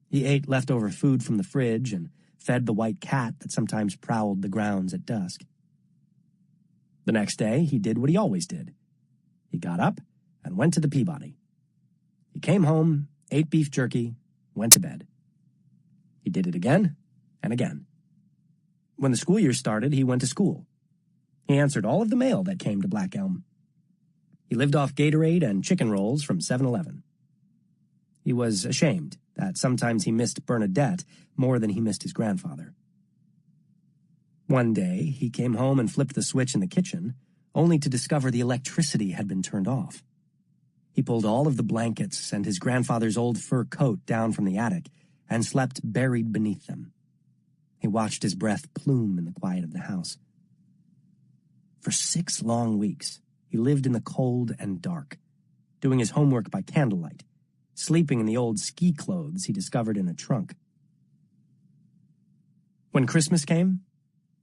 He ate leftover food from the fridge and fed the white cat that sometimes prowled the grounds at dusk. The next day, he did what he always did. He got up and went to the Peabody. He came home, ate beef jerky, went to bed. He did it again and again. When the school year started, he went to school. He answered all of the mail that came to Black Elm. He lived off Gatorade and chicken rolls from 7-Eleven. He was ashamed that sometimes he missed Bernadette more than he missed his grandfather. One day, he came home and flipped the switch in the kitchen, only to discover the electricity had been turned off. He pulled all of the blankets and his grandfather's old fur coat down from the attic and slept buried beneath them. He watched his breath plume in the quiet of the house. For 6 long weeks, he lived in the cold and dark, doing his homework by candlelight, sleeping in the old ski clothes he discovered in a trunk. When Christmas came,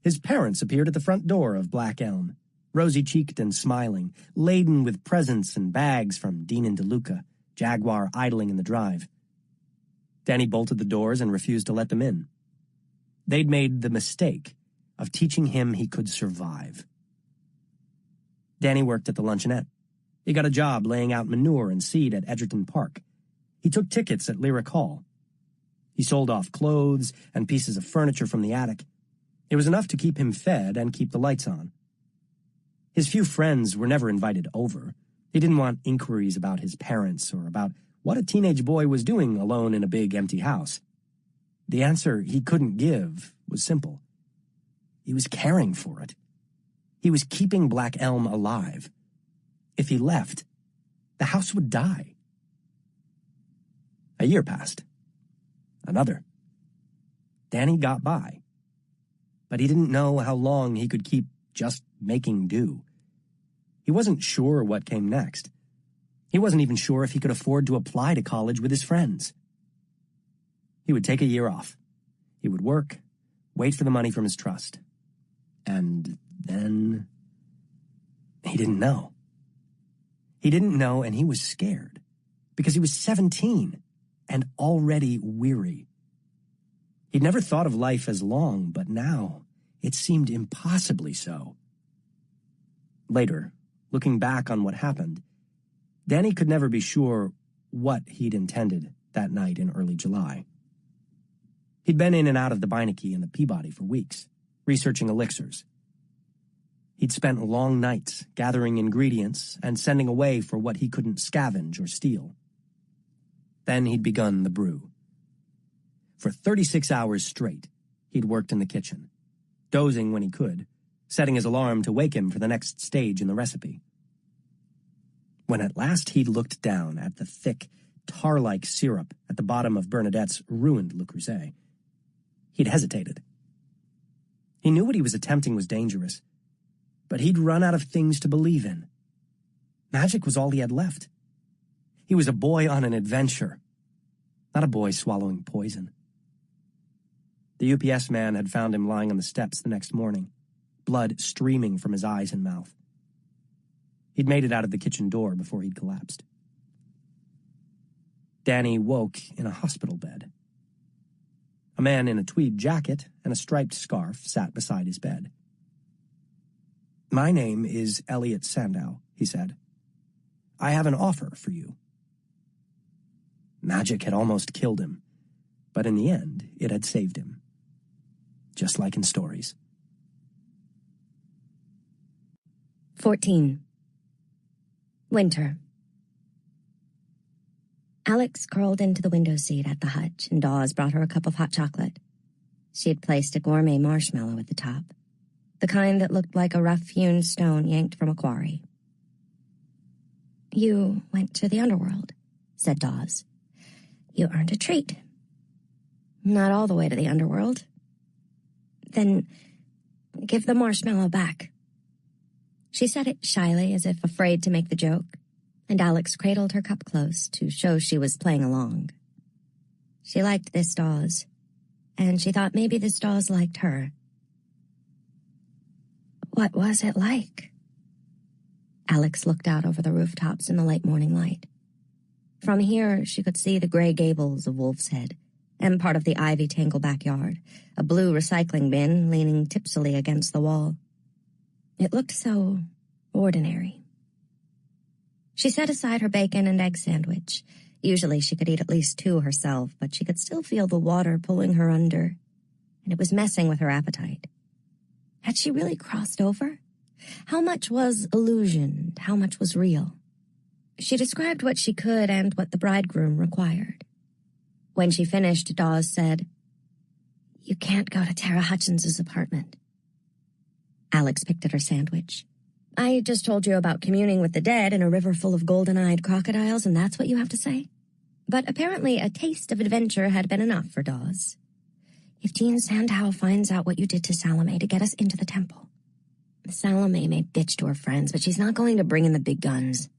his parents appeared at the front door of Black Elm, rosy-cheeked and smiling, laden with presents and bags from Dean and DeLuca, Jaguar idling in the drive. Danny bolted the doors and refused to let them in. They'd made the mistake of teaching him he could survive. Danny worked at the luncheonette. He got a job laying out manure and seed at Edgerton Park. He took tickets at Lyric Hall. He sold off clothes and pieces of furniture from the attic. It was enough to keep him fed and keep the lights on. His few friends were never invited over. He didn't want inquiries about his parents or about what a teenage boy was doing alone in a big empty house. The answer he couldn't give was simple. He was caring for it. He was keeping Black Elm alive. If he left, the house would die. A year passed. Another. Danny got by. But he didn't know how long he could keep just making do. He wasn't sure what came next. He wasn't even sure if he could afford to apply to college with his friends. He would take a year off. He would work, wait for the money from his trust. And then he didn't know. He didn't know, and he was scared because he was 17 and already weary. He'd never thought of life as long, but now it seemed impossibly so. Later, looking back on what happened, Danny could never be sure what he'd intended that night in early July. He'd been in and out of the Beinecke and the Peabody for weeks, researching elixirs. He'd spent long nights gathering ingredients and sending away for what he couldn't scavenge or steal. Then he'd begun the brew. For 36 hours straight, he'd worked in the kitchen, dozing when he could, setting his alarm to wake him for the next stage in the recipe. When at last he'd looked down at the thick, tar-like syrup at the bottom of Bernadette's ruined Le Creuset, he'd hesitated. He knew what he was attempting was dangerous, but he'd run out of things to believe in. Magic was all he had left. He was a boy on an adventure, not a boy swallowing poison. The UPS man had found him lying on the steps the next morning, blood streaming from his eyes and mouth. He'd made it out of the kitchen door before he'd collapsed. Danny woke in a hospital bed. A man in a tweed jacket and a striped scarf sat beside his bed. "My name is Elliot Sandow," he said. "I have an offer for you." Magic had almost killed him, but in the end, it had saved him. Just like in stories. 14. Winter. Alex crawled into the window seat at the hutch, and Dawes brought her a cup of hot chocolate. She had placed a gourmet marshmallow at the top, the kind that looked like a rough-hewn stone yanked from a quarry. "You went to the underworld," said Dawes. "You earned a treat." "Not all the way to the underworld." "Then give the marshmallow back." She said it shyly, as if afraid to make the joke, and Alex cradled her cup close to show she was playing along. She liked this Dawes, and she thought maybe this Dawes liked her. "What was it like?" Alex looked out over the rooftops in the late morning light. From here, she could see the gray gables of Wolf's Head and part of the ivy-tangled backyard, a blue recycling bin leaning tipsily against the wall. It looked so ordinary. She set aside her bacon and egg sandwich. Usually she could eat at least 2 herself, but she could still feel the water pulling her under, and it was messing with her appetite. Had she really crossed over? How much was illusion and how much was real? She described what she could and what the bridegroom required. When she finished, Dawes said, "You can't go to Tara Hutchins's apartment." Alex picked at her sandwich. "I just told you about communing with the dead in a river full of golden-eyed crocodiles, and that's what you have to say?" But apparently a taste of adventure had been enough for Dawes. "If Jean Sandow finds out what you did to Salome to get us into the temple, Salome may bitch to her friends, but she's not going to bring in the big guns.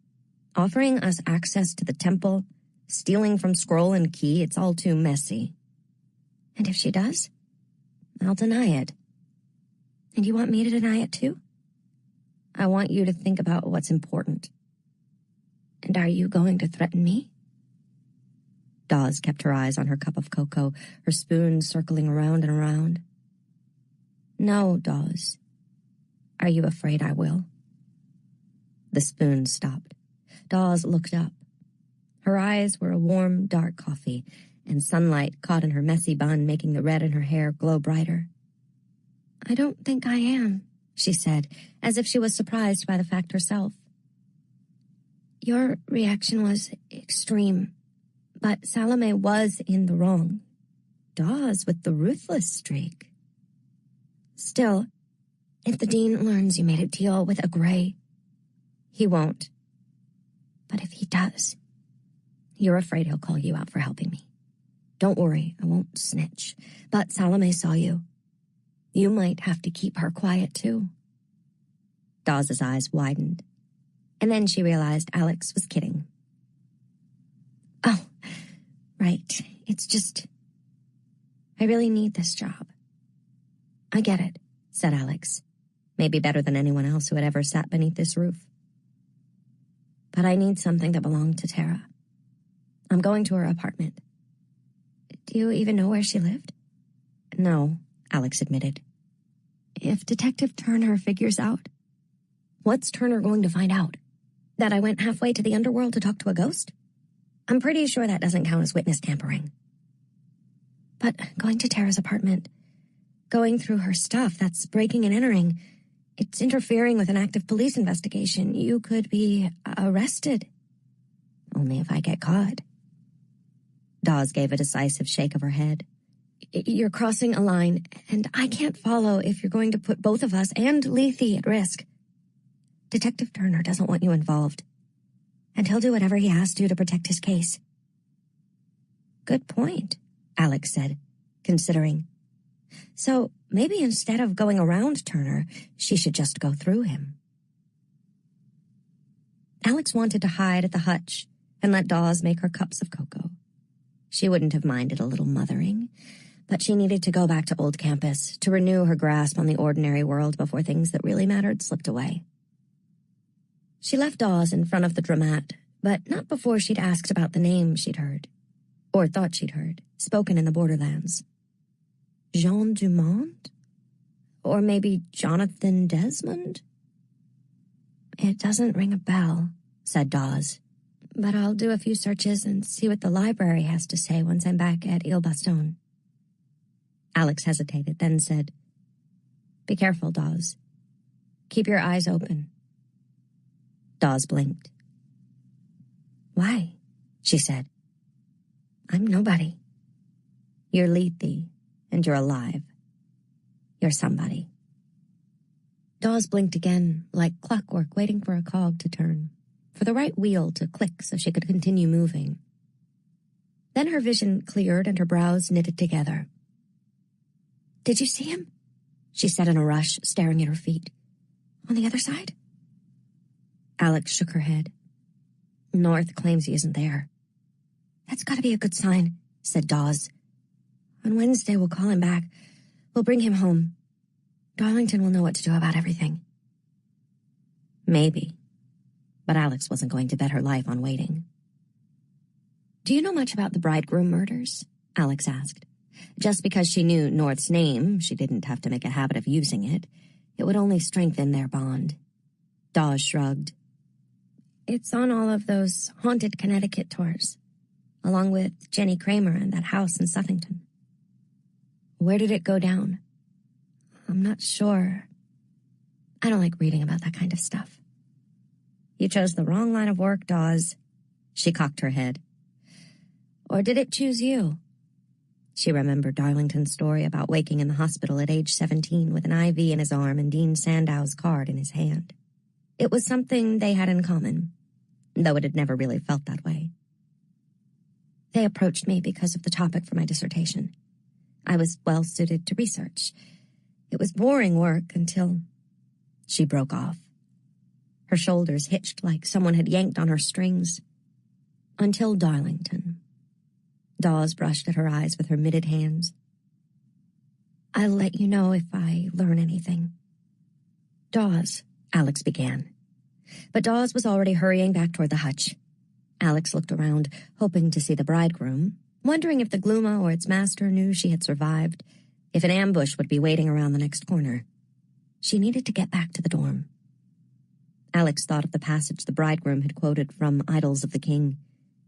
Offering us access to the temple, stealing from Scroll and Key, it's all too messy. And if she does, I'll deny it. And you want me to deny it too? I want you to think about what's important. And are you going to threaten me?" Dawes kept her eyes on her cup of cocoa, her spoon circling around and around. "No, Dawes. Are you afraid I will?" The spoon stopped. Dawes looked up. Her eyes were a warm, dark coffee, and sunlight caught in her messy bun, making the red in her hair glow brighter. "I don't think I am," she said, as if she was surprised by the fact herself. "Your reaction was extreme, but Salome was in the wrong. Dawes with the ruthless streak. Still, if the dean learns you made a deal with a Gray, he won't. But if he does, you're afraid he'll call you out for helping me. Don't worry, I won't snitch. But Salome saw you. You might have to keep her quiet, too." Dawes' eyes widened, and then she realized Alex was kidding. "Oh, right. It's just, I really need this job." "I get it," said Alex, maybe better than anyone else who had ever sat beneath this roof. "But I need something that belonged to Tara. I'm going to her apartment." "Do you even know where she lived?" "No," Alex admitted. "If Detective Turner figures out..." "What's Turner going to find out? That I went halfway to the underworld to talk to a ghost? I'm pretty sure that doesn't count as witness tampering." "But going to Tara's apartment, going through her stuff, that's breaking and entering. It's interfering with an active police investigation. You could be arrested." "Only if I get caught." Dawes gave a decisive shake of her head. "You're crossing a line, and I can't follow if you're going to put both of us and Lethe at risk. Detective Turner doesn't want you involved, and he'll do whatever he has to protect his case." "Good point," Alex said, considering. "So maybe instead of going around Turner, she should just go through him." Alex wanted to hide at the hutch and let Dawes make her cups of cocoa. She wouldn't have minded a little mothering, but she needed to go back to old campus to renew her grasp on the ordinary world before things that really mattered slipped away. She left Dawes in front of the Dramat, but not before she'd asked about the name she'd heard, or thought she'd heard, spoken in the borderlands. Jean Dumont? Or maybe Jonathan Desmond? "It doesn't ring a bell," said Dawes, "but I'll do a few searches and see what the library has to say once I'm back at Ile Baston." Alex hesitated, then said, "Be careful, Dawes. Keep your eyes open." Dawes blinked. "Why?" she said. "I'm nobody." "You're Lethe, and you're alive. You're somebody." Dawes blinked again, like clockwork waiting for a cog to turn, for the right wheel to click so she could continue moving. Then her vision cleared and her brows knitted together. "Did you see him?" she said in a rush, staring at her feet. "On the other side?" Alex shook her head. "North claims he isn't there." "That's got to be a good sign," said Dawes. "On Wednesday we'll call him back. We'll bring him home. Darlington will know what to do about everything." Maybe. But Alex wasn't going to bet her life on waiting. "Do you know much about the bridegroom murders?" Alex asked. Just because she knew North's name, she didn't have to make a habit of using it. It would only strengthen their bond. Dawes shrugged. "It's on all of those haunted Connecticut tours, along with Jenny Kramer and that house in Suffington." "Where did it go down?" "I'm not sure. I don't like reading about that kind of stuff." You chose the wrong line of work, Dawes. She cocked her head. Or did it choose you? She remembered Darlington's story about waking in the hospital at age 17 with an IV in his arm and Dean Sandow's card in his hand. It was something they had in common, though it had never really felt that way. They approached me because of the topic for my dissertation. I was well suited to research. It was boring work until... She broke off. Her shoulders hitched like someone had yanked on her strings. Until Darlington. Dawes brushed at her eyes with her mitted hands. I'll let you know if I learn anything. Dawes, Alex began. But Dawes was already hurrying back toward the hutch. Alex looked around, hoping to see the bridegroom, wondering if the Gluma or its master knew she had survived, if an ambush would be waiting around the next corner. She needed to get back to the dorm. Alex thought of the passage the bridegroom had quoted from Idols of the King,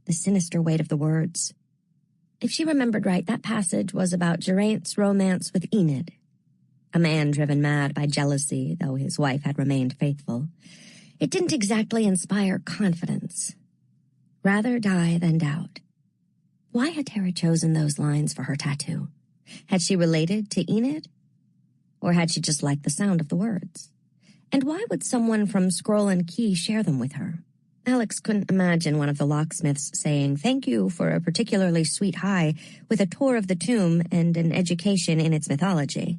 the sinister weight of the words. If she remembered right, that passage was about Geraint's romance with Enid, a man driven mad by jealousy, though his wife had remained faithful. It didn't exactly inspire confidence. Rather die than doubt. Why had Tara chosen those lines for her tattoo? Had she related to Enid? Or had she just liked the sound of the words? And why would someone from Scroll and Key share them with her? Alex couldn't imagine one of the locksmiths saying thank you for a particularly sweet high with a tour of the tomb and an education in its mythology.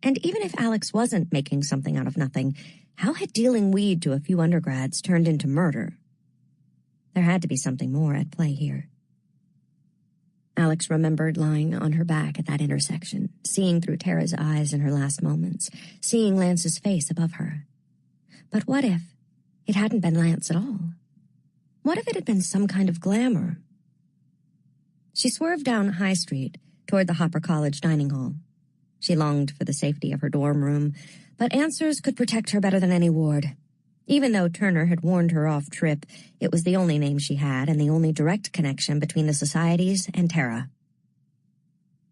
And even if Alex wasn't making something out of nothing, how had dealing weed to a few undergrads turned into murder? There had to be something more at play here. Alex remembered lying on her back at that intersection, seeing through Tara's eyes in her last moments, seeing Lance's face above her. But what if it hadn't been Lance at all? What if it had been some kind of glamour? She swerved down High Street toward the Hopper College dining hall. She longed for the safety of her dorm room, but Answers could protect her better than any ward. Even though Turner had warned her off Trip, it was the only name she had and the only direct connection between the societies and Tara.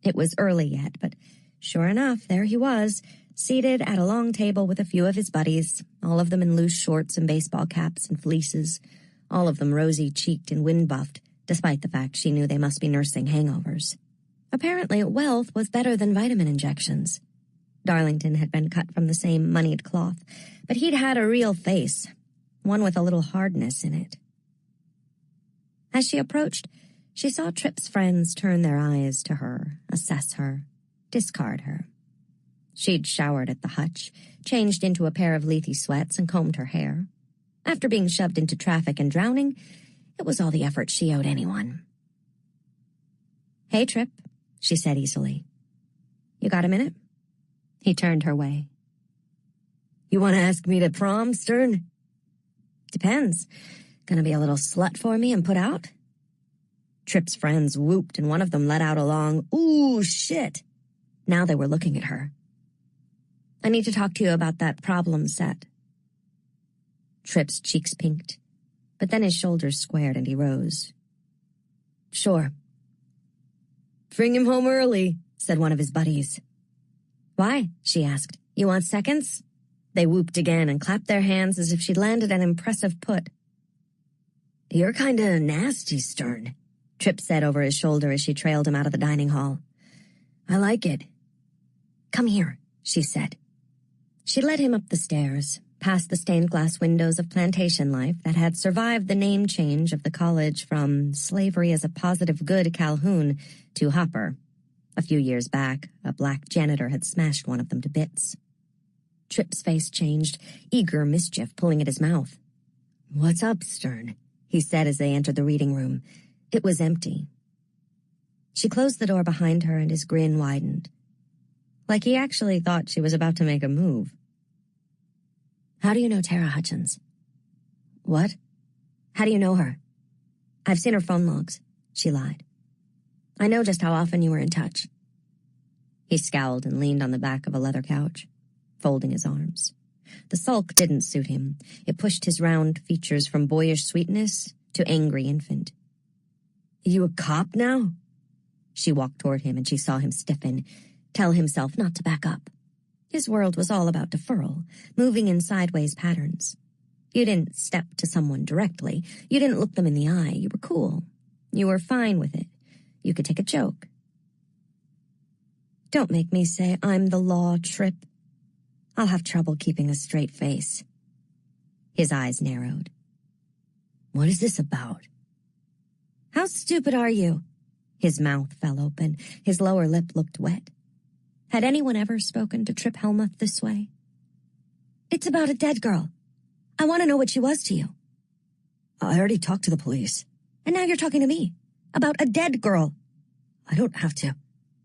It was early yet, but sure enough, there he was, seated at a long table with a few of his buddies, all of them in loose shorts and baseball caps and fleeces, all of them rosy-cheeked and wind-buffed, despite the fact she knew they must be nursing hangovers. Apparently, wealth was better than vitamin injections. Darlington had been cut from the same moneyed cloth, but he'd had a real face, one with a little hardness in it. As she approached, she saw Tripp's friends turn their eyes to her, assess her, discard her. She'd showered at the hutch, changed into a pair of Lethe sweats, and combed her hair. After being shoved into traffic and drowning, it was all the effort she owed anyone. Hey, Tripp, she said easily. You got a minute? He turned her way. You want to ask me to prom, Stern? Depends. Gonna be a little slut for me and put out? Tripp's friends whooped and one of them let out a long, ooh, shit. Now they were looking at her. I need to talk to you about that problem set. Tripp's cheeks pinked, but then his shoulders squared and he rose. Sure. Bring him home early, said one of his buddies. Why? She asked. You want seconds? They whooped again and clapped their hands as if she'd landed an impressive put. You're kinda nasty, Stern, Tripp said over his shoulder as she trailed him out of the dining hall. I like it. Come here, she said. She led him up the stairs, past the stained glass windows of plantation life that had survived the name change of the college from Slavery as a Positive Good Calhoun to Hopper. A few years back, a black janitor had smashed one of them to bits. Tripp's face changed, eager mischief pulling at his mouth. What's up, Stern? He said as they entered the reading room. It was empty. She closed the door behind her and his grin widened. Like he actually thought she was about to make a move. How do you know Tara Hutchins? What? How do you know her? I've seen her phone logs, she lied. I know just how often you were in touch. He scowled and leaned on the back of a leather couch, folding his arms. The sulk didn't suit him. It pushed his round features from boyish sweetness to angry infant. You a cop now? She walked toward him and she saw him stiffen, tell himself not to back up. His world was all about deferral, moving in sideways patterns. You didn't step to someone directly. You didn't look them in the eye. You were cool. You were fine with it. You could take a joke. Don't make me say I'm the law, Trip. I'll have trouble keeping a straight face. His eyes narrowed. What is this about? How stupid are you? His mouth fell open. His lower lip looked wet. Had anyone ever spoken to Trip Helmuth this way? It's about a dead girl. I want to know what she was to you. I already talked to the police. And now you're talking to me about a dead girl. I don't have to.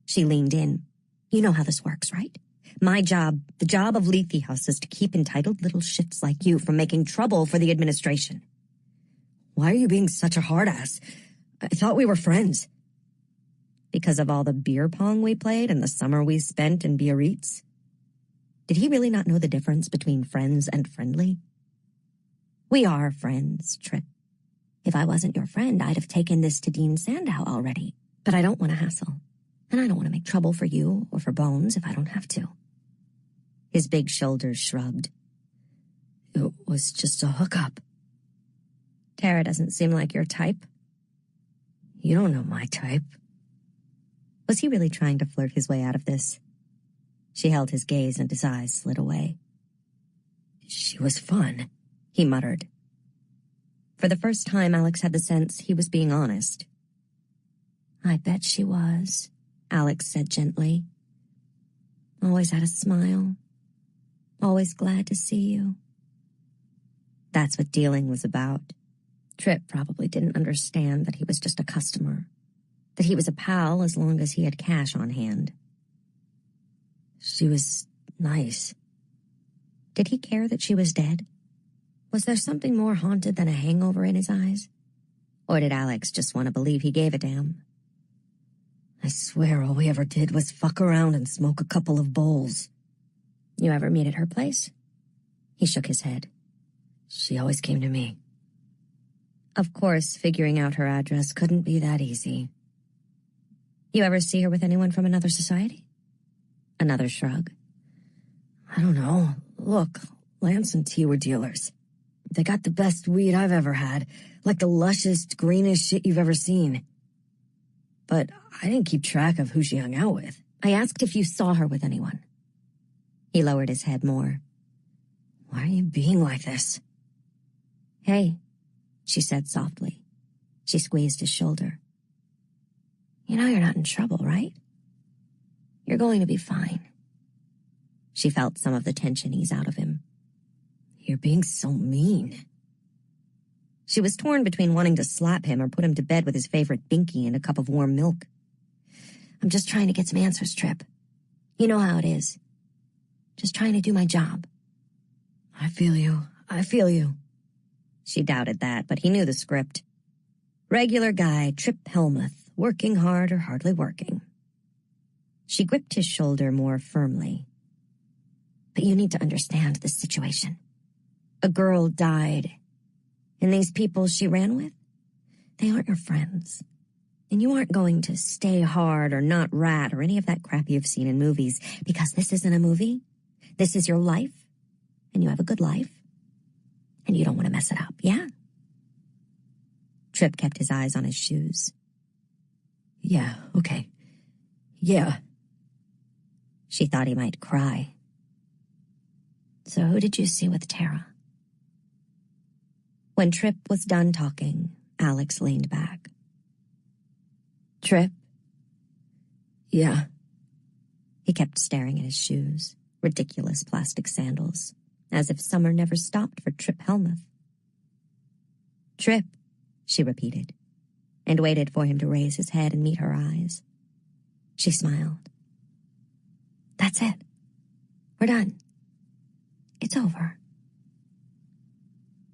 She leaned in. You know how this works, right? My job, the job of Lethe House, is to keep entitled little shits like you from making trouble for the administration. Why are you being such a hard ass? I thought we were friends. Because of all the beer pong we played and the summer we spent in Biarritz? Did he really not know the difference between friends and friendly? We are friends, Trip. If I wasn't your friend, I'd have taken this to Dean Sandow already. But I don't want to hassle. And I don't want to make trouble for you or for Bones if I don't have to. His big shoulders shrugged. It was just a hookup. Tara doesn't seem like your type. You don't know my type. Was he really trying to flirt his way out of this? She held his gaze and his eyes slid away. She was fun, he muttered. For the first time, Alex had the sense he was being honest. I bet she was, Alex said gently. Always had a smile. Always glad to see you. That's what dealing was about. Trip probably didn't understand that he was just a customer. That he was a pal as long as he had cash on hand. She was nice. Did he care that she was dead? Was there something more haunted than a hangover in his eyes? Or did Alex just want to believe he gave a damn? I swear all we ever did was fuck around and smoke a couple of bowls. You ever meet at her place? He shook his head. She always came to me. Of course, figuring out her address couldn't be that easy. You ever see her with anyone from another society? Another shrug. I don't know. Look, Lance and T were dealers. They got the best weed I've ever had, like the lushest, greenest shit you've ever seen. But I didn't keep track of who she hung out with. I asked if you saw her with anyone. He lowered his head more. Why are you being like this? Hey, she said softly. She squeezed his shoulder. You know you're not in trouble, right? You're going to be fine. She felt some of the tension ease out of him. You're being so mean. She was torn between wanting to slap him or put him to bed with his favorite binky and a cup of warm milk. I'm just trying to get some answers, Trip. You know how it is. Just trying to do my job. I feel you. I feel you. She doubted that, but he knew the script. Regular guy, Trip Helmuth, working hard or hardly working. She gripped his shoulder more firmly. But you need to understand this situation. A girl died. And these people she ran with, they aren't your friends. And you aren't going to stay hard or not rat or any of that crap you've seen in movies, because this isn't a movie. This is your life, and you have a good life, and you don't want to mess it up, yeah? Trip kept his eyes on his shoes. Yeah, okay. Yeah. She thought he might cry. So who did you see with Tara? When Trip was done talking, Alex leaned back. Trip? Yeah. He kept staring at his shoes, ridiculous plastic sandals, as if summer never stopped for Trip Helmuth. Trip, she repeated, and waited for him to raise his head and meet her eyes. She smiled. That's it. We're done. It's over.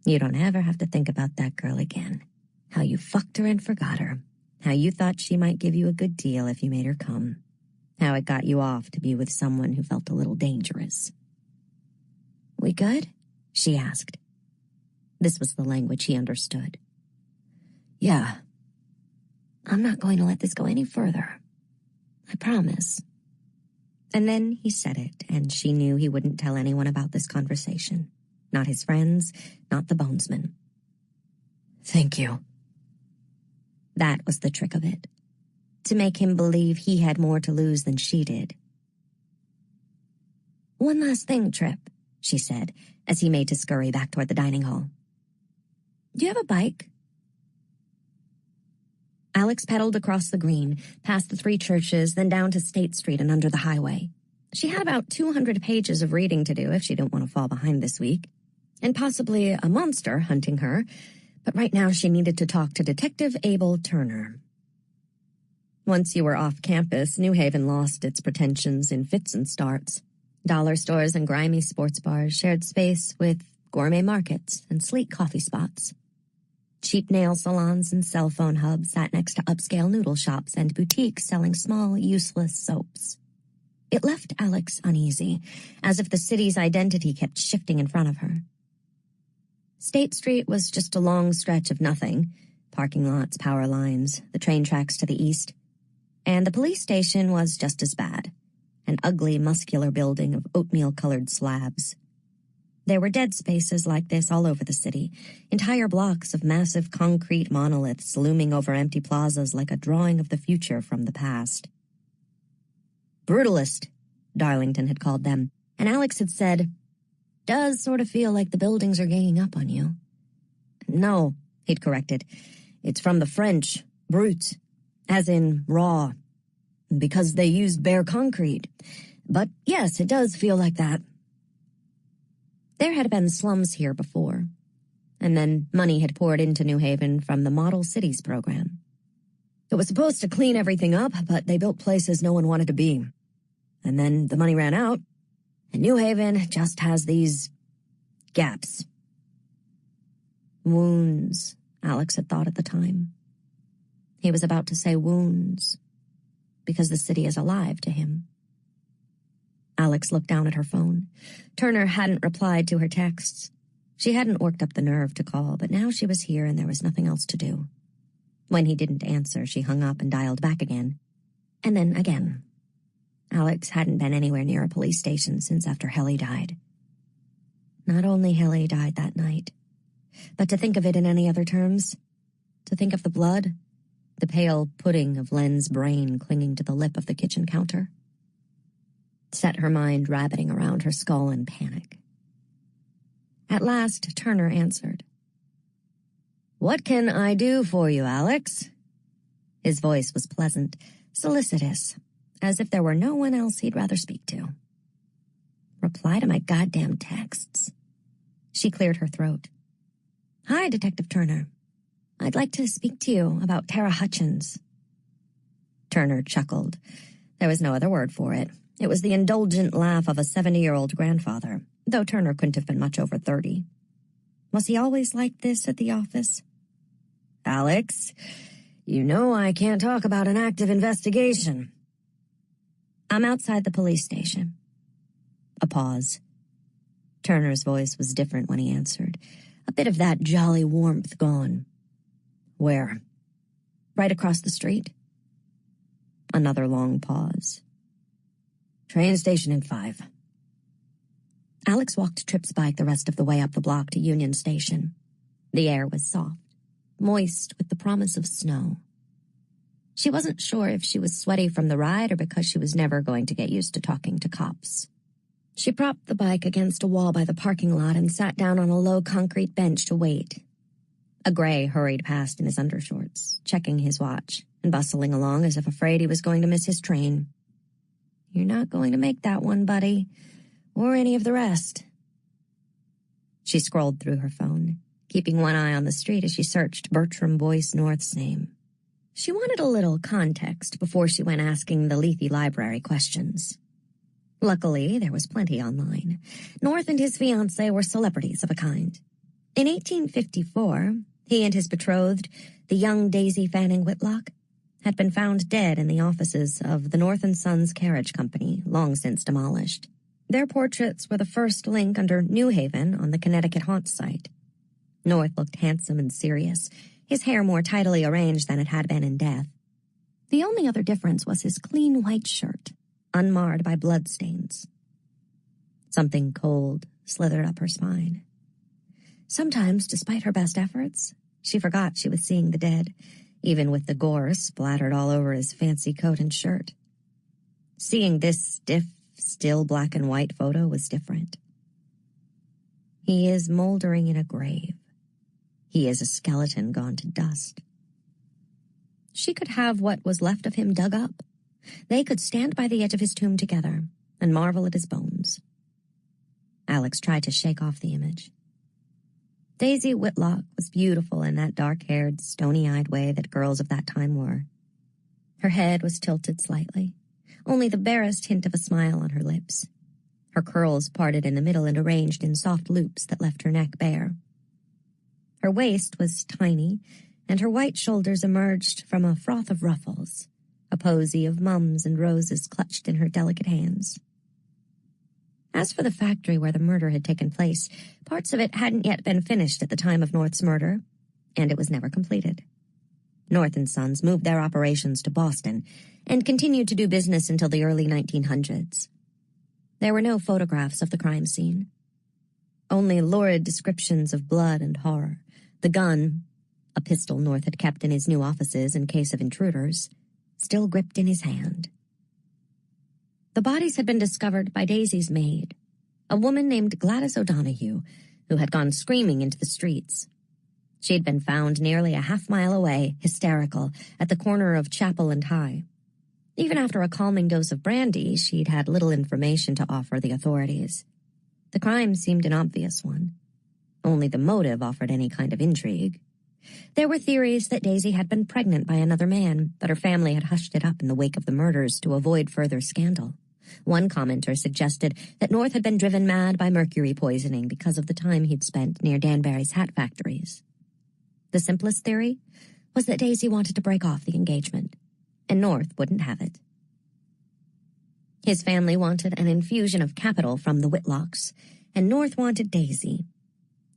You don't ever have to think about that girl again. How you fucked her and forgot her. How you thought she might give you a good deal if you made her come. How it got you off to be with someone who felt a little dangerous. We good? She asked. This was the language he understood. Yeah. I'm not going to let this go any further. I promise. And then he said it, and she knew he wouldn't tell anyone about this conversation. not his friends, not the bonesman. Thank you. That was the trick of it, to make him believe he had more to lose than she did. "One last thing, Trip," she said, as he made to scurry back toward the dining hall. "Do you have a bike?" Alex pedaled across the green, past the 3 churches, then down to State Street and under the highway. She had about 200 pages of reading to do if she didn't want to fall behind this week, and possibly a monster hunting her, but right now she needed to talk to Detective Abel Turner. Once you were off campus, New Haven lost its pretensions in fits and starts. Dollar stores and grimy sports bars shared space with gourmet markets and sleek coffee spots. Cheap nail salons and cell phone hubs sat next to upscale noodle shops and boutiques selling small, useless soaps. It left Alex uneasy, as if the city's identity kept shifting in front of her. State Street was just a long stretch of nothing, parking lots, power lines, the train tracks to the east. And the police station was just as bad, an ugly, muscular building of oatmeal-colored slabs. There were dead spaces like this all over the city, entire blocks of massive concrete monoliths looming over empty plazas like a drawing of the future from the past. "Brutalist," Darlington had called them, and Alex had said, "Does sort of feel like the buildings are ganging up on you." "No," he'd corrected. "It's from the French, brute, as in raw, because they used bare concrete. But yes, it does feel like that." There had been slums here before, and then money had poured into New Haven from the Model Cities program. It was supposed to clean everything up, but they built places no one wanted to be. And then the money ran out, and New Haven just has these gaps. Wounds, Alex had thought at the time. He was about to say wounds, because the city is alive to him. Alex looked down at her phone. Turner hadn't replied to her texts. She hadn't worked up the nerve to call, but now she was here and there was nothing else to do. When he didn't answer, she hung up and dialed back again. And then again. Alex hadn't been anywhere near a police station since after Helly died. Not only Helly died that night, but to think of it in any other terms, to think of the blood, the pale pudding of Len's brain clinging to the lip of the kitchen counter, set her mind rabbiting around her skull in panic. At last, Turner answered. "What can I do for you, Alex?" His voice was pleasant, solicitous, as if there were no one else he'd rather speak to. "Reply to my goddamn texts." She cleared her throat. "Hi, Detective Turner. I'd like to speak to you about Tara Hutchins." Turner chuckled. There was no other word for it. It was the indulgent laugh of a 70-year-old grandfather, though Turner couldn't have been much over 30. Was he always like this at the office? "Alex, you know I can't talk about an active investigation." "I'm outside the police station." A pause. Turner's voice was different when he answered, a bit of that jolly warmth gone. "Where?" "Right across the street." Another long pause. "Train station in 5. Alex walked Tripp's bike the rest of the way up the block to Union Station. The air was soft, moist with the promise of snow. She wasn't sure if she was sweaty from the ride or because she was never going to get used to talking to cops. She propped the bike against a wall by the parking lot and sat down on a low concrete bench to wait. A gray hurried past in his undershorts, checking his watch and bustling along as if afraid he was going to miss his train. "You're not going to make that one, buddy, or any of the rest." She scrolled through her phone, keeping one eye on the street as she searched Bertram Boyce North's name. She wanted a little context before she went asking the Lethe Library questions. Luckily, there was plenty online. North and his fiancée were celebrities of a kind. In 1854, he and his betrothed, the young Daisy Fanning Whitlock, had been found dead in the offices of the North & Sons Carriage Company, long since demolished. Their portraits were the first link under New Haven on the Connecticut haunt site. North looked handsome and serious, his hair more tidily arranged than it had been in death. The only other difference was his clean white shirt, unmarred by bloodstains. Something cold slithered up her spine. Sometimes, despite her best efforts, she forgot she was seeing the dead, even with the gore splattered all over his fancy coat and shirt. Seeing this stiff, still black and white photo was different. He is moldering in a grave. He is a skeleton gone to dust. She could have what was left of him dug up. They could stand by the edge of his tomb together and marvel at his bones. Alex tried to shake off the image. Daisy Whitlock was beautiful in that dark-haired, stony-eyed way that girls of that time were. Her head was tilted slightly, only the barest hint of a smile on her lips. Her curls parted in the middle and arranged in soft loops that left her neck bare. Her waist was tiny, and her white shoulders emerged from a froth of ruffles, a posy of mums and roses clutched in her delicate hands. As for the factory where the murder had taken place, parts of it hadn't yet been finished at the time of North's murder, and it was never completed. North & Sons moved their operations to Boston and continued to do business until the early 1900s. There were no photographs of the crime scene. Only lurid descriptions of blood and horror. The gun, a pistol North had kept in his new offices in case of intruders, still gripped in his hand. The bodies had been discovered by Daisy's maid, a woman named Gladys O'Donoghue, who had gone screaming into the streets. She had been found nearly a half-mile away, hysterical, at the corner of Chapel and High. Even after a calming dose of brandy, she'd had little information to offer the authorities. The crime seemed an obvious one. Only the motive offered any kind of intrigue. There were theories that Daisy had been pregnant by another man, but her family had hushed it up in the wake of the murders to avoid further scandal. One commenter suggested that North had been driven mad by mercury poisoning because of the time he'd spent near Danbury's hat factories. The simplest theory was that Daisy wanted to break off the engagement, and North wouldn't have it. His family wanted an infusion of capital from the Whitlocks, and North wanted Daisy.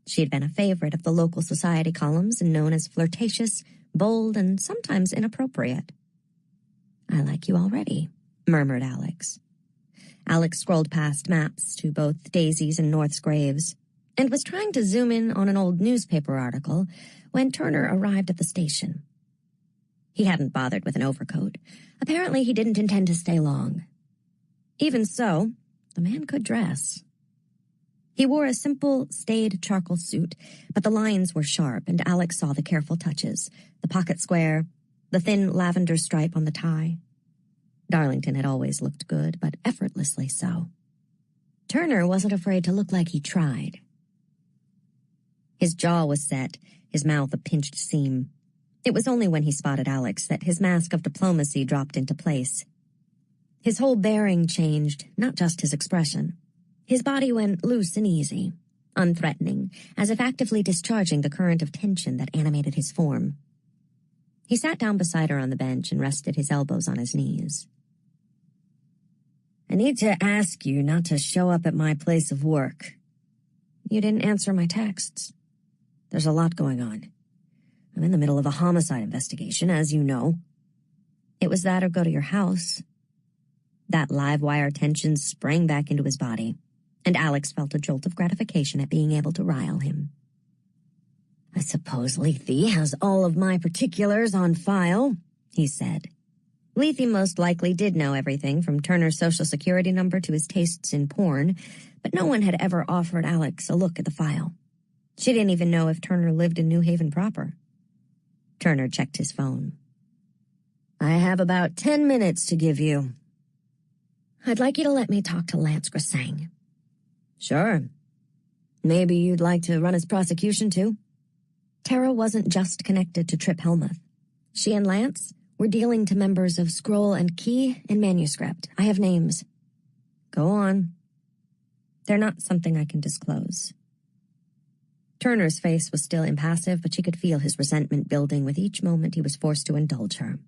She had been a favorite of the local society columns and known as flirtatious, bold, and sometimes inappropriate. "I like you already," murmured Alex. Alex scrolled past maps to both Daisy's and North's graves and was trying to zoom in on an old newspaper article when Turner arrived at the station. He hadn't bothered with an overcoat. Apparently he didn't intend to stay long. Even so, the man could dress. He wore a simple, staid charcoal suit, but the lines were sharp, and Alex saw the careful touches, the pocket square, the thin lavender stripe on the tie. Darlington had always looked good, but effortlessly so. Turner wasn't afraid to look like he tried. His jaw was set, his mouth a pinched seam. It was only when he spotted Alex that his mask of diplomacy dropped into place. His whole bearing changed, not just his expression. His body went loose and easy, unthreatening, as if actively discharging the current of tension that animated his form. He sat down beside her on the bench and rested his elbows on his knees. "I need to ask you not to show up at my place of work." "You didn't answer my texts." "There's a lot going on. I'm in the middle of a homicide investigation, as you know." "It was that or go to your house." That live wire tension sprang back into his body, and Alex felt a jolt of gratification at being able to rile him. "I suppose Leigh has all of my particulars on file," he said. Leigh most likely did know everything from Turner's social security number to his tastes in porn, but no one had ever offered Alex a look at the file. She didn't even know if Turner lived in New Haven proper. Turner checked his phone. "I have about 10 minutes to give you." "I'd like you to let me talk to Lance Grisang." "Sure. Maybe you'd like to run his prosecution, too?" Tara wasn't just connected to Trip Helmuth. She and Lance were dealing to members of Scroll and Key and Manuscript. I have names. "Go on." "They're not something I can disclose." Turner's face was still impassive, but she could feel his resentment building with each moment he was forced to indulge her.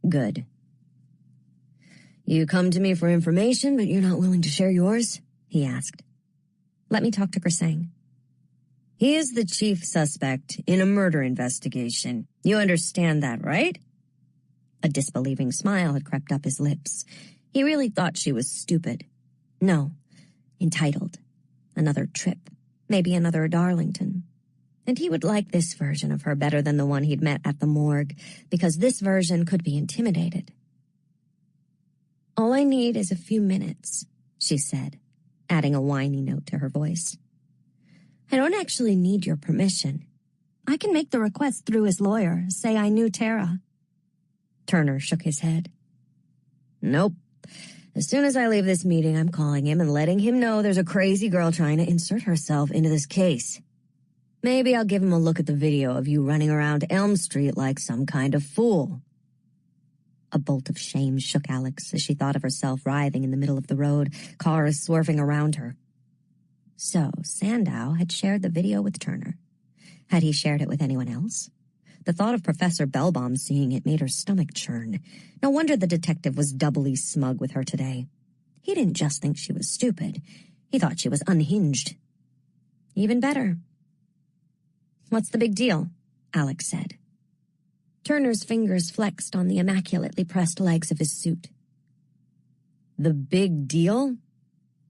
Good. "You come to me for information, but you're not willing to share yours?" he asked. "Let me talk to Grisang." "He is the chief suspect in a murder investigation. You understand that, right?" A disbelieving smile had crept up his lips. He really thought she was stupid. No, entitled. Another Trip. Maybe another Darlington. And he would like this version of her better than the one he'd met at the morgue, because this version could be intimidated. "All I need is a few minutes," she said, adding a whiny note to her voice. "I don't actually need your permission. I can make the request through his lawyer, say I knew Tara." Turner shook his head. "Nope. As soon as I leave this meeting, I'm calling him and letting him know there's a crazy girl trying to insert herself into this case. Maybe I'll give him a look at the video of you running around Elm Street like some kind of fool." A bolt of shame shook Alex as she thought of herself writhing in the middle of the road, cars swerving around her. So Sandow had shared the video with Turner. Had he shared it with anyone else? The thought of Professor Bellbaum seeing it made her stomach churn. No wonder the detective was doubly smug with her today. He didn't just think she was stupid. He thought she was unhinged. Even better. "What's the big deal?" Alex said. Turner's fingers flexed on the immaculately pressed legs of his suit. "The big deal?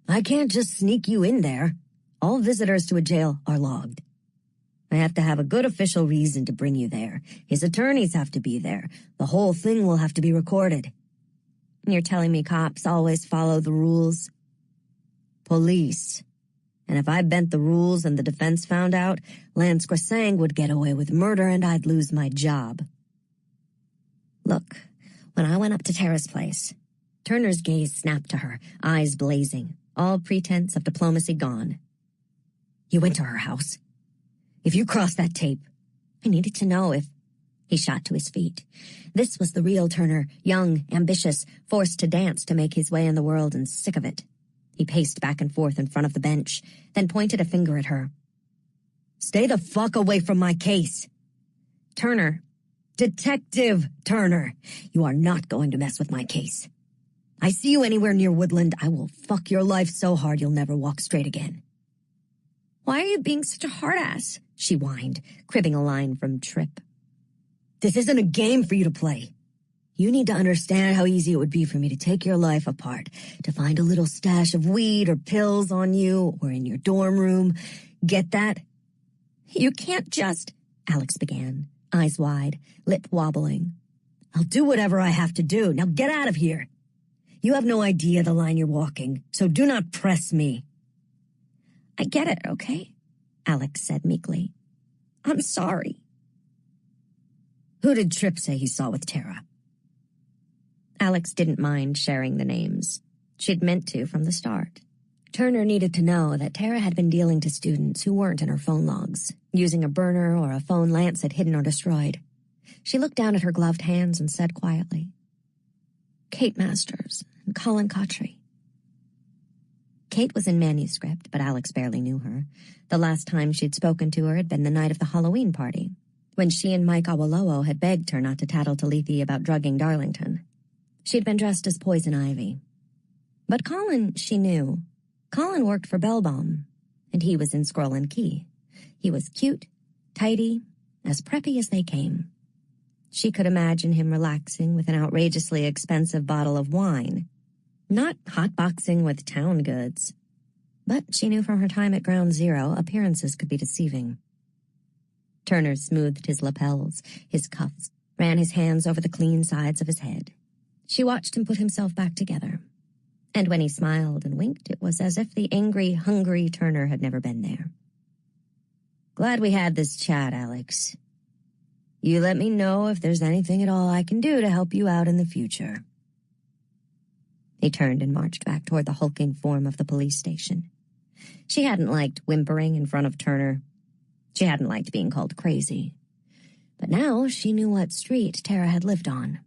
I can't just sneak you in there. All visitors to a jail are logged. I have to have a good official reason to bring you there. His attorneys have to be there. The whole thing will have to be recorded." "You're telling me cops always follow the rules?" "Police. And if I bent the rules and the defense found out, Lance Grisang would get away with murder and I'd lose my job." "Look, when I went up to Tara's place," Turner's gaze snapped to her, eyes blazing, all pretense of diplomacy gone. "You went to her house. If you crossed that tape, I needed to know if—" He shot to his feet. This was the real Turner, young, ambitious, forced to dance to make his way in the world and sick of it. He paced back and forth in front of the bench, then pointed a finger at her. "Stay the fuck away from my case." "Turner." "Detective Turner, you are not going to mess with my case. I see you anywhere near Woodland, I will fuck your life so hard you'll never walk straight again." "Why are you being such a hard-ass?" she whined, cribbing a line from Trip. "This isn't a game for you to play. You need to understand how easy it would be for me to take your life apart, to find a little stash of weed or pills on you or in your dorm room. Get that?" "You can't just—" Alex began, eyes wide, lip wobbling. "I'll do whatever I have to do. Now get out of here. You have no idea the line you're walking, so do not press me." "I get it, okay?" Alex said meekly. "I'm sorry." "Who did Tripp say he saw with Tara?" Alex didn't mind sharing the names. She'd meant to from the start. Turner needed to know that Tara had been dealing to students who weren't in her phone logs, using a burner or a phone Lance had hidden or destroyed. She looked down at her gloved hands and said quietly, "Kate Masters and Colin Cottrey." Kate was in manuscript, but Alex barely knew her. The last time she'd spoken to her had been the night of the Halloween party, when she and Mike Awolowo had begged her not to tattle to Lethe about drugging Darlington. She'd been dressed as Poison Ivy. But Colin, she knew. Colin worked for Bellbaum, and he was in Scroll and Key. He was cute, tidy, as preppy as they came. She could imagine him relaxing with an outrageously expensive bottle of wine, not hotboxing with town goods. But she knew from her time at Ground Zero, appearances could be deceiving. Turner smoothed his lapels, his cuffs, ran his hands over the clean sides of his head. She watched him put himself back together. And when he smiled and winked, it was as if the angry, hungry Turner had never been there. "Glad we had this chat, Alex. You let me know if there's anything at all I can do to help you out in the future." He turned and marched back toward the hulking form of the police station. She hadn't liked whimpering in front of Turner. She hadn't liked being called crazy. But now she knew what street Tara had lived on,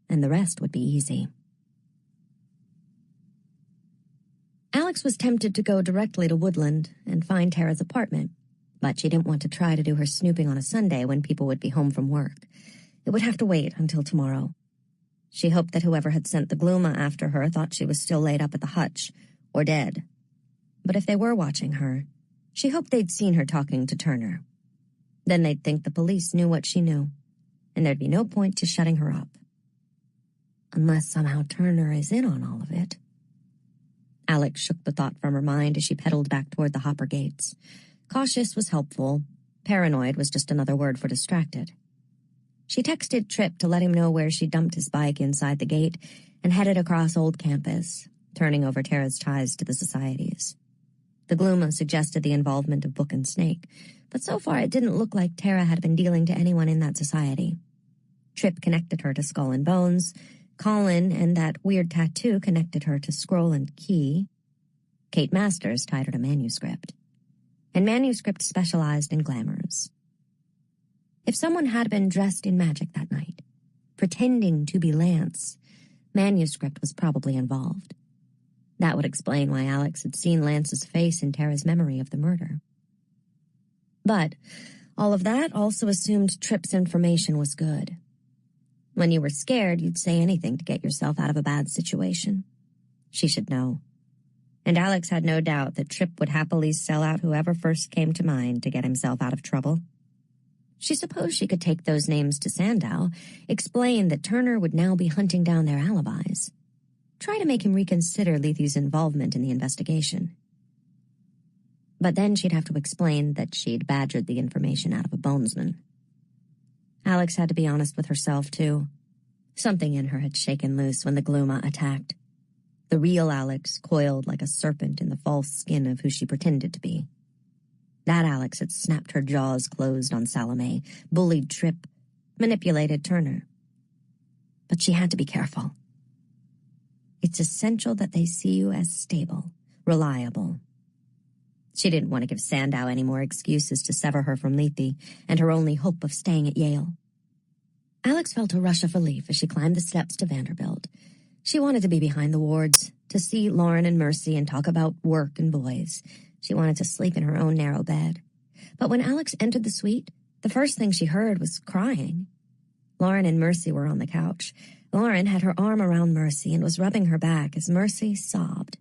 and the rest would be easy. Alex was tempted to go directly to Woodland and find Tara's apartment, but she didn't want to try to do her snooping on a Sunday when people would be home from work. It would have to wait until tomorrow. She hoped that whoever had sent the Gluma after her thought she was still laid up at the hutch, or dead. But if they were watching her, she hoped they'd seen her talking to Turner. Then they'd think the police knew what she knew, and there'd be no point to shutting her up. Unless somehow Turner is in on all of it. Alex shook the thought from her mind as she pedaled back toward the Hopper gates. Cautious was helpful, Paranoid was just another word for distracted. She texted Tripp to let him know where she dumped his bike inside the gate and headed across Old Campus, turning over Tara's ties to the societies. The Glooma suggested the involvement of Book and Snake, but so far it didn't look like Tara had been dealing to anyone in that society. Tripp connected her to Skull and Bones. Colin and that weird tattoo connected her to Scroll and Key. Kate Masters tied her to Manuscript. And Manuscript specialized in glamours. If someone had been dressed in magic that night, pretending to be Lance, Manuscript was probably involved. That would explain why Alex had seen Lance's face in Tara's memory of the murder. But all of that also assumed Tripp's information was good. When you were scared, you'd say anything to get yourself out of a bad situation. She should know. And Alex had no doubt that Tripp would happily sell out whoever first came to mind to get himself out of trouble. She supposed she could take those names to Sandow, explain that Turner would now be hunting down their alibis. Try to make him reconsider Lethe's involvement in the investigation. But then she'd have to explain that she'd badgered the information out of a bonesman. Alex had to be honest with herself, too. Something in her had shaken loose when the Glooma attacked. The real Alex coiled like a serpent in the false skin of who she pretended to be. That Alex had snapped her jaws closed on Salome, bullied Tripp, manipulated Turner. But she had to be careful. It's essential that they see you as stable, reliable. She didn't want to give Sandow any more excuses to sever her from Lethe and her only hope of staying at Yale. Alex felt a rush of relief as she climbed the steps to Vanderbilt. She wanted to be behind the wards, to see Lauren and Mercy and talk about work and boys. She wanted to sleep in her own narrow bed. But when Alex entered the suite, the first thing she heard was crying. Lauren and Mercy were on the couch. Lauren had her arm around Mercy and was rubbing her back as Mercy sobbed.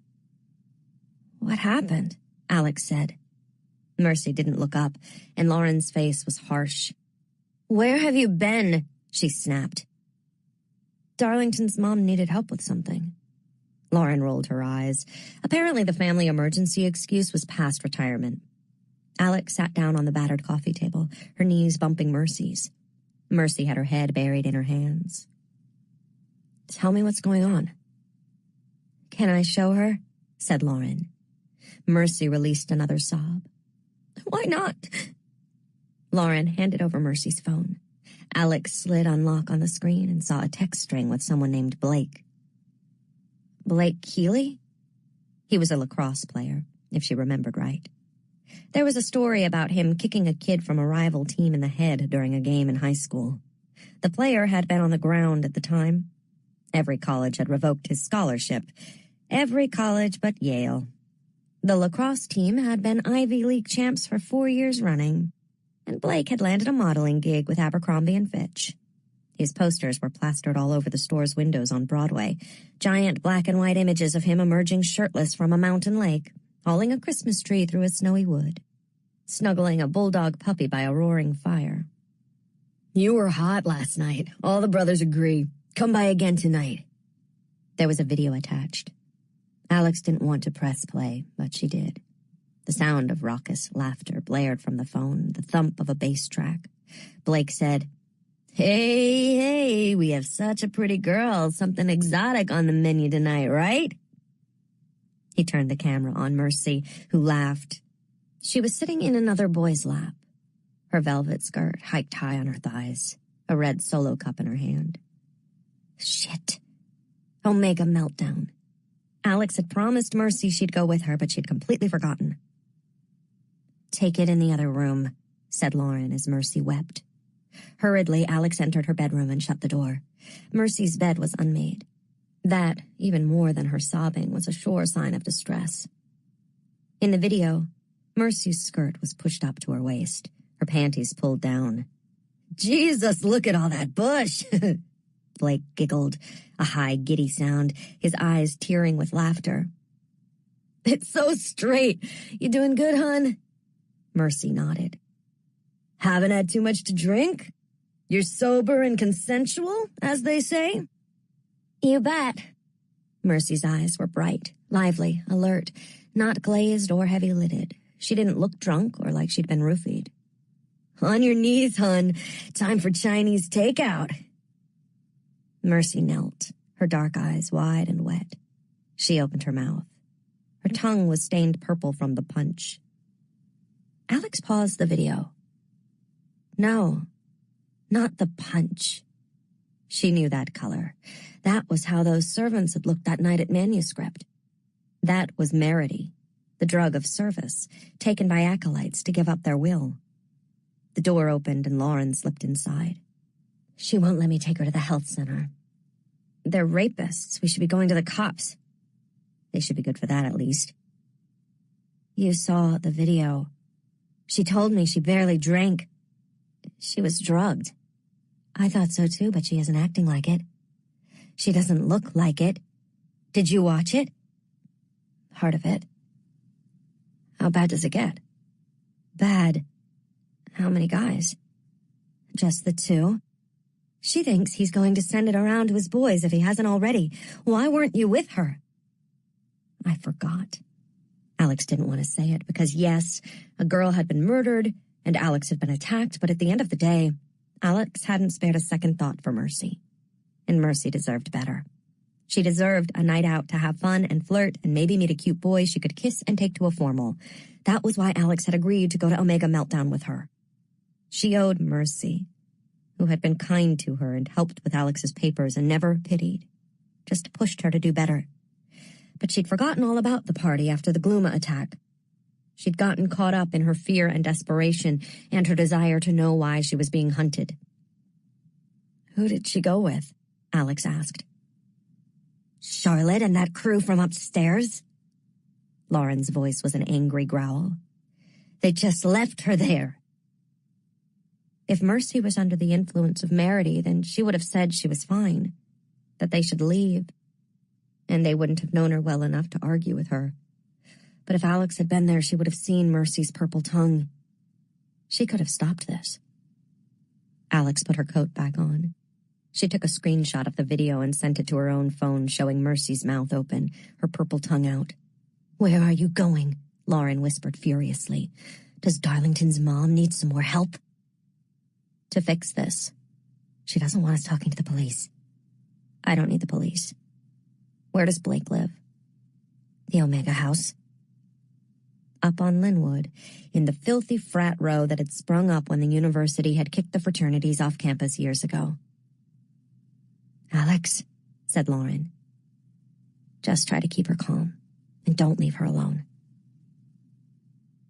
"What happened?" Alex said. Mercy didn't look up, and Lauren's face was harsh. "Where have you been?" she snapped. Darlington's mom needed help with something. Lauren rolled her eyes. Apparently the family emergency excuse was past retirement. Alex sat down on the battered coffee table, her knees bumping Mercy's. Mercy had her head buried in her hands. "Tell me what's going on." "Can I show her?" said Lauren. Mercy released another sob. "Why not?" Lauren handed over Mercy's phone. Alex slid unlock on the screen and saw a text string with someone named Blake. Blake Keeley? He was a lacrosse player, if she remembered right. There was a story about him kicking a kid from a rival team in the head during a game in high school. The player had been on the ground at the time. Every college had revoked his scholarship. Every college but Yale. The lacrosse team had been Ivy League champs for 4 years running, and Blake had landed a modeling gig with Abercrombie & Fitch. His posters were plastered all over the store's windows on Broadway, giant black and white images of him emerging shirtless from a mountain lake, hauling a Christmas tree through a snowy wood, snuggling a bulldog puppy by a roaring fire. "You were hot last night. All the brothers agree. Come by again tonight." There was a video attached. Alex didn't want to press play, but she did. The sound of raucous laughter blared from the phone, the thump of a bass track. Blake said, Hey, we have such a pretty girl, something exotic on the menu tonight, right?" He turned the camera on Mercy, who laughed. She was sitting in another boy's lap, her velvet skirt hiked high on her thighs, a red Solo cup in her hand. Shit. Omega meltdown. Alex had promised Mercy she'd go with her, but she'd completely forgotten. "Take it in the other room," said Lauren as Mercy wept. Hurriedly, Alex entered her bedroom and shut the door. Mercy's bed was unmade. That, even more than her sobbing, was a sure sign of distress. In the video, Mercy's skirt was pushed up to her waist, her panties pulled down. "Jesus, look at all that bush!" Blake giggled, a high, giddy sound, his eyes tearing with laughter. "It's so straight. You doing good, hon?" Mercy nodded. "Haven't had too much to drink? You're sober and consensual, as they say?" "You bet." Mercy's eyes were bright, lively, alert, not glazed or heavy-lidded. She didn't look drunk or like she'd been roofied. On your knees, hun. Time for Chinese takeout. Mercy knelt, her dark eyes wide and wet. She opened her mouth. Her tongue was stained purple from the punch. Alex paused the video. No, not the punch. She knew that color. That was how those servants had looked that night at Manuscript. That was merity, the drug of service, taken by acolytes to give up their will. The door opened and Lauren slipped inside. She won't let me take her to the health center. They're rapists. We should be going to the cops. They should be good for that, at least. You saw the video. She told me she barely drank. She was drugged. I thought so too, but she isn't acting like it. She doesn't look like it. Did you watch it? Part of it. How bad does it get? Bad. How many guys? Just the two. She thinks he's going to send it around to his boys if he hasn't already. Why weren't you with her? I forgot. Alex didn't want to say it because, yes, a girl had been murdered and Alex had been attacked, but at the end of the day, Alex hadn't spared a second thought for Mercy. And Mercy deserved better. She deserved a night out to have fun and flirt and maybe meet a cute boy she could kiss and take to a formal. That was why Alex had agreed to go to Omega Meltdown with her. She owed Mercy, who had been kind to her and helped with Alex's papers and never pitied, just pushed her to do better. But she'd forgotten all about the party after the Gluma attack. She'd gotten caught up in her fear and desperation and her desire to know why she was being hunted. Who did she go with? Alex asked. Charlotte and that crew from upstairs? Lauren's voice was an angry growl. They just left her there. If Mercy was under the influence of Merity, then she would have said she was fine, that they should leave, and they wouldn't have known her well enough to argue with her. But if Alex had been there, she would have seen Mercy's purple tongue. She could have stopped this. Alex put her coat back on. She took a screenshot of the video and sent it to her own phone, showing Mercy's mouth open, her purple tongue out. Where are you going? Lauren whispered furiously. Does Darlington's mom need some more help? To fix this. She doesn't want us talking to the police. I don't need the police. Where does Blake live? The Omega House. Up on Linwood, in the filthy frat row that had sprung up when the university had kicked the fraternities off campus years ago. Alex, said Lauren. Just try to keep her calm, and don't leave her alone.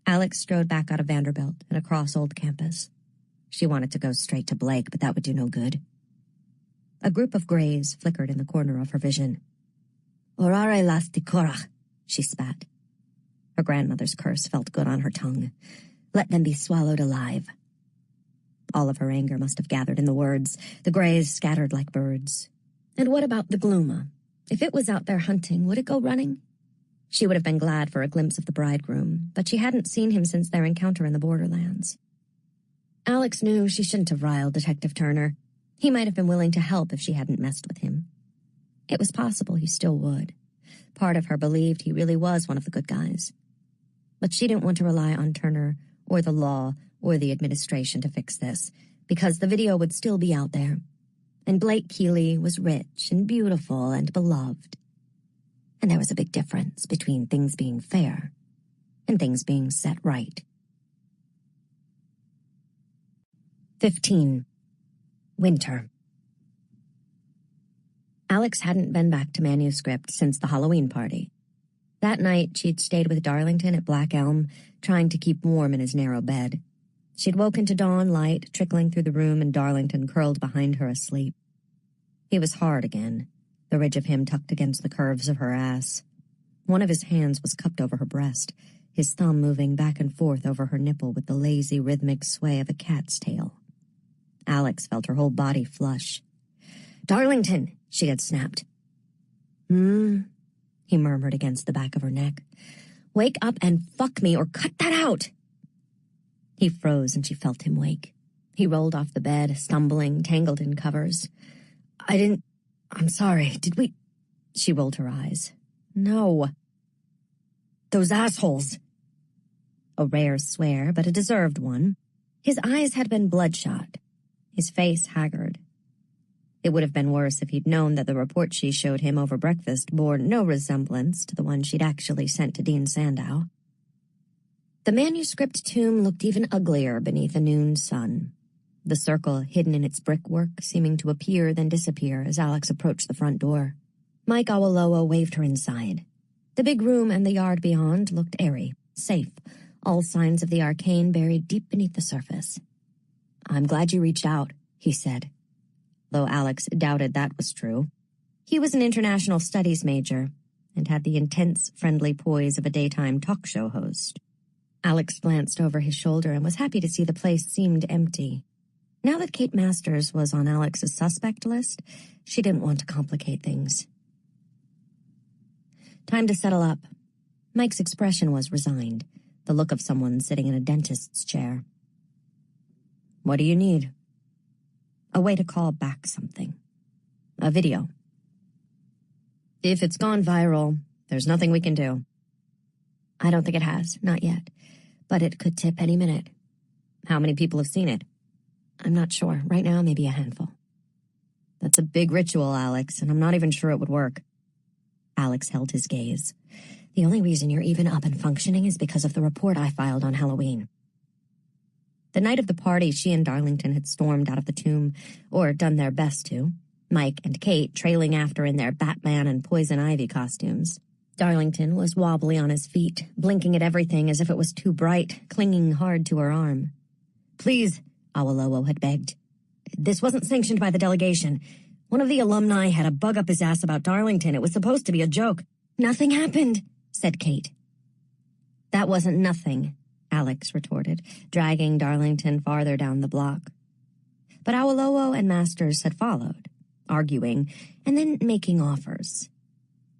Alex strode back out of Vanderbilt and across Old Campus. She wanted to go straight to Blake, but that would do no good. A group of grays flickered in the corner of her vision. Orare las tikorach, she spat. Her grandmother's curse felt good on her tongue. Let them be swallowed alive. All of her anger must have gathered in the words. The grays scattered like birds. And what about the Gluma? If it was out there hunting, would it go running? She would have been glad for a glimpse of the bridegroom, but she hadn't seen him since their encounter in the borderlands. Alex knew she shouldn't have riled Detective Turner. He might have been willing to help if she hadn't messed with him. It was possible he still would. Part of her believed he really was one of the good guys. But she didn't want to rely on Turner or the law or the administration to fix this, because the video would still be out there. And Blake Keeley was rich and beautiful and beloved. And there was a big difference between things being fair and things being set right. 15. Winter. Alex hadn't been back to Manuscript since the Halloween party. That night, she'd stayed with Darlington at Black Elm, trying to keep warm in his narrow bed. She'd woken to dawn light trickling through the room and Darlington curled behind her asleep. He was hard again, the ridge of him tucked against the curves of her ass. One of his hands was cupped over her breast, his thumb moving back and forth over her nipple with the lazy, rhythmic sway of a cat's tail. Alex felt her whole body flush. "Darlington," she had snapped. He murmured against the back of her neck. "Wake up and fuck me or cut that out." He froze and she felt him wake. He rolled off the bed, stumbling, tangled in covers. I'm sorry, did we? She rolled her eyes. No. Those assholes. A rare swear, but a deserved one. His eyes had been bloodshot, his face haggard. It would have been worse if he'd known that the report she showed him over breakfast bore no resemblance to the one she'd actually sent to Dean Sandow. The manuscript tomb looked even uglier beneath a noon sun, the circle hidden in its brickwork seeming to appear then disappear as Alex approached the front door. Mike Awolowo waved her inside. The big room and the yard beyond looked airy, safe, all signs of the arcane buried deep beneath the surface. "I'm glad you reached out," he said, though Alex doubted that was true. He was an international studies major and had the intense, friendly poise of a daytime talk show host. Alex glanced over his shoulder and was happy to see the place seemed empty. Now that Kate Masters was on Alex's suspect list, she didn't want to complicate things. Time to settle up. Mike's expression was resigned, the look of someone sitting in a dentist's chair. "What do you need?" "A way to call back something. A video." "If it's gone viral, there's nothing we can do." "I don't think it has, not yet. But it could tip any minute." "How many people have seen it?" "I'm not sure. Right now, maybe a handful." "That's a big ritual, Alex, and I'm not even sure it would work." Alex held his gaze. "The only reason you're even up and functioning is because of the report I filed on Halloween." The night of the party, she and Darlington had stormed out of the tomb, or done their best to, Mike and Kate trailing after in their Batman and Poison Ivy costumes. Darlington was wobbly on his feet, blinking at everything as if it was too bright, clinging hard to her arm. "Please," Awolowo had begged. "This wasn't sanctioned by the delegation. One of the alumni had a bug up his ass about Darlington. It was supposed to be a joke." "Nothing happened," said Kate. "That wasn't nothing," Alex retorted, dragging Darlington farther down the block. But Awolowo and Masters had followed, arguing, and then making offers.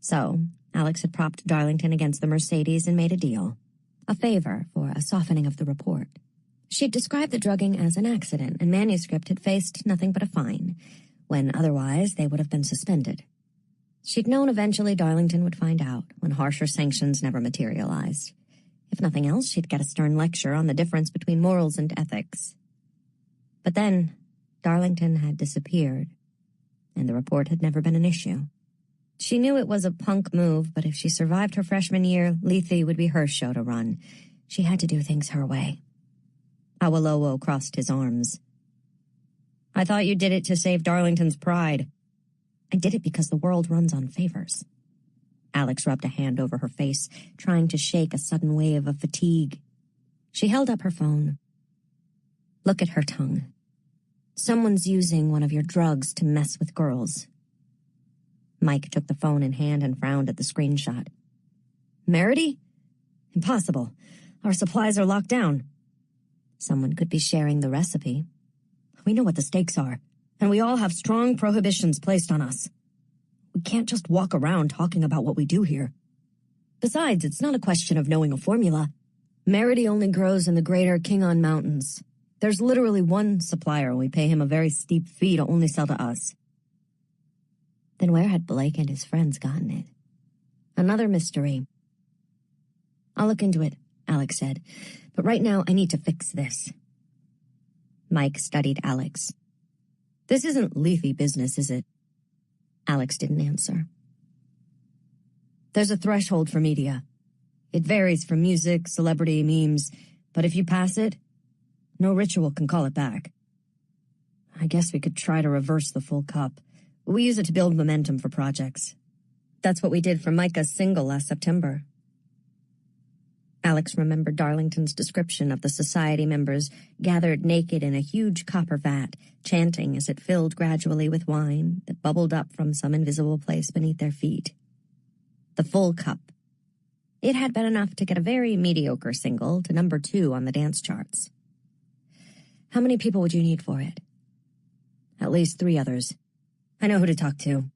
So Alex had propped Darlington against the Mercedes and made a deal. A favor for a softening of the report. She'd described the drugging as an accident, and manuscript had faced nothing but a fine, when otherwise they would have been suspended. She'd known eventually Darlington would find out, when harsher sanctions never materialized. If nothing else, she'd get a stern lecture on the difference between morals and ethics. But then, Darlington had disappeared, and the report had never been an issue. She knew it was a punk move, but if she survived her freshman year, Lethe would be her show to run. She had to do things her way. Awolowo crossed his arms. "I thought you did it to save Darlington's pride." "I did it because the world runs on favors." Alex rubbed a hand over her face, trying to shake a sudden wave of fatigue. She held up her phone. "Look at her tongue. Someone's using one of your drugs to mess with girls." Mike took the phone in hand and frowned at the screenshot. "Merity? Impossible. Our supplies are locked down." "Someone could be sharing the recipe." "We know what the stakes are, and we all have strong prohibitions placed on us. We can't just walk around talking about what we do here. Besides, it's not a question of knowing a formula. Merity only grows in the greater Kingon Mountains. There's literally one supplier, and we pay him a very steep fee to only sell to us." Then where had Blake and his friends gotten it? Another mystery. "I'll look into it," Alex said. "But right now I need to fix this." Mike studied Alex. "This isn't Lethe business, is it?" Alex didn't answer. "There's a threshold for media. It varies from music, celebrity, memes, but if you pass it, no ritual can call it back. I guess we could try to reverse the full cup. We use it to build momentum for projects. That's what we did for Micah's single last September." Alex remembered Darlington's description of the society members gathered naked in a huge copper vat, chanting as it filled gradually with wine that bubbled up from some invisible place beneath their feet. The full cup. It had been enough to get a very mediocre single to number 2 on the dance charts. "How many people would you need for it?" "At least 3 others. I know who to talk to.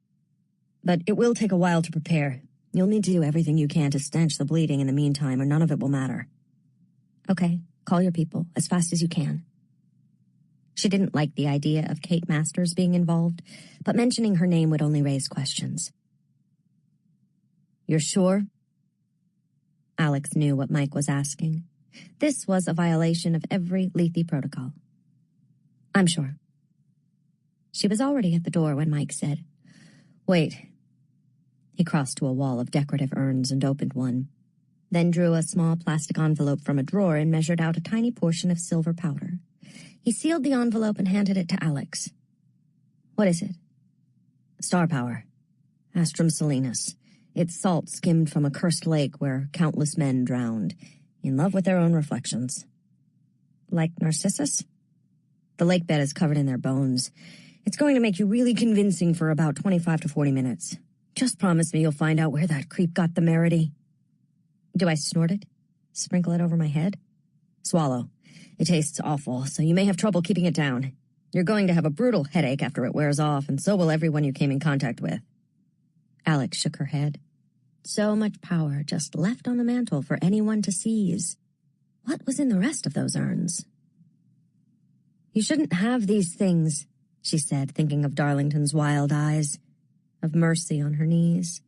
But it will take a while to prepare. You'll need to do everything you can to stanch the bleeding in the meantime, or none of it will matter." "Okay, call your people as fast as you can." She didn't like the idea of Kate Masters being involved, but mentioning her name would only raise questions. "You're sure?" Alex knew what Mike was asking. This was a violation of every Lethe protocol. I'm sure. She was already at the door when Mike said, "Wait." He crossed to a wall of decorative urns and opened one, then drew a small plastic envelope from a drawer and measured out a tiny portion of silver powder. He sealed the envelope and handed it to Alex. "What is it?" "Star power. Astrum Selenus. It's salt skimmed from a cursed lake where countless men drowned, in love with their own reflections." "Like Narcissus?" "The lake bed is covered in their bones. It's going to make you really convincing for about 25 to 40 minutes. Just promise me you'll find out where that creep got the Merity." "Do I snort it? Sprinkle it over my head?" "Swallow. It tastes awful, so you may have trouble keeping it down. You're going to have a brutal headache after it wears off, and so will everyone you came in contact with." Alex shook her head. So much power just left on the mantel for anyone to seize. What was in the rest of those urns? "You shouldn't have these things," she said, thinking of Darlington's wild eyes, of Mercy on her knees.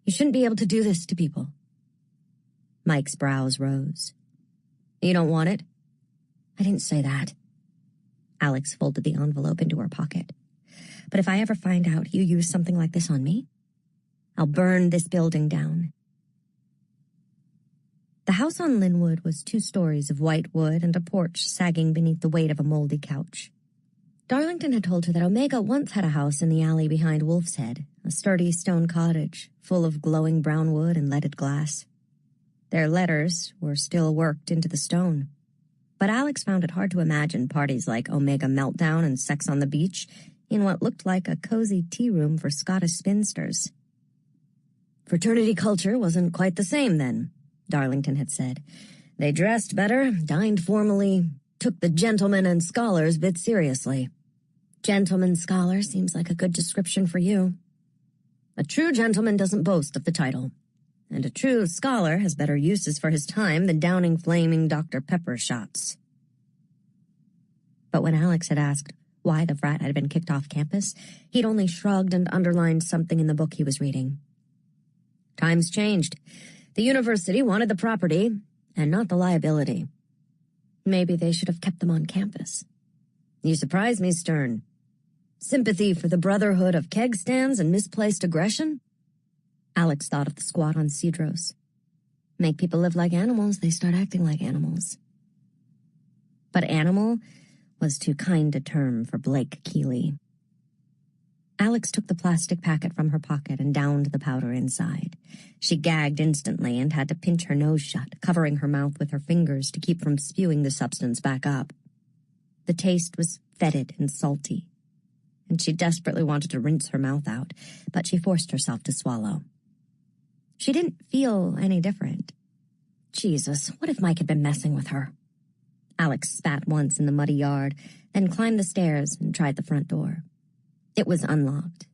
"You shouldn't be able to do this to people." Mike's brows rose. "You don't want it?" "I didn't say that." Alex folded the envelope into her pocket. "But if I ever find out you use something like this on me, I'll burn this building down." The house on Linwood was 2 stories of white wood and a porch sagging beneath the weight of a moldy couch. Darlington had told her that Omega once had a house in the alley behind Wolf's Head, a sturdy stone cottage full of glowing brown wood and leaded glass. Their letters were still worked into the stone. But Alex found it hard to imagine parties like Omega Meltdown and Sex on the Beach in what looked like a cozy tea room for Scottish spinsters. Fraternity culture wasn't quite the same then, Darlington had said. They dressed better, dined formally, took the gentlemen and scholars bit seriously. Gentleman scholar seems like a good description for you. A true gentleman doesn't boast of the title, and a true scholar has better uses for his time than downing flaming Dr. Pepper shots. But when Alex had asked why the frat had been kicked off campus, he'd only shrugged and underlined something in the book he was reading. Times changed. The university wanted the property, and not the liability. Maybe they should have kept them on campus. You surprise me, Stern. Sympathy for the brotherhood of keg stands and misplaced aggression? Alex thought of the squat on Cedros. Make people live like animals, they start acting like animals. But animal was too kind a term for Blake Keeley. Alex took the plastic packet from her pocket and downed the powder inside. She gagged instantly and had to pinch her nose shut, covering her mouth with her fingers to keep from spewing the substance back up. The taste was fetid and salty, and she desperately wanted to rinse her mouth out, but she forced herself to swallow. She didn't feel any different. Jesus, what if Mike had been messing with her? Alex spat once in the muddy yard, then climbed the stairs and tried the front door. It was unlocked.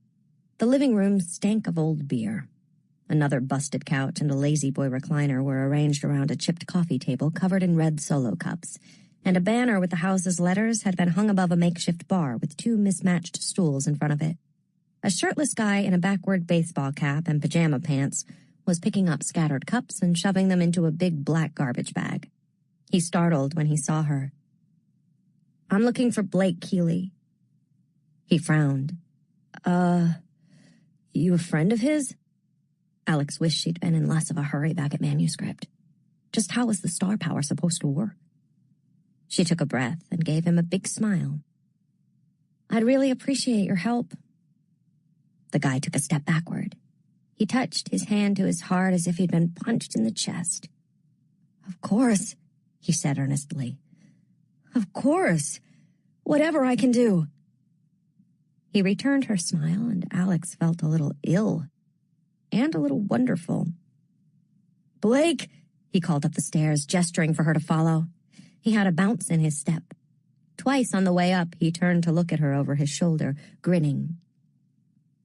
The living room stank of old beer. Another busted couch and a lazy boy recliner were arranged around a chipped coffee table covered in red Solo cups, and a banner with the house's letters had been hung above a makeshift bar with 2 mismatched stools in front of it. A shirtless guy in a backward baseball cap and pajama pants was picking up scattered cups and shoving them into a big black garbage bag. He startled when he saw her. I'm looking for Blake Keeley. He frowned. You a friend of his? Alex wished she'd been in less of a hurry back at manuscript. Just how was the star power supposed to work? She took a breath and gave him a big smile. I'd really appreciate your help. The guy took a step backward. He touched his hand to his heart as if he'd been punched in the chest. Of course, he said earnestly. Of course. Whatever I can do. He returned her smile, and Alex felt a little ill and a little wonderful. Blake, he called up the stairs, gesturing for her to follow. He had a bounce in his step. Twice on the way up, he turned to look at her over his shoulder, grinning.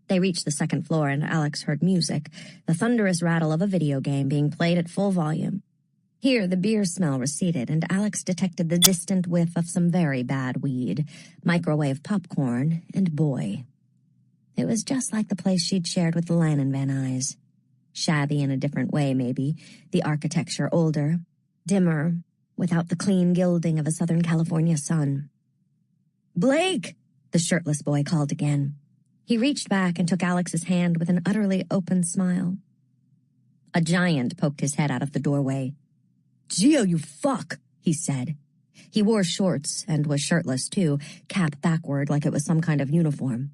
They reached the 2nd floor, and Alex heard music, the thunderous rattle of a video game being played at full volume. Here, the beer smell receded, and Alex detected the distant whiff of some very bad weed, microwave popcorn, and boy. It was just like the place she'd shared with the Lannon Van Nuys. Shabby in a different way, maybe, the architecture older, dimmer, without the clean gilding of a Southern California sun. "Blake!" the shirtless boy called again. He reached back and took Alex's hand with an utterly open smile. A giant poked his head out of the doorway. "Geo, you fuck," he said. He wore shorts and was shirtless, too, cap backward like it was some kind of uniform.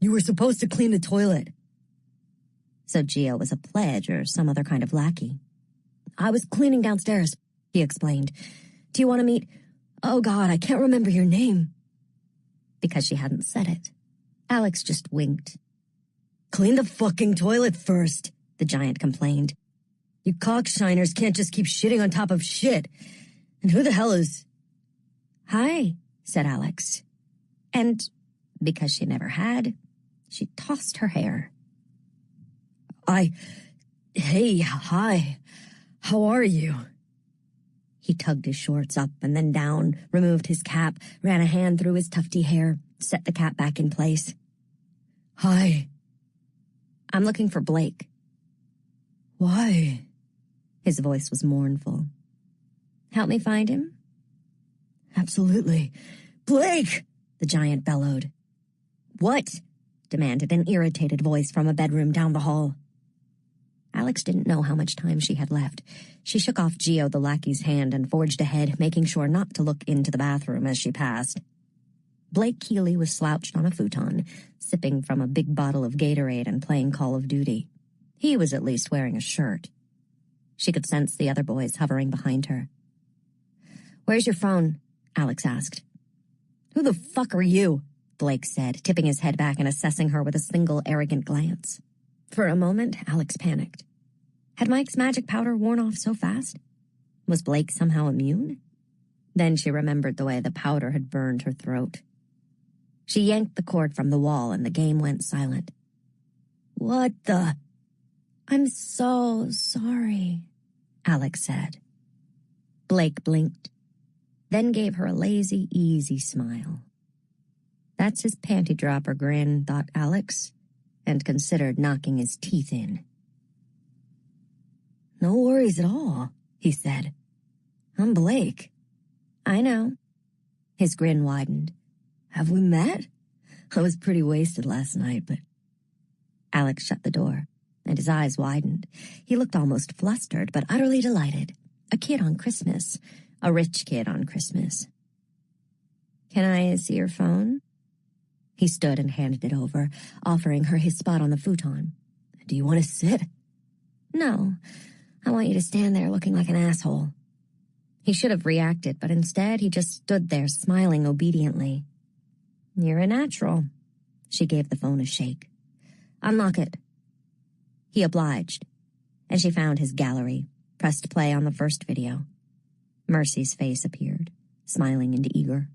"You were supposed to clean the toilet." So Geo was a pledge or some other kind of lackey. "I was cleaning downstairs," he explained. "Do you want to meet... Oh, God, I can't remember your name." Because she hadn't said it, Alex just winked. "Clean the fucking toilet first," the giant complained. "You cockshiners can't just keep shitting on top of shit. And who the hell is..." "Hi," said Alex. And because she never had, she tossed her hair. Hey, hi. How are you?" He tugged his shorts up and then down, removed his cap, ran a hand through his tufty hair, set the cap back in place. "Hi." "I'm looking for Blake." "Why?" His voice was mournful. "Help me find him?" "Absolutely. Blake!" the giant bellowed. "What?" demanded an irritated voice from a bedroom down the hall. Alex didn't know how much time she had left. She shook off Geo the lackey's hand and forged ahead, making sure not to look into the bathroom as she passed. Blake Keeley was slouched on a futon, sipping from a big bottle of Gatorade and playing Call of Duty. He was at least wearing a shirt. She could sense the other boys hovering behind her. "Where's your phone?" Alex asked. "Who the fuck are you?" Blake said, tipping his head back and assessing her with a single arrogant glance. For a moment, Alex panicked. Had Mike's magic powder worn off so fast? Was Blake somehow immune? Then she remembered the way the powder had burned her throat. She yanked the cord from the wall and the game went silent. "What the..." "I'm so sorry," Alex said. Blake blinked, then gave her a lazy, easy smile. That's his panty dropper grin, thought Alex, and considered knocking his teeth in. "No worries at all," he said. "I'm Blake." "I know." His grin widened. "Have we met? I was pretty wasted last night, but..." Alex shut the door, and his eyes widened. He looked almost flustered, but utterly delighted. A kid on Christmas. A rich kid on Christmas. "Can I see your phone?" He stood and handed it over, offering her his spot on the futon. "Do you want to sit?" "No. I want you to stand there looking like an asshole." He should have reacted, but instead he just stood there smiling obediently. "You're a natural." She gave the phone a shake. "Unlock it." He obliged, and she found his gallery, pressed play on the first video. Mercy's face appeared, smiling and eager.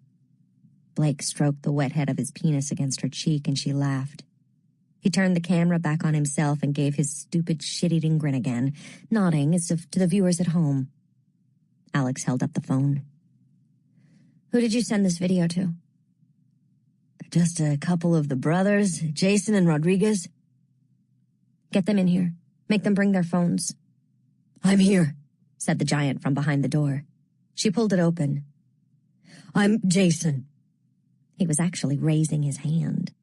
Blake stroked the wet head of his penis against her cheek, and she laughed. He turned the camera back on himself and gave his stupid shit-eating grin again, nodding as if to the viewers at home. Alex held up the phone. "Who did you send this video to?" "Just a couple of the brothers, Jason and Rodriguez." "Get them in here. Make them bring their phones." "I'm here," said the giant from behind the door. She pulled it open. "I'm Jason." He was actually raising his hand.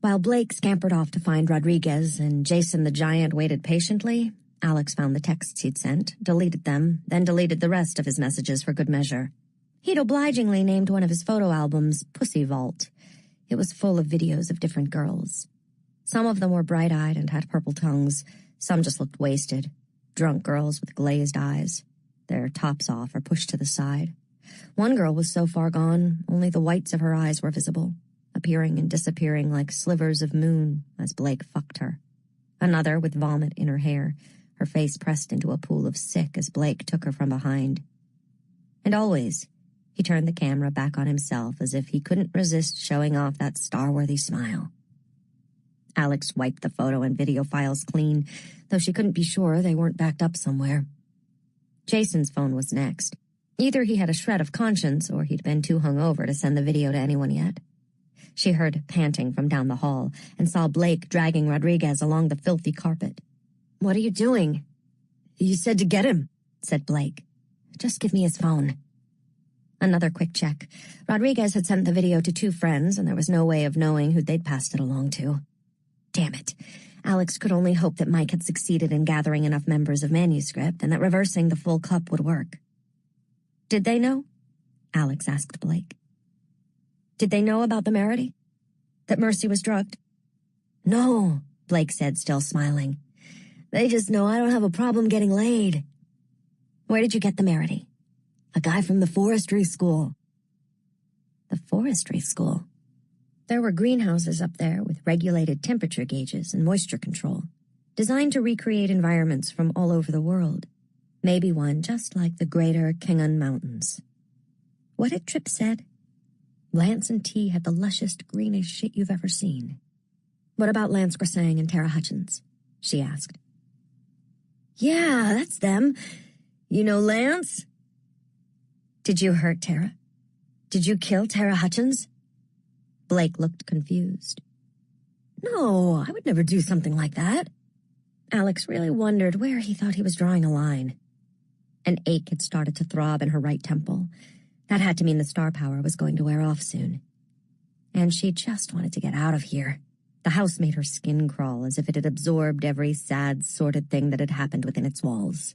While Blake scampered off to find Rodriguez and Jason the giant waited patiently, Alex found the texts he'd sent, deleted them, then deleted the rest of his messages for good measure. He'd obligingly named one of his photo albums Pussy Vault. It was full of videos of different girls. Some of them were bright-eyed and had purple tongues. Some just looked wasted. Drunk girls with glazed eyes, their tops off or pushed to the side. One girl was so far gone, only the whites of her eyes were visible, appearing and disappearing like slivers of moon as Blake fucked her. Another with vomit in her hair, her face pressed into a pool of sick as Blake took her from behind. And always, he turned the camera back on himself as if he couldn't resist showing off that star-worthy smile. Alex wiped the photo and video files clean, though she couldn't be sure they weren't backed up somewhere. Jason's phone was next. Either he had a shred of conscience or he'd been too hungover to send the video to anyone yet. She heard panting from down the hall and saw Blake dragging Rodriguez along the filthy carpet. "What are you doing?" "You said to get him," said Blake. Just give me his phone. Another quick check. Rodriguez had sent the video to 2 friends, and there was no way of knowing who they'd passed it along to. Damn it. Alex could only hope that Mike had succeeded in gathering enough members of Manuscript and that reversing the full cup would work. Did they know? Alex asked Blake. Did they know about the Merity? That Mercy was drugged? No, Blake said, still smiling. They just know I don't have a problem getting laid. Where did you get the Merity? A guy from the forestry school. The forestry school? There were greenhouses up there with regulated temperature gauges and moisture control, designed to recreate environments from all over the world. Maybe one just like the greater Kingan Mountains. What had Tripp said? Lance and T had the lushest, greenest shit you've ever seen. What about Lance Grissang and Tara Hutchins? She asked. Yeah, that's them. You know Lance? Did you hurt Tara? Did you kill Tara Hutchins? Blake looked confused. No, I would never do something like that. Alex really wondered where he thought he was drawing a line. An ache had started to throb in her right temple. That had to mean the star power was going to wear off soon. And she just wanted to get out of here. The house made her skin crawl as if it had absorbed every sad, sordid thing that had happened within its walls.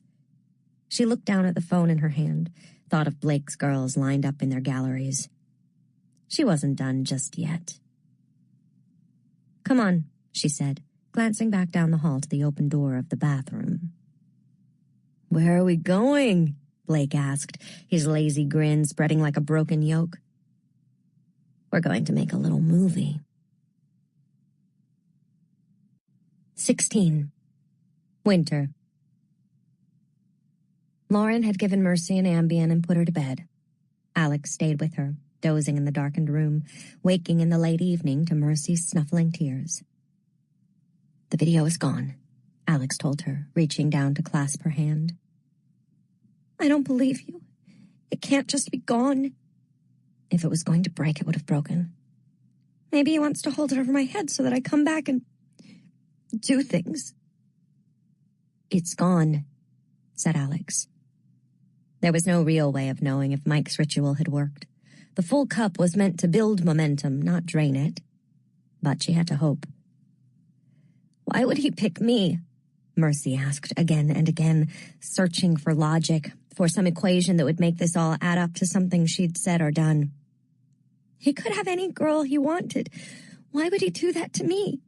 She looked down at the phone in her hand, thought of Blake's girls lined up in their galleries. She wasn't done just yet. Come on, she said, glancing back down the hall to the open door of the bathroom. Where are we going? Blake asked, his lazy grin spreading like a broken yolk. We're going to make a little movie. 16. Winter. Lauren had given Mercy an Ambien and put her to bed. Alex stayed with her, dozing in the darkened room, waking in the late evening to Mercy's snuffling tears. The video is gone, Alex told her, reaching down to clasp her hand. I don't believe you. It can't just be gone. If it was going to break, it would have broken. Maybe he wants to hold it over my head so that I come back and do things. It's gone, said Alex. There was no real way of knowing if Mike's ritual had worked. The full cup was meant to build momentum, not drain it. But she had to hope. Why would he pick me? Mercy asked again and again, searching for logic, for some equation that would make this all add up to something she'd said or done. He could have any girl he wanted. Why would he do that to me?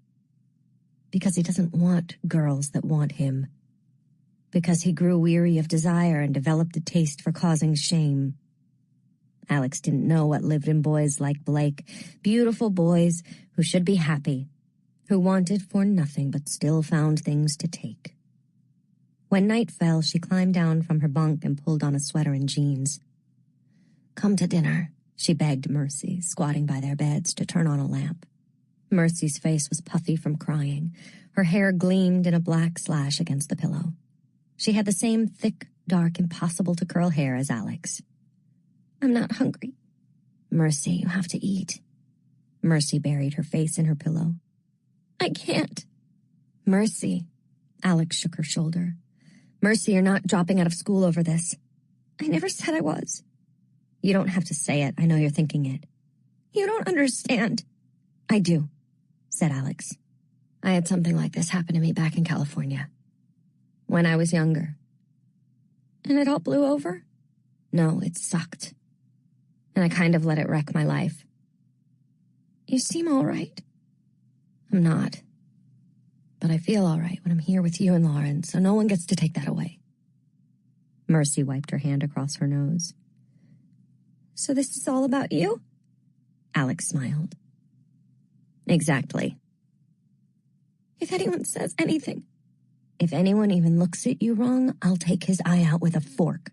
Because he doesn't want girls that want him. Because he grew weary of desire and developed a taste for causing shame. Alex didn't know what lived in boys like Blake, beautiful boys who should be happy, who wanted for nothing but still found things to take. When night fell, she climbed down from her bunk and pulled on a sweater and jeans. Come to dinner, she begged Mercy, squatting by their beds to turn on a lamp. Mercy's face was puffy from crying. Her hair gleamed in a black slash against the pillow. She had the same thick, dark, impossible-to-curl hair as Alex. I'm not hungry. Mercy, you have to eat. Mercy buried her face in her pillow. I can't. Mercy. Alex shook her shoulder. Mercy, you're not dropping out of school over this. I never said I was. You don't have to say it. I know you're thinking it. You don't understand. I do, said Alex. I had something like this happen to me back in California. When I was younger. And it all blew over? No, it sucked. And I kind of let it wreck my life. You seem all right. I'm not. But I feel all right when I'm here with you and Lauren, so no one gets to take that away. Mercy wiped her hand across her nose. So this is all about you? Alex smiled. Exactly. If anyone says anything, if anyone even looks at you wrong, I'll take his eye out with a fork.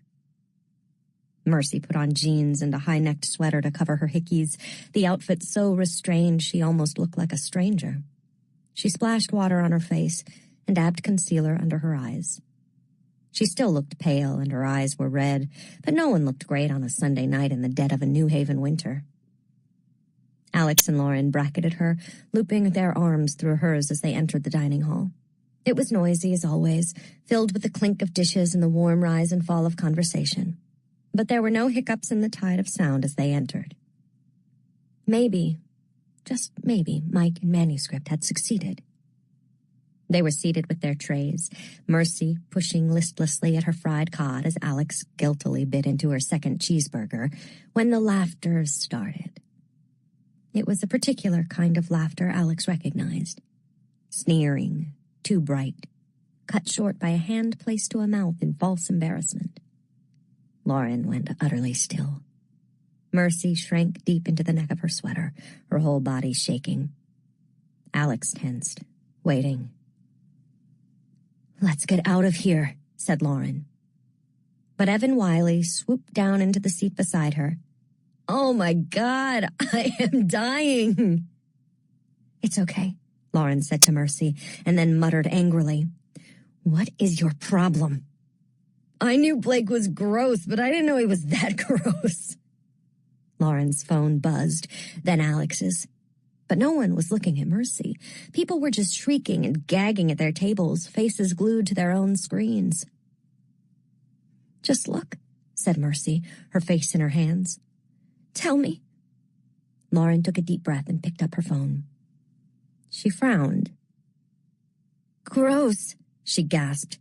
Mercy put on jeans and a high-necked sweater to cover her hickeys, the outfit so restrained she almost looked like a stranger. She splashed water on her face and dabbed concealer under her eyes. She still looked pale and her eyes were red, but no one looked great on a Sunday night in the dead of a New Haven winter. Alex and Lauren bracketed her, looping their arms through hers as they entered the dining hall. It was noisy as always, filled with the clink of dishes and the warm rise and fall of conversation. but there were no hiccups in the tide of sound as they entered. Maybe, just maybe, Mike and Manuscript had succeeded. They were seated with their trays, Mercy pushing listlessly at her fried cod as Alex guiltily bit into her second cheeseburger, when the laughter started. It was a particular kind of laughter Alex recognized. Sneering, too bright, cut short by a hand placed to a mouth in false embarrassment. Lauren went utterly still. Mercy shrank deep into the neck of her sweater, her whole body shaking. Alex tensed, waiting. "Let's get out of here," said Lauren. But Evan Wiley swooped down into the seat beside her. "Oh my God, I am dying." "It's okay," Lauren said to Mercy, and then muttered angrily, "What is your problem?" "I knew Blake was gross, but I didn't know he was that gross." Lauren's phone buzzed, then Alex's. But no one was looking at Mercy. People were just shrieking and gagging at their tables, faces glued to their own screens. "Just look," said Mercy, her face in her hands. "Tell me." Lauren took a deep breath and picked up her phone. She frowned. "Gross," she gasped.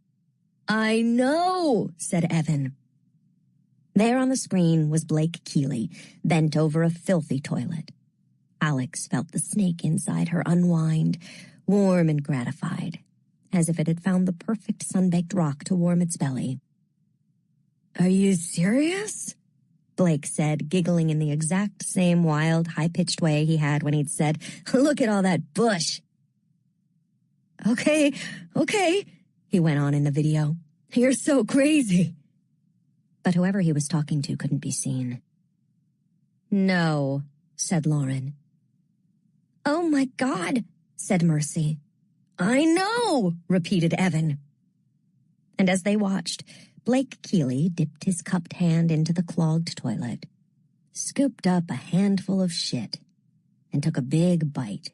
"I know," said Evan. There on the screen was Blake Keeley, bent over a filthy toilet. Alex felt the snake inside her unwind, warm and gratified, as if it had found the perfect sun-baked rock to warm its belly. "Are you serious?" Blake said, giggling in the exact same wild, high-pitched way he had when he'd said, "Look at all that bush." Okay, he went on in the video. "You're so crazy." But whoever he was talking to couldn't be seen. "No," said Lauren. "Oh my God," said Mercy. "I know," repeated Evan. And as they watched, Blake Keeley dipped his cupped hand into the clogged toilet, scooped up a handful of shit, and took a big bite.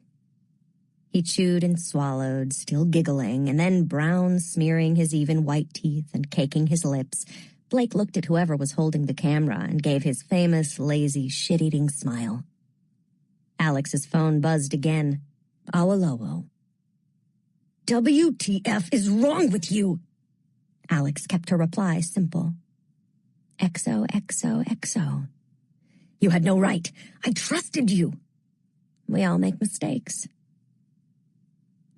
He chewed and swallowed, still giggling, and then, brown smearing his even white teeth and caking his lips, Blake looked at whoever was holding the camera and gave his famous, lazy, shit-eating smile. Alex's phone buzzed again. Awolowo. "WTF is wrong with you?" Alex kept her reply simple. XOXOXO. "You had no right. I trusted you." "We all make mistakes."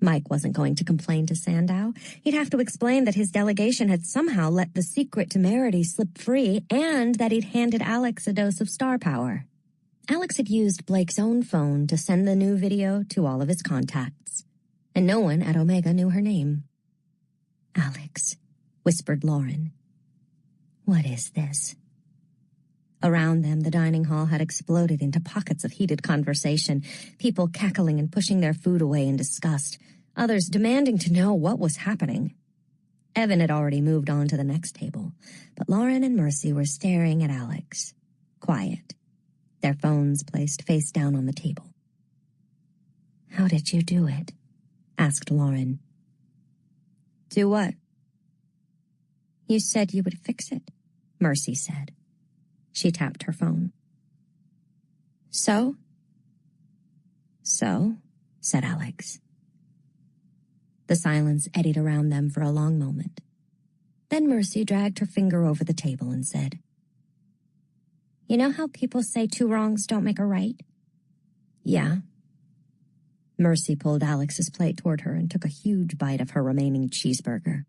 Mike wasn't going to complain to Sandow. He'd have to explain that his delegation had somehow let the secret temerity slip free and that he'd handed Alex a dose of star power. Alex had used Blake's own phone to send the new video to all of his contacts, and no one at Omega knew her name. "Alex," whispered Lauren. "What is this?" Around them, the dining hall had exploded into pockets of heated conversation, people cackling and pushing their food away in disgust, others demanding to know what was happening. Evan had already moved on to the next table, but Lauren and Mercy were staring at Alex, quiet, their phones placed face down on the table. "How did you do it?" asked Lauren. "Do what?" "You said you would fix it," Mercy said. She tapped her phone. So, said Alex. The silence eddied around them for a long moment. Then Mercy dragged her finger over the table and said, "You know how people say 2 wrongs don't make a right?" "Yeah." Mercy pulled Alex's plate toward her and took a huge bite of her remaining cheeseburger.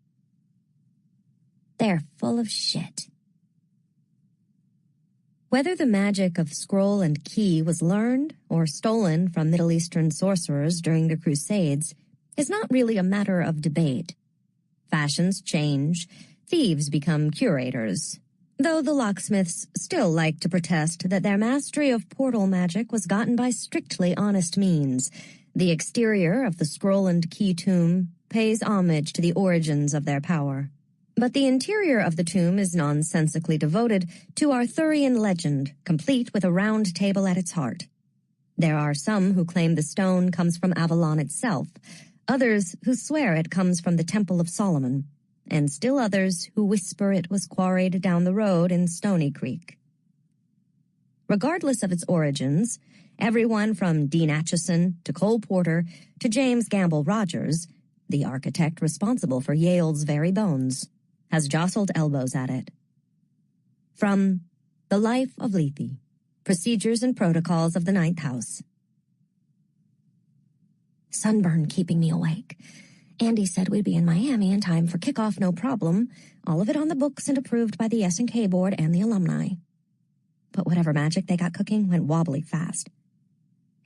"They're full of shit." Whether the magic of scroll and key was learned or stolen from Middle Eastern sorcerers during the Crusades is not really a matter of debate. Fashions change, thieves become curators, though the locksmiths still like to protest that their mastery of portal magic was gotten by strictly honest means. The exterior of the scroll and key tomb pays homage to the origins of their power. But the interior of the tomb is nonsensically devoted to Arthurian legend, complete with a round table at its heart. There are some who claim the stone comes from Avalon itself, others who swear it comes from the Temple of Solomon, and still others who whisper it was quarried down the road in Stony Creek. Regardless of its origins, everyone from Dean Acheson to Cole Porter to James Gamble Rogers, the architect responsible for Yale's very bones, has jostled elbows at it. From The Life of Lethe, Procedures and Protocols of the Ninth House. Sunburn keeping me awake. Andy said we'd be in Miami in time for kickoff, no problem. All of it on the books and approved by the S&K board and the alumni. But whatever magic they got cooking went wobbly fast.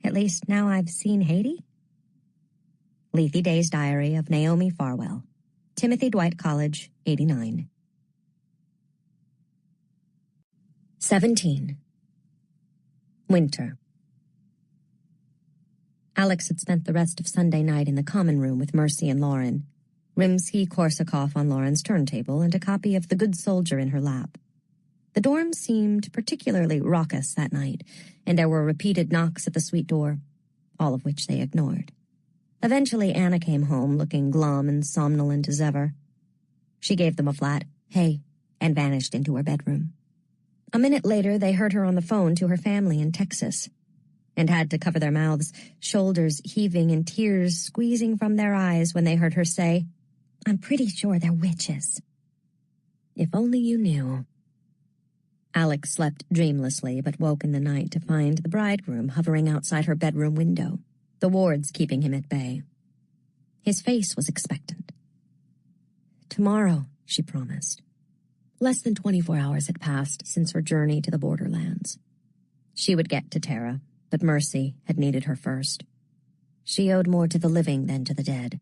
At least now I've seen Haiti. Lethe Day's Diary of Naomi Farwell. Timothy Dwight College, 89. 17. Winter. Alex had spent the rest of Sunday night in the common room with Mercy and Lauren, Rimsky-Korsakov on Lauren's turntable and a copy of The Good Soldier in her lap. The dorm seemed particularly raucous that night, and there were repeated knocks at the suite door, all of which they ignored. Eventually, Anna came home looking glum and somnolent as ever. She gave them a flat, "Hey," and vanished into her bedroom. A minute later, they heard her on the phone to her family in Texas, and had to cover their mouths, shoulders heaving and tears squeezing from their eyes when they heard her say, "I'm pretty sure they're witches." If only you knew. Alex slept dreamlessly, but woke in the night to find the bridegroom hovering outside her bedroom window, the wards keeping him at bay. His face was expectant. "Tomorrow," she promised. Less than 24 hours had passed since her journey to the borderlands. She would get to Tara, but Mercy had needed her first. She owed more to the living than to the dead.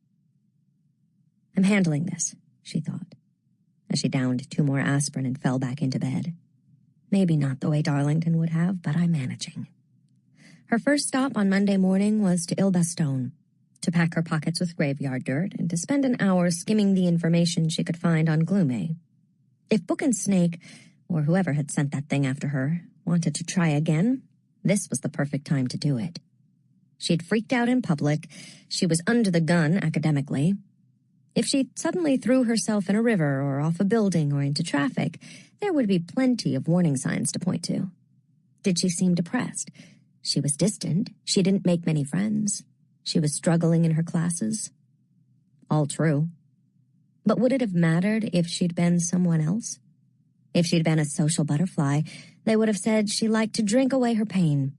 "I'm handling this," she thought, as she downed 2 more aspirin and fell back into bed. Maybe not the way Darlington would have, but I'm managing. Her first stop on Monday morning was to Il-Bastogne, to pack her pockets with graveyard dirt and to spend an hour skimming the information she could find on Glume. If Book and Snake, or whoever had sent that thing after her, wanted to try again, this was the perfect time to do it. She'd freaked out in public. She was under the gun academically. If she suddenly threw herself in a river or off a building or into traffic, there would be plenty of warning signs to point to. Did she seem depressed? She was distant. She didn't make many friends. She was struggling in her classes. All true. But would it have mattered if she'd been someone else? If she'd been a social butterfly, they would have said she liked to drink away her pain.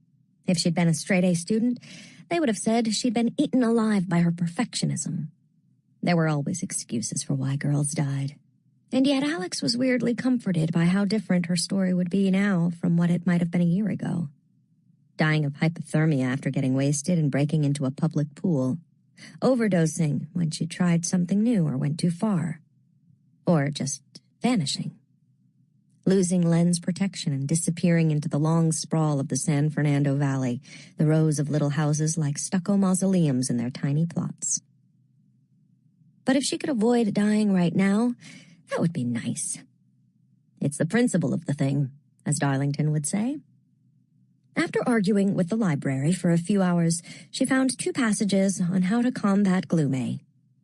If she'd been a straight-A student, they would have said she'd been eaten alive by her perfectionism. There were always excuses for why girls died. And yet Alex was weirdly comforted by how different her story would be now from what it might have been a year ago. Dying of hypothermia after getting wasted and breaking into a public pool. Overdosing when she tried something new or went too far. Or just vanishing. Losing lens protection and disappearing into the long sprawl of the San Fernando Valley, the rows of little houses like stucco mausoleums in their tiny plots. But if she could avoid dying right now, that would be nice. It's the principle of the thing, as Darlington would say. After arguing with the library for a few hours, she found 2 passages on how to combat Glume.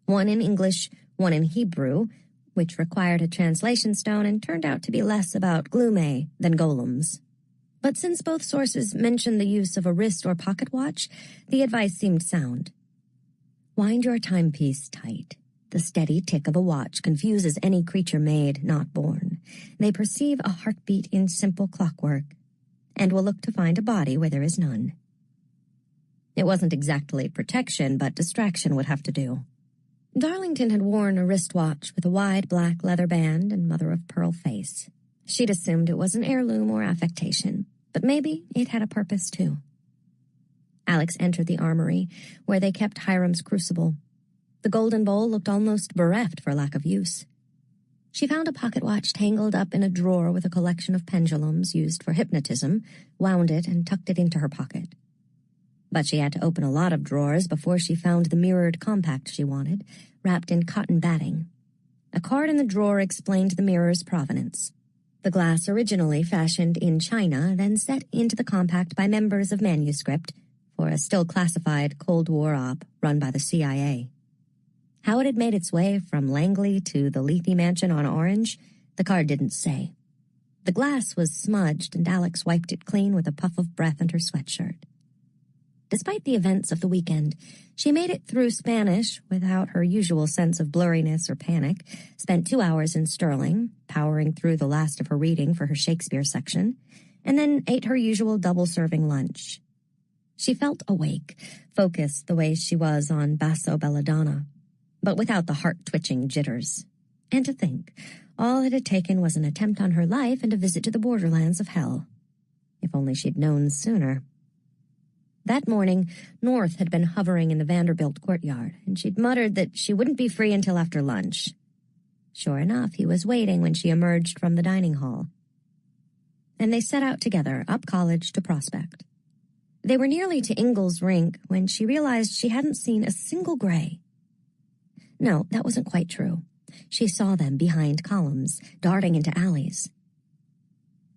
One in English, one in Hebrew, which required a translation stone and turned out to be less about Glume than golems. But since both sources mentioned the use of a wrist or pocket watch, the advice seemed sound. Wind your timepiece tight. The steady tick of a watch confuses any creature made, not born. They perceive a heartbeat in simple clockwork, and will look to find a body where there is none. It wasn't exactly protection, but distraction would have to do. Darlington had worn a wristwatch with a wide black leather band and mother-of-pearl face. She'd assumed it was an heirloom or affectation, but maybe it had a purpose too. Alex entered the armory, where they kept Hiram's crucible. The golden bowl looked almost bereft for lack of use. She found a pocket watch tangled up in a drawer with a collection of pendulums used for hypnotism, wound it, and tucked it into her pocket. But she had to open a lot of drawers before she found the mirrored compact she wanted, wrapped in cotton batting. A card in the drawer explained the mirror's provenance. The glass originally fashioned in China, then set into the compact by members of Manuscript for a still classified Cold War op run by the CIA. How it had made its way from Langley to the Lethe mansion on Orange, the card didn't say. The glass was smudged, and Alex wiped it clean with a puff of breath and her sweatshirt. Despite the events of the weekend, she made it through Spanish without her usual sense of blurriness or panic, spent 2 hours in Sterling, powering through the last of her reading for her Shakespeare section, and then ate her usual double-serving lunch. She felt awake, focused the way she was on Basso Belladonna, but without the heart-twitching jitters. And to think, all it had taken was an attempt on her life and a visit to the borderlands of hell. If only she'd known sooner. That morning, North had been hovering in the Vanderbilt courtyard, and she'd muttered that she wouldn't be free until after lunch. Sure enough, he was waiting when she emerged from the dining hall. And they set out together, up College to Prospect. They were nearly to Ingalls Rink when she realized she hadn't seen a single gray. No, that wasn't quite true. She saw them behind columns, darting into alleys.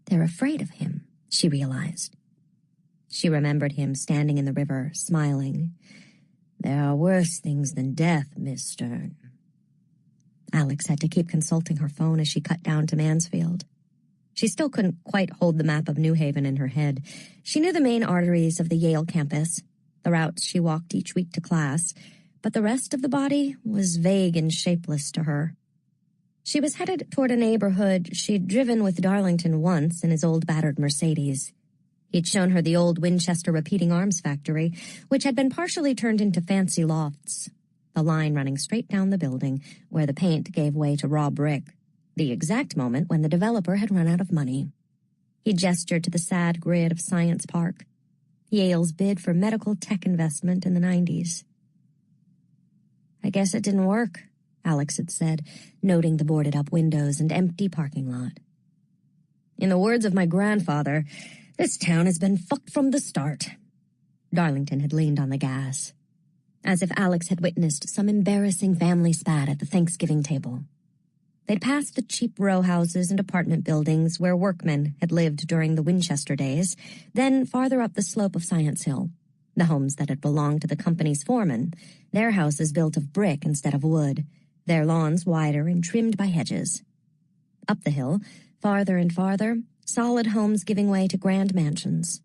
They're afraid of him, she realized. She remembered him standing in the river, smiling. There are worse things than death, Miss Stern. Alex had to keep consulting her phone as she cut down to Mansfield. She still couldn't quite hold the map of New Haven in her head. She knew the main arteries of the Yale campus, the routes she walked each week to class, but the rest of the body was vague and shapeless to her. She was headed toward a neighborhood she'd driven with Darlington once in his old battered Mercedes. He'd shown her the old Winchester repeating arms factory, which had been partially turned into fancy lofts, the line running straight down the building where the paint gave way to raw brick, the exact moment when the developer had run out of money. He gestured to the sad grid of Science Park, Yale's bid for medical tech investment in the 90s. I guess it didn't work, Alex had said, noting the boarded-up windows and empty parking lot. In the words of my grandfather, this town has been fucked from the start. Darlington had leaned on the gas, as if Alex had witnessed some embarrassing family spat at the Thanksgiving table. They'd passed the cheap row houses and apartment buildings where workmen had lived during the Winchester days, then farther up the slope of Science Hill, the homes that had belonged to the company's foreman, their houses built of brick instead of wood, their lawns wider and trimmed by hedges. Up the hill, farther and farther, solid homes giving way to grand mansions.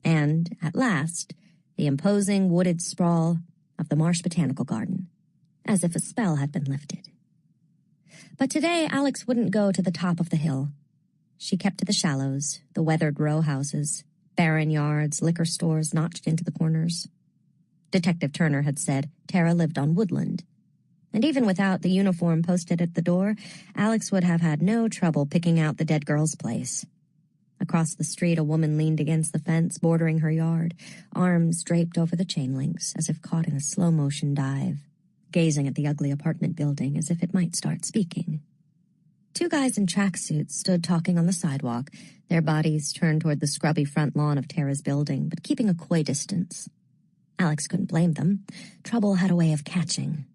And, at last, the imposing wooded sprawl of the Marsh Botanical Garden, as if a spell had been lifted. But today Alex wouldn't go to the top of the hill. She kept to the shallows, the weathered row houses, barren yards, liquor stores notched into the corners. Detective Turner had said Tara lived on Woodland. And even without the uniform posted at the door, Alex would have had no trouble picking out the dead girl's place. Across the street, a woman leaned against the fence bordering her yard, arms draped over the chain links as if caught in a slow-motion dive, gazing at the ugly apartment building as if it might start speaking. 2 guys in tracksuits stood talking on the sidewalk, their bodies turned toward the scrubby front lawn of Tara's building, but keeping a coy distance. Alex couldn't blame them. Trouble had a way of catching.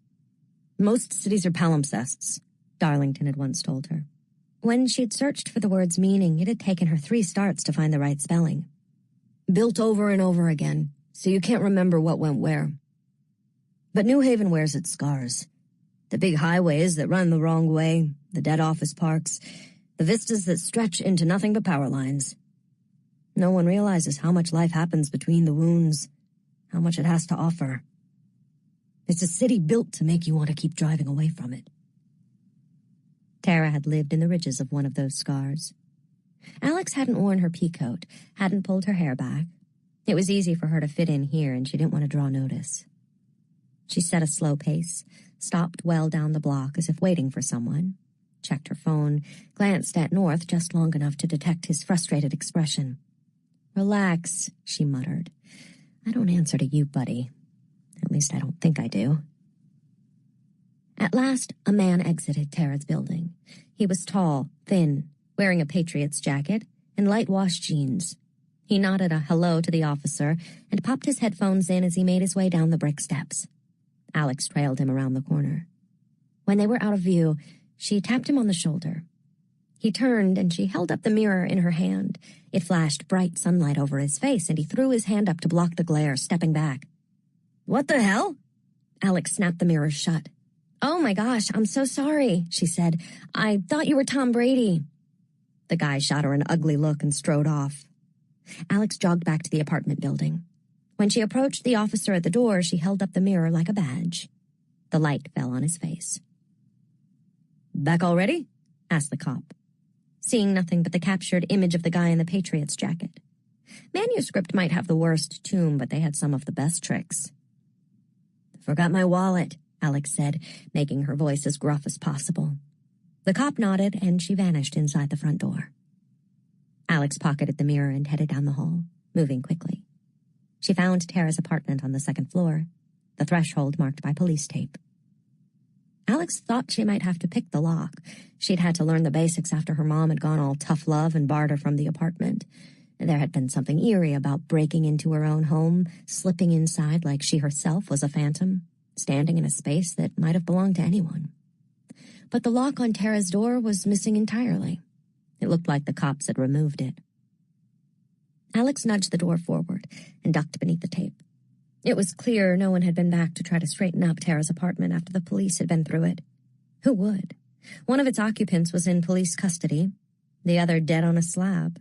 Most cities are palimpsests, Darlington had once told her. When she'd searched for the word's meaning, it had taken her 3 starts to find the right spelling. Built over and over again, so you can't remember what went where. But New Haven wears its scars. The big highways that run the wrong way, the dead office parks, the vistas that stretch into nothing but power lines. No one realizes how much life happens between the wounds, how much it has to offer. It's a city built to make you want to keep driving away from it. Tara had lived in the ridges of one of those scars. Alex hadn't worn her peacoat, hadn't pulled her hair back. It was easy for her to fit in here, and she didn't want to draw notice. She set a slow pace, stopped well down the block as if waiting for someone, checked her phone, glanced at North just long enough to detect his frustrated expression. Relax, she muttered. I don't answer to you, buddy. At least I don't think I do. At last, a man exited Tara's building. He was tall, thin, wearing a Patriot's jacket and light-washed jeans. He nodded a hello to the officer and popped his headphones in as he made his way down the brick steps. Alex trailed him around the corner. When they were out of view, she tapped him on the shoulder. He turned, and she held up the mirror in her hand. It flashed bright sunlight over his face, and he threw his hand up to block the glare, stepping back. What the hell? Alex snapped the mirror shut. "Oh my gosh, I'm so sorry," she said. "I thought you were Tom Brady." The guy shot her an ugly look and strode off. Alex jogged back to the apartment building. When she approached the officer at the door, she held up the mirror like a badge. The light fell on his face. "Back already?" asked the cop, seeing nothing but the captured image of the guy in the Patriot's jacket. Manuscript might have the worst tomb, but they had some of the best tricks. "Forgot my wallet," Alex said, making her voice as gruff as possible. The cop nodded, and she vanished inside the front door. Alex pocketed the mirror and headed down the hall, moving quickly. She found Tara's apartment on the second floor, the threshold marked by police tape. Alex thought she might have to pick the lock. She'd had to learn the basics after her mom had gone all tough love and barred her from the apartment. There had been something eerie about breaking into her own home, slipping inside like she herself was a phantom, standing in a space that might have belonged to anyone. But the lock on Tara's door was missing entirely. It looked like the cops had removed it. Alex nudged the door forward and ducked beneath the tape. It was clear no one had been back to try to straighten up Tara's apartment after the police had been through it. Who would? One of its occupants was in police custody, the other dead on a slab.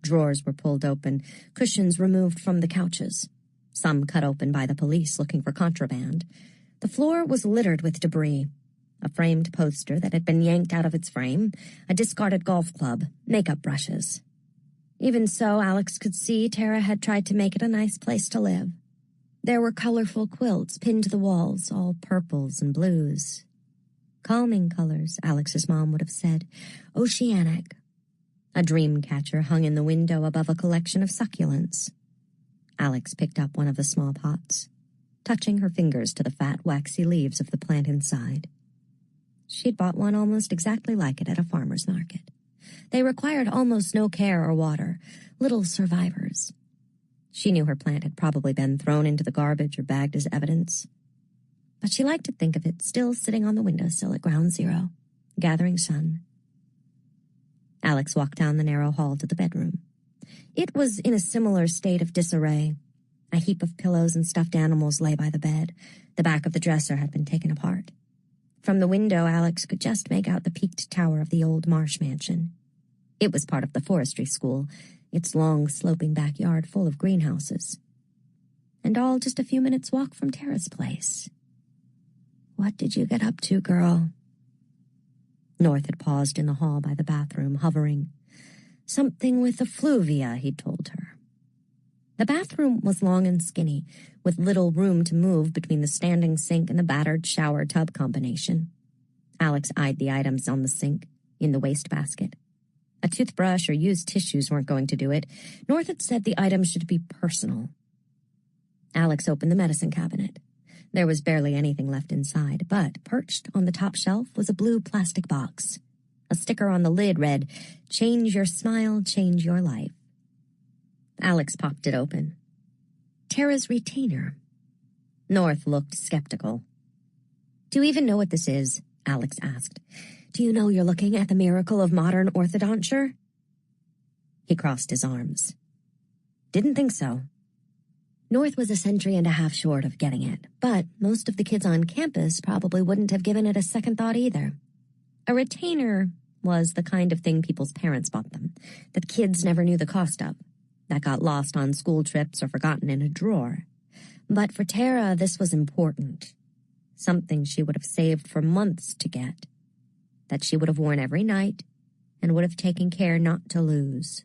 Drawers were pulled open, cushions removed from the couches, some cut open by the police looking for contraband. The floor was littered with debris. A framed poster that had been yanked out of its frame, a discarded golf club, makeup brushes. Even so, Alex could see Tara had tried to make it a nice place to live. There were colorful quilts pinned to the walls, all purples and blues. Calming colors, Alex's mom would have said. Oceanic. A dream catcher hung in the window above a collection of succulents. Alex picked up one of the small pots, touching her fingers to the fat, waxy leaves of the plant inside. She'd bought one almost exactly like it at a farmer's market. They required almost no care or water, little survivors. She knew her plant had probably been thrown into the garbage or bagged as evidence. But she liked to think of it still sitting on the windowsill at ground zero, gathering sun. Alex walked down the narrow hall to the bedroom. It was in a similar state of disarray. A heap of pillows and stuffed animals lay by the bed. The back of the dresser had been taken apart. From the window, Alex could just make out the peaked tower of the old Marsh mansion. It was part of the forestry school, its long, sloping backyard full of greenhouses. And all just a few minutes' walk from Tara's place. "What did you get up to, girl?" North had paused in the hall by the bathroom, hovering. "Something with effluvia," he'd told her. The bathroom was long and skinny, with little room to move between the standing sink and the battered shower tub combination. Alex eyed the items on the sink, in the wastebasket. A toothbrush or used tissues weren't going to do it. North had said the items should be personal. Alex opened the medicine cabinet. There was barely anything left inside, but perched on the top shelf was a blue plastic box. A sticker on the lid read, "Change your smile, change your life." Alex popped it open. Tara's retainer. North looked skeptical. "Do you even know what this is?" Alex asked. "Do you know you're looking at the miracle of modern orthodonture?" He crossed his arms. "Didn't think so." North was a century and a half short of getting it, but most of the kids on campus probably wouldn't have given it a second thought either. A retainer was the kind of thing people's parents bought them, that kids never knew the cost of, that got lost on school trips or forgotten in a drawer. But for Tara, this was important. Something she would have saved for months to get, that she would have worn every night and would have taken care not to lose.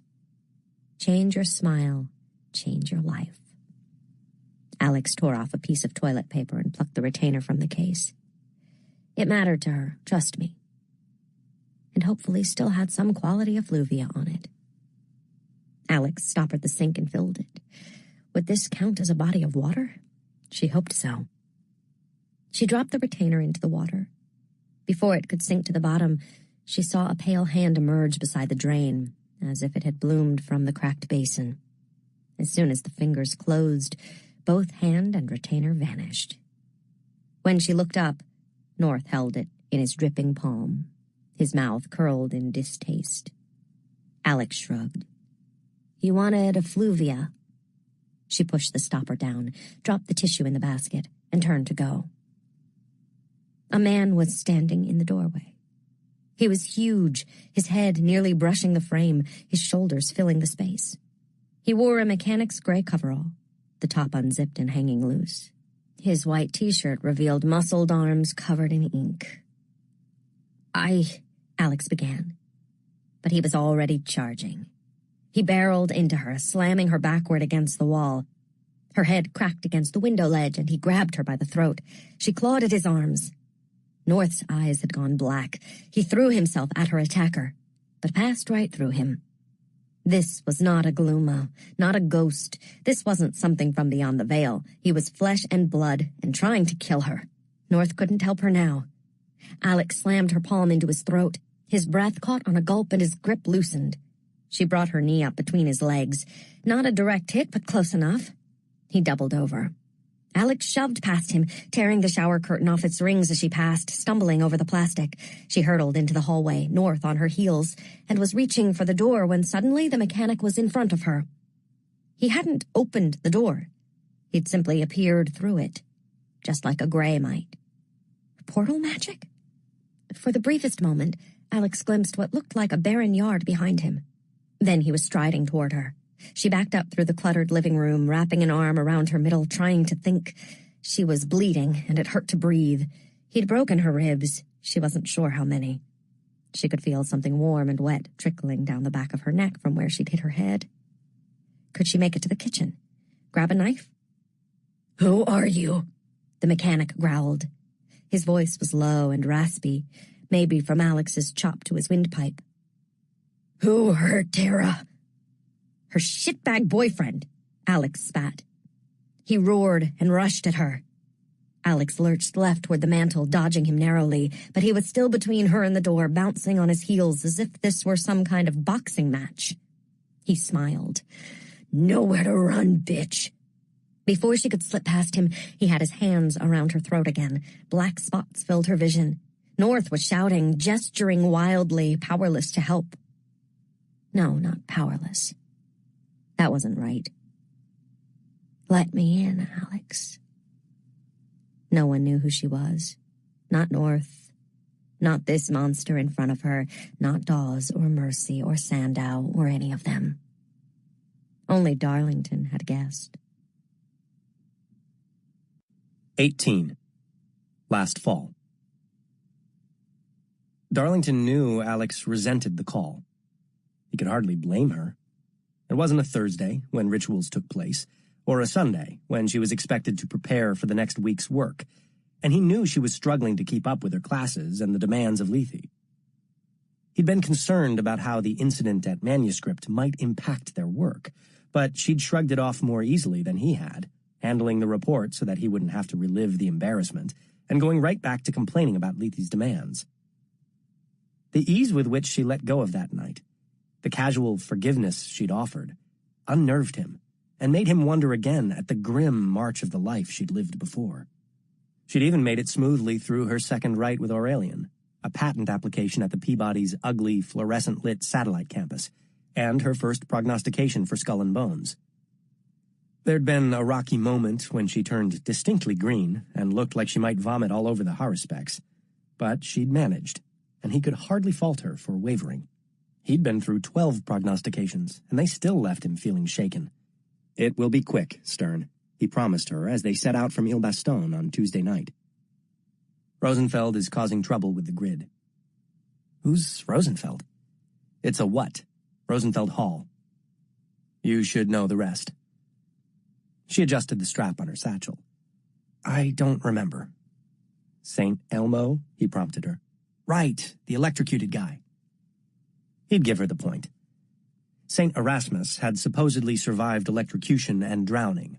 Change your smile, change your life. Alex tore off a piece of toilet paper and plucked the retainer from the case. It mattered to her, trust me. And hopefully still had some quality effluvia on it. Alex stoppered the sink and filled it. Would this count as a body of water? She hoped so. She dropped the retainer into the water. Before it could sink to the bottom, she saw a pale hand emerge beside the drain, as if it had bloomed from the cracked basin. As soon as the fingers closed, both hand and retainer vanished. When she looked up, North held it in his dripping palm, his mouth curled in distaste. Alex shrugged. "You wanted effluvia." She pushed the stopper down, dropped the tissue in the basket, and turned to go. A man was standing in the doorway. He was huge, his head nearly brushing the frame, his shoulders filling the space. He wore a mechanic's gray coverall, the top unzipped and hanging loose. His white t-shirt revealed muscled arms covered in ink. Alex began. But he was already charging. He barreled into her, slamming her backward against the wall. Her head cracked against the window ledge, and he grabbed her by the throat. She clawed at his arms. North's eyes had gone black. He threw himself at her attacker, but passed right through him. This was not a Glooma, not a ghost. This wasn't something from beyond the veil. He was flesh and blood and trying to kill her. North couldn't help her now. Alex slammed her palm into his throat. His breath caught on a gulp and his grip loosened. She brought her knee up between his legs. Not a direct hit, but close enough. He doubled over. Alex shoved past him, tearing the shower curtain off its rings as she passed, stumbling over the plastic. She hurtled into the hallway, North on her heels, and was reaching for the door when suddenly the mechanic was in front of her. He hadn't opened the door. He'd simply appeared through it, just like a gray might. Portal magic? For the briefest moment, Alex glimpsed what looked like a barren yard behind him. Then he was striding toward her. She backed up through the cluttered living room, wrapping an arm around her middle, trying to think. She was bleeding, and it hurt to breathe. He'd broken her ribs. She wasn't sure how many. She could feel something warm and wet trickling down the back of her neck from where she'd hit her head. Could she make it to the kitchen? Grab a knife? "Who are you?" the mechanic growled. His voice was low and raspy, maybe from Alex's chop to his windpipe. "Who hurt Tara?" "Her shitbag boyfriend," Alex spat. He roared and rushed at her. Alex lurched left toward the mantel, dodging him narrowly, but he was still between her and the door, bouncing on his heels as if this were some kind of boxing match. He smiled. "Nowhere to run, bitch." Before she could slip past him, he had his hands around her throat again. Black spots filled her vision. North was shouting, gesturing wildly, powerless to help. No, not powerless. That wasn't right. "Let me in, Alex." No one knew who she was. Not North. Not this monster in front of her. Not Dawes or Mercy or Sandow or any of them. Only Darlington had guessed. 18. Last fall. Darlington knew Alex resented the call. He could hardly blame her. It wasn't a Thursday, when rituals took place, or a Sunday, when she was expected to prepare for the next week's work, and he knew she was struggling to keep up with her classes and the demands of Lethe. He'd been concerned about how the incident at Manuscript might impact their work, but she'd shrugged it off more easily than he had, handling the report so that he wouldn't have to relive the embarrassment, and going right back to complaining about Lethe's demands. The ease with which she let go of that night, the casual forgiveness she'd offered, unnerved him, and made him wonder again at the grim march of the life she'd lived before. She'd even made it smoothly through her second right with Aurelian, a patent application at the Peabody's ugly, fluorescent-lit satellite campus, and her first prognostication for Skull and Bones. There'd been a rocky moment when she turned distinctly green and looked like she might vomit all over the haruspex, but she'd managed, and he could hardly fault her for wavering. He'd been through 12 prognostications, and they still left him feeling shaken. "It will be quick, Stern," he promised her as they set out from Ile Baston on Tuesday night. "Rosenfeld is causing trouble with the grid." "Who's Rosenfeld?" "It's a what? Rosenfeld Hall. You should know the rest." She adjusted the strap on her satchel. "I don't remember." "St. Elmo?" he prompted her. "Right, the electrocuted guy." He'd give her the point. St. Erasmus had supposedly survived electrocution and drowning.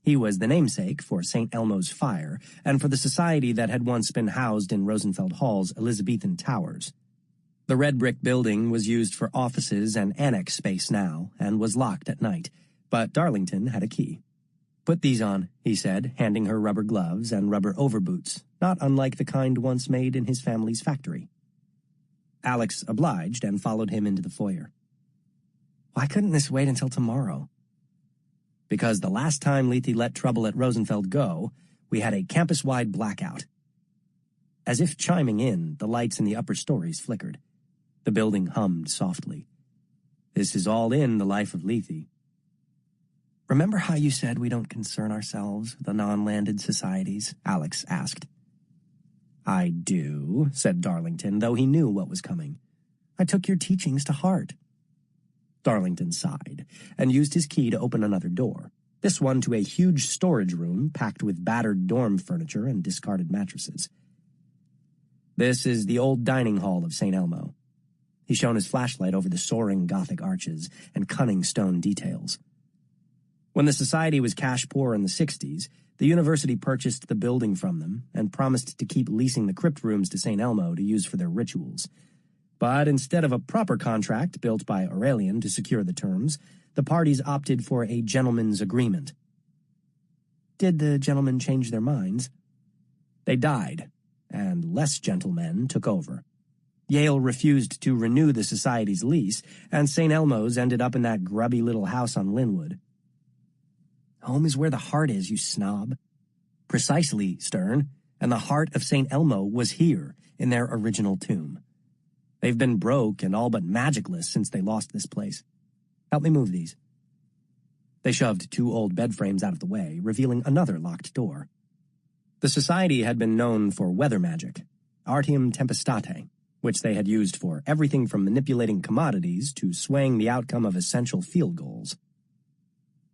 He was the namesake for St. Elmo's fire and for the society that had once been housed in Rosenfeld Hall's Elizabethan towers. The red brick building was used for offices and annex space now and was locked at night, but Darlington had a key. "Put these on," he said, handing her rubber gloves and rubber overboots, not unlike the kind once made in his family's factory. Alex obliged and followed him into the foyer. "Why couldn't this wait until tomorrow?" "Because the last time Lethe let trouble at Rosenfeld go, we had a campus-wide blackout." As if chiming in, the lights in the upper stories flickered. The building hummed softly. This is all in the life of Lethe. Remember how you said we don't concern ourselves with the non-landed societies? Alex asked. I do, said Darlington, though he knew what was coming. I took your teachings to heart. Darlington sighed and used his key to open another door, this one to a huge storage room packed with battered dorm furniture and discarded mattresses. This is the old dining hall of St. Elmo. He shone his flashlight over the soaring Gothic arches and cunning stone details. When the society was cash poor in the 60s, the university purchased the building from them and promised to keep leasing the crypt rooms to St. Elmo to use for their rituals. But instead of a proper contract built by Aurelian to secure the terms, the parties opted for a gentleman's agreement. Did the gentlemen change their minds? They died, and less gentlemen took over. Yale refused to renew the society's lease, and St. Elmo's ended up in that grubby little house on Linwood. Home is where the heart is, you snob. Precisely, Stern, and the heart of St. Elmo was here, in their original tomb. They've been broke and all but magicless since they lost this place. Help me move these. They shoved 2 old bed frames out of the way, revealing another locked door. The society had been known for weather magic, Artium Tempestate, which they had used for everything from manipulating commodities to swaying the outcome of essential field goals.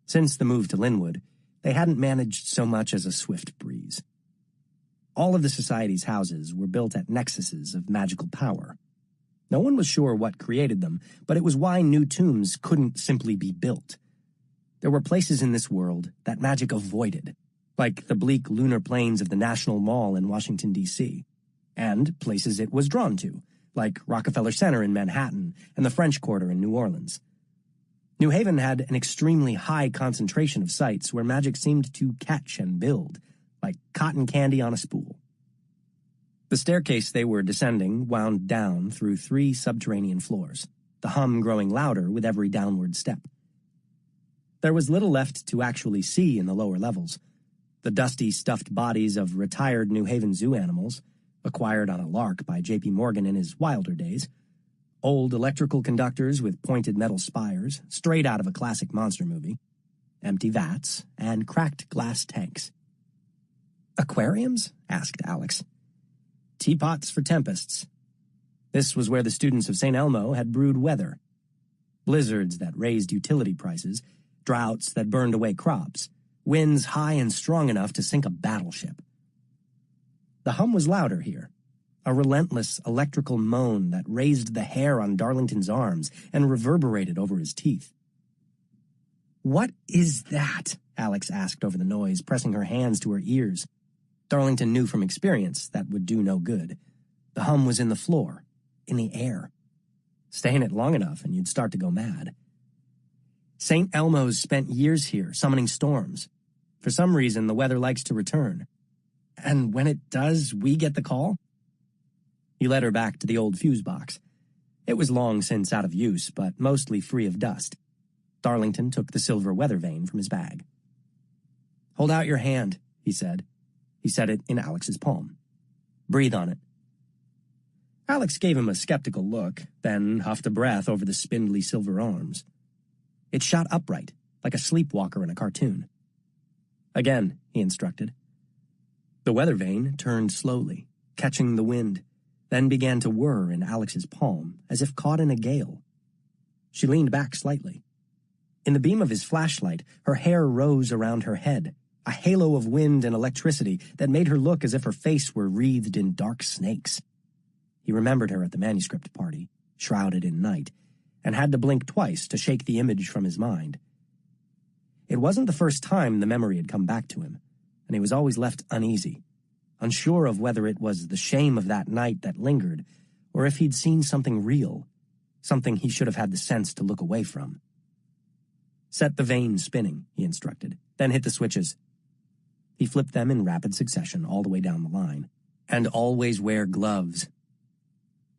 Since the move to Linwood, they hadn't managed so much as a swift breeze. All of the society's houses were built at nexuses of magical power. No one was sure what created them, but it was why new tombs couldn't simply be built. There were places in this world that magic avoided, like the bleak lunar plains of the National Mall in Washington, D.C., and places it was drawn to, like Rockefeller Center in Manhattan and the French Quarter in New Orleans. New Haven had an extremely high concentration of sites where magic seemed to catch and build, like cotton candy on a spool. The staircase they were descending wound down through 3 subterranean floors, the hum growing louder with every downward step. There was little left to actually see in the lower levels. The dusty, stuffed bodies of retired New Haven zoo animals, acquired on a lark by J.P. Morgan in his wilder days, old electrical conductors with pointed metal spires, straight out of a classic monster movie, empty vats, and cracked glass tanks. Aquariums? Asked Alex. Teapots for tempests. This was where the students of St. Elmo had brewed weather. Blizzards that raised utility prices, droughts that burned away crops, winds high and strong enough to sink a battleship. The hum was louder here, a relentless electrical moan that raised the hair on Darlington's arms and reverberated over his teeth. What is that? Alex asked over the noise, pressing her hands to her ears. Darlington knew from experience that would do no good. The hum was in the floor, in the air. Stay in it long enough and you'd start to go mad. St. Elmo's spent years here, summoning storms. For some reason, the weather likes to return. And when it does, we get the call? He led her back to the old fuse box. It was long since out of use, but mostly free of dust. Darlington took the silver weather vane from his bag. Hold out your hand, he said. He set it in Alex's palm. Breathe on it. Alex gave him a skeptical look, then huffed a breath over the spindly silver arms. It shot upright, like a sleepwalker in a cartoon. Again, he instructed. The weather vane turned slowly, catching the wind, then began to whir in Alex's palm, as if caught in a gale. She leaned back slightly. In the beam of his flashlight, her hair rose around her head, a halo of wind and electricity that made her look as if her face were wreathed in dark snakes. He remembered her at the manuscript party, shrouded in night, and had to blink twice to shake the image from his mind. It wasn't the first time the memory had come back to him, and he was always left uneasy, unsure of whether it was the shame of that night that lingered, or if he'd seen something real, something he should have had the sense to look away from. Set the vane spinning, he instructed, then hit the switches. He flipped them in rapid succession all the way down the line. And always wear gloves.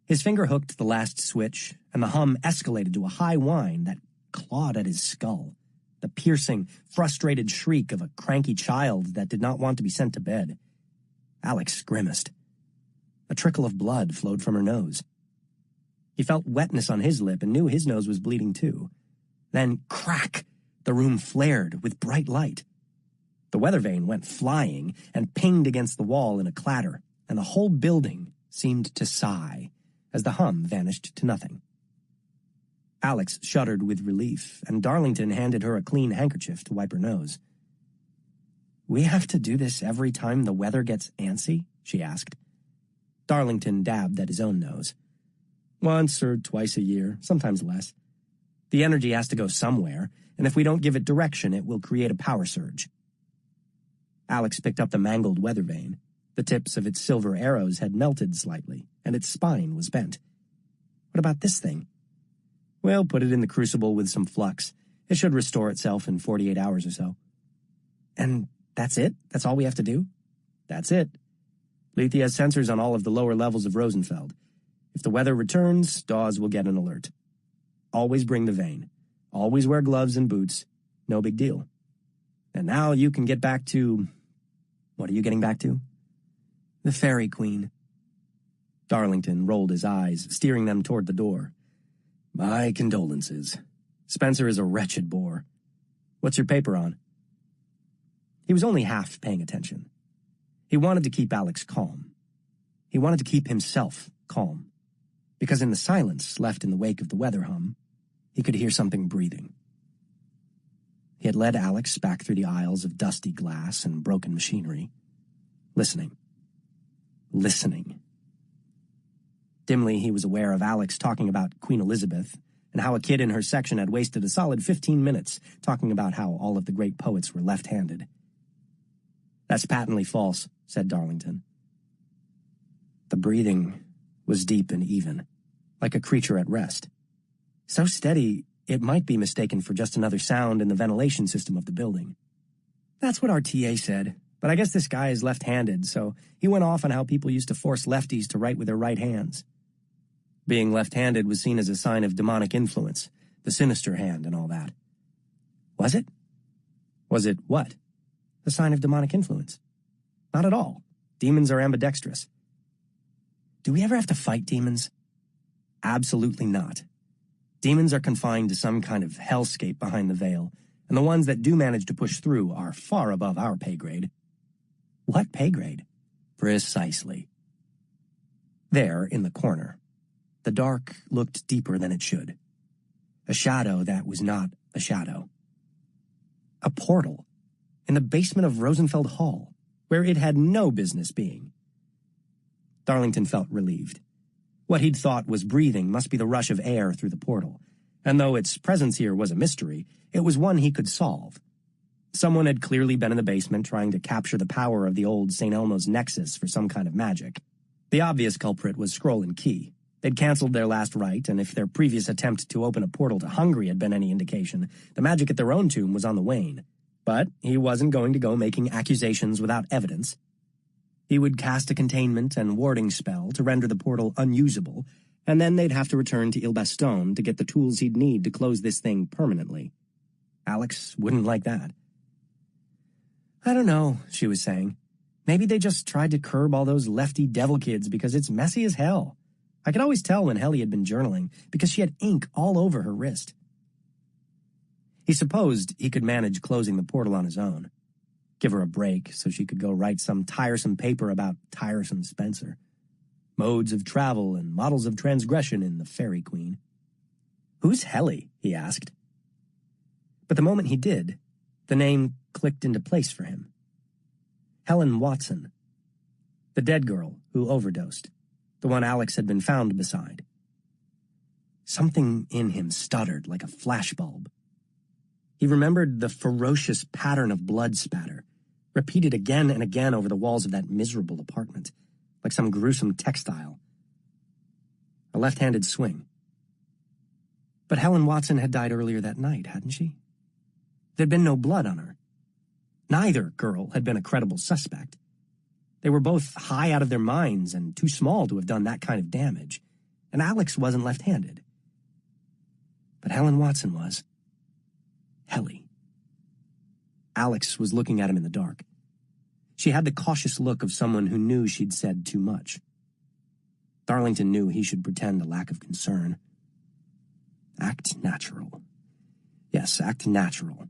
His finger hooked the last switch, and the hum escalated to a high whine that clawed at his skull, the piercing, frustrated shriek of a cranky child that did not want to be sent to bed. Alex grimaced. A trickle of blood flowed from her nose. He felt wetness on his lip and knew his nose was bleeding too. Then, crack! The room flared with bright light. The weather vane went flying and pinged against the wall in a clatter, and the whole building seemed to sigh as the hum vanished to nothing. Alex shuddered with relief, and Darlington handed her a clean handkerchief to wipe her nose. "We have to do this every time the weather gets antsy?" she asked. Darlington dabbed at his own nose. "Once or twice a year, sometimes less. The energy has to go somewhere, and if we don't give it direction, it will create a power surge." Alex picked up the mangled weather vane. The tips of its silver arrows had melted slightly, and its spine was bent. "What about this thing?" "We'll put it in the crucible with some flux. It should restore itself in 48 hours or so." "And that's it? That's all we have to do?" "That's it. Lethe has sensors on all of the lower levels of Rosenfeld. If the weather returns, Dawes will get an alert. Always bring the vane. Always wear gloves and boots. No big deal. And now you can get back to... What are you getting back to?" "The Fairy Queen." Darlington rolled his eyes, steering them toward the door. "My condolences. Spencer is a wretched bore. What's your paper on?" He was only half paying attention. He wanted to keep Alex calm. He wanted to keep himself calm. Because in the silence left in the wake of the weather hum, he could hear something breathing. He had led Alex back through the aisles of dusty glass and broken machinery. Listening. Listening. Dimly, he was aware of Alex talking about Queen Elizabeth and how a kid in her section had wasted a solid 15 minutes talking about how all of the great poets were left-handed. "That's patently false," said Darlington. The breathing was deep and even, like a creature at rest. So steady, it might be mistaken for just another sound in the ventilation system of the building. "That's what our TA said, but I guess this guy is left-handed, so he went off on how people used to force lefties to write with their right hands. Being left-handed was seen as a sign of demonic influence, the sinister hand and all that." "Was it?" "Was it what?" "The sign of demonic influence." "Not at all. Demons are ambidextrous." "Do we ever have to fight demons?" "Absolutely not. Demons are confined to some kind of hellscape behind the veil, and the ones that do manage to push through are far above our pay grade." "What pay grade?" "Precisely." There, in the corner, the dark looked deeper than it should. A shadow that was not a shadow. A portal in the basement of Rosenfeld Hall, where it had no business being. Darlington felt relieved. What he'd thought was breathing must be the rush of air through the portal, and though its presence here was a mystery, it was one he could solve. Someone had clearly been in the basement trying to capture the power of the old St. Elmo's Nexus for some kind of magic. The obvious culprit was Scroll and Key. They'd canceled their last rite, and if their previous attempt to open a portal to Hungary had been any indication, the magic at their own tomb was on the wane. But he wasn't going to go making accusations without evidence. He would cast a containment and warding spell to render the portal unusable, and then they'd have to return to Il-Baston to get the tools he'd need to close this thing permanently. Alex wouldn't like that. "I don't know," she was saying. "Maybe they just tried to curb all those lefty devil kids because it's messy as hell. I could always tell when Helly had been journaling because she had ink all over her wrist." He supposed he could manage closing the portal on his own. Give her a break so she could go write some tiresome paper about tiresome Spencer. Modes of travel and models of transgression in the Fairy Queen. "Who's Helly?" he asked. But the moment he did, the name clicked into place for him. Helen Watson. The dead girl who overdosed. The one Alex had been found beside. Something in him stuttered like a flashbulb. He remembered the ferocious pattern of blood spatter, repeated again and again over the walls of that miserable apartment, like some gruesome textile. A left-handed swing. But Helen Watson had died earlier that night, hadn't she? There'd been no blood on her. Neither girl had been a credible suspect. They were both high out of their minds and too small to have done that kind of damage, and Alex wasn't left-handed. But Helen Watson was. Helly. Alex was looking at him in the dark. She had the cautious look of someone who knew she'd said too much. Darlington knew he should pretend a lack of concern. Act natural. Yes, act natural.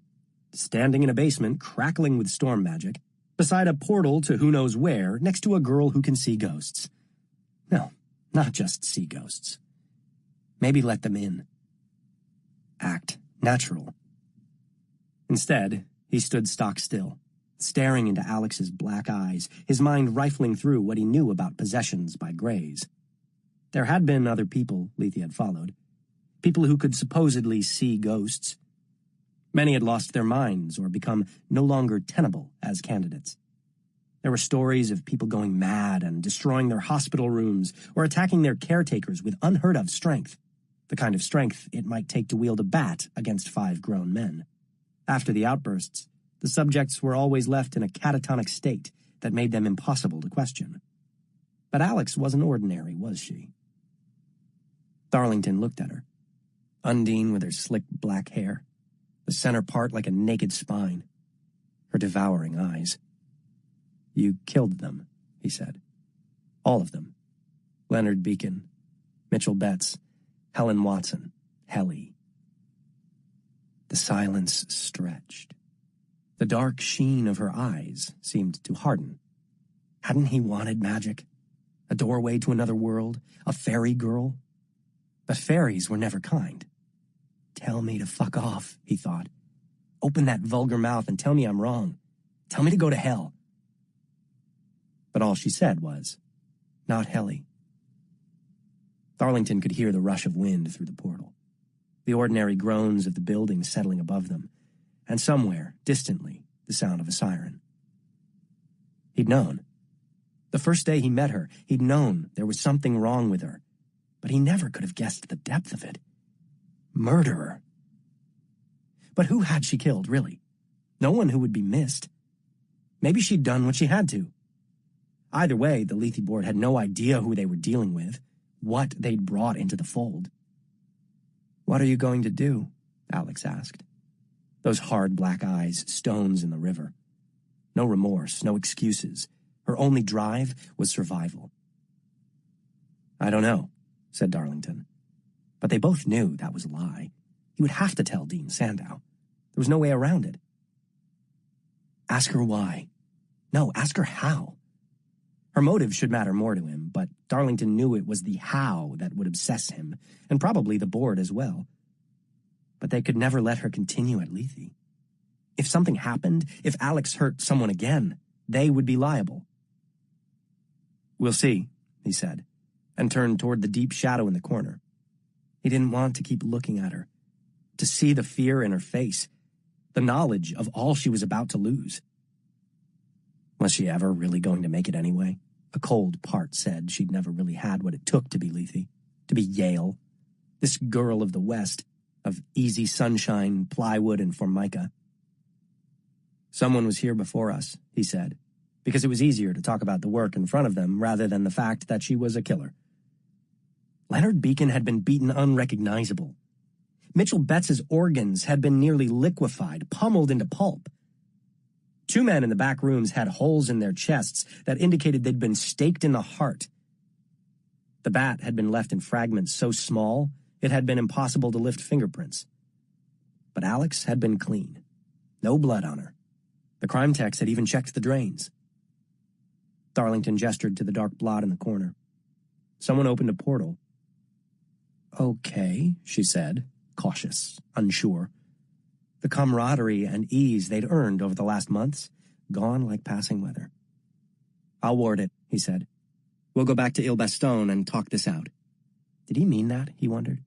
Standing in a basement, crackling with storm magic, beside a portal to who knows where, next to a girl who can see ghosts. No, not just see ghosts. Maybe let them in. Act natural. Instead, he stood stock still, staring into Alex's black eyes, his mind rifling through what he knew about possessions by Greys. There had been other people Leigh had followed, people who could supposedly see ghosts. Many had lost their minds or become no longer tenable as candidates. There were stories of people going mad and destroying their hospital rooms or attacking their caretakers with unheard-of strength, the kind of strength it might take to wield a bat against 5 grown men. After the outbursts, the subjects were always left in a catatonic state that made them impossible to question. But Alex wasn't ordinary, was she? Darlington looked at her. Undine with her slick black hair, the center part like a naked spine, her devouring eyes. You killed them, he said. All of them. Leonard Beacon, Mitchell Betts, Helen Watson, Helly. The silence stretched. The dark sheen of her eyes seemed to harden. Hadn't he wanted magic? A doorway to another world? A fairy girl? But fairies were never kind. Tell me to fuck off, he thought. Open that vulgar mouth and tell me I'm wrong. Tell me to go to hell. But all she said was, not Helly. Darlington could hear the rush of wind through the portal, the ordinary groans of the building settling above them, and somewhere, distantly, the sound of a siren. He'd known. The first day he met her, he'd known there was something wrong with her, but he never could have guessed the depth of it. Murderer. But who had she killed, really? No one who would be missed. Maybe she'd done what she had to. Either way, the Leigh board had no idea who they were dealing with, what they'd brought into the fold. What are you going to do? Alex asked. Those hard black eyes, stones in the river. No remorse, no excuses. Her only drive was survival. I don't know, said Darlington. But they both knew that was a lie. He would have to tell Dean Sandow. There was no way around it. Ask her why. No, ask her how. Her motive should matter more to him, but Darlington knew it was the how that would obsess him, and probably the board as well. But they could never let her continue at Leigh. If something happened, if Alex hurt someone again, they would be liable. We'll see, he said, and turned toward the deep shadow in the corner. He didn't want to keep looking at her, to see the fear in her face, the knowledge of all she was about to lose. Was she ever really going to make it anyway? A cold part said she'd never really had what it took to be Leigh, to be Yale. This girl of the West, of easy sunshine, plywood, and formica. Someone was here before us, he said, because it was easier to talk about the work in front of them rather than the fact that she was a killer. Leonard Beacon had been beaten unrecognizable. Mitchell Betts's organs had been nearly liquefied, pummeled into pulp. 2 men in the back rooms had holes in their chests that indicated they'd been staked in the heart. The bat had been left in fragments so small it had been impossible to lift fingerprints. But Alex had been clean. No blood on her. The crime techs had even checked the drains. Darlington gestured to the dark blot in the corner. Someone opened a portal. Okay, she said, cautious, unsure. The camaraderie and ease they'd earned over the last months, gone like passing weather. I'll ward it, he said. We'll go back to Il Baston and talk this out. Did he mean that, he wondered?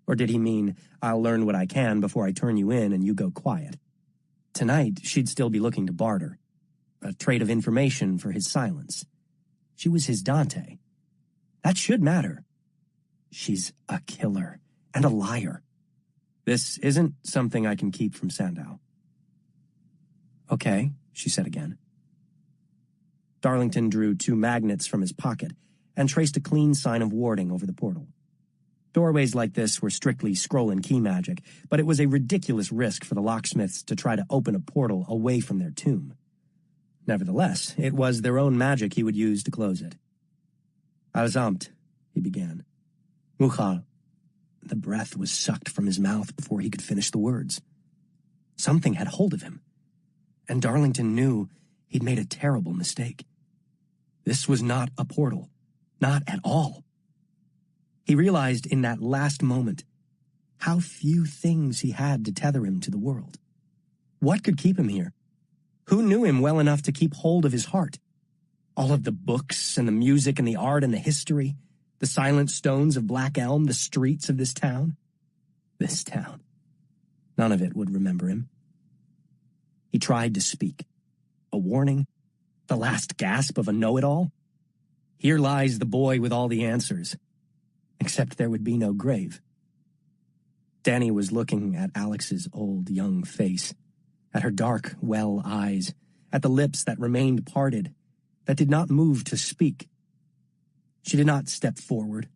Or did he mean, I'll learn what I can before I turn you in and you go quiet? Tonight, she'd still be looking to barter. A trade of information for his silence. She was his Dante. That should matter. She's a killer and a liar. This isn't something I can keep from Sandow. Okay, she said again. Darlington drew 2 magnets from his pocket and traced a clean sign of warding over the portal. Doorways like this were strictly scroll and key magic, but it was a ridiculous risk for the locksmiths to try to open a portal away from their tomb. Nevertheless, it was their own magic he would use to close it. Allesamt, he began. Mukhar. The breath was sucked from his mouth before he could finish the words. Something had hold of him, and Darlington knew he'd made a terrible mistake. This was not a portal, not at all. He realized in that last moment how few things he had to tether him to the world. What could keep him here? Who knew him well enough to keep hold of his heart? All of the books and the music and the art and the history, the silent stones of Black Elm, the streets of this town. This town. None of it would remember him. He tried to speak. A warning? The last gasp of a know-it-all? Here lies the boy with all the answers. Except there would be no grave. Danny was looking at Alex's old, young face, at her dark, well eyes, at the lips that remained parted, that did not move to speak. She did not step forward.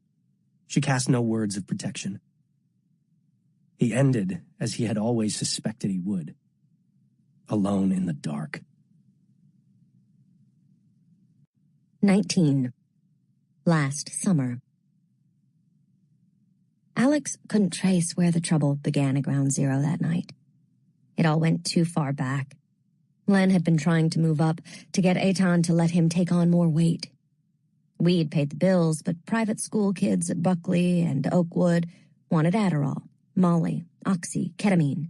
She cast no words of protection. He ended as he had always suspected he would. Alone in the dark. 19. Last summer. Alex couldn't trace where the trouble began at Ground Zero that night. It all went too far back. Len had been trying to move up to get Eitan to let him take on more weight. We'd paid the bills, but private school kids at Buckley and Oakwood wanted Adderall, Molly, Oxy, ketamine.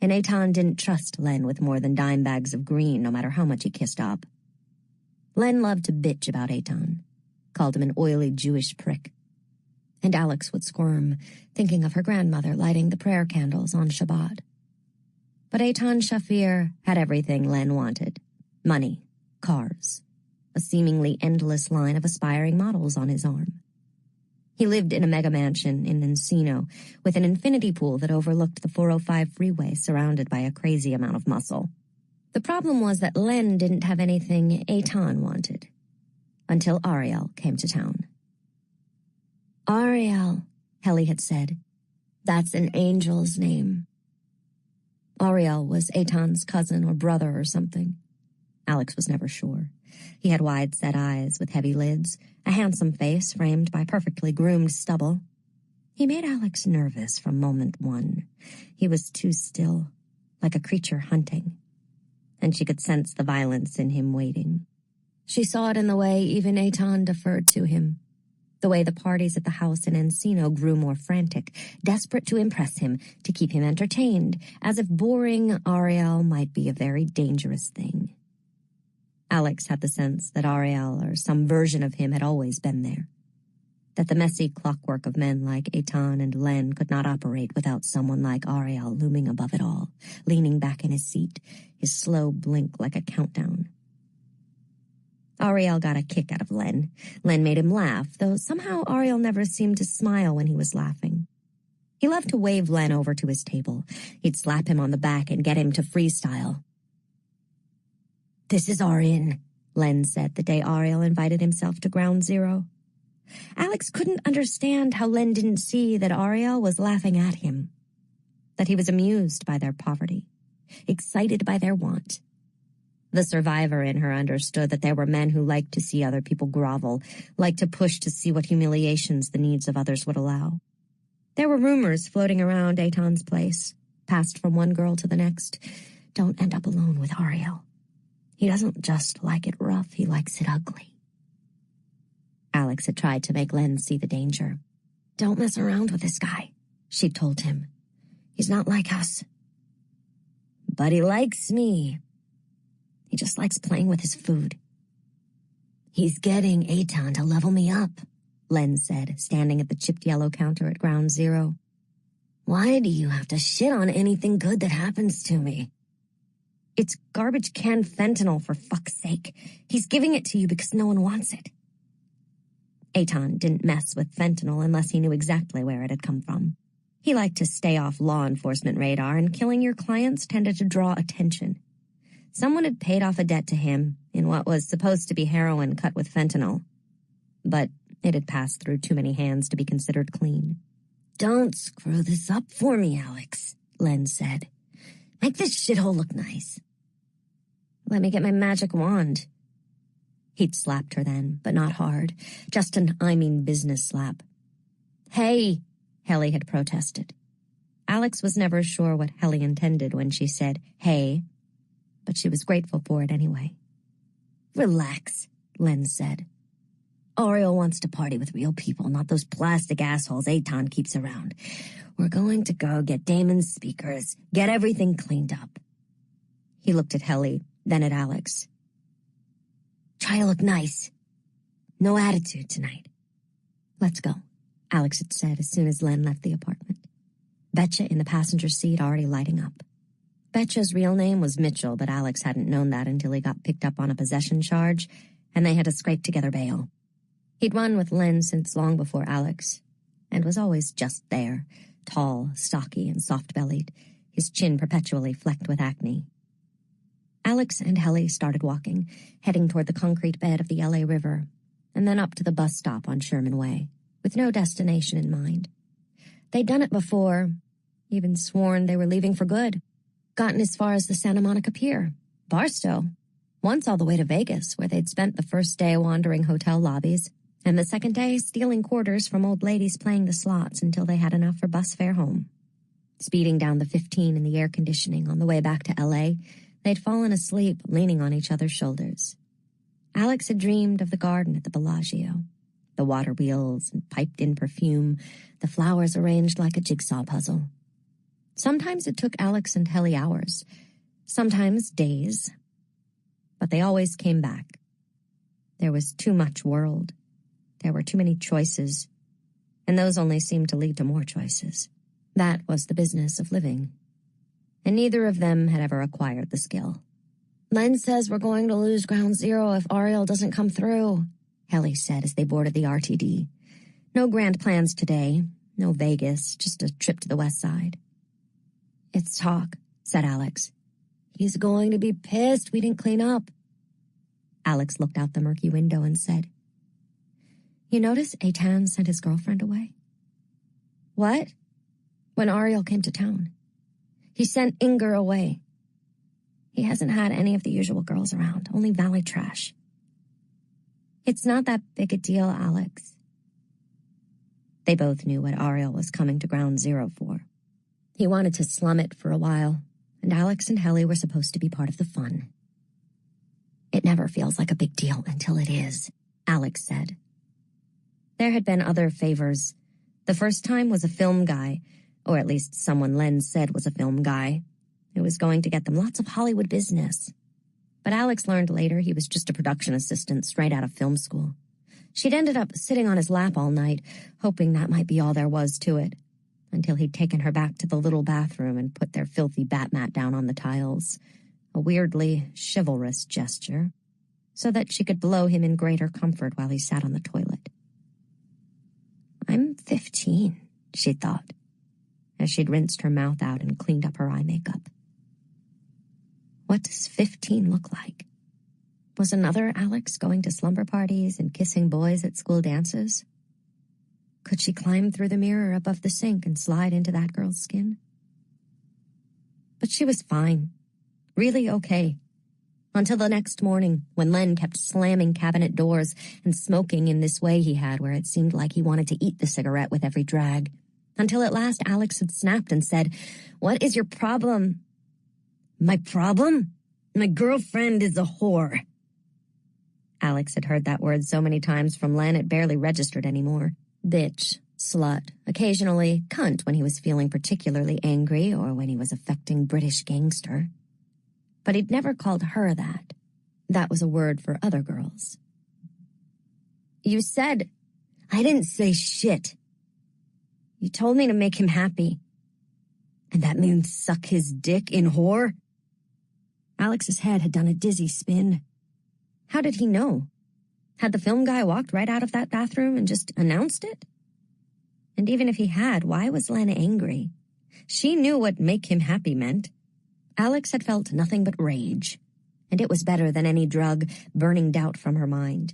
And Eitan didn't trust Len with more than dime bags of green, no matter how much he kissed up. Len loved to bitch about Eitan, called him an oily Jewish prick. And Alex would squirm, thinking of her grandmother lighting the prayer candles on Shabbat. But Eitan Shafir had everything Len wanted. Money, cars, a seemingly endless line of aspiring models on his arm. He lived in a mega mansion in Encino with an infinity pool that overlooked the 405 freeway surrounded by a crazy amount of muscle. The problem was that Len didn't have anything Eitan wanted. Until Ariel came to town. Ariel, Helly had said. That's an angel's name. Ariel was Eitan's cousin or brother or something. Alex was never sure. He had wide-set eyes with heavy lids, a handsome face framed by perfectly groomed stubble. He made Alex nervous from moment one. He was too still, like a creature hunting. And she could sense the violence in him waiting. She saw it in the way even Eitan deferred to him. The way the parties at the house in Encino grew more frantic, desperate to impress him, to keep him entertained, as if boring Ariel might be a very dangerous thing. Alex had the sense that Ariel or some version of him had always been there. That the messy clockwork of men like Eitan and Len could not operate without someone like Ariel looming above it all, leaning back in his seat, his slow blink like a countdown. Ariel got a kick out of Len. Len made him laugh, though somehow Ariel never seemed to smile when he was laughing. He loved to wave Len over to his table. He'd slap him on the back and get him to freestyle. "This is our inn," Len said the day Ariel invited himself to Ground Zero. Alex couldn't understand how Len didn't see that Ariel was laughing at him, that he was amused by their poverty, excited by their want. The survivor in her understood that there were men who liked to see other people grovel, liked to push to see what humiliations the needs of others would allow. There were rumors floating around Eitan's place, passed from one girl to the next. Don't end up alone with Ariel. He doesn't just like it rough, he likes it ugly. Alex had tried to make Len see the danger. Don't mess around with this guy, she told him. He's not like us. But he likes me. He just likes playing with his food. He's getting Eitan to level me up, Len said, standing at the chipped yellow counter at Ground Zero. Why do you have to shit on anything good that happens to me? It's garbage can fentanyl, for fuck's sake. He's giving it to you because no one wants it. Eitan didn't mess with fentanyl unless he knew exactly where it had come from. He liked to stay off law enforcement radar, and killing your clients tended to draw attention. Someone had paid off a debt to him in what was supposed to be heroin cut with fentanyl. But it had passed through too many hands to be considered clean. Don't screw this up for me, Alex, Len said. Make this shithole look nice. Let me get my magic wand. He'd slapped her then, but not hard. Just an business slap. "Hey," Helly had protested. Alex was never sure what Helly intended when she said, "hey," but she was grateful for it anyway. "Relax," Len said. "Ariel wants to party with real people, not those plastic assholes Eitan keeps around. We're going to go get Damon's speakers, get everything cleaned up." He looked at Helly, then at Alex. "Try to look nice. No attitude tonight." "Let's go," Alex had said as soon as Len left the apartment. Betcha in the passenger seat already lighting up. Betcha's real name was Mitchell, but Alex hadn't known that until he got picked up on a possession charge, and they had to scrape together bail. He'd run with Len since long before Alex, and was always just there, tall, stocky, and soft-bellied, his chin perpetually flecked with acne. Alex and Helly started walking, heading toward the concrete bed of the LA River, and then up to the bus stop on Sherman Way, with no destination in mind. They'd done it before, even sworn they were leaving for good, gotten as far as the Santa Monica Pier, Barstow, once all the way to Vegas, where they'd spent the first day wandering hotel lobbies, and the second day stealing quarters from old ladies playing the slots until they had enough for bus fare home. Speeding down the 15 in the air conditioning on the way back to LA, they'd fallen asleep leaning on each other's shoulders. Alex had dreamed of the garden at the Bellagio, the water wheels and piped-in perfume, the flowers arranged like a jigsaw puzzle. Sometimes it took Alex and Helly hours, sometimes days, but they always came back. There was too much world. There were too many choices, and those only seemed to lead to more choices. That was the business of living, and neither of them had ever acquired the skill. "Len says we're going to lose ground zero if Ariel doesn't come through," Helly said as they boarded the RTD. "No grand plans today, no Vegas, just a trip to the west side." "It's talk," said Alex. "He's going to be pissed we didn't clean up." Alex looked out the murky window and said, "You notice Eitan sent his girlfriend away?" "What?" "When Ariel came to town. He sent Inger away. He hasn't had any of the usual girls around, only valley trash." "It's not that big a deal, Alex." They both knew what Ariel was coming to ground zero for. He wanted to slum it for a while, and Alex and Helly were supposed to be part of the fun. "It never feels like a big deal until it is," Alex said. There had been other favors. The first time was a film guy, or at least someone Len said was a film guy, who was going to get them lots of Hollywood business. But Alex learned later he was just a production assistant straight out of film school. She'd ended up sitting on his lap all night, hoping that might be all there was to it, until he'd taken her back to the little bathroom and put their filthy bat mat down on the tiles, a weirdly chivalrous gesture, so that she could blow him in greater comfort while he sat on the toilet. "I'm 15, she thought, as she'd rinsed her mouth out and cleaned up her eye makeup. What does 15 look like? Was another Alex going to slumber parties and kissing boys at school dances? Could she climb through the mirror above the sink and slide into that girl's skin? But she was fine, really okay, until the next morning when Len kept slamming cabinet doors and smoking in this way he had where it seemed like he wanted to eat the cigarette with every drag, until at last Alex had snapped and said, "What is your problem?" "My problem? My girlfriend is a whore." Alex had heard that word so many times from Len it barely registered anymore. Bitch, slut, occasionally cunt when he was feeling particularly angry or when he was affecting British gangster. But he'd never called her that. That was a word for other girls. "You said..." "I didn't say shit. You told me to make him happy. And that means suck his dick in whore?" Alex's head had done a dizzy spin. How did he know? Had the film guy walked right out of that bathroom and just announced it? And even if he had, why was Len angry? She knew what make him happy meant. Alex had felt nothing but rage, and it was better than any drug, burning doubt from her mind.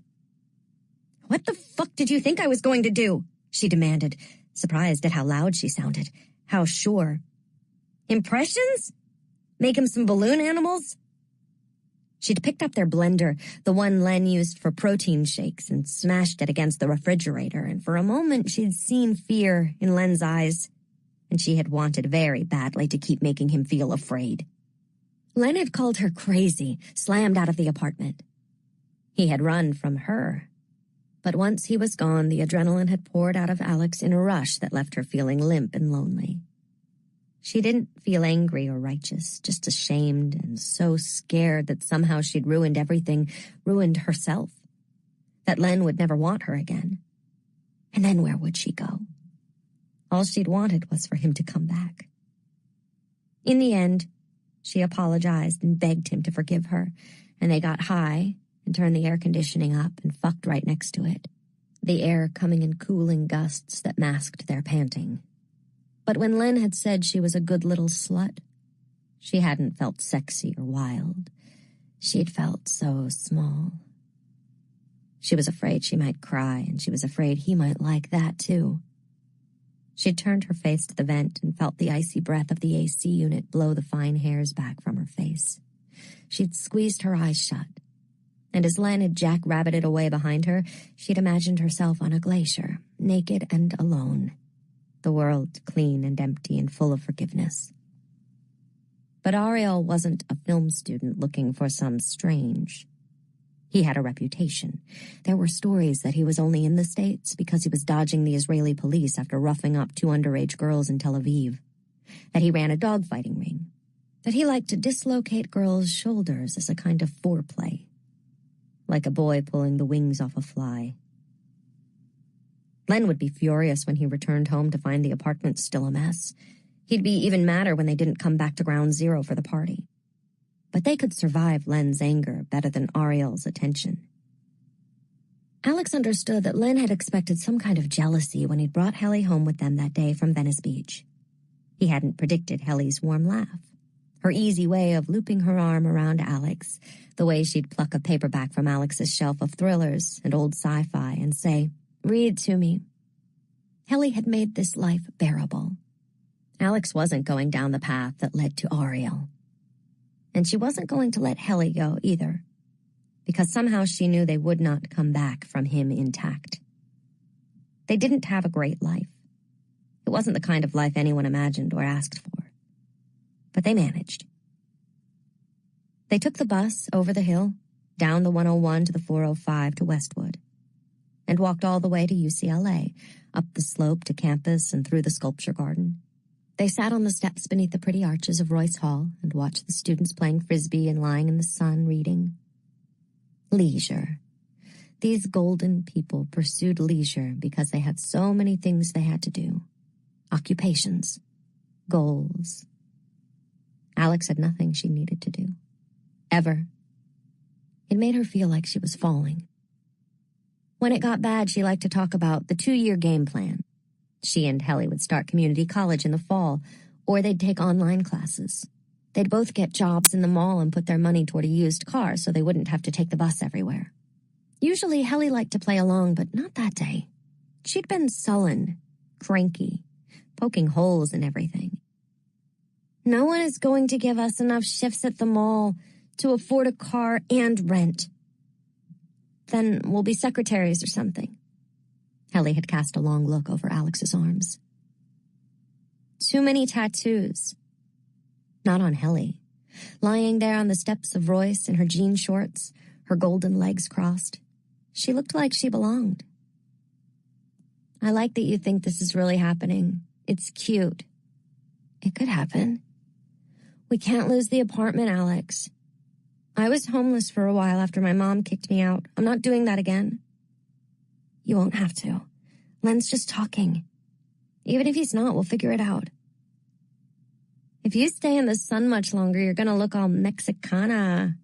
"What the fuck did you think I was going to do?" she demanded, surprised at how loud she sounded, how sure. "Impressions? Make him some balloon animals?" She'd picked up their blender, the one Len used for protein shakes, and smashed it against the refrigerator, and for a moment she'd seen fear in Len's eyes, and she had wanted very badly to keep making him feel afraid. Len had called her crazy, slammed out of the apartment. He had run from her. But once he was gone, the adrenaline had poured out of Alex in a rush that left her feeling limp and lonely. She didn't feel angry or righteous, just ashamed and so scared that somehow she'd ruined everything, ruined herself, that Len would never want her again. And then where would she go? All she'd wanted was for him to come back. In the end, she apologized and begged him to forgive her, and they got high and turned the air conditioning up and fucked right next to it, the air coming in cooling gusts that masked their panting. But when Len had said she was a good little slut, she hadn't felt sexy or wild. She'd felt so small. She was afraid she might cry, and she was afraid he might like that, too. She'd turned her face to the vent and felt the icy breath of the AC unit blow the fine hairs back from her face. She'd squeezed her eyes shut, and as Len had jackrabbited away behind her, she'd imagined herself on a glacier, naked and alone. The world clean and empty and full of forgiveness. But Ariel wasn't a film student looking for some strange. He had a reputation. There were stories that he was only in the States because he was dodging the Israeli police after roughing up 2 underage girls in Tel Aviv. That he ran a dogfighting ring. That he liked to dislocate girls' shoulders as a kind of foreplay. Like a boy pulling the wings off a fly. Len would be furious when he returned home to find the apartment still a mess. He'd be even madder when they didn't come back to ground zero for the party. But they could survive Len's anger better than Ariel's attention. Alex understood that Len had expected some kind of jealousy when he'd brought Helly home with them that day from Venice Beach. He hadn't predicted Helly's warm laugh, her easy way of looping her arm around Alex, the way she'd pluck a paperback from Alex's shelf of thrillers and old sci-fi and say, "Read to me." Helly had made this life bearable. Alex wasn't going down the path that led to Ariel. And she wasn't going to let Helly go either, because somehow she knew they would not come back from him intact. They didn't have a great life. It wasn't the kind of life anyone imagined or asked for. But they managed. They took the bus over the hill, down the 101 to the 405 to Westwood, and walked all the way to UCLA, up the slope to campus and through the sculpture garden. They sat on the steps beneath the pretty arches of Royce Hall and watched the students playing frisbee and lying in the sun reading. Leisure. These golden people pursued leisure because they had so many things they had to do. Occupations. Goals. Alex had nothing she needed to do. Ever. It made her feel like she was falling. When it got bad, she liked to talk about the 2-year game plan. She and Helly would start community college in the fall, or they'd take online classes. They'd both get jobs in the mall and put their money toward a used car so they wouldn't have to take the bus everywhere. Usually Helly liked to play along, but not that day. She'd been sullen, cranky, poking holes in everything. No one is going to give us enough shifts at the mall to afford a car and rent. Then we'll be secretaries or something. Helly had cast a long look over Alex's arms. Too many tattoos. Not on Helly. Lying there on the steps of Royce in her jean shorts, her golden legs crossed, she looked like she belonged. I like that you think this is really happening. It's cute. It could happen. We can't lose the apartment, Alex. I was homeless for a while after my mom kicked me out. I'm not doing that again. You won't have to. Len's just talking. Even if he's not, we'll figure it out. If you stay in the sun much longer, you're gonna look all Mexicana.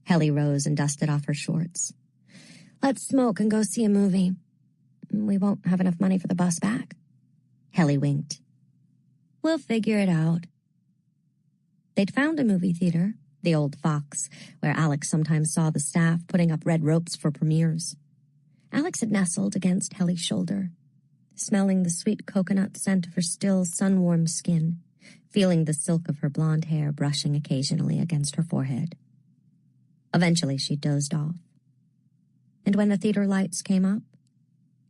Helly rose and dusted off her shorts. Let's smoke and go see a movie. We won't have enough money for the bus back. Helly winked. We'll figure it out. They'd found a movie theater, the Old Fox, where Alex sometimes saw the staff putting up red ropes for premieres. Alex had nestled against Helly's shoulder, smelling the sweet coconut scent of her still sun-warmed skin, feeling the silk of her blonde hair brushing occasionally against her forehead. Eventually, she dozed off. And when the theater lights came up,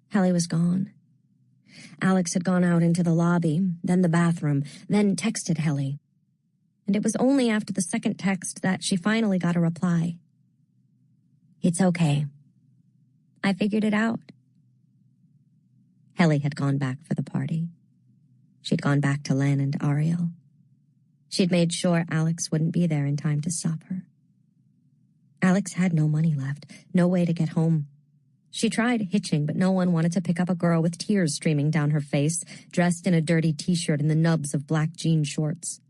Helly was gone. Alex had gone out into the lobby, then the bathroom, then texted Helly. And it was only after the second text that she finally got a reply. "It's okay. I figured it out." Helly had gone back for the party. She'd gone back to Len and Ariel. She'd made sure Alex wouldn't be there in time to stop her. Alex had no money left, no way to get home. She tried hitching, but no one wanted to pick up a girl with tears streaming down her face, dressed in a dirty t-shirt and the nubs of black jean shorts.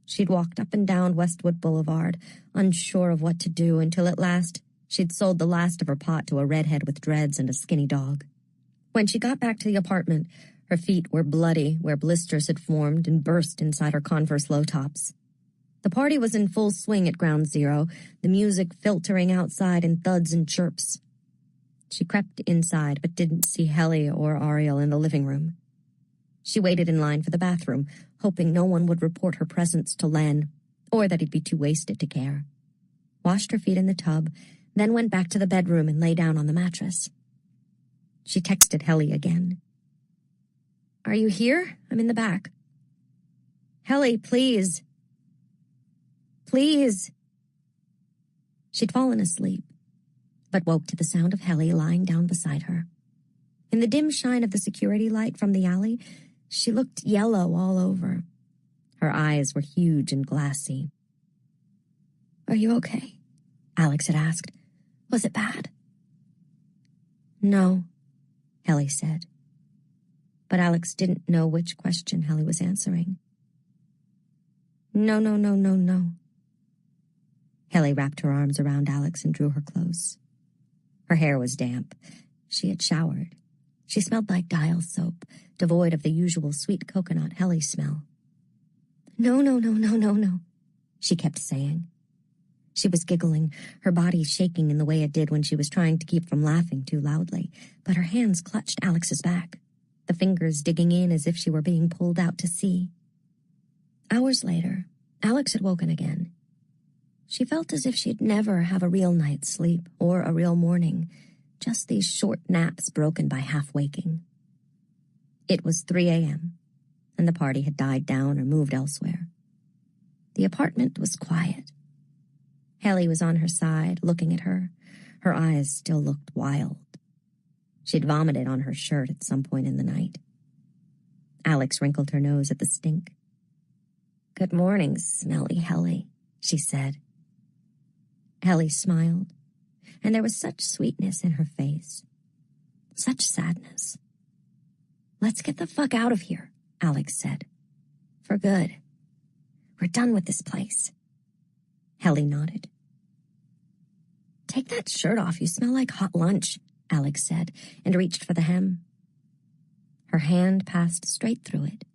She'd walked up and down Westwood Boulevard, unsure of what to do, until at last she'd sold the last of her pot to a redhead with dreads and a skinny dog. When she got back to the apartment, her feet were bloody where blisters had formed and burst inside her Converse low-tops. The party was in full swing at Ground Zero, the music filtering outside in thuds and chirps. She crept inside but didn't see Helly or Ariel in the living room. She waited in line for the bathroom, hoping no one would report her presence to Len, or that he'd be too wasted to care. Washed her feet in the tub, then went back to the bedroom and lay down on the mattress. She texted Helly again. "Are you here? I'm in the back." "Helly, please. Please." She'd fallen asleep, but woke to the sound of Helly lying down beside her. In the dim shine of the security light from the alley, she looked yellow all over. Her eyes were huge and glassy. "Are you okay?" Alex had asked. "Was it bad?" "No," Helly said. But Alex didn't know which question Helly was answering. "No, no, no, no, no." Helly wrapped her arms around Alex and drew her close. Her hair was damp. She had showered. She smelled like dial soap, devoid of the usual sweet coconut Helly smell. "No, no, no, no, no, no," she kept saying. She was giggling, her body shaking in the way it did when she was trying to keep from laughing too loudly, but her hands clutched Alex's back, the fingers digging in as if she were being pulled out to sea. Hours later, Alex had woken again. She felt as if she'd never have a real night's sleep or a real morning, just these short naps broken by half-waking. It was 3 a.m., and the party had died down or moved elsewhere. The apartment was quiet. Helly was on her side, looking at her. Her eyes still looked wild. She'd vomited on her shirt at some point in the night. Alex wrinkled her nose at the stink. "Good morning, smelly Helly," she said. Helly smiled, and there was such sweetness in her face. Such sadness. "Let's get the fuck out of here," Alex said. "For good. We're done with this place." Helly nodded. "Take that shirt off. You smell like hot lunch," Alex said, and reached for the hem. Her hand passed straight through it,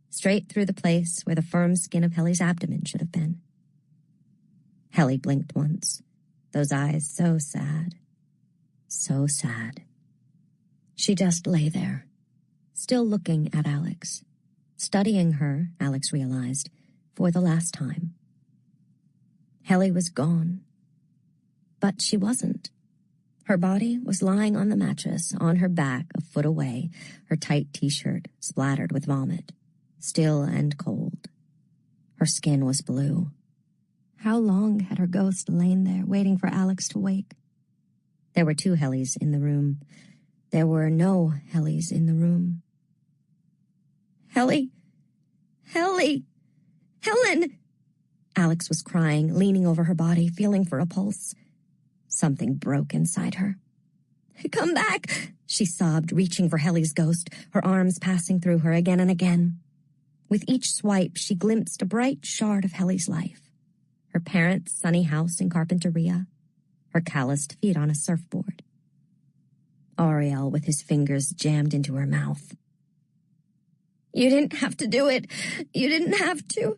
straight through the place where the firm skin of Helly's abdomen should have been. Helly blinked once, those eyes so sad, so sad. She just lay there, still looking at Alex, studying her, Alex realized, for the last time. Helly was gone. But she wasn't. Her body was lying on the mattress, on her back, a foot away, her tight t-shirt splattered with vomit, still and cold. Her skin was blue. How long had her ghost lain there, waiting for Alex to wake? There were 2 Hellys in the room. There were no Hellys in the room. "Helly! Helly! Helen!" Alex was crying, leaning over her body, feeling for a pulse. Something broke inside her. "Come back!" she sobbed, reaching for Helly's ghost, her arms passing through her again and again. With each swipe, she glimpsed a bright shard of Helly's life. Her parents' sunny house in Carpinteria, her calloused feet on a surfboard. Ariel with his fingers jammed into her mouth. "You didn't have to do it. You didn't have to."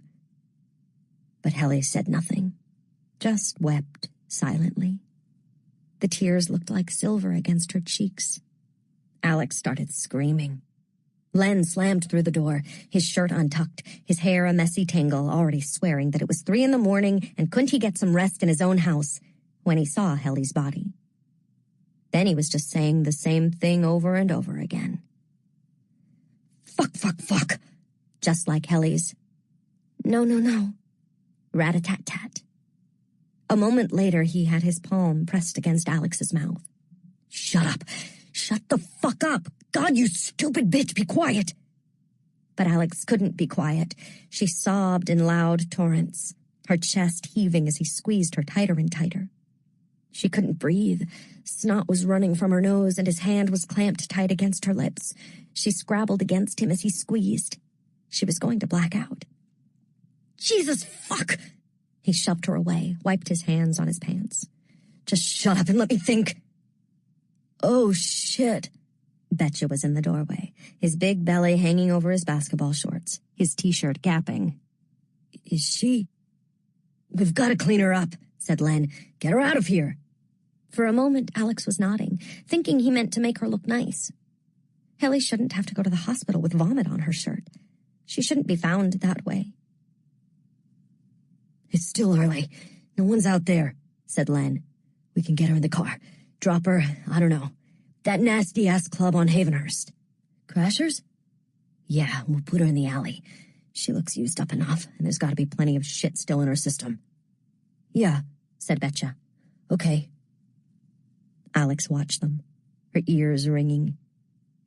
But Helly said nothing, just wept silently. The tears looked like silver against her cheeks. Alex started screaming. Len slammed through the door, his shirt untucked, his hair a messy tangle, already swearing that it was 3 a.m. and couldn't he get some rest in his own house when he saw Helly's body. Then he was just saying the same thing over and over again. Fuck, fuck, fuck. Just like Helly's. No, no, no. Rat-a-tat-tat. A moment later, he had his palm pressed against Alex's mouth. Shut up. Shut the fuck up. God, you stupid bitch, be quiet. But Alex couldn't be quiet. She sobbed in loud torrents, her chest heaving as he squeezed her tighter and tighter. She couldn't breathe. Snot was running from her nose, and his hand was clamped tight against her lips. She scrabbled against him as he squeezed. She was going to black out. Jesus, fuck! He shoved her away, wiped his hands on his pants. Just shut up and let me think. Oh, shit. Betcha was in the doorway, his big belly hanging over his basketball shorts, his t-shirt gapping. Is she? We've got to clean her up, said Len. Get her out of here. For a moment, Alex was nodding, thinking he meant to make her look nice. Helly shouldn't have to go to the hospital with vomit on her shirt. She shouldn't be found that way. It's still early. No one's out there, said Len. We can get her in the car. Drop her, I don't know. That nasty-ass club on Havenhurst. Crashers? Yeah, we'll put her in the alley. She looks used up enough, and there's got to be plenty of shit still in her system. Yeah, said Betcha. Okay. Alex watched them, her ears ringing.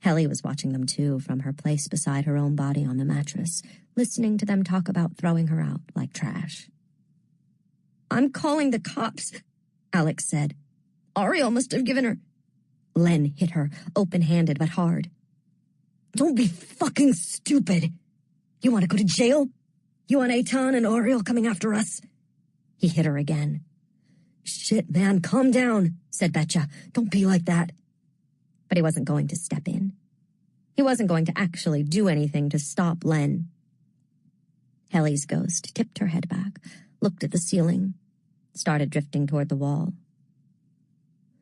Helly was watching them too, from her place beside her own body on the mattress, listening to them talk about throwing her out like trash. I'm calling the cops, Alex said. Ariel must have given her... Len hit her, open-handed but hard. Don't be fucking stupid. You want to go to jail? You want Eitan and Ariel coming after us? He hit her again. Shit, man, calm down, said Betcha. Don't be like that. But he wasn't going to step in. He wasn't going to actually do anything to stop Len. Helly's ghost tipped her head back, looked at the ceiling, started drifting toward the wall.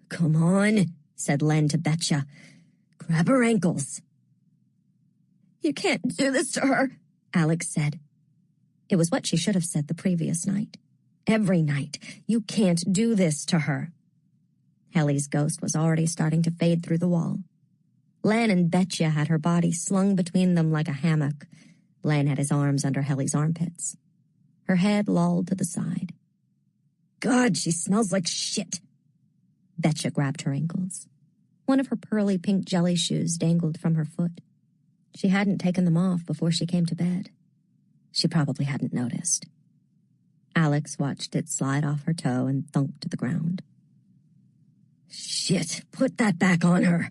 Come on, said Len to Betcha. Grab her ankles. You can't do this to her, Alex said. It was what she should have said the previous night. Every night. You can't do this to her. Helly's ghost was already starting to fade through the wall. Len and Betcha had her body slung between them like a hammock. Len had his arms under Helly's armpits. Her head lolled to the side. God, she smells like shit. Betcha grabbed her ankles. One of her pearly pink jelly shoes dangled from her foot. She hadn't taken them off before she came to bed. She probably hadn't noticed. Alex watched it slide off her toe and thunk to the ground. Shit, put that back on her.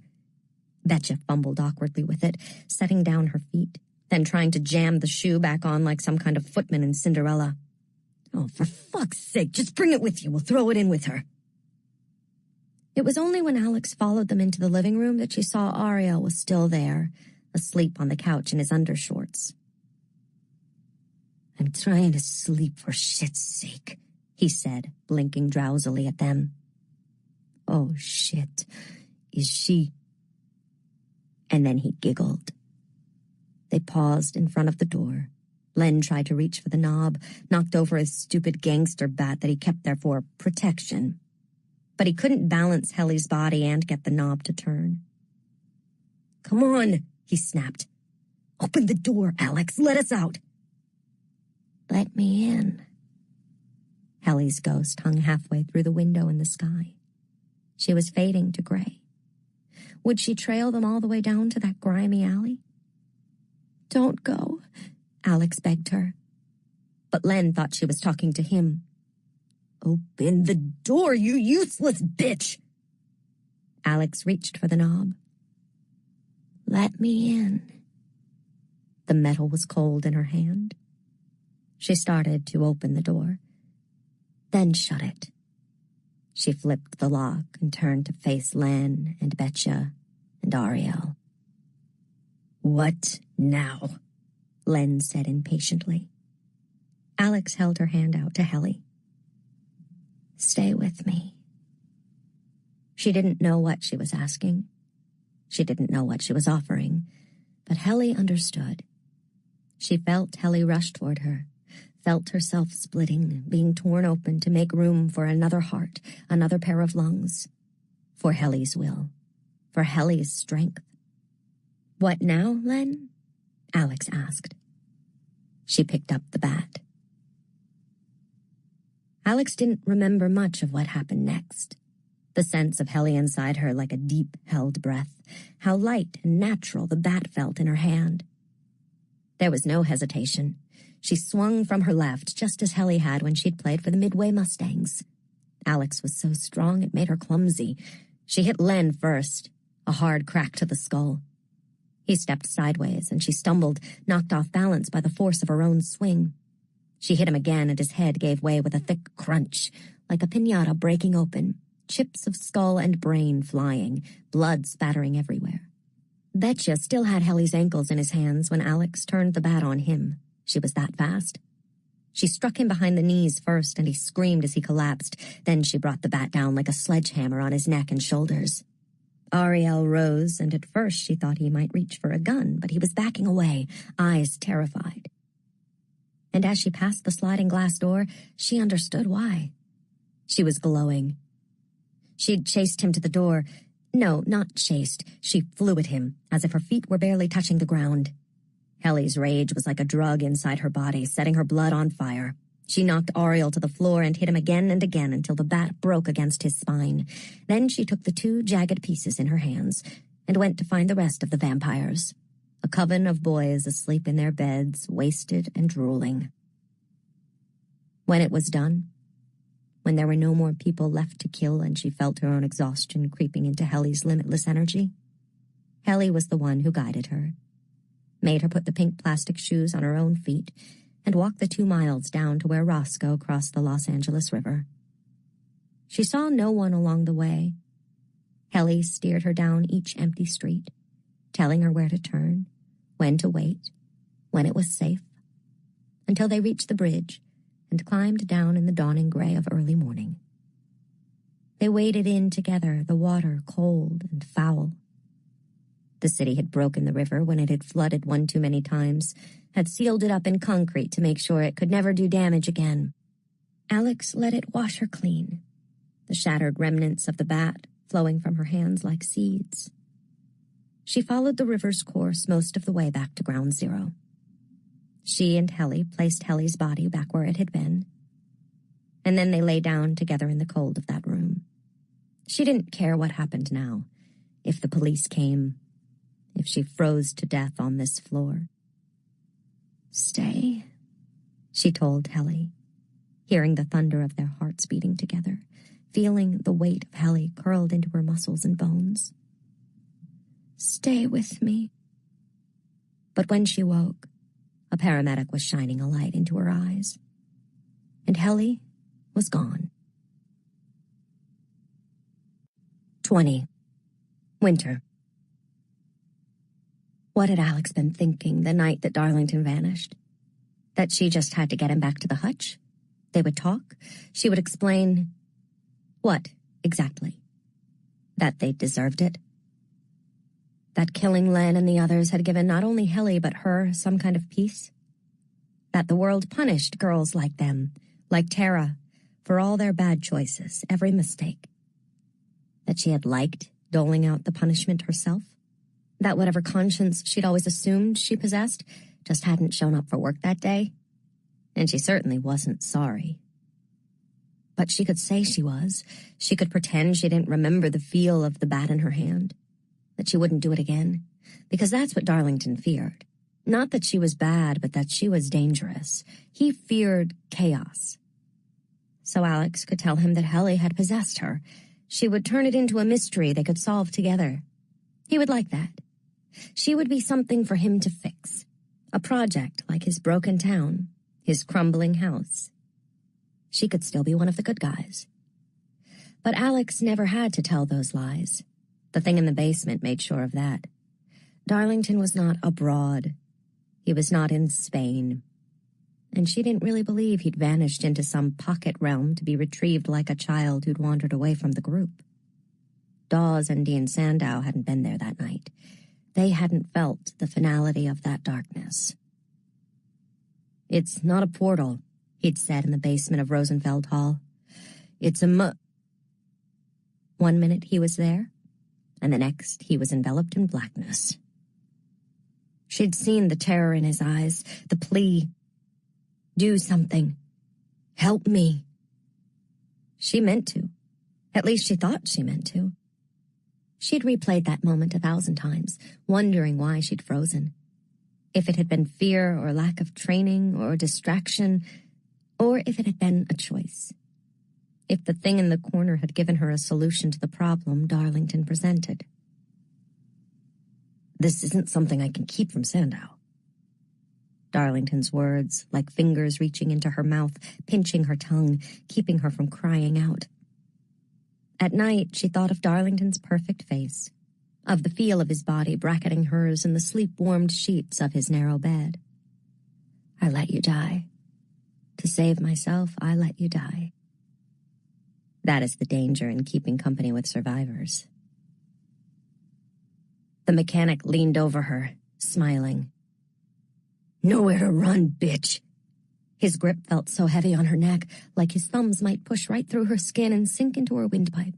Betcha fumbled awkwardly with it, setting down her feet, then trying to jam the shoe back on like some kind of footman in Cinderella. Oh, for fuck's sake, just bring it with you. We'll throw it in with her. It was only when Alex followed them into the living room that she saw Ariel was still there, asleep on the couch in his undershorts. I'm trying to sleep for shit's sake, he said, blinking drowsily at them. Oh, shit. Is she... And then he giggled. They paused in front of the door. Len tried to reach for the knob, knocked over his stupid gangster bat that he kept there for protection. But he couldn't balance Helly's body and get the knob to turn. Come on, he snapped. Open the door, Alex. Let us out. Let me in. Helly's ghost hung halfway through the window in the sky. She was fading to gray. Would she trail them all the way down to that grimy alley? Don't go, Alex begged her. But Len thought she was talking to him. Open the door, you useless bitch! Alex reached for the knob. Let me in. The metal was cold in her hand. She started to open the door, then shut it. She flipped the lock and turned to face Len and Betcha and Ariel. What now? Len said impatiently. Alex held her hand out to Helly. Stay with me. She didn't know what she was asking. She didn't know what she was offering, But Helly understood. She felt Helly rush toward her, felt herself splitting, being torn open to make room for another heart, another pair of lungs. For Helly's will, for Helly's strength. "What now, Len?" Alex asked. She picked up the bat. Alex didn't remember much of what happened next. The sense of Helly inside her like a deep-held breath, how light and natural the bat felt in her hand. There was no hesitation. She swung from her left, just as Helly had when she'd played for the Midway Mustangs. Alex was so strong it made her clumsy. She hit Len first, a hard crack to the skull. He stepped sideways, and she stumbled, knocked off balance by the force of her own swing. She hit him again, and his head gave way with a thick crunch, like a piñata breaking open, chips of skull and brain flying, blood spattering everywhere. Betcha still had Helly's ankles in his hands when Alex turned the bat on him. She was that fast. She struck him behind the knees first, and he screamed as he collapsed. Then she brought the bat down like a sledgehammer on his neck and shoulders. Ariel rose, and at first she thought he might reach for a gun, but he was backing away, eyes terrified. And as she passed the sliding glass door, she understood why. She was glowing. She'd chased him to the door. No, not chased. She flew at him, as if her feet were barely touching the ground. Helly's rage was like a drug inside her body, setting her blood on fire. She knocked Ariel to the floor and hit him again and again until the bat broke against his spine. Then she took the 2 jagged pieces in her hands and went to find the rest of the vampires. A coven of boys asleep in their beds, wasted and drooling. When it was done, when there were no more people left to kill and she felt her own exhaustion creeping into Helly's limitless energy, Helly was the one who guided her, made her put the pink plastic shoes on her own feet, and walk the 2 miles down to where Roscoe crossed the Los Angeles River. She saw no one along the way. Helly steered her down each empty street, telling her where to turn, when to wait, when it was safe, until they reached the bridge and climbed down in the dawning gray of early morning. They waded in together, the water cold and foul. The city had broken the river when it had flooded one too many times, had sealed it up in concrete to make sure it could never do damage again. Alex let it wash her clean, the shattered remnants of the bat flowing from her hands like seeds. She followed the river's course most of the way back to Ground Zero. She and Helly placed Helly's body back where it had been, and then they lay down together in the cold of that room. She didn't care what happened now, if the police came, if she froze to death on this floor. "Stay," she told Helly, hearing the thunder of their hearts beating together, feeling the weight of Helly curled into her muscles and bones. "Stay with me." But when she woke, a paramedic was shining a light into her eyes, and Helly was gone. 20. Winter. What had Alex been thinking the night that Darlington vanished? That she just had to get him back to the hutch? They would talk. She would explain. What, exactly? That they deserved it? That killing Len and the others had given not only Helly but her some kind of peace? That the world punished girls like them, like Tara, for all their bad choices, every mistake? That she had liked doling out the punishment herself? That whatever conscience she'd always assumed she possessed just hadn't shown up for work that day? And she certainly wasn't sorry. But she could say she was. She could pretend she didn't remember the feel of the bat in her hand. That she wouldn't do it again. Because that's what Darlington feared. Not that she was bad, but that she was dangerous. He feared chaos. So Alex could tell him that Helly had possessed her. She would turn it into a mystery they could solve together. He would like that. She would be something for him to fix. A project like his broken town, his crumbling house. She could still be one of the good guys. But Alex never had to tell those lies. The thing in the basement made sure of that. Darlington was not abroad. He was not in Spain. And she didn't really believe he'd vanished into some pocket realm to be retrieved like a child who'd wandered away from the group. Dawes and Dean Sandow hadn't been there that night. They hadn't felt the finality of that darkness. "It's not a portal," he'd said in the basement of Rosenfeld Hall. "It's a 1 minute he was there, and the next he was enveloped in blackness. She'd seen the terror in his eyes, the plea. "Do something. Help me." She meant to. At least she thought she meant to. She'd replayed that moment 1,000 times, wondering why she'd frozen. If it had been fear or lack of training or distraction, or if it had been a choice. If the thing in the corner had given her a solution to the problem Darlington presented. "This isn't something I can keep from Sandow." Darlington's words, like fingers reaching into her mouth, pinching her tongue, keeping her from crying out. At night, she thought of Darlington's perfect face, of the feel of his body bracketing hers in the sleep-warmed sheets of his narrow bed. "I let you die. To save myself, I let you die." That is the danger in keeping company with survivors. The mechanic leaned over her, smiling. "Nowhere to run, bitch." His grip felt so heavy on her neck, like his thumbs might push right through her skin and sink into her windpipe.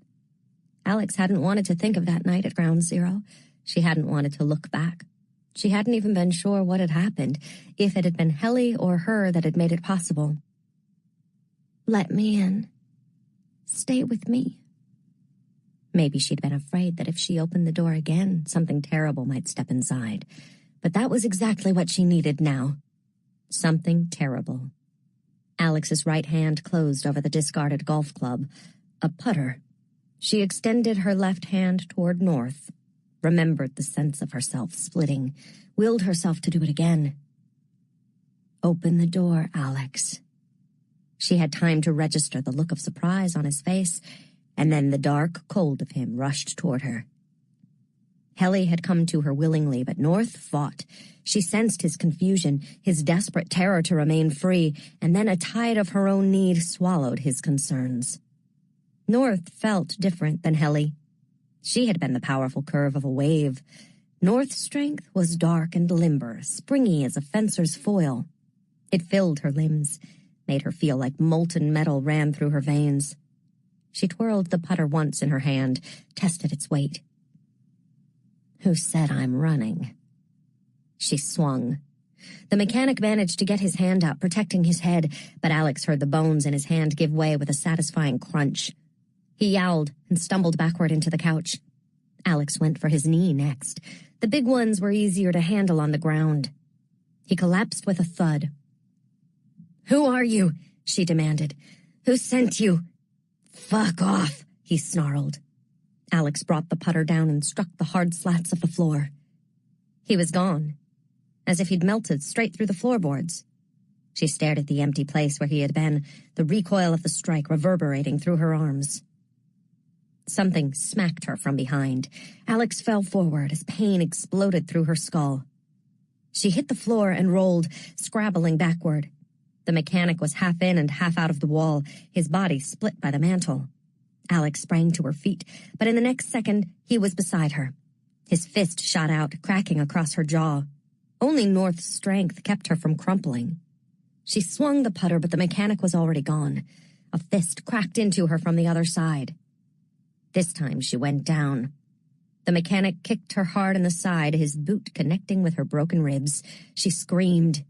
Alex hadn't wanted to think of that night at Ground Zero. She hadn't wanted to look back. She hadn't even been sure what had happened, if it had been Helly or her that had made it possible. "Let me in. Stay with me." Maybe she'd been afraid that if she opened the door again, something terrible might step inside. But that was exactly what she needed now. Something terrible. Alex's right hand closed over the discarded golf club. A putter. She extended her left hand toward north, remembered the sense of herself splitting, willed herself to do it again. "Open the door, Alex." She had time to register the look of surprise on his face, and then the dark cold of him rushed toward her. Helly had come to her willingly, but North fought. She sensed his confusion, his desperate terror to remain free, and then a tide of her own need swallowed his concerns. North felt different than Helly. She had been the powerful curve of a wave. North's strength was dark and limber, springy as a fencer's foil. It filled her limbs, made her feel like molten metal ran through her veins. She twirled the putter once in her hand, tested its weight. "Who said I'm running?" She swung. The mechanic managed to get his hand up, protecting his head, but Alex heard the bones in his hand give way with a satisfying crunch. He yowled and stumbled backward into the couch. Alex went for his knee next. The big ones were easier to handle on the ground. He collapsed with a thud. "Who are you?" she demanded. "Who sent you?" "Fuck off," he snarled. Alex brought the putter down and struck the hard slats of the floor. He was gone, as if he'd melted straight through the floorboards. She stared at the empty place where he had been, the recoil of the strike reverberating through her arms. Something smacked her from behind. Alex fell forward as pain exploded through her skull. She hit the floor and rolled, scrabbling backward. The mechanic was half in and half out of the wall, his body split by the mantel. Alex sprang to her feet, but in the next second, he was beside her. His fist shot out, cracking across her jaw. Only North's strength kept her from crumpling. She swung the putter, but the mechanic was already gone. A fist cracked into her from the other side. This time she went down. The mechanic kicked her hard in the side, his boot connecting with her broken ribs. She screamed.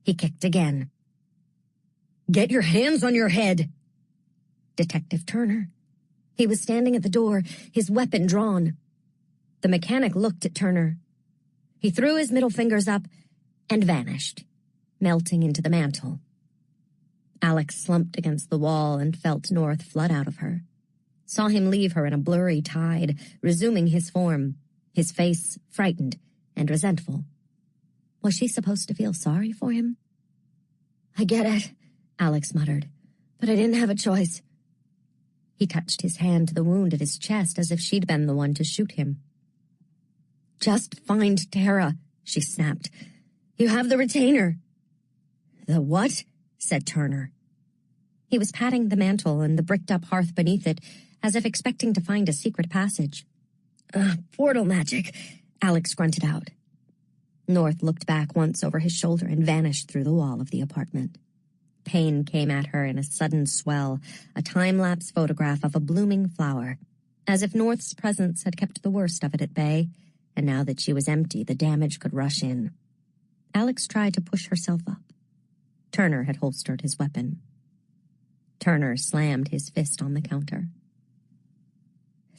He kicked again. "Get your hands on your head!" Detective Turner. He was standing at the door, his weapon drawn. The mechanic looked at Turner. He threw his middle fingers up and vanished, melting into the mantel. Alex slumped against the wall and felt North flood out of her. Saw him leave her in a blurry tide, resuming his form, his face frightened and resentful. Was she supposed to feel sorry for him? "I get it," Alex muttered, "but I didn't have a choice." He touched his hand to the wound at his chest as if she'd been the one to shoot him. "Just find Tara," she snapped. "You have the retainer." "The what?" said Turner. He was patting the mantel and the bricked-up hearth beneath it, as if expecting to find a secret passage. Portal magic," Alex grunted out. North looked back once over his shoulder and vanished through the wall of the apartment. Pain came at her in a sudden swell, a time-lapse photograph of a blooming flower, as if North's presence had kept the worst of it at bay, and now that she was empty, the damage could rush in. Alex tried to push herself up. Turner had holstered his weapon. Turner slammed his fist on the counter.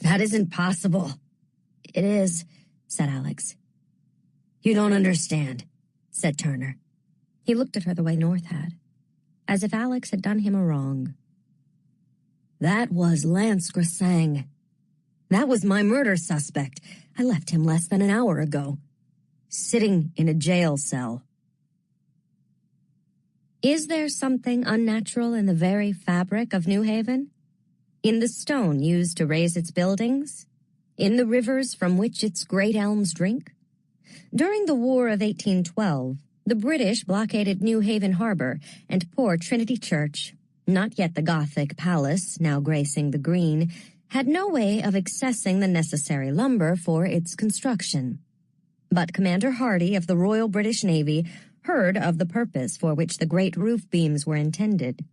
"That isn't possible." "It is," said Alex. "You don't understand," said Turner. He looked at her the way North had, as if Alex had done him a wrong. "That was Lance Grisang. That was my murder suspect. I left him less than an hour ago, sitting in a jail cell." Is there something unnatural in the very fabric of New Haven? In the stone used to raise its buildings? In the rivers from which its great elms drink? During the War of 1812, the British blockaded New Haven Harbor, and poor Trinity Church, not yet the Gothic palace now gracing the green, had no way of accessing the necessary lumber for its construction. But Commander Hardy of the Royal British Navy heard of the purpose for which the great roof beams were intended.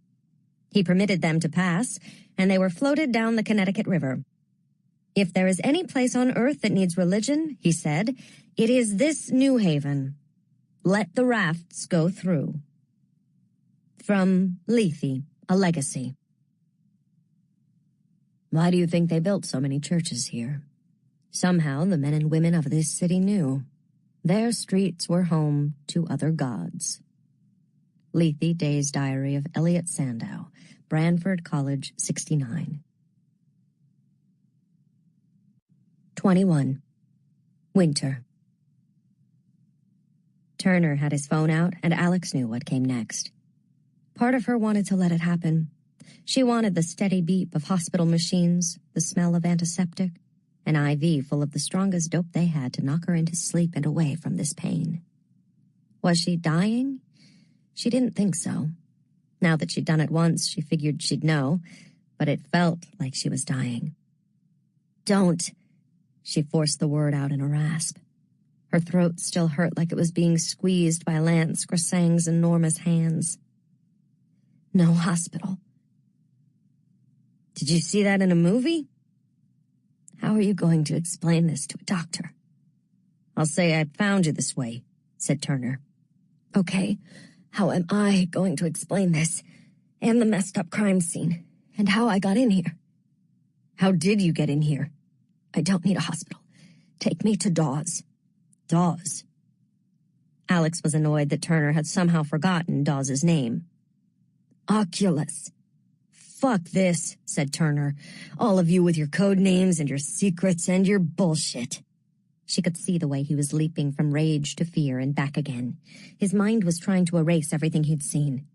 He permitted them to pass, and they were floated down the Connecticut River. "If there is any place on earth that needs religion," he said, "it is this New Haven. Let the rafts go through." From Lethe, a legacy. Why do you think they built so many churches here? Somehow the men and women of this city knew. Their streets were home to other gods. Lethe Day's Diary of Elliot Sandow, Branford College, 69. 21. Winter. Turner had his phone out, and Alex knew what came next. Part of her wanted to let it happen. She wanted the steady beep of hospital machines, the smell of antiseptic, an IV full of the strongest dope they had to knock her into sleep and away from this pain. Was she dying? She didn't think so. Now that she'd done it once, she figured she'd know, but it felt like she was dying. "Don't," she forced the word out in a rasp. Her throat still hurt like it was being squeezed by Lance Grisang's enormous hands. "No hospital." "Did you see that in a movie?" "How are you going to explain this to a doctor?" "I'll say I found you this way," said Turner. "Okay, how am I going to explain this? And the messed up crime scene, and how I got in here?" "How did you get in here?" "I don't need a hospital. Take me to Dawes." "Dawes?" Alex was annoyed that Turner had somehow forgotten Dawes's name. "Oculus." "Fuck this," said Turner. "All of you with your code names and your secrets and your bullshit." She could see the way he was leaping from rage to fear and back again. His mind was trying to erase everything he'd seen.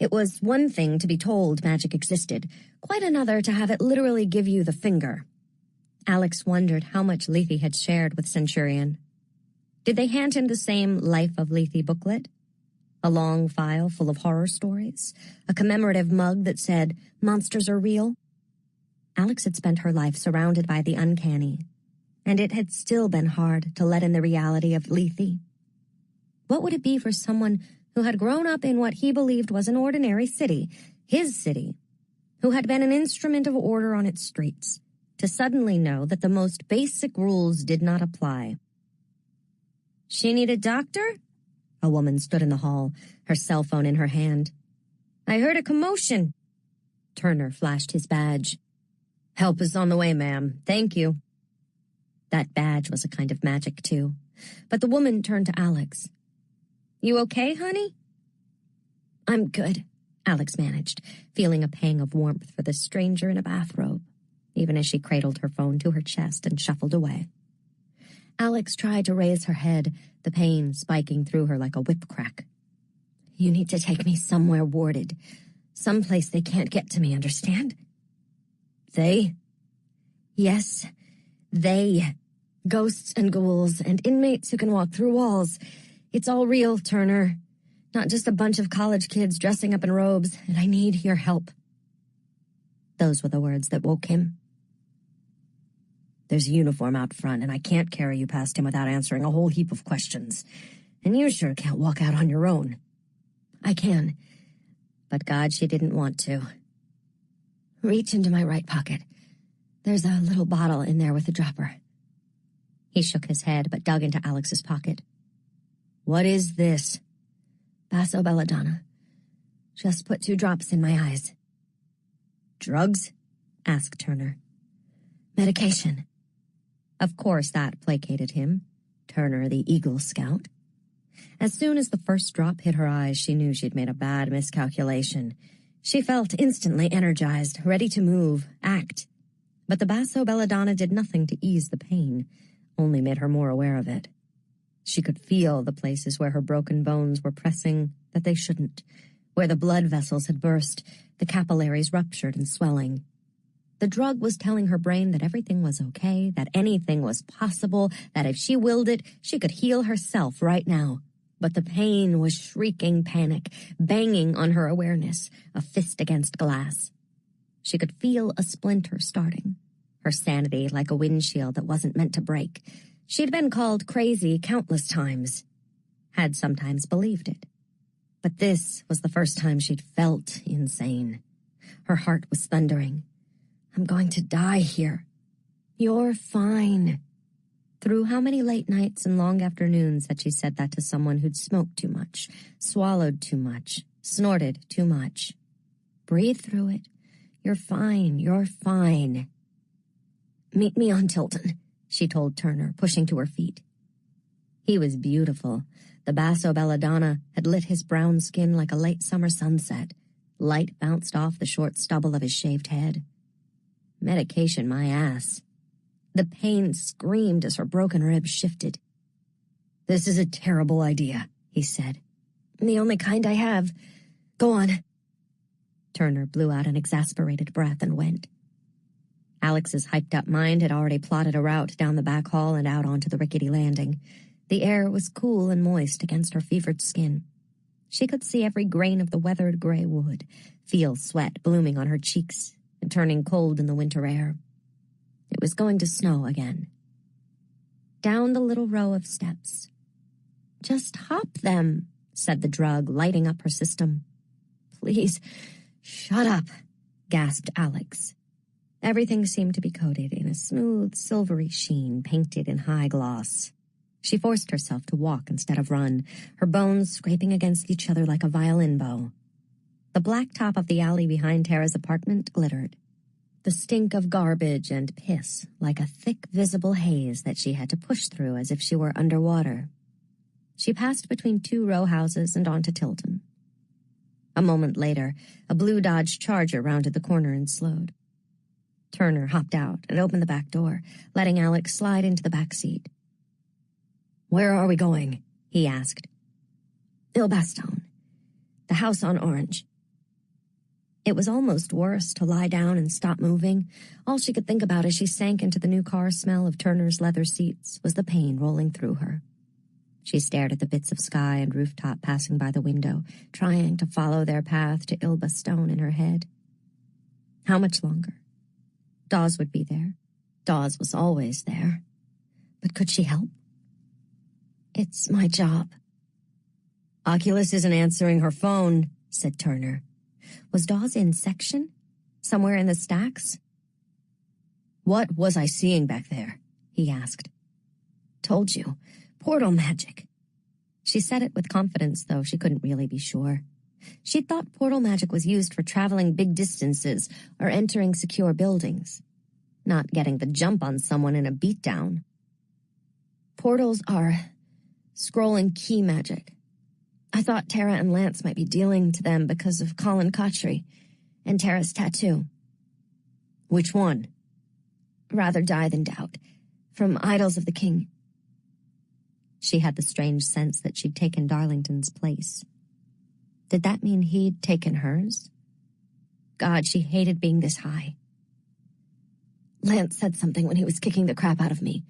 It was one thing to be told magic existed, quite another to have it literally give you the finger. Alex wondered how much Lethe had shared with Centurion. Did they hand him the same Life of Lethe booklet? A long file full of horror stories? A commemorative mug that said, "Monsters are real"? Alex had spent her life surrounded by the uncanny, and it had still been hard to let in the reality of Lethe. What would it be for someone who had grown up in what he believed was an ordinary city, his city, who had been an instrument of order on its streets, to suddenly know that the most basic rules did not apply? "She need a doctor?" A woman stood in the hall, her cell phone in her hand. "I heard a commotion." Turner flashed his badge. "Help is on the way, ma'am. Thank you." That badge was a kind of magic, too. But the woman turned to Alex. "You okay, honey?" "I'm good," Alex managed, feeling a pang of warmth for the stranger in a bathrobe, even as she cradled her phone to her chest and shuffled away. Alex tried to raise her head, the pain spiking through her like a whip crack. "You need to take me somewhere warded. Someplace they can't get to me, understand?" "They?" "Yes, they. Ghosts and ghouls and inmates who can walk through walls. It's all real, Turner. Not just a bunch of college kids dressing up in robes, and I need your help." Those were the words that woke him. There's a uniform out front, and I can't carry you past him without answering a whole heap of questions. And you sure can't walk out on your own. I can, but God, she didn't want to. Reach into my right pocket. There's a little bottle in there with a dropper. He shook his head, but dug into Alex's pocket. What is this? Basso belladonna. Just put 2 drops in my eyes. Drugs? Asked Turner. Medication. Of course that placated him. Turner, the Eagle Scout. As soon as the first drop hit her eyes, she knew she'd made a bad miscalculation. She felt instantly energized, ready to move, act. But the Basso belladonna did nothing to ease the pain, only made her more aware of it. She could feel the places where her broken bones were pressing that they shouldn't, where the blood vessels had burst, the capillaries ruptured and swelling. The drug was telling her brain that everything was okay, that anything was possible, that if she willed it, she could heal herself right now. But the pain was shrieking panic, banging on her awareness, a fist against glass. She could feel a splinter starting, her sanity like a windshield that wasn't meant to break. She'd been called crazy countless times, had sometimes believed it. But this was the first time she'd felt insane. Her heart was thundering. I'm going to die here. You're fine. Through how many late nights and long afternoons had she said that to someone who'd smoked too much, swallowed too much, snorted too much? Breathe through it. You're fine. You're fine. Meet me on Tilton, she told Turner, pushing to her feet. He was beautiful. The Basso belladonna had lit his brown skin like a late summer sunset. Light bounced off the short stubble of his shaved head. Medication, my ass. The pain screamed as her broken ribs shifted. This is a terrible idea, he said. The only kind I have. Go on. Turner blew out an exasperated breath and went. Alex's hyped-up mind had already plotted a route down the back hall and out onto the rickety landing. The air was cool and moist against her fevered skin. She could see every grain of the weathered gray wood, feel sweat blooming on her cheeks and turning cold in the winter air. It was going to snow again. Down the little row of steps. Just hop them, said the drug, lighting up her system. Please, shut up, gasped Alex. Everything seemed to be coated in a smooth, silvery sheen, painted in high gloss. She forced herself to walk instead of run, her bones scraping against each other like a violin bow. The black top of the alley behind Tara's apartment glittered. The stink of garbage and piss like a thick, visible haze that she had to push through as if she were underwater. She passed between 2 row houses and onto Tilton. A moment later, a blue Dodge Charger rounded the corner and slowed. Turner hopped out and opened the back door, letting Alex slide into the back seat. Where are we going? He asked. Il Bastone. The house on Orange. It was almost worse to lie down and stop moving. All she could think about as she sank into the new car smell of Turner's leather seats was the pain rolling through her. She stared at the bits of sky and rooftop passing by the window, trying to follow their path to Il Bastone in her head. How much longer? Dawes would be there. Dawes was always there. But could she help? It's my job. Oculus isn't answering her phone, said Turner. Was Dawes in section? Somewhere in the stacks? What was I seeing back there? He asked. Told you. Portal magic. She said it with confidence, though she couldn't really be sure. She'd thought portal magic was used for traveling big distances or entering secure buildings, not getting the jump on someone in a beatdown. Portals are scrolling key magic. I thought Tara and Lance might be dealing to them because of Colin Cotchery and Tara's tattoo. Which one? Rather die than doubt. From Idols of the King. She had the strange sense that she'd taken Darlington's place. Did that mean he'd taken hers? God, she hated being this high. Lance said something when he was kicking the crap out of me.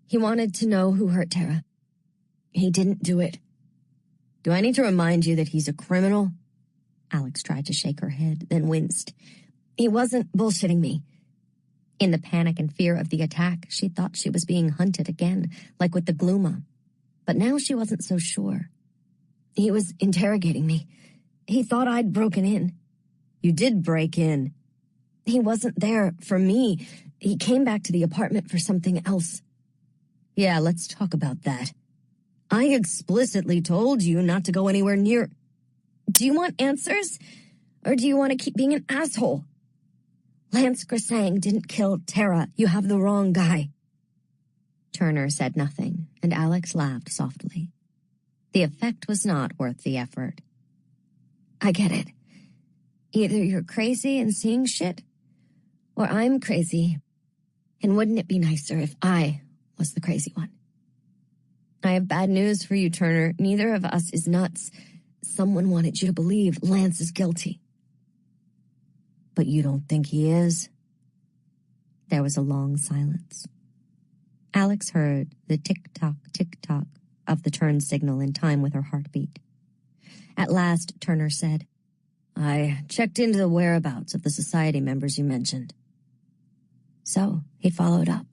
He wanted to know who hurt Tara. He didn't do it. Do I need to remind you that he's a criminal? Alex tried to shake her head, then winced. He wasn't bullshitting me. In the panic and fear of the attack, she thought she was being hunted again, like with the Gluma. But now she wasn't so sure. He was interrogating me. He thought I'd broken in. You did break in. He wasn't there for me. He came back to the apartment for something else. Yeah, let's talk about that. I explicitly told you not to go anywhere near... Do you want answers? Or do you want to keep being an asshole? Lance Grisang didn't kill Tara. You have the wrong guy. Turner said nothing, and Alex laughed softly. The effect was not worth the effort. I get it. Either you're crazy and seeing shit, or I'm crazy. And wouldn't it be nicer if I was the crazy one? I have bad news for you, Turner. Neither of us is nuts. Someone wanted you to believe Lance is guilty. But you don't think he is? There was a long silence. Alex heard the tick-tock, tick-tock of the turn signal in time with her heartbeat. At last, Turner said, I checked into the whereabouts of the society members you mentioned. So, he followed up.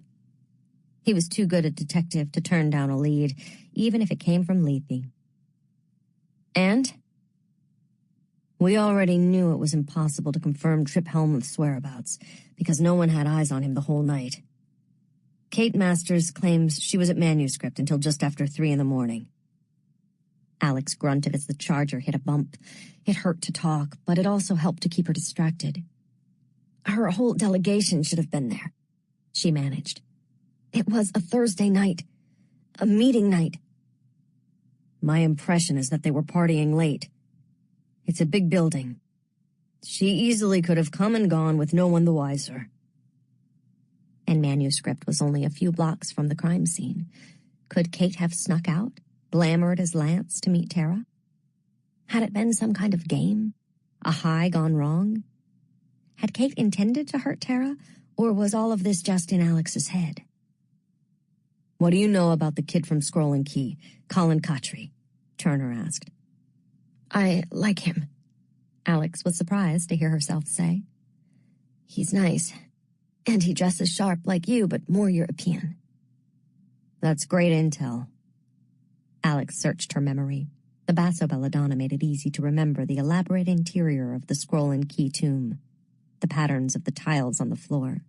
He was too good a detective to turn down a lead, even if it came from Lethe. And? We already knew it was impossible to confirm Trip Helmuth's whereabouts, because no one had eyes on him the whole night. Kate Masters claims she was at Manuscript until just after 3 a.m. Alex grunted as the charger hit a bump. It hurt to talk, but it also helped to keep her distracted. Her whole delegation should have been there, she managed. It was a Thursday night. A meeting night. My impression is that they were partying late. It's a big building. She easily could have come and gone with no one the wiser. And Manuscript was only a few blocks from the crime scene. Could Kate have snuck out, glamored as Lance to meet Tara? Had it been some kind of game? A high gone wrong? Had Kate intended to hurt Tara, or was all of this just in Alex's head? What do you know about the kid from Scroll and Key, Colin Cottrey? Turner asked. I like him, Alex was surprised to hear herself say. He's nice, and he dresses sharp like you, but more European. That's great intel. Alex searched her memory. The Basso Belladonna made it easy to remember the elaborate interior of the Scroll and Key tomb, the patterns of the tiles on the floor.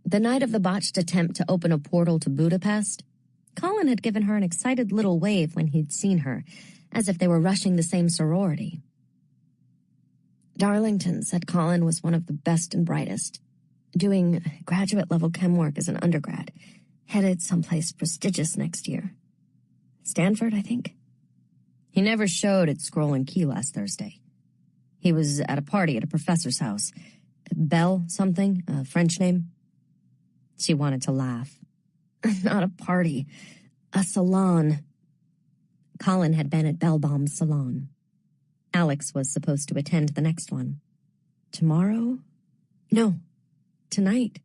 The night of the botched attempt to open a portal to Budapest, Colin had given her an excited little wave when he'd seen her, as if they were rushing the same sorority. Darlington said Colin was one of the best and brightest, doing graduate-level chem work as an undergrad, headed someplace prestigious next year. Stanford, I think. He never showed at Scroll and Key last Thursday. He was at a party at a professor's house. Belle something, a French name. She wanted to laugh. Not a party. A salon. Colin had been at Bellbaum's salon. Alex was supposed to attend the next one. Tomorrow? No, tonight.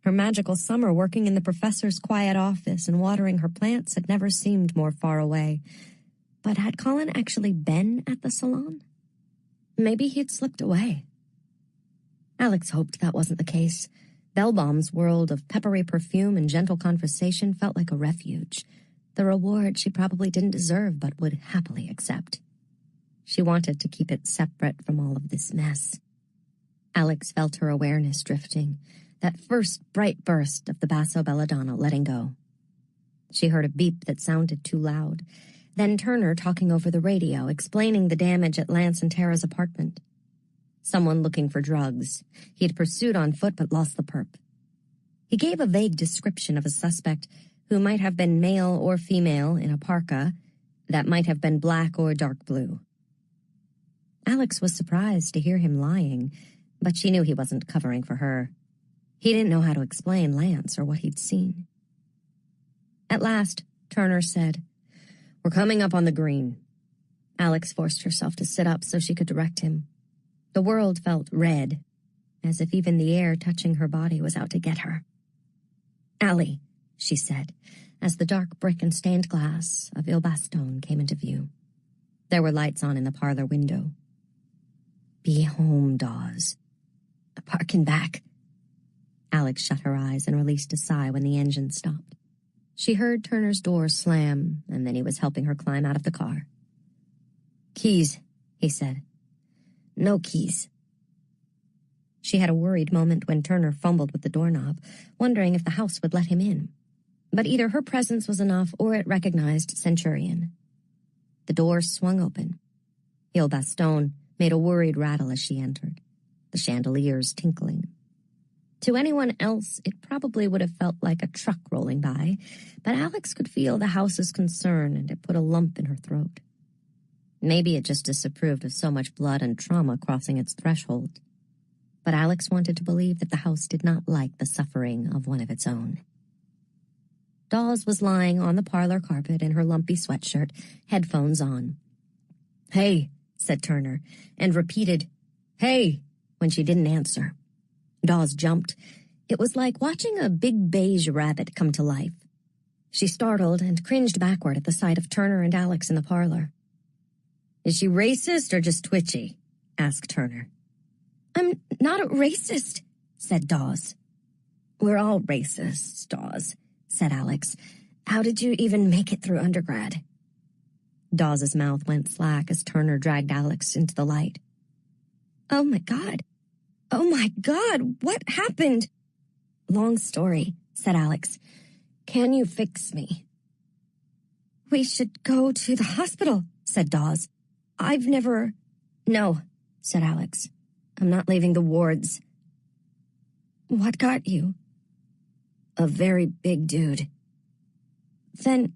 Her magical summer working in the professor's quiet office and watering her plants had never seemed more far away. But had Colin actually been at the salon? Maybe he'd slipped away. Alex hoped that wasn't the case. Bellbaum's world of peppery perfume and gentle conversation felt like a refuge, the reward she probably didn't deserve but would happily accept. She wanted to keep it separate from all of this mess. Alex felt her awareness drifting, that first bright burst of the Basso Belladonna letting go. She heard a beep that sounded too loud, then Turner talking over the radio, explaining the damage at Lance and Tara's apartment. Someone looking for drugs. He'd pursued on foot but lost the perp. He gave a vague description of a suspect who might have been male or female in a parka that might have been black or dark blue. Alex was surprised to hear him lying, but she knew he wasn't covering for her. He didn't know how to explain Lance or what he'd seen. At last, Turner said, "We're coming up on the green." Alex forced herself to sit up so she could direct him. The world felt red, as if even the air touching her body was out to get her. "Alley," she said, as the dark brick and stained glass of Il Bastone came into view. There were lights on in the parlor window. "Be home, Dawes." "Park in back." Alex shut her eyes and released a sigh when the engine stopped. She heard Turner's door slam, and then he was helping her climb out of the car. "Keys," he said. "No keys." She had a worried moment when Turner fumbled with the doorknob, wondering if the house would let him in. But either her presence was enough or it recognized Centurion. The door swung open. Il Baston made a worried rattle as she entered, the chandeliers tinkling. To anyone else, it probably would have felt like a truck rolling by, but Alex could feel the house's concern, and it put a lump in her throat. Maybe it just disapproved of so much blood and trauma crossing its threshold. But Alex wanted to believe that the house did not like the suffering of one of its own. Dawes was lying on the parlor carpet in her lumpy sweatshirt, headphones on. "Hey," said Turner, and repeated, "Hey," when she didn't answer. Dawes jumped. It was like watching a big beige rabbit come to life. She startled and cringed backward at the sight of Turner and Alex in the parlor. "Is she racist or just twitchy?" asked Turner. "I'm not a racist," said Dawes. "We're all racists, Dawes," said Alex. "How did you even make it through undergrad?" Dawes's mouth went slack as Turner dragged Alex into the light. "Oh my God. Oh my God, what happened?" "Long story," said Alex. "Can you fix me?" "We should go to the hospital," said Dawes. "I've never—" "No," said Alex. "I'm not leaving the wards." "What got you?" "A very big dude." "Then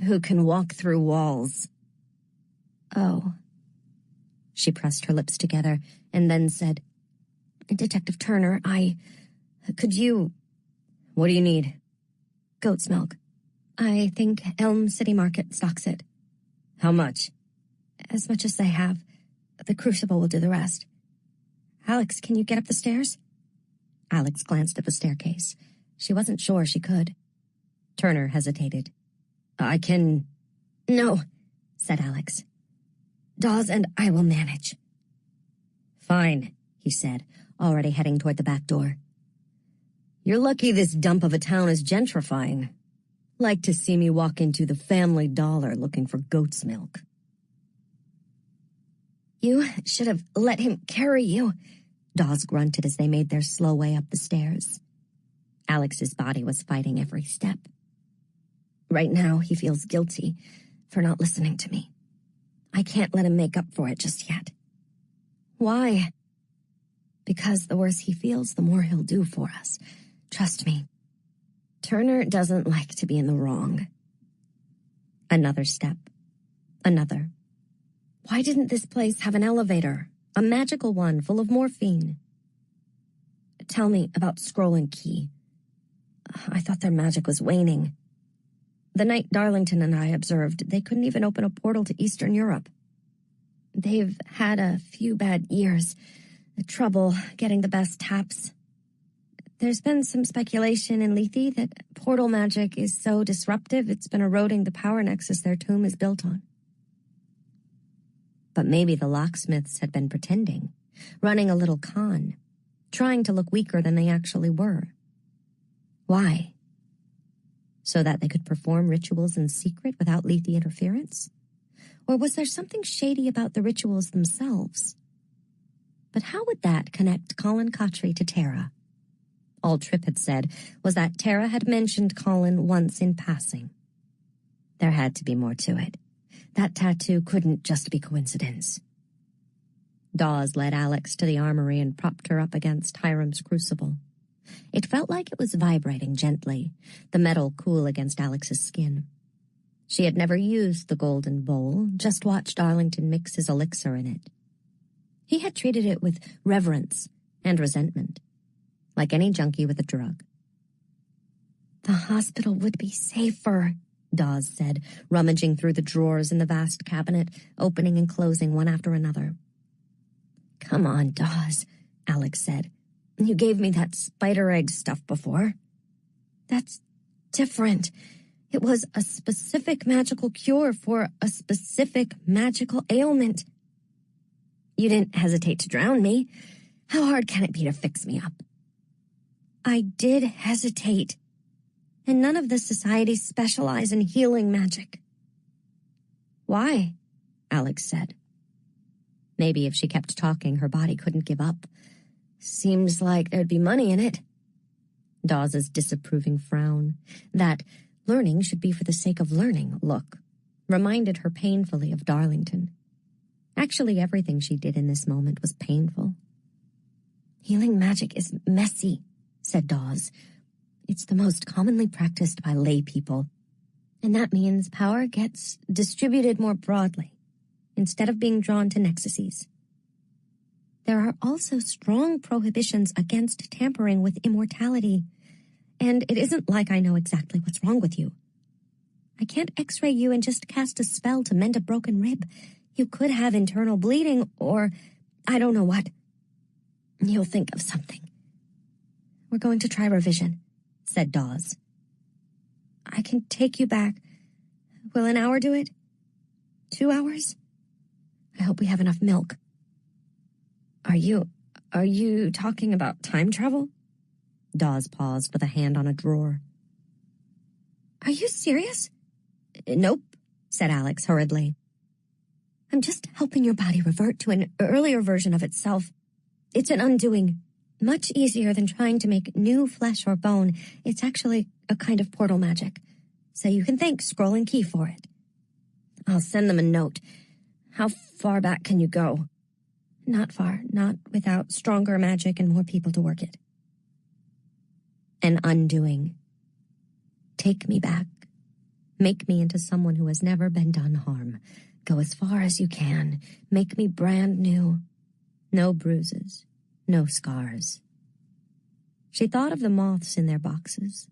who can walk through walls?" "Oh." She pressed her lips together and then said, "Detective Turner, could you—" "What do you need?" "Goat's milk. I think Elm City Market stocks it." "How much?" "As much as they have. The Crucible will do the rest." "Alex, can you get up the stairs?" Alex glanced at the staircase. She wasn't sure she could. Turner hesitated. "I can—" "No," said Alex. "Dawes and I will manage." "Fine," he said, already heading toward the back door. "You're lucky this dump of a town is gentrifying. Like to see me walk into the Family Dollar looking for goat's milk." "You should have let him carry you," Dawes grunted as they made their slow way up the stairs. Alex's body was fighting every step. Right now, he feels guilty for not listening to me. I can't let him make up for it just yet. "Why?" "Because the worse he feels, the more he'll do for us. Trust me. Turner doesn't like to be in the wrong." Another step. Another. Why didn't this place have an elevator? A magical one full of morphine. "Tell me about Scroll and Key." "I thought their magic was waning. The night Darlington and I observed, they couldn't even open a portal to Eastern Europe. They've had a few bad years. The trouble getting the best taps. There's been some speculation in Lethe that portal magic is so disruptive it's been eroding the power nexus their tomb is built on." But maybe the locksmiths had been pretending, running a little con, trying to look weaker than they actually were. Why? So that they could perform rituals in secret without Lethe interference? Or was there something shady about the rituals themselves? But how would that connect Colin Cottrey to Tara? All Tripp had said was that Tara had mentioned Colin once in passing. There had to be more to it. That tattoo couldn't just be coincidence. Dawes led Alex to the armory and propped her up against Hiram's crucible. It felt like it was vibrating gently, the metal cool against Alex's skin. She had never used the golden bowl, just watched Darlington mix his elixir in it. He had treated it with reverence and resentment, like any junkie with a drug. "The hospital would be safer," Dawes said, rummaging through the drawers in the vast cabinet, opening and closing one after another. "Come on, Dawes," Alex said. "You gave me that spider egg stuff before." "That's different. It was a specific magical cure for a specific magical ailment." "You didn't hesitate to drown me. How hard can it be to fix me up?" I did hesitate. And none of the societies specialize in healing magic. Why? Alex said. Maybe if she kept talking, her body couldn't give up. Seems like there'd be money in it. Dawes' disapproving frown, that learning should be for the sake of learning look, reminded her painfully of Darlington. Actually, everything she did in this moment was painful. Healing magic is messy, said Dawes. It's the most commonly practiced by lay people, and that means power gets distributed more broadly, instead of being drawn to nexuses. There are also strong prohibitions against tampering with immortality, and it isn't like I know exactly what's wrong with you. I can't x-ray you and just cast a spell to mend a broken rib. You could have internal bleeding, or I don't know what. You'll think of something. We're going to try revision, said Dawes. I can take you back. Will an hour do it? 2 hours? I hope we have enough milk. Are you talking about time travel? Dawes paused with a hand on a drawer. Are you serious? Nope, said Alex hurriedly. I'm just helping your body revert to an earlier version of itself. It's an undoing. Much easier than trying to make new flesh or bone. It's actually a kind of portal magic. So you can thank Scroll and Key for it. I'll send them a note. How far back can you go? Not far, not without stronger magic and more people to work it. An undoing. Take me back. Make me into someone who has never been done harm. Go as far as you can. Make me brand new. No bruises. No scars. She thought of the moths in their boxes.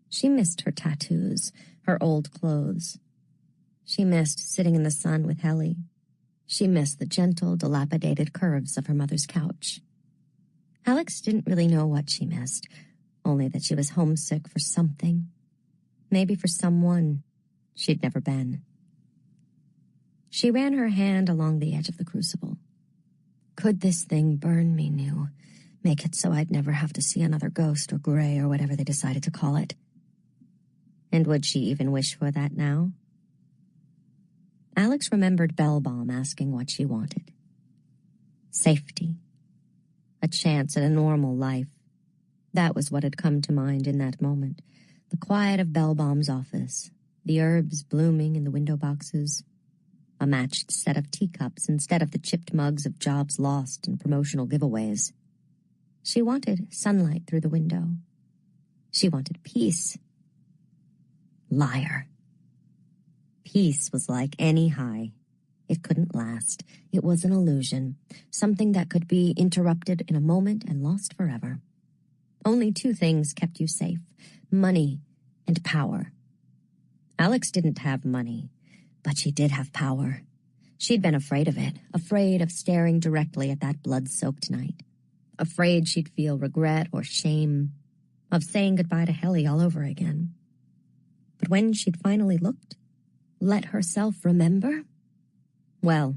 She missed her tattoos, her old clothes. She missed sitting in the sun with Helly. She missed the gentle, dilapidated curves of her mother's couch. Alex didn't really know what she missed, only that she was homesick for something. Maybe for someone she'd never been. She ran her hand along the edge of the crucible. Could this thing burn me new? Make it so I'd never have to see another ghost or gray or whatever they decided to call it. And would she even wish for that now? Alex remembered Bellbaum asking what she wanted. Safety. A chance at a normal life. That was what had come to mind in that moment. The quiet of Bellbaum's office. The herbs blooming in the window boxes. A matched set of teacups instead of the chipped mugs of jobs lost and promotional giveaways. She wanted sunlight through the window. She wanted peace. Liar. Peace was like any high. It couldn't last. It was an illusion, something that could be interrupted in a moment and lost forever. Only 2 things kept you safe: money and power. Alex didn't have money, but she did have power. She'd been afraid of it, afraid of staring directly at that blood-soaked night, afraid she'd feel regret or shame, of saying goodbye to Helly all over again. But when she'd finally looked, let herself remember, well,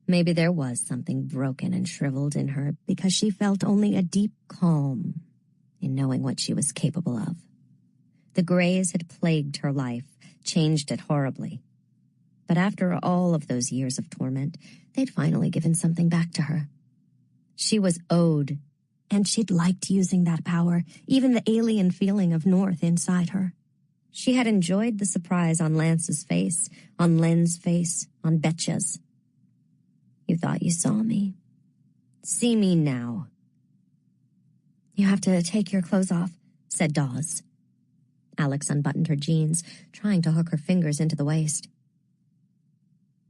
maybe there was something broken and shriveled in her because she felt only a deep calm in knowing what she was capable of. The Greys had plagued her life, changed it horribly. But after all of those years of torment, they'd finally given something back to her. She was owed, and she'd liked using that power, even the alien feeling of North inside her. She had enjoyed the surprise on Lance's face, on Len's face, on Betcha's. You thought you saw me. See me now. You have to take your clothes off, said Dawes. Alex unbuttoned her jeans, trying to hook her fingers into the waist.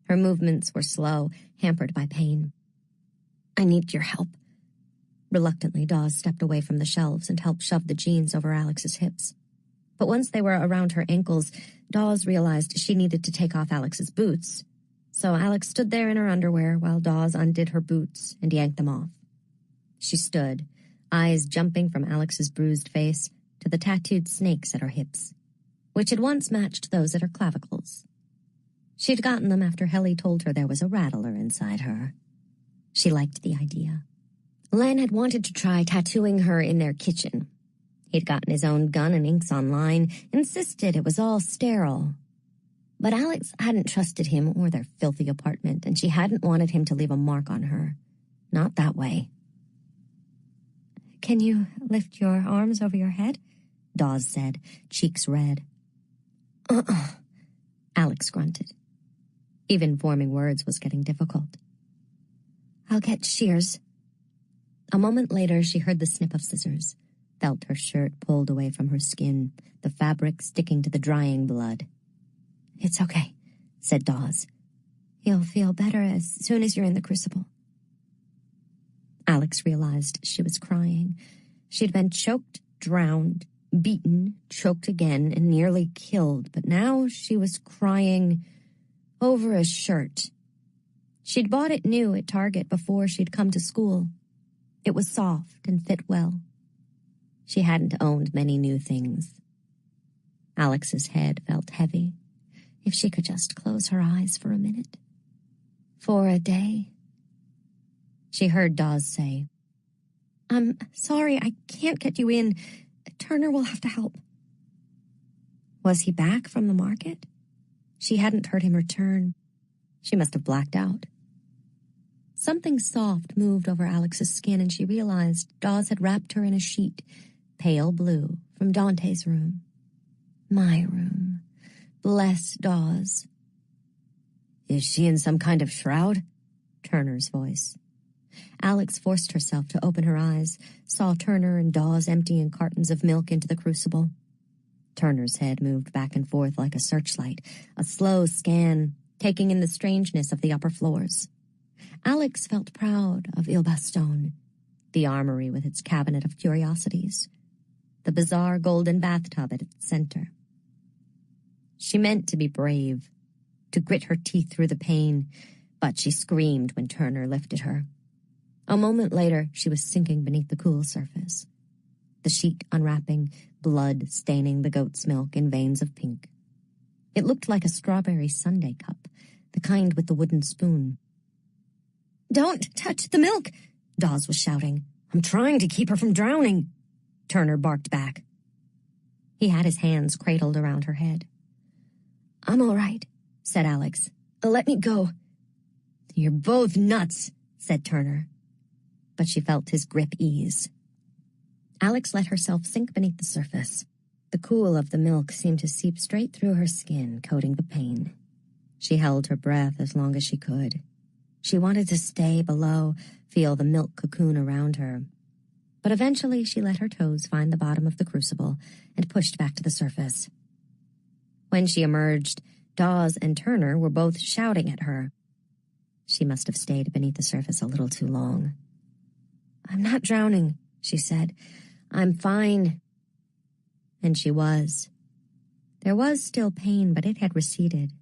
Her movements were slow, hampered by pain. I need your help. Reluctantly, Dawes stepped away from the shelves and helped shove the jeans over Alex's hips. But once they were around her ankles, Dawes realized she needed to take off Alex's boots. So Alex stood there in her underwear while Dawes undid her boots and yanked them off. She stood, eyes jumping from Alex's bruised face to the tattooed snakes at her hips, which had once matched those at her clavicles. She'd gotten them after Helly told her there was a rattler inside her. She liked the idea. Len had wanted to try tattooing her in their kitchen, He'd gotten his own gun and inks online, insisted it was all sterile. But Alex hadn't trusted him or their filthy apartment, and she hadn't wanted him to leave a mark on her. Not that way. "Can you lift your arms over your head?" Dawes said, cheeks red. Alex grunted. Even forming words was getting difficult. "I'll get shears." A moment later, she heard the snip of scissors, felt her shirt pulled away from her skin, the fabric sticking to the drying blood. "It's okay," said Dawes. "You'll feel better as soon as you're in the crucible." Alex realized she was crying. She'd been choked, drowned, beaten, choked again, and nearly killed, but now she was crying over a shirt. She'd bought it new at Target before she'd come to school. It was soft and fit well. She hadn't owned many new things. Alex's head felt heavy. If she could just close her eyes for a minute. For a day. She heard Dawes say, "I'm sorry, I can't get you in. Turner will have to help." Was he back from the market? She hadn't heard him return. She must have blacked out. Something soft moved over Alex's skin, and she realized Dawes had wrapped her in a sheet, pale blue, from Dante's room. My room. Bless Dawes. "Is she in some kind of shroud?" Turner's voice. Alex forced herself to open her eyes, saw Turner and Dawes emptying cartons of milk into the crucible. Turner's head moved back and forth like a searchlight, a slow scan, taking in the strangeness of the upper floors. Alex felt proud of Il Bastone, the armory with its cabinet of curiosities, the bizarre golden bathtub at its center. She meant to be brave, to grit her teeth through the pain, but she screamed when Turner lifted her. A moment later, she was sinking beneath the cool surface. The sheet unwrapping, blood staining the goat's milk in veins of pink. It looked like a strawberry sundae cup, the kind with the wooden spoon. "Don't touch the milk!" Dawes was shouting. "I'm trying to keep her from drowning," Turner barked back. He had his hands cradled around her head. "I'm all right," said Alex. "Let me go." "You're both nuts," said Turner. But she felt his grip ease. Alex let herself sink beneath the surface. The cool of the milk seemed to seep straight through her skin, coating the pain. She held her breath as long as she could. She wanted to stay below, feel the milk cocoon around her. But eventually she let her toes find the bottom of the crucible and pushed back to the surface. When she emerged, Dawes and Turner were both shouting at her. She must have stayed beneath the surface a little too long. "I'm not drowning," she said. "I'm fine." And she was. There was still pain, but it had receded.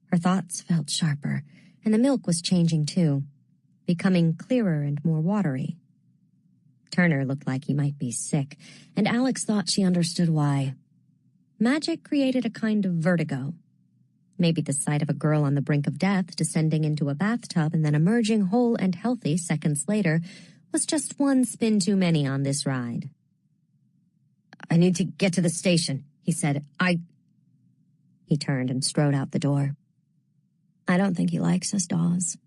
Her thoughts felt sharper, and the milk was changing too, becoming clearer and more watery. Turner looked like he might be sick, and Alex thought she understood why. Magic created a kind of vertigo. Maybe the sight of a girl on the brink of death descending into a bathtub and then emerging whole and healthy seconds later was just one spin too many on this ride. "I need to get to the station," he said. He turned and strode out the door. "I don't think he likes us, Dawes."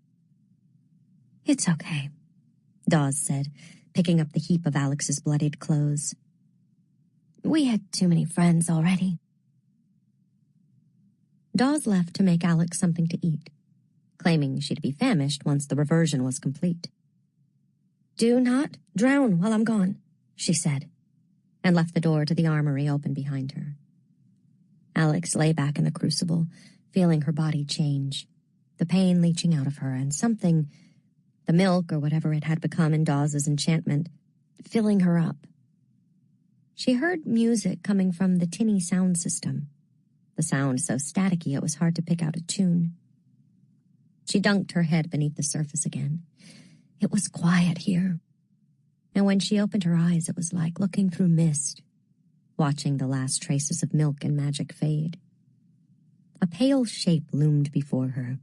"It's okay," Dawes said, picking up the heap of Alex's bloodied clothes. "We had too many friends already." Dawes left to make Alex something to eat, claiming she'd be famished once the reversion was complete. "Do not drown while I'm gone," she said, and left the door to the armory open behind her. Alex lay back in the crucible, feeling her body change, the pain leaching out of her, and something, the milk or whatever it had become in Dawes's enchantment, filling her up. She heard music coming from the tinny sound system, the sound so staticky it was hard to pick out a tune. She dunked her head beneath the surface again. It was quiet here. And when she opened her eyes, it was like looking through mist, watching the last traces of milk and magic fade. A pale shape loomed before her,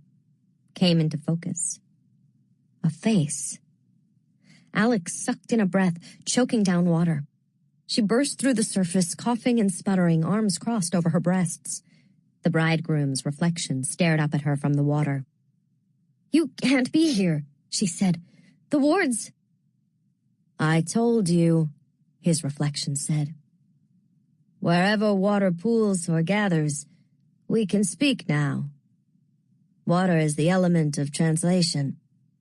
came into focus. A face. Alex sucked in a breath, choking down water. She burst through the surface, coughing and sputtering, arms crossed over her breasts. The bridegroom's reflection stared up at her from the water. "You can't be here," she said. "The wards—" "I told you," his reflection said. "Wherever water pools or gathers, we can speak now. Water is the element of translation.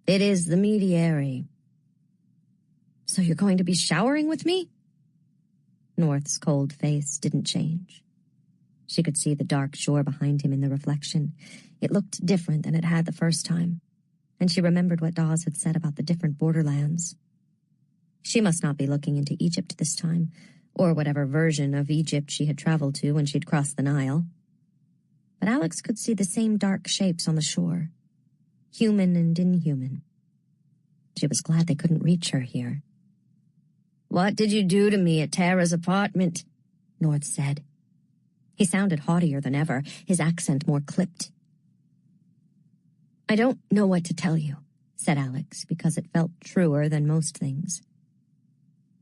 It is the mediary." "So you're going to be showering with me?" North's cold face didn't change. She could see the dark shore behind him in the reflection. It looked different than it had the first time, and she remembered what Dawes had said about the different borderlands. She must not be looking into Egypt this time, or whatever version of Egypt she had traveled to when she'd crossed the Nile. But Alex could see the same dark shapes on the shore, human and inhuman. She was glad they couldn't reach her here. "What did you do to me at Tara's apartment?" North said. He sounded haughtier than ever, his accent more clipped. "I don't know what to tell you," said Alex, because it felt truer than most things.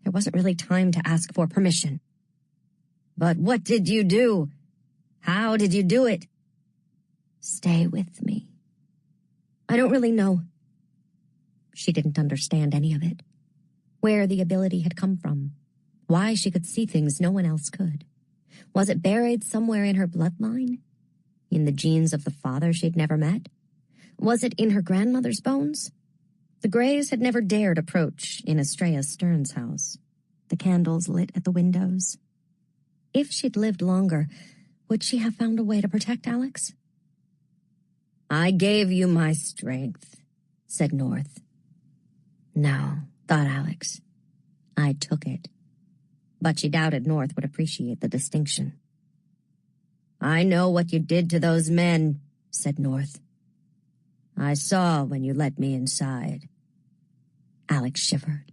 There wasn't really time to ask for permission. "But what did you do? How did you do it?" "Stay with me." "I don't really know." She didn't understand any of it. Where the ability had come from. Why she could see things no one else could. Was it buried somewhere in her bloodline? In the genes of the father she'd never met? Was it in her grandmother's bones? The Greys had never dared approach in Estrella Stern's house, the candles lit at the windows. If she'd lived longer, would she have found a way to protect Alex? "I gave you my strength," said North. "No," thought Alex. "I took it." But she doubted North would appreciate the distinction. "I know what you did to those men," said North. "I saw when you let me inside." Alex shivered.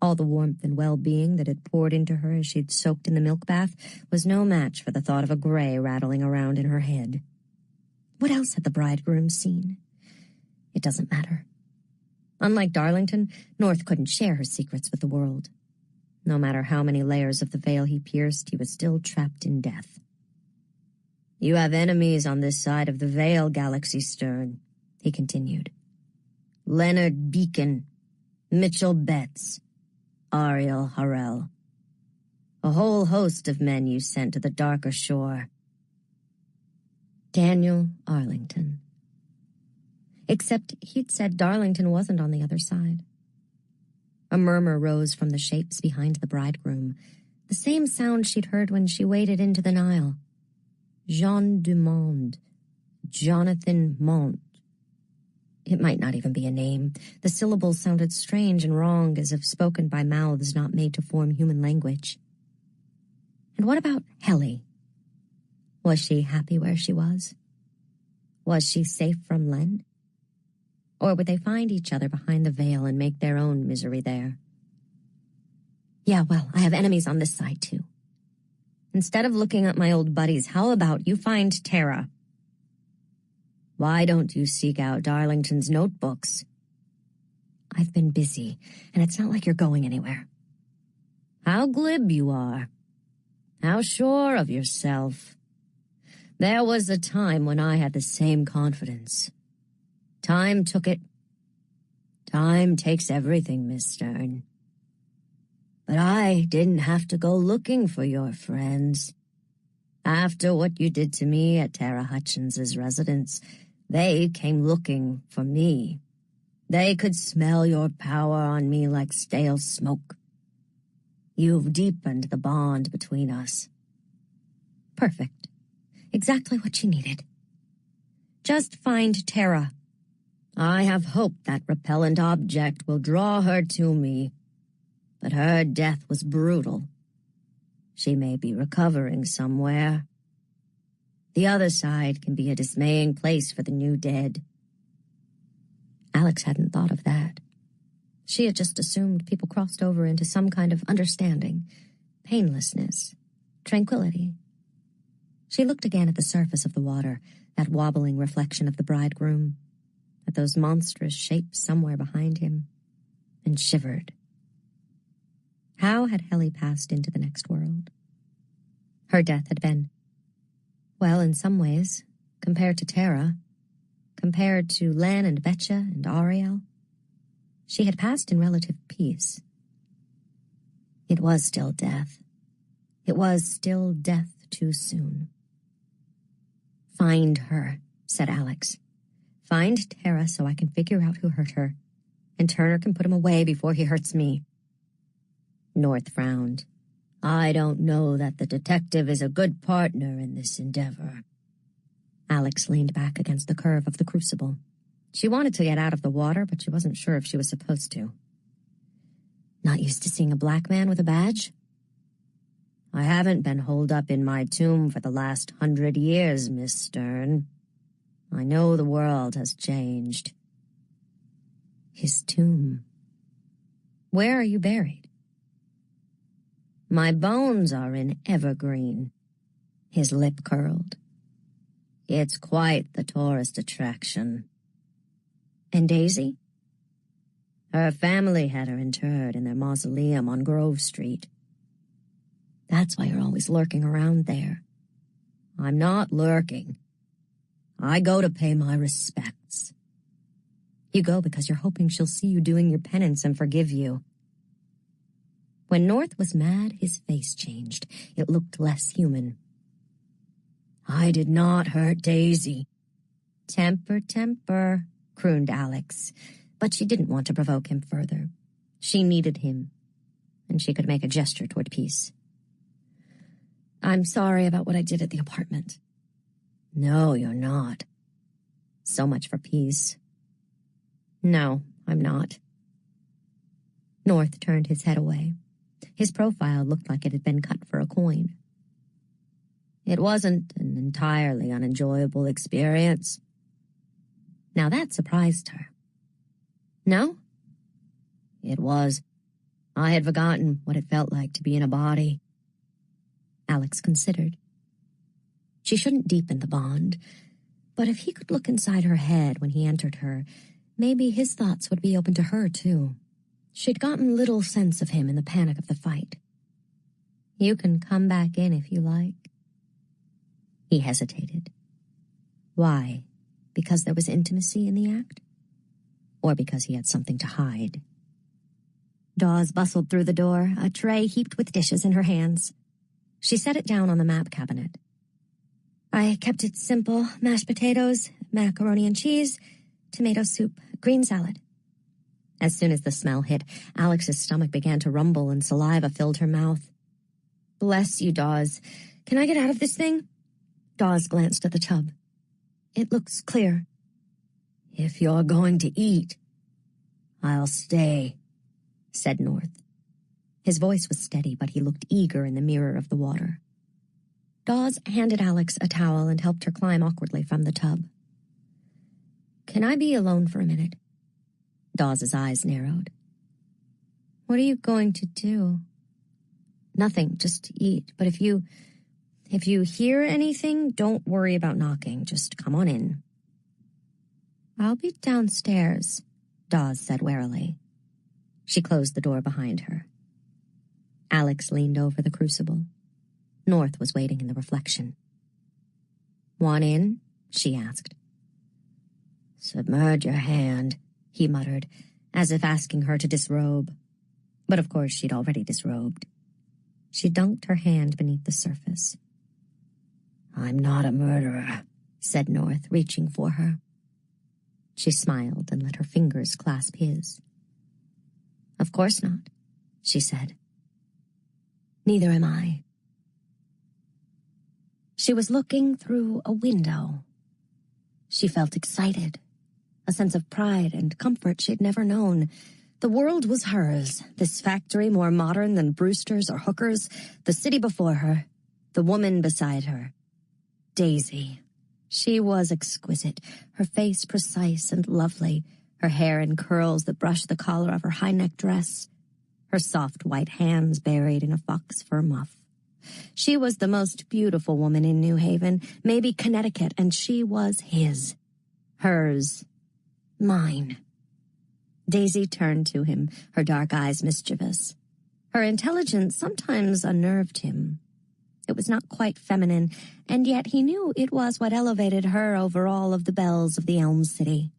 All the warmth and well-being that had poured into her as she'd soaked in the milk bath was no match for the thought of a Grey rattling around in her head. What else had the bridegroom seen? It doesn't matter. Unlike Darlington, North couldn't share her secrets with the world. No matter how many layers of the veil he pierced, he was still trapped in death. "You have enemies on this side of the veil, Galaxy Stern," he continued. "Leonard Beacon, Mitchell Betts, Ariel Harrell. A whole host of men you sent to the darker shore." Daniel Arlington. Except he'd said Darlington wasn't on the other side. A murmur rose from the shapes behind the bridegroom, the same sound she'd heard when she waded into the Nile. Jean Dumond. Jonathan Mont. It might not even be a name. The syllables sounded strange and wrong, as if spoken by mouths not made to form human language. And what about Helly? Was she happy where she was? Was she safe from Len? Or would they find each other behind the veil and make their own misery there? "Yeah, well, I have enemies on this side, too. Instead of looking at my old buddies, how about you find Tara?" "Why don't you seek out Darlington's notebooks?" "I've been busy, and it's not like you're going anywhere." "How glib you are. How sure of yourself. There was a time when I had the same confidence. Time took it. Time takes everything, Miss Stern. But I didn't have to go looking for your friends. After what you did to me at Tara Hutchins's residence, they came looking for me. They could smell your power on me like stale smoke. You've deepened the bond between us." Perfect. Exactly what she needed. Just find Tara. I have hope that repellent object will draw her to me. But her death was brutal. She may be recovering somewhere. The other side can be a dismaying place for the new dead. Alex hadn't thought of that. She had just assumed people crossed over into some kind of understanding, painlessness, tranquility. She looked again at the surface of the water, that wobbling reflection of the bridegroom, at those monstrous shapes somewhere behind him, and shivered. How had Helly passed into the next world? Her death had been, well, in some ways, compared to Tara, compared to Lan and Betcha and Ariel, she had passed in relative peace. It was still death. It was still death too soon. "Find her," said Alex. "Find Tara so I can figure out who hurt her, and Turner can put him away before he hurts me." North frowned. "I don't know that the detective is a good partner in this endeavor." Alex leaned back against the curve of the crucible. She wanted to get out of the water, but she wasn't sure if she was supposed to. "Not used to seeing a black man with a badge?" "I haven't been holed up in my tomb for the last 100 years, Miss Stern. I know the world has changed." His tomb. "Where are you buried?" "My bones are in Evergreen." His lip curled. "It's quite the tourist attraction." "And Daisy?" "Her family had her interred in their mausoleum on Grove Street." "That's why you're always lurking around there." "I'm not lurking. I go to pay my respects." "You go because you're hoping she'll see you doing your penance and forgive you." When North was mad, his face changed. It looked less human. "I did not hurt Daisy." "Temper, temper," crooned Alex, but she didn't want to provoke him further. She needed him, and she could make a gesture toward peace. "I'm sorry about what I did at the apartment." "No, you're not." "So much for peace." "No, I'm not." North turned his head away. His profile looked like it had been cut for a coin. "It wasn't an entirely unenjoyable experience." Now that surprised her. "No?" "It was. I had forgotten what it felt like to be in a body." Alex considered. She shouldn't deepen the bond, but if he could look inside her head when he entered her, maybe his thoughts would be open to her, too. She'd gotten little sense of him in the panic of the fight. "You can come back in if you like." He hesitated. Why? Because there was intimacy in the act? Or because he had something to hide? Dawes bustled through the door, a tray heaped with dishes in her hands. She set it down on the map cabinet. "I kept it simple: mashed potatoes, macaroni and cheese, tomato soup, green salad." As soon as the smell hit, Alex's stomach began to rumble and saliva filled her mouth. "Bless you, Dawes. Can I get out of this thing?" Dawes glanced at the tub. "It looks clear." "If you're going to eat, I'll stay," said North. His voice was steady, but he looked eager in the mirror of the water. Dawes handed Alex a towel and helped her climb awkwardly from the tub. "Can I be alone for a minute?" Dawes' eyes narrowed. "What are you going to do?" "Nothing, just eat. But if you hear anything, don't worry about knocking. Just come on in." "I'll be downstairs," Dawes said warily. She closed the door behind her. Alex leaned over the crucible. North was waiting in the reflection. "Want in?" she asked. "Submerge your hand," he muttered, as if asking her to disrobe. But of course she'd already disrobed. She dunked her hand beneath the surface. "I'm not a murderer," said North, reaching for her. She smiled and let her fingers clasp his. "Of course not," she said. "Neither am I." She was looking through a window. She felt excited, a sense of pride and comfort she'd never known. The world was hers, this factory more modern than Brewster's or Hooker's, the city before her, the woman beside her. Daisy. She was exquisite, her face precise and lovely, her hair in curls that brushed the collar of her high-neck dress, her soft white hands buried in a fox fur muff. She was the most beautiful woman in New Haven, maybe Connecticut, and she was his. Hers. Mine. Daisy turned to him, her dark eyes mischievous. Her intelligence sometimes unnerved him. It was not quite feminine, and yet he knew it was what elevated her over all of the belles of the Elm City.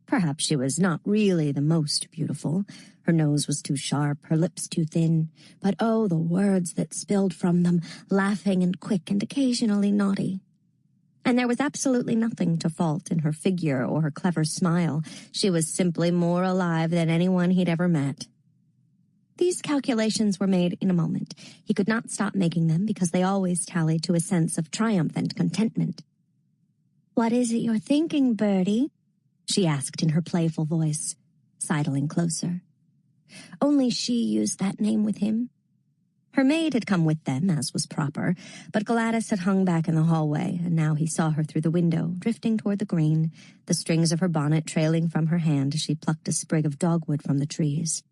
Perhaps she was not really the most beautiful. Her nose was too sharp, her lips too thin. But oh, the words that spilled from them, laughing and quick and occasionally naughty. And there was absolutely nothing to fault in her figure or her clever smile. She was simply more alive than anyone he'd ever met. These calculations were made in a moment. He could not stop making them because they always tallied to a sense of triumph and contentment. "What is it you're thinking, Birdie?" she asked in her playful voice, sidling closer. Only she used that name with him. Her maid had come with them, as was proper, but Gladys had hung back in the hallway, and now he saw her through the window, drifting toward the green, the strings of her bonnet trailing from her hand as she plucked a sprig of dogwood from the trees.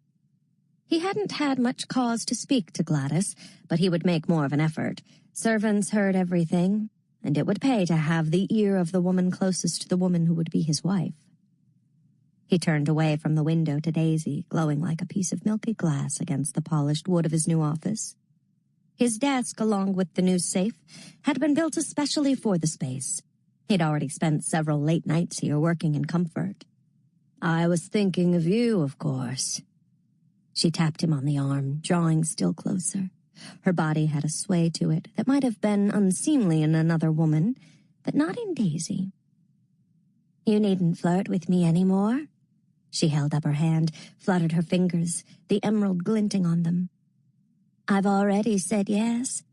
He hadn't had much cause to speak to Gladys, but he would make more of an effort. Servants heard everything, and it would pay to have the ear of the woman closest to the woman who would be his wife. He turned away from the window to Daisy, glowing like a piece of milky glass against the polished wood of his new office. His desk, along with the new safe, had been built especially for the space. He'd already spent several late nights here working in comfort. "I was thinking of you, of course." She tapped him on the arm, drawing still closer. Her body had a sway to it that might have been unseemly in another woman, but not in Daisy. "You needn't flirt with me anymore." She held up her hand, fluttered her fingers, the emerald glinting on them. "I've already said yes."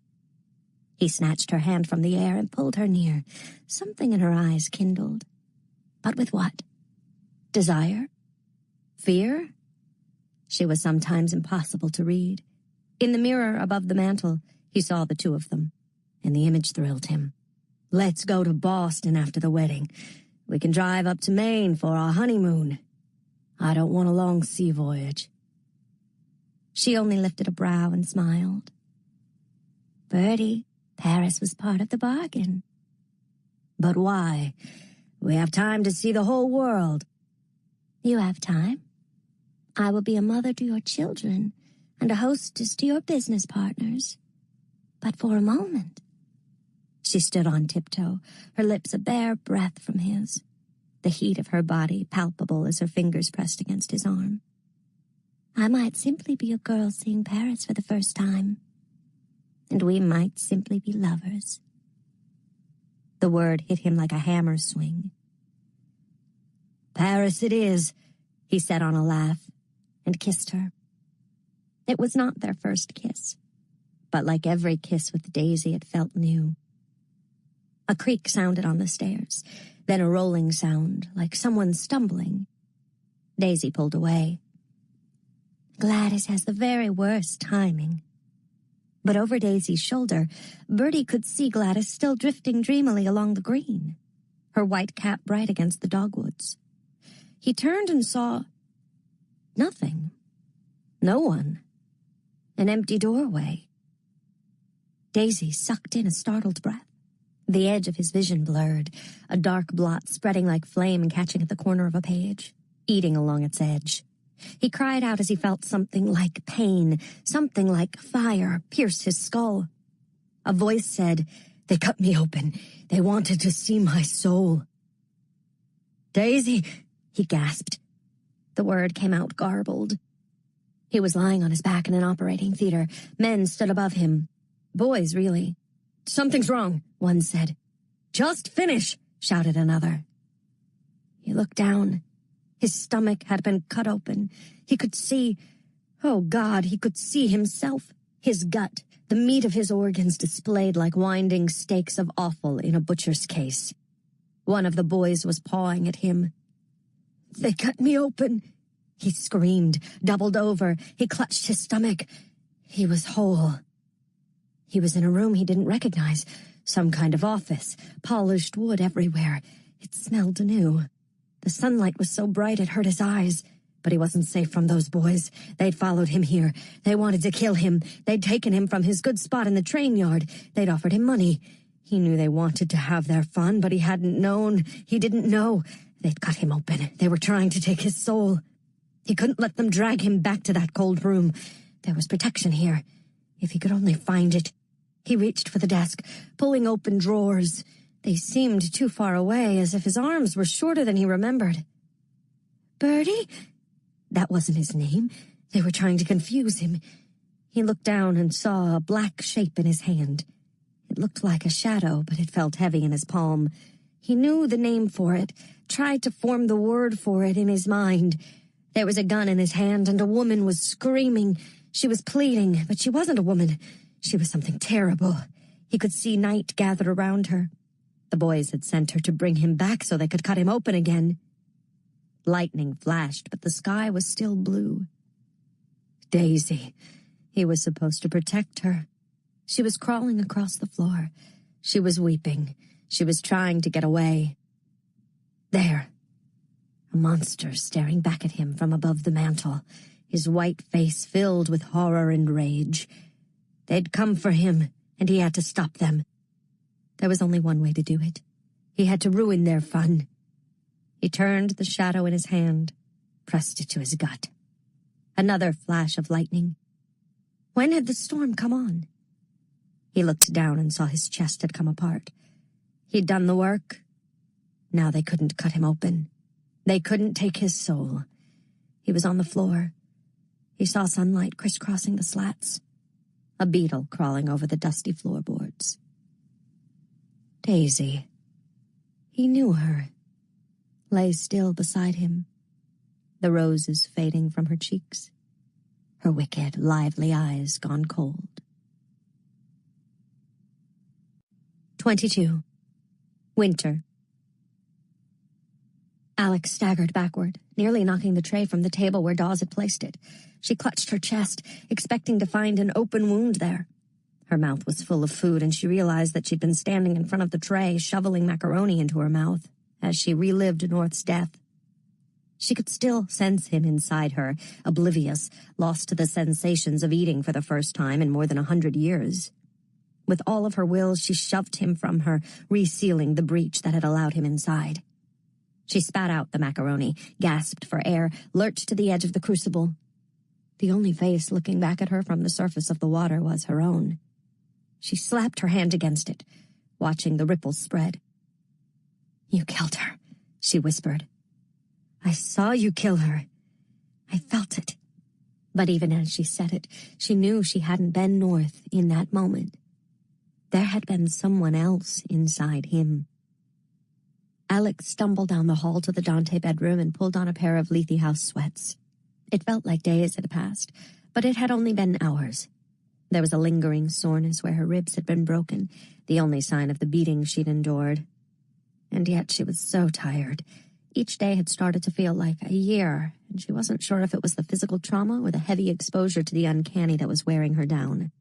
He snatched her hand from the air and pulled her near. Something in her eyes kindled. But with what? Desire? Fear? She was sometimes impossible to read. In the mirror above the mantel, he saw the two of them, and the image thrilled him. "Let's go to Boston after the wedding. We can drive up to Maine for our honeymoon. I don't want a long sea voyage." She only lifted a brow and smiled. "Bertie, Paris was part of the bargain." "But why? We have time to see the whole world." "You have time. I will be a mother to your children and a hostess to your business partners. But for a moment." She stood on tiptoe, her lips a bare breath from his, the heat of her body palpable as her fingers pressed against his arm. "I might simply be a girl seeing Paris for the first time, and we might simply be lovers." The word hit him like a hammer swing. "Paris it is," he said on a laugh, and kissed her. It was not their first kiss, but like every kiss with Daisy, it felt new. A creak sounded on the stairs, then a rolling sound, like someone stumbling. Daisy pulled away. "Gladys has the very worst timing." But over Daisy's shoulder, Bertie could see Gladys still drifting dreamily along the green, her white cap bright against the dogwoods. He turned and saw nothing. No one. An empty doorway. Daisy sucked in a startled breath. The edge of his vision blurred, a dark blot spreading like flame and catching at the corner of a page, eating along its edge. He cried out as he felt something like pain, something like fire, pierce his skull. A voice said, "They cut me open. They wanted to see my soul." "Daisy," he gasped. The word came out garbled. He was lying on his back in an operating theater. Men stood above him. Boys, really. "Something's wrong," one said. "Just finish," shouted another. He looked down. His stomach had been cut open. He could see, oh God, he could see himself. His gut, the meat of his organs displayed like winding stakes of offal in a butcher's case. One of the boys was pawing at him. "They cut me open," he screamed, doubled over. He clutched his stomach. He was whole. He was in a room he didn't recognize, some kind of office, polished wood everywhere. It smelled new. The sunlight was so bright it hurt his eyes. But he wasn't safe from those boys. They'd followed him here. They wanted to kill him. They'd taken him from his good spot in the train yard. They'd offered him money. He knew they wanted to have their fun, but he hadn't known. He didn't know. They'd cut him open. They were trying to take his soul. He couldn't let them drag him back to that cold room. There was protection here, if he could only find it. He reached for the desk, pulling open drawers. They seemed too far away, as if his arms were shorter than he remembered. Birdie? That wasn't his name. They were trying to confuse him. He looked down and saw a black shape in his hand. It looked like a shadow, but it felt heavy in his palm. He knew the name for it, tried to form the word for it in his mind. There was a gun in his hand, and a woman was screaming. She was pleading, but she wasn't a woman. She was something terrible. He could see night gather around her. The boys had sent her to bring him back so they could cut him open again. Lightning flashed, but the sky was still blue. Daisy. He was supposed to protect her. She was crawling across the floor. She was weeping. She was trying to get away. There. A monster staring back at him from above the mantel, his white face filled with horror and rage. They'd come for him, and he had to stop them. There was only one way to do it. He had to ruin their fun. He turned the shadow in his hand, pressed it to his gut. Another flash of lightning. When had the storm come on? He looked down and saw his chest had come apart. He'd done the work. Now they couldn't cut him open. They couldn't take his soul. He was on the floor. He saw sunlight crisscrossing the slats. A beetle crawling over the dusty floorboards. Daisy. He knew her. Lay still beside him, the roses fading from her cheeks, her wicked, lively eyes gone cold. 22. Winter. Alex staggered backward, nearly knocking the tray from the table where Dawes had placed it. She clutched her chest, expecting to find an open wound there. Her mouth was full of food, and she realized that she'd been standing in front of the tray, shoveling macaroni into her mouth, as she relived North's death. She could still sense him inside her, oblivious, lost to the sensations of eating for the first time in more than 100 years. With all of her will, she shoved him from her, resealing the breach that had allowed him inside. She spat out the macaroni, gasped for air, lurched to the edge of the crucible. The only face looking back at her from the surface of the water was her own. She slapped her hand against it, watching the ripples spread. "You killed her," she whispered. "I saw you kill her. I felt it." But even as she said it, she knew she hadn't been North in that moment. There had been someone else inside him. Alex stumbled down the hall to the Dante bedroom and pulled on a pair of Lethe House sweats. It felt like days had passed, but it had only been hours. There was a lingering soreness where her ribs had been broken, the only sign of the beating she'd endured. And yet she was so tired. Each day had started to feel like a year, and she wasn't sure if it was the physical trauma or the heavy exposure to the uncanny that was wearing her down.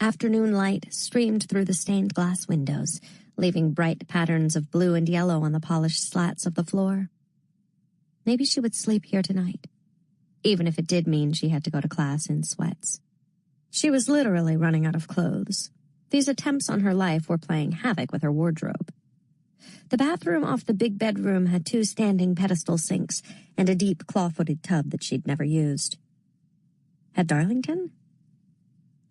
Afternoon light streamed through the stained glass windows, leaving bright patterns of blue and yellow on the polished slats of the floor. Maybe she would sleep here tonight, even if it did mean she had to go to class in sweats. She was literally running out of clothes. These attempts on her life were playing havoc with her wardrobe. The bathroom off the big bedroom had 2 standing pedestal sinks and a deep claw-footed tub that she'd never used. Had Darlington?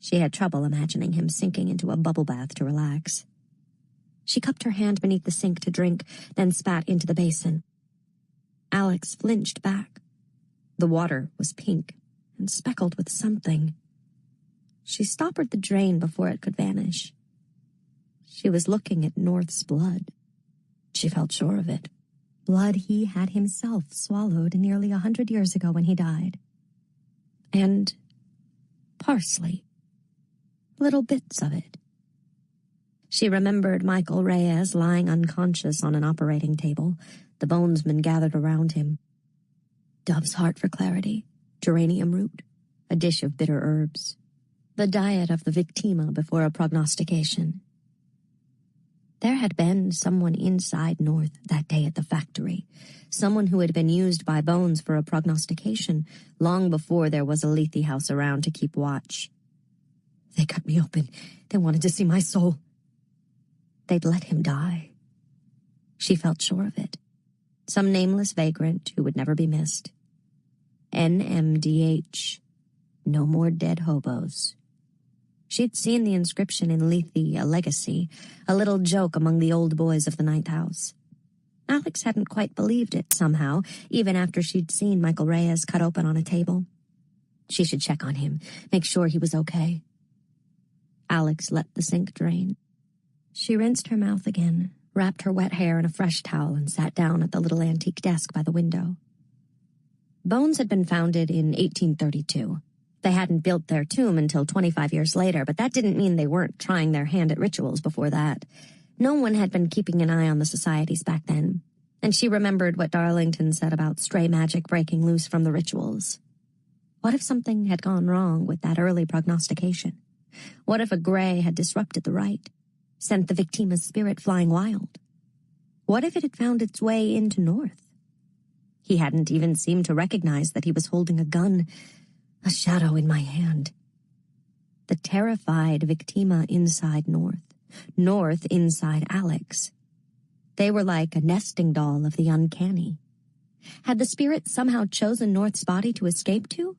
She had trouble imagining him sinking into a bubble bath to relax. She cupped her hand beneath the sink to drink, then spat into the basin. Alex flinched back. The water was pink and speckled with something. She stoppered the drain before it could vanish. She was looking at North's blood. She felt sure of it. Blood he had himself swallowed nearly 100 years ago when he died. And parsley. Little bits of it. She remembered Michael Reyes lying unconscious on an operating table, the bonesmen gathered around him. Dove's heart for clarity, geranium root, a dish of bitter herbs, the diet of the victima before a prognostication. There had been someone inside North that day at the factory, someone who had been used by Bones for a prognostication long before there was a Lethe House around to keep watch. They cut me open. They wanted to see my soul. They'd let him die. She felt sure of it. Some nameless vagrant who would never be missed. NMDH. No more dead hobos. She'd seen the inscription in Lethe, a legacy, a little joke among the old boys of the Ninth House. Alex hadn't quite believed it, somehow, even after she'd seen Michael Reyes cut open on a table. She should check on him, make sure he was okay. Alex let the sink drain. She rinsed her mouth again, wrapped her wet hair in a fresh towel, and sat down at the little antique desk by the window. Bones had been founded in 1832. They hadn't built their tomb until 25 years later, but that didn't mean they weren't trying their hand at rituals before that. No one had been keeping an eye on the societies back then, and she remembered what Darlington said about stray magic breaking loose from the rituals. What if something had gone wrong with that early prognostication? What if a gray had disrupted the rite, sent the victima's spirit flying wild? What if it had found its way into North? He hadn't even seemed to recognize that he was holding a gun, a shadow in my hand. The terrified victima inside North, North inside Alex. They were like a nesting doll of the uncanny. Had the spirit somehow chosen North's body to escape to?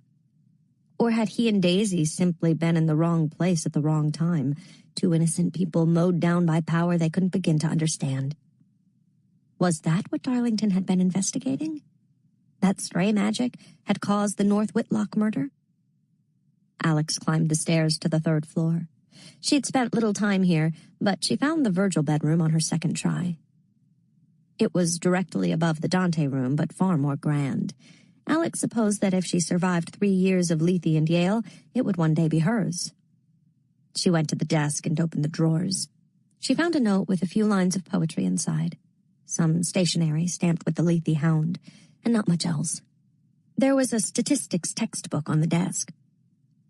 Or had he and Daisy simply been in the wrong place at the wrong time, two innocent people mowed down by power they couldn't begin to understand? Was that what Darlington had been investigating? That stray magic had caused the North Whitlock murder? Alex climbed the stairs to the 3rd floor. She'd spent little time here, but she found the Virgil bedroom on her second try. It was directly above the Dante room, but far more grand. Alex supposed that if she survived 3 years of Lethe and Yale, it would one day be hers. She went to the desk and opened the drawers. She found a note with a few lines of poetry inside, some stationery stamped with the Lethe hound, and not much else. There was a statistics textbook on the desk.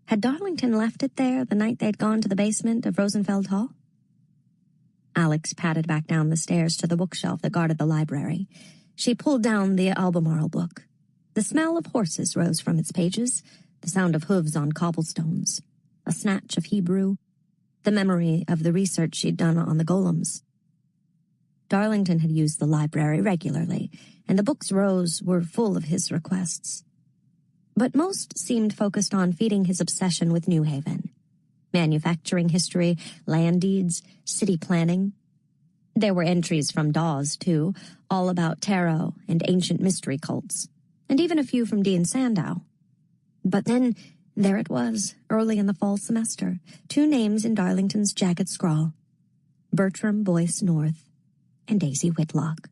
Had Darlington left it there the night they'd gone to the basement of Rosenfeld Hall? Alex padded back down the stairs to the bookshelf that guarded the library. She pulled down the Albemarle book. The smell of horses rose from its pages, the sound of hooves on cobblestones, a snatch of Hebrew, the memory of the research she'd done on the golems. Darlington had used the library regularly, and the books' rows were full of his requests. But most seemed focused on feeding his obsession with New Haven. Manufacturing history, land deeds, city planning. There were entries from Dawes, too, all about tarot and ancient mystery cults, and even a few from Dean Sandow. But then, there it was, early in the fall semester, 2 names in Darlington's jagged scrawl: Bertram Boyce North and Daisy Whitlock.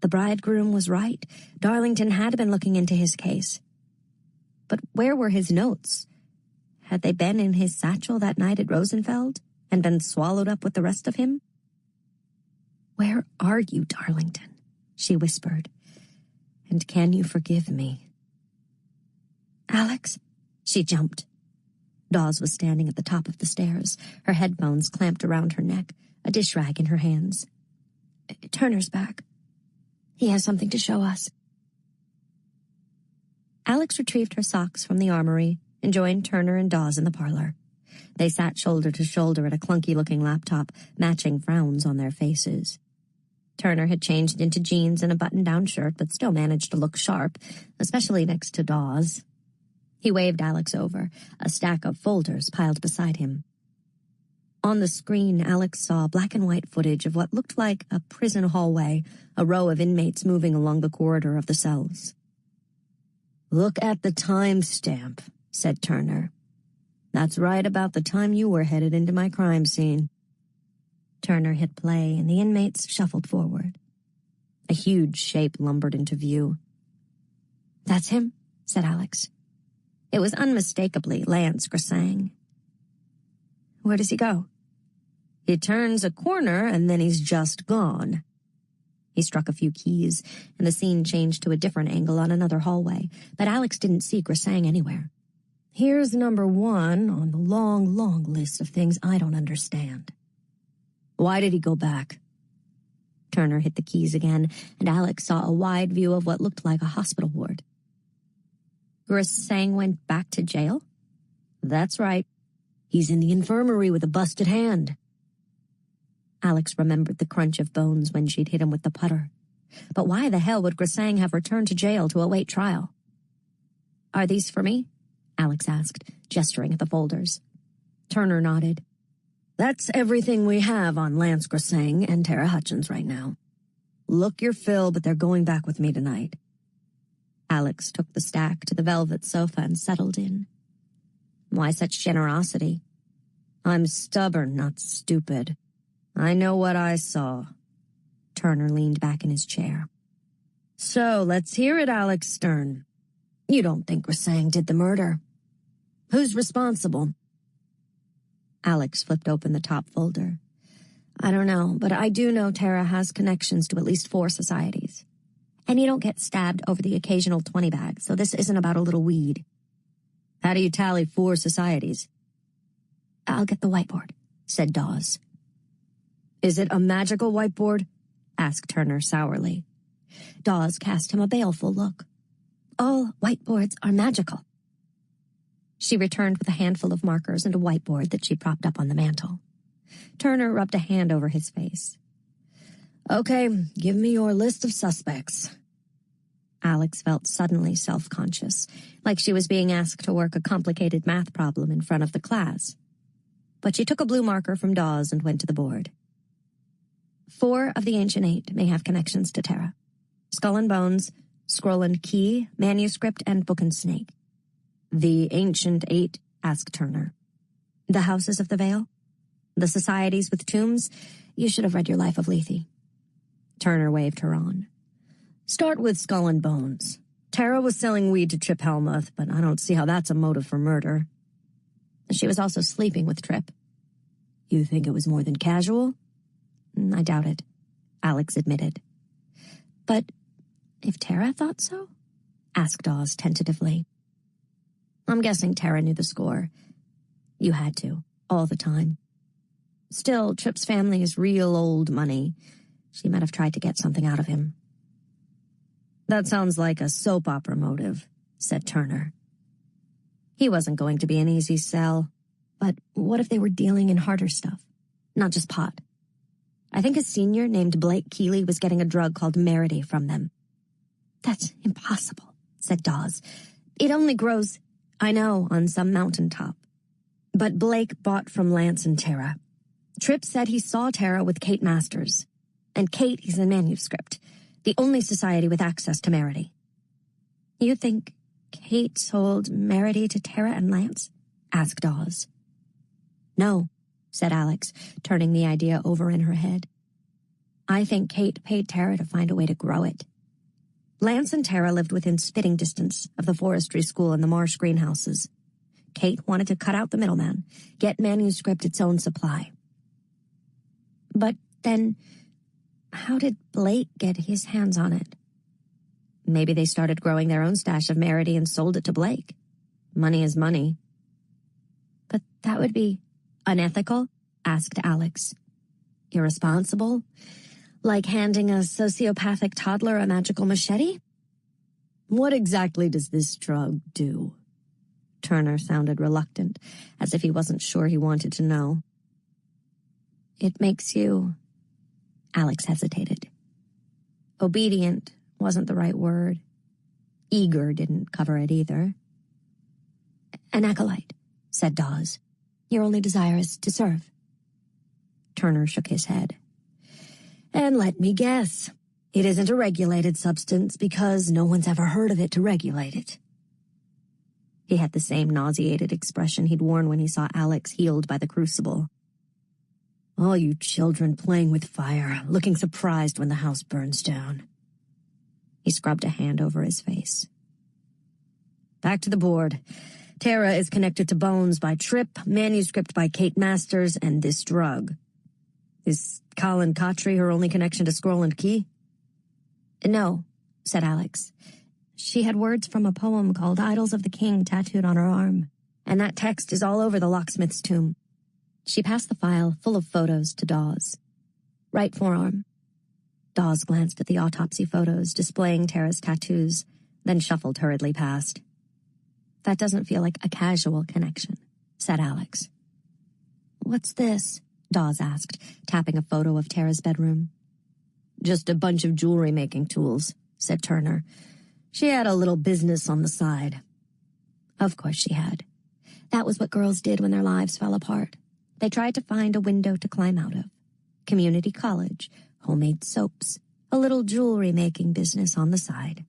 The bridegroom was right. Darlington had been looking into his case. But where were his notes? Had they been in his satchel that night at Rosenfeld and been swallowed up with the rest of him? "Where are you, Darlington?" she whispered. "And can you forgive me?" "Alex?" She jumped. Dawes was standing at the top of the stairs, her headphones clamped around her neck, a dish rag in her hands. "Turner's back. He has something to show us." Alex retrieved her socks from the armory and joined Turner and Dawes in the parlor. They sat shoulder to shoulder at a clunky-looking laptop, matching frowns on their faces. Turner had changed into jeans and a button-down shirt, but still managed to look sharp, especially next to Dawes. He waved Alex over, a stack of folders piled beside him. On the screen, Alex saw black and white footage of what looked like a prison hallway, a row of inmates moving along the corridor of the cells. "Look at the timestamp," said Turner. "That's right about the time you were headed into my crime scene." Turner hit play, and the inmates shuffled forward. A huge shape lumbered into view. "That's him," said Alex. It was unmistakably Lance Grisang. "Where does he go?" "He turns a corner, and then he's just gone." He struck a few keys, and the scene changed to a different angle on another hallway, but Alex didn't see Grisang anywhere. "Here's number 1 on the long, long list of things I don't understand. Why did he go back?" Turner hit the keys again, and Alex saw a wide view of what looked like a hospital ward. "Grisang went back to jail?" "That's right. He's in the infirmary with a busted hand." Alex remembered the crunch of bones when she'd hit him with the putter. But why the hell would Grisang have returned to jail to await trial? "Are these for me?" Alex asked, gesturing at the folders. Turner nodded. That's everything we have on Lance Grissang and Tara Hutchins right now. Look your fill, but they're going back with me tonight. Alex took the stack to the velvet sofa and settled in. Why such generosity? I'm stubborn, not stupid. I know what I saw. Turner leaned back in his chair. So, let's hear it, Alex Stern. You don't think Grissang did the murder? Who's responsible? Alex flipped open the top folder. I don't know, but I do know Tara has connections to at least 4 societies. And you don't get stabbed over the occasional 20 bag, so this isn't about a little weed. How do you tally 4 societies? I'll get the whiteboard, said Dawes. Is it a magical whiteboard? Asked Turner sourly. Dawes cast him a baleful look. All whiteboards are magical. She returned with a handful of markers and a whiteboard that she propped up on the mantel. Turner rubbed a hand over his face. Okay, give me your list of suspects. Alex felt suddenly self-conscious, like she was being asked to work a complicated math problem in front of the class. But she took a blue marker from Dawes and went to the board. 4 of the Ancient 8 may have connections to Tara. Skull and Bones, Scroll and Key, Manuscript, and Book and Snake. The Ancient 8, asked Turner. The Houses of the Vale? The societies with tombs? You should have read your Life of Lethe. Turner waved her on. Start with Skull and Bones. Tara was selling weed to Trip Helmuth, but I don't see how that's a motive for murder. She was also sleeping with Trip. You think it was more than casual? I doubt it, Alex admitted. But if Tara thought so? Asked Dawes tentatively. I'm guessing Tara knew the score. You had to, all the time. Still, Trip's family is real old money. She might have tried to get something out of him. That sounds like a soap opera motive, said Turner. He wasn't going to be an easy sell. But what if they were dealing in harder stuff? Not just pot. I think a senior named Blake Keeley was getting a drug called Merity from them. That's impossible, said Dawes. It only grows, I know, on some mountaintop. But Blake bought from Lance and Tara. Tripp said he saw Tara with Kate Masters. And Kate is in Manuscript, the only society with access to Merity. You think Kate sold Merity to Tara and Lance? Asked Dawes. No, said Alex, turning the idea over in her head. I think Kate paid Tara to find a way to grow it. Lance and Tara lived within spitting distance of the forestry school and the marsh greenhouses. Kate wanted to cut out the middleman, get Manuscript its own supply. But then, how did Blake get his hands on it? Maybe they started growing their own stash of Merity and sold it to Blake. Money is money. But that would be unethical? Asked Alex. Irresponsible? Like handing a sociopathic toddler a magical machete? What exactly does this drug do? Turner sounded reluctant, as if he wasn't sure he wanted to know. It makes you... Alex hesitated. Obedient wasn't the right word. Eager didn't cover it either. An acolyte, said Dawes. Your only desire is to serve. Turner shook his head. And let me guess, it isn't a regulated substance because no one's ever heard of it to regulate it. He had the same nauseated expression he'd worn when he saw Alex healed by the crucible. All you children playing with fire, looking surprised when the house burns down. He scrubbed a hand over his face. Back to the board. Tara is connected to Bones by Tripp, Manuscript by Kate Masters, and this drug. Is Colin Cottrey her only connection to Scroll and Key? No, said Alex. She had words from a poem called Idols of the King tattooed on her arm, and that text is all over the locksmith's tomb. She passed the file full of photos to Dawes. Right forearm. Dawes glanced at the autopsy photos displaying Tara's tattoos, then shuffled hurriedly past. That doesn't feel like a casual connection, said Alex. What's this? Dawes asked, tapping a photo of Tara's bedroom. Just a bunch of jewelry-making tools, said Turner. She had a little business on the side. Of course she had. That was what girls did when their lives fell apart. They tried to find a window to climb out of. Community college, homemade soaps, a little jewelry-making business on the side.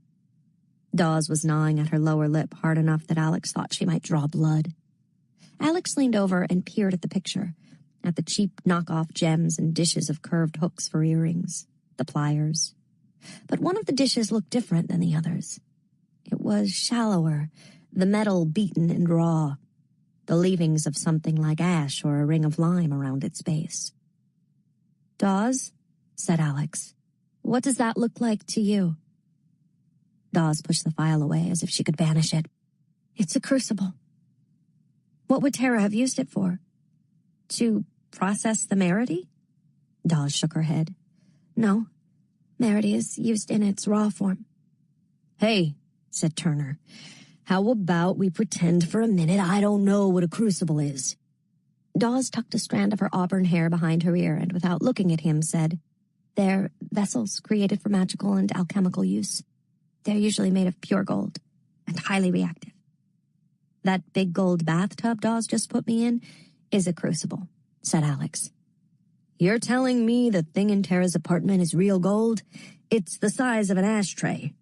Dawes was gnawing at her lower lip hard enough that Alex thought she might draw blood. Alex leaned over and peered at the picture, at the cheap knockoff gems and dishes of curved hooks for earrings, the pliers. But one of the dishes looked different than the others. It was shallower, the metal beaten and raw, the leavings of something like ash or a ring of lime around its base. "Dawes," said Alex, "what does that look like to you?" Dawes pushed the file away as if she could banish it. "It's a crucible." "What would Tara have used it for? To process the Merity?" Dawes shook her head. "No, Merity is used in its raw form." "Hey," said Turner, "how about we pretend for a minute I don't know what a crucible is?" Dawes tucked a strand of her auburn hair behind her ear and, without looking at him, said, "They're vessels created for magical and alchemical use. They're usually made of pure gold and highly reactive. That big gold bathtub Dawes just put me in is a crucible," said Alex. "You're telling me the thing in Tara's apartment is real gold? It's the size of an ashtray.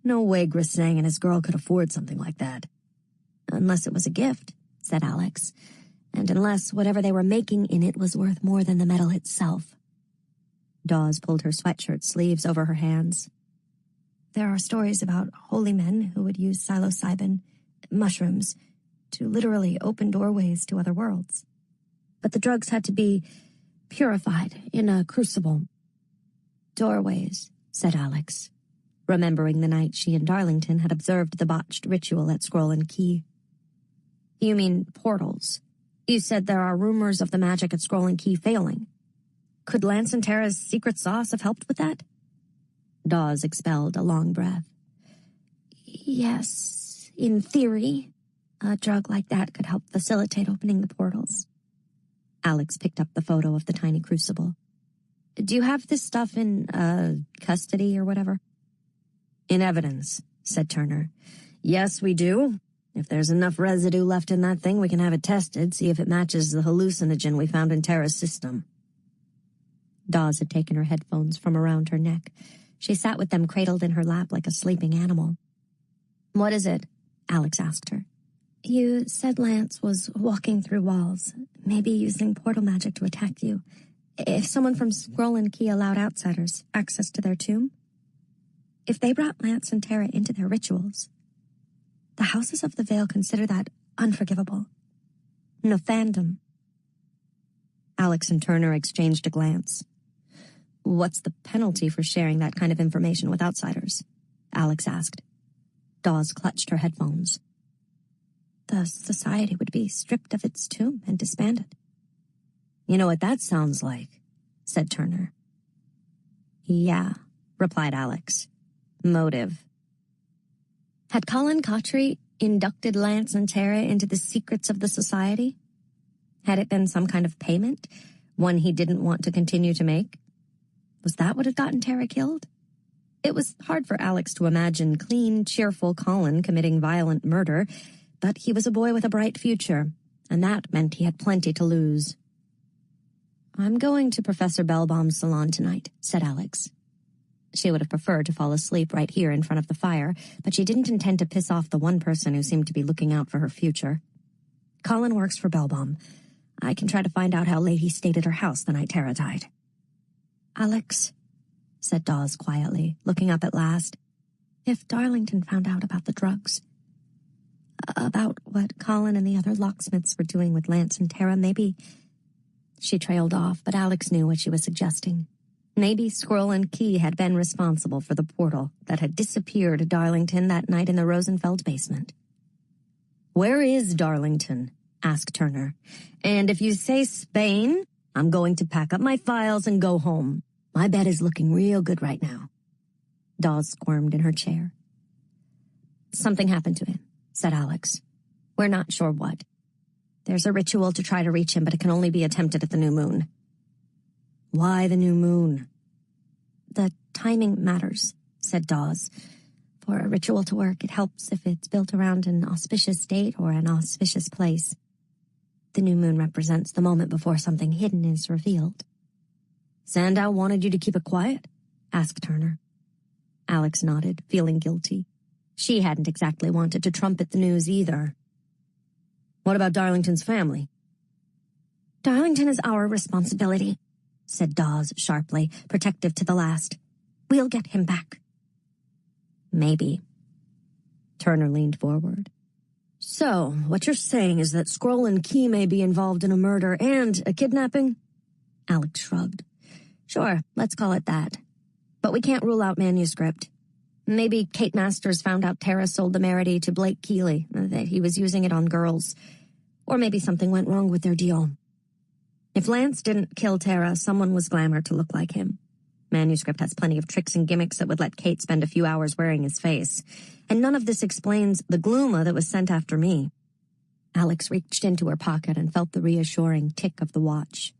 No way Grisang and his girl could afford something like that." "Unless it was a gift," said Alex, "and unless whatever they were making in it was worth more than the metal itself." Dawes pulled her sweatshirt sleeves over her hands. "There are stories about holy men who would use psilocybin, mushrooms, to literally open doorways to other worlds. But the drugs had to be purified in a crucible." "Doorways," said Alex, remembering the night she and Darlington had observed the botched ritual at Scroll and Key. "You mean portals? You said there are rumors of the magic at Scroll and Key failing. Could Lance and Tara's secret sauce have helped with that?" Dawes expelled a long breath. "Yes, in theory, a drug like that could help facilitate opening the portals." Alex picked up the photo of the tiny crucible. "Do you have this stuff in, custody or whatever?" "In evidence," said Turner. "Yes, we do. If there's enough residue left in that thing, we can have it tested, see if it matches the hallucinogen we found in Tara's system." Dawes had taken her headphones from around her neck. She sat with them cradled in her lap like a sleeping animal. "What is it?" Alex asked her. "You said Lance was walking through walls, maybe using portal magic to attack you. If someone from Scroll and Key allowed outsiders access to their tomb? If they brought Lance and Tara into their rituals, the Houses of the Veil consider that unforgivable. No fandom." Alex and Turner exchanged a glance. "What's the penalty for sharing that kind of information with outsiders?" Alex asked. Dawes clutched her headphones. "The society would be stripped of its tomb and disbanded." "You know what that sounds like," said Turner. "Yeah," replied Alex. "Motive." Had Colin Cottrey inducted Lance and Tara into the secrets of the society? Had it been some kind of payment, one he didn't want to continue to make? Was that what had gotten Tara killed? It was hard for Alex to imagine clean, cheerful Colin committing violent murder, but he was a boy with a bright future, and that meant he had plenty to lose. "I'm going to Professor Bellbaum's salon tonight," said Alex. She would have preferred to fall asleep right here in front of the fire, but she didn't intend to piss off the one person who seemed to be looking out for her future. "Colin works for Bellbaum. I can try to find out how late he stayed at her house the night Tara died." "Alex," said Dawes quietly, looking up at last, "if Darlington found out about the drugs, about what Colin and the other locksmiths were doing with Lance and Tara, maybe—" She trailed off, but Alex knew what she was suggesting. Maybe Scroll and Key had been responsible for the portal that had disappeared at Darlington that night in the Rosenfeld basement. "Where is Darlington?" asked Turner. "And if you say Spain, I'm going to pack up my files and go home. My bed is looking real good right now." Dawes squirmed in her chair. "Something happened to him," said Alex. "We're not sure what. There's a ritual to try to reach him, but it can only be attempted at the new moon." "Why the new moon?" "The timing matters," said Dawes. For a ritual to work, it helps if it's built around an auspicious date or an auspicious place. The new moon represents the moment before something hidden is revealed. Sandow wanted you to keep it quiet? Asked Turner. Alex nodded, feeling guilty. She hadn't exactly wanted to trumpet the news either. What about Darlington's family? Darlington is our responsibility, said Dawes sharply, protective to the last. We'll get him back. Maybe. Turner leaned forward. So, what you're saying is that Scroll and Key may be involved in a murder and a kidnapping? Alex shrugged. Sure, let's call it that. But we can't rule out manuscript. Maybe Kate Masters found out Tara sold the Merity to Blake Keeley, that he was using it on girls. Or maybe something went wrong with their deal. If Lance didn't kill Tara, someone was glamored to look like him. Manuscript has plenty of tricks and gimmicks that would let Kate spend a few hours wearing his face. And none of this explains the glooma that was sent after me. Alex reached into her pocket and felt the reassuring tick of the watch.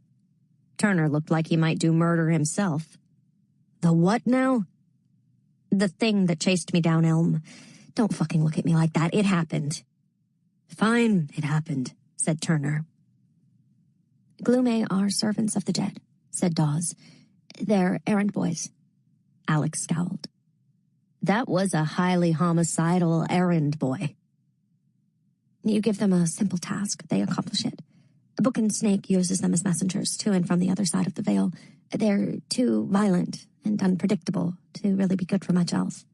Turner looked like he might do murder himself. The what now? The thing that chased me down Elm. Don't fucking look at me like that. It happened. Fine, it happened, said Turner. Glume are servants of the dead, said Dawes. They're errand boys. Alex scowled. That was a highly homicidal errand boy. You give them a simple task, they accomplish it. Book and Snake uses them as messengers to and from the other side of the veil. They're too violent and unpredictable to really be good for much else.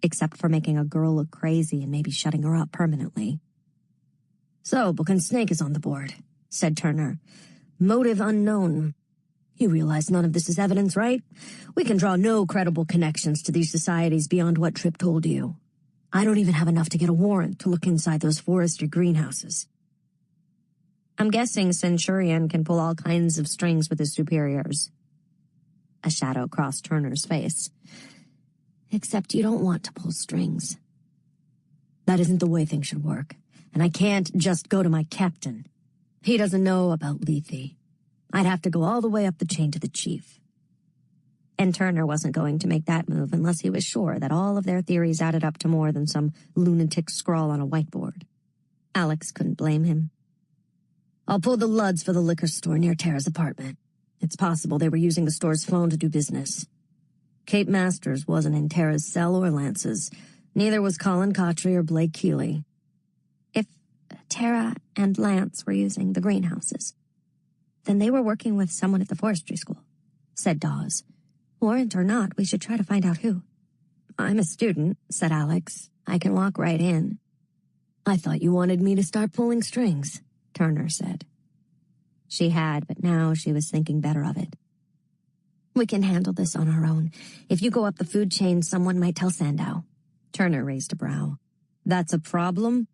Except for making a girl look crazy and maybe shutting her up permanently. So, Book and Snake is on the board, said Turner. Motive unknown. You realize none of this is evidence, right? We can draw no credible connections to these societies beyond what Tripp told you. I don't even have enough to get a warrant to look inside those forestry greenhouses. I'm guessing Centurion can pull all kinds of strings with his superiors. A shadow crossed Turner's face. Except you don't want to pull strings. That isn't the way things should work, and I can't just go to my captain. He doesn't know about Lethe. I'd have to go all the way up the chain to the chief. And Turner wasn't going to make that move unless he was sure that all of their theories added up to more than some lunatic scrawl on a whiteboard. Alex couldn't blame him. I'll pull the Ludds for the liquor store near Tara's apartment. It's possible they were using the store's phone to do business. Kate Masters wasn't in Tara's cell or Lance's. Neither was Colin Cottrey or Blake Keeley. If Tara and Lance were using the greenhouses, then they were working with someone at the forestry school, said Dawes. Warrant or not, we should try to find out who. I'm a student, said Alex. I can walk right in. I thought you wanted me to start pulling strings, Turner said. She had, but now she was thinking better of it. We can handle this on our own. If you go up the food chain, someone might tell Sandow. Turner raised a brow. That's a problem?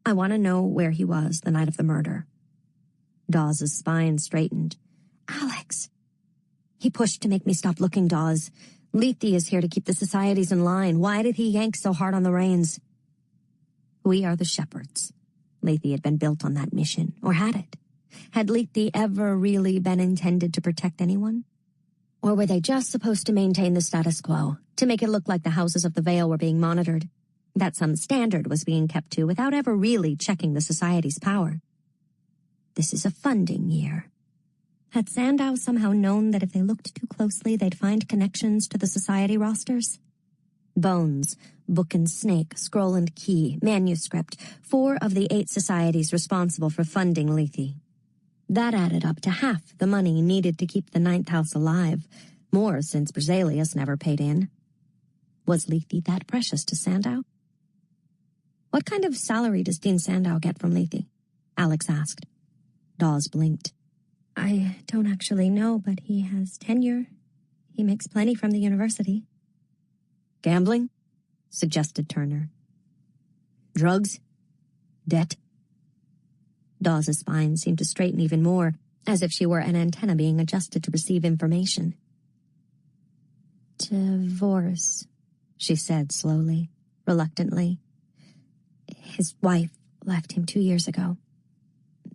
I want to know where he was the night of the murder. Dawes' spine straightened. Alex. He pushed to make me stop looking, Dawes. Lethe is here to keep the societies in line. Why did he yank so hard on the reins? We are the shepherds. Lethe had been built on that mission, or had it? Had Lethe ever really been intended to protect anyone? Or were they just supposed to maintain the status quo, to make it look like the houses of the Vale were being monitored, that some standard was being kept to without ever really checking the society's power? This is a funding year. Had Sandow somehow known that if they looked too closely, they'd find connections to the society rosters? Bones, Book and Snake, Scroll and Key, Manuscript, 4 of the 8 societies responsible for funding Lethe. That added up to half the money needed to keep the 9th house alive, more since Berzelius never paid in. Was Lethe that precious to Sandow? What kind of salary does Dean Sandow get from Lethe? Alex asked. Dawes blinked. I don't actually know, but he has tenure. He makes plenty from the university. Gambling? Suggested Turner. Drugs? Debt? Dawes' spine seemed to straighten even more, as if she were an antenna being adjusted to receive information. Divorce, she said slowly, reluctantly. His wife left him 2 years ago.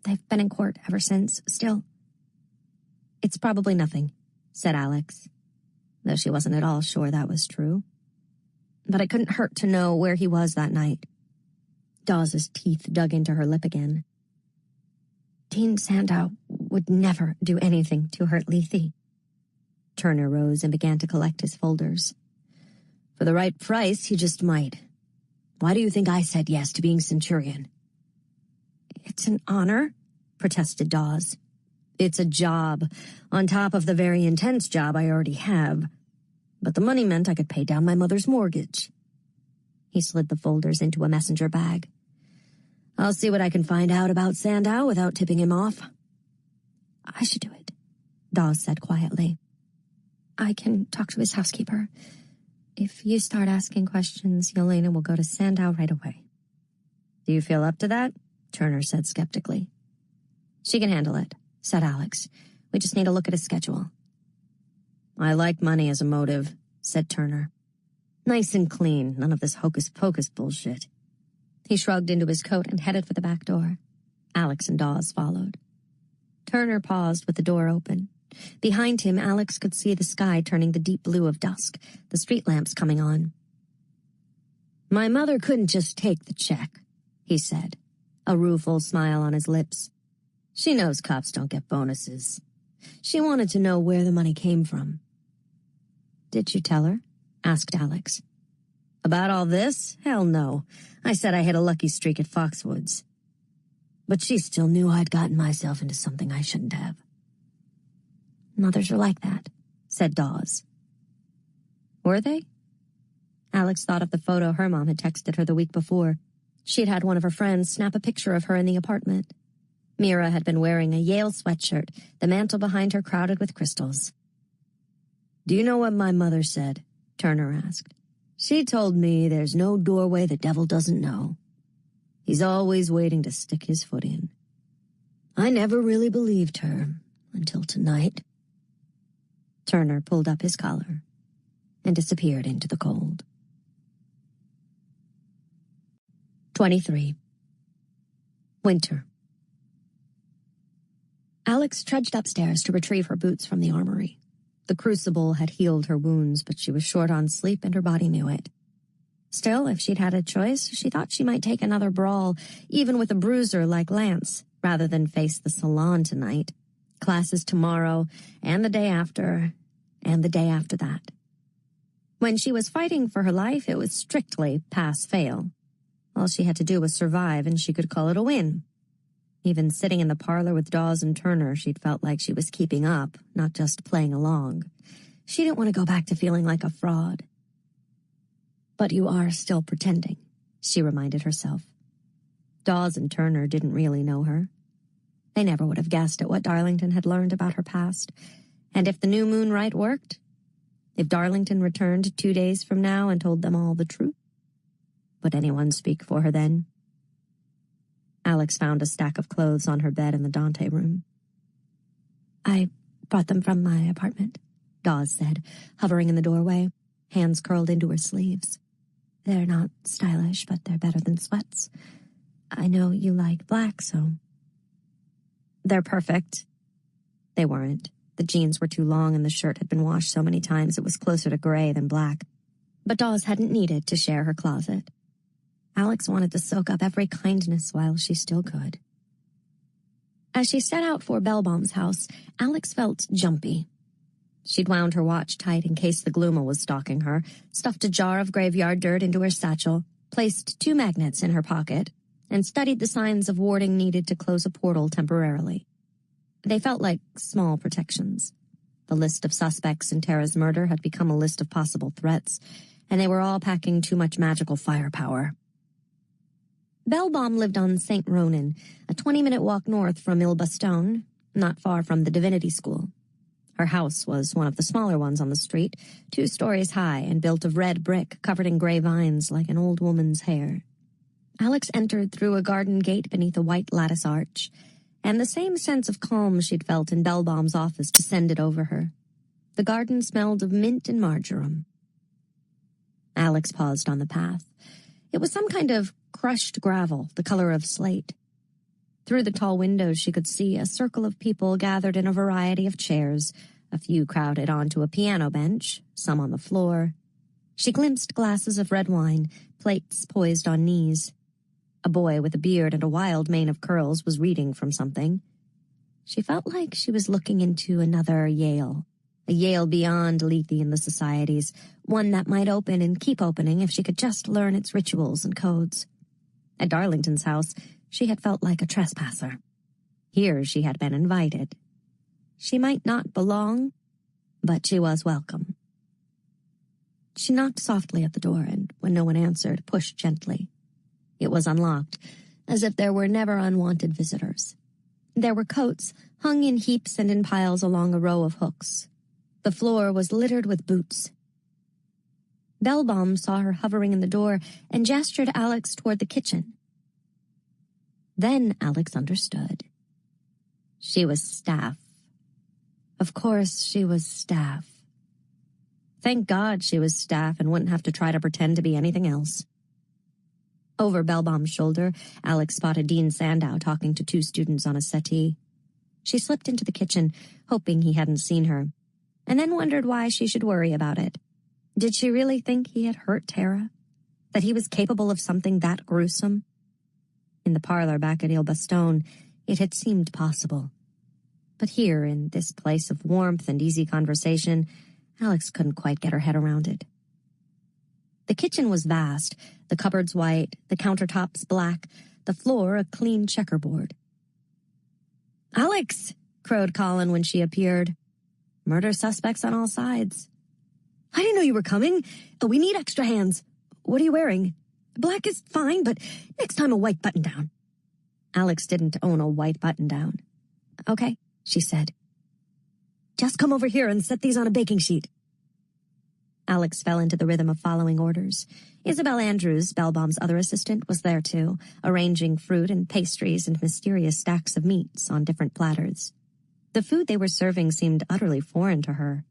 They've been in court ever since, still. It's probably nothing, said Alex, though she wasn't at all sure that was true. but it couldn't hurt to know where he was that night. Dawes's teeth dug into her lip again. Dean Sandow would never do anything to hurt Lethe. Turner rose and began to collect his folders. For the right price, he just might. Why do you think I said yes to being Centurion? It's an honor, protested Dawes. It's a job, on top of the very intense job I already have. But the money meant I could pay down my mother's mortgage. He slid the folders into a messenger bag. I'll see what I can find out about Sandow without tipping him off. I should do it, Dawes said quietly. I can talk to his housekeeper. If you start asking questions, Yelena will go to Sandow right away. Do you feel up to that? Turner said skeptically. She can handle it, said Alex. We just need to look at his schedule. I like money as a motive, said Turner. Nice and clean, none of this hocus-pocus bullshit. He shrugged into his coat and headed for the back door. Alex and Dawes followed. Turner paused with the door open. Behind him, Alex could see the sky turning the deep blue of dusk, the street lamps coming on. My mother couldn't just take the check, he said, a rueful smile on his lips. She knows cops don't get bonuses. She wanted to know where the money came from. Did you tell her? Asked Alex. About all this? Hell no. I said I hit a lucky streak at Foxwoods. But she still knew I'd gotten myself into something I shouldn't have. Mothers are like that, said Dawes. Were they? Alex thought of the photo her mom had texted her the week before. She'd had one of her friends snap a picture of her in the apartment. Mira had been wearing a Yale sweatshirt, the mantle behind her crowded with crystals. Do you know what my mother said? Turner asked. She told me there's no doorway the devil doesn't know. He's always waiting to stick his foot in. I never really believed her until tonight. Turner pulled up his collar and disappeared into the cold. 23. Winter. Alex trudged upstairs to retrieve her boots from the armory. The crucible had healed her wounds, but she was short on sleep and her body knew it. Still, if she'd had a choice, she thought she might take another brawl, even with a bruiser like Lance, rather than face the salon tonight. Classes tomorrow, and the day after, and the day after that. When she was fighting for her life, it was strictly pass-fail. All she had to do was survive, and she could call it a win. Even sitting in the parlor with Dawes and Turner, she'd felt like she was keeping up, not just playing along. She didn't want to go back to feeling like a fraud. But you are still pretending, she reminded herself. Dawes and Turner didn't really know her. They never would have guessed at what Darlington had learned about her past. And if the new moon rite worked, if Darlington returned 2 days from now and told them all the truth, would anyone speak for her then? Alex found a stack of clothes on her bed in the Dante room. I brought them from my apartment, Dawes said, hovering in the doorway, hands curled into her sleeves. They're not stylish, but they're better than sweats. I know you like black, so... They're perfect. They weren't. The jeans were too long and the shirt had been washed so many times it was closer to gray than black. But Dawes hadn't needed to share her closet. Alex wanted to soak up every kindness while she still could. As she set out for Bellbaum's house, Alex felt jumpy. She'd wound her watch tight in case the Glooma was stalking her, stuffed a jar of graveyard dirt into her satchel, placed 2 magnets in her pocket, and studied the signs of warding needed to close a portal temporarily. They felt like small protections. The list of suspects in Tara's murder had become a list of possible threats, and they were all packing too much magical firepower. Bellbaum lived on St. Ronan, a 20-minute walk north from Ilbastone, not far from the Divinity School. Her house was one of the smaller ones on the street, 2 stories high and built of red brick covered in gray vines like an old woman's hair. Alex entered through a garden gate beneath a white lattice arch, and the same sense of calm she'd felt in Bellbaum's office descended over her. The garden smelled of mint and marjoram. Alex paused on the path. It was some kind of crushed gravel, the color of slate. Through the tall windows she could see a circle of people gathered in a variety of chairs, a few crowded onto a piano bench, some on the floor. She glimpsed glasses of red wine, plates poised on knees. A boy with a beard and a wild mane of curls was reading from something. She felt like she was looking into another Yale, a Yale beyond Lethe and the societies, one that might open and keep opening if she could just learn its rituals and codes. At Darlington's house, she had felt like a trespasser. Here she had been invited. She might not belong, but she was welcome. She knocked softly at the door and, when no one answered, pushed gently. It was unlocked, as if there were never unwanted visitors. There were coats hung in heaps and in piles along a row of hooks. The floor was littered with boots. Bellbaum saw her hovering in the door and gestured Alex toward the kitchen. Then Alex understood. She was staff. Of course she was staff. Thank God she was staff and wouldn't have to try to pretend to be anything else. Over Bellbaum's shoulder, Alex spotted Dean Sandow talking to 2 students on a settee. She slipped into the kitchen, hoping he hadn't seen her, and then wondered why she should worry about it. Did she really think he had hurt Tara? That he was capable of something that gruesome? In the parlor back at Ile Baston, it had seemed possible. But here, in this place of warmth and easy conversation, Alex couldn't quite get her head around it. The kitchen was vast, the cupboards white, the countertops black, the floor a clean checkerboard. "Alex!" crowed Colin when she appeared. "Murder suspects on all sides." "I didn't know you were coming. We need extra hands. What are you wearing?" "Black is fine, but next time a white button-down." Alex didn't own a white button-down. "Okay," she said. "Just come over here and set these on a baking sheet." Alex fell into the rhythm of following orders. Isabel Andrews, Bellbaum's other assistant, was there too, arranging fruit and pastries and mysterious stacks of meats on different platters. The food they were serving seemed utterly foreign to her.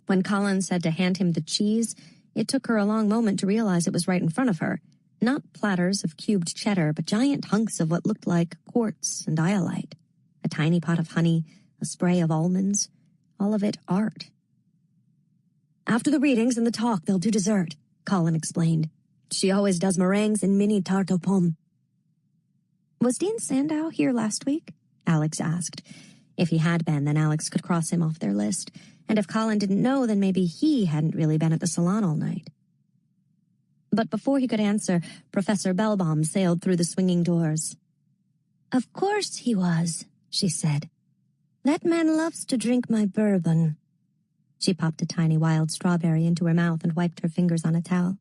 When Colin said to hand him the cheese, it took her a long moment to realize it was right in front of her. Not platters of cubed cheddar, but giant hunks of what looked like quartz and iolite. A tiny pot of honey, a spray of almonds, all of it art. "After the readings and the talk, they'll do dessert," Colin explained. "She always does meringues and mini tarte aux pommes." "Was Dean Sandow here last week?" Alex asked. If he had been, then Alex could cross him off their list. And if Colin didn't know, then maybe he hadn't really been at the salon all night. But before he could answer, Professor Bellbaum sailed through the swinging doors. "Of course he was," she said. "That man loves to drink my bourbon." She popped a tiny wild strawberry into her mouth and wiped her fingers on a towel.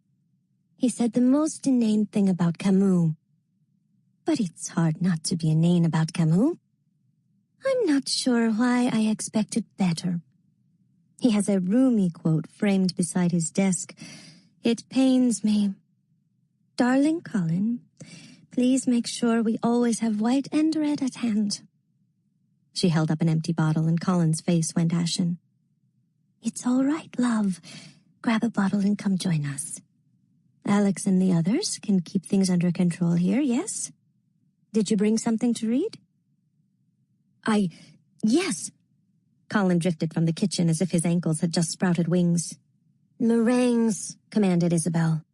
"He said the most inane thing about Camus. But it's hard not to be inane about Camus. I'm not sure why I expected better. He has a Rumi quote framed beside his desk. It pains me. Darling Colin, please make sure we always have white and red at hand." She held up an empty bottle and Colin's face went ashen. "It's all right, love. Grab a bottle and come join us. Alex and the others can keep things under control here, yes? Did you bring something to read?" Yes." Colin drifted from the kitchen as if his ankles had just sprouted wings. "Meringues," commanded Isabel.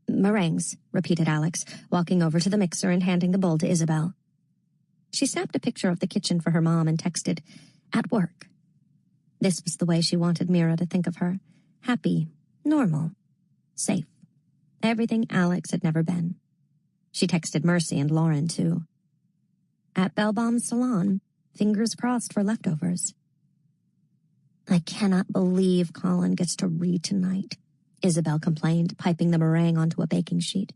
"Meringues," repeated Alex, walking over to the mixer and handing the bowl to Isabel. She snapped a picture of the kitchen for her mom and texted, "At work." This was the way she wanted Mira to think of her. Happy, normal, safe. Everything Alex had never been. She texted Mercy and Lauren, too. At Bellbaum's salon, fingers crossed for leftovers. "I cannot believe Colin gets to read tonight," Isabel complained, piping the meringue onto a baking sheet.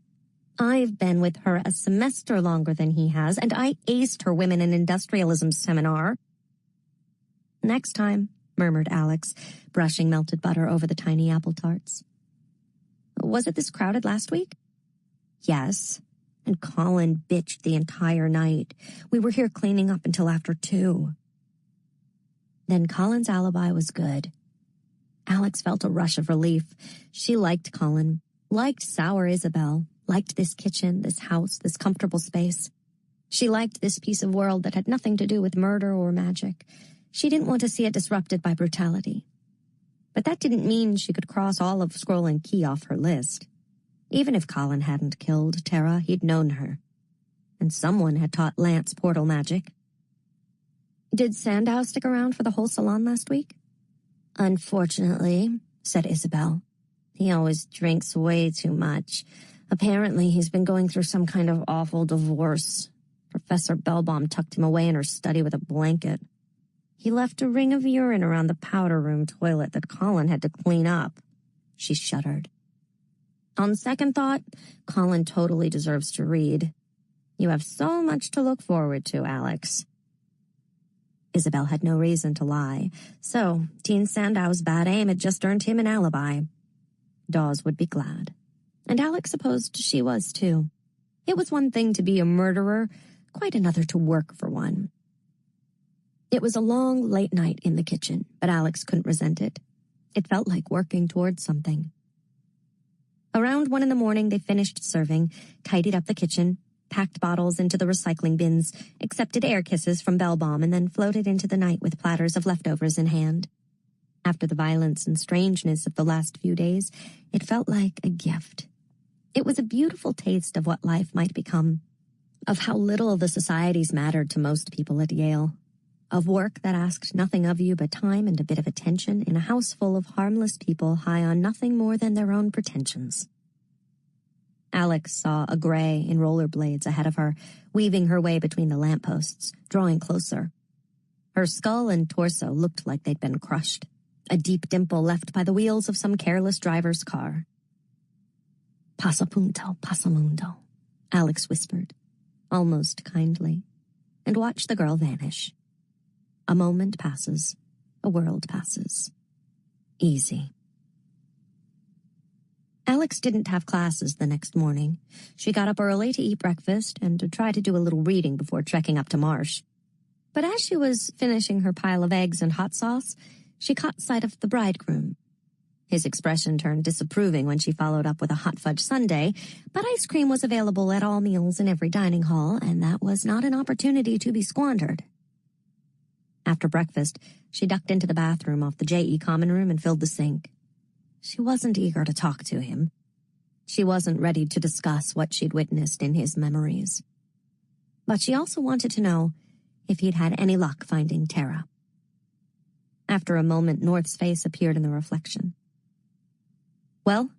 "I've been with her a semester longer than he has, and I aced her Women in Industrialism seminar." "Next time," murmured Alex, brushing melted butter over the tiny apple tarts. "Was it this crowded last week?" "Yes, and Colin bitched the entire night. We were here cleaning up until after 2. Then Colin's alibi was good. Alex felt a rush of relief. She liked Colin, liked sour Isabel, liked this kitchen, this house, this comfortable space. She liked this piece of world that had nothing to do with murder or magic. She didn't want to see it disrupted by brutality. But that didn't mean she could cross all of Scroll and Key off her list. Even if Colin hadn't killed Tara, he'd known her. And someone had taught Lance portal magic. Did Sandow stick around for the whole salon last week? Unfortunately, said Isabel. He always drinks way too much. Apparently, he's been going through some kind of awful divorce. Professor Bellbaum tucked him away in her study with a blanket. He left a ring of urine around the powder room toilet that Colin had to clean up. She shuddered. On second thought, Colin totally deserves to read. You have so much to look forward to, Alex. Isabel had no reason to lie, so Dean Sandow's bad aim had just earned him an alibi. Dawes would be glad. And Alex supposed she was, too. It was one thing to be a murderer, quite another to work for one. It was a long, late night in the kitchen, but Alex couldn't resent it. It felt like working towards something. Around 1 a.m, they finished serving, tidied up the kitchen, packed bottles into the recycling bins, accepted air kisses from Bellbaum, and then floated into the night with platters of leftovers in hand. After the violence and strangeness of the last few days, it felt like a gift. It was a beautiful taste of what life might become, of how little the societies mattered to most people at Yale, of work that asked nothing of you but time and a bit of attention in a house full of harmless people high on nothing more than their own pretensions. Alex saw a gray in rollerblades ahead of her, weaving her way between the lampposts, drawing closer. Her skull and torso looked like they'd been crushed, a deep dimple left by the wheels of some careless driver's car. Pasapunto, pasamundo, Alex whispered, almost kindly, and watched the girl vanish. A moment passes, a world passes. Easy. Alex didn't have classes the next morning. She got up early to eat breakfast and to try to do a little reading before trekking up to Marsh. But as she was finishing her pile of eggs and hot sauce, she caught sight of the bridegroom. His expression turned disapproving when she followed up with a hot fudge sundae, but ice cream was available at all meals in every dining hall, and that was not an opportunity to be squandered. After breakfast, she ducked into the bathroom off the JE common room and filled the sink. She wasn't eager to talk to him. She wasn't ready to discuss what she'd witnessed in his memories. But she also wanted to know if he'd had any luck finding Tara. After a moment, North's face appeared in the reflection. Well,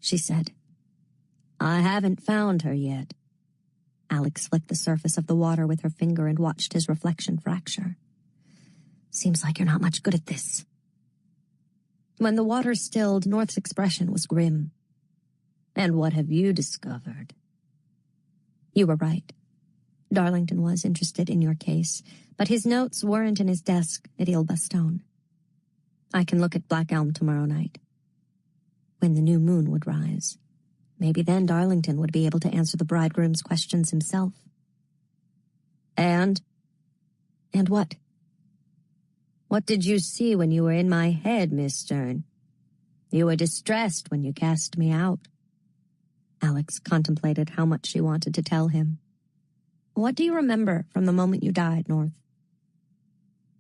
she said. I haven't found her yet. Alex flicked the surface of the water with her finger and watched his reflection fracture. Seems like you're not much good at this. When the water stilled, North's expression was grim. And what have you discovered? You were right. Darlington was interested in your case, but his notes weren't in his desk at Ile Bastogne. I can look at Black Elm tomorrow night. When the new moon would rise. Maybe then Darlington would be able to answer the bridegroom's questions himself. And what? What did you see when you were in my head, Miss Stern? You were distressed when you cast me out. Alex contemplated how much she wanted to tell him. What do you remember from the moment you died, North?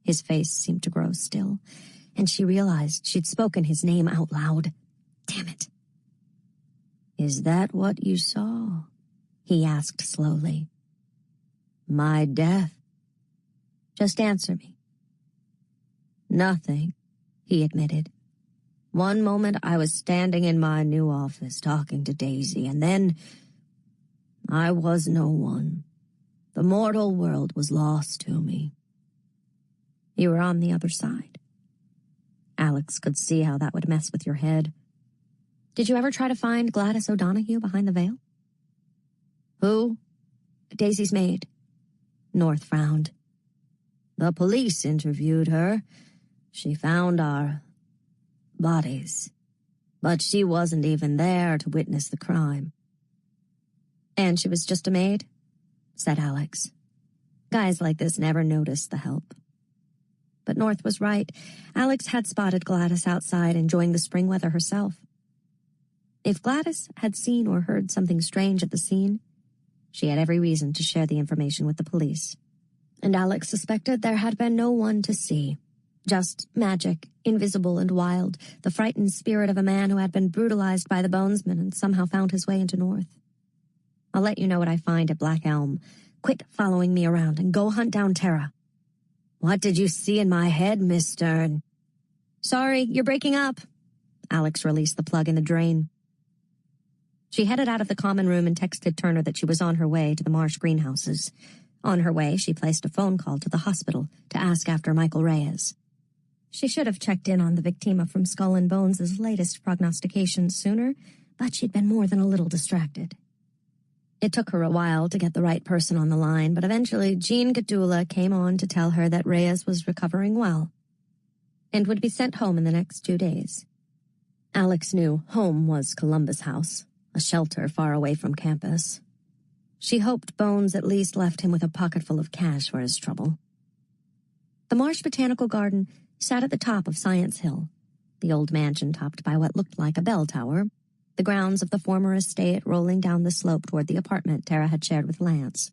His face seemed to grow still, and she realized she'd spoken his name out loud. Damn it. Is that what you saw? He asked slowly. My death? Just answer me. Nothing, he admitted. One moment I was standing in my new office talking to Daisy, and then I was no one. The mortal world was lost to me. You were on the other side. Alex could see how that would mess with your head. Did you ever try to find Gladys O'Donoghue behind the veil? Who? Daisy's maid. North frowned. The police interviewed her. She found our bodies, but she wasn't even there to witness the crime. And she was just a maid? Said Alex. Guys like this never notice the help. But North was right. Alex had spotted Gladys outside enjoying the spring weather herself. If Gladys had seen or heard something strange at the scene, she had every reason to share the information with the police. And Alex suspected there had been no one to see. Just magic, invisible and wild, the frightened spirit of a man who had been brutalized by the bonesmen and somehow found his way into North. I'll let you know what I find at Black Elm. Quit following me around and go hunt down Tara. What did you see in my head, Miss Stern? Sorry, you're breaking up. Alex released the plug in the drain. She headed out of the common room and texted Turner that she was on her way to the Marsh greenhouses. On her way, she placed a phone call to the hospital to ask after Michael Reyes. She should have checked in on the Victima from Skull and Bones' latest prognostications sooner, but she'd been more than a little distracted. It took her a while to get the right person on the line, but eventually Jean Gadula came on to tell her that Reyes was recovering well and would be sent home in the next 2 days. Alex knew home was Columbus House, a shelter far away from campus. She hoped Bones at least left him with a pocketful of cash for his trouble. The Marsh Botanical Garden sat at the top of Science Hill, the old mansion topped by what looked like a bell tower, the grounds of the former estate rolling down the slope toward the apartment Tara had shared with Lance.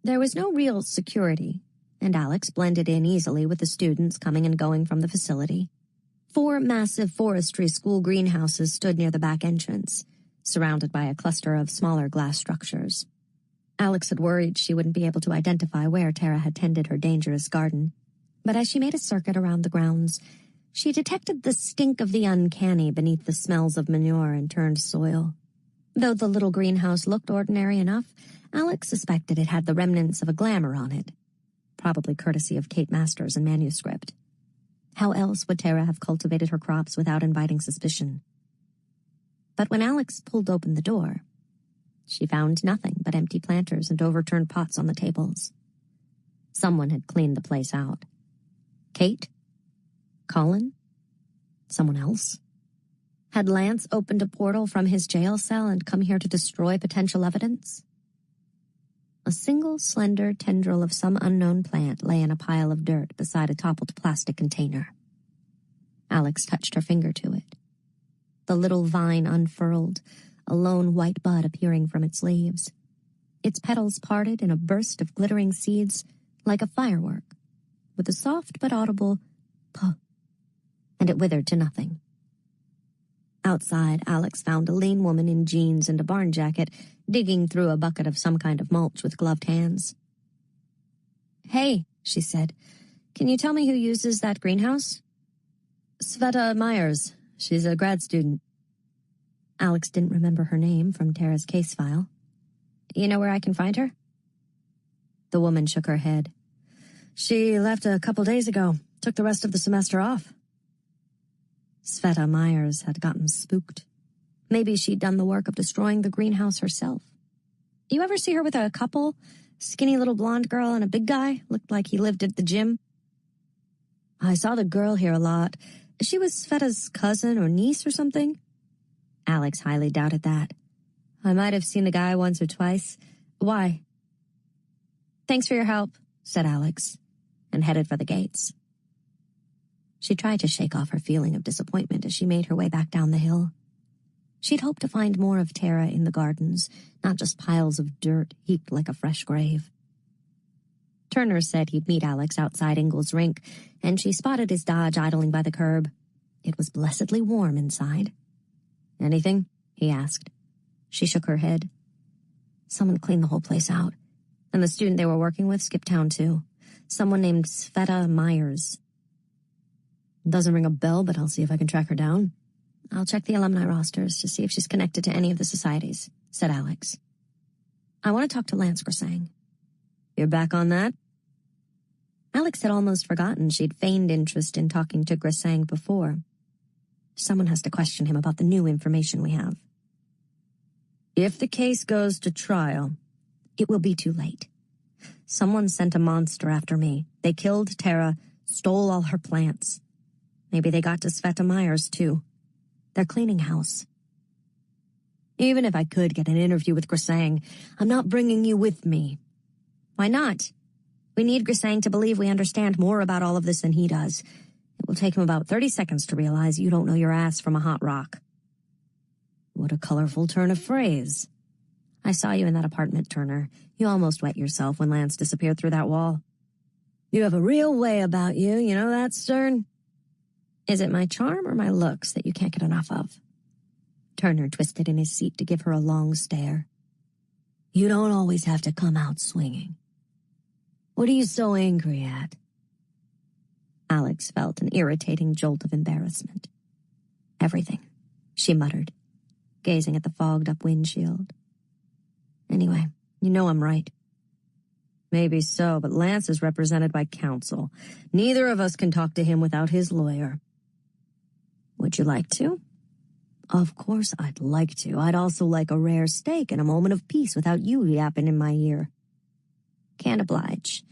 There was no real security, and Alex blended in easily with the students coming and going from the facility. 4 massive forestry school greenhouses stood near the back entrance, surrounded by a cluster of smaller glass structures. Alex had worried she wouldn't be able to identify where Tara had tended her dangerous garden, but as she made a circuit around the grounds, she detected the stink of the uncanny beneath the smells of manure and turned soil. Though the little greenhouse looked ordinary enough, Alex suspected it had the remnants of a glamour on it, probably courtesy of Kate Masters and manuscript. How else would Tara have cultivated her crops without inviting suspicion? But when Alex pulled open the door, she found nothing but empty planters and overturned pots on the tables. Someone had cleaned the place out. Kate? Colin? Someone else? Had Lance opened a portal from his jail cell and come here to destroy potential evidence? A single slender tendril of some unknown plant lay in a pile of dirt beside a toppled plastic container. Alex touched her finger to it. The little vine unfurled, a lone white bud appearing from its leaves. Its petals parted in a burst of glittering seeds like a firework, with a soft but audible puh, and it withered to nothing. Outside, Alex found a lean woman in jeans and a barn jacket digging through a bucket of some kind of mulch with gloved hands. "Hey," she said, "can you tell me who uses that greenhouse?" "Sveta Myers. She's a grad student." Alex didn't remember her name from Tara's case file. "You know where I can find her?" The woman shook her head. "She left a couple days ago. Took the rest of the semester off." Sveta Myers had gotten spooked. Maybe she'd done the work of destroying the greenhouse herself. "You ever see her with a couple? Skinny little blonde girl and a big guy? Looked like he lived at the gym." "I saw the girl here a lot. She was Sveta's cousin or niece or something." Alex highly doubted that. "I might have seen the guy once or twice. Why?" "Thanks for your help," said Alex, and headed for the gates. She tried to shake off her feeling of disappointment as she made her way back down the hill. She'd hoped to find more of Tara in the gardens, not just piles of dirt heaped like a fresh grave. Turner said he'd meet Alex outside Ingalls Rink, and she spotted his Dodge idling by the curb. It was blessedly warm inside. "Anything?" he asked. She shook her head. "Someone cleaned the whole place out, and the student they were working with skipped town too. Someone named Sveta Myers." "Doesn't ring a bell, but I'll see if I can track her down." "I'll check the alumni rosters to see if she's connected to any of the societies," said Alex. "I want to talk to Lance Grisang." "You're back on that?" Alex had almost forgotten she'd feigned interest in talking to Grisang before. Someone has to question him about the new information we have. "If the case goes to trial, it will be too late. Someone sent a monster after me. They killed Tara, stole all her plants. Maybe they got to Sveta Myers, too. They're cleaning house." "Even if I could get an interview with Grisang, I'm not bringing you with me." "Why not? We need Grisang to believe we understand more about all of this than he does. It will take him about 30 seconds to realize you don't know your ass from a hot rock." "What a colorful turn of phrase." "I saw you in that apartment, Turner. You almost wet yourself when Lance disappeared through that wall." You have a real way about you, you know that, Stern? Is it my charm or my looks that you can't get enough of? Turner twisted in his seat to give her a long stare. You don't always have to come out swinging. What are you so angry at? Alex felt an irritating jolt of embarrassment. Everything, she muttered, gazing at the fogged-up windshield. Anyway, you know I'm right. Maybe so, but Lance is represented by counsel. Neither of us can talk to him without his lawyer. Would you like to? Of course I'd like to. I'd also like a rare steak and a moment of peace without you yapping in my ear. Can't oblige.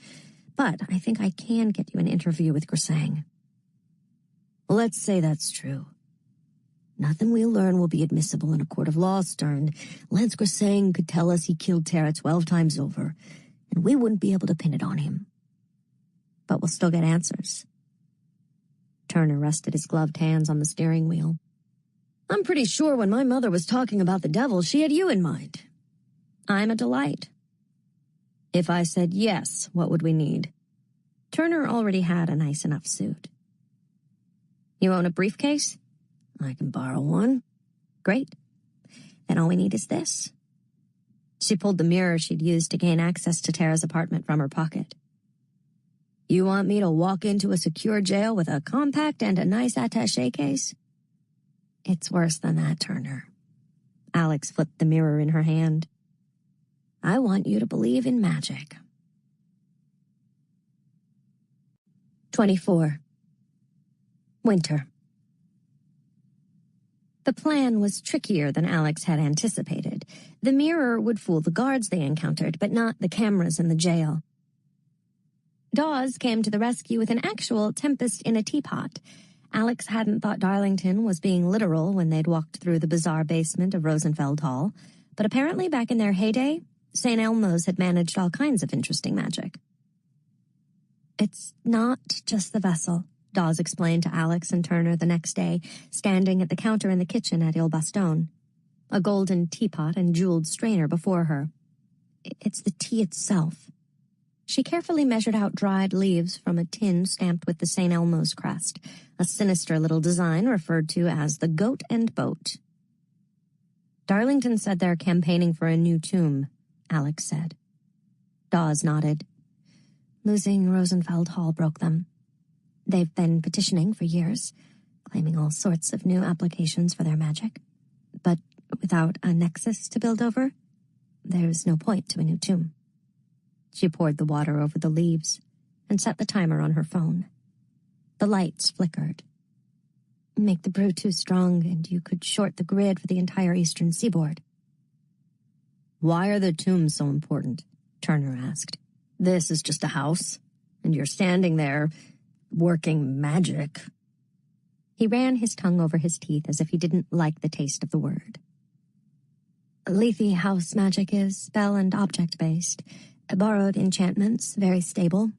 But I think I can get you an interview with Grisang. Well, let's say that's true. Nothing we'll learn will be admissible in a court of law, Stern. Lance Grisang could tell us he killed Tara 12 times over, and we wouldn't be able to pin it on him. But we'll still get answers. Turner rested his gloved hands on the steering wheel. I'm pretty sure when my mother was talking about the devil, she had you in mind. I'm a delight. If I said yes, what would we need? Turner already had a nice enough suit. You own a briefcase? I can borrow one. Great. Then all we need is this. She pulled the mirror she'd used to gain access to Tara's apartment from her pocket. You want me to walk into a secure jail with a compact and a nice attaché case? It's worse than that, Turner. Alex flipped the mirror in her hand. I want you to believe in magic. 24. Winter. The plan was trickier than Alex had anticipated. The mirror would fool the guards they encountered, but not the cameras in the jail. Dawes came to the rescue with an actual tempest in a teapot. Alex hadn't thought Darlington was being literal when they'd walked through the bizarre basement of Rosenfeld Hall, but apparently back in their heyday, St. Elmo's had managed all kinds of interesting magic. It's not just the vessel, Dawes explained to Alex and Turner the next day, standing at the counter in the kitchen at Il Baston, a golden teapot and jeweled strainer before her. It's the tea itself. She carefully measured out dried leaves from a tin stamped with the St. Elmo's crest, a sinister little design referred to as the Goat and Boat. Darlington said they're campaigning for a new tomb, Alex said. Dawes nodded. Losing Rosenfeld Hall broke them. They've been petitioning for years, claiming all sorts of new applications for their magic. But without a nexus to build over, there's no point to a new tomb. She poured the water over the leaves and set the timer on her phone. The lights flickered. Make the brew too strong and you could short the grid for the entire eastern seaboard. Why are the tombs so important? Turner asked. This is just a house, and you're standing there working magic. He ran his tongue over his teeth as if he didn't like the taste of the word. Lethe house magic is spell and object-based. Borrowed enchantments, very stable.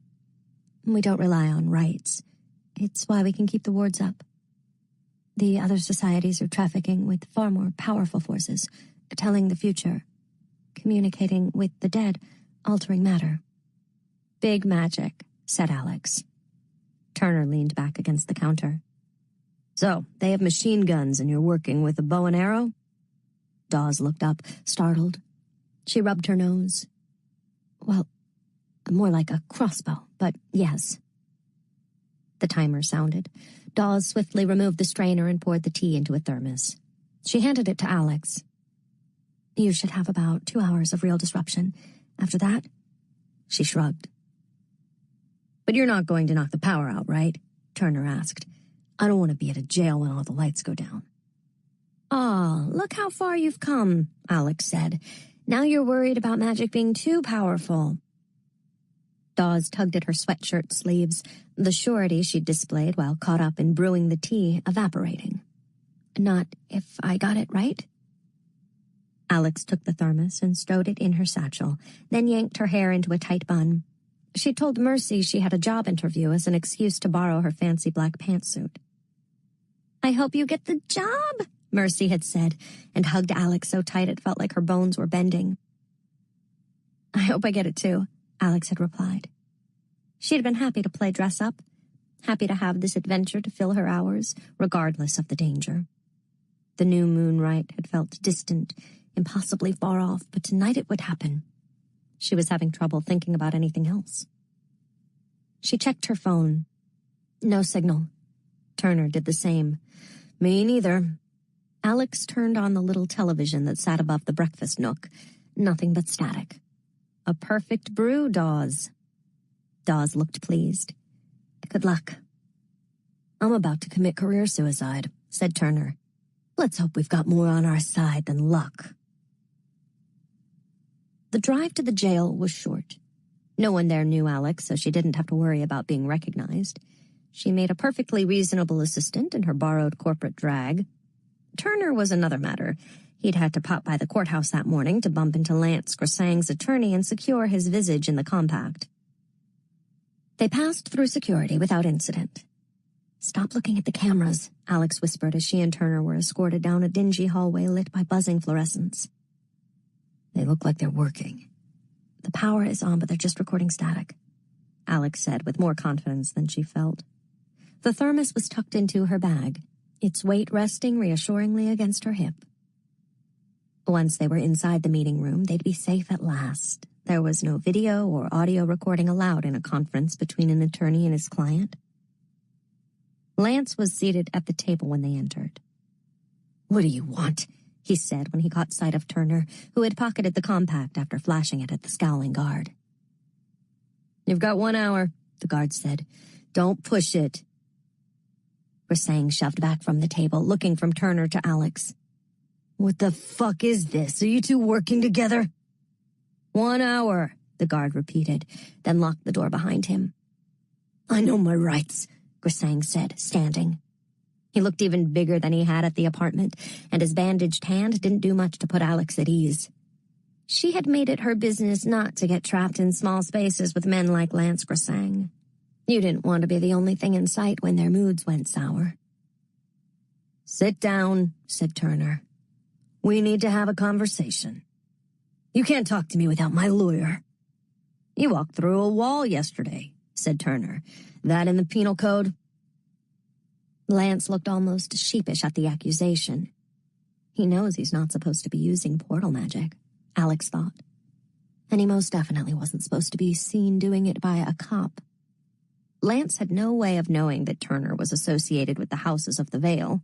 We don't rely on rites. It's why we can keep the wards up. The other societies are trafficking with far more powerful forces, telling the future, communicating with the dead, altering matter. Big magic, said Alex. Turner leaned back against the counter. So, they have machine guns and you're working with a bow and arrow? Dawes looked up, startled. She rubbed her nose. Well, more like a crossbow, but yes. The timer sounded. Dawes swiftly removed the strainer and poured the tea into a thermos. She handed it to Alex. You should have about 2 hours of real disruption. After that, she shrugged. But you're not going to knock the power out, right? Turner asked. I don't want to be at a jail when all the lights go down. Ah, look how far you've come, Alex said. Now you're worried about magic being too powerful. Dawes tugged at her sweatshirt sleeves, the surety she'd displayed while caught up in brewing the tea evaporating. Not if I got it right? Alex took the thermos and stowed it in her satchel, then yanked her hair into a tight bun. She told Mercy she had a job interview as an excuse to borrow her fancy black pantsuit. I hope you get the job, Mercy had said, and hugged Alex so tight it felt like her bones were bending. I hope I get it too, Alex had replied. She had been happy to play dress-up, happy to have this adventure to fill her hours, regardless of the danger. The new moon rite had felt distant, impossibly far off, but tonight it would happen. She was having trouble thinking about anything else. She checked her phone. No signal. Turner did the same. Me neither. Alex turned on the little television that sat above the breakfast nook. Nothing but static. A perfect brew, Dawes. Dawes looked pleased. Good luck. I'm about to commit career suicide, said Turner. Let's hope we've got more on our side than luck. The drive to the jail was short. No one there knew Alex, so she didn't have to worry about being recognized. She made a perfectly reasonable assistant in her borrowed corporate drag. Turner was another matter. He'd had to pop by the courthouse that morning to bump into Lance Grisang's attorney and secure his visage in the compact. They passed through security without incident. Stop looking at the cameras, Alex whispered as she and Turner were escorted down a dingy hallway lit by buzzing fluorescents. They look like they're working. The power is on, but they're just recording static, Alex said with more confidence than she felt. The thermos was tucked into her bag, its weight resting reassuringly against her hip. Once they were inside the meeting room, they'd be safe at last. There was no video or audio recording allowed in a conference between an attorney and his client. Lance was seated at the table when they entered. What do you want? He said when he caught sight of Turner, who had pocketed the compact after flashing it at the scowling guard. You've got 1 hour, the guard said. Don't push it. Grisang shoved back from the table, looking from Turner to Alex. What the fuck is this? Are you two working together? 1 hour, the guard repeated, then locked the door behind him. I know my rights, Grisang said, standing. He looked even bigger than he had at the apartment, and his bandaged hand didn't do much to put Alex at ease. She had made it her business not to get trapped in small spaces with men like Lance Grisang. You didn't want to be the only thing in sight when their moods went sour. Sit down, said Turner. We need to have a conversation. You can't talk to me without my lawyer. You walked through a wall yesterday, said Turner. That in the penal code? Lance looked almost sheepish at the accusation. He knows he's not supposed to be using portal magic, Alex thought. And he most definitely wasn't supposed to be seen doing it by a cop. Lance had no way of knowing that Turner was associated with the Houses of the Vale.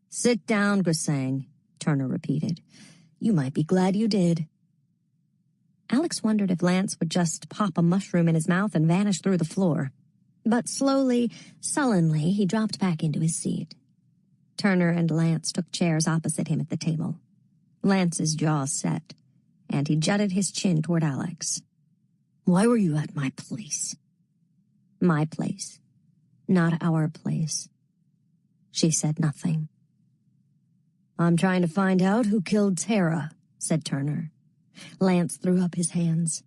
Sit down, Grisang, Turner repeated. You might be glad you did. Alex wondered if Lance would just pop a mushroom in his mouth and vanish through the floor. But slowly, sullenly, he dropped back into his seat. Turner and Lance took chairs opposite him at the table. Lance's jaw set, and he jutted his chin toward Alex. Why were you at my place? My place, not our place. She said nothing. I'm trying to find out who killed Tara, said Turner. Lance threw up his hands.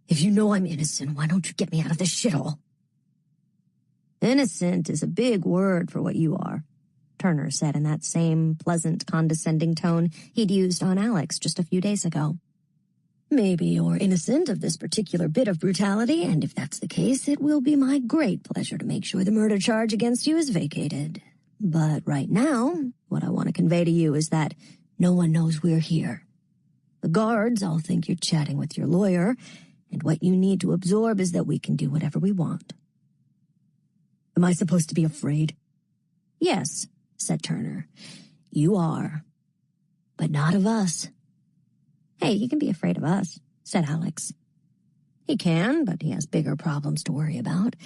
If you know I'm innocent, why don't you get me out of this shithole? Innocent is a big word for what you are, Turner said in that same pleasant, condescending tone he'd used on Alex just a few days ago. Maybe you're innocent of this particular bit of brutality, and if that's the case, it will be my great pleasure to make sure the murder charge against you is vacated. But right now, what I want to convey to you is that no one knows we're here. The guards all think you're chatting with your lawyer, and what you need to absorb is that we can do whatever we want. Am I supposed to be afraid? Yes, said Turner. You are. But not of us. Hey, he can be afraid of us, said Alex. He can, but he has bigger problems to worry about.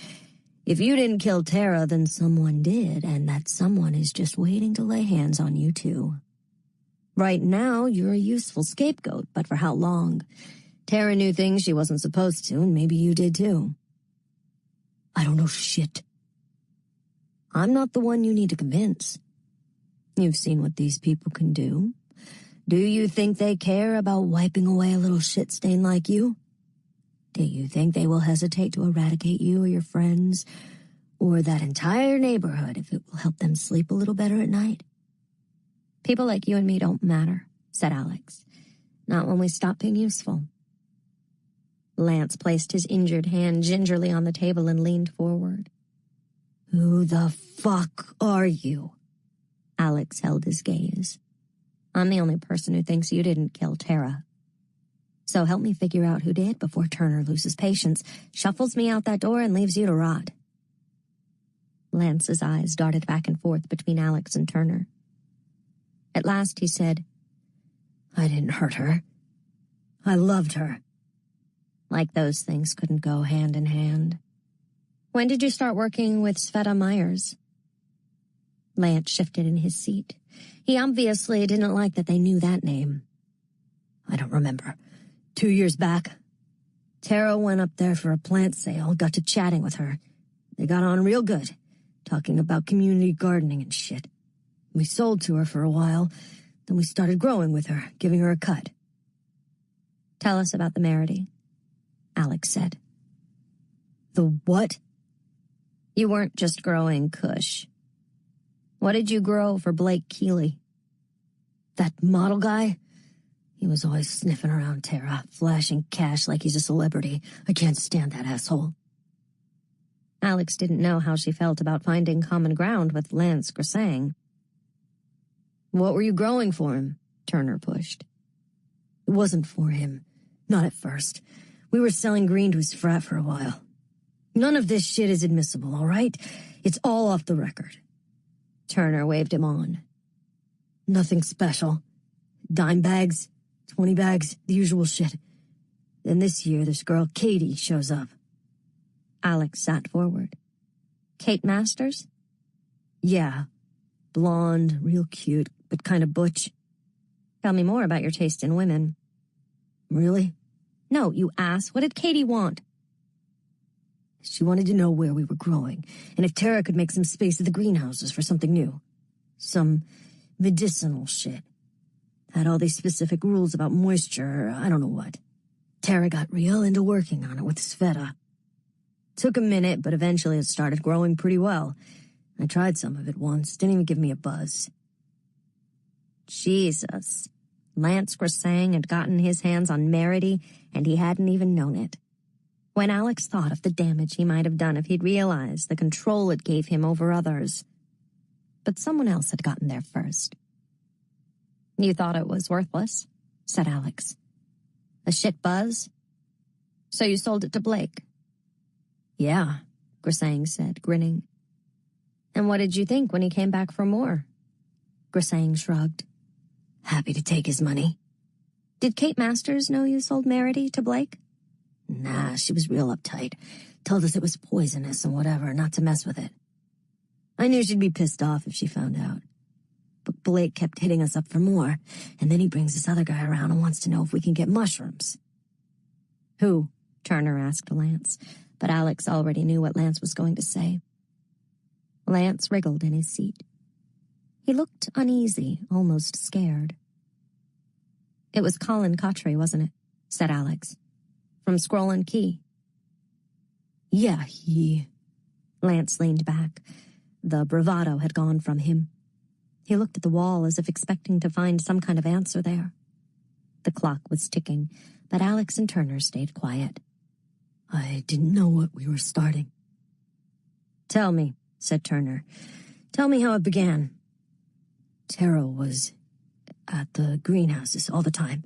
If you didn't kill Tara, then someone did, and that someone is just waiting to lay hands on you too. Right now, you're a useful scapegoat, but for how long? Tara knew things she wasn't supposed to, and maybe you did too. I don't know shit. I'm not the one you need to convince. You've seen what these people can do. Do you think they care about wiping away a little shit stain like you? Do you think they will hesitate to eradicate you or your friends, or that entire neighborhood if it will help them sleep a little better at night? People like you and me don't matter, said Alex. Not when we stop being useful. Lance placed his injured hand gingerly on the table and leaned forward. Who the fuck are you? Alex held his gaze. I'm the only person who thinks you didn't kill Tara. So help me figure out who did before Turner loses patience, shuffles me out that door, and leaves you to rot. Lance's eyes darted back and forth between Alex and Turner. At last he said, I didn't hurt her. I loved her. Like those things couldn't go hand in hand. When did you start working with Sveta Myers? Lance shifted in his seat. He obviously didn't like that they knew that name. I don't remember. 2 years back. Tara went up there for a plant sale, got to chatting with her. They got on real good, talking about community gardening and shit. We sold to her for a while, then we started growing with her, giving her a cut. Tell us about the Merity, Alex said. The what? You weren't just growing kush. What did you grow for Blake Keeley? That model guy? He was always sniffing around Tara, flashing cash like he's a celebrity. I can't stand that asshole. Alex didn't know how she felt about finding common ground with Lance Grisang. What were you growing for him? Turner pushed. It wasn't for him. Not at first. We were selling green to his frat for a while. None of this shit is admissible, all right? It's all off the record. Turner waved him on. Nothing special. Dime bags, 20 bags, the usual shit. Then this year, this girl, Katie, shows up. Alex sat forward. Kate Masters? Yeah. Blonde, real cute, but kind of butch. Tell me more about your taste in women. Really? No, you ass. What did Katie want? She wanted to know where we were growing, and if Tara could make some space at the greenhouses for something new. Some medicinal shit. Had all these specific rules about moisture, I don't know what. Tara got real into working on it with Sveta. Took a minute, but eventually it started growing pretty well. I tried some of it once, didn't even give me a buzz. Jesus. Lance Grisang had gotten his hands on Merity, and he hadn't even known it. When Alex thought of the damage he might have done if he'd realized the control it gave him over others. But someone else had gotten there first. You thought it was worthless, said Alex. A shit buzz? So you sold it to Blake? Yeah, Grisang said, grinning. And what did you think when he came back for more? Grisang shrugged. Happy to take his money. Did Kate Masters know you sold Merity to Blake? Nah, she was real uptight. Told us it was poisonous and whatever, not to mess with it. I knew she'd be pissed off if she found out. But Blake kept hitting us up for more, and then he brings this other guy around and wants to know if we can get mushrooms. Who? Turner asked Lance, but Alex already knew what Lance was going to say. Lance wriggled in his seat. He looked uneasy, almost scared. It was Colin Cottrey, wasn't it? Said Alex. From Scroll and Key. Yeah, he... Lance leaned back. The bravado had gone from him. He looked at the wall as if expecting to find some kind of answer there. The clock was ticking, but Alex and Turner stayed quiet. I didn't know what we were starting. Tell me, said Turner. Tell me how it began. Tara was at the greenhouses all the time.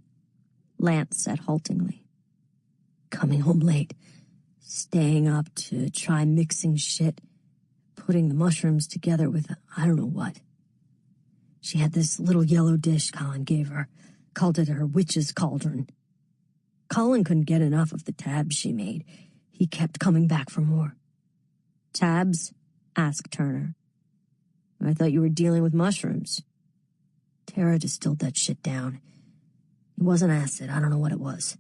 Lance said haltingly. Coming home late, staying up to try mixing shit, putting the mushrooms together with I don't know what. She had this little yellow dish Colin gave her, called it her witch's cauldron. Colin couldn't get enough of the tabs she made. He kept coming back for more. Tabs? Asked Turner. I thought you were dealing with mushrooms. Tara distilled that shit down. It wasn't acid, I don't know what it was.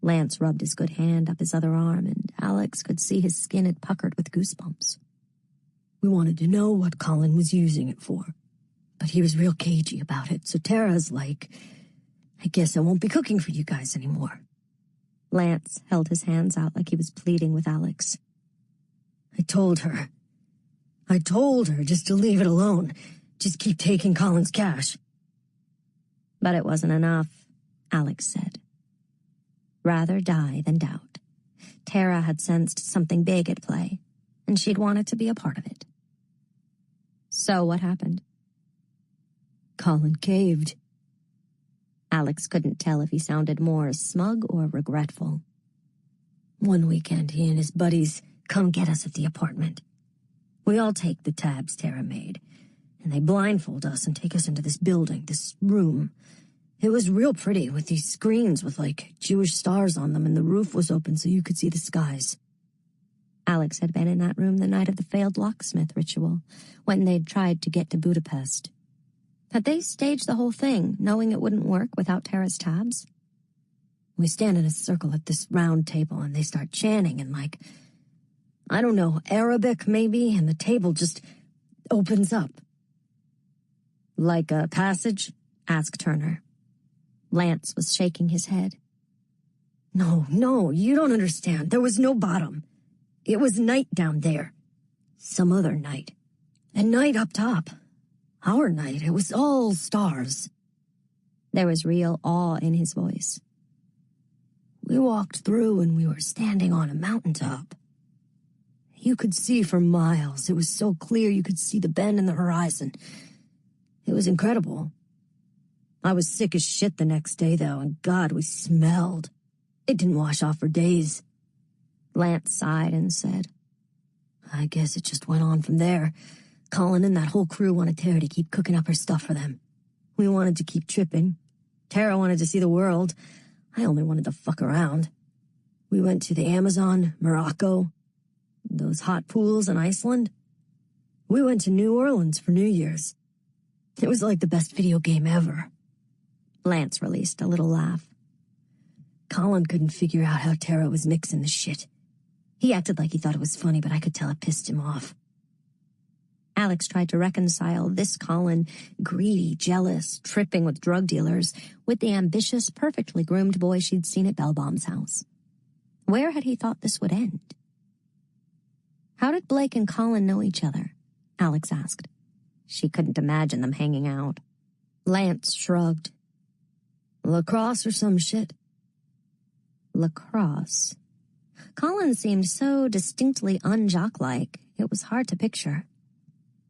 Lance rubbed his good hand up his other arm, and Alex could see his skin had puckered with goosebumps. We wanted to know what Colin was using it for, but he was real cagey about it, so Tara's like, I guess I won't be cooking for you guys anymore. Lance held his hands out like he was pleading with Alex. I told her just to leave it alone. Just keep taking Colin's cash. But it wasn't enough, Alex said. Rather die than doubt. Tara had sensed something big at play, and she'd wanted to be a part of it. So what happened? Colin caved. Alex couldn't tell if he sounded more smug or regretful. One weekend, he and his buddies come get us at the apartment. We all take the tabs Tara made, and they blindfold us and take us into this building, this room. It was real pretty, with these screens with, Jewish stars on them, and the roof was open so you could see the skies. Alex had been in that room the night of the failed locksmith ritual, when they'd tried to get to Budapest. Had they staged the whole thing, knowing it wouldn't work without Tara's tabs? We stand in a circle at this round table, and they start chanting, and I don't know, Arabic maybe, and the table just opens up. Like a passage? Asked Turner. Lance was shaking his head. No, you don't understand. There was no bottom. It was night down there. Some other night. And night up top. Our night, it was all stars. There was real awe in his voice. We walked through and we were standing on a mountaintop. You could see for miles. It was so clear you could see the bend in the horizon. It was incredible. I was sick as shit the next day, though, and God, we smelled. It didn't wash off for days. Lance sighed and said, I guess it just went on from there. Colin and that whole crew wanted Tara to keep cooking up her stuff for them. We wanted to keep tripping. Tara wanted to see the world. I only wanted to fuck around. We went to the Amazon, Morocco, those hot pools in Iceland. We went to New Orleans for New Year's. It was like the best video game ever. Lance released a little laugh. Colin couldn't figure out how Tara was mixing the shit. He acted like he thought it was funny, but I could tell it pissed him off. Alex tried to reconcile this Colin, greedy, jealous, tripping with drug dealers, with the ambitious, perfectly groomed boy she'd seen at Bellbaum's house. Where had he thought this would end? How did Blake and Colin know each other? Alex asked. She couldn't imagine them hanging out. Lance shrugged. Lacrosse or some shit. Lacrosse. Colin seemed so distinctly un-jock-like, it was hard to picture.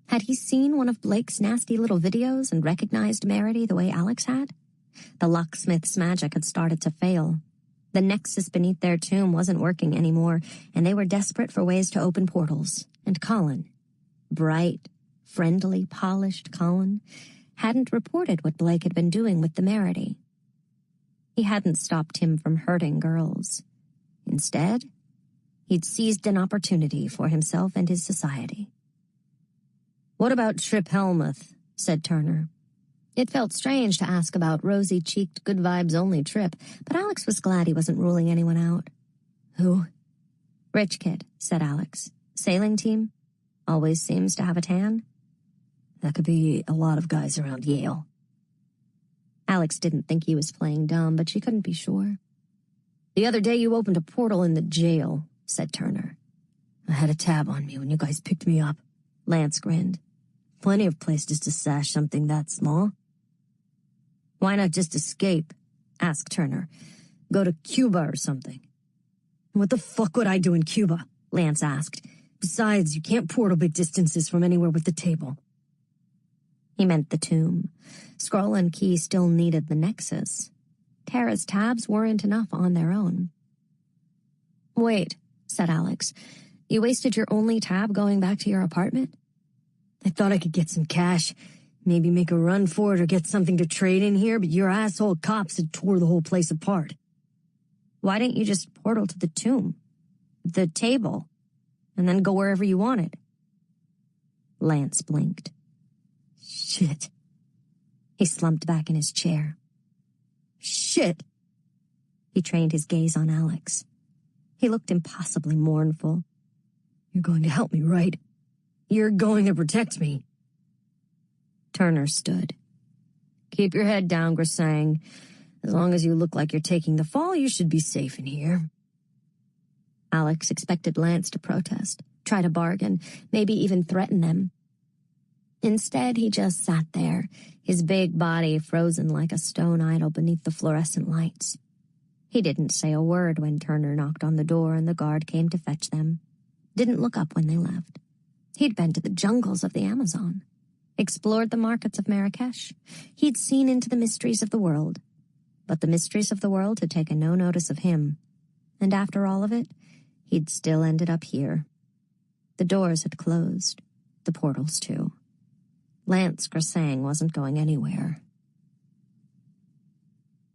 Had he seen one of Blake's nasty little videos and recognized Merity the way Alex had? The locksmith's magic had started to fail. The nexus beneath their tomb wasn't working anymore, and they were desperate for ways to open portals. And Colin, bright, friendly, polished Colin, hadn't reported what Blake had been doing with the Merity. He hadn't stopped him from hurting girls. Instead, he'd seized an opportunity for himself and his society. What about Trip Helmuth? Said Turner. It felt strange to ask about rosy-cheeked, good-vibes-only Trip, but Alex was glad he wasn't ruling anyone out. Who? Rich kid, said Alex. Sailing team? Always seems to have a tan. That could be a lot of guys around Yale. Alex didn't think he was playing dumb, but she couldn't be sure. The other day you opened a portal in the jail, said Turner. I had a tab on me when you guys picked me up. Lance grinned. Plenty of places to stash something that small. Why not just escape? Asked Turner. Go to Cuba or something. What the fuck would I do in Cuba? Lance asked. Besides, you can't portal big distances from anywhere with the table. He meant the tomb. Scroll and Key still needed the nexus. Tara's tabs weren't enough on their own. Wait, said Alex. You wasted your only tab going back to your apartment? I thought I could get some cash, maybe make a run for it or get something to trade in here, but your asshole cops had tore the whole place apart. Why didn't you just portal to the tomb, the table, and then go wherever you wanted? Lance blinked. Shit. He slumped back in his chair. Shit. He trained his gaze on Alex. He looked impossibly mournful. You're going to help me, right? You're going to protect me. Turner stood. Keep your head down, Grisang. As long as you look like you're taking the fall, you should be safe in here. Alex expected Lance to protest, try to bargain, maybe even threaten them. Instead, he just sat there, his big body frozen like a stone idol beneath the fluorescent lights. He didn't say a word when Turner knocked on the door and the guard came to fetch them. Didn't look up when they left. He'd been to the jungles of the Amazon, explored the markets of Marrakesh. He'd seen into the mysteries of the world. But the mysteries of the world had taken no notice of him. And after all of it, he'd still ended up here. The doors had closed. The portals, too. Lance Grisang wasn't going anywhere.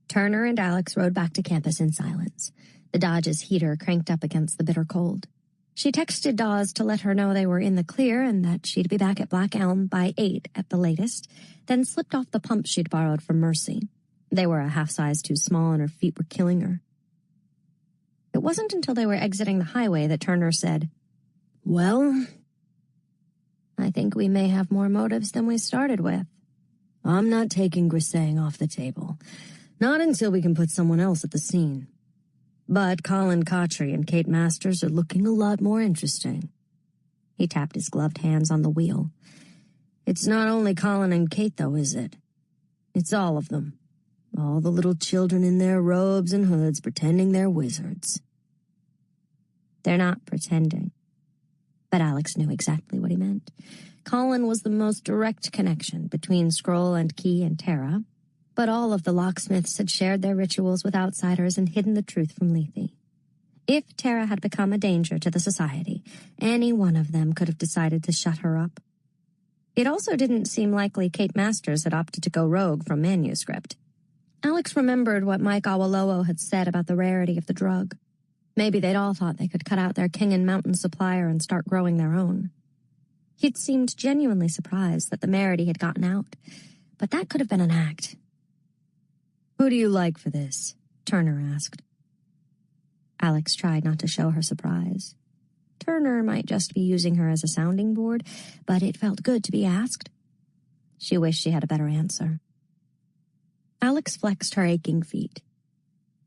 Turner and Alex rode back to campus in silence, the Dodge's heater cranked up against the bitter cold. She texted Dawes to let her know they were in the clear and that she'd be back at Black Elm by 8 at the latest, then slipped off the pumps she'd borrowed from Mercy. They were a half size too small and her feet were killing her. It wasn't until they were exiting the highway that Turner said, "Well, I think we may have more motives than we started with. I'm not taking Grisang off the table. Not until we can put someone else at the scene. But Colin Cottrey and Kate Masters are looking a lot more interesting." He tapped his gloved hands on the wheel. "It's not only Colin and Kate, though, is it? It's all of them. All the little children in their robes and hoods pretending they're wizards." They're not pretending. But Alex knew exactly what he meant. Colin was the most direct connection between Scroll and Key and Tara, but all of the locksmiths had shared their rituals with outsiders and hidden the truth from Lethe. If Tara had become a danger to the society, any one of them could have decided to shut her up. It also didn't seem likely Kate Masters had opted to go rogue from manuscript. Alex remembered what Mike Awolowo had said about the rarity of the drug. Maybe they'd all thought they could cut out their King and Mountain supplier and start growing their own. He'd seemed genuinely surprised that the Merity had gotten out, but that could have been an act. "Who do you like for this?" Turner asked. Alex tried not to show her surprise. Turner might just be using her as a sounding board, but it felt good to be asked. She wished she had a better answer. Alex flexed her aching feet.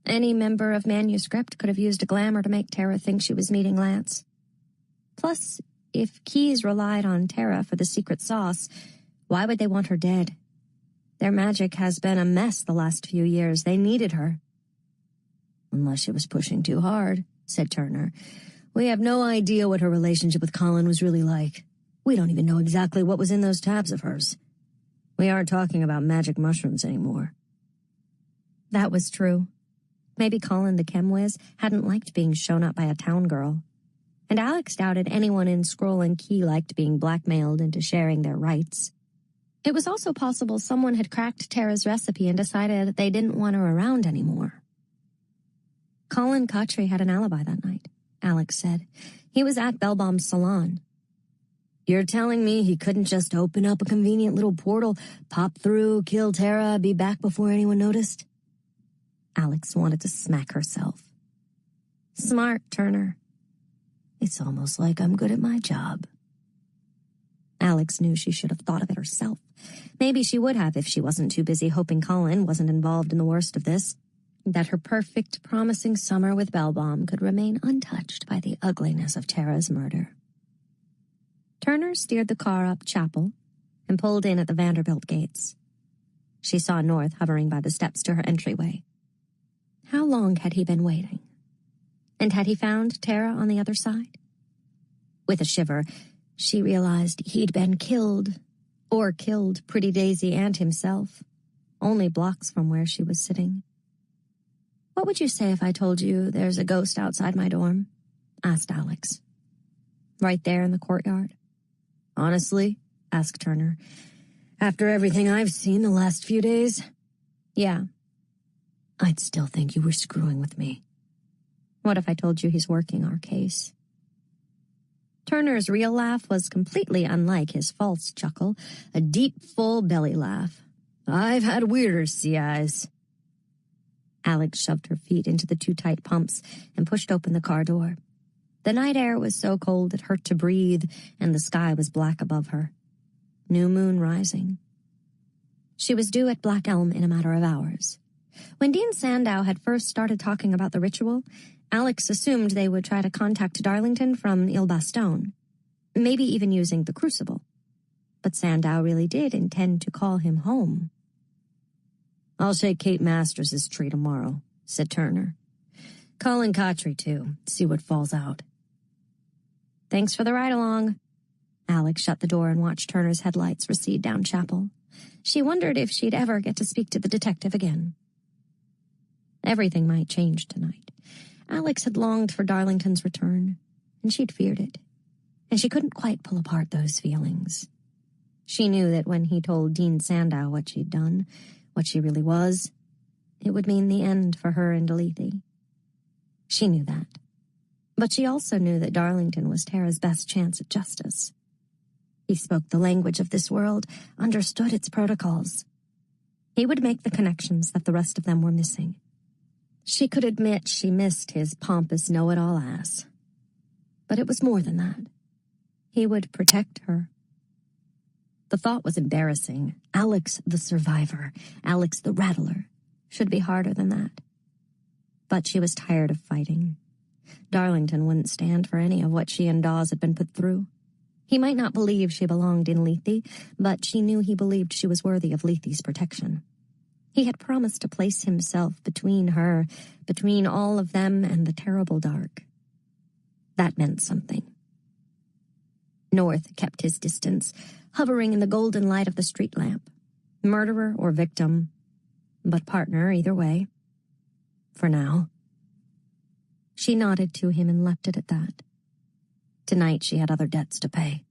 Any member of manuscript could have used a glamour to make Tara think she was meeting Lance. Plus, if Keyes relied on Tara for the secret sauce, why would they want her dead? Their magic has been a mess the last few years. They needed her. "Unless she was pushing too hard," said Turner. "We have no idea what her relationship with Colin was really like. We don't even know exactly what was in those tabs of hers. We aren't talking about magic mushrooms anymore." That was true. Maybe Colin the chemwiz hadn't liked being shown up by a town girl. And Alex doubted anyone in Scroll and Key liked being blackmailed into sharing their rights. It was also possible someone had cracked Tara's recipe and decided they didn't want her around anymore. Colin Cottrey had an alibi that night, Alex said. He was at Bellbaum's salon. "You're telling me he couldn't just open up a convenient little portal, pop through, kill Tara, be back before anyone noticed?" Alex wanted to smack herself. "Smart, Turner." "It's almost like I'm good at my job." Alex knew she should have thought of it herself. Maybe she would have if she wasn't too busy hoping Colin wasn't involved in the worst of this. That her perfect, promising summer with Bellbaum could remain untouched by the ugliness of Tara's murder. Turner steered the car up Chapel and pulled in at the Vanderbilt gates. She saw North hovering by the steps to her entryway. How long had he been waiting? And had he found Tara on the other side? With a shiver, she realized he'd been killed, or killed Pretty Daisy and himself, only blocks from where she was sitting. "What would you say if I told you there's a ghost outside my dorm?" asked Alex. "Right there in the courtyard." "Honestly?" asked Turner. "After everything I've seen the last few days?" "Yeah." "I'd still think you were screwing with me." "What if I told you he's working our case?" Turner's real laugh was completely unlike his false chuckle, a deep, full belly laugh. "I've had weirder sea eyes." Alex shoved her feet into the too tight pumps and pushed open the car door. The night air was so cold it hurt to breathe, and the sky was black above her. New moon rising. She was due at Black Elm in a matter of hours. When Dean Sandow had first started talking about the ritual, Alex assumed they would try to contact Darlington from Il Bastone, maybe even using the Crucible. But Sandow really did intend to call him home. "I'll shake Kate Masters' tree tomorrow," said Turner. Colin Cotry, too. See what falls out. Thanks for the ride-along. Alex shut the door and watched Turner's headlights recede down Chapel. She wondered if she'd ever get to speak to the detective again. Everything might change tonight. Alex had longed for Darlington's return, and she'd feared it. And she couldn't quite pull apart those feelings. She knew that when he told Dean Sandow what she'd done, what she really was, it would mean the end for her and Lethe. She knew that. But she also knew that Darlington was Tara's best chance at justice. He spoke the language of this world, understood its protocols. He would make the connections that the rest of them were missing. She could admit she missed his pompous know-it-all ass. But it was more than that. He would protect her. The thought was embarrassing. Alex the survivor, Alex the rattler, should be harder than that. But she was tired of fighting. Darlington wouldn't stand for any of what she and Dawes had been put through. He might not believe she belonged in Lethe, but she knew he believed she was worthy of Lethe's protection. He had promised to place himself between her, between all of them and the terrible dark. That meant something. North kept his distance, hovering in the golden light of the street lamp. Murderer or victim, but partner either way. For now. She nodded to him and left it at that. Tonight she had other debts to pay.